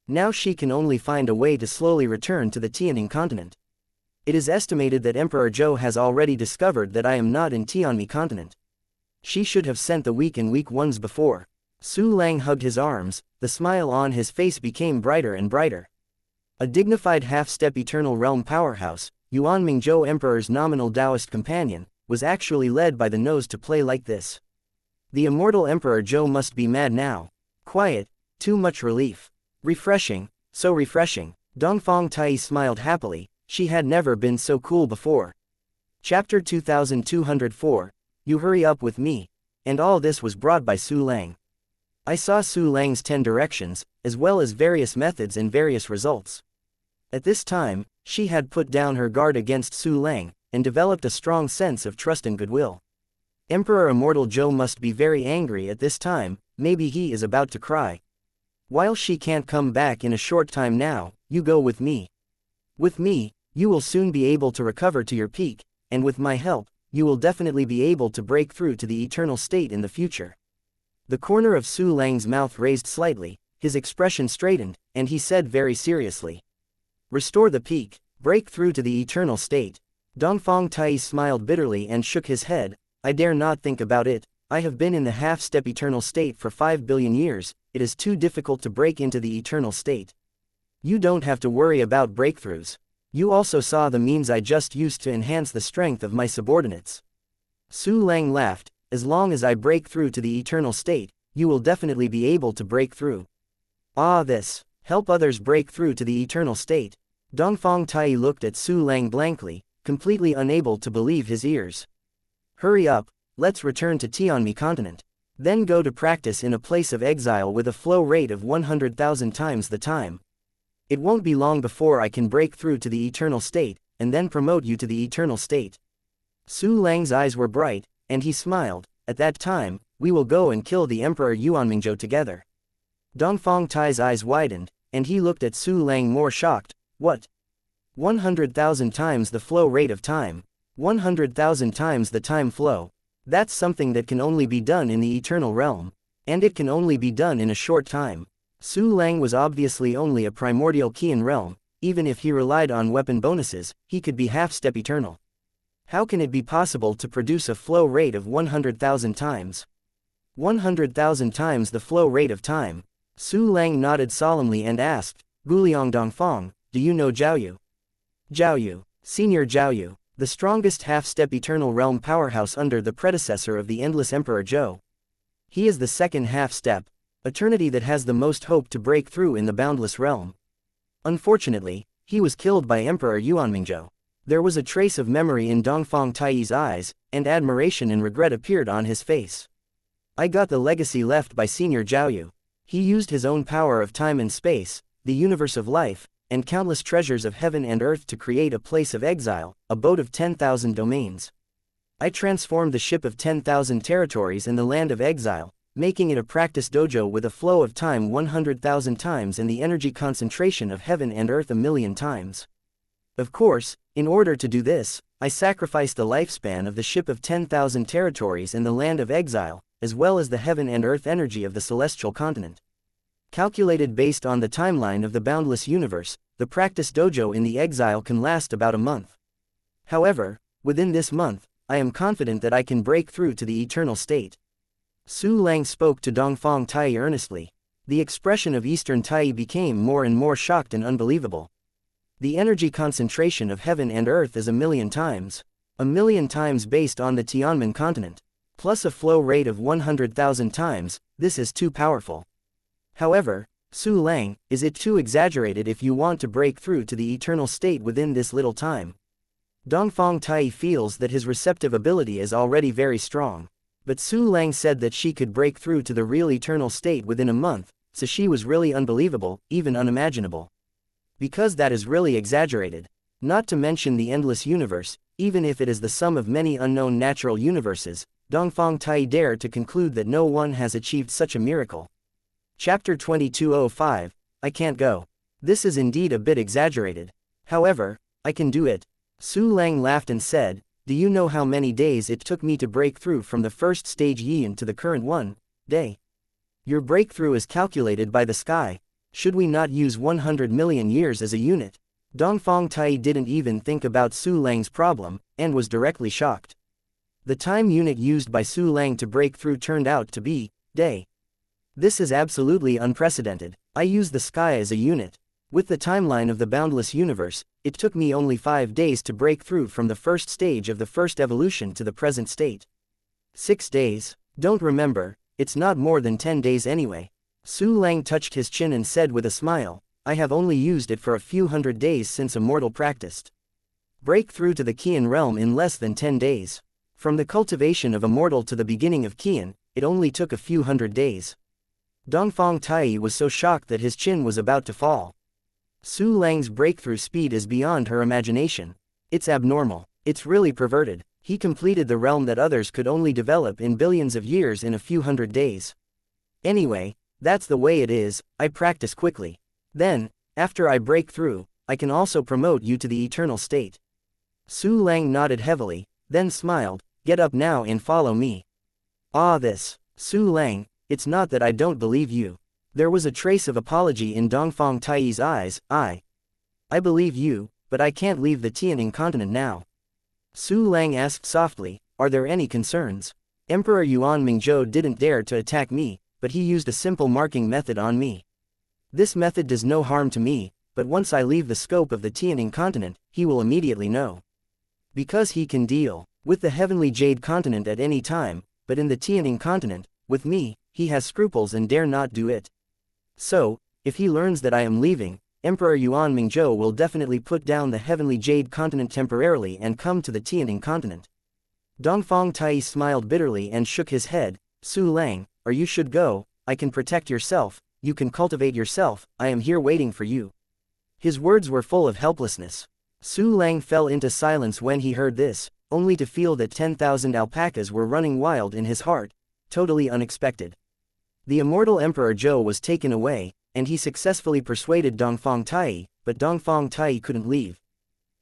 Now she can only find a way to slowly return to the Tianing continent. It is estimated that Emperor Zhou has already discovered that I am not in Tianmi continent. She should have sent the weak and weak ones before. Su Lang hugged his arms, the smile on his face became brighter and brighter. A dignified half-step eternal realm powerhouse, Yuan Mingzhou Emperor's nominal Taoist companion, was actually led by the nose to play like this. The immortal Emperor Zhou must be mad now. Quiet, too much relief. Refreshing, so refreshing. Dongfang Tai smiled happily, she had never been so cool before. Chapter 2204, You hurry up with me. And all this was brought by Su Lang. I saw Su Lang's 10 directions, as well as various methods and various results. At this time, she had put down her guard against Su Lang, and developed a strong sense of trust and goodwill. Emperor Immortal Zhou must be very angry at this time, maybe he is about to cry. While she can't come back in a short time now, you go with me. With me, you will soon be able to recover to your peak, and with my help, you will definitely be able to break through to the eternal state in the future. The corner of Su Lang's mouth raised slightly, his expression straightened, and he said very seriously. Restore the peak, break through to the eternal state. Dongfang Tai smiled bitterly and shook his head. I dare not think about it. I have been in the half-step eternal state for 5 billion years, it is too difficult to break into the eternal state. You don't have to worry about breakthroughs. You also saw the means I just used to enhance the strength of my subordinates. Su Lang laughed, as long as I break through to the eternal state, you will definitely be able to break through. Ah, this, help others break through to the eternal state. Dongfang Tai looked at Su Lang blankly, completely unable to believe his ears. Hurry up, let's return to Tianmi continent. Then go to practice in a place of exile with a flow rate of 100,000 times the time. It won't be long before I can break through to the eternal state, and then promote you to the eternal state. Su Lang's eyes were bright, and he smiled. At that time, we will go and kill the Emperor Yuan Mingzhou together. Dongfang Tai's eyes widened, and he looked at Su Lang more shocked. What? 100,000 times the flow rate of time. 100,000 times the time flow. That's something that can only be done in the eternal realm. And it can only be done in a short time. Su Lang was obviously only a primordial Qian realm. Even if he relied on weapon bonuses, he could be half-step eternal. How can it be possible to produce a flow rate of 100,000 times? 100,000 times the flow rate of time. Su Lang nodded solemnly and asked, Guliang Dongfang, do you know Zhaoyu? Zhaoyu, Senior Zhaoyu, the strongest half-step eternal realm powerhouse under the predecessor of the endless Emperor Zhou. He is the second half-step, eternity that has the most hope to break through in the boundless realm. Unfortunately, he was killed by Emperor Yuanmingzhou. There was a trace of memory in Dongfang Taiyi's eyes, and admiration and regret appeared on his face. I got the legacy left by Senior Zhaoyu. He used his own power of time and space, the universe of life, and countless treasures of heaven and earth to create a place of exile, a boat of 10,000 domains. I transformed the ship of 10,000 territories in the land of exile, making it a practice dojo with a flow of time 100,000 times and the energy concentration of heaven and earth 1,000,000 times. Of course, in order to do this, I sacrificed the lifespan of the ship of 10,000 territories in the land of exile, as well as the heaven and earth energy of the celestial continent. Calculated based on the timeline of the boundless universe, the practice dojo in the exile can last about a month. However, within this month, I am confident that I can break through to the eternal state. Su Lang spoke to Dongfang Taiyi earnestly. The expression of Eastern Taiyi became more and more shocked and unbelievable. The energy concentration of heaven and earth is 1,000,000 times. 1,000,000 times based on the Tianmen continent. Plus a flow rate of 100,000 times, this is too powerful. However, Su Lang, is it too exaggerated if you want to break through to the eternal state within this little time? Dongfang Taiyi feels that his receptive ability is already very strong. But Su Lang said that she could break through to the real eternal state within a month, so she was really unbelievable, even unimaginable. Because that is really exaggerated. Not to mention the endless universe, even if it is the sum of many unknown natural universes, Dongfang Taiyi dared to conclude that no one has achieved such a miracle. Chapter 2205, I can't go. This is indeed a bit exaggerated. However, I can do it. Su Lang laughed and said, do you know how many days it took me to break through from the first stage Yin to the current one, day? Your breakthrough is calculated by the sky. Should we not use 100 million years as a unit? Dongfang Taiyi didn't even think about Su Lang's problem, and was directly shocked. The time unit used by Su Lang to break through turned out to be, day. This is absolutely unprecedented. I use the sky as a unit. With the timeline of the boundless universe, it took me only 5 days to break through from the first stage of the first evolution to the present state. 6 days? Don't remember, it's not more than 10 days anyway. Su Lang touched his chin and said with a smile, I have only used it for a few hundred days since Immortal practiced. Break through to the Qian realm in less than 10 days. From the cultivation of Immortal to the beginning of Qian, it only took a few hundred days. Dongfang Taiyi was so shocked that his chin was about to fall. Su Lang's breakthrough speed is beyond her imagination. It's abnormal. It's really perverted. He completed the realm that others could only develop in billions of years in a few hundred days. Anyway, that's the way it is. I practice quickly. Then, after I break through, I can also promote you to the eternal state. Su Lang nodded heavily, then smiled, get up now and follow me. Ah, this. Su Lang, it's not that I don't believe you. There was a trace of apology in Dongfang Taiyi's eyes. I believe you, but I can't leave the Tianning continent now. Su Lang asked softly, are there any concerns? Emperor Yuan Mingzhou didn't dare to attack me, but he used a simple marking method on me. This method does no harm to me, but once I leave the scope of the Tianning continent, he will immediately know. Because he can deal with the heavenly jade continent at any time, but in the Tianning continent, with me, he has scruples and dare not do it. So, if he learns that I am leaving, Emperor Yuan Mingzhou will definitely put down the heavenly jade continent temporarily and come to the Tianning continent. Dongfang Taiyi smiled bitterly and shook his head. Su Lang, or you should go. I can protect yourself, you can cultivate yourself, I am here waiting for you. His words were full of helplessness. Su Lang fell into silence when he heard this, only to feel that 10,000 alpacas were running wild in his heart, totally unexpected. The immortal Emperor Zhou was taken away, and he successfully persuaded Dongfang Taiyi, but Dongfang Taiyi couldn't leave.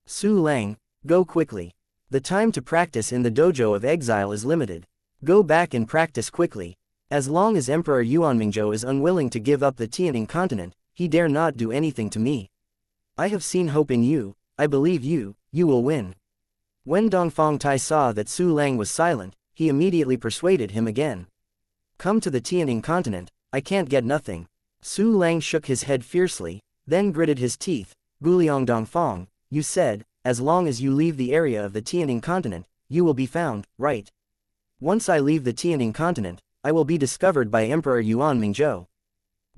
Su Lang, go quickly. The time to practice in the dojo of exile is limited. Go back and practice quickly. As long as Emperor Yuanmingzhou is unwilling to give up the Tianning continent, he dare not do anything to me. I have seen hope in you, I believe you will win. When Dongfang Tai saw that Su Lang was silent, he immediately persuaded him again. Come to the Tianning continent, I can't get nothing. Su Lang shook his head fiercely, then gritted his teeth. Guliang Dongfang, you said, as long as you leave the area of the Tianning continent, you will be found, right? Once I leave the Tianning continent, I will be discovered by Emperor Yuanmingzhou.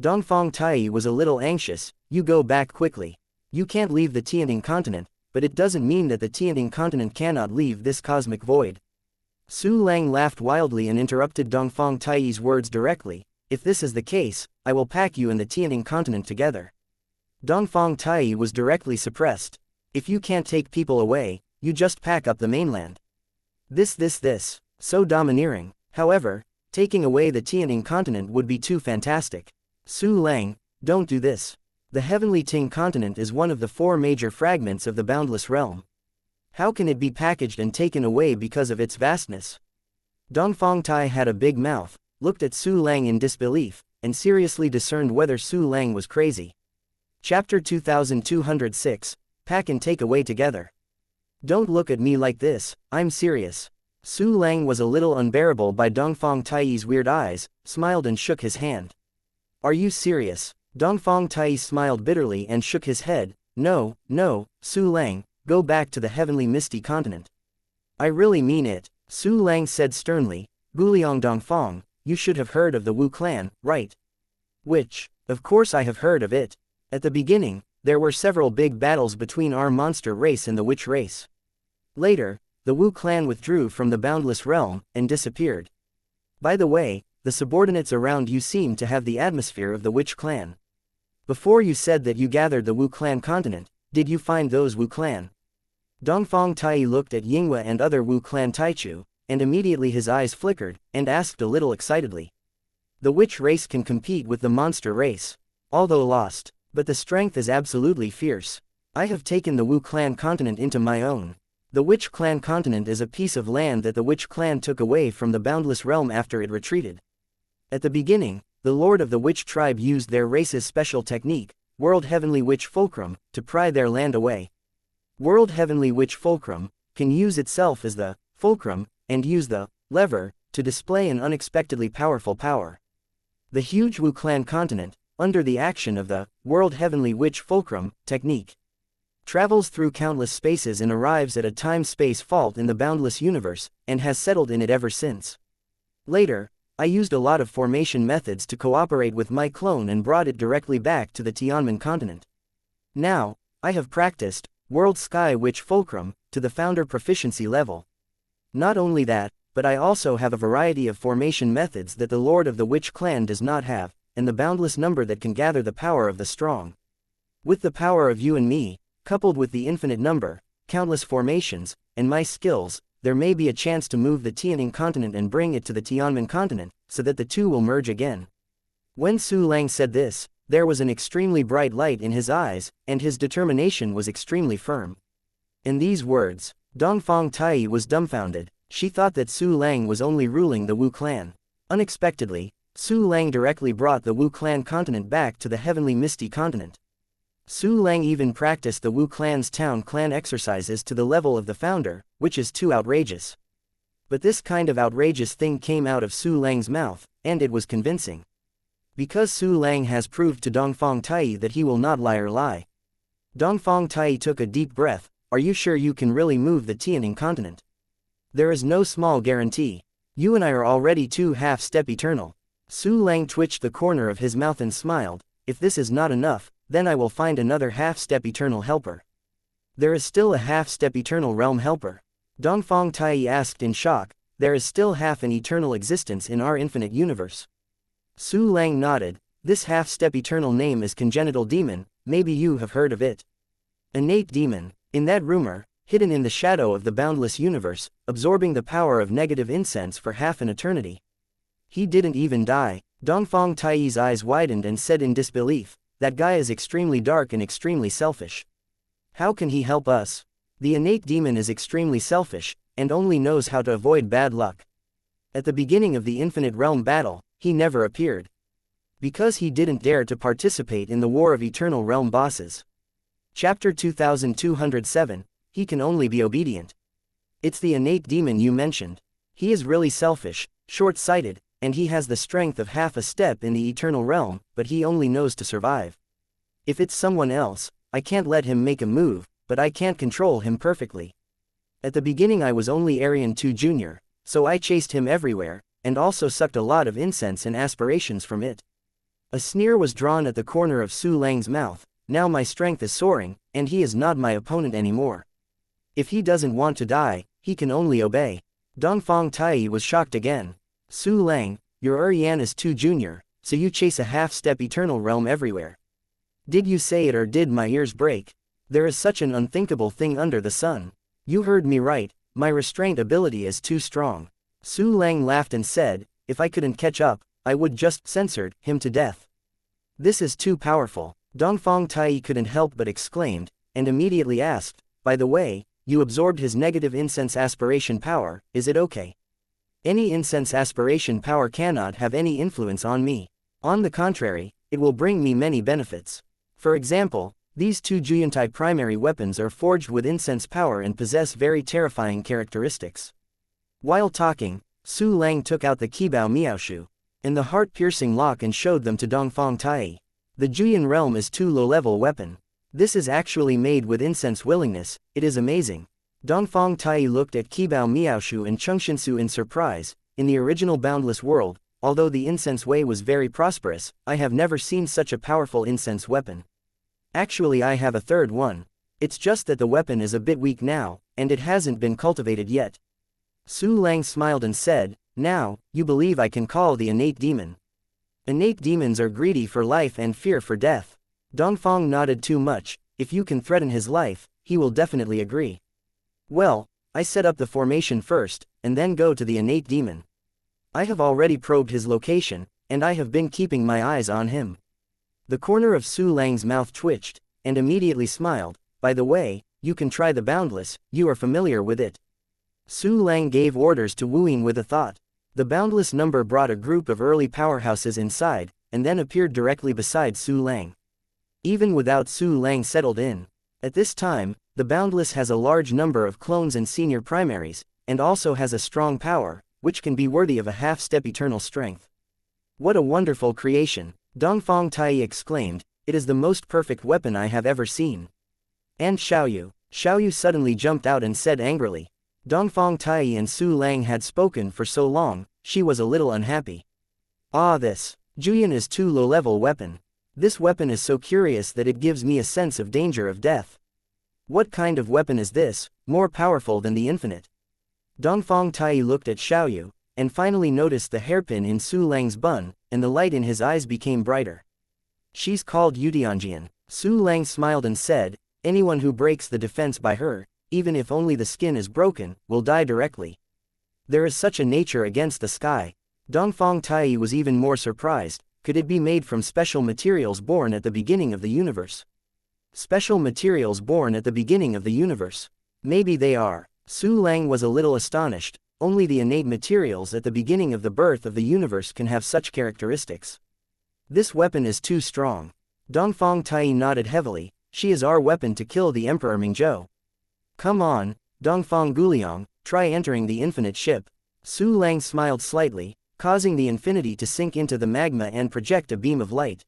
Dongfang Tai was a little anxious. You go back quickly. You can't leave the Tianning continent, but it doesn't mean that the Tianning continent cannot leave this cosmic void. Su Lang laughed wildly and interrupted Dongfang Tai's words directly. If this is the case, I will pack you and the Tianning continent together. Dongfang Tai was directly suppressed. If you can't take people away, you just pack up the mainland. This, so domineering. However, taking away the Tianning continent would be too fantastic. Su Lang, don't do this. The Heavenly Ting continent is one of the 4 major fragments of the boundless realm. How can it be packaged and taken away because of its vastness? Dongfang Tai had a big mouth, looked at Su Lang in disbelief, and seriously discerned whether Su Lang was crazy. Chapter 2206, Pack and Take Away Together. Don't look at me like this, I'm serious. Su Lang was a little unbearable by Dongfang Tai's weird eyes, smiled and shook his hand. Are you serious? Dongfang Tai smiled bitterly and shook his head. No, Su Lang, go back to the heavenly misty continent. I really mean it, Su Lang said sternly. Guliang Dongfang, you should have heard of the Wu clan, right? Which, of course I have heard of it. At the beginning, there were several big battles between our monster race and the witch race. Later, the Wu clan withdrew from the boundless realm and disappeared. By the way, the subordinates around you seem to have the atmosphere of the witch clan. Before you said that you gathered the Wu clan continent, did you find those Wu clan? Dongfang Tai looked at Yinghua and other Wu clan Taichu, and immediately his eyes flickered, and asked a little excitedly. The witch race can compete with the monster race. Although lost, but the strength is absolutely fierce. I have taken the Wu clan continent into my own. The witch clan continent is a piece of land that the witch clan took away from the boundless realm after it retreated. At the beginning, the lord of the witch tribe used their race's special technique, World Heavenly Witch Fulcrum, to pry their land away. World Heavenly Witch Fulcrum can use itself as the fulcrum, and use the lever to display an unexpectedly powerful power. The huge Wu clan continent, under the action of the World Heavenly Witch Fulcrum technique, travels through countless spaces and arrives at a time-space fault in the boundless universe, and has settled in it ever since. Later, I used a lot of formation methods to cooperate with my clone and brought it directly back to the Tianmen continent. Now, I have practiced World Sky Witch Fulcrum to the founder proficiency level. Not only that, but I also have a variety of formation methods that the Lord of the Witch clan does not have, and the boundless number that can gather the power of the strong. With the power of you and me, coupled with the infinite number, countless formations, and my skills, there may be a chance to move the Tianning continent and bring it to the Tianmen continent, so that the two will merge again. When Su Lang said this, there was an extremely bright light in his eyes, and his determination was extremely firm. In these words, Dongfang Tai was dumbfounded. She thought that Su Lang was only ruling the Wu clan. Unexpectedly, Su Lang directly brought the Wu clan continent back to the heavenly misty continent. Su Lang even practiced the Wu clan's town clan exercises to the level of the founder, which is too outrageous. But this kind of outrageous thing came out of Su Lang's mouth, and it was convincing. Because Su Lang has proved to Dongfang Tai that he will not lie. Dongfang Tai took a deep breath. Are you sure you can really move the Tianning continent? There is no small guarantee. You and I are already 2 half-step eternal. Su Lang twitched the corner of his mouth and smiled. If this is not enough, then I will find another half-step eternal helper. There is still a half-step eternal realm helper. Dongfang Tai asked in shock. There is still half an eternal existence in our infinite universe. Su Lang nodded. This half-step eternal name is congenital demon, maybe you have heard of it. Innate demon, in that rumor, hidden in the shadow of the boundless universe, absorbing the power of negative incense for half an eternity. He didn't even die. Dongfang Tai's eyes widened and said in disbelief, that guy is extremely dark and extremely selfish. How can he help us? The innate demon is extremely selfish, and only knows how to avoid bad luck. At the beginning of the Infinite Realm battle, he never appeared. Because he didn't dare to participate in the War of Eternal Realm bosses. Chapter 2207, he can only be obedient. It's the innate demon you mentioned. He is really selfish, short-sighted, and he has the strength of half a step in the Eternal Realm, but he only knows to survive. If it's someone else, I can't let him make a move, but I can't control him perfectly. At the beginning I was only Aryan 2 Jr., so I chased him everywhere, and also sucked a lot of incense and aspirations from it. A sneer was drawn at the corner of Su Lang's mouth. Now my strength is soaring, and he is not my opponent anymore. If he doesn't want to die, he can only obey. Dongfang Tai was shocked again. Su Lang, you're Aryan 2 Jr., so you chase a half-step Eternal Realm everywhere. Did you say it or did my ears break? There is such an unthinkable thing under the sun. You heard me right, my restraint ability is too strong. Su Lang laughed and said, if I couldn't catch up, I would just censored him to death. This is too powerful. Dongfang Tai couldn't help but exclaimed, and immediately asked, by the way, you absorbed his negative incense aspiration power, is it okay? Any incense aspiration power cannot have any influence on me. On the contrary, it will bring me many benefits. For example, these two Juyantai primary weapons are forged with incense power and possess very terrifying characteristics. While talking, Su Lang took out the Qibao Miaoshu and the heart-piercing lock and showed them to Dongfang Tai. The Juyan realm is too low-level weapon. This is actually made with incense willingness, it is amazing. Dongfang Tai looked at Qibao Miaoshu and Chengxinsu in surprise. In the original Boundless World, although the incense way was very prosperous, I have never seen such a powerful incense weapon. Actually I have a third one. It's just that the weapon is a bit weak now, and it hasn't been cultivated yet. Su Lang smiled and said, now, you believe I can call the innate demon. Innate demons are greedy for life and fear for death. Dongfang nodded too much. If you can threaten his life, he will definitely agree. Well, I set up the formation first, and then go to the innate demon. I have already probed his location, and I have been keeping my eyes on him. The corner of Su Lang's mouth twitched, and immediately smiled. By the way, you can try the Boundless, you are familiar with it. Su Lang gave orders to Wu Ying with a thought. The Boundless number brought a group of early powerhouses inside, and then appeared directly beside Su Lang. Even without Su Lang settled in. At this time, the Boundless has a large number of clones and senior primaries, and also has a strong power, which can be worthy of a half-step eternal strength. What a wonderful creation, Dongfang Tai exclaimed, it is the most perfect weapon I have ever seen. And Xiaoyu suddenly jumped out and said angrily. Dongfang Tai and Su Lang had spoken for so long, she was a little unhappy. Ah, this Juyan is too low-level weapon. This weapon is so curious that it gives me a sense of danger of death. What kind of weapon is this, more powerful than the infinite? Dongfang Tai looked at Xiaoyu, and finally noticed the hairpin in Su Lang's bun, and the light in his eyes became brighter. She's called Yutianjian. Su Lang smiled and said, anyone who breaks the defense by her, even if only the skin is broken, will die directly. There is such a nature against the sky. Dongfang Tai was even more surprised. Could it be made from special materials born at the beginning of the universe? Special materials born at the beginning of the universe. Maybe they are. Su Lang was a little astonished. Only the innate materials at the beginning of the birth of the universe can have such characteristics. This weapon is too strong. Dongfang Tai nodded heavily. She is our weapon to kill the Emperor Mingzhou. Come on, Dongfang Guliang, try entering the infinite ship. Su Lang smiled slightly, causing the infinity to sink into the magma and project a beam of light.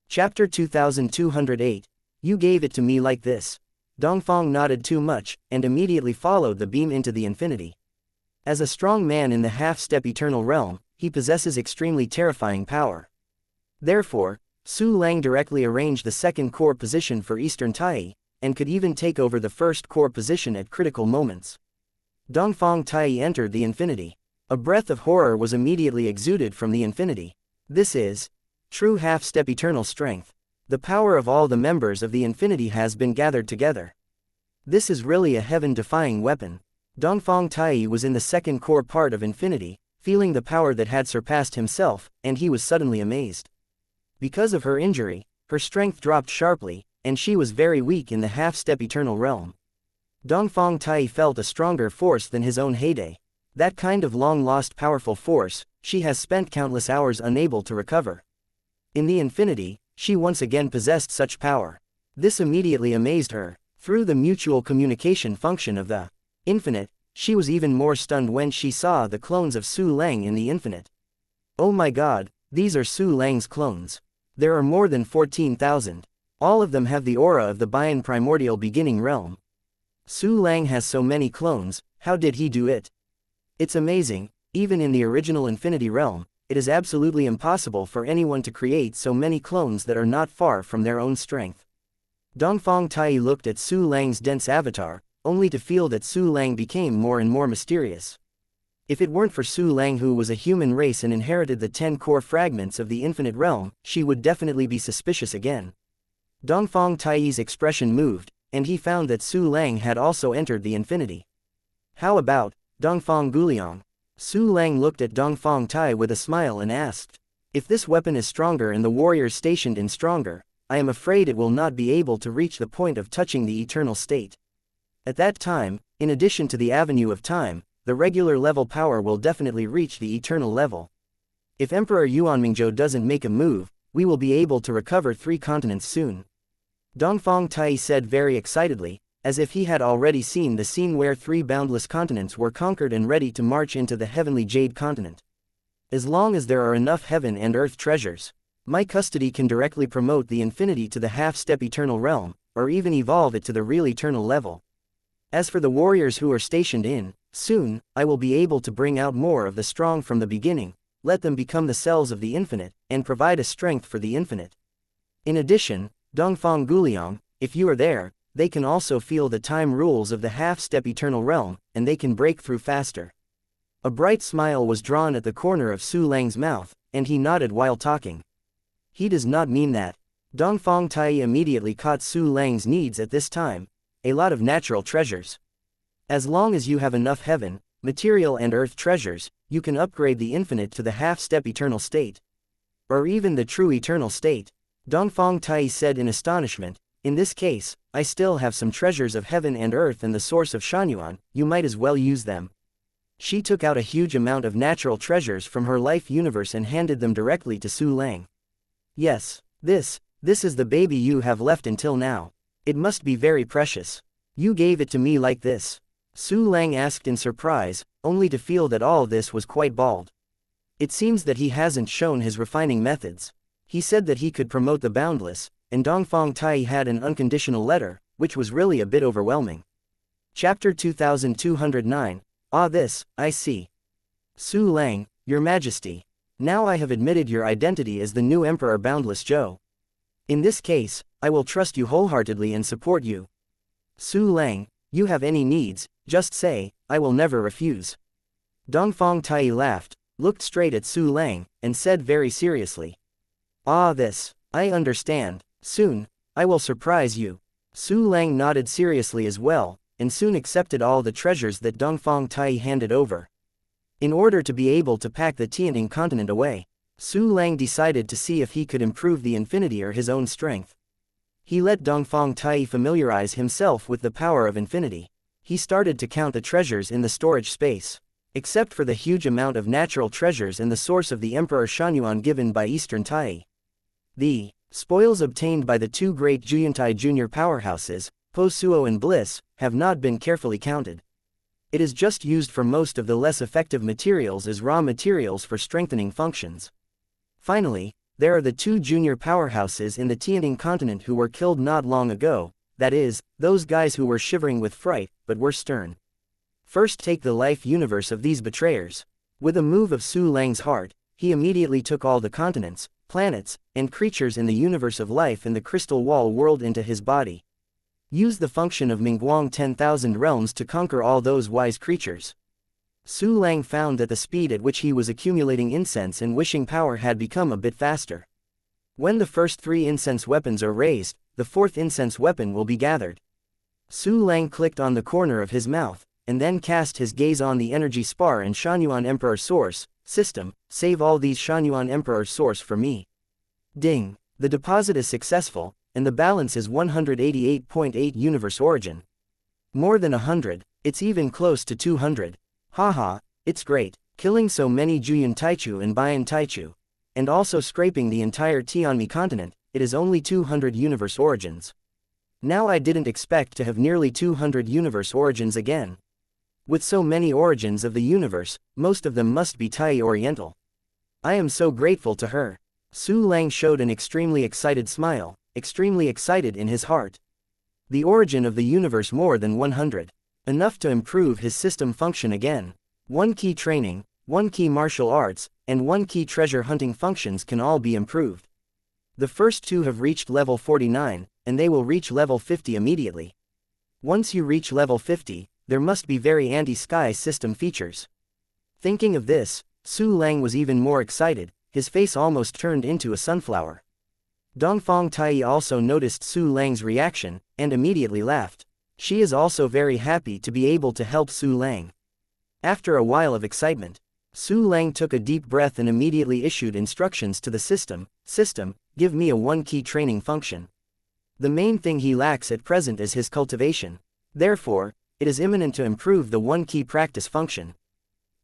Chapter 2208. You gave it to me like this. Dongfang nodded too much, and immediately followed the beam into the infinity. As a strong man in the half-step eternal realm, he possesses extremely terrifying power. Therefore, Su Lang directly arranged the second core position for Eastern Tai, and could even take over the first core position at critical moments. Dongfang Tai entered the infinity. A breath of horror was immediately exuded from the infinity. This is true half-step eternal strength. The power of all the members of the infinity has been gathered together. This is really a heaven-defying weapon. Dongfang Tai was in the second core part of infinity, feeling the power that had surpassed himself, and he was suddenly amazed. Because of her injury, her strength dropped sharply, and she was very weak in the half-step eternal realm. Dongfang Tai felt a stronger force than his own heyday. That kind of long-lost powerful force, she has spent countless hours unable to recover. In the infinity, she once again possessed such power. This immediately amazed her. Through the mutual communication function of the infinite, she was even more stunned when she saw the clones of Su Lang in the infinite. Oh my god, these are Su Lang's clones. There are more than 14,000. All of them have the aura of the Bian primordial beginning realm. Su Lang has so many clones, how did he do it? It's amazing, even in the original infinity realm, it is absolutely impossible for anyone to create so many clones that are not far from their own strength. Dongfang Tai looked at Su Lang's dense avatar, only to feel that Su Lang became more and more mysterious. If it weren't for Su Lang, who was a human race and inherited the 10 core fragments of the infinite realm, she would definitely be suspicious again. Dongfang Tai's expression moved, and he found that Su Lang had also entered the infinity. How about Dongfang Guliang? Su Lang looked at Dongfang Tai with a smile and asked, if this weapon is stronger and the warriors stationed in stronger, I am afraid it will not be able to reach the point of touching the eternal state. At that time, in addition to the avenue of time, the regular level power will definitely reach the eternal level. If Emperor Yuanmingzhou doesn't make a move, we will be able to recover 3 continents soon. Dongfang Tai said very excitedly, as if he had already seen the scene where 3 boundless continents were conquered and ready to march into the heavenly Jade continent. As long as there are enough heaven and earth treasures, my custody can directly promote the infinity to the half-step eternal realm, or even evolve it to the real eternal level. As for the warriors who are stationed in, soon, I will be able to bring out more of the strong from the beginning, let them become the cells of the infinite, and provide a strength for the infinite. In addition, Dongfang Guliang, if you are there, they can also feel the time rules of the half-step eternal realm, and they can break through faster. A bright smile was drawn at the corner of Su Lang's mouth, and he nodded while talking. He does not mean that. Dongfang Tai immediately caught Su Lang's needs at this time. A lot of natural treasures. As long as you have enough heaven, material and earth treasures, you can upgrade the infinite to the half-step eternal state. Or even the true eternal state. Dongfang Tai said in astonishment, in this case, I still have some treasures of heaven and earth and the source of Shanyuan, you might as well use them. She took out a huge amount of natural treasures from her life universe and handed them directly to Su Lang. Yes, this is the baby you have left until now. It must be very precious. You gave it to me like this? Su Lang asked in surprise, only to feel that all this was quite bald. It seems that he hasn't shown his refining methods. He said that he could promote the boundless, and Dongfang Tai had an unconditional letter, which was really a bit overwhelming. Chapter 2209, this, I see. Su Lang, Your Majesty. Now I have admitted your identity as the new Emperor Boundless Zhou. In this case, I will trust you wholeheartedly and support you. Su Lang, you have any needs, just say, I will never refuse. Dongfang Tai laughed, looked straight at Su Lang, and said very seriously. This, I understand. Soon, I will surprise you. Su Lang nodded seriously as well, and soon accepted all the treasures that Dongfang Tai handed over. In order to be able to pack the Tianting continent away, Su Lang decided to see if he could improve the infinity or his own strength. He let Dongfang Tai familiarize himself with the power of infinity. He started to count the treasures in the storage space. Except for the huge amount of natural treasures and the source of the Emperor Shanyuan given by Eastern Tai. The spoils obtained by the 2 great Juyantai junior powerhouses, Posuo and Bliss, have not been carefully counted. It is just used for most of the less effective materials as raw materials for strengthening functions. Finally, there are the 2 junior powerhouses in the Tianting continent who were killed not long ago, that is, those guys who were shivering with fright, but were stern. First take the life universe of these betrayers. With a move of Su Lang's heart, he immediately took all the continents, planets, and creatures in the universe of life in the crystal wall world into his body. Use the function of Mingguang 10,000 realms to conquer all those wise creatures. Su Lang found that the speed at which he was accumulating incense and wishing power had become a bit faster. When the first 3 incense weapons are raised, the 4th incense weapon will be gathered. Su Lang clicked on the corner of his mouth, and then cast his gaze on the energy spar and Shanyuan Emperor Source. System, save all these Shanyuan Emperor Source for me. Ding, the deposit is successful, and the balance is 188.8 universe origin. More than 100, it's even close to 200. Haha, it's great, killing so many Juyan Taichu and Bian Taichu. And also scraping the entire Tianmi continent, it is only 200 universe origins. Now I didn't expect to have nearly 200 universe origins again. With so many origins of the universe, most of them must be Tai Oriental. I am so grateful to her. Su Lang showed an extremely excited smile, extremely excited in his heart. The origin of the universe more than 100. Enough to improve his system function again. 1 key training, 1 key martial arts, and 1 key treasure hunting functions can all be improved. The first 2 have reached level 49, and they will reach level 50 immediately. Once you reach level 50, there must be very anti-sky system features. Thinking of this, Su Lang was even more excited, his face almost turned into a sunflower. Dongfang Tai also noticed Su Lang's reaction, and immediately laughed. She is also very happy to be able to help Su Lang. After a while of excitement, Su Lang took a deep breath and immediately issued instructions to the system, give me a 1 key training function. The main thing he lacks at present is his cultivation. Therefore, it is imminent to improve the 1 key practice function.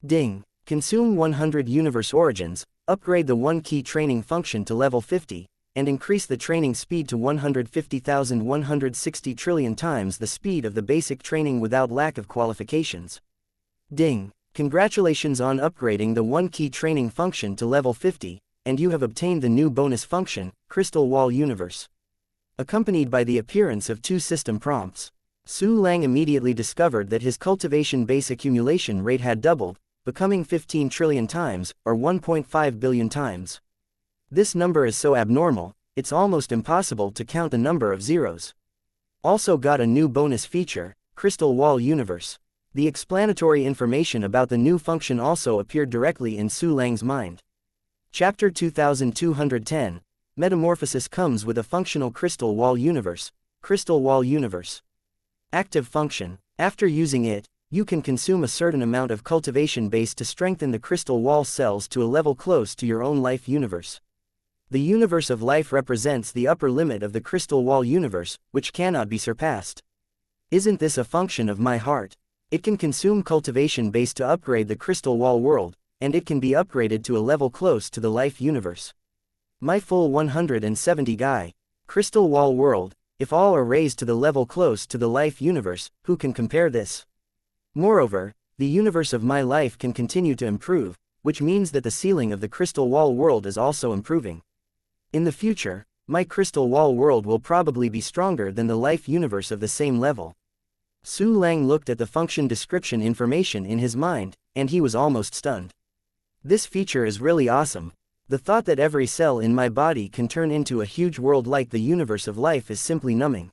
Ding. Consume 100 universe origins, upgrade the 1 key training function to level 50, and increase the training speed to 150,160 trillion times the speed of the basic training without lack of qualifications. Ding. Congratulations on upgrading the 1 key training function to level 50, and you have obtained the new bonus function, Crystal Wall Universe. Accompanied by the appearance of 2 system prompts. Su Lang immediately discovered that his cultivation base accumulation rate had doubled, becoming 15 trillion times, or 1.5 billion times. This number is so abnormal, it's almost impossible to count the number of zeros. Also got a new bonus feature, Crystal Wall Universe. The explanatory information about the new function also appeared directly in Su Lang's mind. Chapter 2210, Metamorphosis comes with a functional Crystal Wall Universe. Crystal Wall Universe. Active function. After using it, you can consume a certain amount of cultivation base to strengthen the crystal wall cells to a level close to your own life universe. The universe of life represents the upper limit of the crystal wall universe, which cannot be surpassed. Isn't this a function of my heart? It can consume cultivation base to upgrade the crystal wall world, and it can be upgraded to a level close to the life universe. My full 170 guy. Crystal wall world, if all are raised to the level close to the life universe, who can compare this? Moreover, the universe of my life can continue to improve, which means that the ceiling of the crystal wall world is also improving. In the future, my crystal wall world will probably be stronger than the life universe of the same level. Su Lang looked at the function description information in his mind, and he was almost stunned. This feature is really awesome. The thought that every cell in my body can turn into a huge world like the universe of life is simply numbing.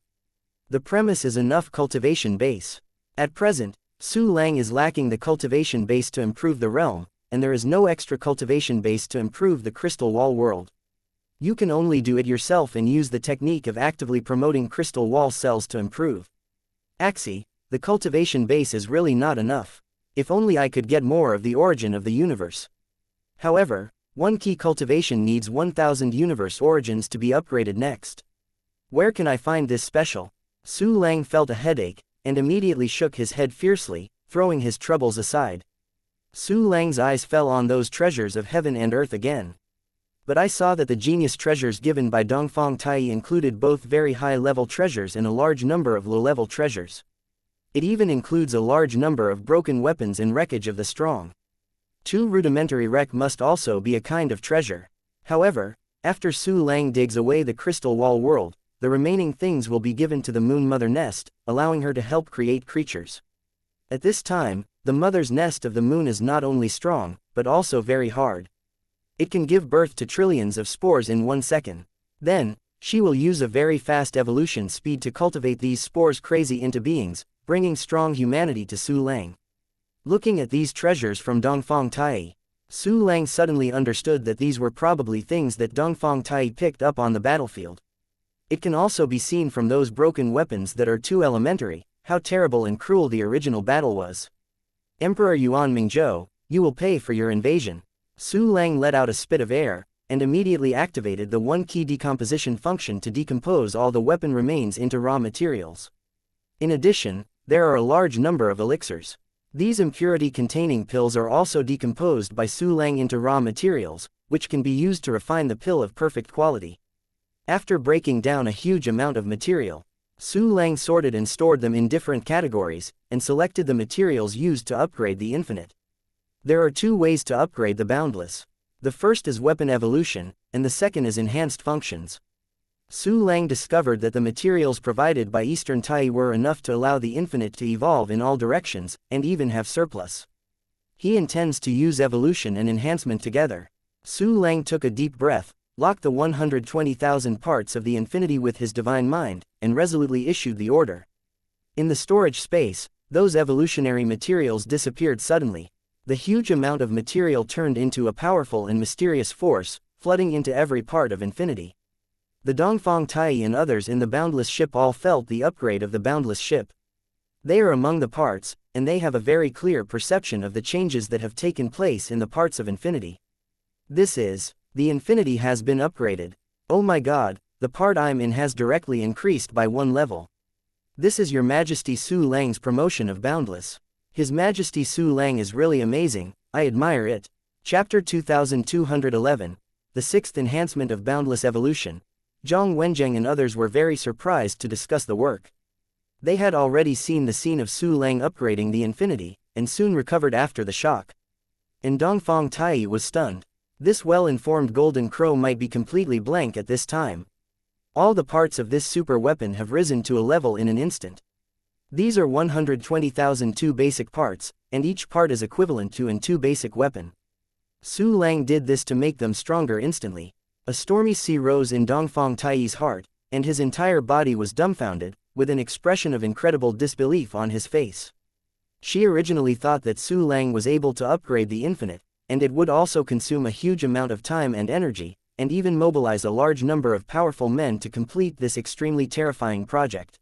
The premise is enough cultivation base. At present, Su Lang is lacking the cultivation base to improve the realm, and there is no extra cultivation base to improve the crystal wall world. You can only do it yourself and use the technique of actively promoting crystal wall cells to improve. Axie, the cultivation base is really not enough. If only I could get more of the origin of the universe. However, 1 key cultivation needs 1000 universe origins to be upgraded next. Where can I find this special? Su Lang felt a headache, and immediately shook his head fiercely, throwing his troubles aside. Su Lang's eyes fell on those treasures of heaven and earth again. But I saw that the genius treasures given by Dongfang Tai included both very high-level treasures and a large number of low-level treasures. It even includes a large number of broken weapons and wreckage of the strong. 2 rudimentary wreck must also be a kind of treasure. However, after Su Lang digs away the crystal wall world, the remaining things will be given to the Moon Mother Nest, allowing her to help create creatures. At this time, the Mother's Nest of the Moon is not only strong, but also very hard. It can give birth to trillions of spores in 1 second. Then, she will use a very fast evolution speed to cultivate these spores crazy into beings, bringing strong humanity to Su Lang. Looking at these treasures from Dongfang Tai, Su Lang suddenly understood that these were probably things that Dongfang Tai picked up on the battlefield. It can also be seen from those broken weapons that are too elementary, how terrible and cruel the original battle was. Emperor Yuan Mingzhou, you will pay for your invasion. Su Lang let out a spit of air, and immediately activated the 1 key decomposition function to decompose all the weapon remains into raw materials. In addition, there are a large number of elixirs. These impurity-containing pills are also decomposed by Su Lang into raw materials, which can be used to refine the pill of perfect quality. After breaking down a huge amount of material, Su Lang sorted and stored them in different categories, and selected the materials used to upgrade the infinite. There are two ways to upgrade the boundless. The first is weapon evolution, and the second is enhanced functions. Su Lang discovered that the materials provided by Eastern Tai were enough to allow the infinite to evolve in all directions, and even have surplus. He intends to use evolution and enhancement together. Su Lang took a deep breath, locked the 120,000 parts of the infinity with his divine mind, and resolutely issued the order. In the storage space, those evolutionary materials disappeared suddenly. The huge amount of material turned into a powerful and mysterious force, flooding into every part of infinity. The Dongfang Tai and others in the boundless ship all felt the upgrade of the boundless ship. They are among the parts, and they have a very clear perception of the changes that have taken place in the parts of infinity. This is, the infinity has been upgraded. Oh my god, the part I'm in has directly increased by 1 level. This is Your Majesty Su Lang's promotion of boundless. His Majesty Su Lang is really amazing, I admire it. Chapter 2211, The Sixth Enhancement of Boundless Evolution. Zhang Wenzheng and others were very surprised to discuss the work. They had already seen the scene of Su Lang upgrading the infinity, and soon recovered after the shock. And Dongfang Tai was stunned. This well-informed golden crow might be completely blank at this time. All the parts of this super weapon have risen to a level in an instant. These are 120,002 basic parts, and each part is equivalent to an 2 basic weapon. Su Lang did this to make them stronger instantly. A stormy sea rose in Dongfang Tai's heart, and his entire body was dumbfounded, with an expression of incredible disbelief on his face. She originally thought that Su Lang was able to upgrade the infinite, and it would also consume a huge amount of time and energy, and even mobilize a large number of powerful men to complete this extremely terrifying project.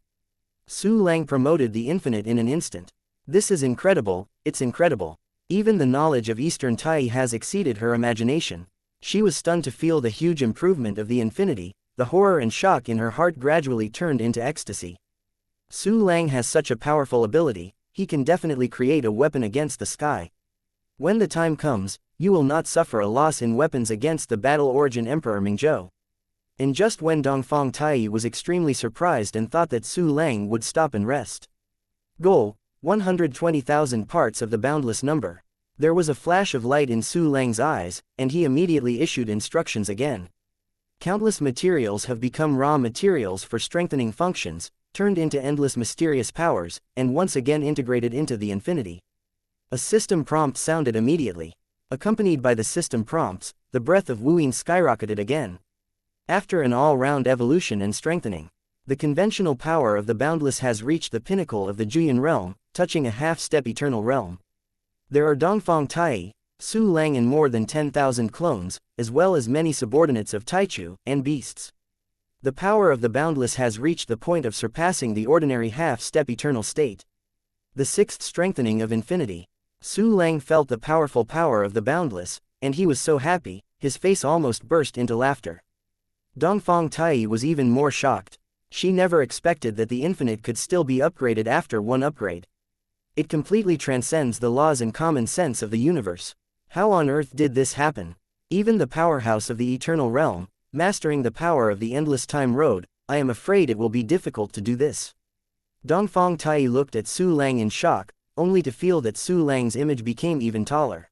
Su Lang promoted the infinite in an instant. This is incredible, it's incredible. Even the knowledge of Eastern Tai has exceeded her imagination. She was stunned to feel the huge improvement of the infinity. The horror and shock in her heart gradually turned into ecstasy. Su Lang has such a powerful ability, he can definitely create a weapon against the sky. When the time comes, you will not suffer a loss in weapons against the Battle Origin Emperor Mingzhou. And just when Dongfang Tai was extremely surprised and thought that Su Lang would stop and rest. Goal, 120,000 parts of the boundless number. There was a flash of light in Su Lang's eyes, and he immediately issued instructions again. Countless materials have become raw materials for strengthening functions, turned into endless mysterious powers, and once again integrated into the infinity. A system prompt sounded immediately. Accompanied by the system prompts, the breath of Wuyin skyrocketed again. After an all-round evolution and strengthening, the conventional power of the boundless has reached the pinnacle of the Juyan realm, touching a half-step eternal realm. There are Dongfang Tai, Su Lang and more than 10,000 clones, as well as many subordinates of Taichu and beasts. The power of the boundless has reached the point of surpassing the ordinary half-step eternal state. The sixth strengthening of infinity. Su Lang felt the powerful power of the boundless, and he was so happy, his face almost burst into laughter. Dongfang Tai was even more shocked. She never expected that the infinite could still be upgraded after one upgrade. It completely transcends the laws and common sense of the universe. How on earth did this happen? Even the powerhouse of the eternal realm, mastering the power of the endless time road, I am afraid it will be difficult to do this. Dongfang Tai looked at Su Lang in shock, only to feel that Su Lang's image became even taller.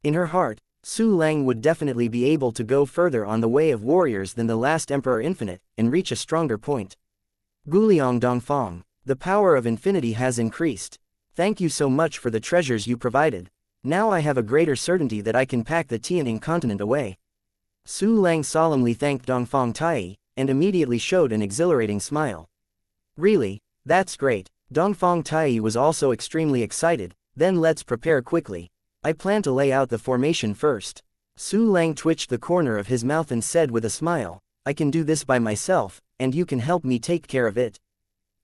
In her heart, Su Lang would definitely be able to go further on the way of warriors than the last Emperor Infinite, and reach a stronger point. Guliang Dongfang, the power of infinity has increased. Thank you so much for the treasures you provided. Now I have a greater certainty that I can pack the Tianing continent away. Su Lang solemnly thanked Dongfang Tai, and immediately showed an exhilarating smile. Really? That's great. Dongfang Tai was also extremely excited. Then let's prepare quickly. I plan to lay out the formation first. Su Lang twitched the corner of his mouth and said with a smile, I can do this by myself, and you can help me take care of it.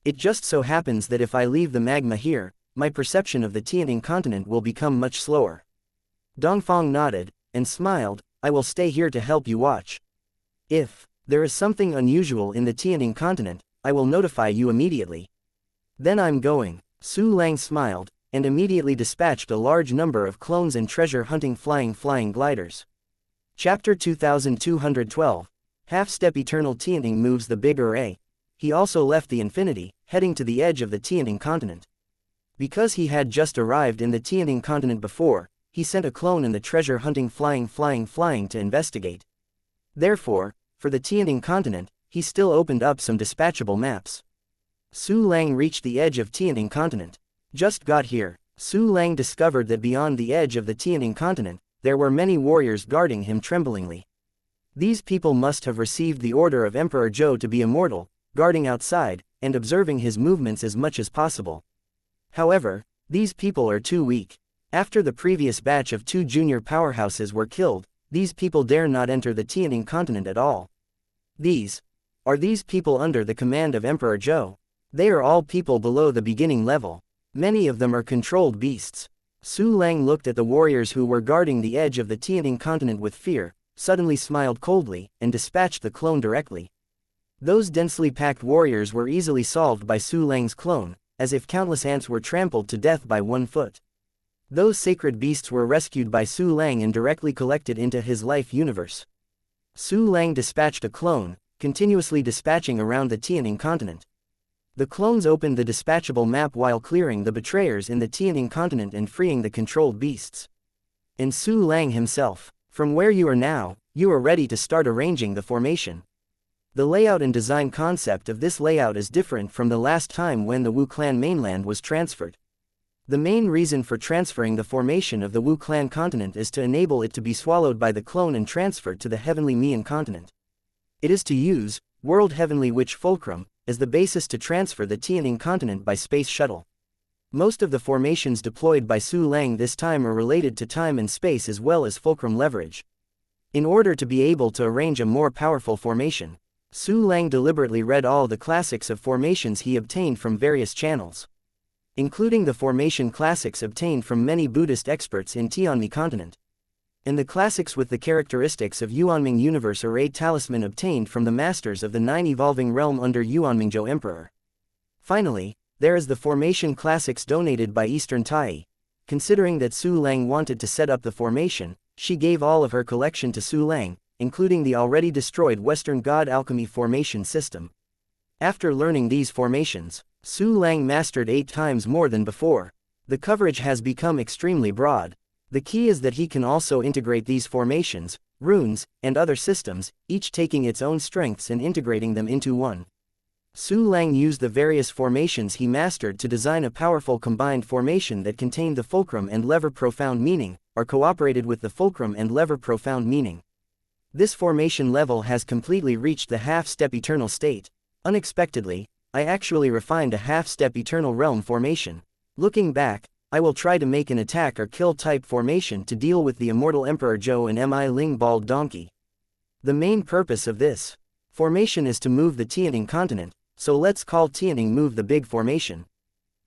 It just so happens that if I leave the magma here, my perception of the Tianing continent will become much slower. Dongfang nodded, and smiled, I will stay here to help you watch. If there is something unusual in the Tianing continent, I will notify you immediately. Then I'm going. Su Lang smiled, and immediately dispatched a large number of clones and treasure-hunting flying gliders. Chapter 2212. Half-step Eternal Tianting moves the big array. He also left the Infinity, heading to the edge of the Tianting continent. Because he had just arrived in the Tianting continent before, he sent a clone in the treasure-hunting flying to investigate. Therefore, for the Tianting continent, he still opened up some dispatchable maps. Su Lang reached the edge of Tianting continent. Just got here, Su Lang discovered that beyond the edge of the Tianting continent, there were many warriors guarding him tremblingly. These people must have received the order of Emperor Zhou to be immortal, guarding outside, and observing his movements as much as possible. However, these people are too weak. After the previous batch of 2 junior powerhouses were killed, these people dare not enter the Tianting continent at all. These people under the command of Emperor Zhou? They are all people below the beginning level. Many of them are controlled beasts. Su Lang looked at the warriors who were guarding the edge of the Tianting continent with fear, suddenly smiled coldly, and dispatched the clone directly. Those densely packed warriors were easily solved by Su Lang's clone, as if countless ants were trampled to death by 1 foot. Those sacred beasts were rescued by Su Lang and directly collected into his life universe. Su Lang dispatched a clone, continuously dispatching around the Tianting continent. The clones opened the dispatchable map while clearing the betrayers in the Tianting continent and freeing the controlled beasts. And Su Lang himself, from where you are now, you are ready to start arranging the formation. The layout and design concept of this layout is different from the last time when the Wu clan mainland was transferred. The main reason for transferring the formation of the Wu clan continent is to enable it to be swallowed by the clone and transferred to the Heavenly Mian continent. It is to use World Heavenly Witch Fulcrum as the basis to transfer the Tianting continent by space shuttle. Most of the formations deployed by Su Lang this time are related to time and space as well as fulcrum leverage. In order to be able to arrange a more powerful formation, Su Lang deliberately read all the classics of formations he obtained from various channels, including the formation classics obtained from many Buddhist experts in Tianmi continent, and the classics with the characteristics of Yuanming universe array talisman obtained from the masters of the 9 evolving realm under Yuanmingzhou Emperor. Finally, there is the formation classics donated by Eastern Tai. Considering that Su Lang wanted to set up the formation, she gave all of her collection to Su Lang, including the already destroyed Western God Alchemy formation system. After learning these formations, Su Lang mastered 8 times more than before. The coverage has become extremely broad. The key is that he can also integrate these formations, runes, and other systems, each taking its own strengths and integrating them into one. Su Lang used the various formations he mastered to design a powerful combined formation that contained the fulcrum and lever profound meaning, or cooperated with the fulcrum and lever profound meaning. This formation level has completely reached the half-step eternal state. Unexpectedly, I actually refined a half-step eternal realm formation. Looking back, I will try to make an attack or kill type formation to deal with the immortal Emperor Zhou and Mi Ling Bald Donkey. The main purpose of this formation is to move the Tianting continent, so let's call Tianting move the big formation.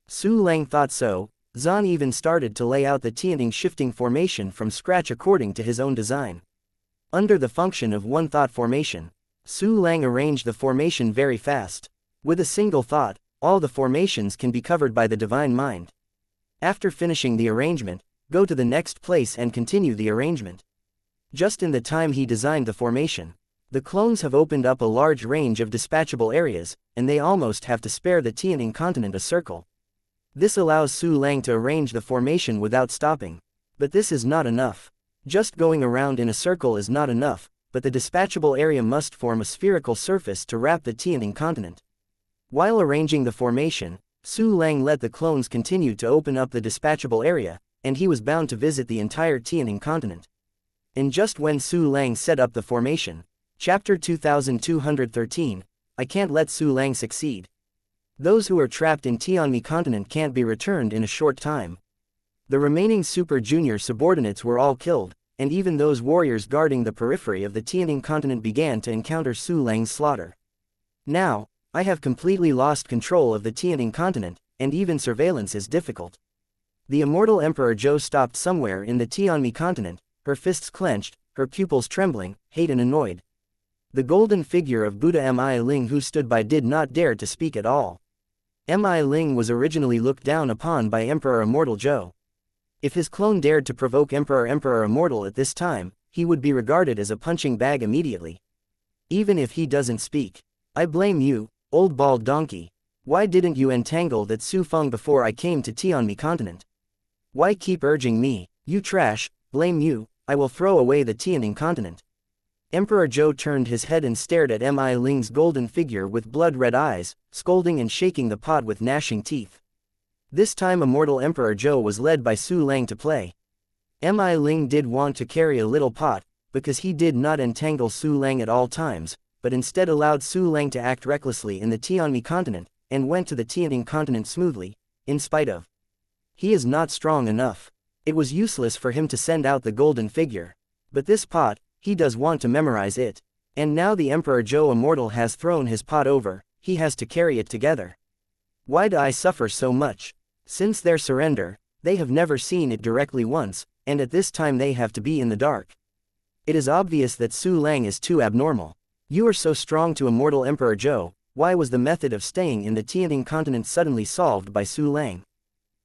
Su Lang thought so. Zan even started to lay out the Tianting shifting formation from scratch according to his own design. Under the function of one thought formation, Su Lang arranged the formation very fast. With a single thought, all the formations can be covered by the divine mind. After finishing the arrangement, go to the next place and continue the arrangement. Just in the time he designed the formation, the clones have opened up a large range of dispatchable areas, and they almost have to spare the Tianting continent a circle. This allows Su Lang to arrange the formation without stopping. But this is not enough. Just going around in a circle is not enough, but the dispatchable area must form a spherical surface to wrap the Tianting continent. While arranging the formation, Su Lang let the clones continue to open up the dispatchable area, and he was bound to visit the entire Tianting continent. And just when Su Lang set up the formation, Chapter 2213, I can't let Su Lang succeed. Those who are trapped in Tianmi continent can't be returned in a short time. The remaining Super Junior subordinates were all killed, and even those warriors guarding the periphery of the Tianting continent began to encounter Su Lang's slaughter. Now, I have completely lost control of the Tianting continent, and even surveillance is difficult. The immortal Emperor Zhou stopped somewhere in the Tianmi continent, her fists clenched, her pupils trembling, hate and annoyed. The golden figure of Buddha Mi Ling who stood by did not dare to speak at all. Mi Ling was originally looked down upon by Emperor Immortal Zhou. If his clone dared to provoke Emperor Immortal at this time, he would be regarded as a punching bag immediately. Even if he doesn't speak. I blame you, old bald donkey. Why didn't you entangle that Su Feng before I came to Tianmi continent? Why keep urging me, you trash, blame you, I will throw away the Tianing continent. Emperor Zhou turned his head and stared at Mi Ling's golden figure with blood-red eyes, scolding and shaking the pot with gnashing teeth. This time Immortal Emperor Zhou was led by Su Lang to play. Mi Ling did want to carry a little pot, because he did not entangle Su Lang at all times, but instead allowed Su Lang to act recklessly in the Tianmi continent, and went to the Tianing continent smoothly, in spite of. He is not strong enough. It was useless for him to send out the golden figure. But this pot, he does want to memorize it. And now the Emperor Zhou Immortal has thrown his pot over, he has to carry it together. Why do I suffer so much? Since their surrender, they have never seen it directly once, and at this time they have to be in the dark. It is obvious that Su Lang is too abnormal. You are so strong to Immortal Emperor Zhou, why was the method of staying in the Tianing continent suddenly solved by Su Lang?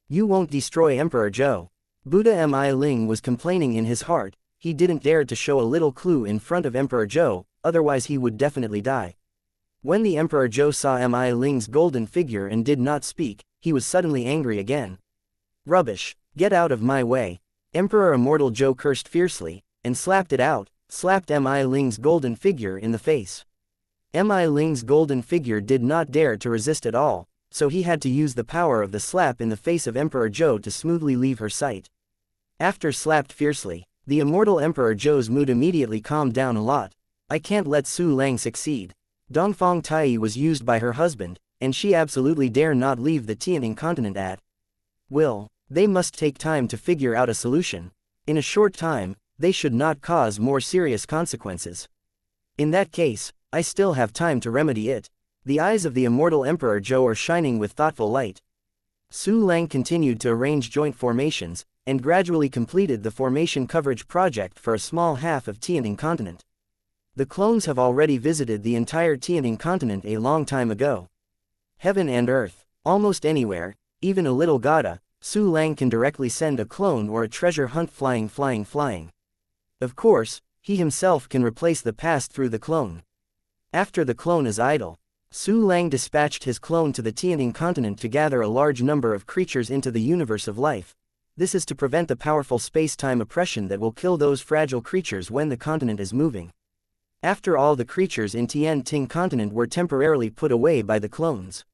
You won't destroy Emperor Zhou. Buddha Mi Ling was complaining in his heart. He didn't dare to show a little clue in front of Emperor Zhou, otherwise he would definitely die. When the Emperor Zhou saw Mi Ling's golden figure and did not speak, he was suddenly angry again. Rubbish, get out of my way. Emperor Immortal Zhou cursed fiercely, and slapped Mi Ling's golden figure in the face. Mi Ling's golden figure did not dare to resist at all, so he had to use the power of the slap in the face of Emperor Zhou to smoothly leave her sight. After slapped fiercely, the Immortal Emperor Zhou's mood immediately calmed down a lot. I can't let Su Lang succeed. Dongfang Tai was used by her husband, and she absolutely dare not leave the Tianing continent at will. They must take time to figure out a solution. In a short time, they should not cause more serious consequences. In that case, I still have time to remedy it. The eyes of the Immortal Emperor Zhou are shining with thoughtful light. Su Lang continued to arrange joint formations, and gradually completed the formation coverage project for a small half of Tianing continent. The clones have already visited the entire Tianing continent a long time ago. Heaven and earth, almost anywhere, even a little Gada, Su Lang can directly send a clone or a treasure hunt flying. Of course, he himself can replace the past through the clone. After the clone is idle, Su Lang dispatched his clone to the Tianing continent to gather a large number of creatures into the universe of life. This is to prevent the powerful space-time oppression that will kill those fragile creatures when the continent is moving. After all, the creatures in Tian Ting continent were temporarily put away by the clones.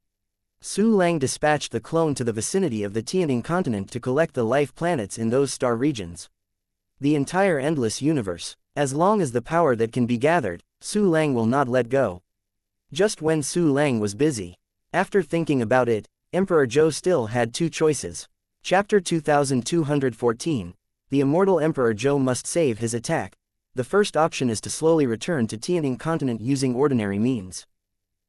Su Lang dispatched the clone to the vicinity of the Tianing continent to collect the life planets in those star regions. The entire endless universe. As long as the power that can be gathered, Su Lang will not let go. Just when Su Lang was busy. After thinking about it, Emperor Zhou still had two choices. Chapter 2214. The Immortal Emperor Zhou must save his attack. The first option is to slowly return to Tianing continent using ordinary means.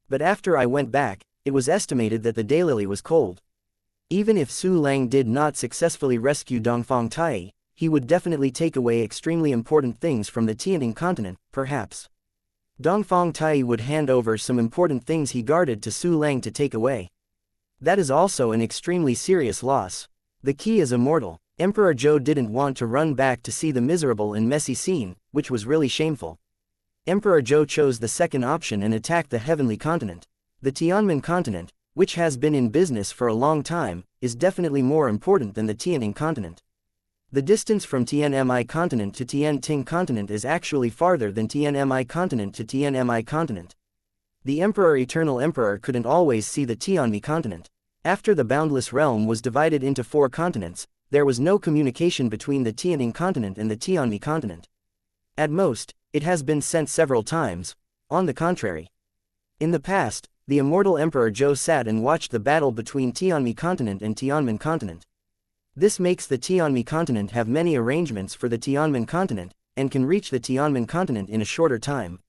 But after I went back, it was estimated that the daylily was cold. Even if Su Lang did not successfully rescue Dongfang Tai, he would definitely take away extremely important things from the Tianing continent, perhaps. Dongfang Tai would hand over some important things he guarded to Su Lang to take away. That is also an extremely serious loss. The key is immortal. Emperor Zhou didn't want to run back to see the miserable and messy scene, which was really shameful. Emperor Zhou chose the second option and attacked the heavenly continent. The Tianmen continent, which has been in business for a long time, is definitely more important than the Tianing continent. The distance from Tianmi continent to Tian Ting continent is actually farther than Tianmi continent to Tianmi continent. The Eternal Emperor couldn't always see the Tianmi continent. After the boundless realm was divided into 4 continents, there was no communication between the Tianing continent and the Tianmi continent. At most, it has been sent several times. On the contrary, in the past, the Immortal Emperor Zhou sat and watched the battle between Tianmi continent and Tianmen continent. This makes the Tianmi continent have many arrangements for the Tianmen continent, and can reach the Tianmen continent in a shorter time.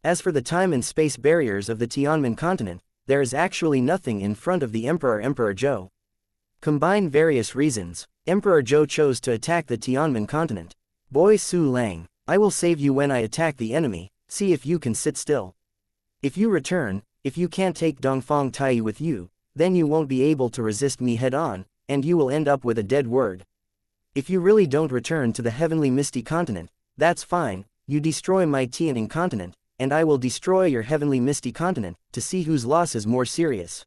As for the time and space barriers of the Tianmen continent, there is actually nothing in front of the Emperor Zhou. Combine various reasons, Emperor Zhou chose to attack the Tianmen continent. Boy Su Lang, I will save you when I attack the enemy, see if you can sit still. If you return, if you can't take Dongfang Tai with you, then you won't be able to resist me head-on, and you will end up with a dead word. If you really don't return to the heavenly misty continent, that's fine, you destroy my Tianing continent, and I will destroy your heavenly misty continent, to see whose loss is more serious.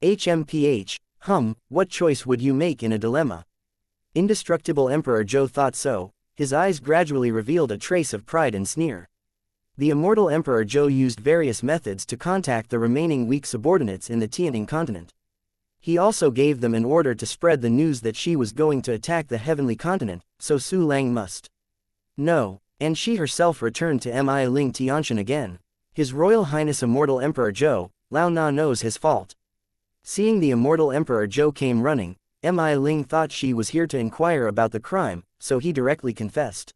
HMPH, what choice would you make in a dilemma? Indestructible Emperor Zhou thought so, his eyes gradually revealed a trace of pride and sneer. The immortal Emperor Zhou used various methods to contact the remaining weak subordinates in the Tianing continent. He also gave them an order to spread the news that she was going to attack the heavenly continent, so Su Lang must know, and she herself returned to Mi Ling Tianshan again. His Royal Highness Immortal Emperor Zhou, Lao Na knows his fault. Seeing the immortal Emperor Zhou came running, Mi Ling thought she was here to inquire about the crime, so he directly confessed.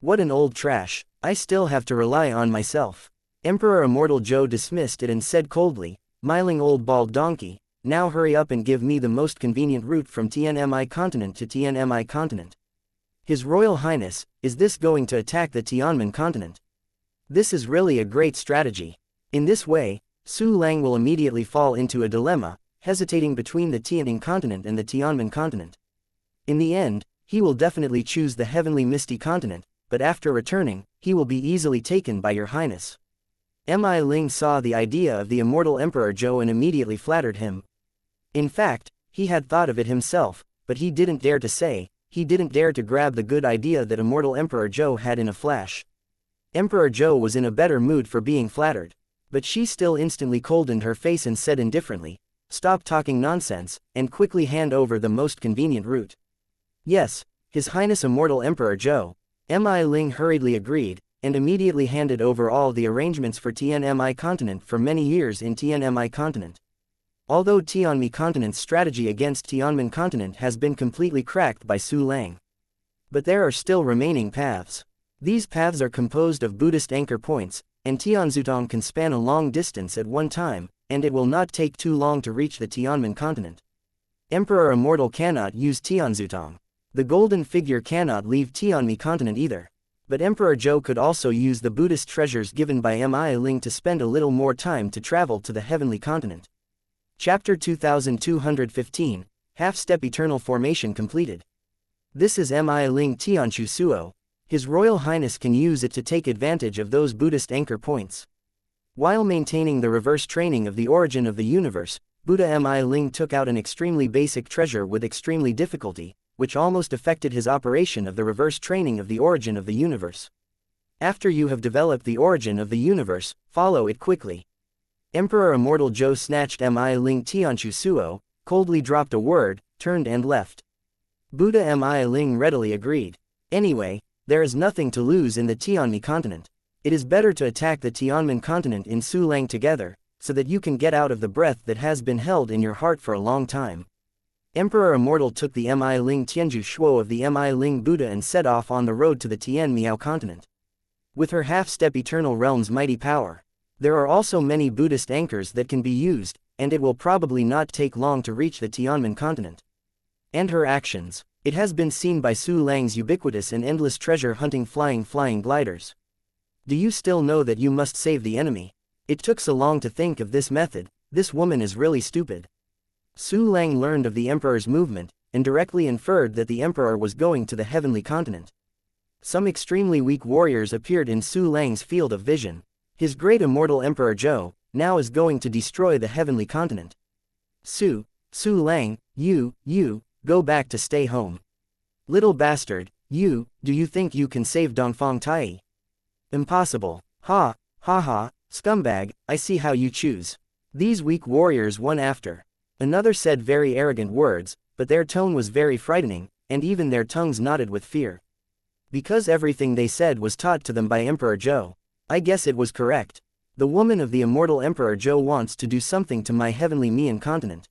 What an old trash, I still have to rely on myself. Emperor Immortal Zhou dismissed it and said coldly, "Miling old bald donkey, now hurry up and give me the most convenient route from Tianmi continent to Tianmi continent." His Royal Highness, is this going to attack the Tianmen continent? This is really a great strategy. In this way, Su Lang will immediately fall into a dilemma, hesitating between the Tianing continent and the Tianmen continent. In the end, he will definitely choose the heavenly misty continent, but after returning, he will be easily taken by your highness. Mi Ling saw the idea of the immortal Emperor Zhou and immediately flattered him. In fact, he had thought of it himself, but he didn't dare to say, he didn't dare to grab the good idea that immortal Emperor Zhou had in a flash. Emperor Zhou was in a better mood for being flattered, but she still instantly colded her face and said indifferently, "Stop talking nonsense, and quickly hand over the most convenient route." "Yes, His Highness Immortal Emperor Zhou." Mi Ling hurriedly agreed, and immediately handed over all the arrangements for Tianmi continent for many years in Tianmi continent. Although Tianmi continent's strategy against Tianmen continent has been completely cracked by Su Lang. But there are still remaining paths. These paths are composed of Buddhist anchor points, and Tianzutong can span a long distance at one time, and it will not take too long to reach the Tianmen continent. Emperor Immortal cannot use Tianzutong. The golden figure cannot leave Tianmi continent either. But Emperor Zhou could also use the Buddhist treasures given by Mi Ling to spend a little more time to travel to the heavenly continent. Chapter 2215, Half-Step Eternal Formation completed. This is Mi Ling Tianshu Suo. His Royal Highness can use it to take advantage of those Buddhist anchor points. While maintaining the reverse training of the origin of the universe, Buddha Mi Ling took out an extremely basic treasure with extremely difficulty, which almost affected his operation of the reverse training of the origin of the universe. After you have developed the origin of the universe, follow it quickly. Emperor Immortal Zhou snatched Mi Ling Tianshu Suo, coldly dropped a word, turned and left. Buddha Mi Ling readily agreed. Anyway, there is nothing to lose in the Tianmi continent. It is better to attack the Tianmen continent in Su Lang together, so that you can get out of the breath that has been held in your heart for a long time. Emperor Immortal took the Mi Ling Tianju Shuo of the Mi Ling Buddha and set off on the road to the Tian Miao continent. With her half-step eternal realm's mighty power, there are also many Buddhist anchors that can be used, and it will probably not take long to reach the Tianmen continent. And her actions, it has been seen by Su Lang's ubiquitous and endless treasure-hunting flying gliders. Do you still know that you must save the enemy? It took so long to think of this method, this woman is really stupid. Su Lang learned of the Emperor's movement, and directly inferred that the Emperor was going to the heavenly continent. Some extremely weak warriors appeared in Su Lang's field of vision. His great immortal Emperor Zhou, now is going to destroy the heavenly continent. Su Lang, you, go back to stay home. Little bastard, do you think you can save Dongfang Tai? Impossible. Ha, scumbag, I see how you choose. These weak warriors one after another said very arrogant words, but their tone was very frightening, and even their tongues nodded with fear. Because everything they said was taught to them by Emperor Zhou. I guess it was correct. The woman of the immortal Emperor Zhou wants to do something to my heavenly Mian continent.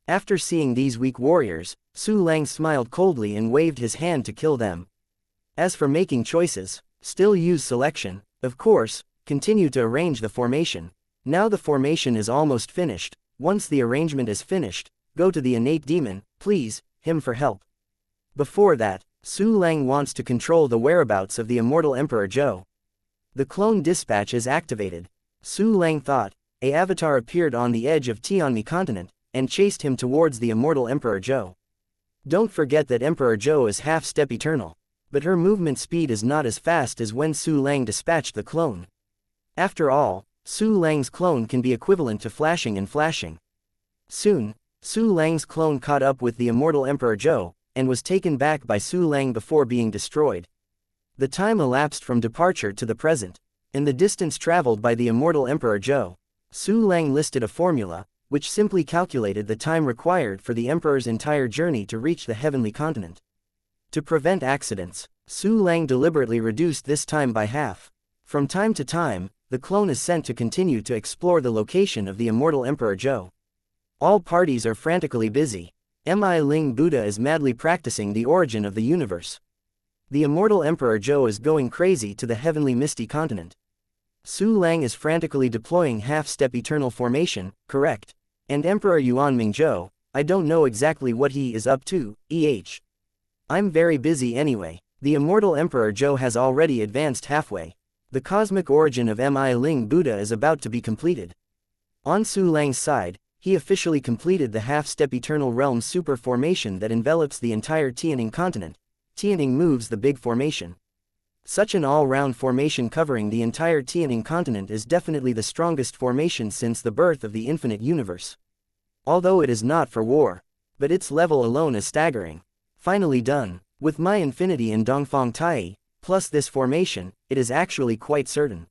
After seeing these weak warriors, Su Lang smiled coldly and waved his hand to kill them. As for making choices, still use selection, of course, continue to arrange the formation. Now the formation is almost finished. Once the arrangement is finished, go to the innate demon, please, him for help. Before that, Su Lang wants to control the whereabouts of the immortal Emperor Zhou. The clone dispatch is activated. Su Lang thought, a avatar appeared on the edge of Tianmi continent, and chased him towards the immortal Emperor Zhou. Don't forget that Emperor Zhou is half-step eternal, but her movement speed is not as fast as when Su Lang dispatched the clone. After all, Su Lang's clone can be equivalent to flashing and flashing. Soon, Su Lang's clone caught up with the immortal Emperor Zhou, and was taken back by Su Lang before being destroyed. The time elapsed from departure to the present. In the distance traveled by the immortal Emperor Zhou, Su Lang listed a formula, which simply calculated the time required for the Emperor's entire journey to reach the heavenly continent. To prevent accidents, Su Lang deliberately reduced this time by half. From time to time, the clone is sent to continue to explore the location of the immortal Emperor Zhou. All parties are frantically busy. Mi Ling Buddha is madly practicing the origin of the universe. The immortal Emperor Zhou is going crazy to the heavenly misty continent. Su Lang is frantically deploying half-step eternal formation, correct. And Emperor Yuan Mingzhou, I don't know exactly what he is up to, I'm very busy anyway. The immortal Emperor Zhou has already advanced halfway. The cosmic origin of Mi Ling Buddha is about to be completed. On Su Lang's side, he officially completed the half-step eternal realm super formation that envelops the entire Tianing continent. Tianing moves the big formation. Such an all-round formation covering the entire Tianing continent is definitely the strongest formation since the birth of the infinite universe. Although it is not for war, but its level alone is staggering. Finally done. With my infinity in Dongfang Tai, plus this formation, it is actually quite certain.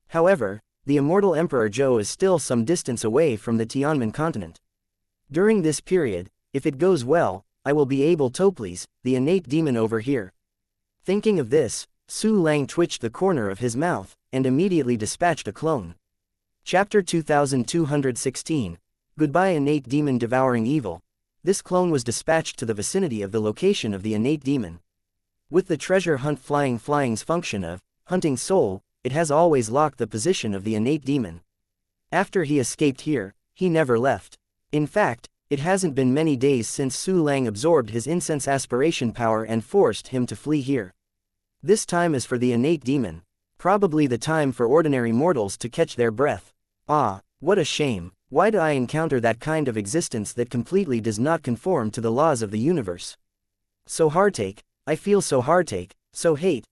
However, the immortal Emperor Zhou is still some distance away from the Tianmen continent. During this period, if it goes well, I will be able to please the innate demon over here. Thinking of this, Su Lang twitched the corner of his mouth, and immediately dispatched a clone. Chapter 2216. Goodbye innate demon devouring evil. This clone was dispatched to the vicinity of the location of the innate demon. With the treasure hunt flying's function of hunting soul, it has always locked the position of the innate demon. After he escaped here, he never left. In fact, it hasn't been many days since Su Lang absorbed his incense aspiration power and forced him to flee here. This time is for the innate demon. Probably the time for ordinary mortals to catch their breath. Ah, what a shame. Why do I encounter that kind of existence that completely does not conform to the laws of the universe? So heartache, I feel so heartache, so hate.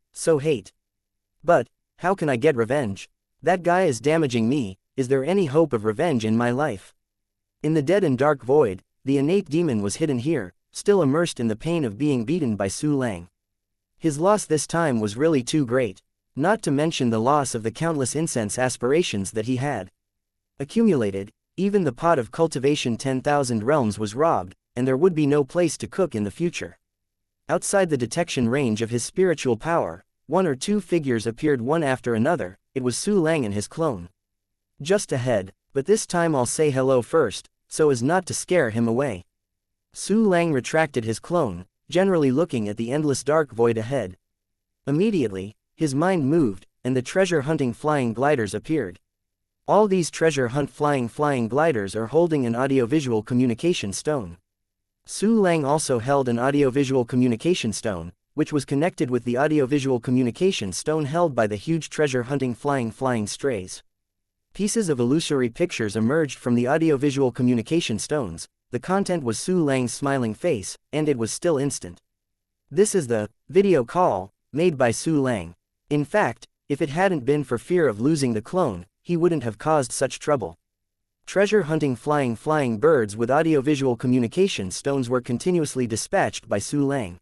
But, how can I get revenge? That guy is damaging me, is there any hope of revenge in my life? In the dead and dark void, the innate demon was hidden here, still immersed in the pain of being beaten by Su Lang. His loss this time was really too great, not to mention the loss of the countless incense aspirations that he had accumulated. Even the pot of cultivation 10,000 realms was robbed, and there would be no place to cook in the future. Outside the detection range of his spiritual power, one or two figures appeared one after another. It was Su Lang and his clone. Just ahead, but this time I'll say hello first, so as not to scare him away. Su Lang retracted his clone, generally looking at the endless dark void ahead. Immediately, his mind moved, and the treasure-hunting flying gliders appeared. All these treasure hunt flying gliders are holding an audiovisual communication stone. Su Lang also held an audiovisual communication stone, which was connected with the audiovisual communication stone held by the huge treasure hunting flying strays. Pieces of illusory pictures emerged from the audiovisual communication stones. The content was Su Lang's smiling face, and it was still instant. This is the video call made by Su Lang. In fact, if it hadn't been for fear of losing the clone, he wouldn't have caused such trouble. Treasure hunting flying birds with audiovisual communication stones were continuously dispatched by Su Lang.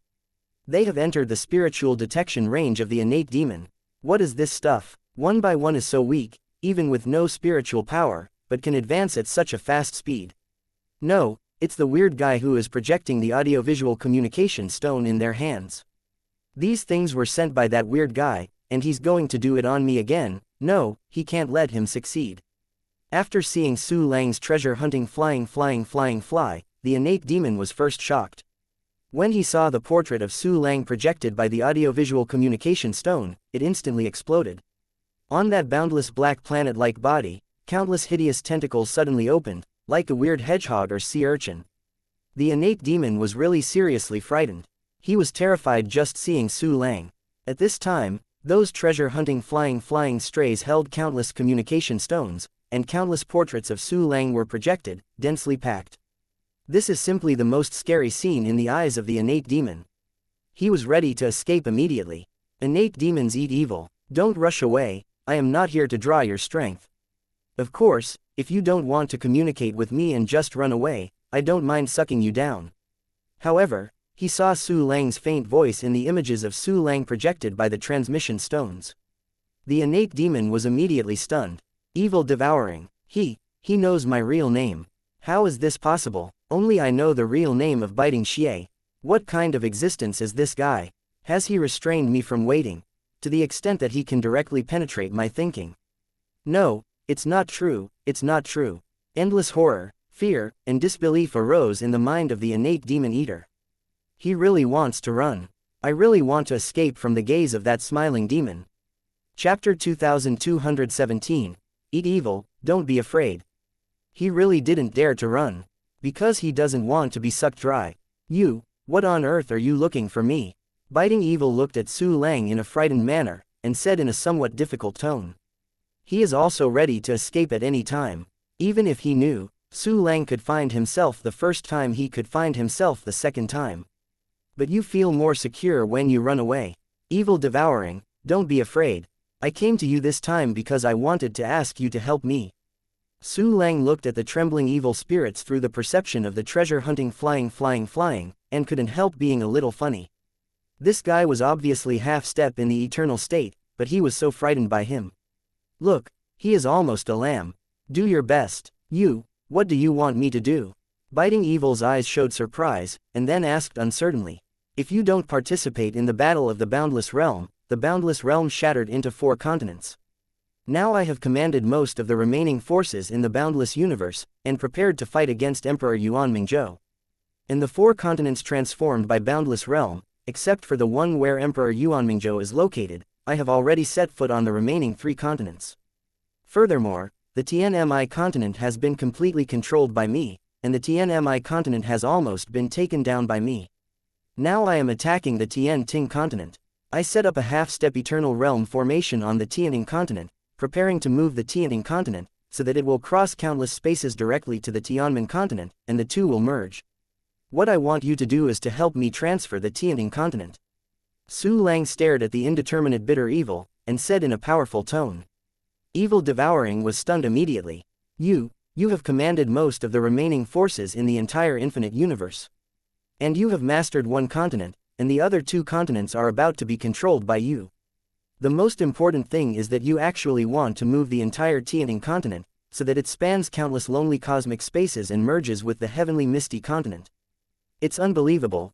They have entered the spiritual detection range of the innate demon. What is this stuff? One by one is so weak, even with no spiritual power, but can advance at such a fast speed. No, it's the weird guy who is projecting the audiovisual communication stone in their hands. These things were sent by that weird guy, and he's going to do it on me again. No, he can't let him succeed. After seeing Su Lang's treasure hunting fly, the innate demon was first shocked. When he saw the portrait of Su Lang projected by the audiovisual communication stone, it instantly exploded. On that boundless black planet-like body, countless hideous tentacles suddenly opened, like a weird hedgehog or sea urchin. The innate demon was really seriously frightened. He was terrified just seeing Su Lang. At this time, those treasure-hunting flying strays held countless communication stones, and countless portraits of Su Lang were projected, densely packed. This is simply the most scary scene in the eyes of the innate demon. He was ready to escape immediately. Innate demons eat evil. Don't rush away, I am not here to draw your strength. Of course, if you don't want to communicate with me and just run away, I don't mind sucking you down. However, he saw Su Lang's faint voice in the images of Su Lang projected by the transmission stones. The innate demon was immediately stunned. Evil devouring. He knows my real name. How is this possible? Only I know the real name of biting Xie. What kind of existence is this guy? Has he restrained me from waiting? To the extent that he can directly penetrate my thinking. No, it's not true, it's not true. Endless horror, fear, and disbelief arose in the mind of the innate demon eater. He really wants to run. I really want to escape from the gaze of that smiling demon. Chapter 2217. Eat evil, don't be afraid. He really didn't dare to run. Because he doesn't want to be sucked dry. What on earth are you looking for me? Biting Evil looked at Su Lang in a frightened manner, and said in a somewhat difficult tone. He is also ready to escape at any time. Even if he knew, Su Lang could find himself the first time, he could find himself the second time. But you feel more secure when you run away. Evil devouring, don't be afraid. I came to you this time because I wanted to ask you to help me. Su Lang looked at the trembling evil spirits through the perception of the treasure-hunting flying, and couldn't help being a little funny. This guy was obviously half-step in the eternal state, but he was so frightened by him. Look, he is almost a lamb. Do your best. What do you want me to do? Biting Evil's eyes showed surprise, and then asked uncertainly. If you don't participate in the battle of the Boundless Realm shattered into 4 continents. Now I have commanded most of the remaining forces in the Boundless Universe, and prepared to fight against Emperor Yuan Mingzhou. In the 4 continents transformed by Boundless Realm, except for the one where Emperor Yuan Mingzhou is located, I have already set foot on the remaining 3 continents. Furthermore, the Tianmi continent has been completely controlled by me, and the Tianmi continent has almost been taken down by me. Now I am attacking the Tian Ting continent. I set up a half-step eternal realm formation on the Tianting continent, preparing to move the Tianting continent, so that it will cross countless spaces directly to the Tianmen continent, and the two will merge. What I want you to do is to help me transfer the Tianting continent. Su Lang stared at the indeterminate bitter evil, and said in a powerful tone. Evil devouring was stunned immediately. You have commanded most of the remaining forces in the entire infinite universe. And you have mastered 1 continent, and the other 2 continents are about to be controlled by you. The most important thing is that you actually want to move the entire Tianting continent, so that it spans countless lonely cosmic spaces and merges with the heavenly misty continent. It's unbelievable,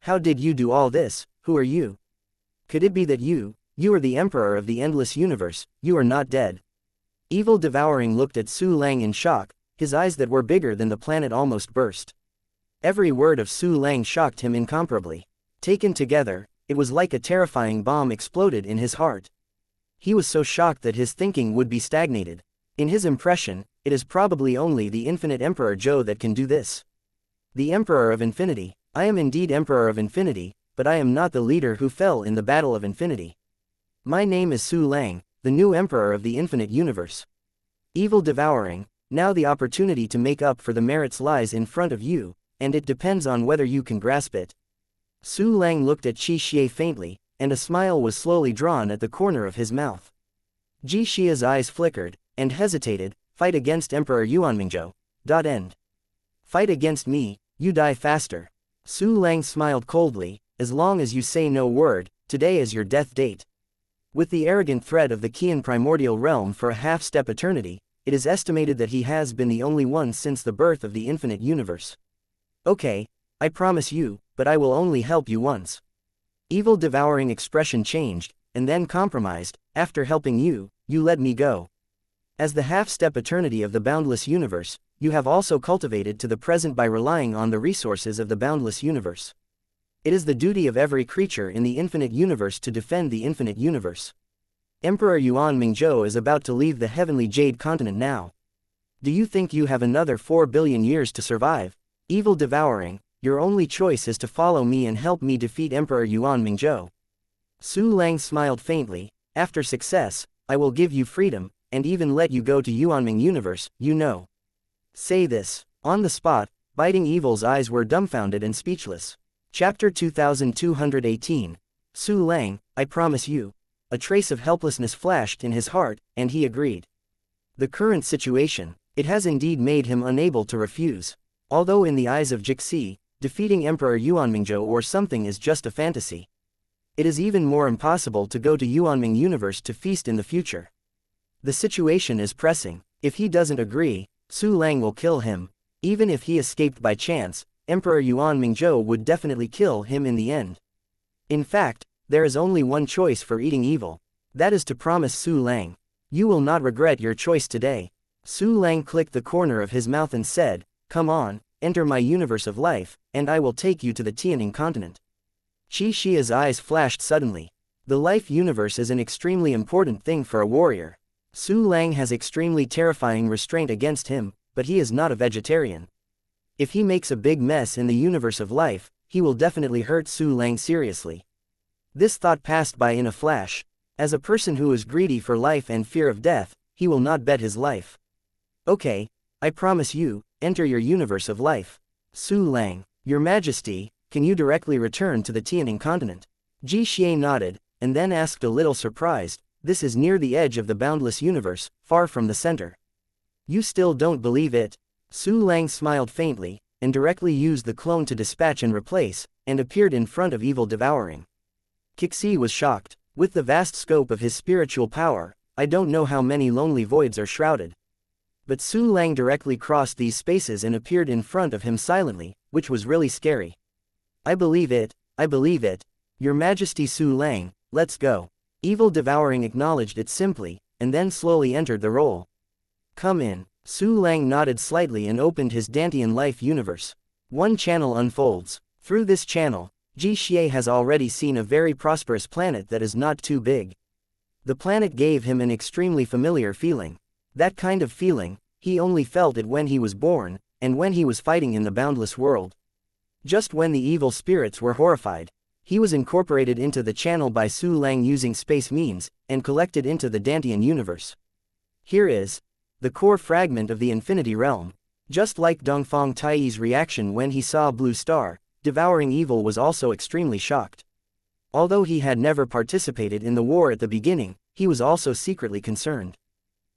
how did you do all this? Who are you? Could it be that you are the Emperor of the Endless Universe, you are not dead? Evil devouring looked at Su Lang in shock, his eyes that were bigger than the planet almost burst. Every word of Su Lang shocked him incomparably. Taken together, it was like a terrifying bomb exploded in his heart. He was so shocked that his thinking would be stagnated. In his impression, it is probably only the infinite Emperor Zhou that can do this. The Emperor of Infinity. I am indeed Emperor of Infinity, but I am not the leader who fell in the Battle of Infinity. My name is Su Lang, the new Emperor of the Infinite Universe. Evil devouring, now the opportunity to make up for the merits lies in front of you, and it depends on whether you can grasp it. Su Lang looked at Qi Xie faintly, and a smile was slowly drawn at the corner of his mouth. Qi Xie's eyes flickered, and hesitated. Fight against Emperor Yuan Mingzhou. End. Fight against me, you die faster. Su Lang smiled coldly. As long as you say no word, today is your death date. With the arrogant threat of the Qian primordial realm for a half-step eternity, it is estimated that he has been the only one since the birth of the infinite universe. Okay, I promise you, but I will only help you once. Evil devouring expression changed, and then compromised. After helping you, you let me go. As the half-step eternity of the boundless universe, you have also cultivated to the present by relying on the resources of the boundless universe. It is the duty of every creature in the infinite universe to defend the infinite universe. Emperor Yuan Mingzhou is about to leave the heavenly jade continent now. Do you think you have another 4 billion years to survive? Evil devouring, your only choice is to follow me and help me defeat Emperor Yuan Mingzhou. Su Lang smiled faintly. After success, I will give you freedom, and even let you go to Yuanming universe, you know. Say this. On the spot, Biting Evil's eyes were dumbfounded and speechless. Chapter 2218. Su Lang, I promise you. A trace of helplessness flashed in his heart, and he agreed. The current situation, it has indeed made him unable to refuse. Although in the eyes of Jixi, defeating Emperor Yuanmingzhou or something is just a fantasy. It is even more impossible to go to Yuanming Universe to feast in the future. The situation is pressing. If he doesn't agree, Su Lang will kill him. Even if he escaped by chance, Emperor Yuanmingzhou would definitely kill him in the end. In fact, there is only one choice for eating evil. That is to promise Su Lang. You will not regret your choice today. Su Lang clicked the corner of his mouth and said, come on, enter my universe of life, and I will take you to the Tianing continent. Xia's eyes flashed suddenly. The life universe is an extremely important thing for a warrior. Su Lang has extremely terrifying restraint against him, but he is not a vegetarian. If he makes a big mess in the universe of life, he will definitely hurt Su Lang seriously. This thought passed by in a flash. As a person who is greedy for life and fear of death, he will not bet his life. Okay, I promise you, enter your universe of life. Su Lang, Your Majesty, can you directly return to the Tianing continent? Jixie nodded, and then asked a little surprised, this is near the edge of the boundless universe, far from the center. You still don't believe it? Su Lang smiled faintly, and directly used the clone to dispatch and replace, and appeared in front of Evil Devouring. Jixi was shocked. With the vast scope of his spiritual power, I don't know how many lonely voids are shrouded. But Su Lang directly crossed these spaces and appeared in front of him silently, which was really scary. I believe it, Your Majesty Su Lang, let's go. Evil Devouring acknowledged it simply, and then slowly entered the role. Come in. Su Lang nodded slightly and opened his Dantian life universe. One channel unfolds. Through this channel, Jixie has already seen a very prosperous planet that is not too big. The planet gave him an extremely familiar feeling. That kind of feeling, he only felt it when he was born, and when he was fighting in the boundless world. Just when the evil spirits were horrified, he was incorporated into the channel by Su Lang using space means, and collected into the Dantian universe. Here is the core fragment of the Infinity Realm. Just like Dongfang Taiyi's reaction when he saw Blue Star, Devouring Evil was also extremely shocked. Although he had never participated in the war at the beginning, he was also secretly concerned.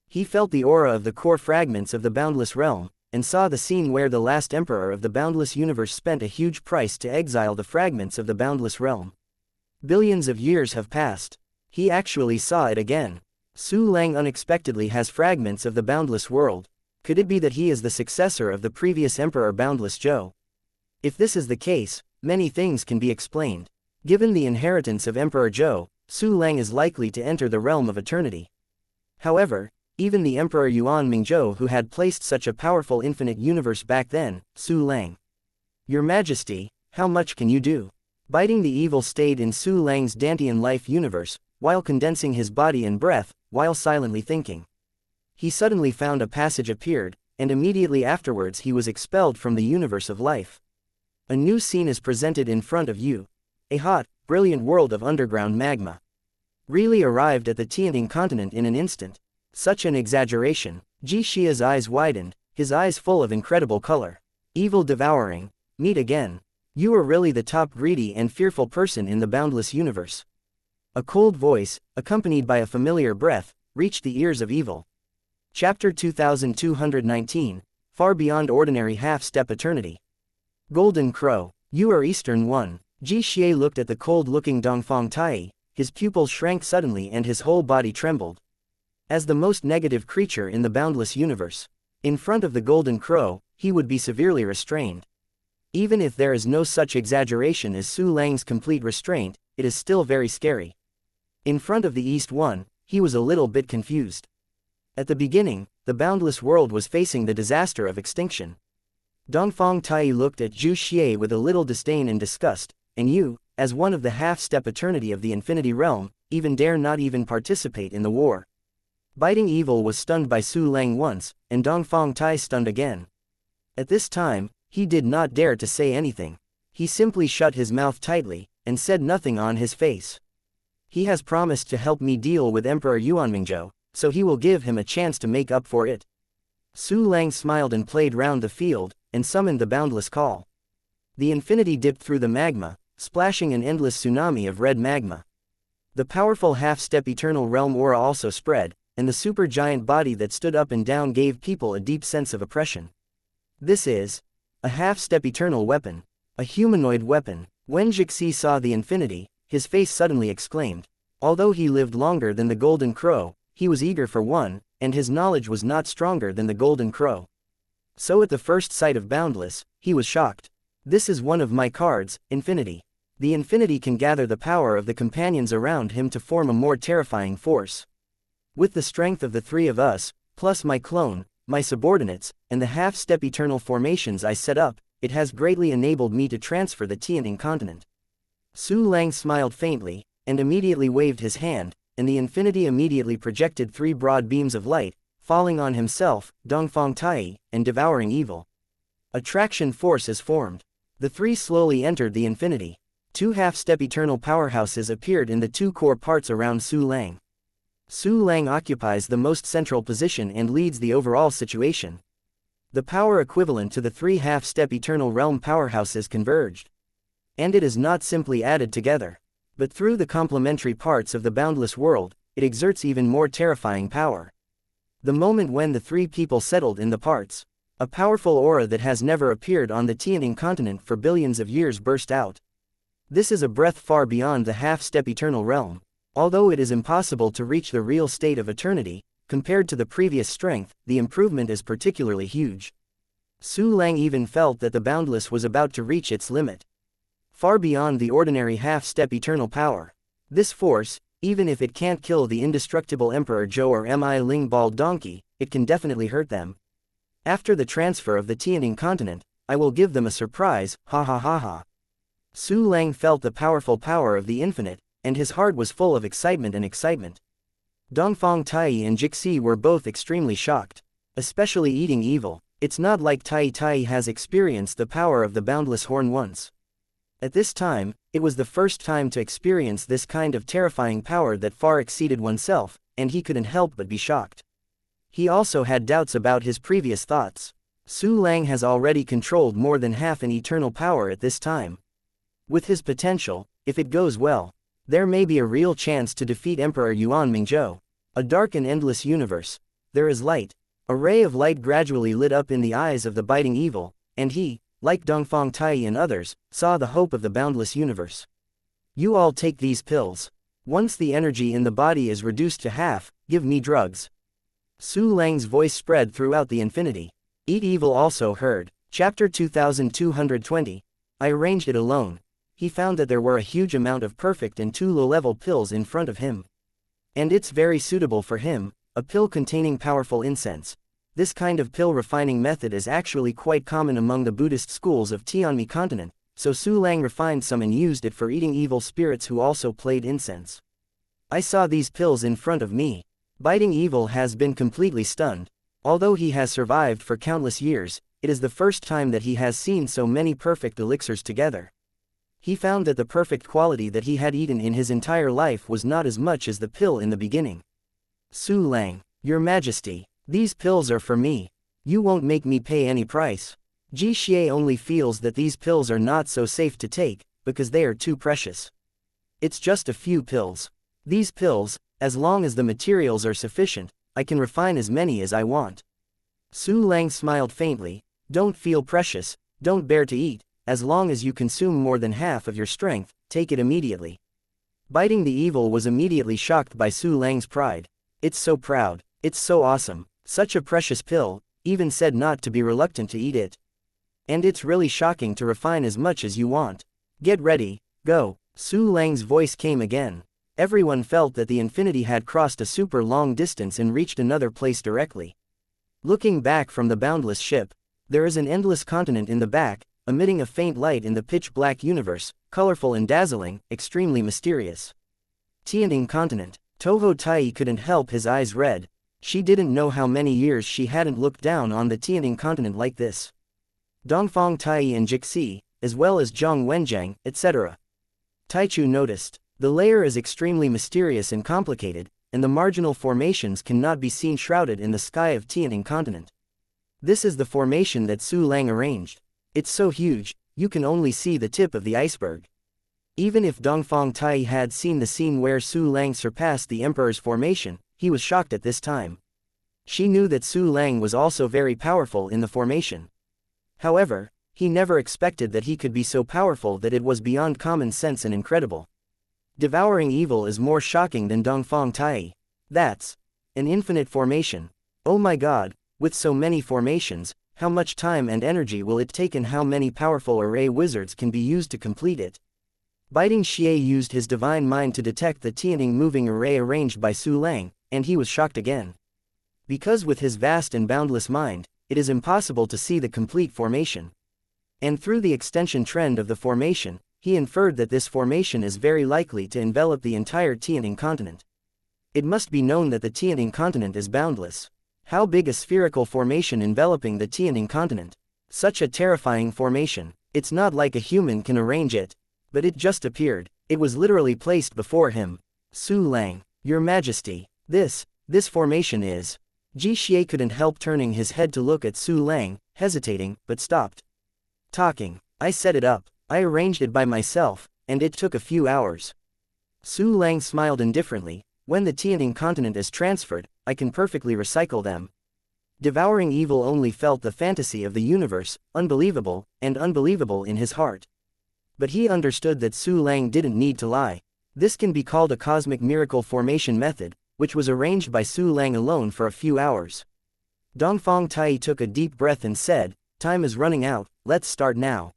He felt the aura of the core fragments of the boundless realm, and saw the scene where the last emperor of the boundless universe spent a huge price to exile the fragments of the boundless realm. Billions of years have passed. He actually saw it again. Su Lang unexpectedly has fragments of the boundless world. Could it be that he is the successor of the previous emperor Boundless Zhou? If this is the case, many things can be explained. Given the inheritance of Emperor Zhou, Su Lang is likely to enter the realm of eternity. However, even the Emperor Yuanmingzhou who had placed such a powerful infinite universe back then, Su Lang. Your Majesty, how much can you do? Biting the evil stayed in Su Lang's Dantian life universe, while condensing his body and breath, while silently thinking. He suddenly found a passage appeared, and immediately afterwards he was expelled from the universe of life. A new scene is presented in front of you. A hot, brilliant world of underground magma. Really arrived at the Tianing continent in an instant. Such an exaggeration. Jixia's eyes widened, his eyes full of incredible color. Evil Devouring, meet again. You are really the top greedy and fearful person in the boundless universe. A cold voice, accompanied by a familiar breath, reached the ears of Evil. Chapter 2219, Far Beyond Ordinary Half-Step Eternity. Golden Crow, you are Eastern One. Jixie looked at the cold-looking Dongfang Taiyi, his pupils shrank suddenly and his whole body trembled. As the most negative creature in the boundless universe, in front of the Golden Crow, he would be severely restrained. Even if there is no such exaggeration as Su Lang's complete restraint, it is still very scary. In front of the East One, he was a little bit confused. At the beginning, the boundless world was facing the disaster of extinction. Dongfang Taiyi looked at Zhu Xie with a little disdain and disgust, and you, as one of the half-step eternity of the Infinity Realm, even dare not even participate in the war. Biting Evil was stunned by Su Lang once, and Dongfang Taiyi stunned again. At this time, he did not dare to say anything. He simply shut his mouth tightly, and said nothing on his face. He has promised to help me deal with Emperor Yuanmingzhou, so he will give him a chance to make up for it. Su Lang smiled and played round the field, and summoned the boundless call. The infinity dipped through the magma, splashing an endless tsunami of red magma. The powerful half-step eternal realm aura also spread, and the supergiant body that stood up and down gave people a deep sense of oppression. This is a half-step eternal weapon, a humanoid weapon. When Jixi saw the infinity, his face suddenly exclaimed. Although he lived longer than the Golden Crow, he was eager for one, and his knowledge was not stronger than the Golden Crow. So at the first sight of Boundless, he was shocked. This is one of my cards, Infinity. The Infinity can gather the power of the companions around him to form a more terrifying force. With the strength of the three of us, plus my clone, my subordinates, and the half-step eternal formations I set up, it has greatly enabled me to transfer the Tianting continent. Su Lang smiled faintly, and immediately waved his hand, and the infinity immediately projected three broad beams of light, falling on himself, Dongfang Tai, and devouring evil. A traction force is formed. The three slowly entered the infinity. Two half-step eternal powerhouses appeared in the two core parts around Su Lang. Su Lang occupies the most central position and leads the overall situation. The power equivalent to the three half-step eternal realm powerhouses converged. And it is not simply added together, but through the complementary parts of the boundless world, it exerts even more terrifying power. The moment when the three people settled in the parts, a powerful aura that has never appeared on the Tianting continent for billions of years burst out. This is a breath far beyond the half-step eternal realm. Although it is impossible to reach the real state of eternity, compared to the previous strength, the improvement is particularly huge. Su Lang even felt that the boundless was about to reach its limit. Far beyond the ordinary half-step eternal power. This force, even if it can't kill the indestructible Emperor Zhou or Mi Ling Bald Donkey, it can definitely hurt them. After the transfer of the Tianting continent, I will give them a surprise, ha ha ha ha. Su Lang felt the powerful power of the infinite, and his heart was full of excitement and excitement. Dongfang Tai and Jixi were both extremely shocked. Especially eating evil, it's not like Tai has experienced the power of the boundless horn once. At this time, it was the first time to experience this kind of terrifying power that far exceeded oneself, and he couldn't help but be shocked. He also had doubts about his previous thoughts. Su Lang has already controlled more than half an eternal power at this time. With his potential, if it goes well, there may be a real chance to defeat Emperor Yuan Mingzhou. A dark and endless universe. There is light. A ray of light gradually lit up in the eyes of the biting evil, and he, like Dongfang Tai and others, saw the hope of the boundless universe. You all take these pills. Once the energy in the body is reduced to half, give me drugs. Su Lang's voice spread throughout the infinity. Eat Evil also heard. Chapter 2220. I arranged it alone. He found that there were a huge amount of perfect and two low-level pills in front of him. And it's very suitable for him, a pill containing powerful incense. This kind of pill refining method is actually quite common among the Buddhist schools of Tianmi continent, so Su Lang refined some and used it for eating evil spirits who also played incense. I saw these pills in front of me. Biting Evil has been completely stunned. Although he has survived for countless years, it is the first time that he has seen so many perfect elixirs together. He found that the perfect quality that he had eaten in his entire life was not as much as the pill in the beginning. Su Lang, Your Majesty, these pills are for me. You won't make me pay any price. Ji Xie only feels that these pills are not so safe to take, because they are too precious. It's just a few pills. These pills, as long as the materials are sufficient, I can refine as many as I want. Su Lang smiled faintly. Don't feel precious, don't bear to eat, as long as you consume more than half of your strength, take it immediately. Biting the Evil was immediately shocked by Su Lang's pride. It's so proud, it's so awesome, such a precious pill, even said not to be reluctant to eat it. And it's really shocking to refine as much as you want. Get ready, go. Su Lang's voice came again. Everyone felt that the infinity had crossed a super long distance and reached another place directly. Looking back from the boundless ship, there is an endless continent in the back, emitting a faint light in the pitch-black universe, colorful and dazzling, extremely mysterious. Tianting continent. Toho Tai couldn't help his eyes red. She didn't know how many years she hadn't looked down on the Tianting continent like this. Dongfang Tai and Jixi, as well as Zhang Wenjiang, etc. Taichu noticed. The layer is extremely mysterious and complicated, and the marginal formations cannot be seen shrouded in the sky of Tianting continent. This is the formation that Su Lang arranged. It's so huge, you can only see the tip of the iceberg. Even if Dongfang Tai had seen the scene where Su Lang surpassed the Emperor's formation, he was shocked at this time. She knew that Su Lang was also very powerful in the formation. However, he never expected that he could be so powerful that it was beyond common sense and incredible. Devouring evil is more shocking than Dongfang Tai. That's an infinite formation. Oh my god, with so many formations, how much time and energy will it take and how many powerful array wizards can be used to complete it? Biting Xie used his divine mind to detect the Tianning moving array arranged by Su Lang, and he was shocked again. Because with his vast and boundless mind, it is impossible to see the complete formation. And through the extension trend of the formation, he inferred that this formation is very likely to envelop the entire Tianning continent. It must be known that the Tianning continent is boundless. How big a spherical formation enveloping the Tianning continent? Such a terrifying formation. It's not like a human can arrange it. But it just appeared. It was literally placed before him. Su Lang, Your Majesty, this formation is. Ji Xie couldn't help turning his head to look at Su Lang, hesitating, but stopped talking. I set it up, I arranged it by myself, and it took a few hours. Su Lang smiled indifferently. When the Tianning continent is transferred, I can perfectly recycle them. Devouring evil only felt the fantasy of the universe, unbelievable, and unbelievable in his heart. But he understood that Su Lang didn't need to lie. This can be called a cosmic miracle formation method, which was arranged by Su Lang alone for a few hours. Dongfang Tai took a deep breath and said, "Time is running out, let's start now.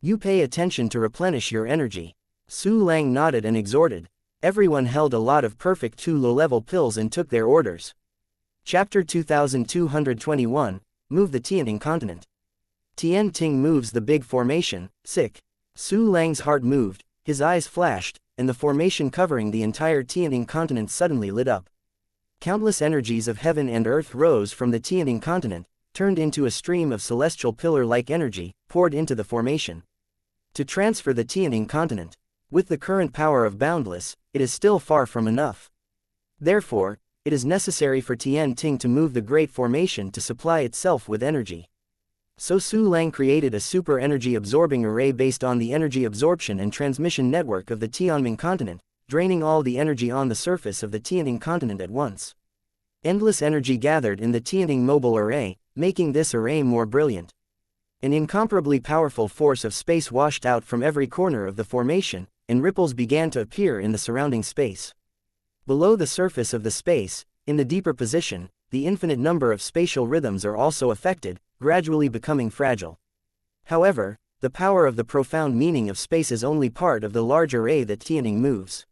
You pay attention to replenish your energy." Su Lang nodded and exhorted. Everyone held a lot of perfect 2 low-level pills and took their orders. Chapter 2221, Move the Tianning Continent. Tian Ting moves the big formation, sick. Su Lang's heart moved, his eyes flashed, and the formation covering the entire Tianning continent suddenly lit up. Countless energies of heaven and earth rose from the Tianning continent, turned into a stream of celestial pillar-like energy, poured into the formation. To transfer the Tianning continent. With the current power of Boundless, it is still far from enough. Therefore, it is necessary for Tian Ting to move the great formation to supply itself with energy. So Su Lang created a super energy absorbing array based on the energy absorption and transmission network of the Tianming continent, draining all the energy on the surface of the Tianning continent at once. Endless energy gathered in the Tianning mobile array, making this array more brilliant. An incomparably powerful force of space washed out from every corner of the formation, and ripples began to appear in the surrounding space. Below the surface of the space, in the deeper position, the infinite number of spatial rhythms are also affected, gradually becoming fragile. However, the power of the profound meaning of space is only part of the large array that Tianning moves.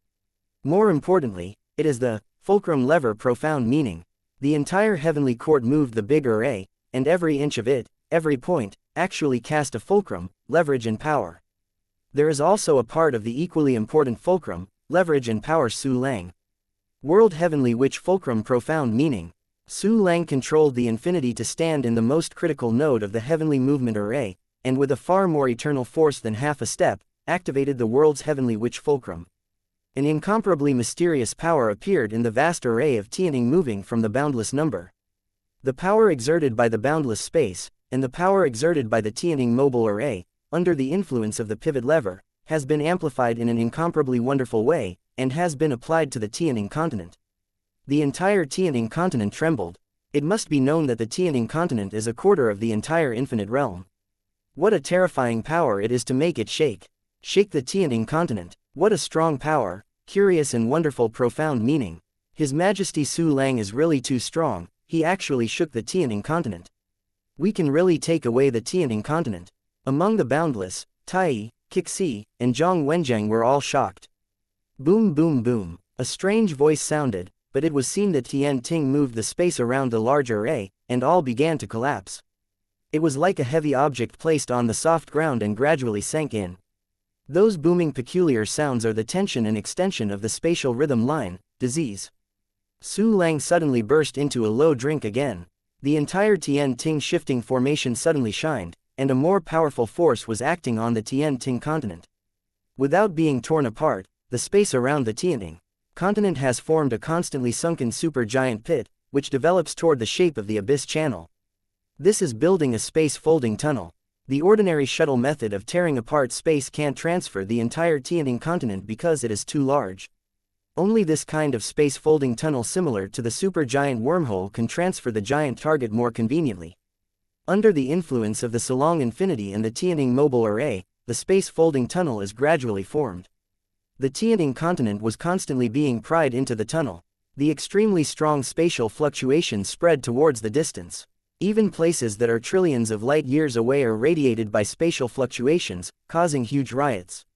More importantly, it is the fulcrum lever profound meaning. The entire heavenly court moved the big array, and every inch of it, every point, actually cast a fulcrum, leverage and power. There is also a part of the equally important fulcrum, leverage and power Su Lang. World Heavenly Witch Fulcrum Profound Meaning. Su Lang controlled the infinity to stand in the most critical node of the heavenly movement array, and with a far more eternal force than half a step, activated the world's heavenly witch fulcrum. An incomparably mysterious power appeared in the vast array of Tianning moving from the boundless number. The power exerted by the boundless space, and the power exerted by the Tianning mobile array, under the influence of the pivot lever, has been amplified in an incomparably wonderful way, and has been applied to the Tianning continent. The entire Tianning continent trembled. It must be known that the Tianning continent is a quarter of the entire infinite realm. What a terrifying power it is to make it shake. Shake the Tianning continent. What a strong power, curious and wonderful profound meaning. His Majesty Su Lang is really too strong, he actually shook the Tianning continent. We can really take away the Tianning continent. Among the boundless, Tai, Kixi, and Zhang Wenjiang were all shocked. Boom boom boom. A strange voice sounded, but it was seen that Tian Ting moved the space around the large array, and all began to collapse. It was like a heavy object placed on the soft ground and gradually sank in. Those booming peculiar sounds are the tension and extension of the spatial rhythm line, disease. Su Lang suddenly burst into a low drink again. The entire Tian Ting shifting formation suddenly shined, and a more powerful force was acting on the Tian Ting continent. Without being torn apart, the space around the Tianning continent has formed a constantly sunken supergiant pit, which develops toward the shape of the abyss channel. This is building a space folding tunnel. The ordinary shuttle method of tearing apart space can't transfer the entire Tianting continent because it is too large. Only this kind of space folding tunnel similar to the supergiant wormhole can transfer the giant target more conveniently. Under the influence of the Silong Infinity and the Tianting Mobile Array, the space folding tunnel is gradually formed. The Tianting continent was constantly being pried into the tunnel. The extremely strong spatial fluctuations spread towards the distance. Even places that are trillions of light years away are radiated by spatial fluctuations, causing huge riots.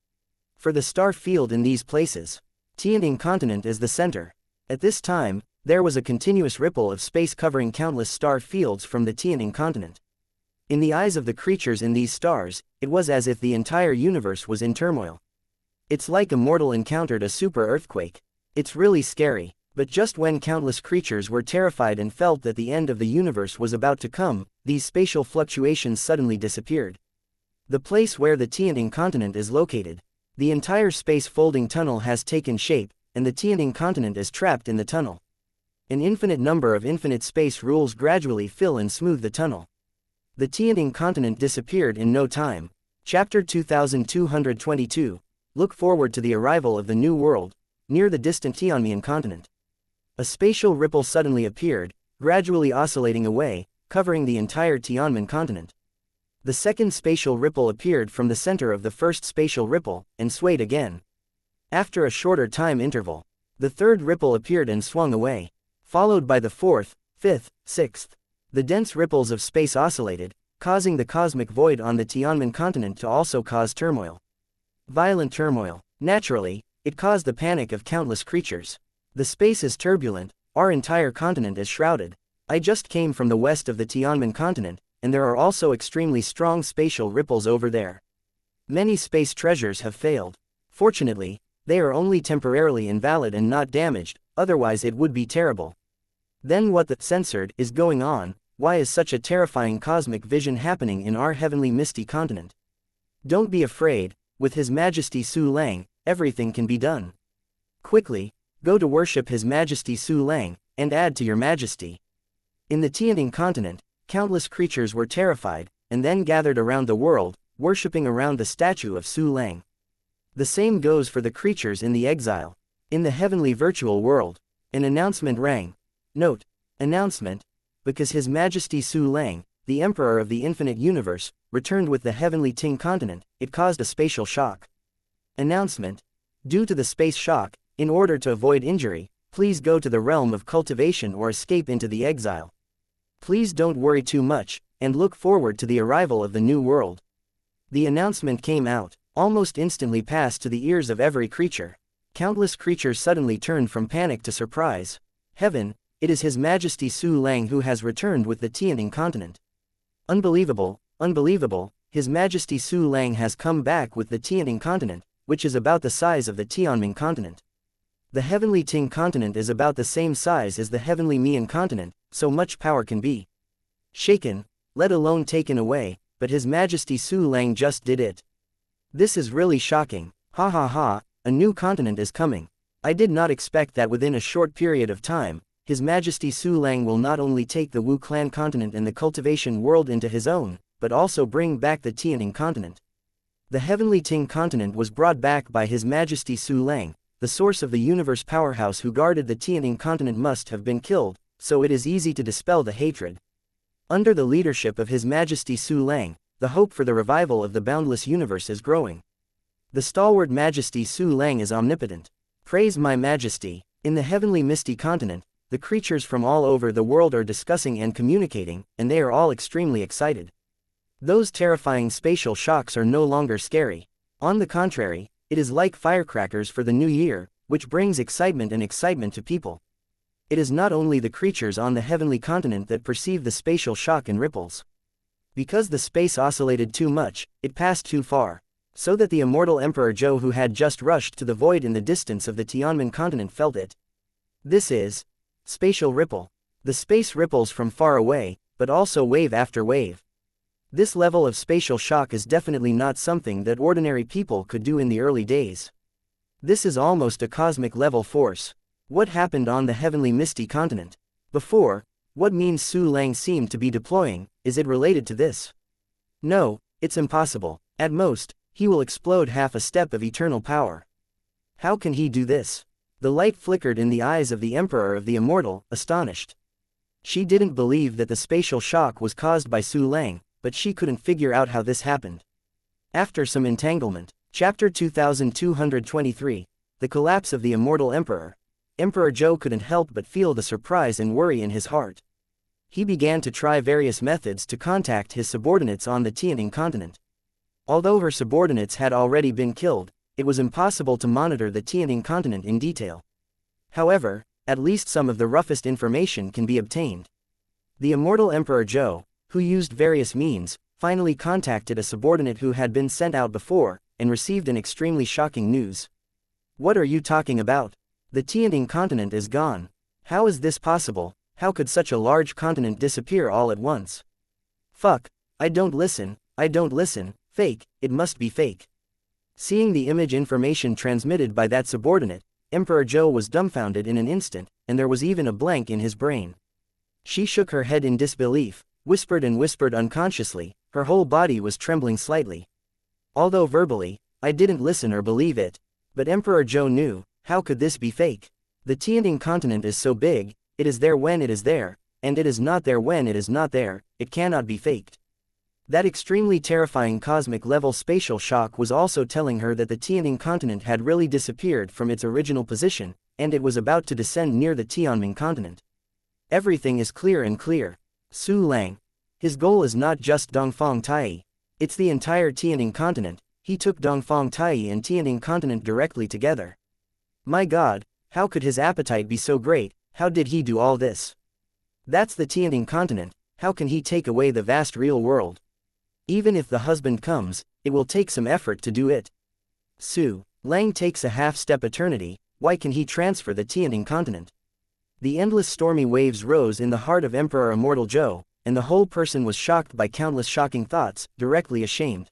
For the star field in these places, Tianting continent is the center. At this time, there was a continuous ripple of space covering countless star fields from the Tianting continent. In the eyes of the creatures in these stars, it was as if the entire universe was in turmoil. It's like a mortal encountered a super earthquake. It's really scary. But just when countless creatures were terrified and felt that the end of the universe was about to come, these spatial fluctuations suddenly disappeared. The place where the Tianting continent is located. The entire space folding tunnel has taken shape, and the Tianting continent is trapped in the tunnel. An infinite number of infinite space rules gradually fill and smooth the tunnel. The Tianting continent disappeared in no time. Chapter 2222. Look forward to the arrival of the new world, near the distant Tianmian continent. A spatial ripple suddenly appeared, gradually oscillating away, covering the entire Tianmen continent. The second spatial ripple appeared from the center of the first spatial ripple, and swayed again. After a shorter time interval, the third ripple appeared and swung away, followed by the fourth, fifth, sixth. The dense ripples of space oscillated, causing the cosmic void on the Tianmen continent to also cause turmoil. Violent turmoil. Naturally, it caused the panic of countless creatures. The space is turbulent, our entire continent is shrouded. I just came from the west of the Tianmen continent, and there are also extremely strong spatial ripples over there. Many space treasures have failed. Fortunately, they are only temporarily invalid and not damaged, otherwise it would be terrible. Then what the censored is going on? Why is such a terrifying cosmic vision happening in our heavenly misty continent? Don't be afraid, with His Majesty Su Lang, everything can be done. Quickly, go to worship His Majesty Su Lang, and add to your majesty. In the Tianting continent, countless creatures were terrified, and then gathered around the world, worshipping around the statue of Su Lang. The same goes for the creatures in the exile. In the heavenly virtual world, an announcement rang. Note: announcement, because His Majesty Su Lang, the Emperor of the Infinite Universe, returned with the heavenly Ting continent, it caused a spatial shock. Announcement: due to the space shock, in order to avoid injury, please go to the realm of cultivation or escape into the exile. Please don't worry too much, and look forward to the arrival of the new world. The announcement came out, almost instantly passed to the ears of every creature. Countless creatures suddenly turned from panic to surprise. Heaven, it is His Majesty Su Lang who has returned with the Tianting continent. Unbelievable, unbelievable, His Majesty Su Lang has come back with the Tianting continent, which is about the size of the Tianming continent. The heavenly Ting continent is about the same size as the heavenly Mian continent, so much power can be shaken, let alone taken away, but His Majesty Su Lang just did it. This is really shocking. Ha ha ha, a new continent is coming. I did not expect that within a short period of time, His Majesty Su Lang will not only take the Wu clan continent and the cultivation world into his own, but also bring back the Tianting continent. The heavenly Ting continent was brought back by His Majesty Su Lang. The source of the universe powerhouse who guarded the Tianting continent must have been killed, so it is easy to dispel the hatred. Under the leadership of His Majesty Su Lang, the hope for the revival of the boundless universe is growing. The stalwart Majesty Su Lang is omnipotent. Praise my Majesty. In the heavenly misty continent, the creatures from all over the world are discussing and communicating, and they are all extremely excited. Those terrifying spatial shocks are no longer scary. On the contrary, it is like firecrackers for the new year, which brings excitement to people. It is not only the creatures on the heavenly continent that perceive the spatial shock and ripples. Because the space oscillated too much, it passed too far, so that the immortal Emperor Zhou who had just rushed to the void in the distance of the Tianmen continent felt it. This is spatial ripple. The space ripples from far away, but also wave after wave. This level of spatial shock is definitely not something that ordinary people could do in the early days. This is almost a cosmic level force. What happened on the heavenly misty continent? Before, What means Su Lang seemed to be deploying, is it related to this? No, it's impossible. At most, he will explode half a step of eternal power. How can he do this? The light flickered in the eyes of the Emperor of the Immortal, astonished. She didn't believe that the spatial shock was caused by Su Lang, but she couldn't figure out how this happened. After some entanglement, Chapter 2223, The Collapse of the Immortal Emperor. Emperor Zhou couldn't help but feel the surprise and worry in his heart. He began to try various methods to contact his subordinates on the Tianning continent. Although her subordinates had already been killed, it was impossible to monitor the Tianning continent in detail. However, at least some of the roughest information can be obtained. The Immortal Emperor Zhou, who used various means, finally contacted a subordinate who had been sent out before, and received an extremely shocking news. What are you talking about? The Tianning continent is gone. How is this possible? How could such a large continent disappear all at once? Fuck, I don't listen, fake, it must be fake. Seeing the image information transmitted by that subordinate, Emperor Zhou was dumbfounded in an instant, and there was even a blank in his brain. She shook her head in disbelief, whispered unconsciously, her whole body was trembling slightly. Although verbally, I didn't listen or believe it, but Emperor Zhou knew, how could this be fake? The Tianning continent is so big, it is there when it is there, and it is not there when it is not there, it cannot be faked. That extremely terrifying cosmic-level spatial shock was also telling her that the Tianning continent had really disappeared from its original position, and it was about to descend near the Tianming continent. Everything is clear and clear. Su Lang. His goal is not just Dongfang Tai. It's the entire Tianning continent. He took Dongfang Tai and Tianning continent directly together. My god, how could his appetite be so great? How did he do all this? That's the Tianning continent. How can he take away the vast real world? Even if the husband comes, it will take some effort to do it. Su Lang takes a half-step eternity. Why can he transfer the Tianning continent? The endless stormy waves rose in the heart of Emperor Immortal Zhou, and the whole person was shocked by countless shocking thoughts, directly ashamed.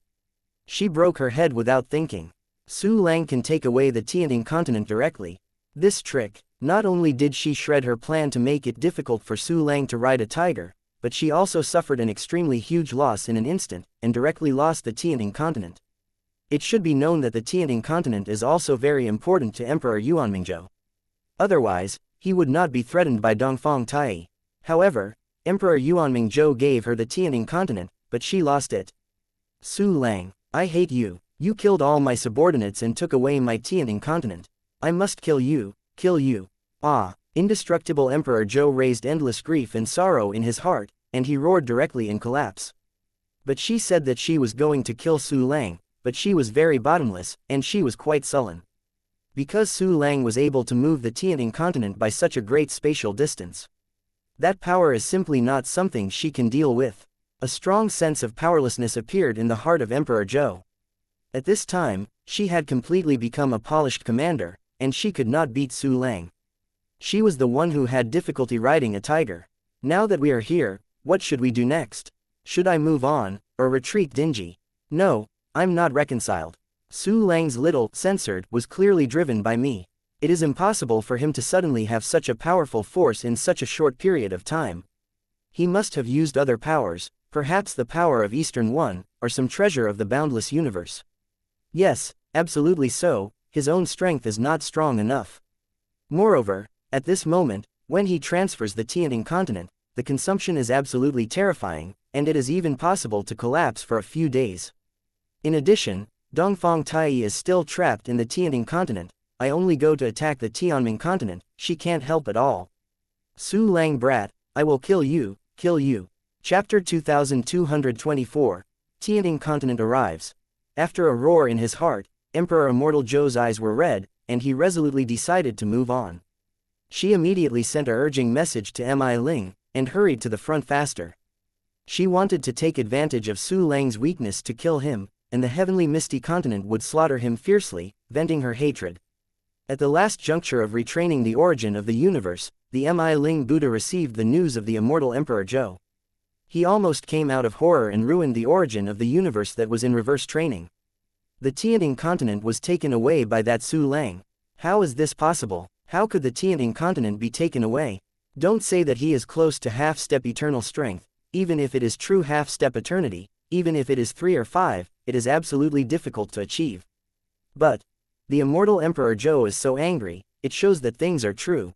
She broke her head without thinking. Su Lang can take away the Tianning continent directly. This trick, not only did she shred her plan to make it difficult for Su Lang to ride a tiger, but she also suffered an extremely huge loss in an instant, and directly lost the Tianning continent. It should be known that the Tianning continent is also very important to Emperor Yuanmingzhou. Otherwise, he would not be threatened by Dongfang Tai. However, Emperor Yuanmingzhou gave her the Tianning continent, but she lost it. Su Lang, I hate you. You killed all my subordinates and took away my Tianning continent. I must kill you, kill you. Ah! Indestructible Emperor Zhou raised endless grief and sorrow in his heart, and he roared directly in collapse. But she said that she was going to kill Su Lang, but she was very bottomless, and she was quite sullen. Because Su Lang was able to move the Tianning continent by such a great spatial distance. That power is simply not something she can deal with. A strong sense of powerlessness appeared in the heart of Emperor Zhou. At this time, she had completely become a polished commander, and she could not beat Su Lang. She was the one who had difficulty riding a tiger. Now that we are here, what should we do next? Should I move on, or retreat dingy? No, I'm not reconciled. Su Lang's little censored was clearly driven by me. It is impossible for him to suddenly have such a powerful force in such a short period of time. He must have used other powers, perhaps the power of Eastern One, or some treasure of the boundless universe. Yes, absolutely so, his own strength is not strong enough. Moreover, at this moment, when he transfers the Tianning continent, the consumption is absolutely terrifying, and it is even possible to collapse for a few days. In addition, Dongfang Tai is still trapped in the Tianning continent. I only go to attack the Tianming continent, she can't help at all. Su Lang brat, I will kill you, kill you. Chapter 2224, Tianning continent arrives. After a roar in his heart, Emperor Immortal Zhou's eyes were red, and he resolutely decided to move on. She immediately sent a urging message to Mi Ling, and hurried to the front faster. She wanted to take advantage of Su Lang's weakness to kill him, and the heavenly misty continent would slaughter him fiercely, venting her hatred. At the last juncture of retraining the origin of the universe, the Mi Ling Buddha received the news of the immortal Emperor Zhou. He almost came out of horror and ruined the origin of the universe that was in reverse training. The Tianning continent was taken away by that Su Lang. How is this possible? How could the Tianning continent be taken away? Don't say that he is close to half-step eternal strength, even if it is true half-step eternity, even if it is 3 or 5, it is absolutely difficult to achieve. But the immortal Emperor Zhou is so angry, it shows that things are true.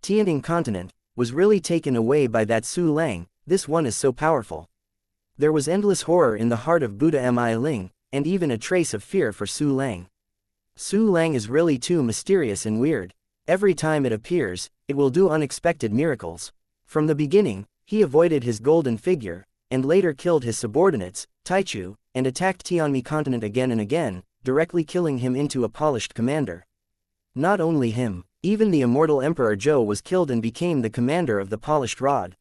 Tianting continent was really taken away by that Su Lang, this one is so powerful. There was endless horror in the heart of Buddha Mi Ling, and even a trace of fear for Su Lang. Su Lang is really too mysterious and weird. Every time it appears, it will do unexpected miracles. From the beginning, he avoided his golden figure, and later killed his subordinates, Taichu, and attacked Tianmi continent again and again, directly killing him into a polished commander. Not only him, even the immortal Emperor Zhou was killed and became the commander of the polished rod.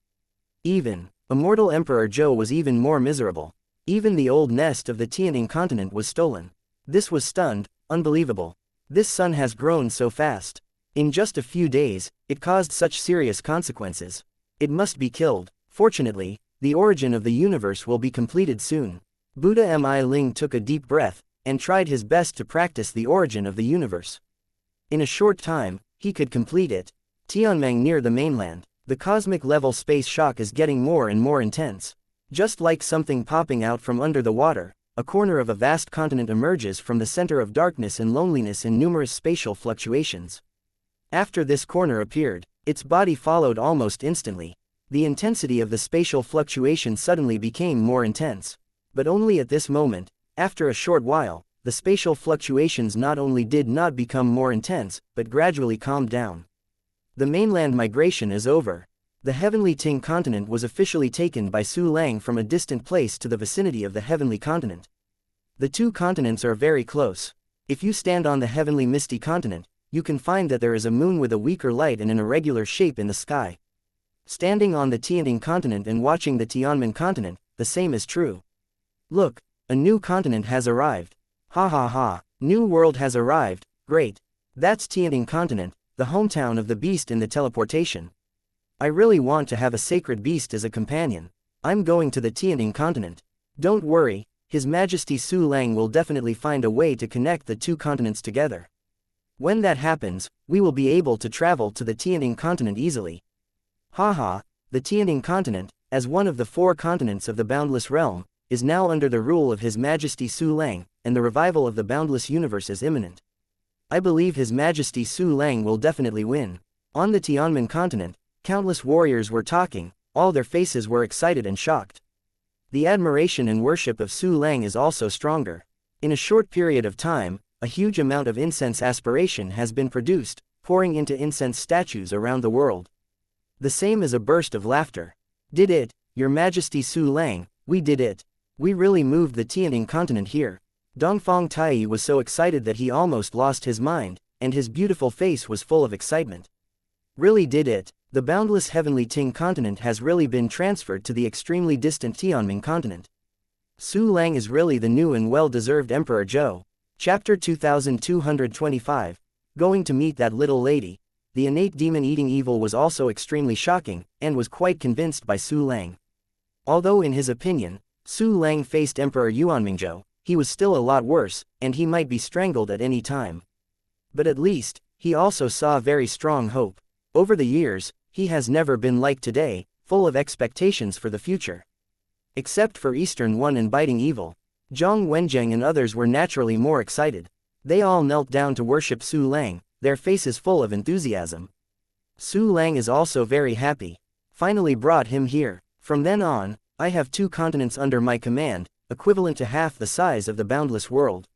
Even immortal Emperor Zhou was even more miserable. Even the old nest of the Tianting continent was stolen. This was stunned, unbelievable. This sun has grown so fast. In just a few days, it caused such serious consequences. It must be killed. Fortunately, the origin of the universe will be completed soon. Buddha Mi Ling took a deep breath, and tried his best to practice the origin of the universe. In a short time, he could complete it. Tianmeng near the mainland, the cosmic level space shock is getting more and more intense. Just like something popping out from under the water, a corner of a vast continent emerges from the center of darkness and loneliness in numerous spatial fluctuations. After this corner appeared, its body followed almost instantly. The intensity of the spatial fluctuation suddenly became more intense. But only at this moment, after a short while, the spatial fluctuations not only did not become more intense, but gradually calmed down. The mainland migration is over. The heavenly Ting continent was officially taken by Su Lang from a distant place to the vicinity of the heavenly continent. The two continents are very close. If you stand on the heavenly misty continent, you can find that there is a moon with a weaker light and an irregular shape in the sky. Standing on the Tianting continent and watching the Tianmen continent, the same is true. Look, a new continent has arrived. Ha ha ha, new world has arrived, great. That's Tianting continent, the hometown of the beast in the teleportation. I really want to have a sacred beast as a companion. I'm going to the Tianting continent. Don't worry, His Majesty Su Lang will definitely find a way to connect the two continents together. When that happens, we will be able to travel to the Tianting continent easily. Haha, the Tianting continent, as one of the 4 continents of the Boundless Realm, is now under the rule of His Majesty Su Lang, and the revival of the boundless universe is imminent. I believe His Majesty Su Lang will definitely win. On the Tianmen continent, countless warriors were talking, all their faces were excited and shocked. The admiration and worship of Su Lang is also stronger. In a short period of time, a huge amount of incense aspiration has been produced, pouring into incense statues around the world. The same as a burst of laughter. Did it, Your Majesty Su Lang, we did it. We really moved the Tianting continent here. Dongfang Tai was so excited that he almost lost his mind, and his beautiful face was full of excitement. Really did it. The boundless heavenly Ting continent has really been transferred to the extremely distant Tianming continent. Su Lang is really the new and well-deserved Emperor Zhou. Chapter 2225. Going to meet that little lady. The innate demon-eating evil was also extremely shocking, and was quite convinced by Su Lang. Although in his opinion, Su Lang faced Emperor Yuanmingzhou, he was still a lot worse, and he might be strangled at any time. But at least, he also saw very strong hope. Over the years, he has never been like today, full of expectations for the future. Except for Eastern One and Biting Evil, Zhang Wenjiang and others were naturally more excited. They all knelt down to worship Su Lang, their faces full of enthusiasm. Su Lang is also very happy. Finally brought him here. From then on, I have 2 continents under my command, equivalent to half the size of the boundless world.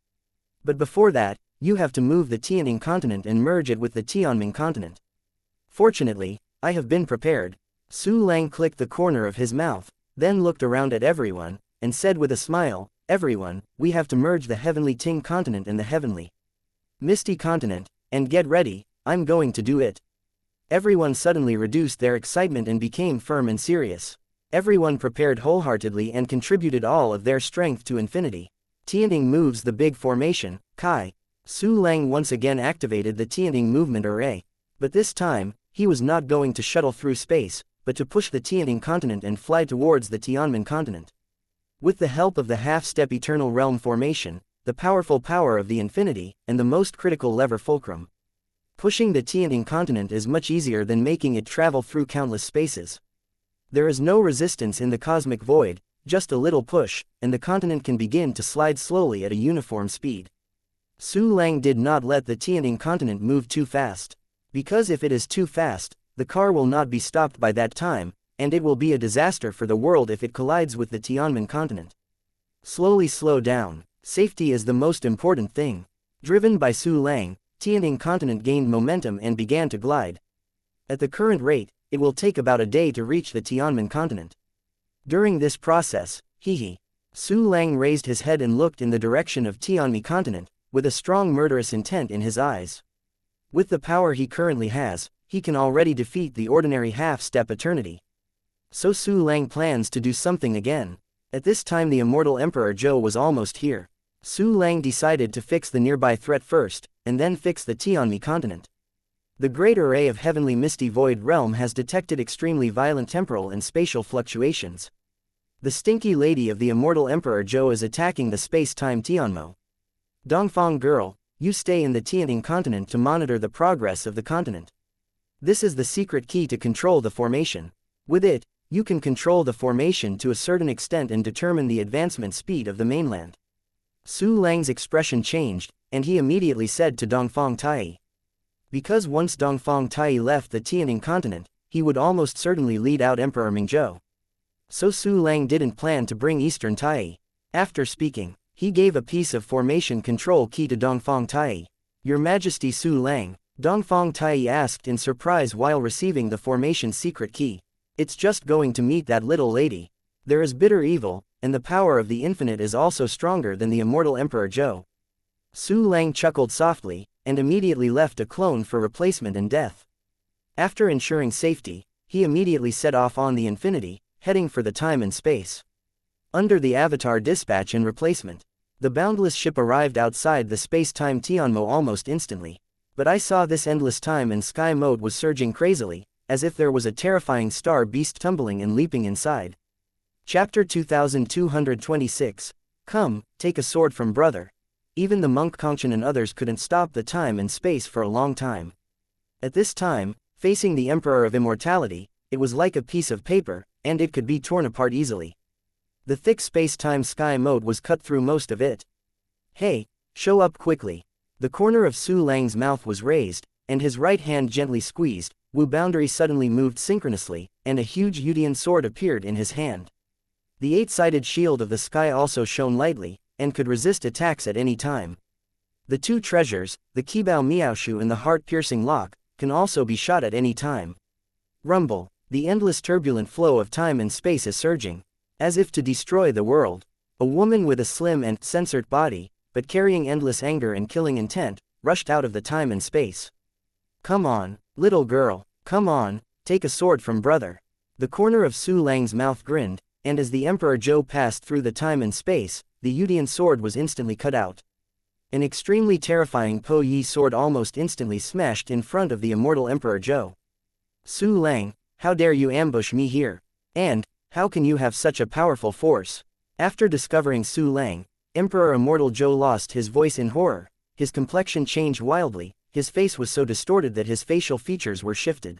But before that, you have to move the Tianting continent and merge it with the Tianming continent. Fortunately, I have been prepared. Su Lang clicked the corner of his mouth, then looked around at everyone, and said with a smile, "Everyone, we have to merge the heavenly Ting continent and the heavenly Misty continent, and get ready, I'm going to do it." Everyone suddenly reduced their excitement and became firm and serious. Everyone prepared wholeheartedly and contributed all of their strength to infinity. Tianting moves the big formation, Kai. Su Lang once again activated the Tianting movement array. But this time, he was not going to shuttle through space, but to push the Tianting continent and fly towards the Tianmen continent. With the help of the half-step eternal realm formation, the powerful power of the infinity, and the most critical lever fulcrum, Pushing the Tianting continent is much easier than making it travel through countless spaces. There is no resistance in the cosmic void, just a little push, and the continent can begin to slide slowly at a uniform speed. Su Lang did not let the Tianting continent move too fast. Because if it is too fast, the car will not be stopped by that time, and it will be a disaster for the world if it collides with the Tianmen continent. Slowly slow down. Safety is the most important thing. Driven by Su Lang, Tianting continent gained momentum and began to glide. At the current rate, it will take about a day to reach the Tianmen continent. During this process, Su Lang raised his head and looked in the direction of Tianmen continent, with a strong murderous intent in his eyes. With the power he currently has, he can already defeat the ordinary half-step eternity. So Su Lang plans to do something again. At this time the immortal Emperor Zhou was almost here. Su Lang decided to fix the nearby threat first, and then fix the Tianmen continent. The great array of heavenly misty void realm has detected extremely violent temporal and spatial fluctuations. The stinky lady of the immortal Emperor Zhou is attacking the space-time Tianmo. Dongfang girl, you stay in the Tianting continent to monitor the progress of the continent. This is the secret key to control the formation. With it, you can control the formation to a certain extent and determine the advancement speed of the mainland. Su Lang's expression changed, and he immediately said to Dongfang Tai. Because once Dongfang Tai left the Tianting continent, he would almost certainly lead out Emperor Mingzhou. So Su Lang didn't plan to bring Eastern Tai. After speaking, he gave a piece of formation control key to Dongfang Tai. Your Majesty Su Lang, Dongfang Tai asked in surprise while receiving the formation secret key. It's just going to meet that little lady. There is bitter evil, and the power of the infinite is also stronger than the immortal Emperor Zhou. Su Lang chuckled softly, and immediately left a clone for replacement and death. After ensuring safety, he immediately set off on the infinity, heading for the time and space. Under the avatar dispatch and replacement, the boundless ship arrived outside the space-time Tianmo almost instantly. But I saw this endless time and sky mode was surging crazily, as if there was a terrifying star beast tumbling and leaping inside. Chapter 2226. Come, take a sword from brother. Even the monk Kongchen and others couldn't stop the time and space for a long time. At this time, facing the Emperor of Immortality, it was like a piece of paper, and it could be torn apart easily. The thick space-time sky mode was cut through most of it. Hey, show up quickly. The corner of Su Lang's mouth was raised, and his right hand gently squeezed. Wu Boundary suddenly moved synchronously, and a huge Yudian sword appeared in his hand. The eight-sided shield of the sky also shone lightly, and could resist attacks at any time. The two treasures, the Qibao Miaoshu and the heart-piercing lock, can also be shot at any time. Rumble, the endless turbulent flow of time and space is surging. As if to destroy the world. A woman with a slim and censored body, but carrying endless anger and killing intent, rushed out of the time and space. Come on, little girl, come on, take a sword from brother. The corner of Su Lang's mouth grinned, and as the Emperor Zhou passed through the time and space, the Yudian sword was instantly cut out. An extremely terrifying Po Yi sword almost instantly smashed in front of the immortal Emperor Zhou. Su Lang, how dare you ambush me here? And, how can you have such a powerful force? After discovering Su Lang, Emperor Immortal Zhou lost his voice in horror, his complexion changed wildly, his face was so distorted that his facial features were shifted.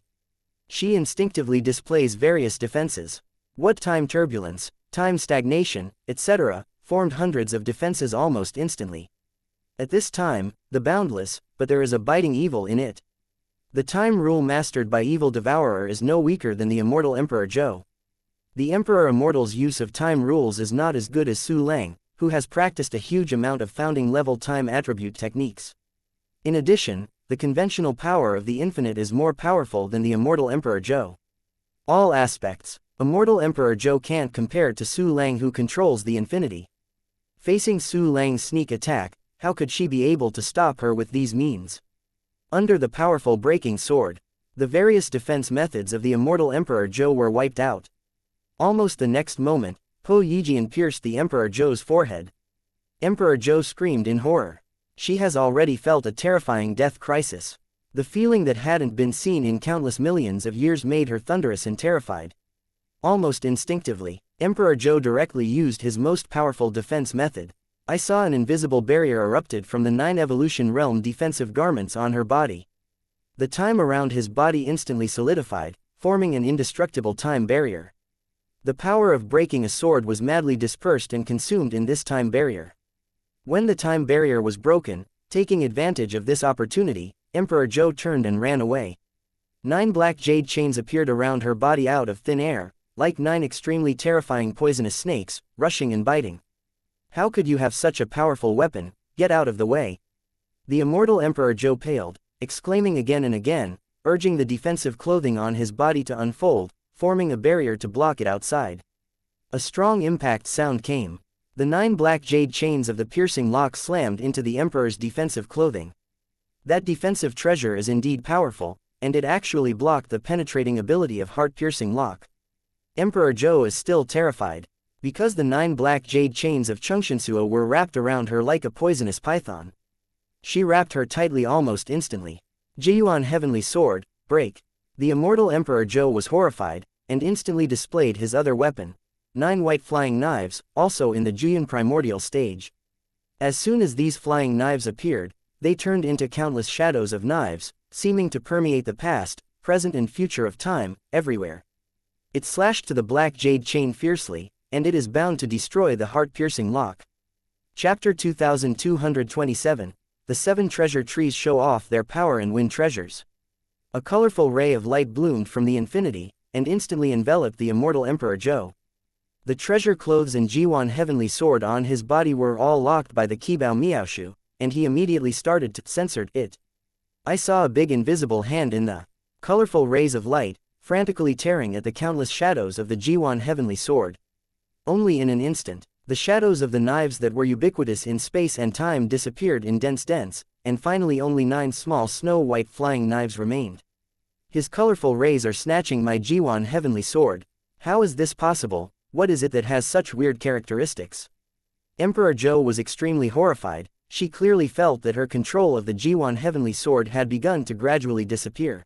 She instinctively displays various defenses. What time turbulence, time stagnation, etc., formed hundreds of defenses almost instantly. At this time, the boundless, but there is a biting evil in it. The time rule mastered by Evil Devourer is no weaker than the immortal Emperor Zhou. The Emperor Immortal's use of time rules is not as good as Su Lang, who has practiced a huge amount of founding-level time attribute techniques. In addition, the conventional power of the infinite is more powerful than the immortal Emperor Zhou. All aspects, immortal Emperor Zhou can't compare to Su Lang who controls the infinity. Facing Su Lang's sneak attack, how could she be able to stop her with these means? Under the powerful breaking sword, the various defense methods of the immortal Emperor Zhou were wiped out. Almost the next moment, Po Yijian pierced the Emperor Zhou's forehead. Emperor Zhou screamed in horror. She has already felt a terrifying death crisis. The feeling that hadn't been seen in countless millions of years made her thunderous and terrified. Almost instinctively, Emperor Zhou directly used his most powerful defense method. I saw an invisible barrier erupted from the 9 evolution realm defensive garments on her body. The time around his body instantly solidified, forming an indestructible time barrier. The power of breaking a sword was madly dispersed and consumed in this time barrier. When the time barrier was broken, taking advantage of this opportunity, Emperor Zhou turned and ran away. 9 black jade chains appeared around her body out of thin air, like 9 extremely terrifying poisonous snakes, rushing and biting. How could you have such a powerful weapon? Get out of the way. The immortal Emperor Zhou paled, exclaiming again and again, urging the defensive clothing on his body to unfold, forming a barrier to block it outside. A strong impact sound came. The 9 black jade chains of the piercing lock slammed into the Emperor's defensive clothing. That defensive treasure is indeed powerful, and it actually blocked the penetrating ability of heart-piercing lock. Emperor Zhou is still terrified, because the 9 black jade chains of xianxia were wrapped around her like a poisonous python. She wrapped her tightly almost instantly. Jiyuan Heavenly Sword, break. The immortal Emperor Zhou was horrified, and instantly displayed his other weapon, 9 white flying knives, also in the Juyan primordial stage. As soon as these flying knives appeared, they turned into countless shadows of knives, seeming to permeate the past, present and future of time, everywhere. It slashed to the black jade chain fiercely, and it is bound to destroy the heart-piercing lock. Chapter 2227, The 7 Treasure Trees Show Off Their Power and Win Treasures. A colorful ray of light bloomed from the infinity, and instantly enveloped the immortal Emperor Zhou. The treasure clothes and Jiyuan Heavenly Sword on his body were all locked by the Qibao Miaoshu, and he immediately started to censored it. I saw a big invisible hand in the colorful rays of light, frantically tearing at the countless shadows of the Jiyuan Heavenly Sword. Only in an instant, the shadows of the knives that were ubiquitous in space and time disappeared in dense, and finally only 9 small snow-white flying knives remained. His colorful rays are snatching my Jiyuan Heavenly Sword. How is this possible? What is it that has such weird characteristics? Emperor Zhou was extremely horrified. She clearly felt that her control of the Jiyuan Heavenly Sword had begun to gradually disappear.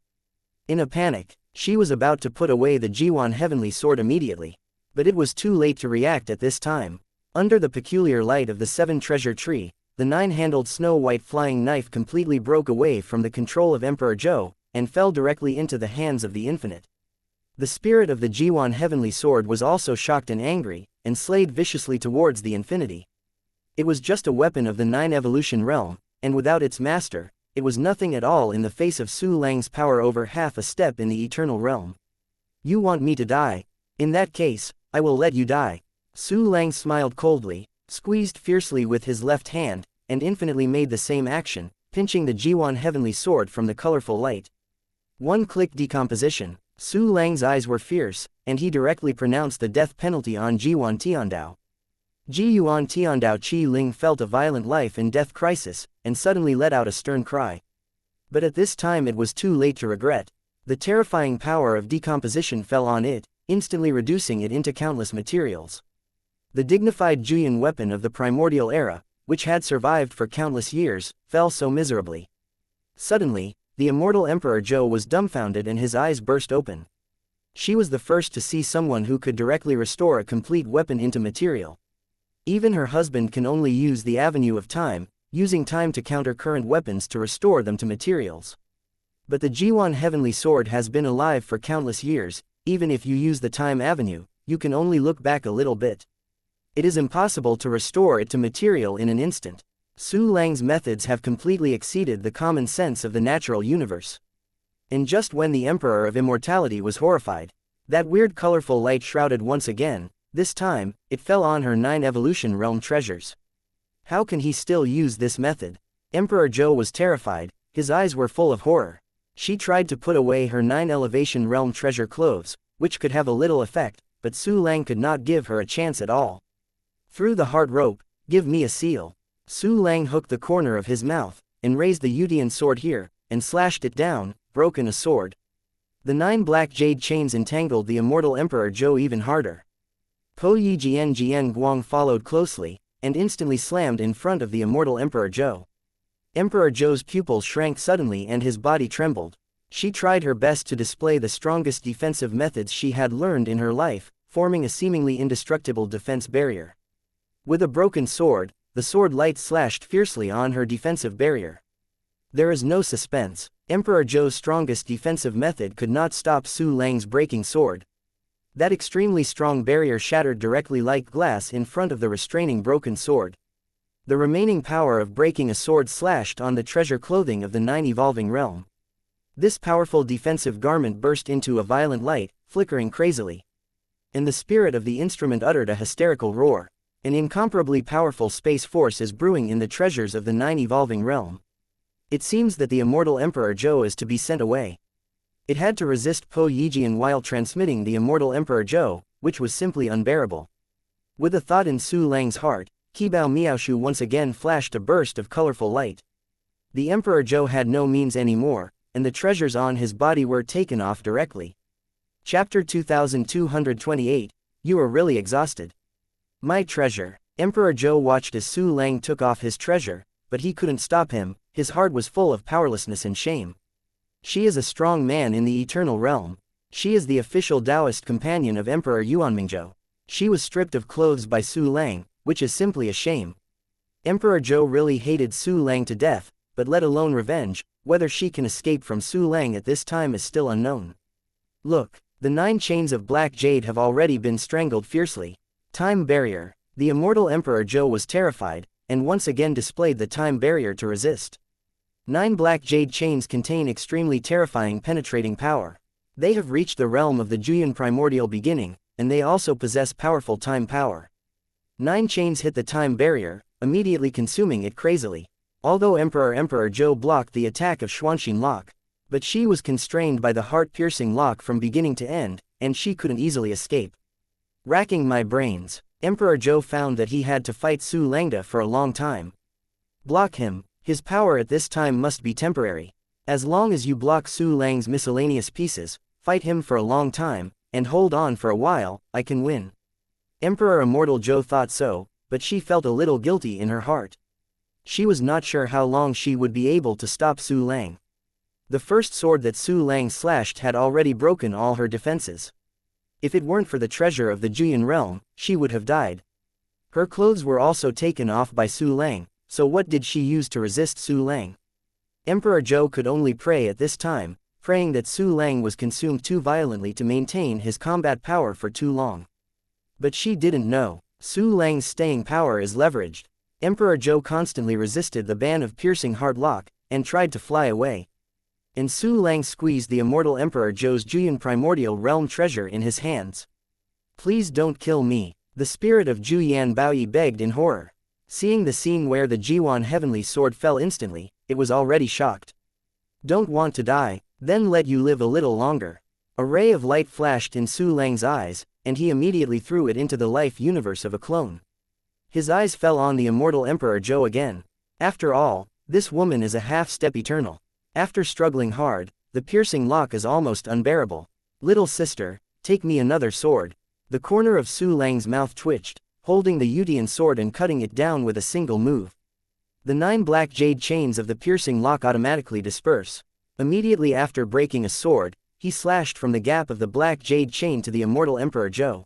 In a panic, she was about to put away the Jiyuan Heavenly Sword immediately. But it was too late to react at this time. Under the peculiar light of the 7 treasure tree, the 9-handled snow-white flying knife completely broke away from the control of Emperor Zhou, and fell directly into the hands of the infinite. The spirit of the Jiyuan Heavenly Sword was also shocked and angry, and slayed viciously towards the infinity. It was just a weapon of the 9 evolution realm, and without its master, it was nothing at all in the face of Su Lang's power over half a step in the eternal realm. You want me to die? In that case, I will let you die. Su Lang smiled coldly, squeezed fiercely with his left hand, and infinitely made the same action, pinching the Jiyuan Heavenly Sword from the colorful light. One-click decomposition. Su Lang's eyes were fierce, and he directly pronounced the death penalty on Jiyuan Tiandao. Jiyuan Tiandao Qi Ling felt a violent life and death crisis, and suddenly let out a stern cry. But at this time it was too late to regret. The terrifying power of decomposition fell on it, instantly reducing it into countless materials. The dignified Juyan weapon of the primordial era, which had survived for countless years, fell so miserably. Suddenly, the immortal Emperor Zhou was dumbfounded and his eyes burst open. She was the first to see someone who could directly restore a complete weapon into material. Even her husband can only use the avenue of time, using time to counter current weapons to restore them to materials. But the Jiyuan Heavenly Sword has been alive for countless years. Even if you use the time avenue, you can only look back a little bit. It is impossible to restore it to material in an instant. Su Lang's methods have completely exceeded the common sense of the natural universe. And just when the Emperor of Immortality was horrified, that weird colorful light shrouded once again. This time, it fell on her 9 evolution realm treasures. How can he still use this method? Emperor Zhou was terrified, his eyes were full of horror. She tried to put away her 9 elevation realm treasure clothes, which could have a little effect, but Su Lang could not give her a chance at all. Through the heart rope, give me a seal. Su Lang hooked the corner of his mouth, and raised the Yudian sword here, and slashed it down, broken a sword. The 9 black jade chains entangled the immortal Emperor Zhou even harder. Po Yi Jian Guang followed closely, and instantly slammed in front of the immortal Emperor Zhou. Emperor Zhou's pupils shrank suddenly and his body trembled. She tried her best to display the strongest defensive methods she had learned in her life, forming a seemingly indestructible defense barrier. With a broken sword, the sword light slashed fiercely on her defensive barrier. There is no suspense. Emperor Zhou's strongest defensive method could not stop Su Lang's breaking sword. That extremely strong barrier shattered directly like glass in front of the restraining broken sword. The remaining power of breaking a sword slashed on the treasure clothing of the 9 evolving realm. This powerful defensive garment burst into a violent light, flickering crazily. And the spirit of the instrument uttered a hysterical roar. An incomparably powerful space force is brewing in the treasures of the 9 evolving realm. It seems that the immortal Emperor Zhou is to be sent away. It had to resist Po Yijian while transmitting the immortal Emperor Zhou, which was simply unbearable. With a thought in Su Lang's heart, Qibao Miaoshu once again flashed a burst of colorful light. The Emperor Zhou had no means anymore, and the treasures on his body were taken off directly. Chapter 2228, You are really exhausted. My treasure. Emperor Zhou watched as Su Lang took off his treasure, but he couldn't stop him. His heart was full of powerlessness and shame. She is a strong man in the eternal realm. She is the official Taoist companion of Emperor Yuanmingzhou. She was stripped of clothes by Su Lang, which is simply a shame. Emperor Zhou really hated Su Lang to death, but let alone revenge. Whether she can escape from Su Lang at this time is still unknown. Look, the 9 chains of black jade have already been strangled fiercely. Time barrier. The immortal Emperor Zhou was terrified, and once again displayed the time barrier to resist. 9 black jade chains contain extremely terrifying penetrating power. They have reached the realm of the Juyan primordial beginning, and they also possess powerful time power. 9 chains hit the time barrier, immediately consuming it crazily. Although Emperor Zhou blocked the attack of Xuanxin lock, but she was constrained by the heart-piercing lock from beginning to end, and she couldn't easily escape. Racking my brains, Emperor Zhou found that he had to fight Su Langda for a long time. Block him. His power at this time must be temporary. As long as you block Su Lang's miscellaneous pieces, fight him for a long time, and hold on for a while, I can win. Emperor Immortal Zhou thought so, but she felt a little guilty in her heart. She was not sure how long she would be able to stop Su Lang. The first sword that Su Lang slashed had already broken all her defenses. If it weren't for the treasure of the Juyan realm, she would have died. Her clothes were also taken off by Su Lang, so what did she use to resist Su Lang? Emperor Zhou could only pray at this time, praying that Su Lang was consumed too violently to maintain his combat power for too long. But she didn't know, Su Lang's staying power is leveraged. Emperor Zhou constantly resisted the ban of piercing hard lock, and tried to fly away. And Su Lang squeezed the immortal Emperor Zhou's Juyan primordial realm treasure in his hands. Please don't kill me, the spirit of Juyan Baoyi begged in horror. Seeing the scene where the Jiwan heavenly sword fell instantly, it was already shocked. Don't want to die, then let you live a little longer. A ray of light flashed in Su Lang's eyes, and he immediately threw it into the life universe of a clone. His eyes fell on the immortal Emperor Zhou again. After all, this woman is a half-step eternal. After struggling hard, the piercing lock is almost unbearable. Little sister, take me another sword. The corner of Su Lang's mouth twitched, holding the Yutian sword and cutting it down with a single move. The 9 black jade chains of the piercing lock automatically disperse. Immediately after breaking a sword, he slashed from the gap of the black jade chain to the immortal Emperor Zhou.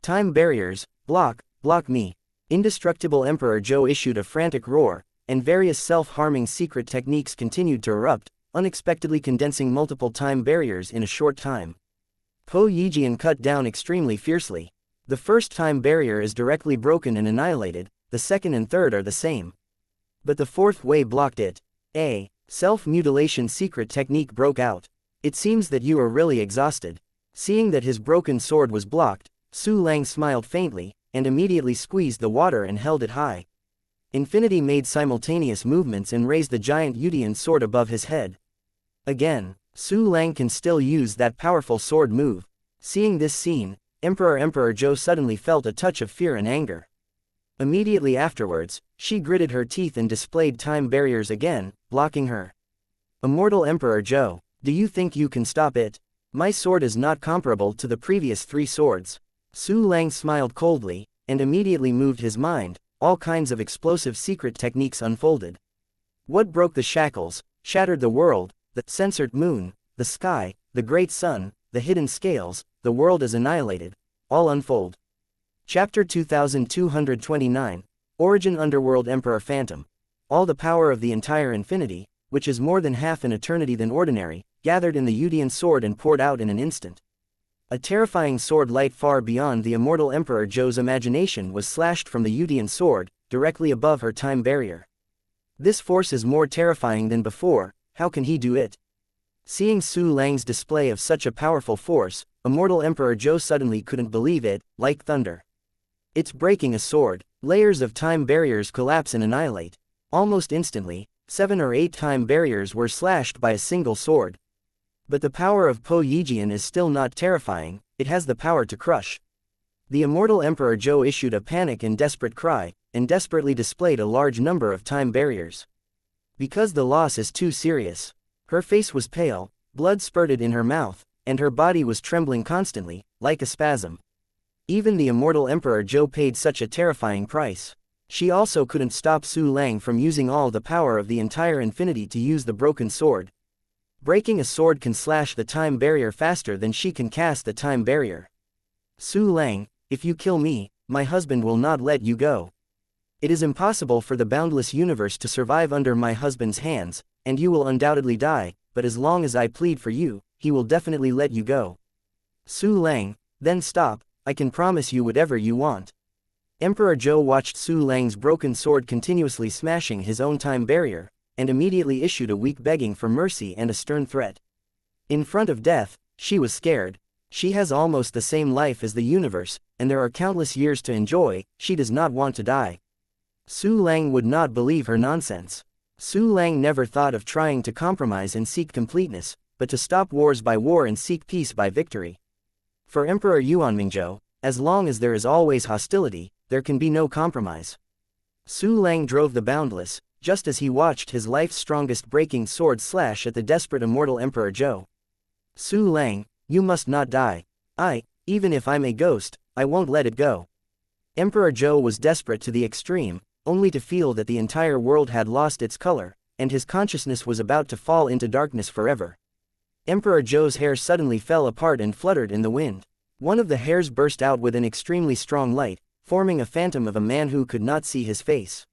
Time barriers, block me. Indestructible Emperor Zhou issued a frantic roar, and various self-harming secret techniques continued to erupt, unexpectedly condensing multiple time barriers in a short time. Po Yijian cut down extremely fiercely. The first time barrier is directly broken and annihilated, the second and third are the same. But the fourth way blocked it. A self-mutilation secret technique broke out. It seems that you are really exhausted. Seeing that his broken sword was blocked, Su Lang smiled faintly, and immediately squeezed the water and held it high. Infinity made simultaneous movements and raised the giant Yutian sword above his head. Again, Su Lang can still use that powerful sword move. Seeing this scene, Emperor Zhou suddenly felt a touch of fear and anger. Immediately afterwards, she gritted her teeth and displayed time barriers again, blocking her. Immortal Emperor Zhou, do you think you can stop it? My sword is not comparable to the previous 3 swords. Su Lang smiled coldly, and immediately moved his mind. All kinds of explosive secret techniques unfolded. What broke the shackles, shattered the world, the censored moon, the sky, the great sun, the hidden scales, the world is annihilated. All unfold. Chapter 2229, Origin Underworld Emperor Phantom. All the power of the entire infinity, which is more than half an eternity than ordinary, gathered in the Yudian sword and poured out in an instant. A terrifying sword light far beyond the immortal Emperor Zhou's imagination was slashed from the Yudian sword, directly above her time barrier. This force is more terrifying than before, how can he do it? Seeing Su Lang's display of such a powerful force, Immortal Emperor Zhou suddenly couldn't believe it, like thunder. It's breaking a sword. Layers of time barriers collapse and annihilate. Almost instantly, 7 or 8 time barriers were slashed by a single sword. But the power of Po Yijian is still not terrifying, it has the power to crush. The Immortal Emperor Zhou issued a panic and desperate cry, and desperately displayed a large number of time barriers. Because the loss is too serious. Her face was pale, blood spurted in her mouth, and her body was trembling constantly, like a spasm. Even the Immortal Emperor Zhou paid such a terrifying price. She also couldn't stop Su Lang from using all the power of the entire infinity to use the broken sword. Breaking a sword can slash the time barrier faster than she can cast the time barrier. Su Lang, if you kill me, my husband will not let you go. It is impossible for the boundless universe to survive under my husband's hands, and you will undoubtedly die, but as long as I plead for you, he will definitely let you go. Su Lang, then stop, I can promise you whatever you want. Emperor Zhou watched Su Lang's broken sword continuously smashing his own time barrier, and immediately issued a weak begging for mercy and a stern threat. In front of death, she was scared. She has almost the same life as the universe, and there are countless years to enjoy, she does not want to die. Su Lang would not believe her nonsense. Su Lang never thought of trying to compromise and seek completeness, but to stop wars by war and seek peace by victory. For Emperor Yuanmingzhou, as long as there is always hostility, there can be no compromise. Su Lang drove the boundless, just as he watched his life's strongest breaking sword slash at the desperate immortal Emperor Zhou. Su Lang, you must not die. Even if I'm a ghost, I won't let it go. Emperor Zhou was desperate to the extreme, only to feel that the entire world had lost its color, and his consciousness was about to fall into darkness forever. Emperor Zhou's hair suddenly fell apart and fluttered in the wind. One of the hairs burst out with an extremely strong light, forming a phantom of a man who could not see his face.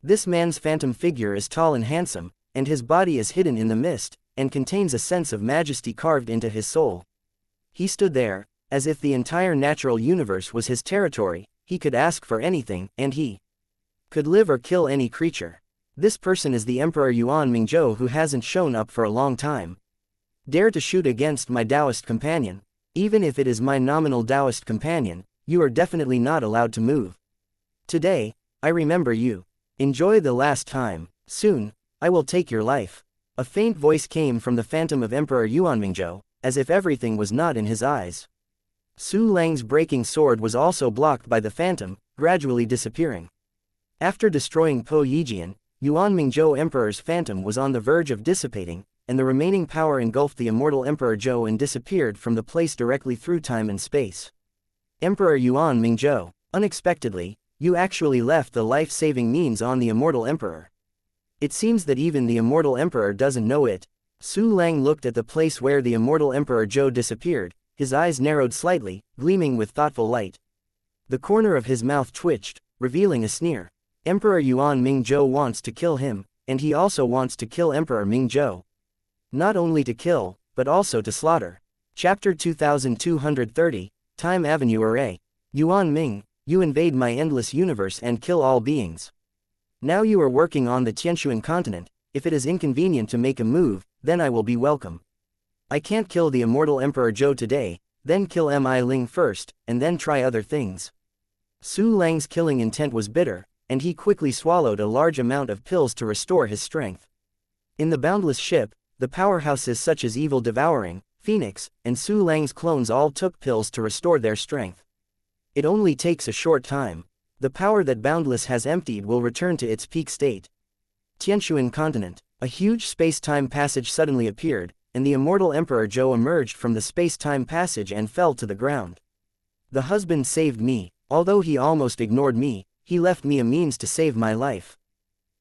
This man's phantom figure is tall and handsome, and his body is hidden in the mist, and contains a sense of majesty carved into his soul. He stood there, as if the entire natural universe was his territory, he could ask for anything, and he could live or kill any creature. This person is the Emperor Yuanmingzhou who hasn't shown up for a long time. Dare to shoot against my Taoist companion. Even if it is my nominal Taoist companion, you are definitely not allowed to move. Today, I remember you. Enjoy the last time. Soon, I will take your life. A faint voice came from the phantom of Emperor Yuanmingzhou, as if everything was not in his eyes. Su Lang's breaking sword was also blocked by the phantom, gradually disappearing. After destroying Po Yijian, Yuanmingzhou Emperor's phantom was on the verge of dissipating, and the remaining power engulfed the immortal Emperor Zhou and disappeared from the place directly through time and space. Emperor Yuanmingzhou, unexpectedly, you actually left the life-saving means on the immortal Emperor. It seems that even the immortal Emperor doesn't know it. Su Lang looked at the place where the immortal Emperor Zhou disappeared, his eyes narrowed slightly, gleaming with thoughtful light. The corner of his mouth twitched, revealing a sneer. Emperor Yuanmingzhou wants to kill him, and he also wants to kill Emperor Mingzhou. Not only to kill, but also to slaughter. Chapter 2230, Time Avenue Array. Yuan Ming, you invade my endless universe and kill all beings. Now you are working on the Tianshuan continent, if it is inconvenient to make a move, then I will be welcome. I can't kill the immortal Emperor Zhou today, then kill Mi Ling first, and then try other things. Su Lang's killing intent was bitter, and he quickly swallowed a large amount of pills to restore his strength. In the boundless ship, the powerhouses such as Evil Devouring, Phoenix, and Su Lang's clones all took pills to restore their strength. It only takes a short time. The power that Boundless has emptied will return to its peak state. Tianshuan continent. A huge space-time passage suddenly appeared, and the immortal Emperor Zhou emerged from the space-time passage and fell to the ground. The husband saved me. Although he almost ignored me, he left me a means to save my life.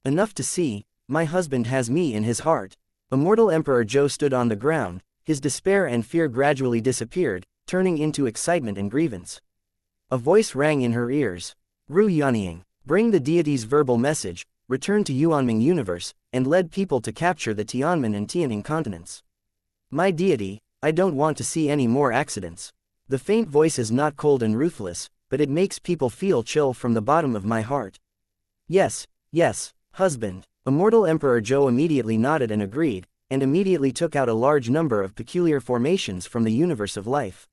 Enough to see, my husband has me in his heart. Immortal Emperor Zhou stood on the ground, his despair and fear gradually disappeared, turning into excitement and grievance. A voice rang in her ears. Ru Yanying, bring the deity's verbal message, returned to Yuanming universe, and led people to capture the Tianmen and Tianing continents. My deity, I don't want to see any more accidents. The faint voice is not cold and ruthless, but it makes people feel chill from the bottom of my heart. Yes, yes, husband. Immortal Emperor Zhou immediately nodded and agreed, and immediately took out a large number of peculiar formations from the universe of life.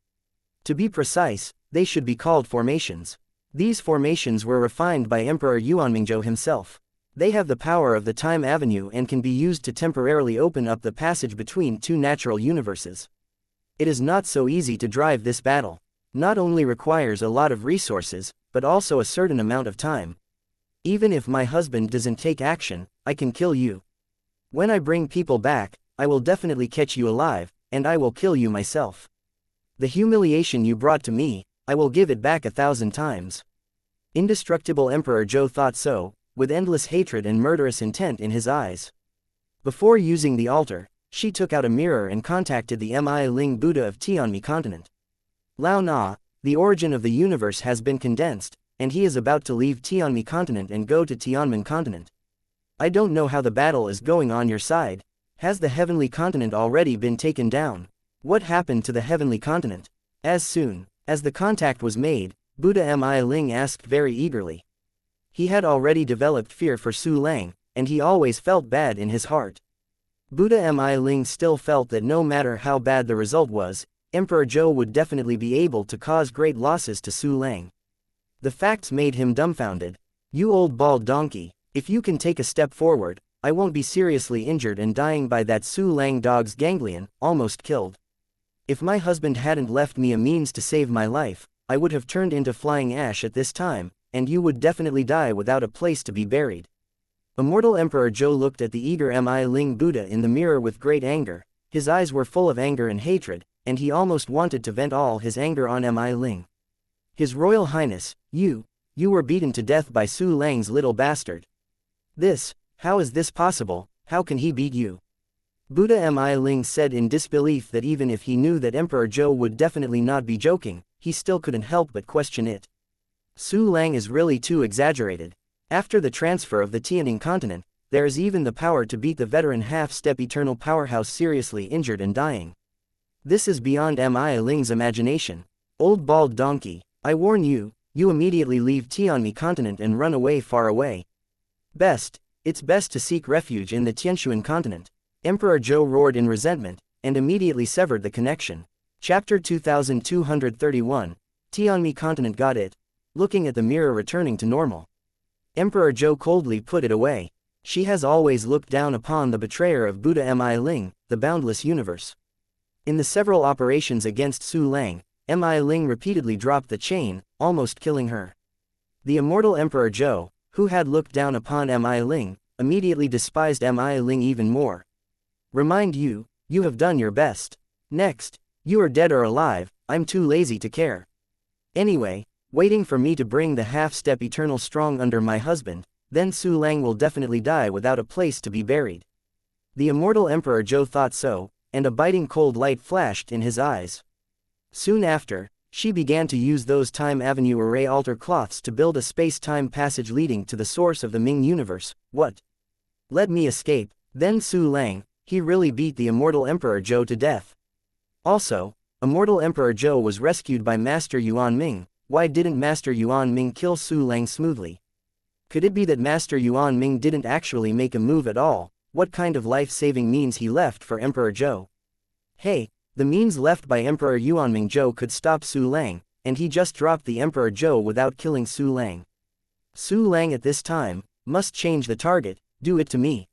To be precise, they should be called formations. These formations were refined by Emperor Yuanmingzhou himself. They have the power of the Time Avenue and can be used to temporarily open up the passage between two natural universes. It is not so easy to drive this battle. Not only requires a lot of resources, but also a certain amount of time. Even if my husband doesn't take action, I can kill you. When I bring people back, I will definitely catch you alive, and I will kill you myself. The humiliation you brought to me, I will give it back 1,000 times. Indestructible Emperor Zhou thought so, with endless hatred and murderous intent in his eyes. Before using the altar, she took out a mirror and contacted the Mi Ling Buddha of Tianmi continent. Lao Na, the origin of the universe has been condensed, and he is about to leave Tianmi continent and go to Tianmen continent. I don't know how the battle is going on your side. Has the heavenly continent already been taken down? What happened to the heavenly continent? As soon as the contact was made, Buddha Mi Ling asked very eagerly. He had already developed fear for Su Lang, and he always felt bad in his heart. Buddha Mi Ling still felt that no matter how bad the result was, Emperor Zhou would definitely be able to cause great losses to Su Lang. The facts made him dumbfounded. You old bald donkey, if you can take a step forward, I won't be seriously injured and dying by that Su Lang dog's ganglion, almost killed. If my husband hadn't left me a means to save my life, I would have turned into flying ash at this time, and you would definitely die without a place to be buried. Immortal Emperor Zhou looked at the eager Mi Ling Buddha in the mirror with great anger. His eyes were full of anger and hatred, and he almost wanted to vent all his anger on Mi Ling. His Royal Highness, you were beaten to death by Su Lang's little bastard. How is this possible? How can he beat you? Buddha Mi Ling said in disbelief that even if he knew that Emperor Zhou would definitely not be joking, he still couldn't help but question it. Su Lang is really too exaggerated. After the transfer of the Tianing continent, there is even the power to beat the veteran half-step eternal powerhouse seriously injured and dying. This is beyond Mi Ling's imagination. Old bald donkey, I warn you, you immediately leave Tianmi continent and run away far away. It's best to seek refuge in the Tianshuan continent. Emperor Zhou roared in resentment, and immediately severed the connection. Chapter 2231, Tianmi continent got it. Looking at the mirror returning to normal. Emperor Zhou coldly put it away. She has always looked down upon the betrayer of Buddha Mi Ling, the boundless universe. In the several operations against Su Lang, Mi Ling repeatedly dropped the chain, almost killing her. The immortal Emperor Zhou, who had looked down upon Mi Ling, immediately despised Mi Ling even more. Remind you, you have done your best. Next, you are dead or alive, I'm too lazy to care. Anyway, waiting for me to bring the half-step eternal strong under my husband, then Su Lang will definitely die without a place to be buried. The immortal Emperor Zhou thought so, and a biting cold light flashed in his eyes. Soon after, she began to use those Time Avenue array altar cloths to build a space-time passage leading to the source of the Ming universe. What? Let me escape. Then Su Lang, he really beat the immortal Emperor Zhou to death. Also, immortal Emperor Zhou was rescued by Master Yuan Ming. Why didn't Master Yuan Ming kill Su Lang smoothly? Could it be that Master Yuan Ming didn't actually make a move at all? What kind of life-saving means he left for Emperor Zhou? Hey, the means left by Emperor Yuanming Zhou could stop Su Lang, and he just dropped the Emperor Zhou without killing Su Lang. Su Lang at this time must change the target, do it to me.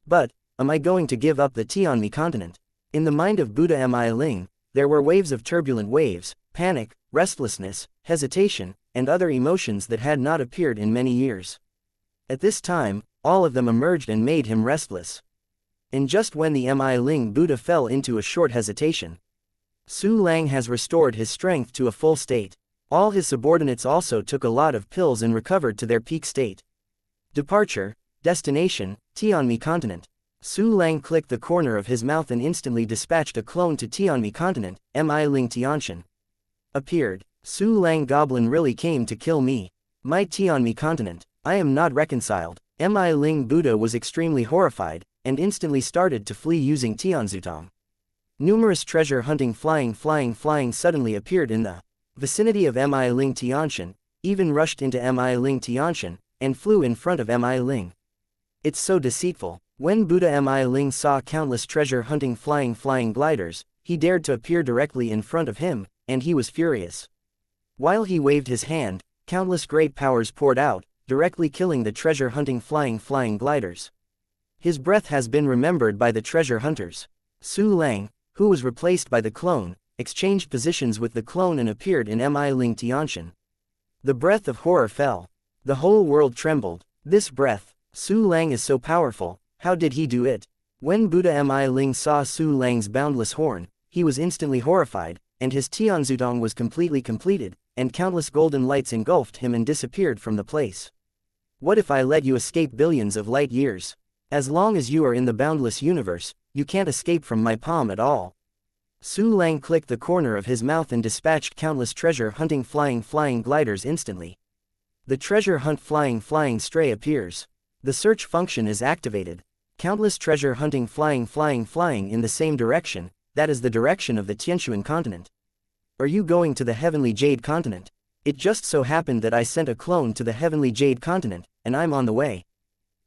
But, am I going to give up the Tianmi continent? In the mind of Buddha Mi Ling, there were waves of turbulent waves, panic, restlessness, hesitation, and other emotions that had not appeared in many years. At this time, all of them emerged and made him restless. And just when the Mi Ling Buddha fell into a short hesitation, Su Lang has restored his strength to a full state. All his subordinates also took a lot of pills and recovered to their peak state. Departure, destination, Tianmi continent. Su Lang clicked the corner of his mouth and instantly dispatched a clone to Tianmi continent. Mi Ling Tianshan appeared. Su Lang Goblin really came to kill me. My Tianmi continent. I am not reconciled. Mi Ling Buddha was extremely horrified, and instantly started to flee using Tianzutong. Numerous treasure hunting flying suddenly appeared in the vicinity of Mi Ling Tianxian, even rushed into Mi Ling Tianxian, and flew in front of Mi Ling. It's so deceitful. When Buddha Mi Ling saw countless treasure hunting flying gliders, he dared to appear directly in front of him, and he was furious. While he waved his hand, countless great powers poured out, directly killing the treasure hunting flying gliders. His breath has been remembered by the treasure hunters. Su Lang, who was replaced by the clone, exchanged positions with the clone and appeared in Mi Ling Tianxian. The breath of horror fell. The whole world trembled. This breath, Su Lang is so powerful, how did he do it? When Buddha Mi Ling saw Su Lang's boundless horn, he was instantly horrified, and his Tianzutong was completely completed, and countless golden lights engulfed him and disappeared from the place. What if I let you escape billions of light years? As long as you are in the boundless universe, you can't escape from my palm at all. Su Lang clicked the corner of his mouth and dispatched countless treasure hunting flying gliders instantly. The treasure hunt flying stray appears. The search function is activated. Countless treasure hunting flying in the same direction, that is the direction of the Tianshuan continent. Are you going to the Heavenly Jade continent? It just so happened that I sent a clone to the Heavenly Jade continent, and I'm on the way.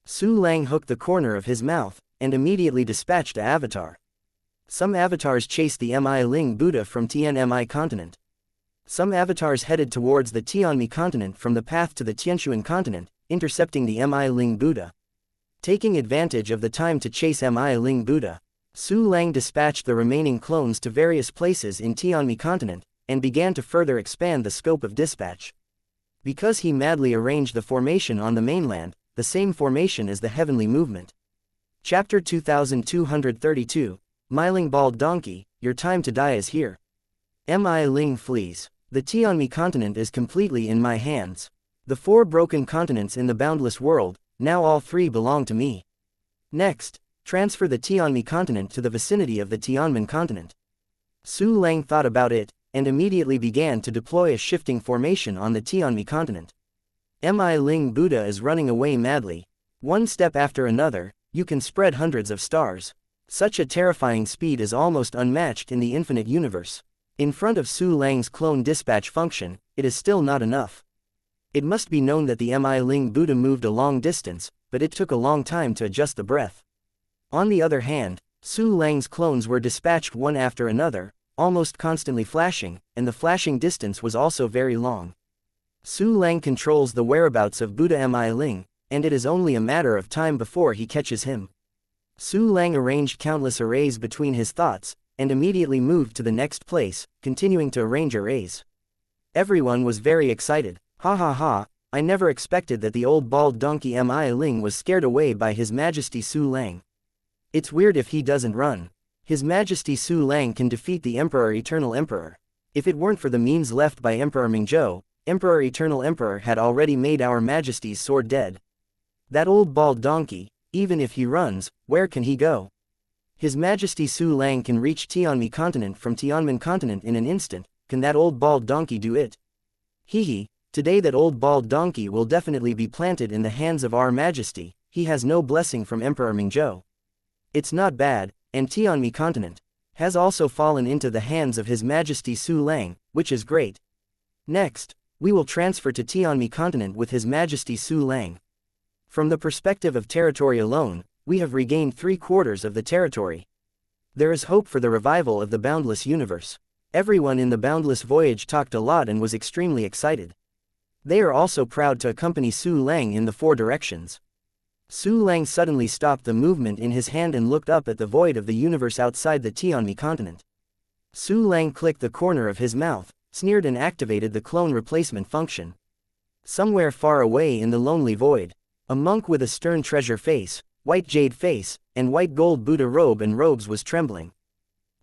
Su Lang hooked the corner of his mouth, and immediately dispatched an avatar. Some avatars chased the Mi Ling Buddha from Tianmi continent. Some avatars headed towards the Tianmi continent from the path to the Tianshuan continent, intercepting the Mi Ling Buddha. Taking advantage of the time to chase Mi Ling Buddha, Su Lang dispatched the remaining clones to various places in Tianmi continent, and began to further expand the scope of dispatch. Because he madly arranged the formation on the mainland, the same formation as the heavenly movement. Chapter 2232, Miling Bald Donkey, your time to die is here. Mi Ling flees. The Tianmi continent is completely in my hands. The 4 broken continents in the boundless world, now all 3 belong to me. Next, transfer the Tianmi continent to the vicinity of the Tianmen continent. Su Lang thought about it, and immediately began to deploy a shifting formation on the Tianmi continent. Mi Ling Buddha is running away madly. One step after another, you can spread hundreds of stars. Such a terrifying speed is almost unmatched in the infinite universe. In front of Su Lang's clone dispatch function, it is still not enough. It must be known that the Mi Ling Buddha moved a long distance, but it took a long time to adjust the breath. On the other hand, Su Lang's clones were dispatched one after another, almost constantly flashing, and the flashing distance was also very long. Su Lang controls the whereabouts of Buddha Mi Ling, and it is only a matter of time before he catches him. Su Lang arranged countless arrays between his thoughts, and immediately moved to the next place, continuing to arrange arrays. Everyone was very excited. Ha ha ha, I never expected that the old bald donkey Mi Ling was scared away by His Majesty Su Lang. It's weird if he doesn't run. His Majesty Su Lang can defeat the Emperor Eternal Emperor. If it weren't for the means left by Emperor Mingzhou, Emperor Eternal Emperor had already made our Majesty's sword dead. That old bald donkey, even if he runs, where can he go? His Majesty Su Lang can reach Tianmi continent from Tianmen continent in an instant. Can that old bald donkey do it? Hee. Today that old bald donkey will definitely be planted in the hands of our Majesty. He has no blessing from Emperor Mingzhou. It's not bad, and Tianmi continent has also fallen into the hands of His Majesty Su Lang, which is great. Next, we will transfer to Tianmi continent with His Majesty Su Lang. From the perspective of territory alone, we have regained 3/4 of the territory. There is hope for the revival of the boundless universe. Everyone in the boundless voyage talked a lot and was extremely excited. They are also proud to accompany Su Lang in the 4 directions. Su Lang suddenly stopped the movement in his hand and looked up at the void of the universe outside the Tianmi continent. Su Lang clicked the corner of his mouth, sneered and activated the clone replacement function. Somewhere far away in the lonely void, a monk with a stern treasure face, white jade face, and white gold Buddha robe and robes was trembling.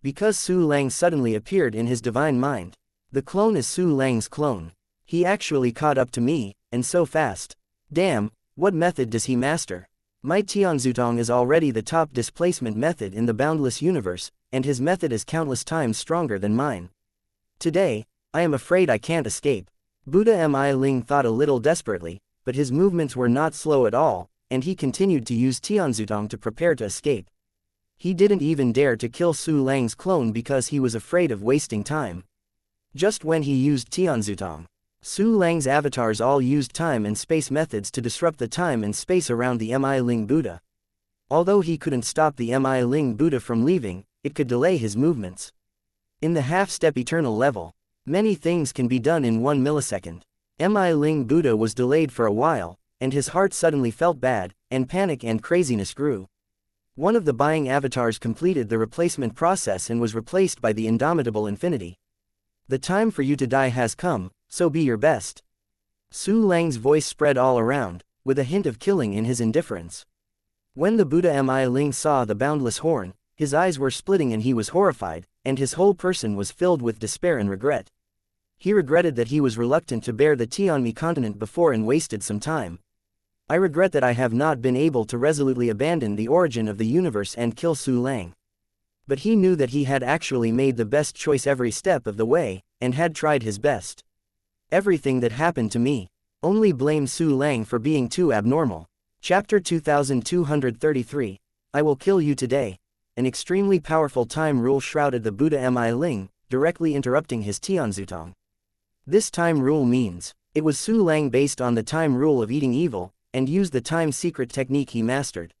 Because Su Lang suddenly appeared in his divine mind. The clone is Su Lang's clone. He actually caught up to me, and so fast. Damn, what method does he master? My Tianzutong is already the top displacement method in the boundless universe, and his method is countless times stronger than mine. Today, I am afraid I can't escape. Buddha Mi Ling thought a little desperately, but his movements were not slow at all, and he continued to use Tianzutong to prepare to escape. He didn't even dare to kill Su Lang's clone because he was afraid of wasting time. Just when he used Tianzutong, Su Lang's avatars all used time and space methods to disrupt the time and space around the Mi Ling Buddha. Although he couldn't stop the Mi Ling Buddha from leaving, it could delay his movements. In the half-step eternal level, many things can be done in 1 millisecond. Mi Ling Buddha was delayed for a while, and his heart suddenly felt bad, and panic and craziness grew. One of the buying avatars completed the replacement process and was replaced by the indomitable Infinity. The time for you to die has come, so be your best. Su Lang's voice spread all around, with a hint of killing in his indifference. When the Buddha Mi Ling saw the boundless horn, his eyes were splitting and he was horrified, and his whole person was filled with despair and regret. He regretted that he was reluctant to bear the Tianmi continent before and wasted some time. I regret that I have not been able to resolutely abandon the origin of the universe and kill Su Lang. But he knew that he had actually made the best choice every step of the way, and had tried his best. Everything that happened to me, only blame Su Lang for being too abnormal. Chapter 2233, I will kill you today. An extremely powerful time rule shrouded the Buddha Mi Ling, directly interrupting his Tianzutong. This time rule means, it was Su Lang based on the time rule of eating evil, and used the time secret technique he mastered.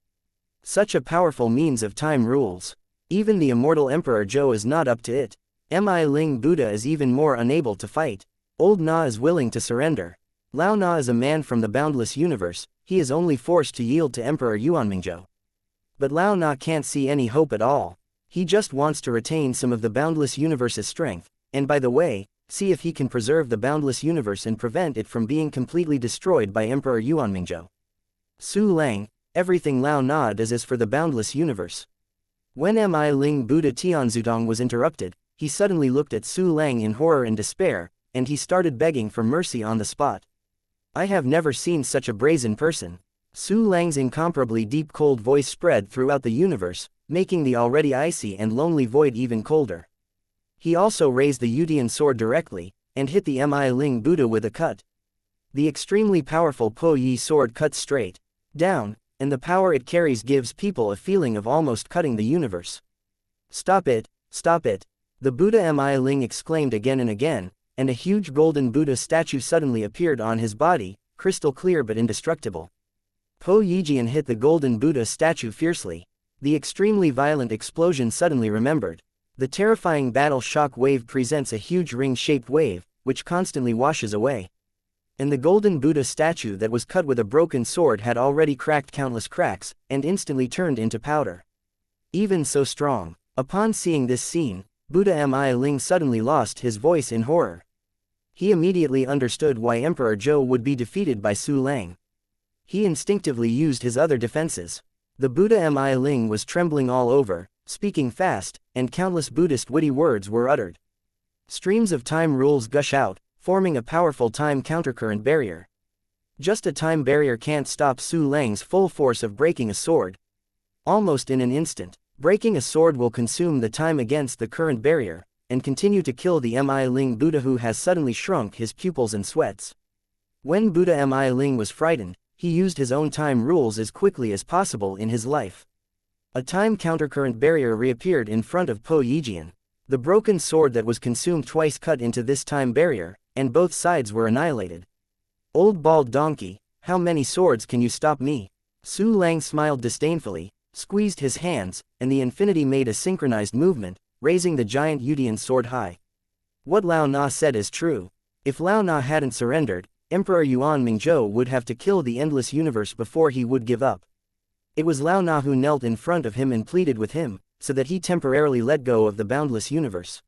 Such a powerful means of time rules. Even the immortal Emperor Zhou is not up to it. Mi Ling Buddha is even more unable to fight. Old Na is willing to surrender. Lao Na is a man from the boundless universe, he is only forced to yield to Emperor Yuanmingzhou. But Lao Na can't see any hope at all. He just wants to retain some of the boundless universe's strength, and by the way, see if he can preserve the boundless universe and prevent it from being completely destroyed by Emperor Yuanmingzhou. Su Lang, everything Lao Na does is for the boundless universe. When Mi Ling Buddha Tianzutong was interrupted, he suddenly looked at Su Lang in horror and despair, and he started begging for mercy on the spot. I have never seen such a brazen person. Su Lang's incomparably deep cold voice spread throughout the universe, making the already icy and lonely void even colder. He also raised the Yudian sword directly, and hit the Mi Ling Buddha with a cut. The extremely powerful Po Yi sword cuts straight down, and the power it carries gives people a feeling of almost cutting the universe. Stop it, stop it! The Buddha Mi Ling exclaimed again and again, and a huge golden Buddha statue suddenly appeared on his body, crystal clear but indestructible. Po Yijian hit the golden Buddha statue fiercely. The extremely violent explosion suddenly remembered. The terrifying battle shock wave presents a huge ring-shaped wave, which constantly washes away. And the golden Buddha statue that was cut with a broken sword had already cracked countless cracks, and instantly turned into powder. Even so strong. Upon seeing this scene, Buddha Mi Ling suddenly lost his voice in horror. He immediately understood why Emperor Zhou would be defeated by Su Lang. He instinctively used his other defenses. The Buddha Mi Ling was trembling all over, speaking fast, and countless Buddhist witty words were uttered. Streams of time rules gush out, forming a powerful time countercurrent barrier. Just a time barrier can't stop Su Lang's full force of breaking a sword. Almost in an instant, breaking a sword will consume the time against the current barrier, and continue to kill the Mi Ling Buddha who has suddenly shrunk his pupils and sweats. When Buddha Mi Ling was frightened, he used his own time rules as quickly as possible in his life. A time countercurrent barrier reappeared in front of Po Yijian. The broken sword that was consumed twice cut into this time barrier, and both sides were annihilated. Old bald donkey, how many swords can you stop me? Su Lang smiled disdainfully, squeezed his hands, and the infinity made a synchronized movement, raising the giant Yudian sword high. What Lao Na said is true. If Lao Na hadn't surrendered, Emperor Yuanmingzhou would have to kill the endless universe before he would give up. It was Lao Na who knelt in front of him and pleaded with him, so that he temporarily let go of the boundless universe.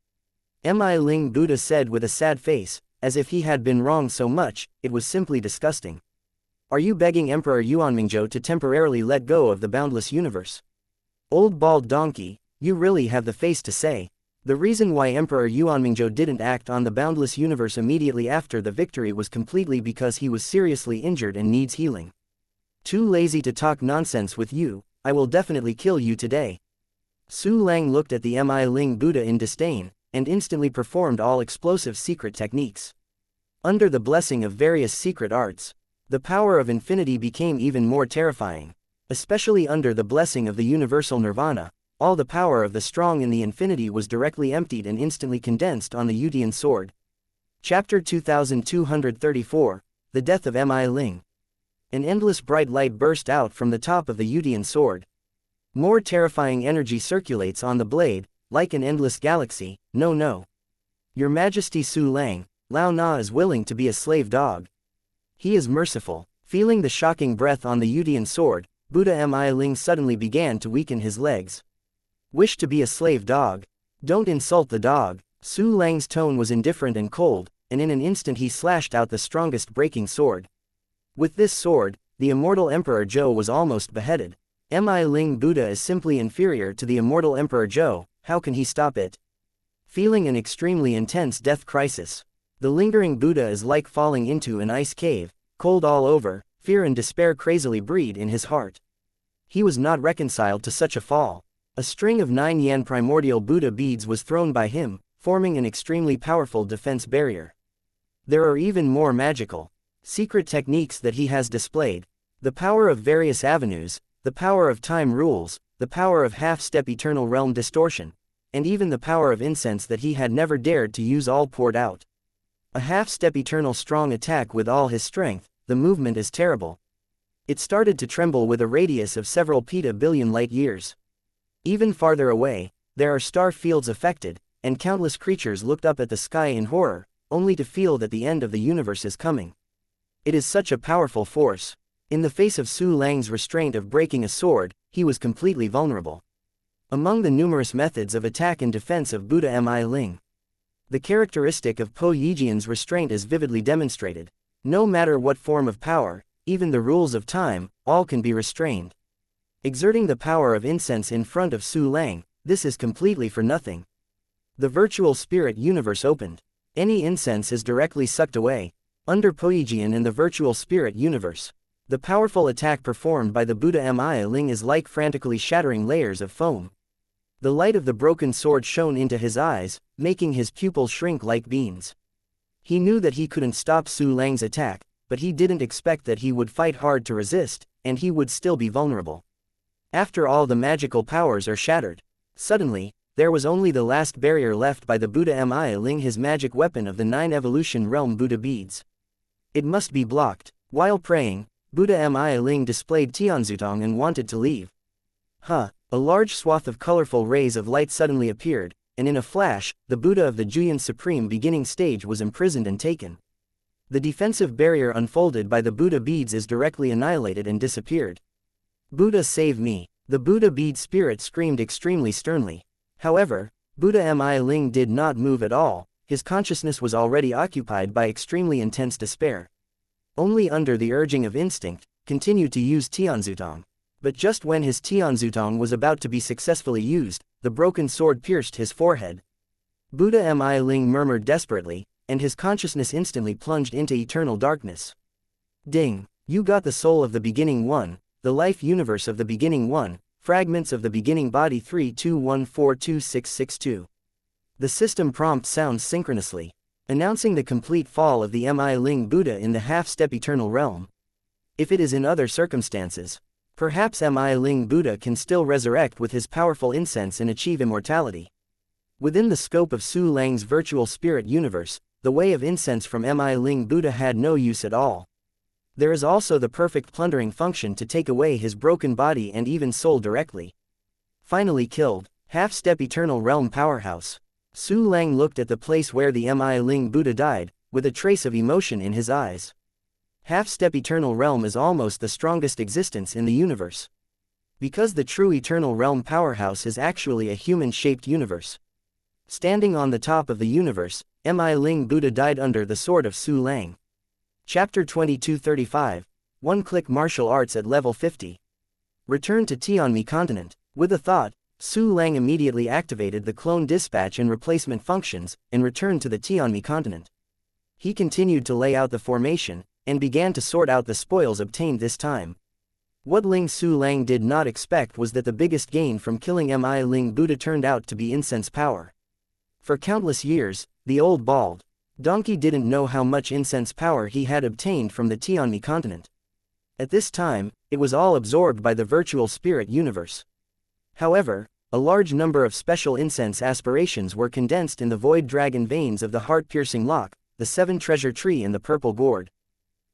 Mi Ling Buddha said with a sad face, as if he had been wrong so much, it was simply disgusting. Are you begging Emperor Yuanmingzhou to temporarily let go of the boundless universe? Old bald donkey, you really have the face to say. The reason why Emperor Yuanmingzhou didn't act on the boundless universe immediately after the victory was completely because he was seriously injured and needs healing. Too lazy to talk nonsense with you, I will definitely kill you today. Su Lang looked at the Mi Ling Buddha in disdain, and instantly performed all explosive secret techniques. Under the blessing of various secret arts, The power of infinity became even more terrifying. Especially under the blessing of the universal nirvana, all the power of the strong in the infinity was directly emptied and instantly condensed on the Yutian sword. Chapter 2234, The Death of Mi Ling. An endless bright light burst out from the top of the Yutian sword. More terrifying energy circulates on the blade, like an endless galaxy. No. Your Majesty Su Lang, Lao Na is willing to be a slave dog. He is merciful. Feeling the shocking breath on the Yutian sword, Buddha Mi Ling suddenly began to weaken his legs. Wish to be a slave dog? Don't insult the dog. Su Lang's tone was indifferent and cold, and in an instant he slashed out the strongest breaking sword. With this sword, the immortal Emperor Zhou was almost beheaded. Mi Ling Buddha is simply inferior to the immortal Emperor Zhou, how can he stop it? Feeling an extremely intense death crisis. The lingering Buddha is like falling into an ice cave, cold all over. Fear and despair crazily breed in his heart. He was not reconciled to such a fall. A string of 9 Yan primordial Buddha beads was thrown by him, forming an extremely powerful defense barrier. There are even more magical, secret techniques that he has displayed. The power of various avenues, the power of time rules, the power of half-step eternal realm distortion, and even the power of incense that he had never dared to use all poured out. A half-step eternal strong attack with all his strength. The movement is terrible. It started to tremble with a radius of several petabillion light years. Even farther away, there are star fields affected, and countless creatures looked up at the sky in horror, only to feel that the end of the universe is coming. It is such a powerful force. In the face of Su Lang's restraint of breaking a sword, he was completely vulnerable. Among the numerous methods of attack and defense of Buddha Mi Ling, the characteristic of Po Yijian's restraint is vividly demonstrated. No matter what form of power, even the rules of time, all can be restrained. Exerting the power of incense in front of Su Lang, this is completely for nothing. The virtual spirit universe opened. Any incense is directly sucked away. Under Po Yijian in the virtual spirit universe, the powerful attack performed by the Buddha Mi Ling is like frantically shattering layers of foam. The light of the broken sword shone into his eyes, making his pupils shrink like beans. He knew that he couldn't stop Su Lang's attack, but he didn't expect that he would fight hard to resist, and he would still be vulnerable. After all the magical powers are shattered. Suddenly, there was only the last barrier left by the Buddha Mi Ling, his magic weapon of the 9 evolution realm Buddha beads. It must be blocked. While praying, Buddha Mi Ling displayed Tianzutong and wanted to leave. A large swath of colorful rays of light suddenly appeared, and in a flash, the Buddha of the Juyan Supreme beginning stage was imprisoned and taken. The defensive barrier unfolded by the Buddha beads is directly annihilated and disappeared. Buddha save me! The Buddha bead spirit screamed extremely sternly. However, Buddha Mi Ling did not move at all, his consciousness was already occupied by extremely intense despair. Only under the urging of instinct, continued to use Tianzutong. But just when his Tianzutong was about to be successfully used, the broken sword pierced his forehead. Buddha Mi Ling murmured desperately, and his consciousness instantly plunged into eternal darkness. Ding! You got the soul of the beginning one, the life universe of the beginning one, fragments of the beginning body 32142662. The system prompt sounds synchronously, announcing the complete fall of the Mi Ling Buddha in the half-step eternal realm. If it is in other circumstances, perhaps Mi Ling Buddha can still resurrect with his powerful incense and achieve immortality. Within the scope of Su Lang's virtual spirit universe, the way of incense from Mi Ling Buddha had no use at all. There is also the perfect plundering function to take away his broken body and even soul directly. Finally killed, half-step eternal realm powerhouse. Su Lang looked at the place where the Mi Ling Buddha died, with a trace of emotion in his eyes. Half-step eternal realm is almost the strongest existence in the universe. Because the true eternal realm powerhouse is actually a human-shaped universe. Standing on the top of the universe, Mi Ling Buddha died under the sword of Su Lang. Chapter 2235, One-Click Martial Arts at Level 50. Return to Tianmi continent. With a thought, Su Lang immediately activated the clone dispatch and replacement functions, and returned to the Tianmi continent. He continued to lay out the formation, and began to sort out the spoils obtained this time. What Ling Su Lang did not expect was that the biggest gain from killing Mi Ling Buddha turned out to be incense power. For countless years, the old bald, Donkey didn't know how much incense power he had obtained from the Tianmi continent. At this time, it was all absorbed by the virtual spirit universe. However, a large number of special incense aspirations were condensed in the void dragon veins of the heart-piercing lock, the seven treasure tree and the purple gourd.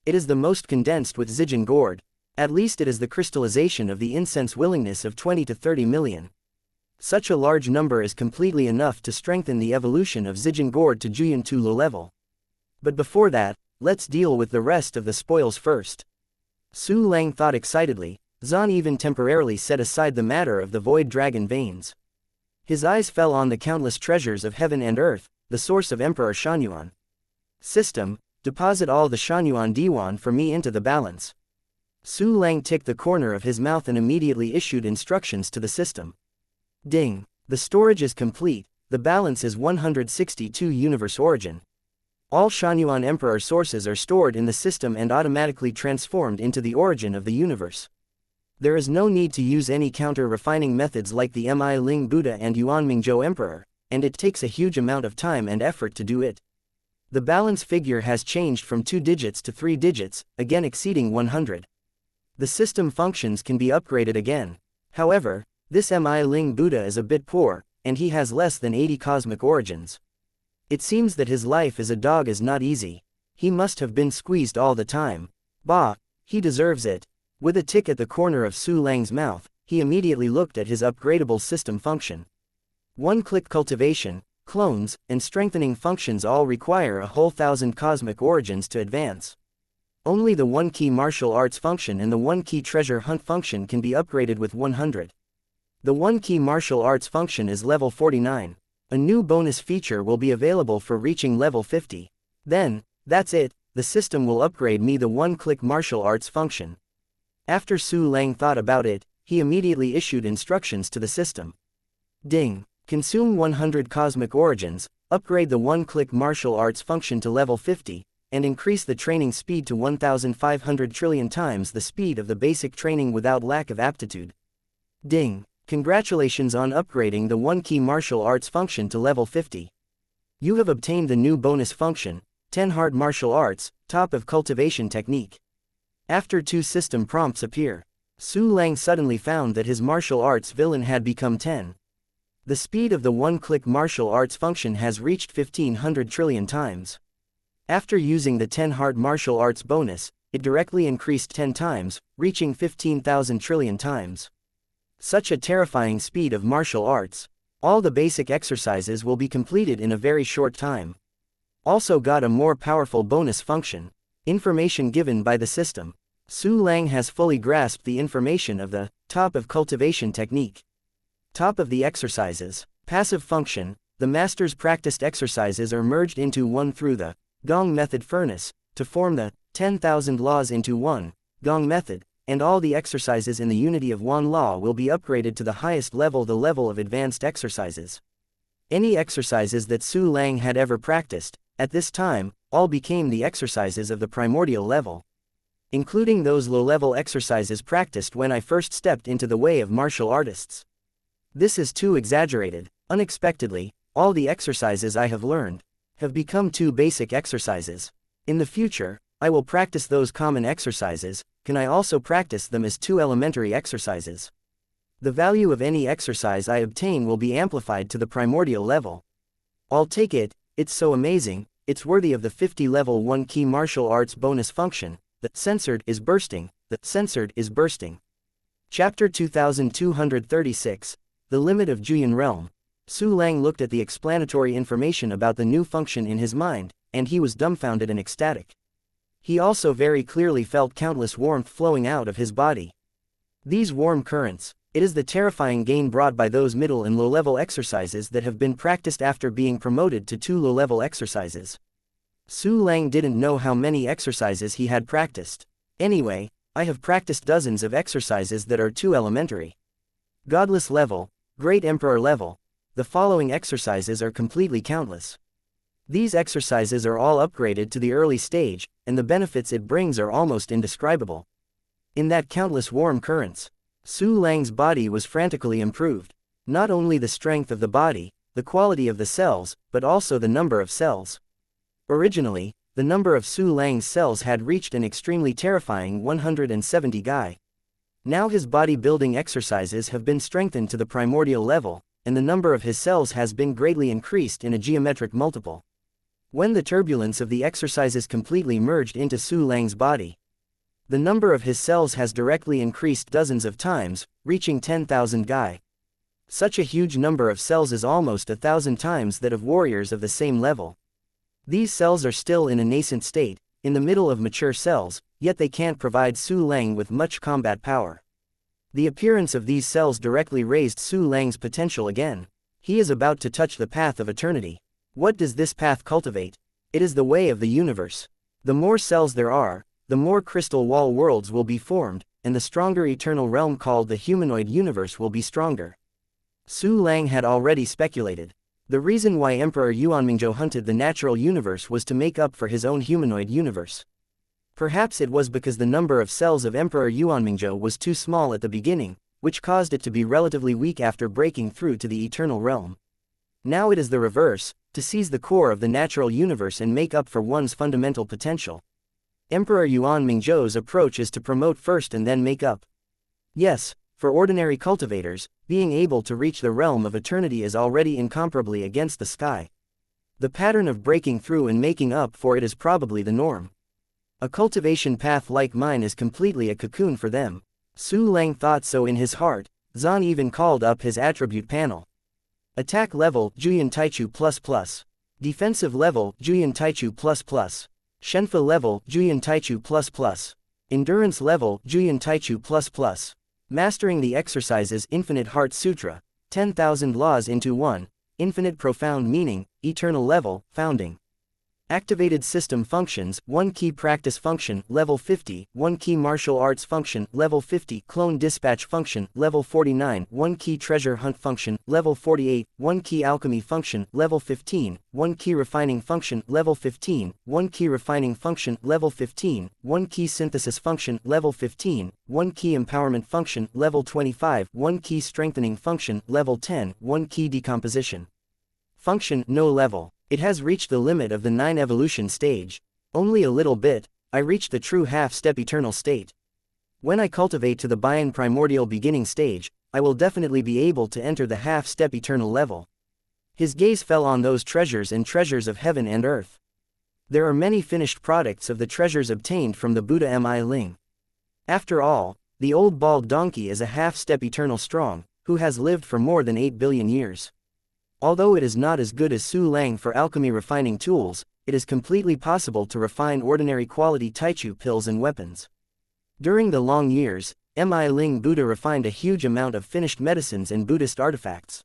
It is the most condensed with Zijin gourd. At least it is the crystallization of the incense willingness of 20 to 30 million. Such a large number is completely enough to strengthen the evolution of Zijin gourd to Juyan to low level. But before that, let's deal with the rest of the spoils first. Su Lang thought excitedly. Zan even temporarily set aside the matter of the void dragon veins. His eyes fell on the countless treasures of heaven and earth, the source of Emperor Shanyuan. System, deposit all the Shanyuan Diwan for me into the balance. Su Lang ticked the corner of his mouth and immediately issued instructions to the system. Ding! The storage is complete, the balance is 162 universe origin. All Shanyuan Emperor sources are stored in the system and automatically transformed into the origin of the universe. There is no need to use any counter-refining methods like the Mi Ling Buddha and Yuan Mingzhou Emperor, and it takes a huge amount of time and effort to do it. The balance figure has changed from 2 digits to 3 digits, again exceeding 100. The system functions can be upgraded again. However, this Mi Ling Buddha is a bit poor, and he has less than 80 cosmic origins. It seems that his life as a dog is not easy. He must have been squeezed all the time. Bah, he deserves it. With a tick at the corner of Su Lang's mouth, he immediately looked at his upgradable system function. One-click cultivation, clones, and strengthening functions all require a whole 1,000 cosmic origins to advance. Only the one-key martial arts function and the one-key treasure hunt function can be upgraded with 100. The one-key martial arts function is level 49. A new bonus feature will be available for reaching level 50. Then, that's it, the system will upgrade me the one-click martial arts function. After Su Lang thought about it, he immediately issued instructions to the system. Ding! Consume 100 cosmic origins, upgrade the one-click martial arts function to level 50, and increase the training speed to 1,500 trillion times the speed of the basic training without lack of aptitude. Ding! Congratulations on upgrading the one-key martial arts function to level 50. You have obtained the new bonus function, 10 hard martial arts, top of cultivation technique. After 2 system prompts appear, Su Lang suddenly found that his martial arts villain had become 10. The speed of the one-click martial arts function has reached 1,500 trillion times. After using the 10 hard martial arts bonus, it directly increased 10 times, reaching 15,000 trillion times. Such a terrifying speed of martial arts. All the basic exercises will be completed in a very short time. Also got a more powerful bonus function. Information given by the system. Su Lang has fully grasped the information of the top of cultivation technique. Top of the exercises. Passive function. The master's practiced exercises are merged into one through the Gong method furnace to form the 10,000 laws into one Gong method, and all the exercises in the unity of one law will be upgraded to the highest level, the level of advanced exercises. Any exercises that Su Lang had ever practiced, at this time, all became the exercises of the primordial level. Including those low-level exercises practiced when I first stepped into the way of martial artists. This is too exaggerated. Unexpectedly, all the exercises I have learned have become 2 basic exercises. In the future, I will practice those common exercises. Can I also practice them as 2 elementary exercises? The value of any exercise I obtain will be amplified to the primordial level. I'll take it, it's so amazing, it's worthy of the 50 level 1 key martial arts bonus function. The censored is bursting, the censored is bursting. Chapter 2236, The Limit of Juyan Realm. Su Lang looked at the explanatory information about the new function in his mind, and he was dumbfounded and ecstatic. He also very clearly felt countless warmth flowing out of his body. These warm currents, it is the terrifying gain brought by those middle and low-level exercises that have been practiced after being promoted to 2 low-level exercises. Su Lang didn't know how many exercises he had practiced. Anyway, I have practiced dozens of exercises that are 2 elementary. Godless level, Great Emperor level. The following exercises are completely countless. These exercises are all upgraded to the early stage, and the benefits it brings are almost indescribable. In that countless warm currents, Su Lang's body was frantically improved. Not only the strength of the body, the quality of the cells, but also the number of cells. Originally, the number of Su Lang's cells had reached an extremely terrifying 170 Gai. Now his bodybuilding exercises have been strengthened to the primordial level, and the number of his cells has been greatly increased in a geometric multiple. When the turbulence of the exercises completely merged into Su Lang's body, the number of his cells has directly increased dozens of times, reaching 10,000 Gai. Such a huge number of cells is almost 1,000 times that of warriors of the same level. These cells are still in a nascent state, in the middle of mature cells, yet they can't provide Su Lang with much combat power. The appearance of these cells directly raised Su Lang's potential again. He is about to touch the path of eternity. What does this path cultivate? It is the way of the universe. The more cells there are, the more crystal wall worlds will be formed, and the stronger eternal realm called the humanoid universe will be stronger. Su Lang had already speculated. The reason why Emperor Yuanmingzhou hunted the natural universe was to make up for his own humanoid universe. Perhaps it was because the number of cells of Emperor Yuanmingzhou was too small at the beginning, which caused it to be relatively weak after breaking through to the eternal realm. Now it is the reverse, to seize the core of the natural universe and make up for one's fundamental potential. Emperor Yuanmingzhou's approach is to promote first and then make up. Yes, for ordinary cultivators, being able to reach the realm of eternity is already incomparably against the sky. The pattern of breaking through and making up for it is probably the norm. A cultivation path like mine is completely a cocoon for them. Su Lang thought so in his heart. Zan even called up his attribute panel. Attack level, Juyan Taichu++. Defensive level, Juyan Taichu++. Shenfa level, Juyan Taichu++. Endurance level, Juyan Taichu++. Mastering the exercises Infinite Heart Sutra, 10,000 laws into one, infinite profound meaning, eternal level, founding. Activated system functions, 1 key practice function, level 50, 1 key martial arts function, level 50, clone dispatch function, level 49, 1 key treasure hunt function, level 48, 1 key alchemy function, level 15, 1 key refining function, level 15, 1 key refining function, level 15, 1 key synthesis function, level 15, 1 key empowerment function, level 25, 1 key strengthening function, level 10, 1 key decomposition function, no level. It has reached the limit of the 9 evolution stage. Only a little bit, I reached the true half-step eternal state. When I cultivate to the Bayan primordial beginning stage, I will definitely be able to enter the half-step eternal level. His gaze fell on those treasures and treasures of heaven and earth. There are many finished products of the treasures obtained from the Buddha Mi Ling. After all, the old bald donkey is a half-step eternal strong, who has lived for more than 8 billion years. Although it is not as good as Su Lang for alchemy refining tools, it is completely possible to refine ordinary quality Taichu pills and weapons. During the long years, Mi Ling Buddha refined a huge amount of finished medicines and Buddhist artifacts.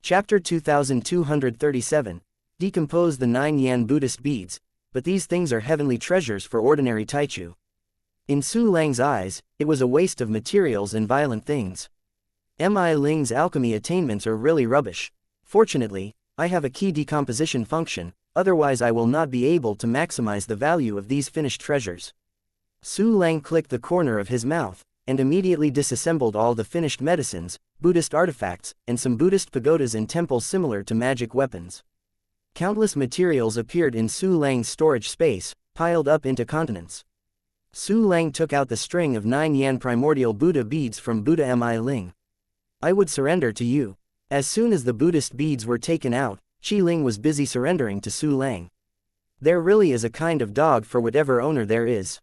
Chapter 2237. Decompose the 9 Yan Buddhist beads, but these things are heavenly treasures for ordinary Taichu. In Su Lang's eyes, it was a waste of materials and violent things. Mi Ling's alchemy attainments are really rubbish. Fortunately, I have a key decomposition function, otherwise I will not be able to maximize the value of these finished treasures. Su Lang clicked the corner of his mouth, and immediately disassembled all the finished medicines, Buddhist artifacts, and some Buddhist pagodas and temples similar to magic weapons. Countless materials appeared in Su Lang's storage space, piled up into continents. Su Lang took out the string of 9 Yan primordial Buddha beads from Buddha Mi Ling. I would surrender to you. As soon as the Buddhist beads were taken out, Qi Ling was busy surrendering to Su Lang. There really is a kind of dog for whatever owner there is.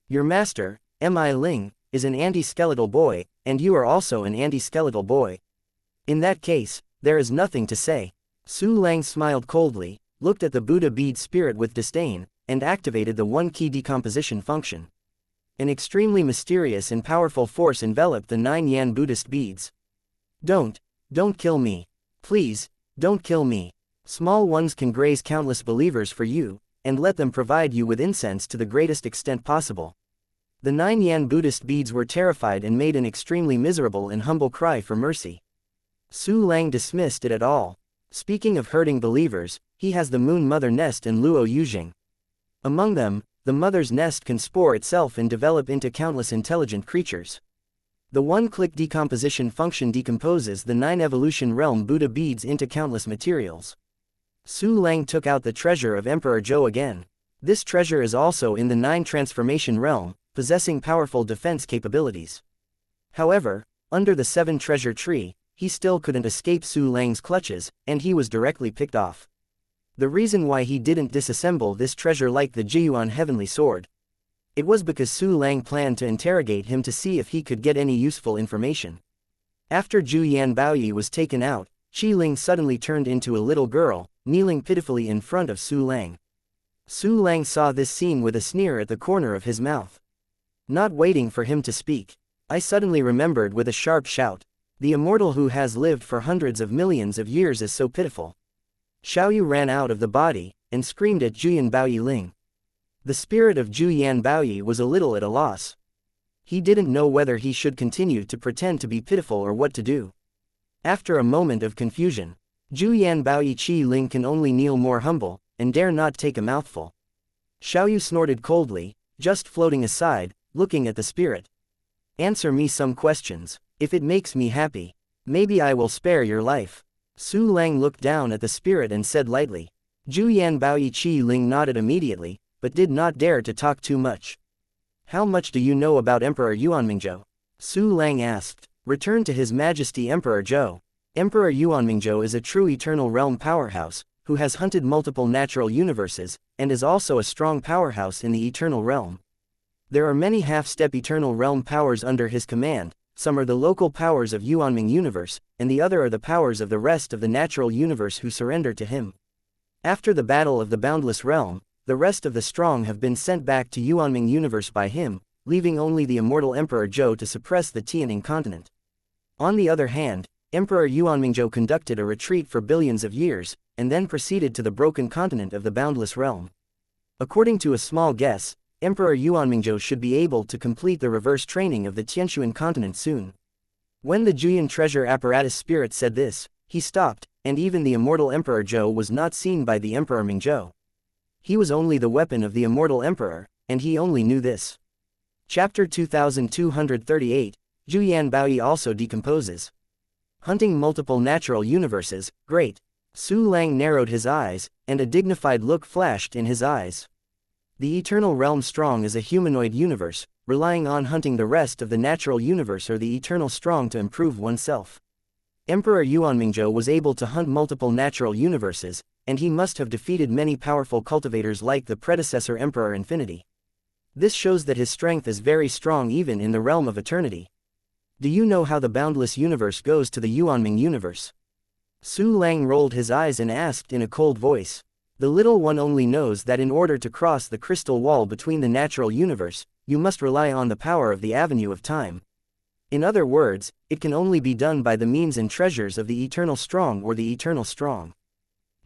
Your master, Mi Ling, is an anti-skeletal boy, and you are also an anti-skeletal boy. In that case, there is nothing to say. Su Lang smiled coldly, looked at the Buddha bead spirit with disdain, and activated the 1 key decomposition function. An extremely mysterious and powerful force enveloped the 9 Yan Buddhist beads. Don't kill me. Please, don't kill me. Small ones can graze countless believers for you, and let them provide you with incense to the greatest extent possible. The 9 Yan Buddhist beads were terrified and made an extremely miserable and humble cry for mercy. Su Lang dismissed it at all. Speaking of hurting believers, he has the Moon Mother Nest and Luo Yujing. Among them, the Mother's Nest can spore itself and develop into countless intelligent creatures. The 1-click decomposition function decomposes the 9 evolution realm Buddha beads into countless materials. Su Lang took out the treasure of Emperor Zhou again. This treasure is also in the 9 transformation realm, possessing powerful defense capabilities. However, under the 7 treasure tree, he still couldn't escape Su Lang's clutches, and he was directly picked off. The reason why he didn't disassemble this treasure like the Jiyuan Heavenly Sword. It was because Su Lang planned to interrogate him to see if he could get any useful information. After Zhu Yan Baoyi was taken out, Qi Ling suddenly turned into a little girl, kneeling pitifully in front of Su Lang. Su Lang saw this scene with a sneer at the corner of his mouth. Not waiting for him to speak, I suddenly remembered with a sharp shout. The immortal who has lived for hundreds of millions of years is so pitiful. Xiaoyu ran out of the body, and screamed at Juyan Baoyi Ling. The spirit of Zhu Yan Baoyi was a little at a loss. He didn't know whether he should continue to pretend to be pitiful or what to do. After a moment of confusion, Zhu Yan Baoyi Qi Ling can only kneel more humble, and dare not take a mouthful. Xiaoyu snorted coldly, just floating aside, looking at the spirit. Answer me some questions. If it makes me happy, maybe I will spare your life. Su Lang looked down at the spirit and said lightly. Zhu Yan Baoyi Qi Ling nodded immediately, but did not dare to talk too much. How much do you know about Emperor Yuanmingzhou? Su Lang asked. Return to His Majesty Emperor Zhou. Emperor Yuanmingzhou is a true eternal realm powerhouse, who has hunted multiple natural universes, and is also a strong powerhouse in the eternal realm. There are many half-step eternal realm powers under his command. Some are the local powers of Yuanming universe, and the other are the powers of the rest of the natural universe who surrender to him. After the battle of the boundless realm, the rest of the strong have been sent back to Yuanming universe by him, leaving only the immortal Emperor Zhou to suppress the Tianning continent. On the other hand, Emperor Yuanmingzhou conducted a retreat for billions of years, and then proceeded to the broken continent of the boundless realm. According to a small guess, Emperor Yuanmingzhou should be able to complete the reverse training of the Tianshuan continent soon. When the Juyan treasure apparatus spirit said this, he stopped, and even the immortal Emperor Zhou was not seen by the Emperor Mingzhou. He was only the weapon of the immortal Emperor, and he only knew this. Chapter 2238, Zhu Yan Baoyi also decomposes. Hunting multiple natural universes, great. Su Lang narrowed his eyes, and a dignified look flashed in his eyes. The eternal realm strong is a humanoid universe, relying on hunting the rest of the natural universe or the eternal strong to improve oneself. Emperor Yuanmingzhou was able to hunt multiple natural universes, and he must have defeated many powerful cultivators like the predecessor Emperor Infinity. This shows that his strength is very strong even in the realm of eternity. Do you know how the boundless universe goes to the Yuanming universe? Su Lang rolled his eyes and asked in a cold voice. The little one only knows that in order to cross the crystal wall between the natural universe, you must rely on the power of the avenue of time. In other words, it can only be done by the means and treasures of the eternal strong or the eternal strong.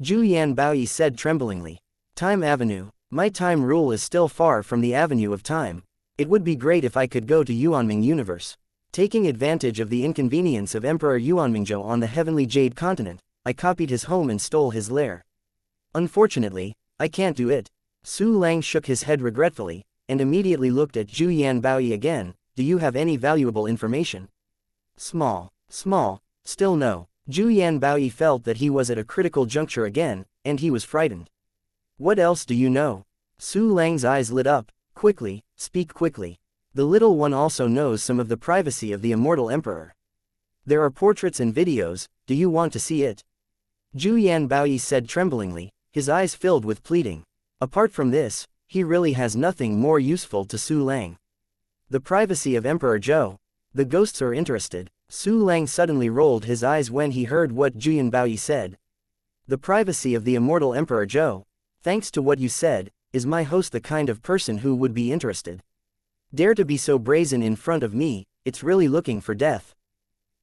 Zhu Yan Baoyi said tremblingly. Time avenue, my time rule is still far from the avenue of time. It would be great if I could go to Yuanming universe. Taking advantage of the inconvenience of Emperor Yuanmingzhou on the heavenly jade continent, I copied his home and stole his lair. Unfortunately, I can't do it. Su Lang shook his head regretfully, and immediately looked at Zhu Yan Baoyi again. Do you have any valuable information? Small, still no. Zhu Yan Baoyi felt that he was at a critical juncture again, and he was frightened. What else do you know? Su Lang's eyes lit up. Quickly, speak quickly. The little one also knows some of the privacy of the immortal emperor. There are portraits and videos, do you want to see it? Zhu Yan Baoyi said tremblingly, his eyes filled with pleading. Apart from this, he really has nothing more useful to Su Lang. The privacy of Emperor Zhou. The ghosts are interested. Su Lang suddenly rolled his eyes when he heard what Zhu Yan Baoyi said. The privacy of the immortal Emperor Zhou. Thanks to what you said, is my host the kind of person who would be interested? Dare to be so brazen in front of me, it's really looking for death.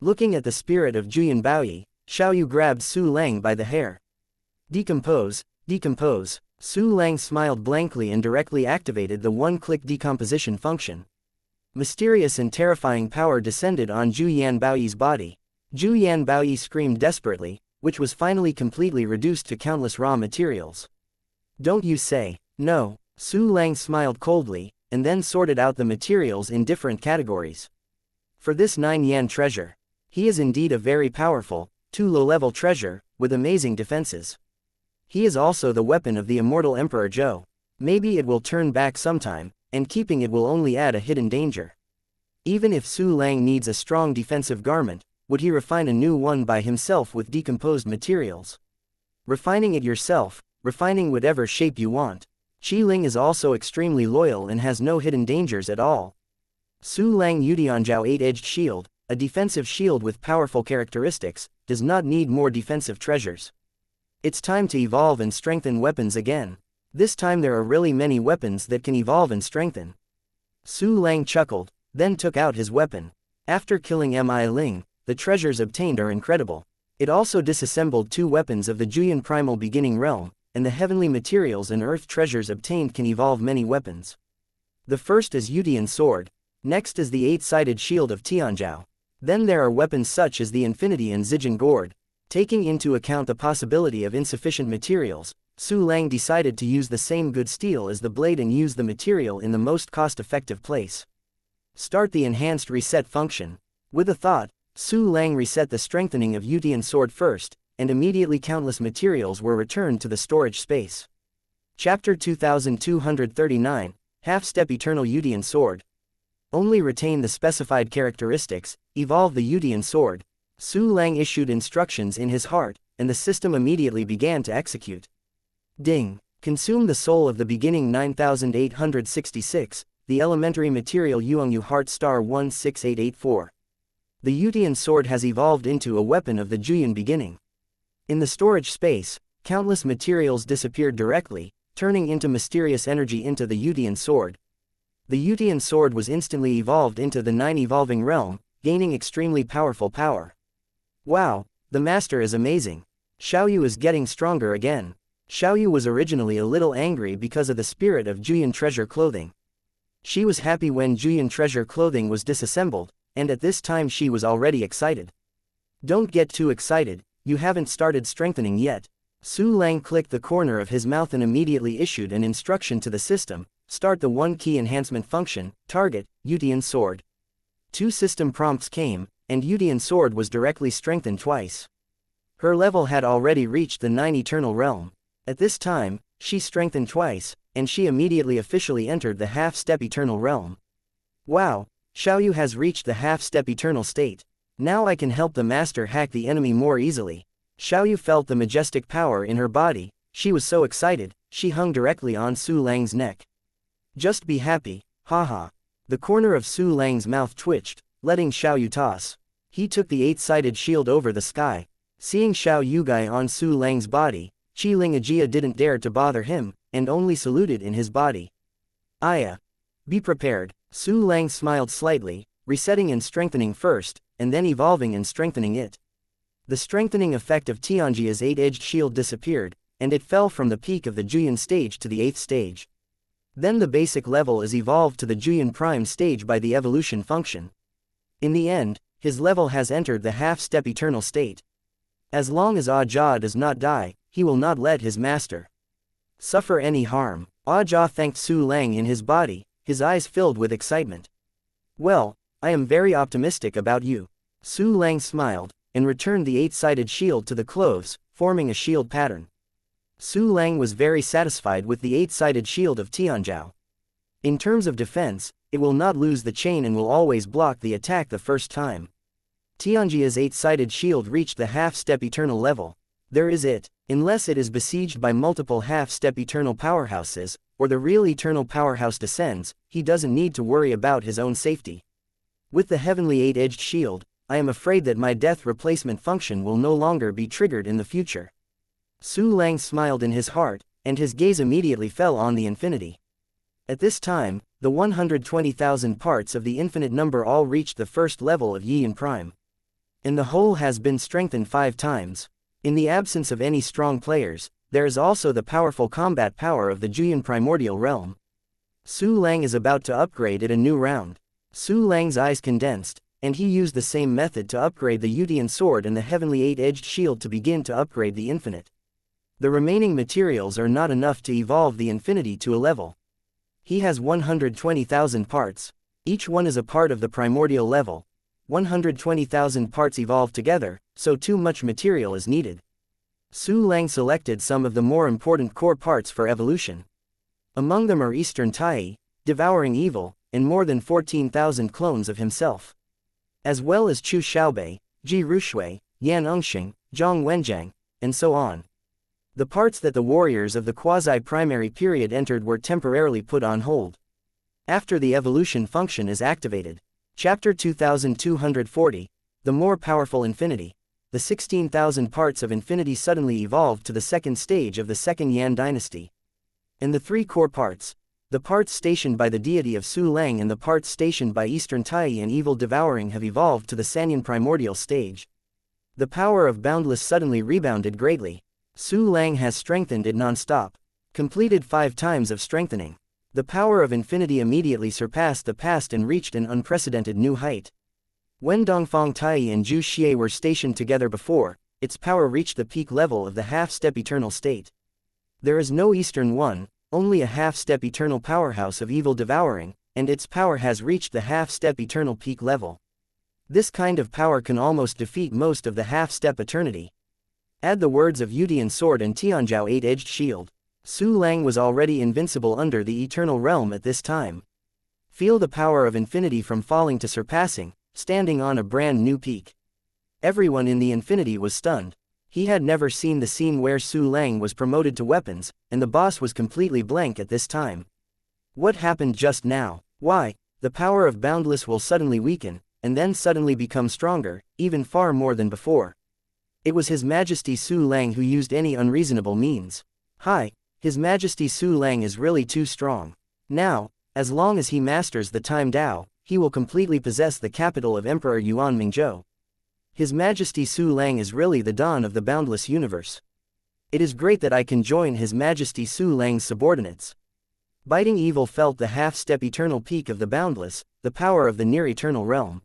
Looking at the spirit of Zhu Yan Baoyi, Xiaoyu grabbed Su Lang by the hair. Decompose. Su Lang smiled blankly and directly activated the one-click decomposition function. Mysterious and terrifying power descended on Zhu Yan Baoyi's body. Zhu Yan Baoyi screamed desperately, which was finally completely reduced to countless raw materials. Don't you say. No. Su Lang smiled coldly, and then sorted out the materials in different categories. For this 9 treasure. He is indeed a very powerful, 2 low-level treasure, with amazing defenses. He is also the weapon of the immortal Emperor Zhou. Maybe it will turn back sometime, and keeping it will only add a hidden danger. Even if Su Lang needs a strong defensive garment, would he refine a new one by himself with decomposed materials? Refining it yourself, refining whatever shape you want. Qi Ling is also extremely loyal and has no hidden dangers at all. Su Lang Yudianzhao 8-edged shield, a defensive shield with powerful characteristics, does not need more defensive treasures. It's time to evolve and strengthen weapons again. This time there are really many weapons that can evolve and strengthen. Su Lang chuckled, then took out his weapon. After killing Mi Ling, the treasures obtained are incredible. It also disassembled 2 weapons of the Juyan primal beginning realm, and the heavenly materials and earth treasures obtained can evolve many weapons. The first is Yudian sword. Next is the 8-sided shield of Tianzhao. Then there are weapons such as the Infinity and Zijin Gourd. Taking into account the possibility of insufficient materials, Su Lang decided to use the same good steel as the blade and use the material in the most cost-effective place. Start the enhanced reset function. With a thought, Su Lang reset the strengthening of Yudian sword first, and immediately countless materials were returned to the storage space. Chapter 2239, Half-Step Eternal Yudian Sword. Only retain the specified characteristics, evolve the Yudian sword. Su Lang issued instructions in his heart, and the system immediately began to execute. Ding. Consume the soul of the beginning 9866, the elementary material Yuangyu Heart Star 16884. The Yudian sword has evolved into a weapon of the Juyan beginning. In the storage space, countless materials disappeared directly, turning into mysterious energy into the Yudian sword. The Yudian sword was instantly evolved into the 9 evolving realm, gaining extremely powerful power. Wow, the master is amazing. Xiaoyu is getting stronger again. Xiaoyu was originally a little angry because of the spirit of Juyan treasure clothing. She was happy when Juyan treasure clothing was disassembled, and at this time she was already excited. Don't get too excited, you haven't started strengthening yet. Su Lang clicked the corner of his mouth and immediately issued an instruction to the system, start the 1-key enhancement function, target, Yudian sword. 2 system prompts came, and Yudian sword was directly strengthened twice. Her level had already reached the 9 eternal realm. At this time, she strengthened twice, and she immediately officially entered the half-step eternal realm. Wow, Xiaoyu has reached the half-step eternal state. Now I can help the master hack the enemy more easily. Xiaoyu felt the majestic power in her body. She was so excited, she hung directly on Su Lang's neck. Just be happy, haha. The corner of Su Lang's mouth twitched, letting Xiaoyu toss. He took the 8-sided shield over the sky. Seeing Xiaoyu Guy on Su Lang's body, Qi Ling Ajia didn't dare to bother him, and only saluted in his body. Aya. Be prepared. Su Lang smiled slightly, resetting and strengthening first, and then evolving and strengthening it. The strengthening effect of Tianjia's 8-edged shield disappeared, and it fell from the peak of the Juyan stage to the 8th stage. Then the basic level is evolved to the Juyan prime stage by the evolution function. In the end, his level has entered the half-step eternal state. As long as Ajia does not die, he will not let his master suffer any harm. Ajia thanked Su Lang in his body, his eyes filled with excitement. Well, I am very optimistic about you. Su Lang smiled, and returned the 8-sided shield to the clothes, forming a shield pattern. Su Lang was very satisfied with the 8-sided shield of Tianzhao. In terms of defense, it will not lose the chain and will always block the attack the first time. Tianjia's 8-sided shield reached the half-step eternal level. There is it. Unless it is besieged by multiple half-step eternal powerhouses, or the real eternal powerhouse descends, he doesn't need to worry about his own safety. With the heavenly 8-edged shield, I am afraid that my death replacement function will no longer be triggered in the future. Su Lang smiled in his heart, and his gaze immediately fell on the infinity. At this time, the 120,000 parts of the infinite number all reached the first level of Yiyan Prime. And the whole has been strengthened 5 times. In the absence of any strong players, there is also the powerful combat power of the Juyan primordial realm. Su Lang is about to upgrade at a new round. Su Lang's eyes condensed, and he used the same method to upgrade the Yudian sword and the heavenly 8-edged shield to begin to upgrade the infinite. The remaining materials are not enough to evolve the infinity to a level. He has 120,000 parts. Each one is a part of the primordial level. 120,000 parts evolve together, so too much material is needed. Su Lang selected some of the more important core parts for evolution. Among them are Eastern Tai, devouring evil, and more than 14,000 clones of himself. As well as Chu Xiaobei, Ji Rushui, Yan Engxing, Zhang Wenjiang, and so on. The parts that the warriors of the quasi-primary period entered were temporarily put on hold. After the evolution function is activated. Chapter 2240, the more powerful infinity. The 16,000 parts of infinity suddenly evolved to the second stage of the second Yan dynasty. And the three core parts, the parts stationed by the deity of Su Lang and the parts stationed by Eastern Tai and evil devouring have evolved to the Sanyan primordial stage. The power of boundless suddenly rebounded greatly. Su Lang has strengthened it non-stop. Completed 5 times of strengthening. The power of infinity immediately surpassed the past and reached an unprecedented new height. When Dongfang Tai and Zhu Xie were stationed together before, its power reached the peak level of the half-step eternal state. There is no Eastern one, only a half-step eternal powerhouse of evil devouring, and its power has reached the half-step eternal peak level. This kind of power can almost defeat most of the half-step eternity. Add the words of Yudian sword and Tianzhao 8-edged shield. Su Lang was already invincible under the eternal realm at this time. Feel the power of infinity from falling to surpassing, standing on a brand new peak. Everyone in the infinity was stunned. He had never seen the scene where Su Lang was promoted to weapons, and the boss was completely blank at this time. What happened just now? Why, the power of boundless will suddenly weaken, and then suddenly become stronger, even far more than before. It was His Majesty Su Lang who used any unreasonable means. Hi, His Majesty Su Lang is really too strong. Now, as long as he masters the Time Tao, he will completely possess the capital of Emperor Yuan Mingzhou. His Majesty Su Lang is really the dawn of the boundless universe. It is great that I can join His Majesty Su Lang's subordinates. Biting Evil felt the half-step eternal peak of the boundless, the power of the near-eternal realm.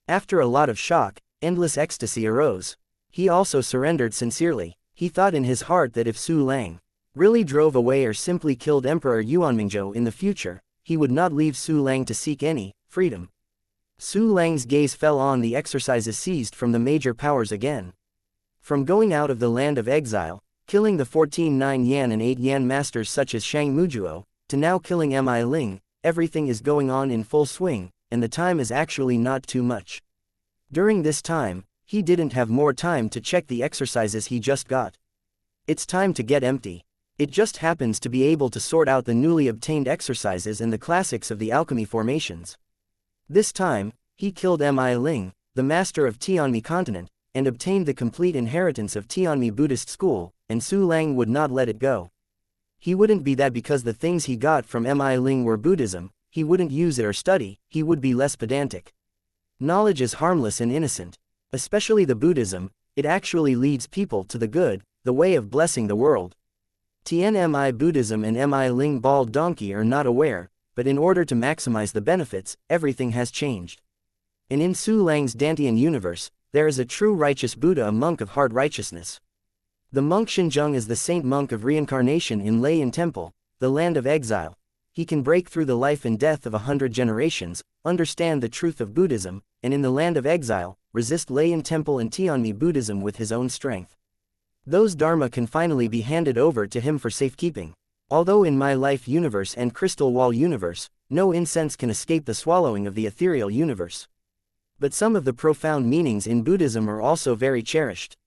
After a lot of shock, endless ecstasy arose. He also surrendered sincerely. He thought in his heart that if Su Lang really drove away or simply killed Emperor Yuan Mingzhou in the future, he would not leave Su Lang to seek any freedom. Su Lang's gaze fell on the exercises seized from the major powers again. From going out of the land of exile, killing the 14 9 Yan and 8 Yan masters such as Shang Mujuo, to now killing Mi Ling, everything is going on in full swing, and the time is actually not too much. During this time, he didn't have more time to check the exercises he just got. It's time to get empty. It just happens to be able to sort out the newly obtained exercises and the classics of the alchemy formations. This time, he killed Mi Ling, the master of Tianmi continent, and obtained the complete inheritance of Tianmi Buddhist school, and Su Lang would not let it go. He wouldn't be that because the things he got from Mi Ling were Buddhism, he wouldn't use it or study, he would be less pedantic. Knowledge is harmless and innocent. Especially the Buddhism, it actually leads people to the good, the way of blessing the world. Tianmi Buddhism and Mi Ling bald donkey are not aware, but in order to maximize the benefits, everything has changed. And in Su Lang's Dantian universe, there is a true righteous Buddha, a monk of hard righteousness. The monk Xinzheng is the saint monk of reincarnation in Laiyan Temple, the land of exile. He can break through the life and death of 100 generations, understand the truth of Buddhism, and in the land of exile, resist Laiyan Temple and Tianmi Buddhism with his own strength. Those Dharma can finally be handed over to him for safekeeping. Although in my life universe and crystal wall universe, no incense can escape the swallowing of the ethereal universe. But some of the profound meanings in Buddhism are also very cherished.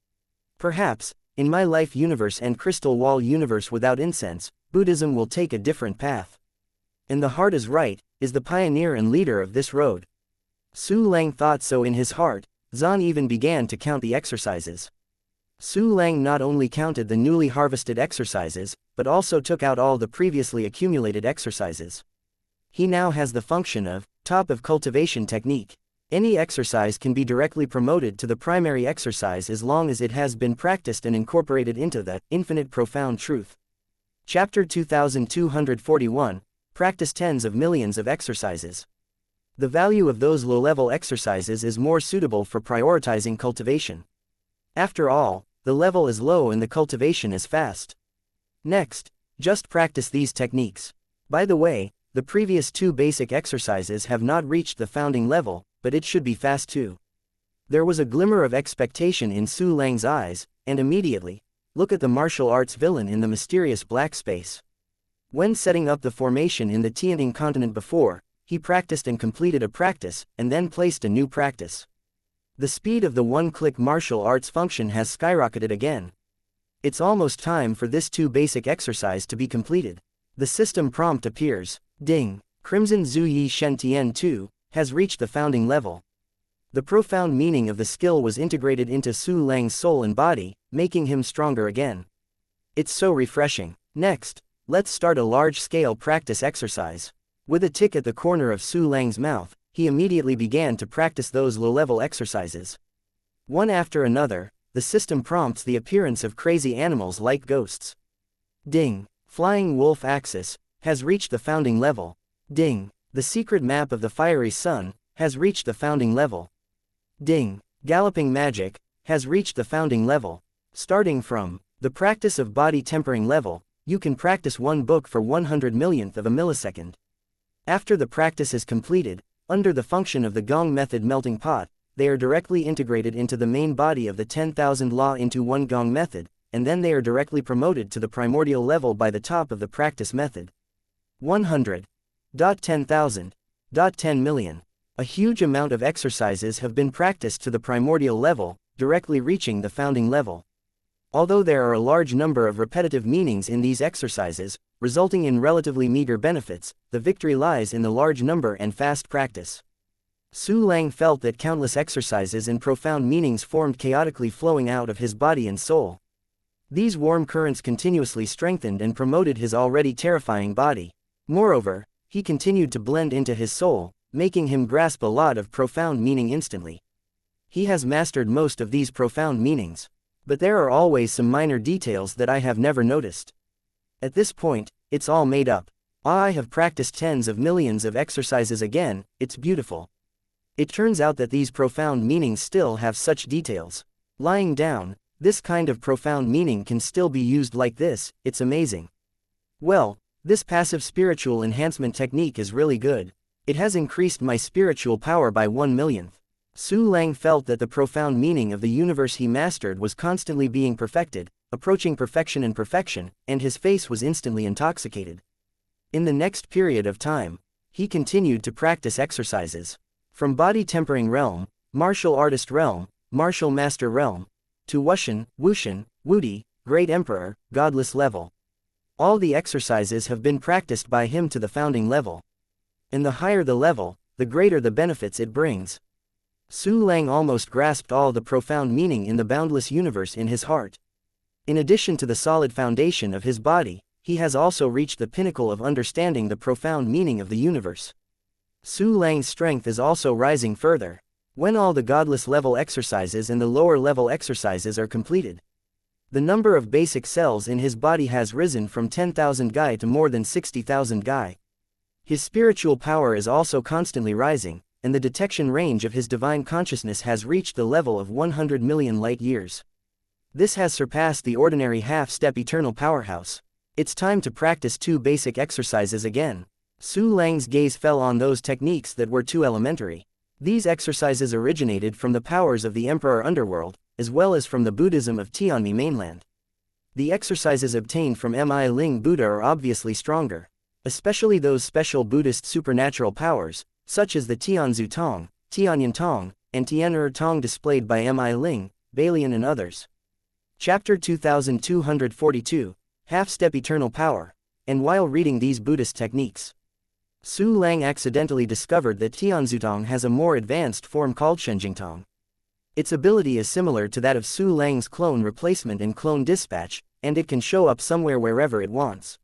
Perhaps, in my life universe and crystal wall universe without incense, Buddhism will take a different path. And the heart is right, is the pioneer and leader of this road. Su Lang thought so in his heart. Zan even began to count the exercises. Su Lang not only counted the newly harvested exercises, but also took out all the previously accumulated exercises. He now has the function of top of cultivation technique. Any exercise can be directly promoted to the primary exercise as long as it has been practiced and incorporated into the infinite profound truth. Chapter 2241, Practice tens of millions of exercises. The value of those low-level exercises is more suitable for prioritizing cultivation. After all, the level is low and the cultivation is fast. Next, just practice these techniques. By the way, the previous 2 basic exercises have not reached the founding level, but it should be fast too. There was a glimmer of expectation in Su Lang's eyes, and immediately, look at the martial arts villain in the mysterious black space. When setting up the formation in the Tianting continent before, he practiced and completed a practice, and then placed a new practice. The speed of the one-click martial arts function has skyrocketed again. It's almost time for this two basic exercise to be completed. The system prompt appears. Ding! Crimson Zuyi Shen Tian 2 has reached the founding level. The profound meaning of the skill was integrated into Su Lang's soul and body, making him stronger again. It's so refreshing. Next, let's start a large-scale practice exercise. With a tick at the corner of Su Lang's mouth, he immediately began to practice those low-level exercises. One after another, the system prompts the appearance of crazy animals like ghosts. Ding! Flying Wolf Axis has reached the founding level. Ding! The secret map of the fiery sun has reached the founding level. Ding! Galloping Magic has reached the founding level. Starting from the practice of body tempering level, you can practice one book for 100 millionth of a millisecond. After the practice is completed, under the function of the Gong method melting pot, they are directly integrated into the main body of the 10,000 law into one Gong method, and then they are directly promoted to the primordial level by the top of the practice method. 100.10,000. 10 million. A huge amount of exercises have been practiced to the primordial level, directly reaching the founding level. Although there are a large number of repetitive meanings in these exercises, resulting in relatively meager benefits, the victory lies in the large number and fast practice. Su Lang felt that countless exercises and profound meanings formed chaotically flowing out of his body and soul. These warm currents continuously strengthened and promoted his already terrifying body. Moreover, he continued to blend into his soul, making him grasp a lot of profound meaning instantly. He has mastered most of these profound meanings. But there are always some minor details that I have never noticed. At this point, it's all made up. I have practiced tens of millions of exercises again, it's beautiful. It turns out that these profound meanings still have such details. Lying down, this kind of profound meaning can still be used like this, it's amazing. Well, this passive spiritual enhancement technique is really good. It has increased my spiritual power by 1 millionth. Su Lang felt that the profound meaning of the universe he mastered was constantly being perfected, approaching perfection, and his face was instantly intoxicated. In the next period of time, he continued to practice exercises. From body tempering realm, martial artist realm, martial master realm, to Wushan, Wudi, great emperor, godless level. All the exercises have been practiced by him to the founding level. And the higher the level, the greater the benefits it brings. Su Lang almost grasped all the profound meaning in the boundless universe in his heart. In addition to the solid foundation of his body, he has also reached the pinnacle of understanding the profound meaning of the universe. Su Lang's strength is also rising further. When all the godless level exercises and the lower level exercises are completed, the number of basic cells in his body has risen from 10,000 Gai to more than 60,000 Gai. His spiritual power is also constantly rising, and the detection range of his divine consciousness has reached the level of 100 million light years. This has surpassed the ordinary half-step eternal powerhouse. It's time to practice two basic exercises again. Su Lang's gaze fell on those techniques that were too elementary. These exercises originated from the powers of the Emperor Underworld, as well as from the Buddhism of Tianmi mainland. The exercises obtained from Mi Ling Buddha are obviously stronger, especially those special Buddhist supernatural powers, such as the Tianzu Tong, Tianyan Tong, and Tian'er Tong displayed by Mi Ling, Balian and others. Chapter 2242, Half-Step Eternal Power. And while reading these Buddhist techniques, Su Lang accidentally discovered that Tianzutong has a more advanced form called Shenjingtong. Its ability is similar to that of Su Lang's clone replacement and clone dispatch, and it can show up somewhere wherever it wants.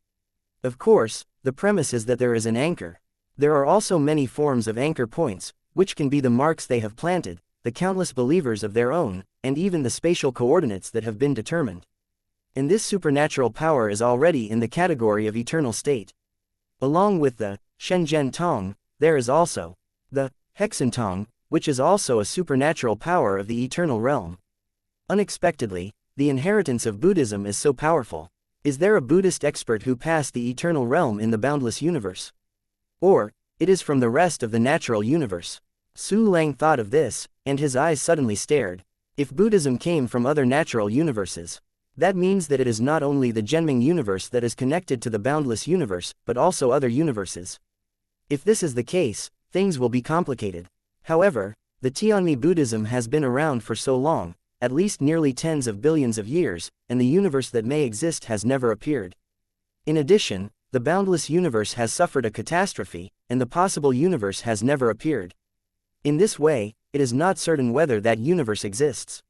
Of course, the premise is that there is an anchor. There are also many forms of anchor points, which can be the marks they have planted, the countless believers of their own, and even the spatial coordinates that have been determined. And this supernatural power is already in the category of eternal state. Along with the Shenzhen Tong, there is also the Hexen Tong, which is also a supernatural power of the eternal realm. Unexpectedly, the inheritance of Buddhism is so powerful. Is there a Buddhist expert who passed the eternal realm in the boundless universe? Or, it is from the rest of the natural universe? Su Lang thought of this, and his eyes suddenly stared. If Buddhism came from other natural universes, That means that it is not only the Genming universe that is connected to the boundless universe, but also other universes. If this is the case, things will be complicated. However, the Tianmi Buddhism has been around for so long, at least nearly tens of billions of years, and the universe that may exist has never appeared. In addition, the boundless universe has suffered a catastrophe, and the possible universe has never appeared. In this way, it is not certain whether that universe exists.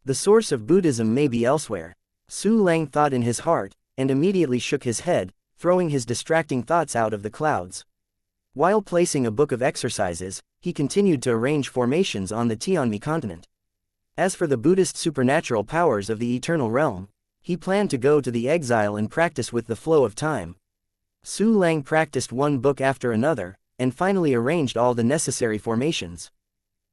The source of Buddhism may be elsewhere. Su Lang thought in his heart, and immediately shook his head, throwing his distracting thoughts out of the clouds. While placing a book of exercises, he continued to arrange formations on the Tianmi continent. As for the Buddhist supernatural powers of the eternal realm, he planned to go to the exile and practice with the flow of time. Su Lang practiced one book after another, and finally arranged all the necessary formations.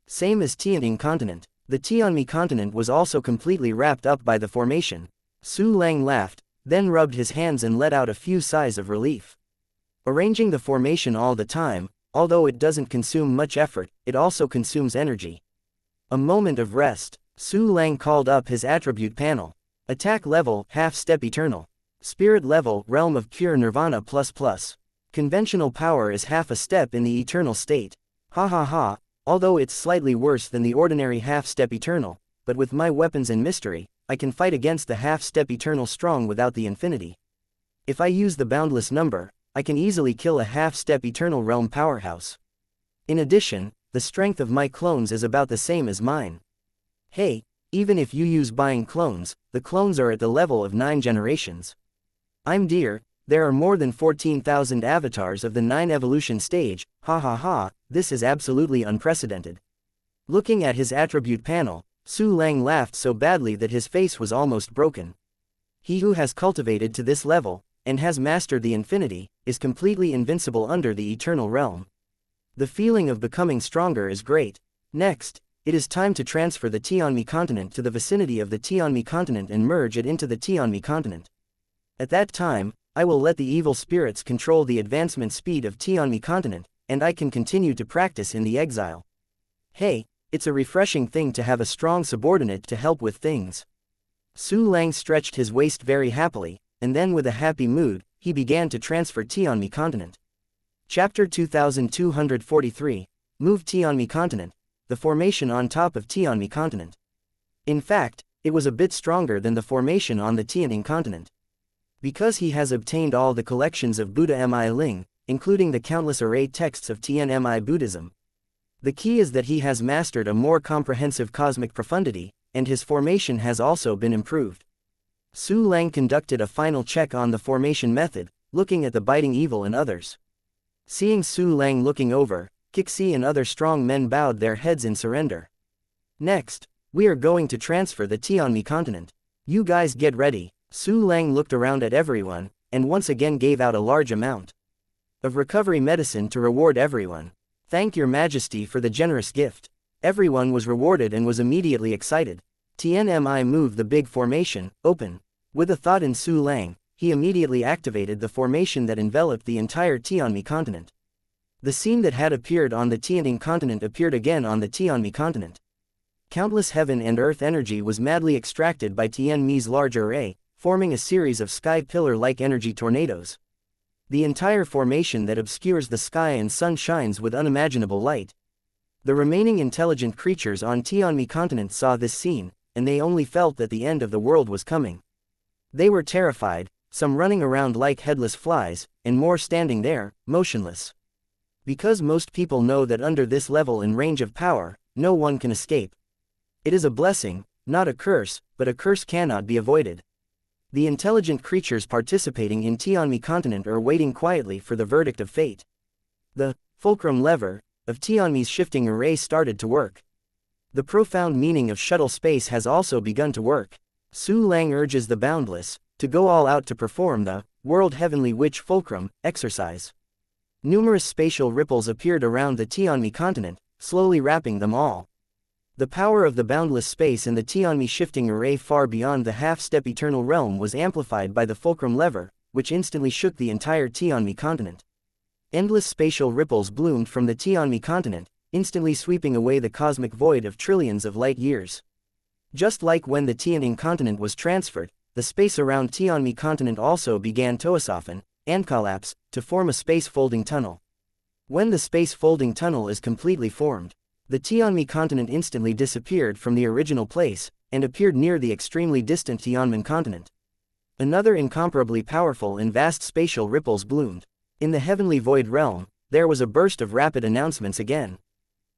Same as Tianming continent, the Tianmi continent was also completely wrapped up by the formation. Su Lang laughed, then rubbed his hands and let out a few sighs of relief. Arranging the formation all the time, although it doesn't consume much effort, it also consumes energy. A moment of rest, Su Lang called up his attribute panel. Attack level, half-step eternal. Spirit level, realm of pure nirvana ++. Conventional power is half a step in the eternal state. Ha ha ha, although it's slightly worse than the ordinary half-step eternal, but with my weapons and mystery, I can fight against the half-step eternal strong without the infinity. If I use the boundless number, I can easily kill a half-step eternal realm powerhouse. In addition, the strength of my clones is about the same as mine. Hey, even if you use buying clones, the clones are at the level of 9 generations. I'm dear, there are more than 14,000 avatars of the 9 evolution stage, ha ha ha, this is absolutely unprecedented. Looking at his attribute panel, Su Lang laughed so badly that his face was almost broken. He who has cultivated to this level, and has mastered the infinity, is completely invincible under the eternal realm. The feeling of becoming stronger is great. Next, it is time to transfer the Tianmi continent to the vicinity of the Tianmi continent and merge it into the Tianmi continent. At that time, I will let the evil spirits control the advancement speed of Tianmi continent, and I can continue to practice in the exile. Hey, it's a refreshing thing to have a strong subordinate to help with things. Su Lang stretched his waist very happily, and then with a happy mood, he began to transfer Tianmi continent. Chapter 2243, Move Tianmi continent, the formation on top of Tianmi continent. In fact, it was a bit stronger than the formation on the Tianming continent. Because he has obtained all the collections of Buddha Mi Ling, including the countless array texts of Tianmi Buddhism. The key is that he has mastered a more comprehensive cosmic profundity, and his formation has also been improved. Su Lang conducted a final check on the formation method, looking at the biting evil and others. Seeing Su Lang looking over, Kixi and other strong men bowed their heads in surrender. Next, we are going to transfer the Tianmi continent. You guys get ready. Su Lang looked around at everyone, and once again gave out a large amount of recovery medicine to reward everyone. Thank your majesty for the generous gift. Everyone was rewarded and was immediately excited. Tianmi moved the big formation, open. With a thought in Su Lang, he immediately activated the formation that enveloped the entire Tianmi continent. The scene that had appeared on the Tianming continent appeared again on the Tianmi continent. Countless heaven and earth energy was madly extracted by Tianmi's large array, forming a series of sky pillar-like energy tornadoes. The entire formation that obscures the sky and sun shines with unimaginable light. The remaining intelligent creatures on Tianmi continent saw this scene, and they only felt that the end of the world was coming. They were terrified, some running around like headless flies, and more standing there, motionless. Because most people know that under this level and range of power, no one can escape. It is a blessing, not a curse, but a curse cannot be avoided. The intelligent creatures participating in Tianmi continent are waiting quietly for the verdict of fate. The fulcrum lever of Tianmi's shifting array started to work. The profound meaning of shuttle space has also begun to work. Su Lang urges the boundless to go all out to perform the World Heavenly Witch Fulcrum exercise. Numerous spatial ripples appeared around the Tianmi continent, slowly wrapping them all. The power of the boundless space in the Tianmi shifting array far beyond the half-step eternal realm was amplified by the fulcrum lever, which instantly shook the entire Tianmi continent. Endless spatial ripples bloomed from the Tianmi continent, instantly sweeping away the cosmic void of trillions of light years. Just like when the Tianming continent was transferred, the space around Tianmi continent also began to soften and collapse to form a space-folding tunnel. When the space-folding tunnel is completely formed, the Tianmi continent instantly disappeared from the original place and appeared near the extremely distant Tianmen continent. Another incomparably powerful and vast spatial ripples bloomed. In the heavenly void realm, there was a burst of rapid announcements again.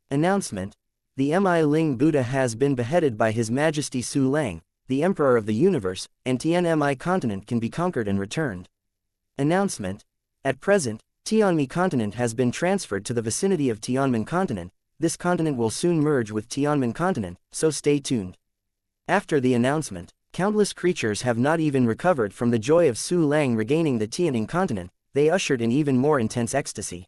Announcement: the Mi Ling Buddha has been beheaded by His Majesty Su Lang, the Emperor of the Universe, and Tianmi continent can be conquered and returned. Announcement: at present, Tianmi continent has been transferred to the vicinity of Tianmen continent. This continent will soon merge with Tianmen continent, so stay tuned. After the announcement, countless creatures have not even recovered from the joy of Su Lang regaining the Tianmen continent. They ushered in even more intense ecstasy.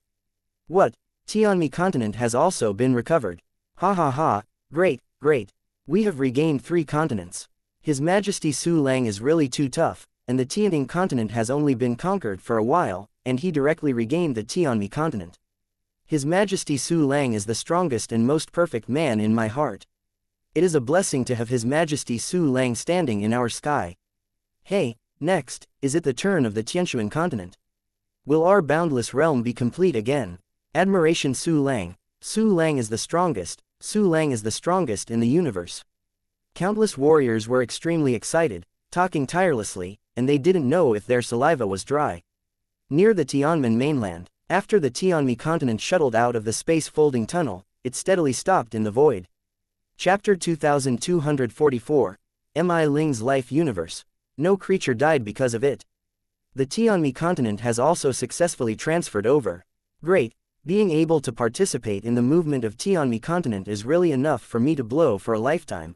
What? Tianmi continent has also been recovered. Ha ha ha, great, great. We have regained 3 continents. His Majesty Su Lang is really too tough, and the Tianmen continent has only been conquered for a while, and he directly regained the Tianmi continent. His Majesty Su Lang is the strongest and most perfect man in my heart. It is a blessing to have His Majesty Su Lang standing in our sky. Hey, next, is it the turn of the Tianshuan continent? Will our boundless realm be complete again? Admiration Su Lang. Su Lang is the strongest. Su Lang is the strongest in the universe. Countless warriors were extremely excited, talking tirelessly, and they didn't know if their saliva was dry. Near the Tianmen mainland, after the Tianmi continent shuttled out of the space-folding tunnel, it steadily stopped in the void. Chapter 2244, Mi Ling's Life Universe. No creature died because of it. The Tianmi continent has also successfully transferred over. Great. Being able to participate in the movement of Tianmi continent is really enough for me to blow for a lifetime.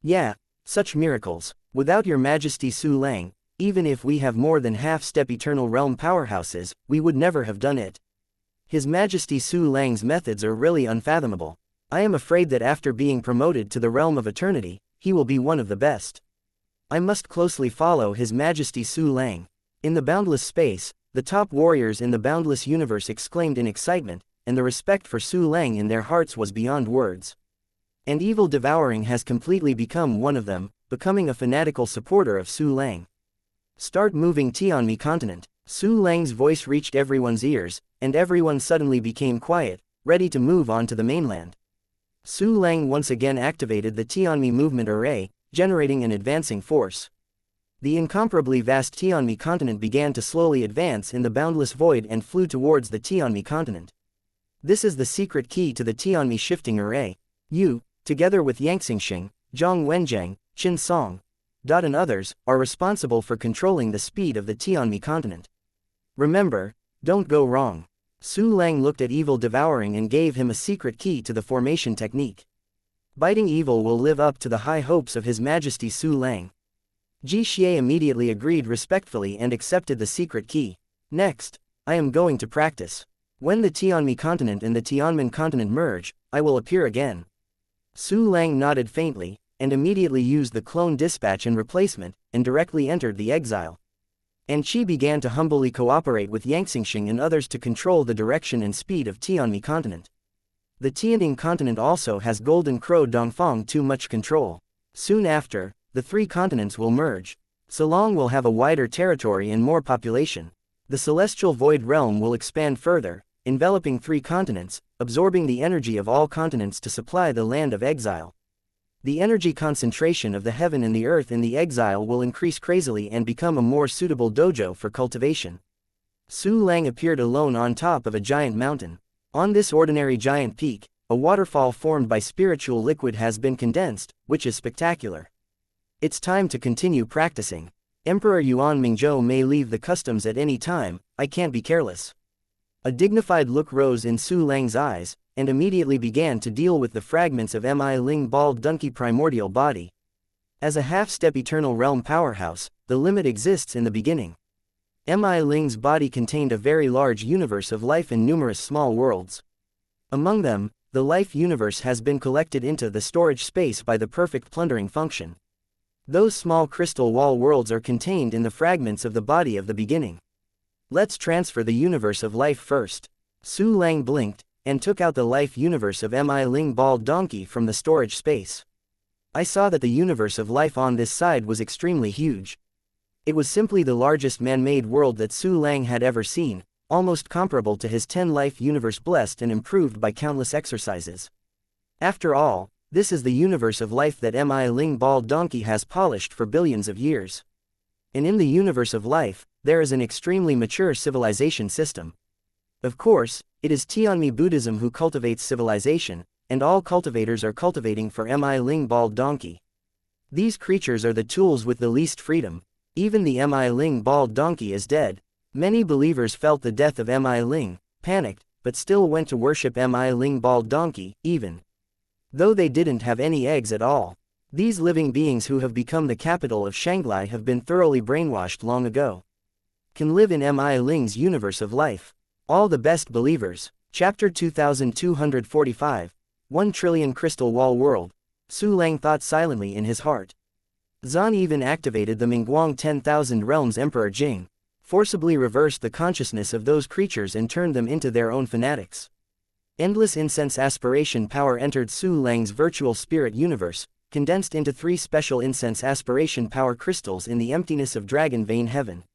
Yeah, such miracles. Without Your Majesty Su Lang, even if we have more than half-step eternal realm powerhouses, we would never have done it. His Majesty Su Lang's methods are really unfathomable. I am afraid that after being promoted to the realm of eternity, he will be one of the best. I must closely follow His Majesty Su Lang. In the boundless space, the top warriors in the boundless universe exclaimed in excitement, and the respect for Su Lang in their hearts was beyond words. And evil devouring has completely become one of them, becoming a fanatical supporter of Su Lang. Start moving Tianmi continent. Su Lang's voice reached everyone's ears, and everyone suddenly became quiet, ready to move on to the mainland. Su Lang once again activated the Tianmi movement array, generating an advancing force. The incomparably vast Tianmi continent began to slowly advance in the boundless void and flew towards the Tianmi continent. This is the secret key to the Tianmi shifting array. You, together with Xianxia, Zhang Wenjiang, Qin Song, and others, are responsible for controlling the speed of the Tianmi continent. Remember, don't go wrong. Su Lang looked at evil devouring and gave him a secret key to the formation technique. Biting evil will live up to the high hopes of His Majesty Su Lang. Ji Xie immediately agreed respectfully and accepted the secret key. Next, I am going to practice. When the Tianmi continent and the Tianmen continent merge, I will appear again. Su Lang nodded faintly, and immediately used the clone dispatch and replacement, and directly entered the exile. And she began to humbly cooperate with Xianxia and others to control the direction and speed of Tianmi continent. The Tianning continent also has Golden Crow Dongfang too much control. Soon after, the 3 continents will merge. Celong will have a wider territory and more population. The celestial void realm will expand further, enveloping 3 continents, absorbing the energy of all continents to supply the land of exile. The energy concentration of the heaven and the earth in the exile will increase crazily and become a more suitable dojo for cultivation. Su Lang appeared alone on top of a giant mountain. On this ordinary giant peak, a waterfall formed by spiritual liquid has been condensed, which is spectacular. It's time to continue practicing. Emperor Yuan Mingzhou may leave the customs at any time, I can't be careless. A dignified look rose in Su Lang's eyes, and immediately began to deal with the fragments of Mi Ling Bald Donkey primordial body. As a half-step eternal realm powerhouse, the limit exists in the beginning. Mi Ling's body contained a very large universe of life and numerous small worlds. Among them, the life universe has been collected into the storage space by the perfect plundering function. Those small crystal wall worlds are contained in the fragments of the body of the beginning. Let's transfer the universe of life first. Su Lang blinked, and took out the life universe of Mi Ling Bald Donkey from the storage space. I saw that the universe of life on this side was extremely huge. It was simply the largest man-made world that Su Lang had ever seen, almost comparable to his 10-life universe blessed and improved by countless exercises. After all, this is the universe of life that Mi Ling Bald Donkey has polished for billions of years. And in the universe of life, there is an extremely mature civilization system. Of course, it is Tianmi Buddhism who cultivates civilization, and all cultivators are cultivating for Mi Ling Bald Donkey. These creatures are the tools with the least freedom. Even the Mi Ling Bald Donkey is dead. Many believers felt the death of Mi Ling, panicked, but still went to worship Mi Ling Bald Donkey, even though they didn't have any eggs at all. These living beings who have become the capital of Shanghai have been thoroughly brainwashed long ago. Can live in Mi Ling's universe of life. All the best believers. Chapter 2245. 1 trillion crystal wall world. Su Lang thought silently in his heart. Zan even activated the Mingguang 10,000 Realms Emperor Jing, forcibly reversed the consciousness of those creatures and turned them into their own fanatics. Endless incense aspiration power entered Su Lang's virtual spirit universe, condensed into 3 special incense aspiration power crystals in the emptiness of Dragon Vein Heaven.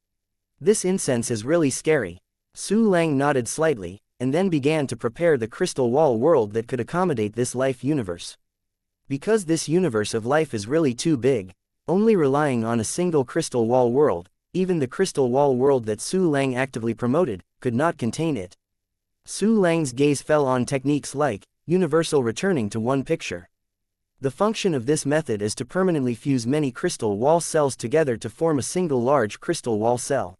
This incense is really scary. Su Lang nodded slightly, and then began to prepare the crystal wall world that could accommodate this life universe. Because this universe of life is really too big, only relying on a single crystal wall world, even the crystal wall world that Su Lang actively promoted, could not contain it. Su Lang's gaze fell on techniques like universal returning to one picture. The function of this method is to permanently fuse many crystal wall cells together to form a single large crystal wall cell.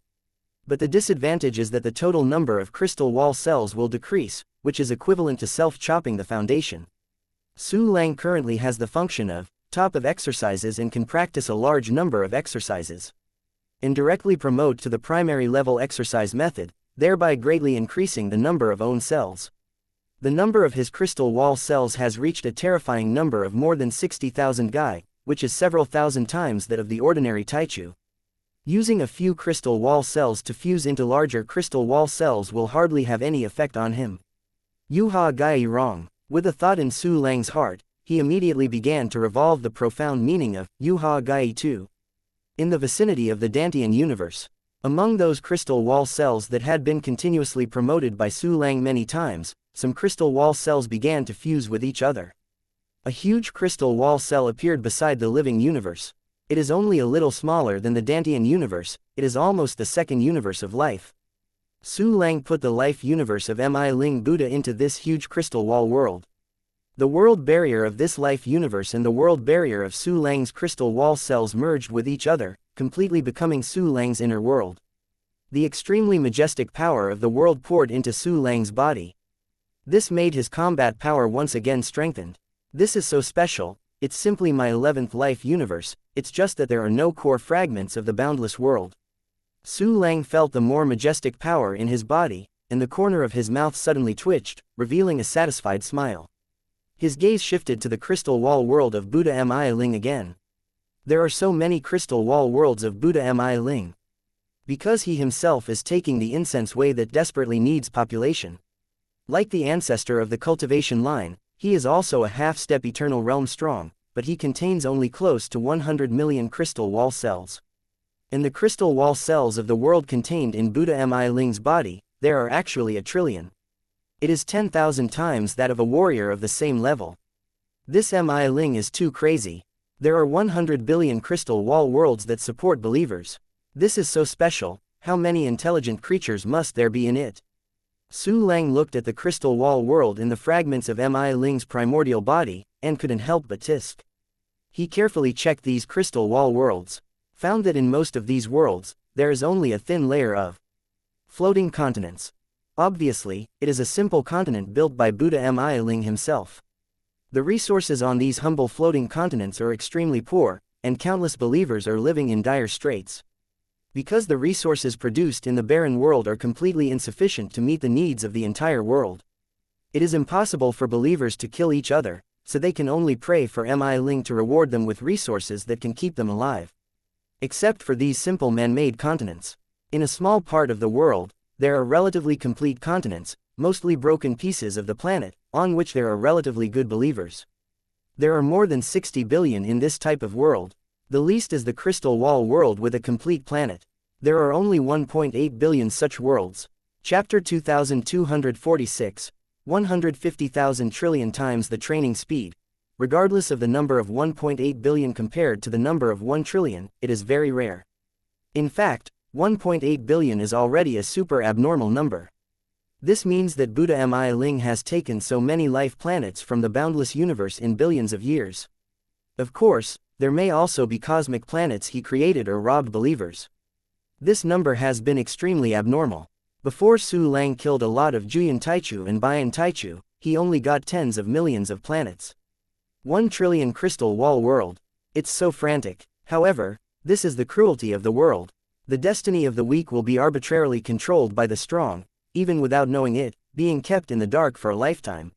But the disadvantage is that the total number of crystal wall cells will decrease, which is equivalent to self-chopping the foundation. Su Lang currently has the function of top of exercises and can practice a large number of exercises and directly promote to the primary level exercise method, thereby greatly increasing the number of own cells. The number of his crystal wall cells has reached a terrifying number of more than 60,000 Gai, which is several thousand times that of the ordinary Taichu. Using a few crystal wall cells to fuse into larger crystal wall cells will hardly have any effect on him. Yuha Gai wrong. With a thought in Su Lang's heart, he immediately began to revolve the profound meaning of Yuha Gai 2. In the vicinity of the Dantian universe, among those crystal wall cells that had been continuously promoted by Su Lang many times, some crystal wall cells began to fuse with each other. A huge crystal wall cell appeared beside the living universe. It is only a little smaller than the Dantian universe, it is almost the second universe of life. Su Lang put the life universe of Mi Ling Buddha into this huge crystal wall world. The world barrier of this life universe and the world barrier of Su Lang's crystal wall cells merged with each other, completely becoming Su Lang's inner world. The extremely majestic power of the world poured into Su Lang's body. This made his combat power once again strengthened. This is so special, it's simply my 11th life universe, it's just that there are no core fragments of the boundless world. Su Lang felt the more majestic power in his body, and the corner of his mouth suddenly twitched, revealing a satisfied smile. His gaze shifted to the crystal wall world of Buddha Mi Ling again. There are so many crystal wall worlds of Buddha Mi Ling. Because he himself is taking the incense way that desperately needs population. Like the ancestor of the cultivation line, he is also a half-step eternal realm strong, but he contains only close to 100 million crystal wall cells. In the crystal wall cells of the world contained in Buddha Mi Ling's body, there are actually a trillion. It is 10,000 times that of a warrior of the same level. This Mi Ling is too crazy. There are 100 billion crystal wall worlds that support believers. This is so special, how many intelligent creatures must there be in it? Su Lang looked at the crystal wall world in the fragments of Mi Ling's primordial body, and couldn't help but tisk. He carefully checked these crystal wall worlds, found that in most of these worlds, there is only a thin layer of floating continents. Obviously, it is a simple continent built by Buddha Mi Ling himself. The resources on these humble floating continents are extremely poor, and countless believers are living in dire straits. Because the resources produced in the barren world are completely insufficient to meet the needs of the entire world. It is impossible for believers to kill each other, so they can only pray for Mi Ling to reward them with resources that can keep them alive. Except for these simple man-made continents. In a small part of the world, there are relatively complete continents, mostly broken pieces of the planet, on which there are relatively good believers. There are more than 60 billion in this type of world. The least is the crystal wall world with a complete planet. There are only 1.8 billion such worlds. Chapter 2246, 150,000 trillion times the training speed. Regardless of the number of 1.8 billion compared to the number of 1 trillion, it is very rare. In fact, 1.8 billion is already a super abnormal number. This means that Buddha Mi Ling has taken so many life planets from the boundless universe in billions of years. Of course, there may also be cosmic planets he created or robbed believers. This number has been extremely abnormal. Before Su Lang killed a lot of Juyan Taichu and Bayan Taichu, he only got tens of millions of planets. 1 trillion crystal wall world. It's so frantic. However, this is the cruelty of the world. The destiny of the weak will be arbitrarily controlled by the strong, even without knowing it, being kept in the dark for a lifetime.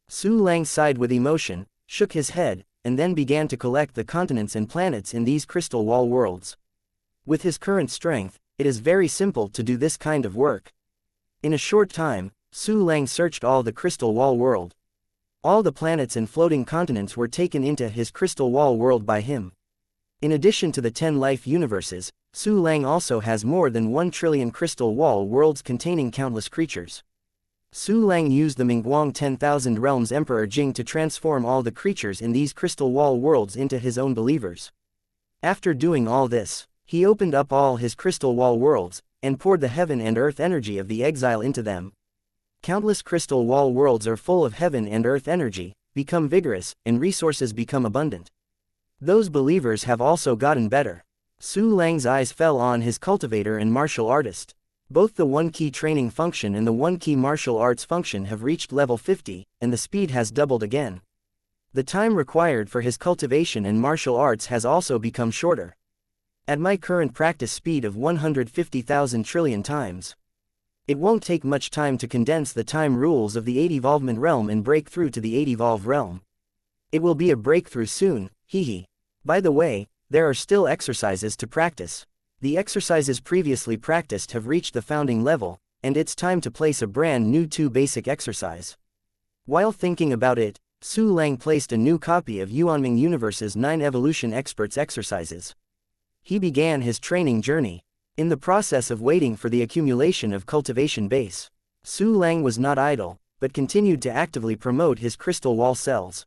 Su Lang sighed with emotion, shook his head, and then began to collect the continents and planets in these crystal wall worlds. With his current strength, it is very simple to do this kind of work. In a short time, Su Lang searched all the crystal wall world. All the planets and floating continents were taken into his crystal wall world by him. In addition to the 10 life universes, Su Lang also has more than 1 trillion crystal wall worlds containing countless creatures. Su Lang used the Mingguang 10,000 Realms Emperor Jing to transform all the creatures in these crystal wall worlds into his own believers. After doing all this, he opened up all his crystal wall worlds, and poured the heaven and earth energy of the exile into them. Countless crystal wall worlds are full of heaven and earth energy, become vigorous, and resources become abundant. Those believers have also gotten better. Su Lang's eyes fell on his cultivator and martial artist. Both the one-key training function and the one-key martial arts function have reached level 50, and the speed has doubled again. The time required for his cultivation and martial arts has also become shorter. At my current practice speed of 150,000 trillion times, it won't take much time to condense the time rules of the 8-evolvement realm and break through to the 8-evolve realm. It will be a breakthrough soon, hehe. By the way, there are still exercises to practice. The exercises previously practiced have reached the founding level, and it's time to place a brand new 2 basic exercise. While thinking about it, Su Lang placed a new copy of Yuanming Universe's 9 Evolution Experts exercises. He began his training journey. In the process of waiting for the accumulation of cultivation base, Su Lang was not idle, but continued to actively promote his crystal wall cells.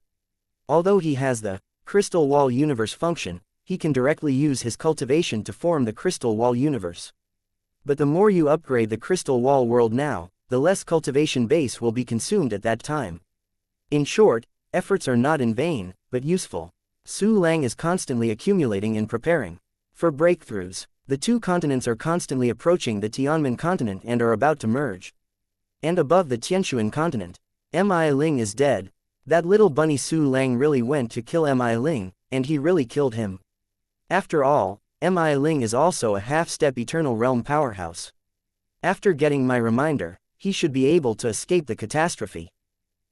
Although he has the crystal wall universe function, he can directly use his cultivation to form the crystal wall universe. But the more you upgrade the crystal wall world now, the less cultivation base will be consumed at that time. In short, efforts are not in vain, but useful. Su Lang is constantly accumulating and preparing for breakthroughs. The 2 continents are constantly approaching the Tianmen continent and are about to merge. And above the Tianshuan continent, Mi Ling is dead. That little bunny Su Lang really went to kill Mi Ling, and he really killed him. After all, Mi Ling is also a half-step eternal realm powerhouse. After getting my reminder, he should be able to escape the catastrophe.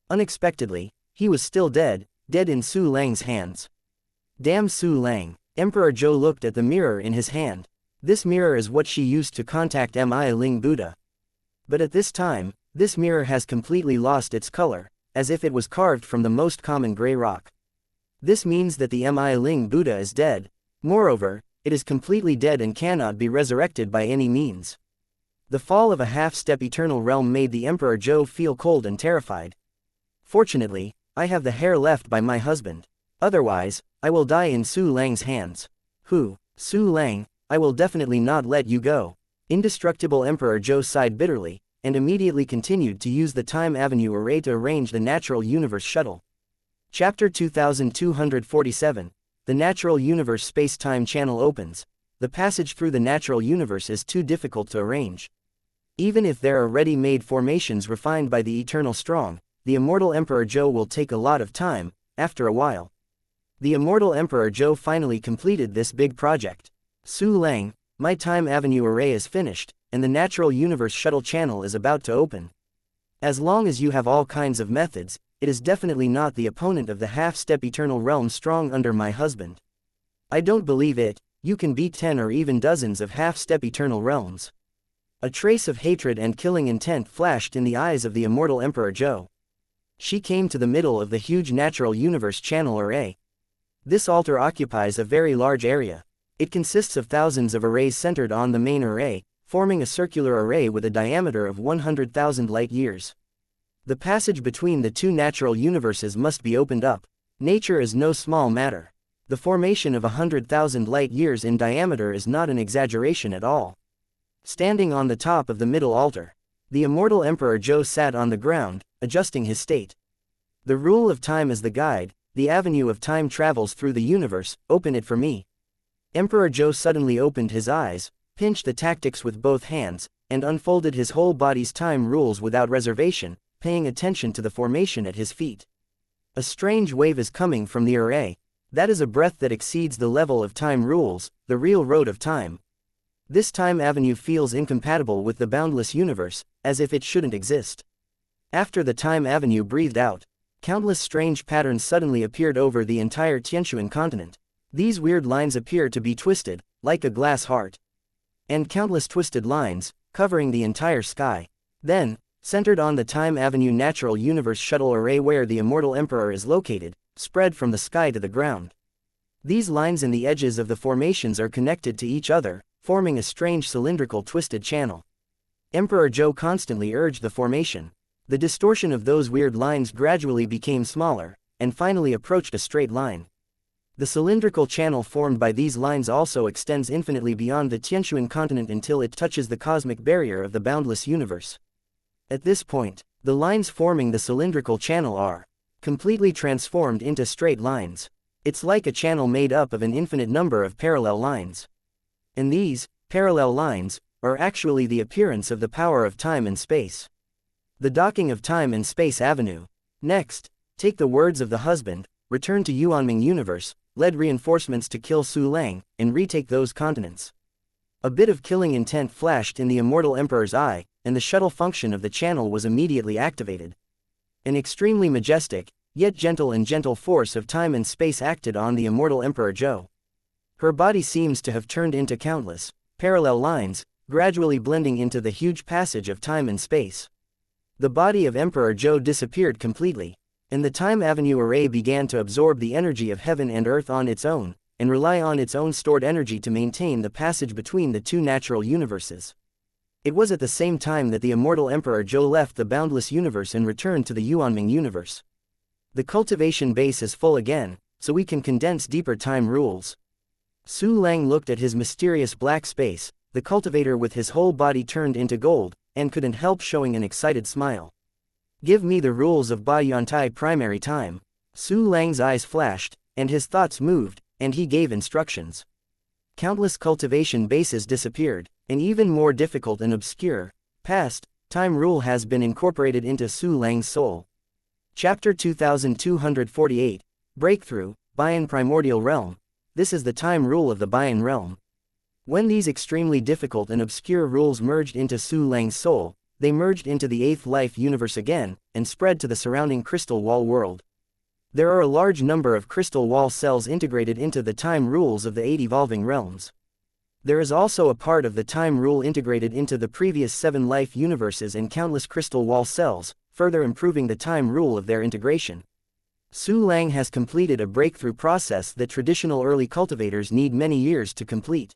Unexpectedly, he was still dead in Su Lang's hands. Damn Su Lang. Emperor Zhou looked at the mirror in his hand. This mirror is what she used to contact Mi Ling Buddha. But at this time, this mirror has completely lost its color, as if it was carved from the most common gray rock. This means that the Mi Ling Buddha is dead. Moreover, it is completely dead and cannot be resurrected by any means. The fall of a half-step eternal realm made the Emperor Zhou feel cold and terrified. Fortunately, I have the hair left by my husband. Otherwise, I will die in Su Lang's hands. Su Lang, I will definitely not let you go. Indestructible Emperor Zhou sighed bitterly, and immediately continued to use the Time Avenue array to arrange the Natural Universe Shuttle. Chapter 2247. The Natural Universe Space-Time Channel opens. The passage through the natural universe is too difficult to arrange. Even if there are ready-made formations refined by the Eternal Strong, the Immortal Emperor Zhou will take a lot of time, after a while. The Immortal Emperor Zhou finally completed this big project. Su Lang, my Time Avenue array is finished, and the Natural Universe Shuttle Channel is about to open. As long as you have all kinds of methods, it is definitely not the opponent of the half-step Eternal Realm Strong under my husband. I don't believe it. You can beat 10 or even dozens of half-step Eternal Realms. A trace of hatred and killing intent flashed in the eyes of the Immortal Emperor Zhou. She came to the middle of the huge natural universe channel array. This altar occupies a very large area. It consists of thousands of arrays centered on the main array, forming a circular array with a diameter of 100,000 light-years. The passage between the two natural universes must be opened up. Nature is no small matter. The formation of 100,000 light-years in diameter is not an exaggeration at all. Standing on the top of the middle altar, the immortal Emperor Zhou sat on the ground, adjusting his state. The rule of time is the guide, the avenue of time travels through the universe, open it for me. Emperor Zhou suddenly opened his eyes, pinched the tactics with both hands, and unfolded his whole body's time rules without reservation, paying attention to the formation at his feet. A strange wave is coming from the array. That is a breath that exceeds the level of time rules, the real road of time. This time avenue feels incompatible with the boundless universe, as if it shouldn't exist. After the time avenue breathed out, countless strange patterns suddenly appeared over the entire Tianquan continent. These weird lines appear to be twisted, like a glass heart. And countless twisted lines, covering the entire sky. Then, centered on the Time Avenue Natural Universe Shuttle Array where the Immortal Emperor is located, spread from the sky to the ground. These lines in the edges of the formations are connected to each other, forming a strange cylindrical twisted channel. Emperor Zhou constantly urged the formation. The distortion of those weird lines gradually became smaller, and finally approached a straight line. The cylindrical channel formed by these lines also extends infinitely beyond the Tianquan continent until it touches the cosmic barrier of the boundless universe. At this point, the lines forming the cylindrical channel are completely transformed into straight lines. It's like a channel made up of an infinite number of parallel lines. And these parallel lines are actually the appearance of the power of time and space. The docking of time and space avenue. Next, take the words of the husband, return to Yuanming universe, led reinforcements to kill Su Lang, and retake those continents. A bit of killing intent flashed in the immortal emperor's eye, and the shuttle function of the channel was immediately activated. An extremely majestic, yet gentle force of time and space acted on the immortal Emperor Zhou. Her body seems to have turned into countless, parallel lines, gradually blending into the huge passage of time and space. The body of Emperor Zhou disappeared completely, and the Time Avenue array began to absorb the energy of heaven and earth on its own, and rely on its own stored energy to maintain the passage between the two natural universes. It was at the same time that the immortal Emperor Zhou left the boundless universe and returned to the Yuanming universe. The cultivation base is full again, so we can condense deeper time rules. Su Lang looked at his mysterious black space, the cultivator with his whole body turned into gold, and couldn't help showing an excited smile. Give me the rules of Ba Yantai primary time. Su Lang's eyes flashed, and his thoughts moved, and he gave instructions. Countless cultivation bases disappeared, and even more difficult and obscure, past, time rule has been incorporated into Su Lang's soul. Chapter 2248, Breakthrough, Bayan Primordial Realm. This is the time rule of the Bayan realm. When these extremely difficult and obscure rules merged into Su Lang's soul, they merged into the eighth life universe again, and spread to the surrounding crystal wall world. There are a large number of crystal wall cells integrated into the time rules of the 8 evolving realms. There is also a part of the time rule integrated into the previous 7 life universes and countless crystal wall cells, further improving the time rule of their integration. Su Lang has completed a breakthrough process that traditional early cultivators need many years to complete.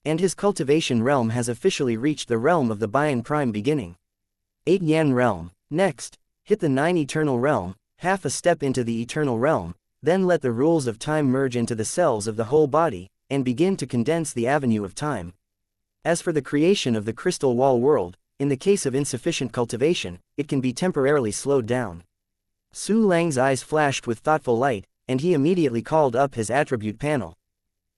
And his cultivation realm has officially reached the realm of the Bayan Prime beginning. 8 Yan realm. Next, hit the 9 eternal realm, half a step into the eternal realm, then let the rules of time merge into the cells of the whole body, and begin to condense the avenue of time. As for the creation of the crystal wall world, in the case of insufficient cultivation, it can be temporarily slowed down. Su Lang's eyes flashed with thoughtful light, and he immediately called up his attribute panel.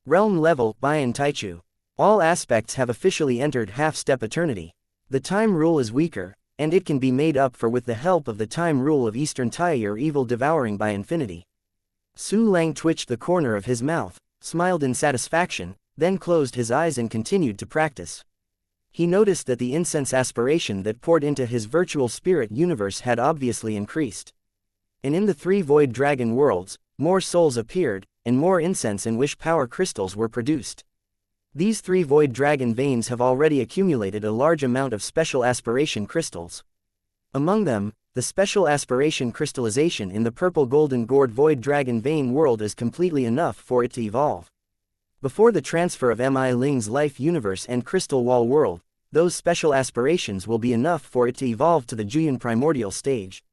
Realm level, Bayan Taichu. All aspects have officially entered half-step eternity. The time rule is weaker, and it can be made up for with the help of the time rule of Eastern Tai or evil devouring by infinity. Su Lang twitched the corner of his mouth, smiled in satisfaction, then closed his eyes and continued to practice. He noticed that the incense aspiration that poured into his virtual spirit universe had obviously increased. And in the 3 void dragon worlds, more souls appeared, and more incense and wish power crystals were produced. These 3 void dragon veins have already accumulated a large amount of special aspiration crystals. Among them, the special aspiration crystallization in the purple golden gourd void dragon vein world is completely enough for it to evolve. Before the transfer of Mi Ling's life universe and crystal wall world, those special aspirations will be enough for it to evolve to the Juyin primordial stage.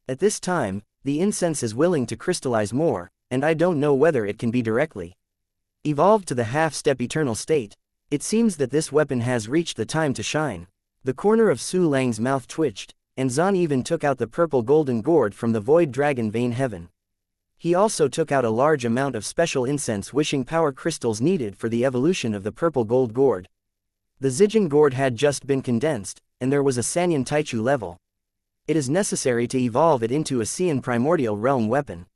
At this time, the incense is willing to crystallize more, and I don't know whether it can be directly evolved to the half-step eternal state. It seems that this weapon has reached the time to shine. The corner of Su Lang's mouth twitched, and Zan even took out the purple golden gourd from the void dragon vein heaven. He also took out a large amount of special incense wishing power crystals needed for the evolution of the purple gold gourd. The Zijin gourd had just been condensed, and there was a Sanyan Taichu level. It is necessary to evolve it into a Xian primordial realm weapon.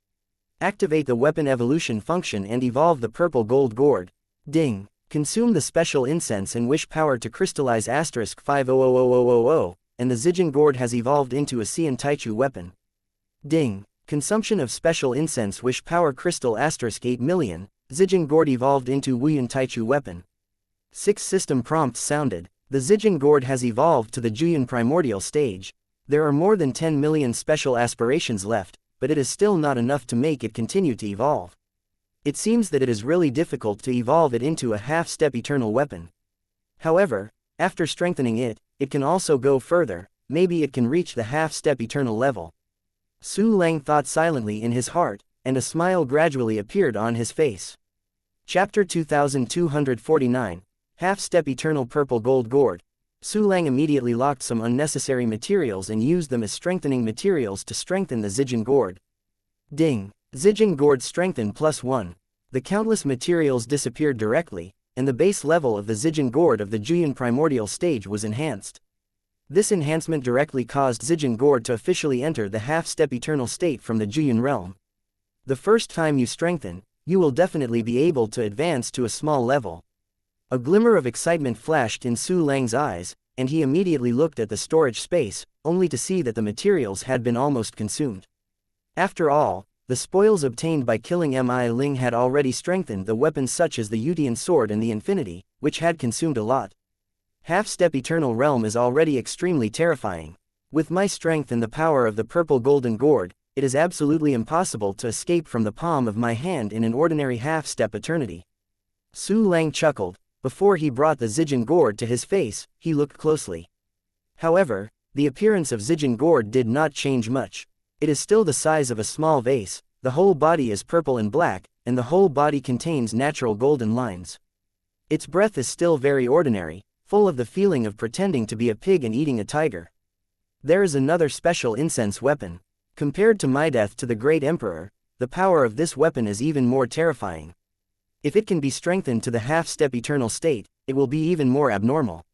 Activate the weapon evolution function and evolve the purple gold gourd. Ding. Consume the special incense and wish power to crystallize *500000, and the Zijin gourd has evolved into a Xian Taichu weapon. Ding. Consumption of special incense wish power crystal *8 million, Zijin gourd evolved into Wuyan Taichu weapon. 6 system prompts sounded. The Zijin gourd has evolved to the Juyin primordial stage. There are more than 10 million special aspirations left, but it is still not enough to make it continue to evolve. It seems that it is really difficult to evolve it into a half-step eternal weapon. However, after strengthening it, it can also go further, maybe it can reach the half-step eternal level. Su Lang thought silently in his heart, and a smile gradually appeared on his face. Chapter 2249, Half-Step Eternal Purple Gold Gourd. Su Lang immediately locked some unnecessary materials and used them as strengthening materials to strengthen the Zijin gourd. Ding. Zijin gourd strengthen +1. The countless materials disappeared directly, and the base level of the Zijin gourd of the Juyin primordial stage was enhanced. This enhancement directly caused Zijin gourd to officially enter the half-step eternal state from the Juyin realm. The first time you strengthen, you will definitely be able to advance to a small level. A glimmer of excitement flashed in Su Lang's eyes, and he immediately looked at the storage space, only to see that the materials had been almost consumed. After all, the spoils obtained by killing Mi Ling had already strengthened the weapons such as the Yutian sword and the Infinity, which had consumed a lot. Half-step eternal realm is already extremely terrifying. With my strength and the power of the purple golden gourd, it is absolutely impossible to escape from the palm of my hand in an ordinary half-step eternity. Su Lang chuckled. Before he brought the Zijin gourd to his face, he looked closely. However, the appearance of Zijin gourd did not change much. It is still the size of a small vase, the whole body is purple and black, and the whole body contains natural golden lines. Its breath is still very ordinary, full of the feeling of pretending to be a pig and eating a tiger. There is another special incense weapon. Compared to my death to the great emperor, the power of this weapon is even more terrifying. If it can be strengthened to the half-step eternal state, it will be even more abnormal.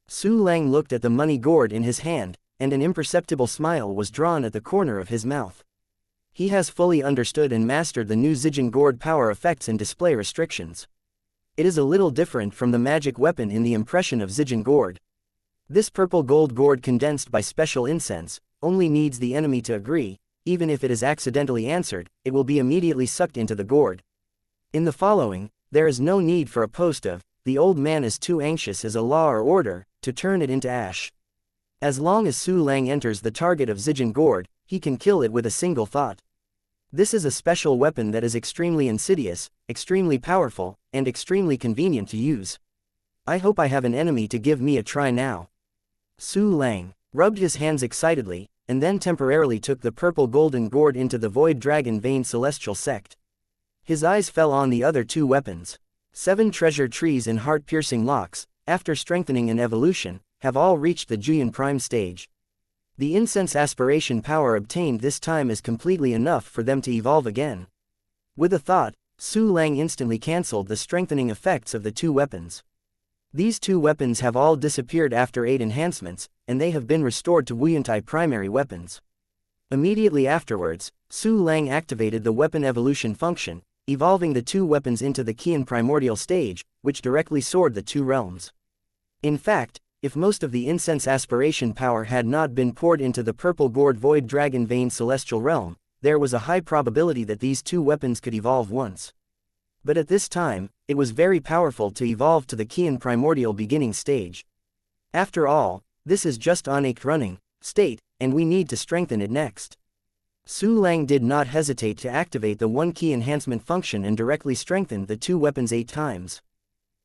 Su Lang looked at the money gourd in his hand, and an imperceptible smile was drawn at the corner of his mouth. He has fully understood and mastered the new Zijin gourd power effects and display restrictions. It is a little different from the magic weapon in the impression of Zijin gourd. This purple gold gourd condensed by special incense, only needs the enemy to agree. Even if it is accidentally answered, it will be immediately sucked into the gourd. In the following, there is no need for a post of, the old man is too anxious as a law or order, to turn it into ash. As long as Su Lang enters the target of Zijin gourd, he can kill it with a single thought. This is a special weapon that is extremely insidious, extremely powerful, and extremely convenient to use. I hope I have an enemy to give me a try now. Su Lang rubbed his hands excitedly, and then temporarily took the purple golden gourd into the void dragon vein celestial sect. His eyes fell on the other two weapons. 7 treasure trees and heart-piercing locks, after strengthening and evolution, have all reached the Juyin prime stage. The incense aspiration power obtained this time is completely enough for them to evolve again. With a thought, Su Lang instantly cancelled the strengthening effects of the two weapons. These two weapons have all disappeared after 8 enhancements, and they have been restored to Wuyantai primary weapons. Immediately afterwards, Su Lang activated the weapon evolution function, evolving the two weapons into the Qian primordial stage, which directly soared the two realms. In fact, if most of the incense aspiration power had not been poured into the purple gourd void dragon vein celestial realm, there was a high probability that these two weapons could evolve once. But at this time, it was very powerful to evolve to the Qian primordial beginning stage. After all, this is just on a running state, and we need to strengthen it next. Su Lang did not hesitate to activate the one-key enhancement function and directly strengthened the two weapons 8 times.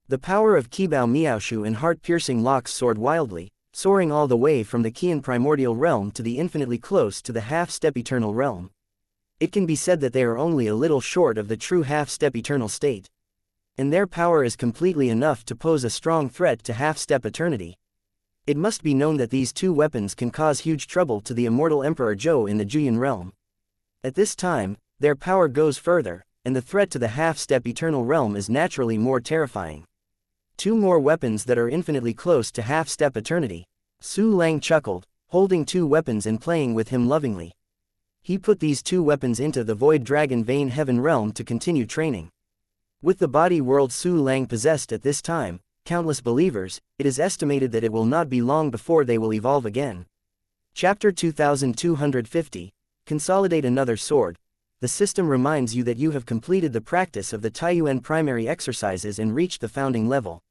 The power of Qibao Miaoshu and heart-piercing locks soared wildly, soaring all the way from the Qian primordial realm to the infinitely close to the half-step eternal realm. It can be said that they are only a little short of the true half-step eternal state. And their power is completely enough to pose a strong threat to half-step eternity. It must be known that these two weapons can cause huge trouble to the immortal Emperor Zhou in the Juyan realm. At this time, their power goes further, and the threat to the half-step eternal realm is naturally more terrifying. Two more weapons that are infinitely close to half-step eternity. Su Lang chuckled, holding two weapons and playing with him lovingly. He put these two weapons into the Void Dragon Vein Heaven realm to continue training. With the body world Su Lang possessed at this time, countless believers, it is estimated that it will not be long before they will evolve again. Chapter 2250, Consolidate Another Sword. The system reminds you that you have completed the practice of the Taiyuan primary exercises and reached the founding level.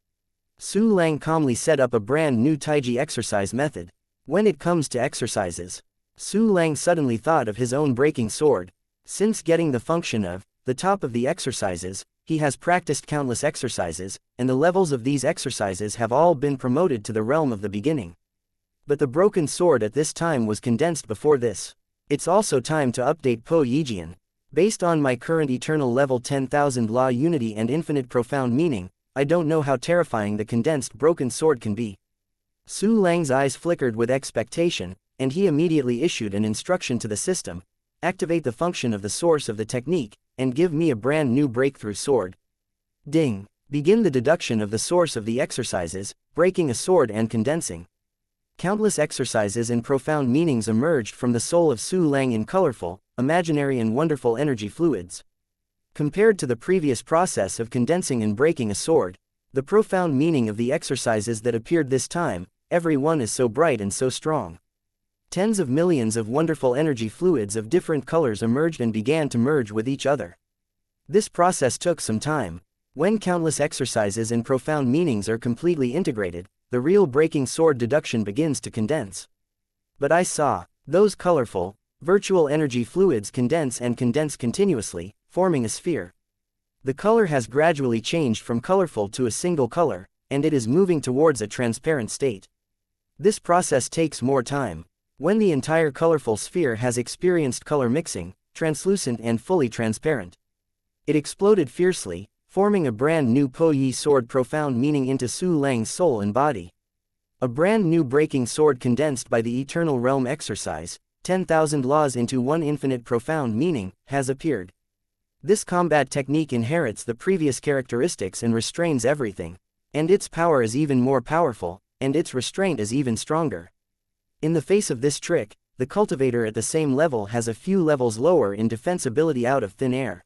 Su Lang calmly set up a brand new Taiji exercise method. When it comes to exercises, Su Lang suddenly thought of his own breaking sword. Since getting the function of the top of the exercises, he has practiced countless exercises, and the levels of these exercises have all been promoted to the realm of the beginning. But the broken sword at this time was condensed before this. It's also time to update Po Yijian. Based on my current eternal level 10,000 law unity and infinite profound meaning, I don't know how terrifying the condensed broken sword can be. Su Lang's eyes flickered with expectation, and he immediately issued an instruction to the system. Activate the function of the source of the technique, and give me a brand new breakthrough sword. Ding. Begin the deduction of the source of the exercises, breaking a sword and condensing. Countless exercises and profound meanings emerged from the soul of Su Lang in colorful, imaginary and wonderful energy fluids. Compared to the previous process of condensing and breaking a sword, the profound meaning of the exercises that appeared this time, every one is so bright and so strong. Tens of millions of wonderful energy fluids of different colors emerged and began to merge with each other. This process took some time. When countless exercises and profound meanings are completely integrated, the real breaking sword deduction begins to condense. But I saw those colorful, virtual energy fluids condense and condense continuously, forming a sphere. The color has gradually changed from colorful to a single color, and it is moving towards a transparent state. This process takes more time. When the entire colorful sphere has experienced color mixing, translucent and fully transparent, it exploded fiercely, forming a brand new Po Yi sword profound meaning into Su Lang's soul and body. A brand new breaking sword condensed by the eternal realm exercise, 10,000 laws into one infinite profound meaning, has appeared. This combat technique inherits the previous characteristics and restrains everything. And its power is even more powerful, and its restraint is even stronger. In the face of this trick, the cultivator at the same level has a few levels lower in defensibility out of thin air.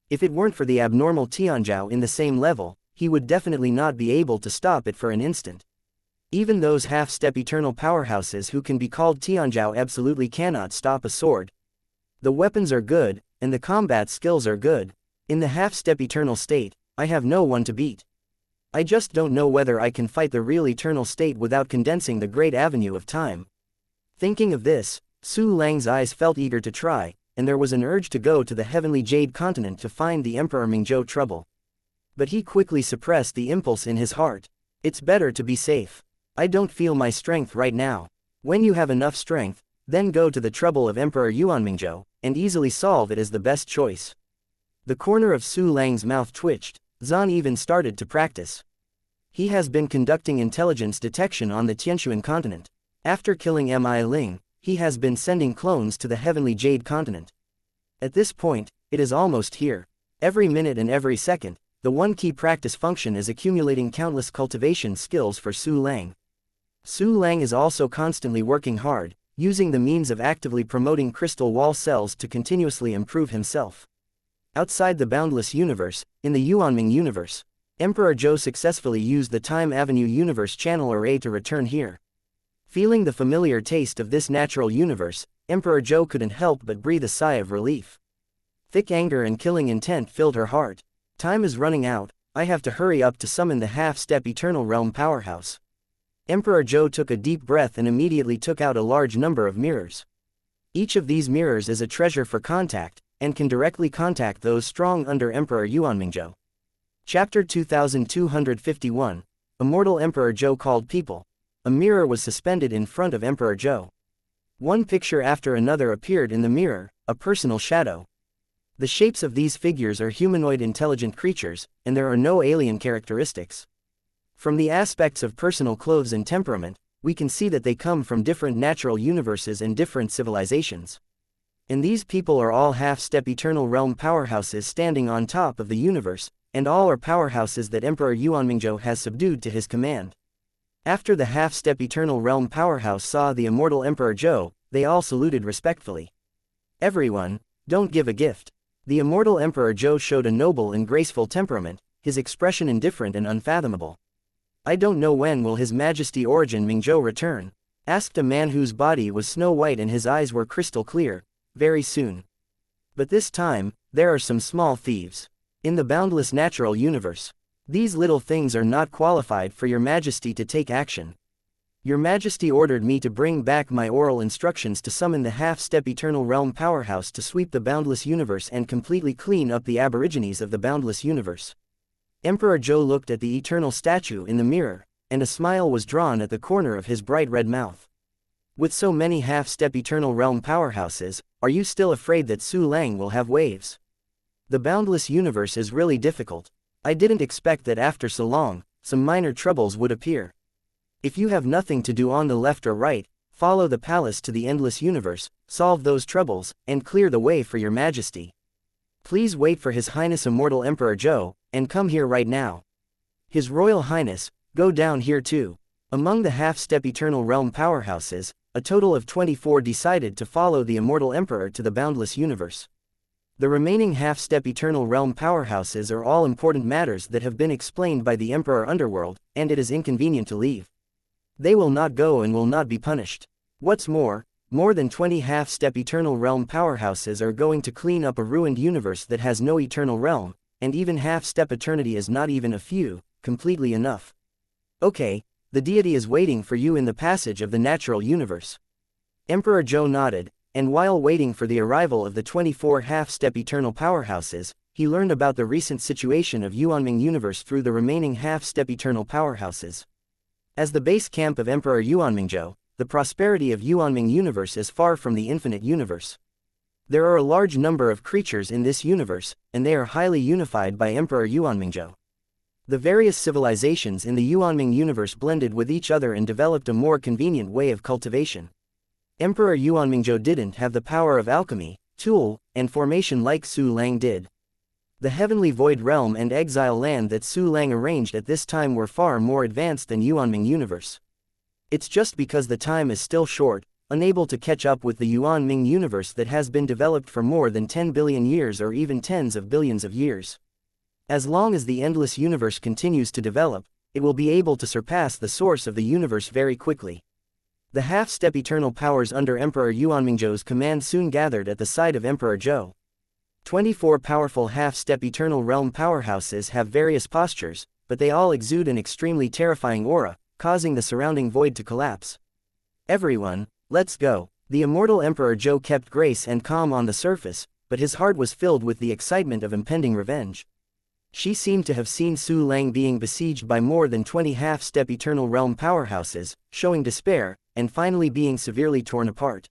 If it weren't for the abnormal Tianzhao in the same level, he would definitely not be able to stop it for an instant. Even those half-step eternal powerhouses who can be called Tianzhao absolutely cannot stop a sword. The weapons are good, and the combat skills are good. In the half-step eternal state, I have no one to beat. I just don't know whether I can fight the real eternal state without condensing the great avenue of time. Thinking of this, Su Lang's eyes felt eager to try, and there was an urge to go to the heavenly Jade continent to find the Emperor Mingzhou trouble. But he quickly suppressed the impulse in his heart. It's better to be safe. I don't feel my strength right now. When you have enough strength, then go to the trouble of Emperor Yuan Mingzhou, and easily solve it as the best choice. The corner of Su Lang's mouth twitched. Zan even started to practice. He has been conducting intelligence detection on the Tianshuan continent. After killing Mi Ling, he has been sending clones to the heavenly Jade continent. At this point, it is almost here. Every minute and every second, the one-key practice function is accumulating countless cultivation skills for Su Lang. Su Lang is also constantly working hard, using the means of actively promoting crystal wall cells to continuously improve himself. Outside the boundless universe, in the Yuanming universe, Emperor Zhou successfully used the Time Avenue universe channel array to return here. Feeling the familiar taste of this natural universe, Emperor Zhou couldn't help but breathe a sigh of relief. Thick anger and killing intent filled her heart. Time is running out, I have to hurry up to summon the half-step eternal realm powerhouse. Emperor Zhou took a deep breath and immediately took out a large number of mirrors. Each of these mirrors is a treasure for contact, and can directly contact those strong under Emperor Yuanmingzhou. Chapter 2251, Immortal Emperor Zhou called people. A mirror was suspended in front of Emperor Zhou. One picture after another appeared in the mirror, a personal shadow. The shapes of these figures are humanoid intelligent creatures, and there are no alien characteristics. From the aspects of personal clothes and temperament, we can see that they come from different natural universes and different civilizations. And these people are all half-step eternal realm powerhouses standing on top of the universe, and all are powerhouses that Emperor Yuanmingzhou has subdued to his command. After the half-step eternal realm powerhouse saw the immortal Emperor Zhou, they all saluted respectfully. Everyone, don't give a gift. The immortal Emperor Zhou showed a noble and graceful temperament, his expression indifferent and unfathomable. I don't know when will His Majesty Origin Mingzhou return, asked a man whose body was snow white and his eyes were crystal clear. Very soon. But this time, there are some small thieves. In the boundless natural universe. These little things are not qualified for Your Majesty to take action. Your Majesty ordered me to bring back my oral instructions to summon the half-step eternal realm powerhouse to sweep the boundless universe and completely clean up the aborigines of the boundless universe. Emperor Zhou looked at the eternal statue in the mirror, and a smile was drawn at the corner of his bright red mouth. With so many half-step eternal realm powerhouses, are you still afraid that Su Lang will have waves? The boundless universe is really difficult. I didn't expect that after so long, some minor troubles would appear. If you have nothing to do on the left or right, follow the palace to the endless universe, solve those troubles, and clear the way for Your Majesty. Please wait for His Highness Immortal Emperor Zhou, and come here right now. His Royal Highness, go down here too. Among the half-step eternal realm powerhouses, a total of 24 decided to follow the immortal emperor to the boundless universe. The remaining half-step eternal realm powerhouses are all important matters that have been explained by the Emperor Underworld, and it is inconvenient to leave. They will not go and will not be punished. What's more than 20 half-step eternal realm powerhouses are going to clean up a ruined universe that has no eternal realm, and even half-step eternity is not even a few, completely enough. Okay, the deity is waiting for you in the passage of the natural universe. Emperor Zhou nodded, and while waiting for the arrival of the 24 half-step eternal powerhouses, he learned about the recent situation of Yuanming universe through the remaining half-step eternal powerhouses. As the base camp of Emperor Yuanmingzhou, the prosperity of Yuanming universe is far from the infinite universe. There are a large number of creatures in this universe, and they are highly unified by Emperor Yuanmingzhou. The various civilizations in the Yuanming universe blended with each other and developed a more convenient way of cultivation. Emperor Yuanmingzhou didn't have the power of alchemy, tool, and formation like Su Lang did. The heavenly void realm and exile land that Su Lang arranged at this time were far more advanced than Yuanming universe. It's just because the time is still short, unable to catch up with the Yuanming universe that has been developed for more than 10 billion years or even tens of billions of years. As long as the endless universe continues to develop, it will be able to surpass the source of the universe very quickly. The half-step eternal powers under Emperor Yuanmingzhou's command soon gathered at the side of Emperor Zhou. 24 powerful half-step eternal realm powerhouses have various postures, but they all exude an extremely terrifying aura, causing the surrounding void to collapse. Everyone, let's go. The immortal Emperor Zhou kept grace and calm on the surface, but his heart was filled with the excitement of impending revenge. She seemed to have seen Su Lang being besieged by more than 20 half-step eternal realm powerhouses, showing despair, and finally being severely torn apart.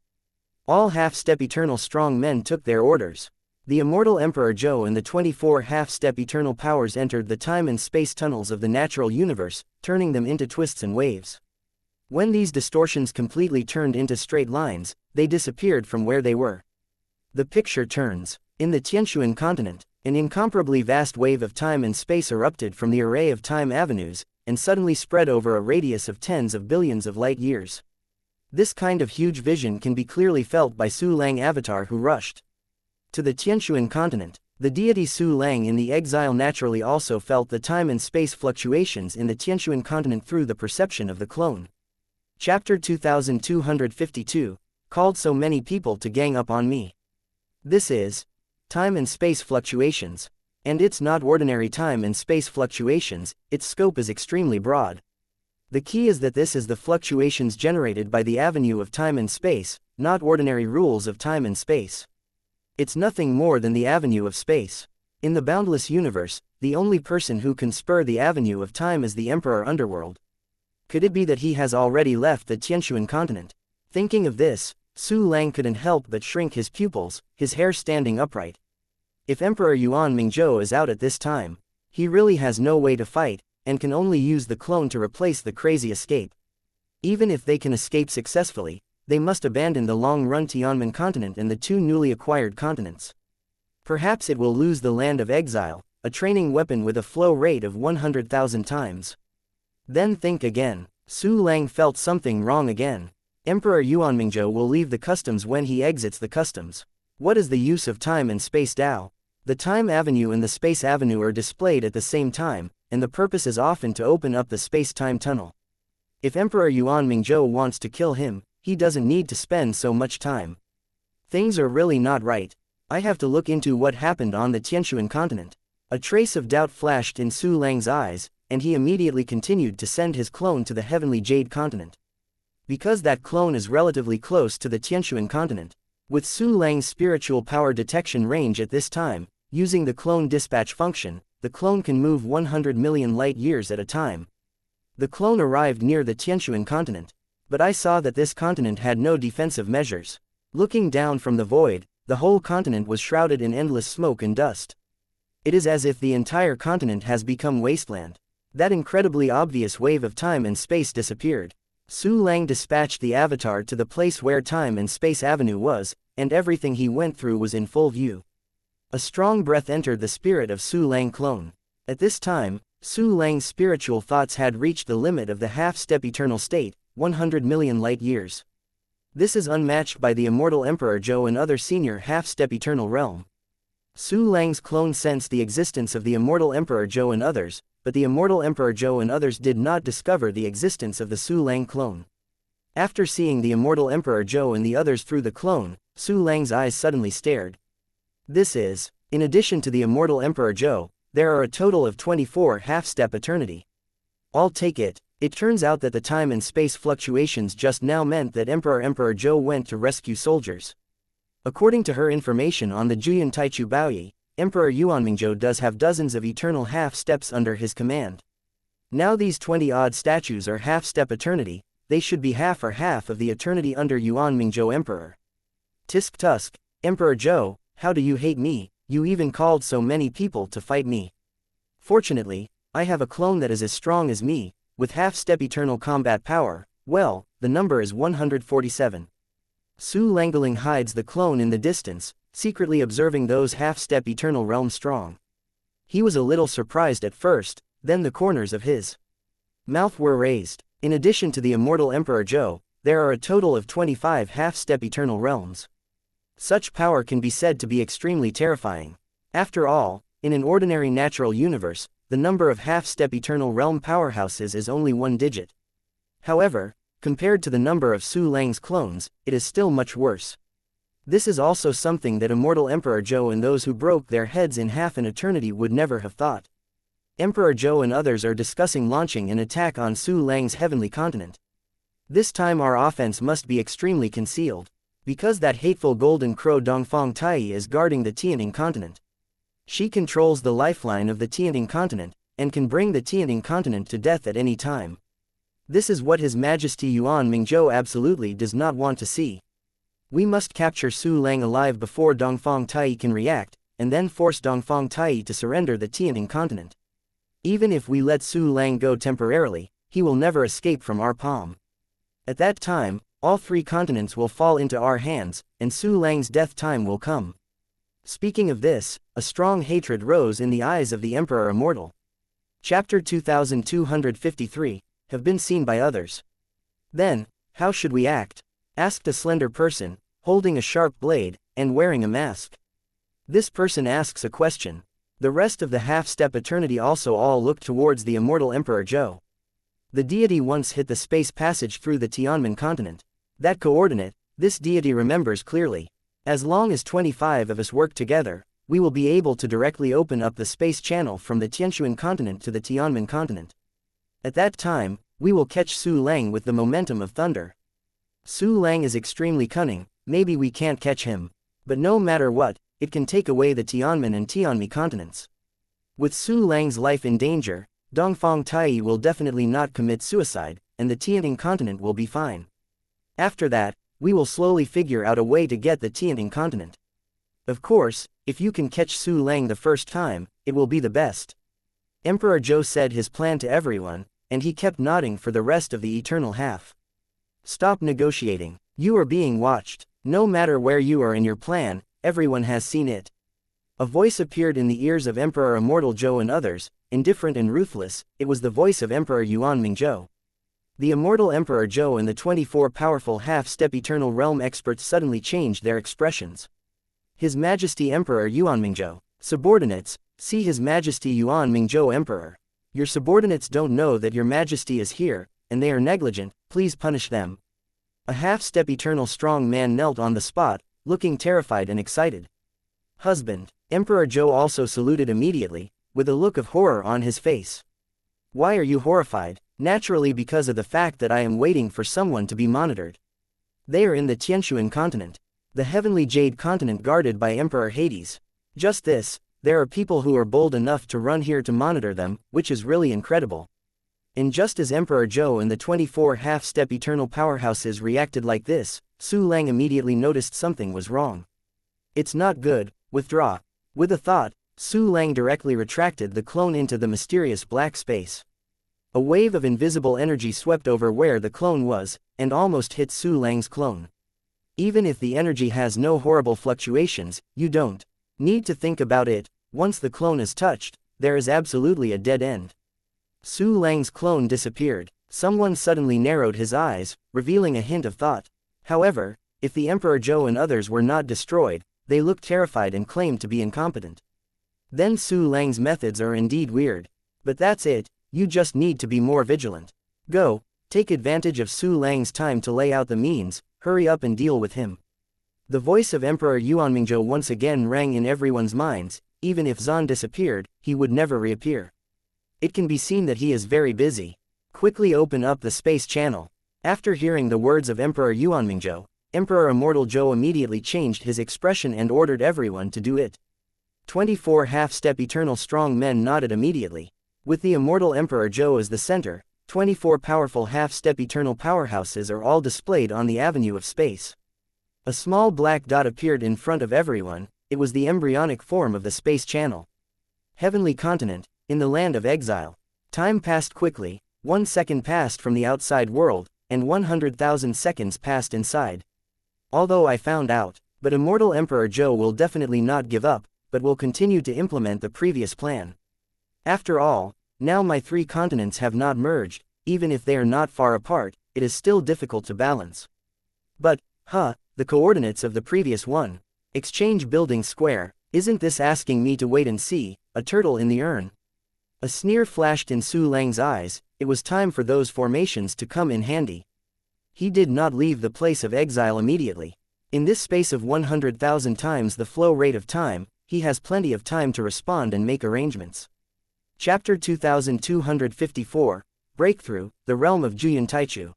All half-step eternal strong men took their orders. The immortal Emperor Zhou and the 24 half-step eternal powers entered the time and space tunnels of the natural universe, turning them into twists and waves. When these distortions completely turned into straight lines, they disappeared from where they were. The picture turns. In the Tianshuan continent, an incomparably vast wave of time and space erupted from the array of time avenues, and suddenly spread over a radius of tens of billions of light years. This kind of huge vision can be clearly felt by Su Lang avatar who rushed to the Tianshuan continent. The deity Su Lang in the exile naturally also felt the time and space fluctuations in the Tianshuan continent through the perception of the clone. Chapter 2252, called so many people to gang up on me. This is time and space fluctuations. And it's not ordinary time and space fluctuations, its scope is extremely broad. The key is that this is the fluctuations generated by the avenue of time and space, not ordinary rules of time and space. It's nothing more than the avenue of space. In the boundless universe, the only person who can spur the avenue of time is the Emperor Underworld. Could it be that he has already left the Tianshuan continent? Thinking of this, Su Lang couldn't help but shrink his pupils, his hair standing upright. If Emperor Yuan Mingzhou is out at this time, he really has no way to fight, and can only use the clone to replace the crazy escape. Even if they can escape successfully, they must abandon the long-run Tianmen continent and the two newly acquired continents. Perhaps it will lose the Land of Exile, a training weapon with a flow rate of 100,000 times. Then think again. Su Lang felt something wrong again. Emperor Yuan Mingzhou will leave the customs when he exits the customs. What is the use of time and space Dao? The time avenue and the space avenue are displayed at the same time, and the purpose is often to open up the space-time tunnel. If Emperor Yuan Mingzhou wants to kill him, he doesn't need to spend so much time. Things are really not right. I have to look into what happened on the Tianshuan continent. A trace of doubt flashed in Su Lang's eyes, and he immediately continued to send his clone to the Heavenly Jade continent. Because that clone is relatively close to the Tianshuan continent. With Su Lang's spiritual power detection range at this time, using the clone dispatch function, the clone can move 100 million light years at a time. The clone arrived near the Tianshuan continent, but I saw that this continent had no defensive measures. Looking down from the void, the whole continent was shrouded in endless smoke and dust. It is as if the entire continent has become wasteland. That incredibly obvious wave of time and space disappeared. Su Lang dispatched the avatar to the place where time and space avenue was, and everything he went through was in full view. A strong breath entered the spirit of Su Lang clone. At this time, Su Lang's spiritual thoughts had reached the limit of the half-step eternal state, 100 million light years. This is unmatched by the immortal Emperor Zhou and other senior half-step eternal realm. Su Lang's clone sensed the existence of the immortal Emperor Zhou and others, but the immortal Emperor Zhou and others did not discover the existence of the Su Lang clone. After seeing the immortal Emperor Zhou and the others through the clone, Su Lang's eyes suddenly stared. This is, in addition to the immortal Emperor Zhou, there are a total of 24 half-step eternity. I'll take it. It turns out that the time and space fluctuations just now meant that Emperor Zhou went to rescue soldiers. According to her information on the Juyan Taichu Baoyi, Emperor Yuan Mingzhou does have dozens of eternal half-steps under his command. Now these 20-odd statues are half-step eternity, they should be half or half of the eternity under Yuan Mingzhou Emperor. Tisk Tusk, Emperor Zhou, how do you hate me? You even called so many people to fight me. Fortunately, I have a clone that is as strong as me, with half-step eternal combat power. Well, the number is 147. Su Langling hides the clone in the distance, secretly observing those half-step eternal realms strong. He was a little surprised at first, then the corners of his mouth were raised. In addition to the immortal Emperor Zhou, there are a total of 25 half-step eternal realms. Such power can be said to be extremely terrifying. After all, in an ordinary natural universe, the number of half-step eternal realm powerhouses is only one digit. However, compared to the number of Su Lang's clones, it is still much worse. This is also something that immortal Emperor Zhou and those who broke their heads in half an eternity would never have thought. Emperor Zhou and others are discussing launching an attack on Su Lang's heavenly continent. This time our offense must be extremely concealed. Because that hateful golden crow Dongfang Tai is guarding the Tianning continent. She controls the lifeline of the Tianning continent, and can bring the Tianning continent to death at any time. This is what His Majesty Yuan Mingzhou absolutely does not want to see. We must capture Su Lang alive before Dongfang Tai can react, and then force Dongfang Tai to surrender the Tianning continent. Even if we let Su Lang go temporarily, he will never escape from our palm. At that time, all three continents will fall into our hands, and Su Lang's death time will come. Speaking of this, a strong hatred rose in the eyes of the Emperor Immortal. Chapter 2253, have been seen by others. Then, how should we act? Asked a slender person, holding a sharp blade, and wearing a mask. This person asks a question. The rest of the half-step eternity also all look towards the immortal Emperor Zhou. The deity once hit the space passage through the Tianmen continent. That coordinate, this deity remembers clearly. As long as 25 of us work together, we will be able to directly open up the space channel from the Tianshuan continent to the Tianmen continent. At that time, We will catch Su Lang with the momentum of thunder. Su Lang is extremely cunning, maybe we can't catch him. But no matter what, it can take away the Tianmen and Tianmi continents. With Su Lang's life in danger, Dongfang Tai will definitely not commit suicide, and the Tianting continent will be fine. After that, we will slowly figure out a way to get the Tianting continent. Of course, if you can catch Su Lang the first time, it will be the best. Emperor Zhou said his plan to everyone, and he kept nodding for the rest of the eternal half. Stop negotiating. You are being watched. No matter where you are in your plan, everyone has seen it. A voice appeared in the ears of Emperor Immortal Zhou and others, indifferent and ruthless. It was the voice of Emperor Yuan Mingzhou. The immortal Emperor Zhou and the 24 powerful half-step eternal realm experts suddenly changed their expressions. His Majesty Emperor Yuan Mingzhou. Subordinates, see His Majesty Yuan Mingzhou Emperor. Your subordinates don't know that Your Majesty is here, and they are negligent, please punish them. A half-step eternal strong man knelt on the spot, looking terrified and excited. Husband. Emperor Zhou also saluted immediately, with a look of horror on his face. Why are you horrified? Naturally because of the fact that I am waiting for someone to be monitored. They are in the Tianshuan continent, the heavenly jade continent guarded by Emperor Hades. Just this, there are people who are bold enough to run here to monitor them, which is really incredible. And just as Emperor Zhou and the 24 half-step eternal powerhouses reacted like this, Su Lang immediately noticed something was wrong. It's not good, withdraw. With a thought, Su Lang directly retracted the clone into the mysterious black space. A wave of invisible energy swept over where the clone was, and almost hit Su Lang's clone. Even if the energy has no horrible fluctuations, you don't need to think about it. Once the clone is touched, there is absolutely a dead end. Su Lang's clone disappeared. Someone suddenly narrowed his eyes, revealing a hint of thought. However, if the Emperor Zhou and others were not destroyed, they looked terrified and claimed to be incompetent. Then Su Lang's methods are indeed weird. But that's it, you just need to be more vigilant. Go, take advantage of Su Lang's time to lay out the means, hurry up and deal with him. The voice of Emperor Yuan Mingzhou once again rang in everyone's minds. Even if Zan disappeared, he would never reappear. It can be seen that he is very busy. Quickly open up the space channel. After hearing the words of Emperor Yuan Mingzhou, Emperor Immortal Zhou immediately changed his expression and ordered everyone to do it. 24 half-step eternal strong men nodded immediately. With the immortal Emperor Zhou as the center, 24 powerful half-step eternal powerhouses are all displayed on the avenue of space. A small black dot appeared in front of everyone. It was the embryonic form of the space channel. Heavenly continent, in the land of exile. Time passed quickly. 1 second passed from the outside world, and 100,000 seconds passed inside. Although I found out, but immortal Emperor Zhou will definitely not give up, but will continue to implement the previous plan. After all, now my 3 continents have not merged. Even if they are not far apart, it is still difficult to balance. But, the coordinates of the previous one. Exchange building square, isn't this asking me to wait and see? A turtle in the urn. A sneer flashed in Su Lang's eyes. It was time for those formations to come in handy. He did not leave the place of exile immediately. In this space of 100,000 times the flow rate of time, he has plenty of time to respond and make arrangements. Chapter 2254, Breakthrough, the Realm of Juyan Taichu.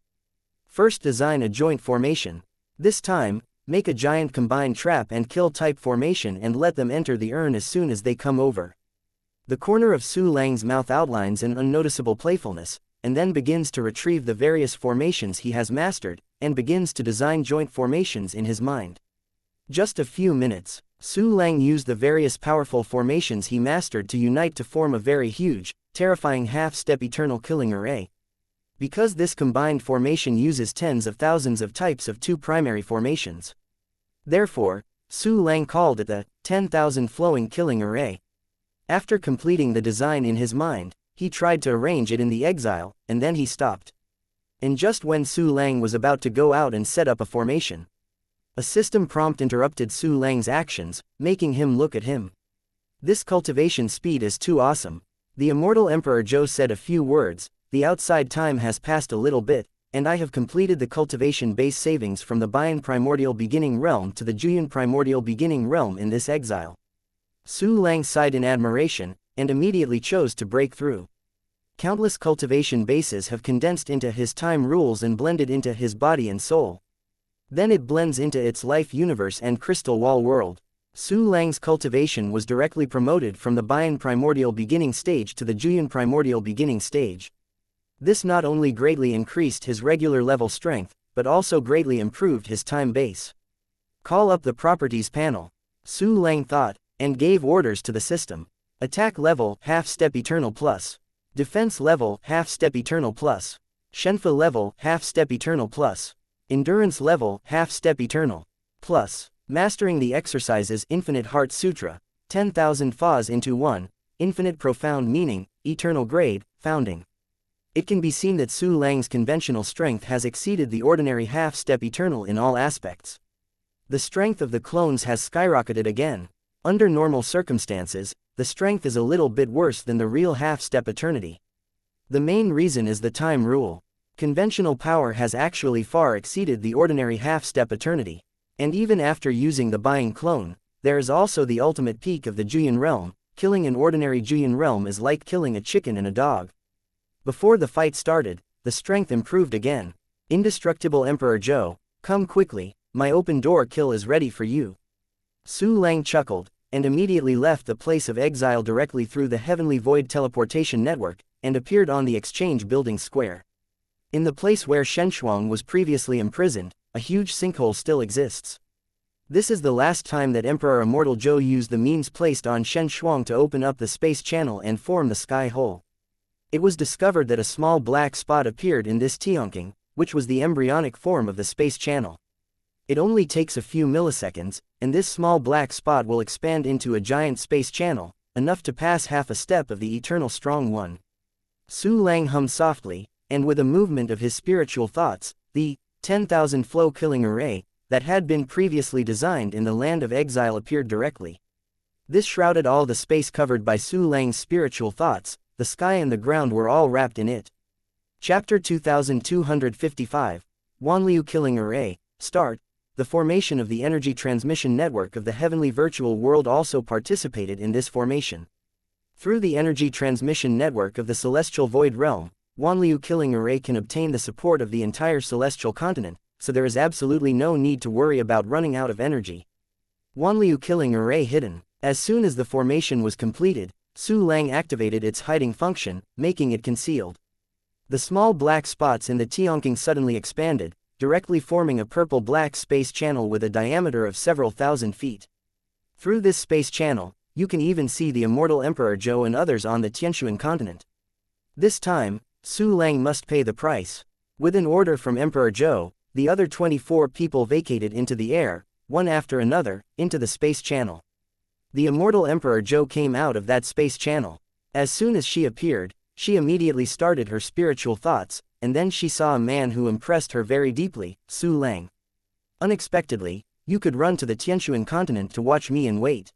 First, design a joint formation. This time, make a giant combined trap and kill type formation and let them enter the urn as soon as they come over. The corner of Su Lang's mouth outlines an unnoticeable playfulness, and then begins to retrieve the various formations he has mastered, and begins to design joint formations in his mind. Just a few minutes, Su Lang used the various powerful formations he mastered to unite to form a very huge, terrifying half-step eternal killing array. Because this combined formation uses tens of thousands of types of 2 primary formations. Therefore, Su Lang called it the 10,000 flowing killing array. After completing the design in his mind, he tried to arrange it in the exile, and then he stopped. And just when Su Lang was about to go out and set up a formation, a system prompt interrupted Su Lang's actions, making him look at him. This cultivation speed is too awesome. The immortal Emperor Zhou said a few words. The outside time has passed a little bit, and I have completed the cultivation base savings from the Bian primordial beginning realm to the Juyan primordial beginning realm in this exile. Su Lang sighed in admiration, and immediately chose to break through. Countless cultivation bases have condensed into his time rules and blended into his body and soul. Then it blends into its life universe and crystal wall world. Su Lang's cultivation was directly promoted from the Bian primordial beginning stage to the Juyan primordial beginning stage. This not only greatly increased his regular level strength, but also greatly improved his time base. Call up the properties panel. Su Lang thought, and gave orders to the system. Attack level, half-step eternal plus. Defense level, half-step eternal plus. Shenfa level, half-step eternal plus. Endurance level, half-step eternal plus. Mastering the exercises Infinite Heart Sutra, 10,000 Fas into 1, Infinite Profound Meaning, Eternal Grade, Founding. It can be seen that Su Lang's conventional strength has exceeded the ordinary half-step eternal in all aspects. The strength of the clones has skyrocketed again. Under normal circumstances, the strength is a little bit worse than the real half-step eternity. The main reason is the time rule. Conventional power has actually far exceeded the ordinary half-step eternity. And even after using the Bian clone, there is also the ultimate peak of the Juyan realm. Killing an ordinary Juyan realm is like killing a chicken and a dog. Before the fight started, the strength improved again. Indestructible Emperor Zhou, come quickly, my open door kill is ready for you. Su Lang chuckled, and immediately left the place of exile directly through the Heavenly Void teleportation network, and appeared on the exchange building square. In the place where Shenshuang was previously imprisoned, a huge sinkhole still exists. This is the last time that Emperor Immortal Zhou used the means placed on Shenshuang to open up the space channel and form the sky hole. It was discovered that a small black spot appeared in this Tianqing, which was the embryonic form of the space channel. It only takes a few milliseconds, and this small black spot will expand into a giant space channel, enough to pass half a step of the Eternal Strong One. Su Lang hummed softly, and with a movement of his spiritual thoughts, the 10,000 flow killing array that had been previously designed in the land of exile appeared directly. This shrouded all the space covered by Su Lang's spiritual thoughts. The sky and the ground were all wrapped in it. Chapter 2255, Wanliu Killing Array, Start. The formation of the energy transmission network of the heavenly virtual world also participated in this formation. Through the energy transmission network of the celestial void realm, Wanliu Killing Array can obtain the support of the entire celestial continent, so there is absolutely no need to worry about running out of energy. Wanliu Killing Array hidden. As soon as the formation was completed, Su Lang activated its hiding function, making it concealed. The small black spots in the Tianqing suddenly expanded, directly forming a purple-black space channel with a diameter of several thousand feet. Through this space channel, you can even see the immortal Emperor Zhou and others on the Tianshuan continent. This time, Su Lang must pay the price. With an order from Emperor Zhou, the other 24 people vacated into the air, one after another, into the space channel. The immortal Emperor Zhou came out of that space channel. As soon as she appeared, she immediately started her spiritual thoughts, and then she saw a man who impressed her very deeply, Su Lang. Unexpectedly, you could run to the Tianshuan continent to watch me and wait.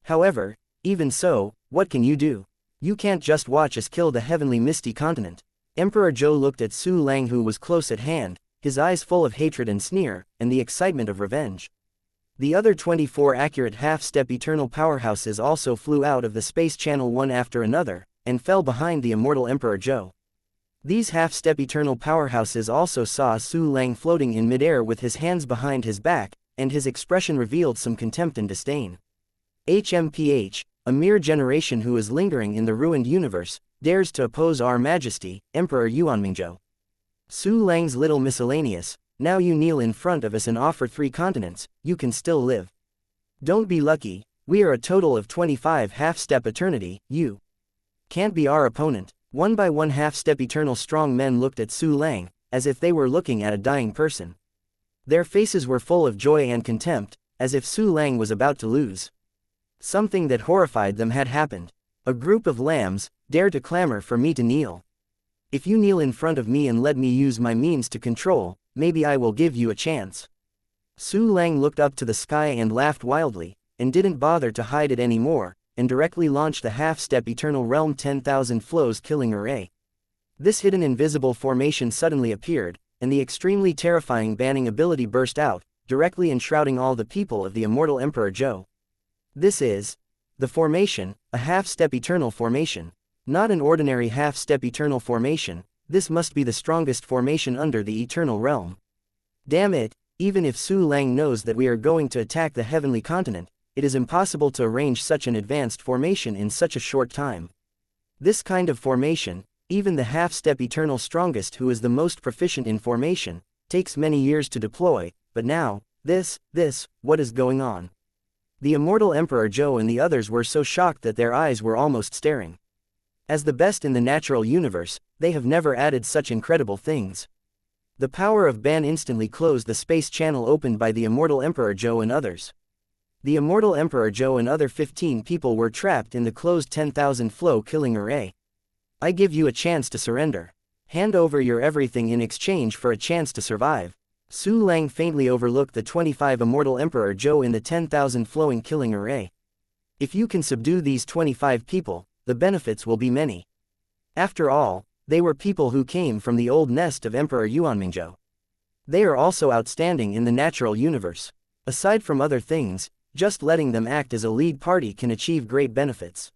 However, even so, what can you do? You can't just watch us kill the heavenly misty continent. Emperor Zhou looked at Su Lang, who was close at hand, his eyes full of hatred and sneer, and the excitement of revenge. The other 24 accurate half-step eternal powerhouses also flew out of the space channel one after another, and fell behind the immortal Emperor Zhou. These half-step eternal powerhouses also saw Su Lang floating in midair with his hands behind his back, and his expression revealed some contempt and disdain. HMPH, a mere generation who is lingering in the ruined universe, dares to oppose our Majesty, Emperor Yuanmingzhou. Su Lang's little miscellaneous, now you kneel in front of us and offer 3 continents, you can still live. Don't be lucky, we are a total of 25 half-step eternity, you can't be our opponent. One by one half-step eternal strong men looked at Su Lang, as if they were looking at a dying person. Their faces were full of joy and contempt, as if Su Lang was about to lose. Something that horrified them had happened. A group of lambs dare to clamor for me to kneel. If you kneel in front of me and let me use my means to control, maybe I will give you a chance. Su Lang looked up to the sky and laughed wildly, and didn't bother to hide it anymore, and directly launched the half-step eternal realm 10,000 flows killing array. This hidden invisible formation suddenly appeared, and the extremely terrifying banning ability burst out, directly enshrouding all the people of the immortal Emperor Zhou. This is the formation, a half-step eternal formation. Not an ordinary half-step eternal formation, this must be the strongest formation under the eternal realm. Damn it, even if Su Lang knows that we are going to attack the heavenly continent, it is impossible to arrange such an advanced formation in such a short time. This kind of formation, even the half-step eternal strongest who is the most proficient in formation, takes many years to deploy, but now, what is going on? The immortal Emperor Zhou and the others were so shocked that their eyes were almost staring. As the best in the natural universe, they have never added such incredible things. The power of Ban instantly closed the space channel opened by the immortal Emperor Zhou and others. The immortal Emperor Zhou and other 15 people were trapped in the closed 10,000 flow killing array. I give you a chance to surrender. Hand over your everything in exchange for a chance to survive. Su Lang faintly overlooked the 25 immortal Emperor Zhou in the 10,000 flowing killing array. If you can subdue these 25 people, the benefits will be many. After all, they were people who came from the old nest of Emperor Yuanmingzhou. They are also outstanding in the natural universe. Aside from other things, just letting them act as a lead party can achieve great benefits.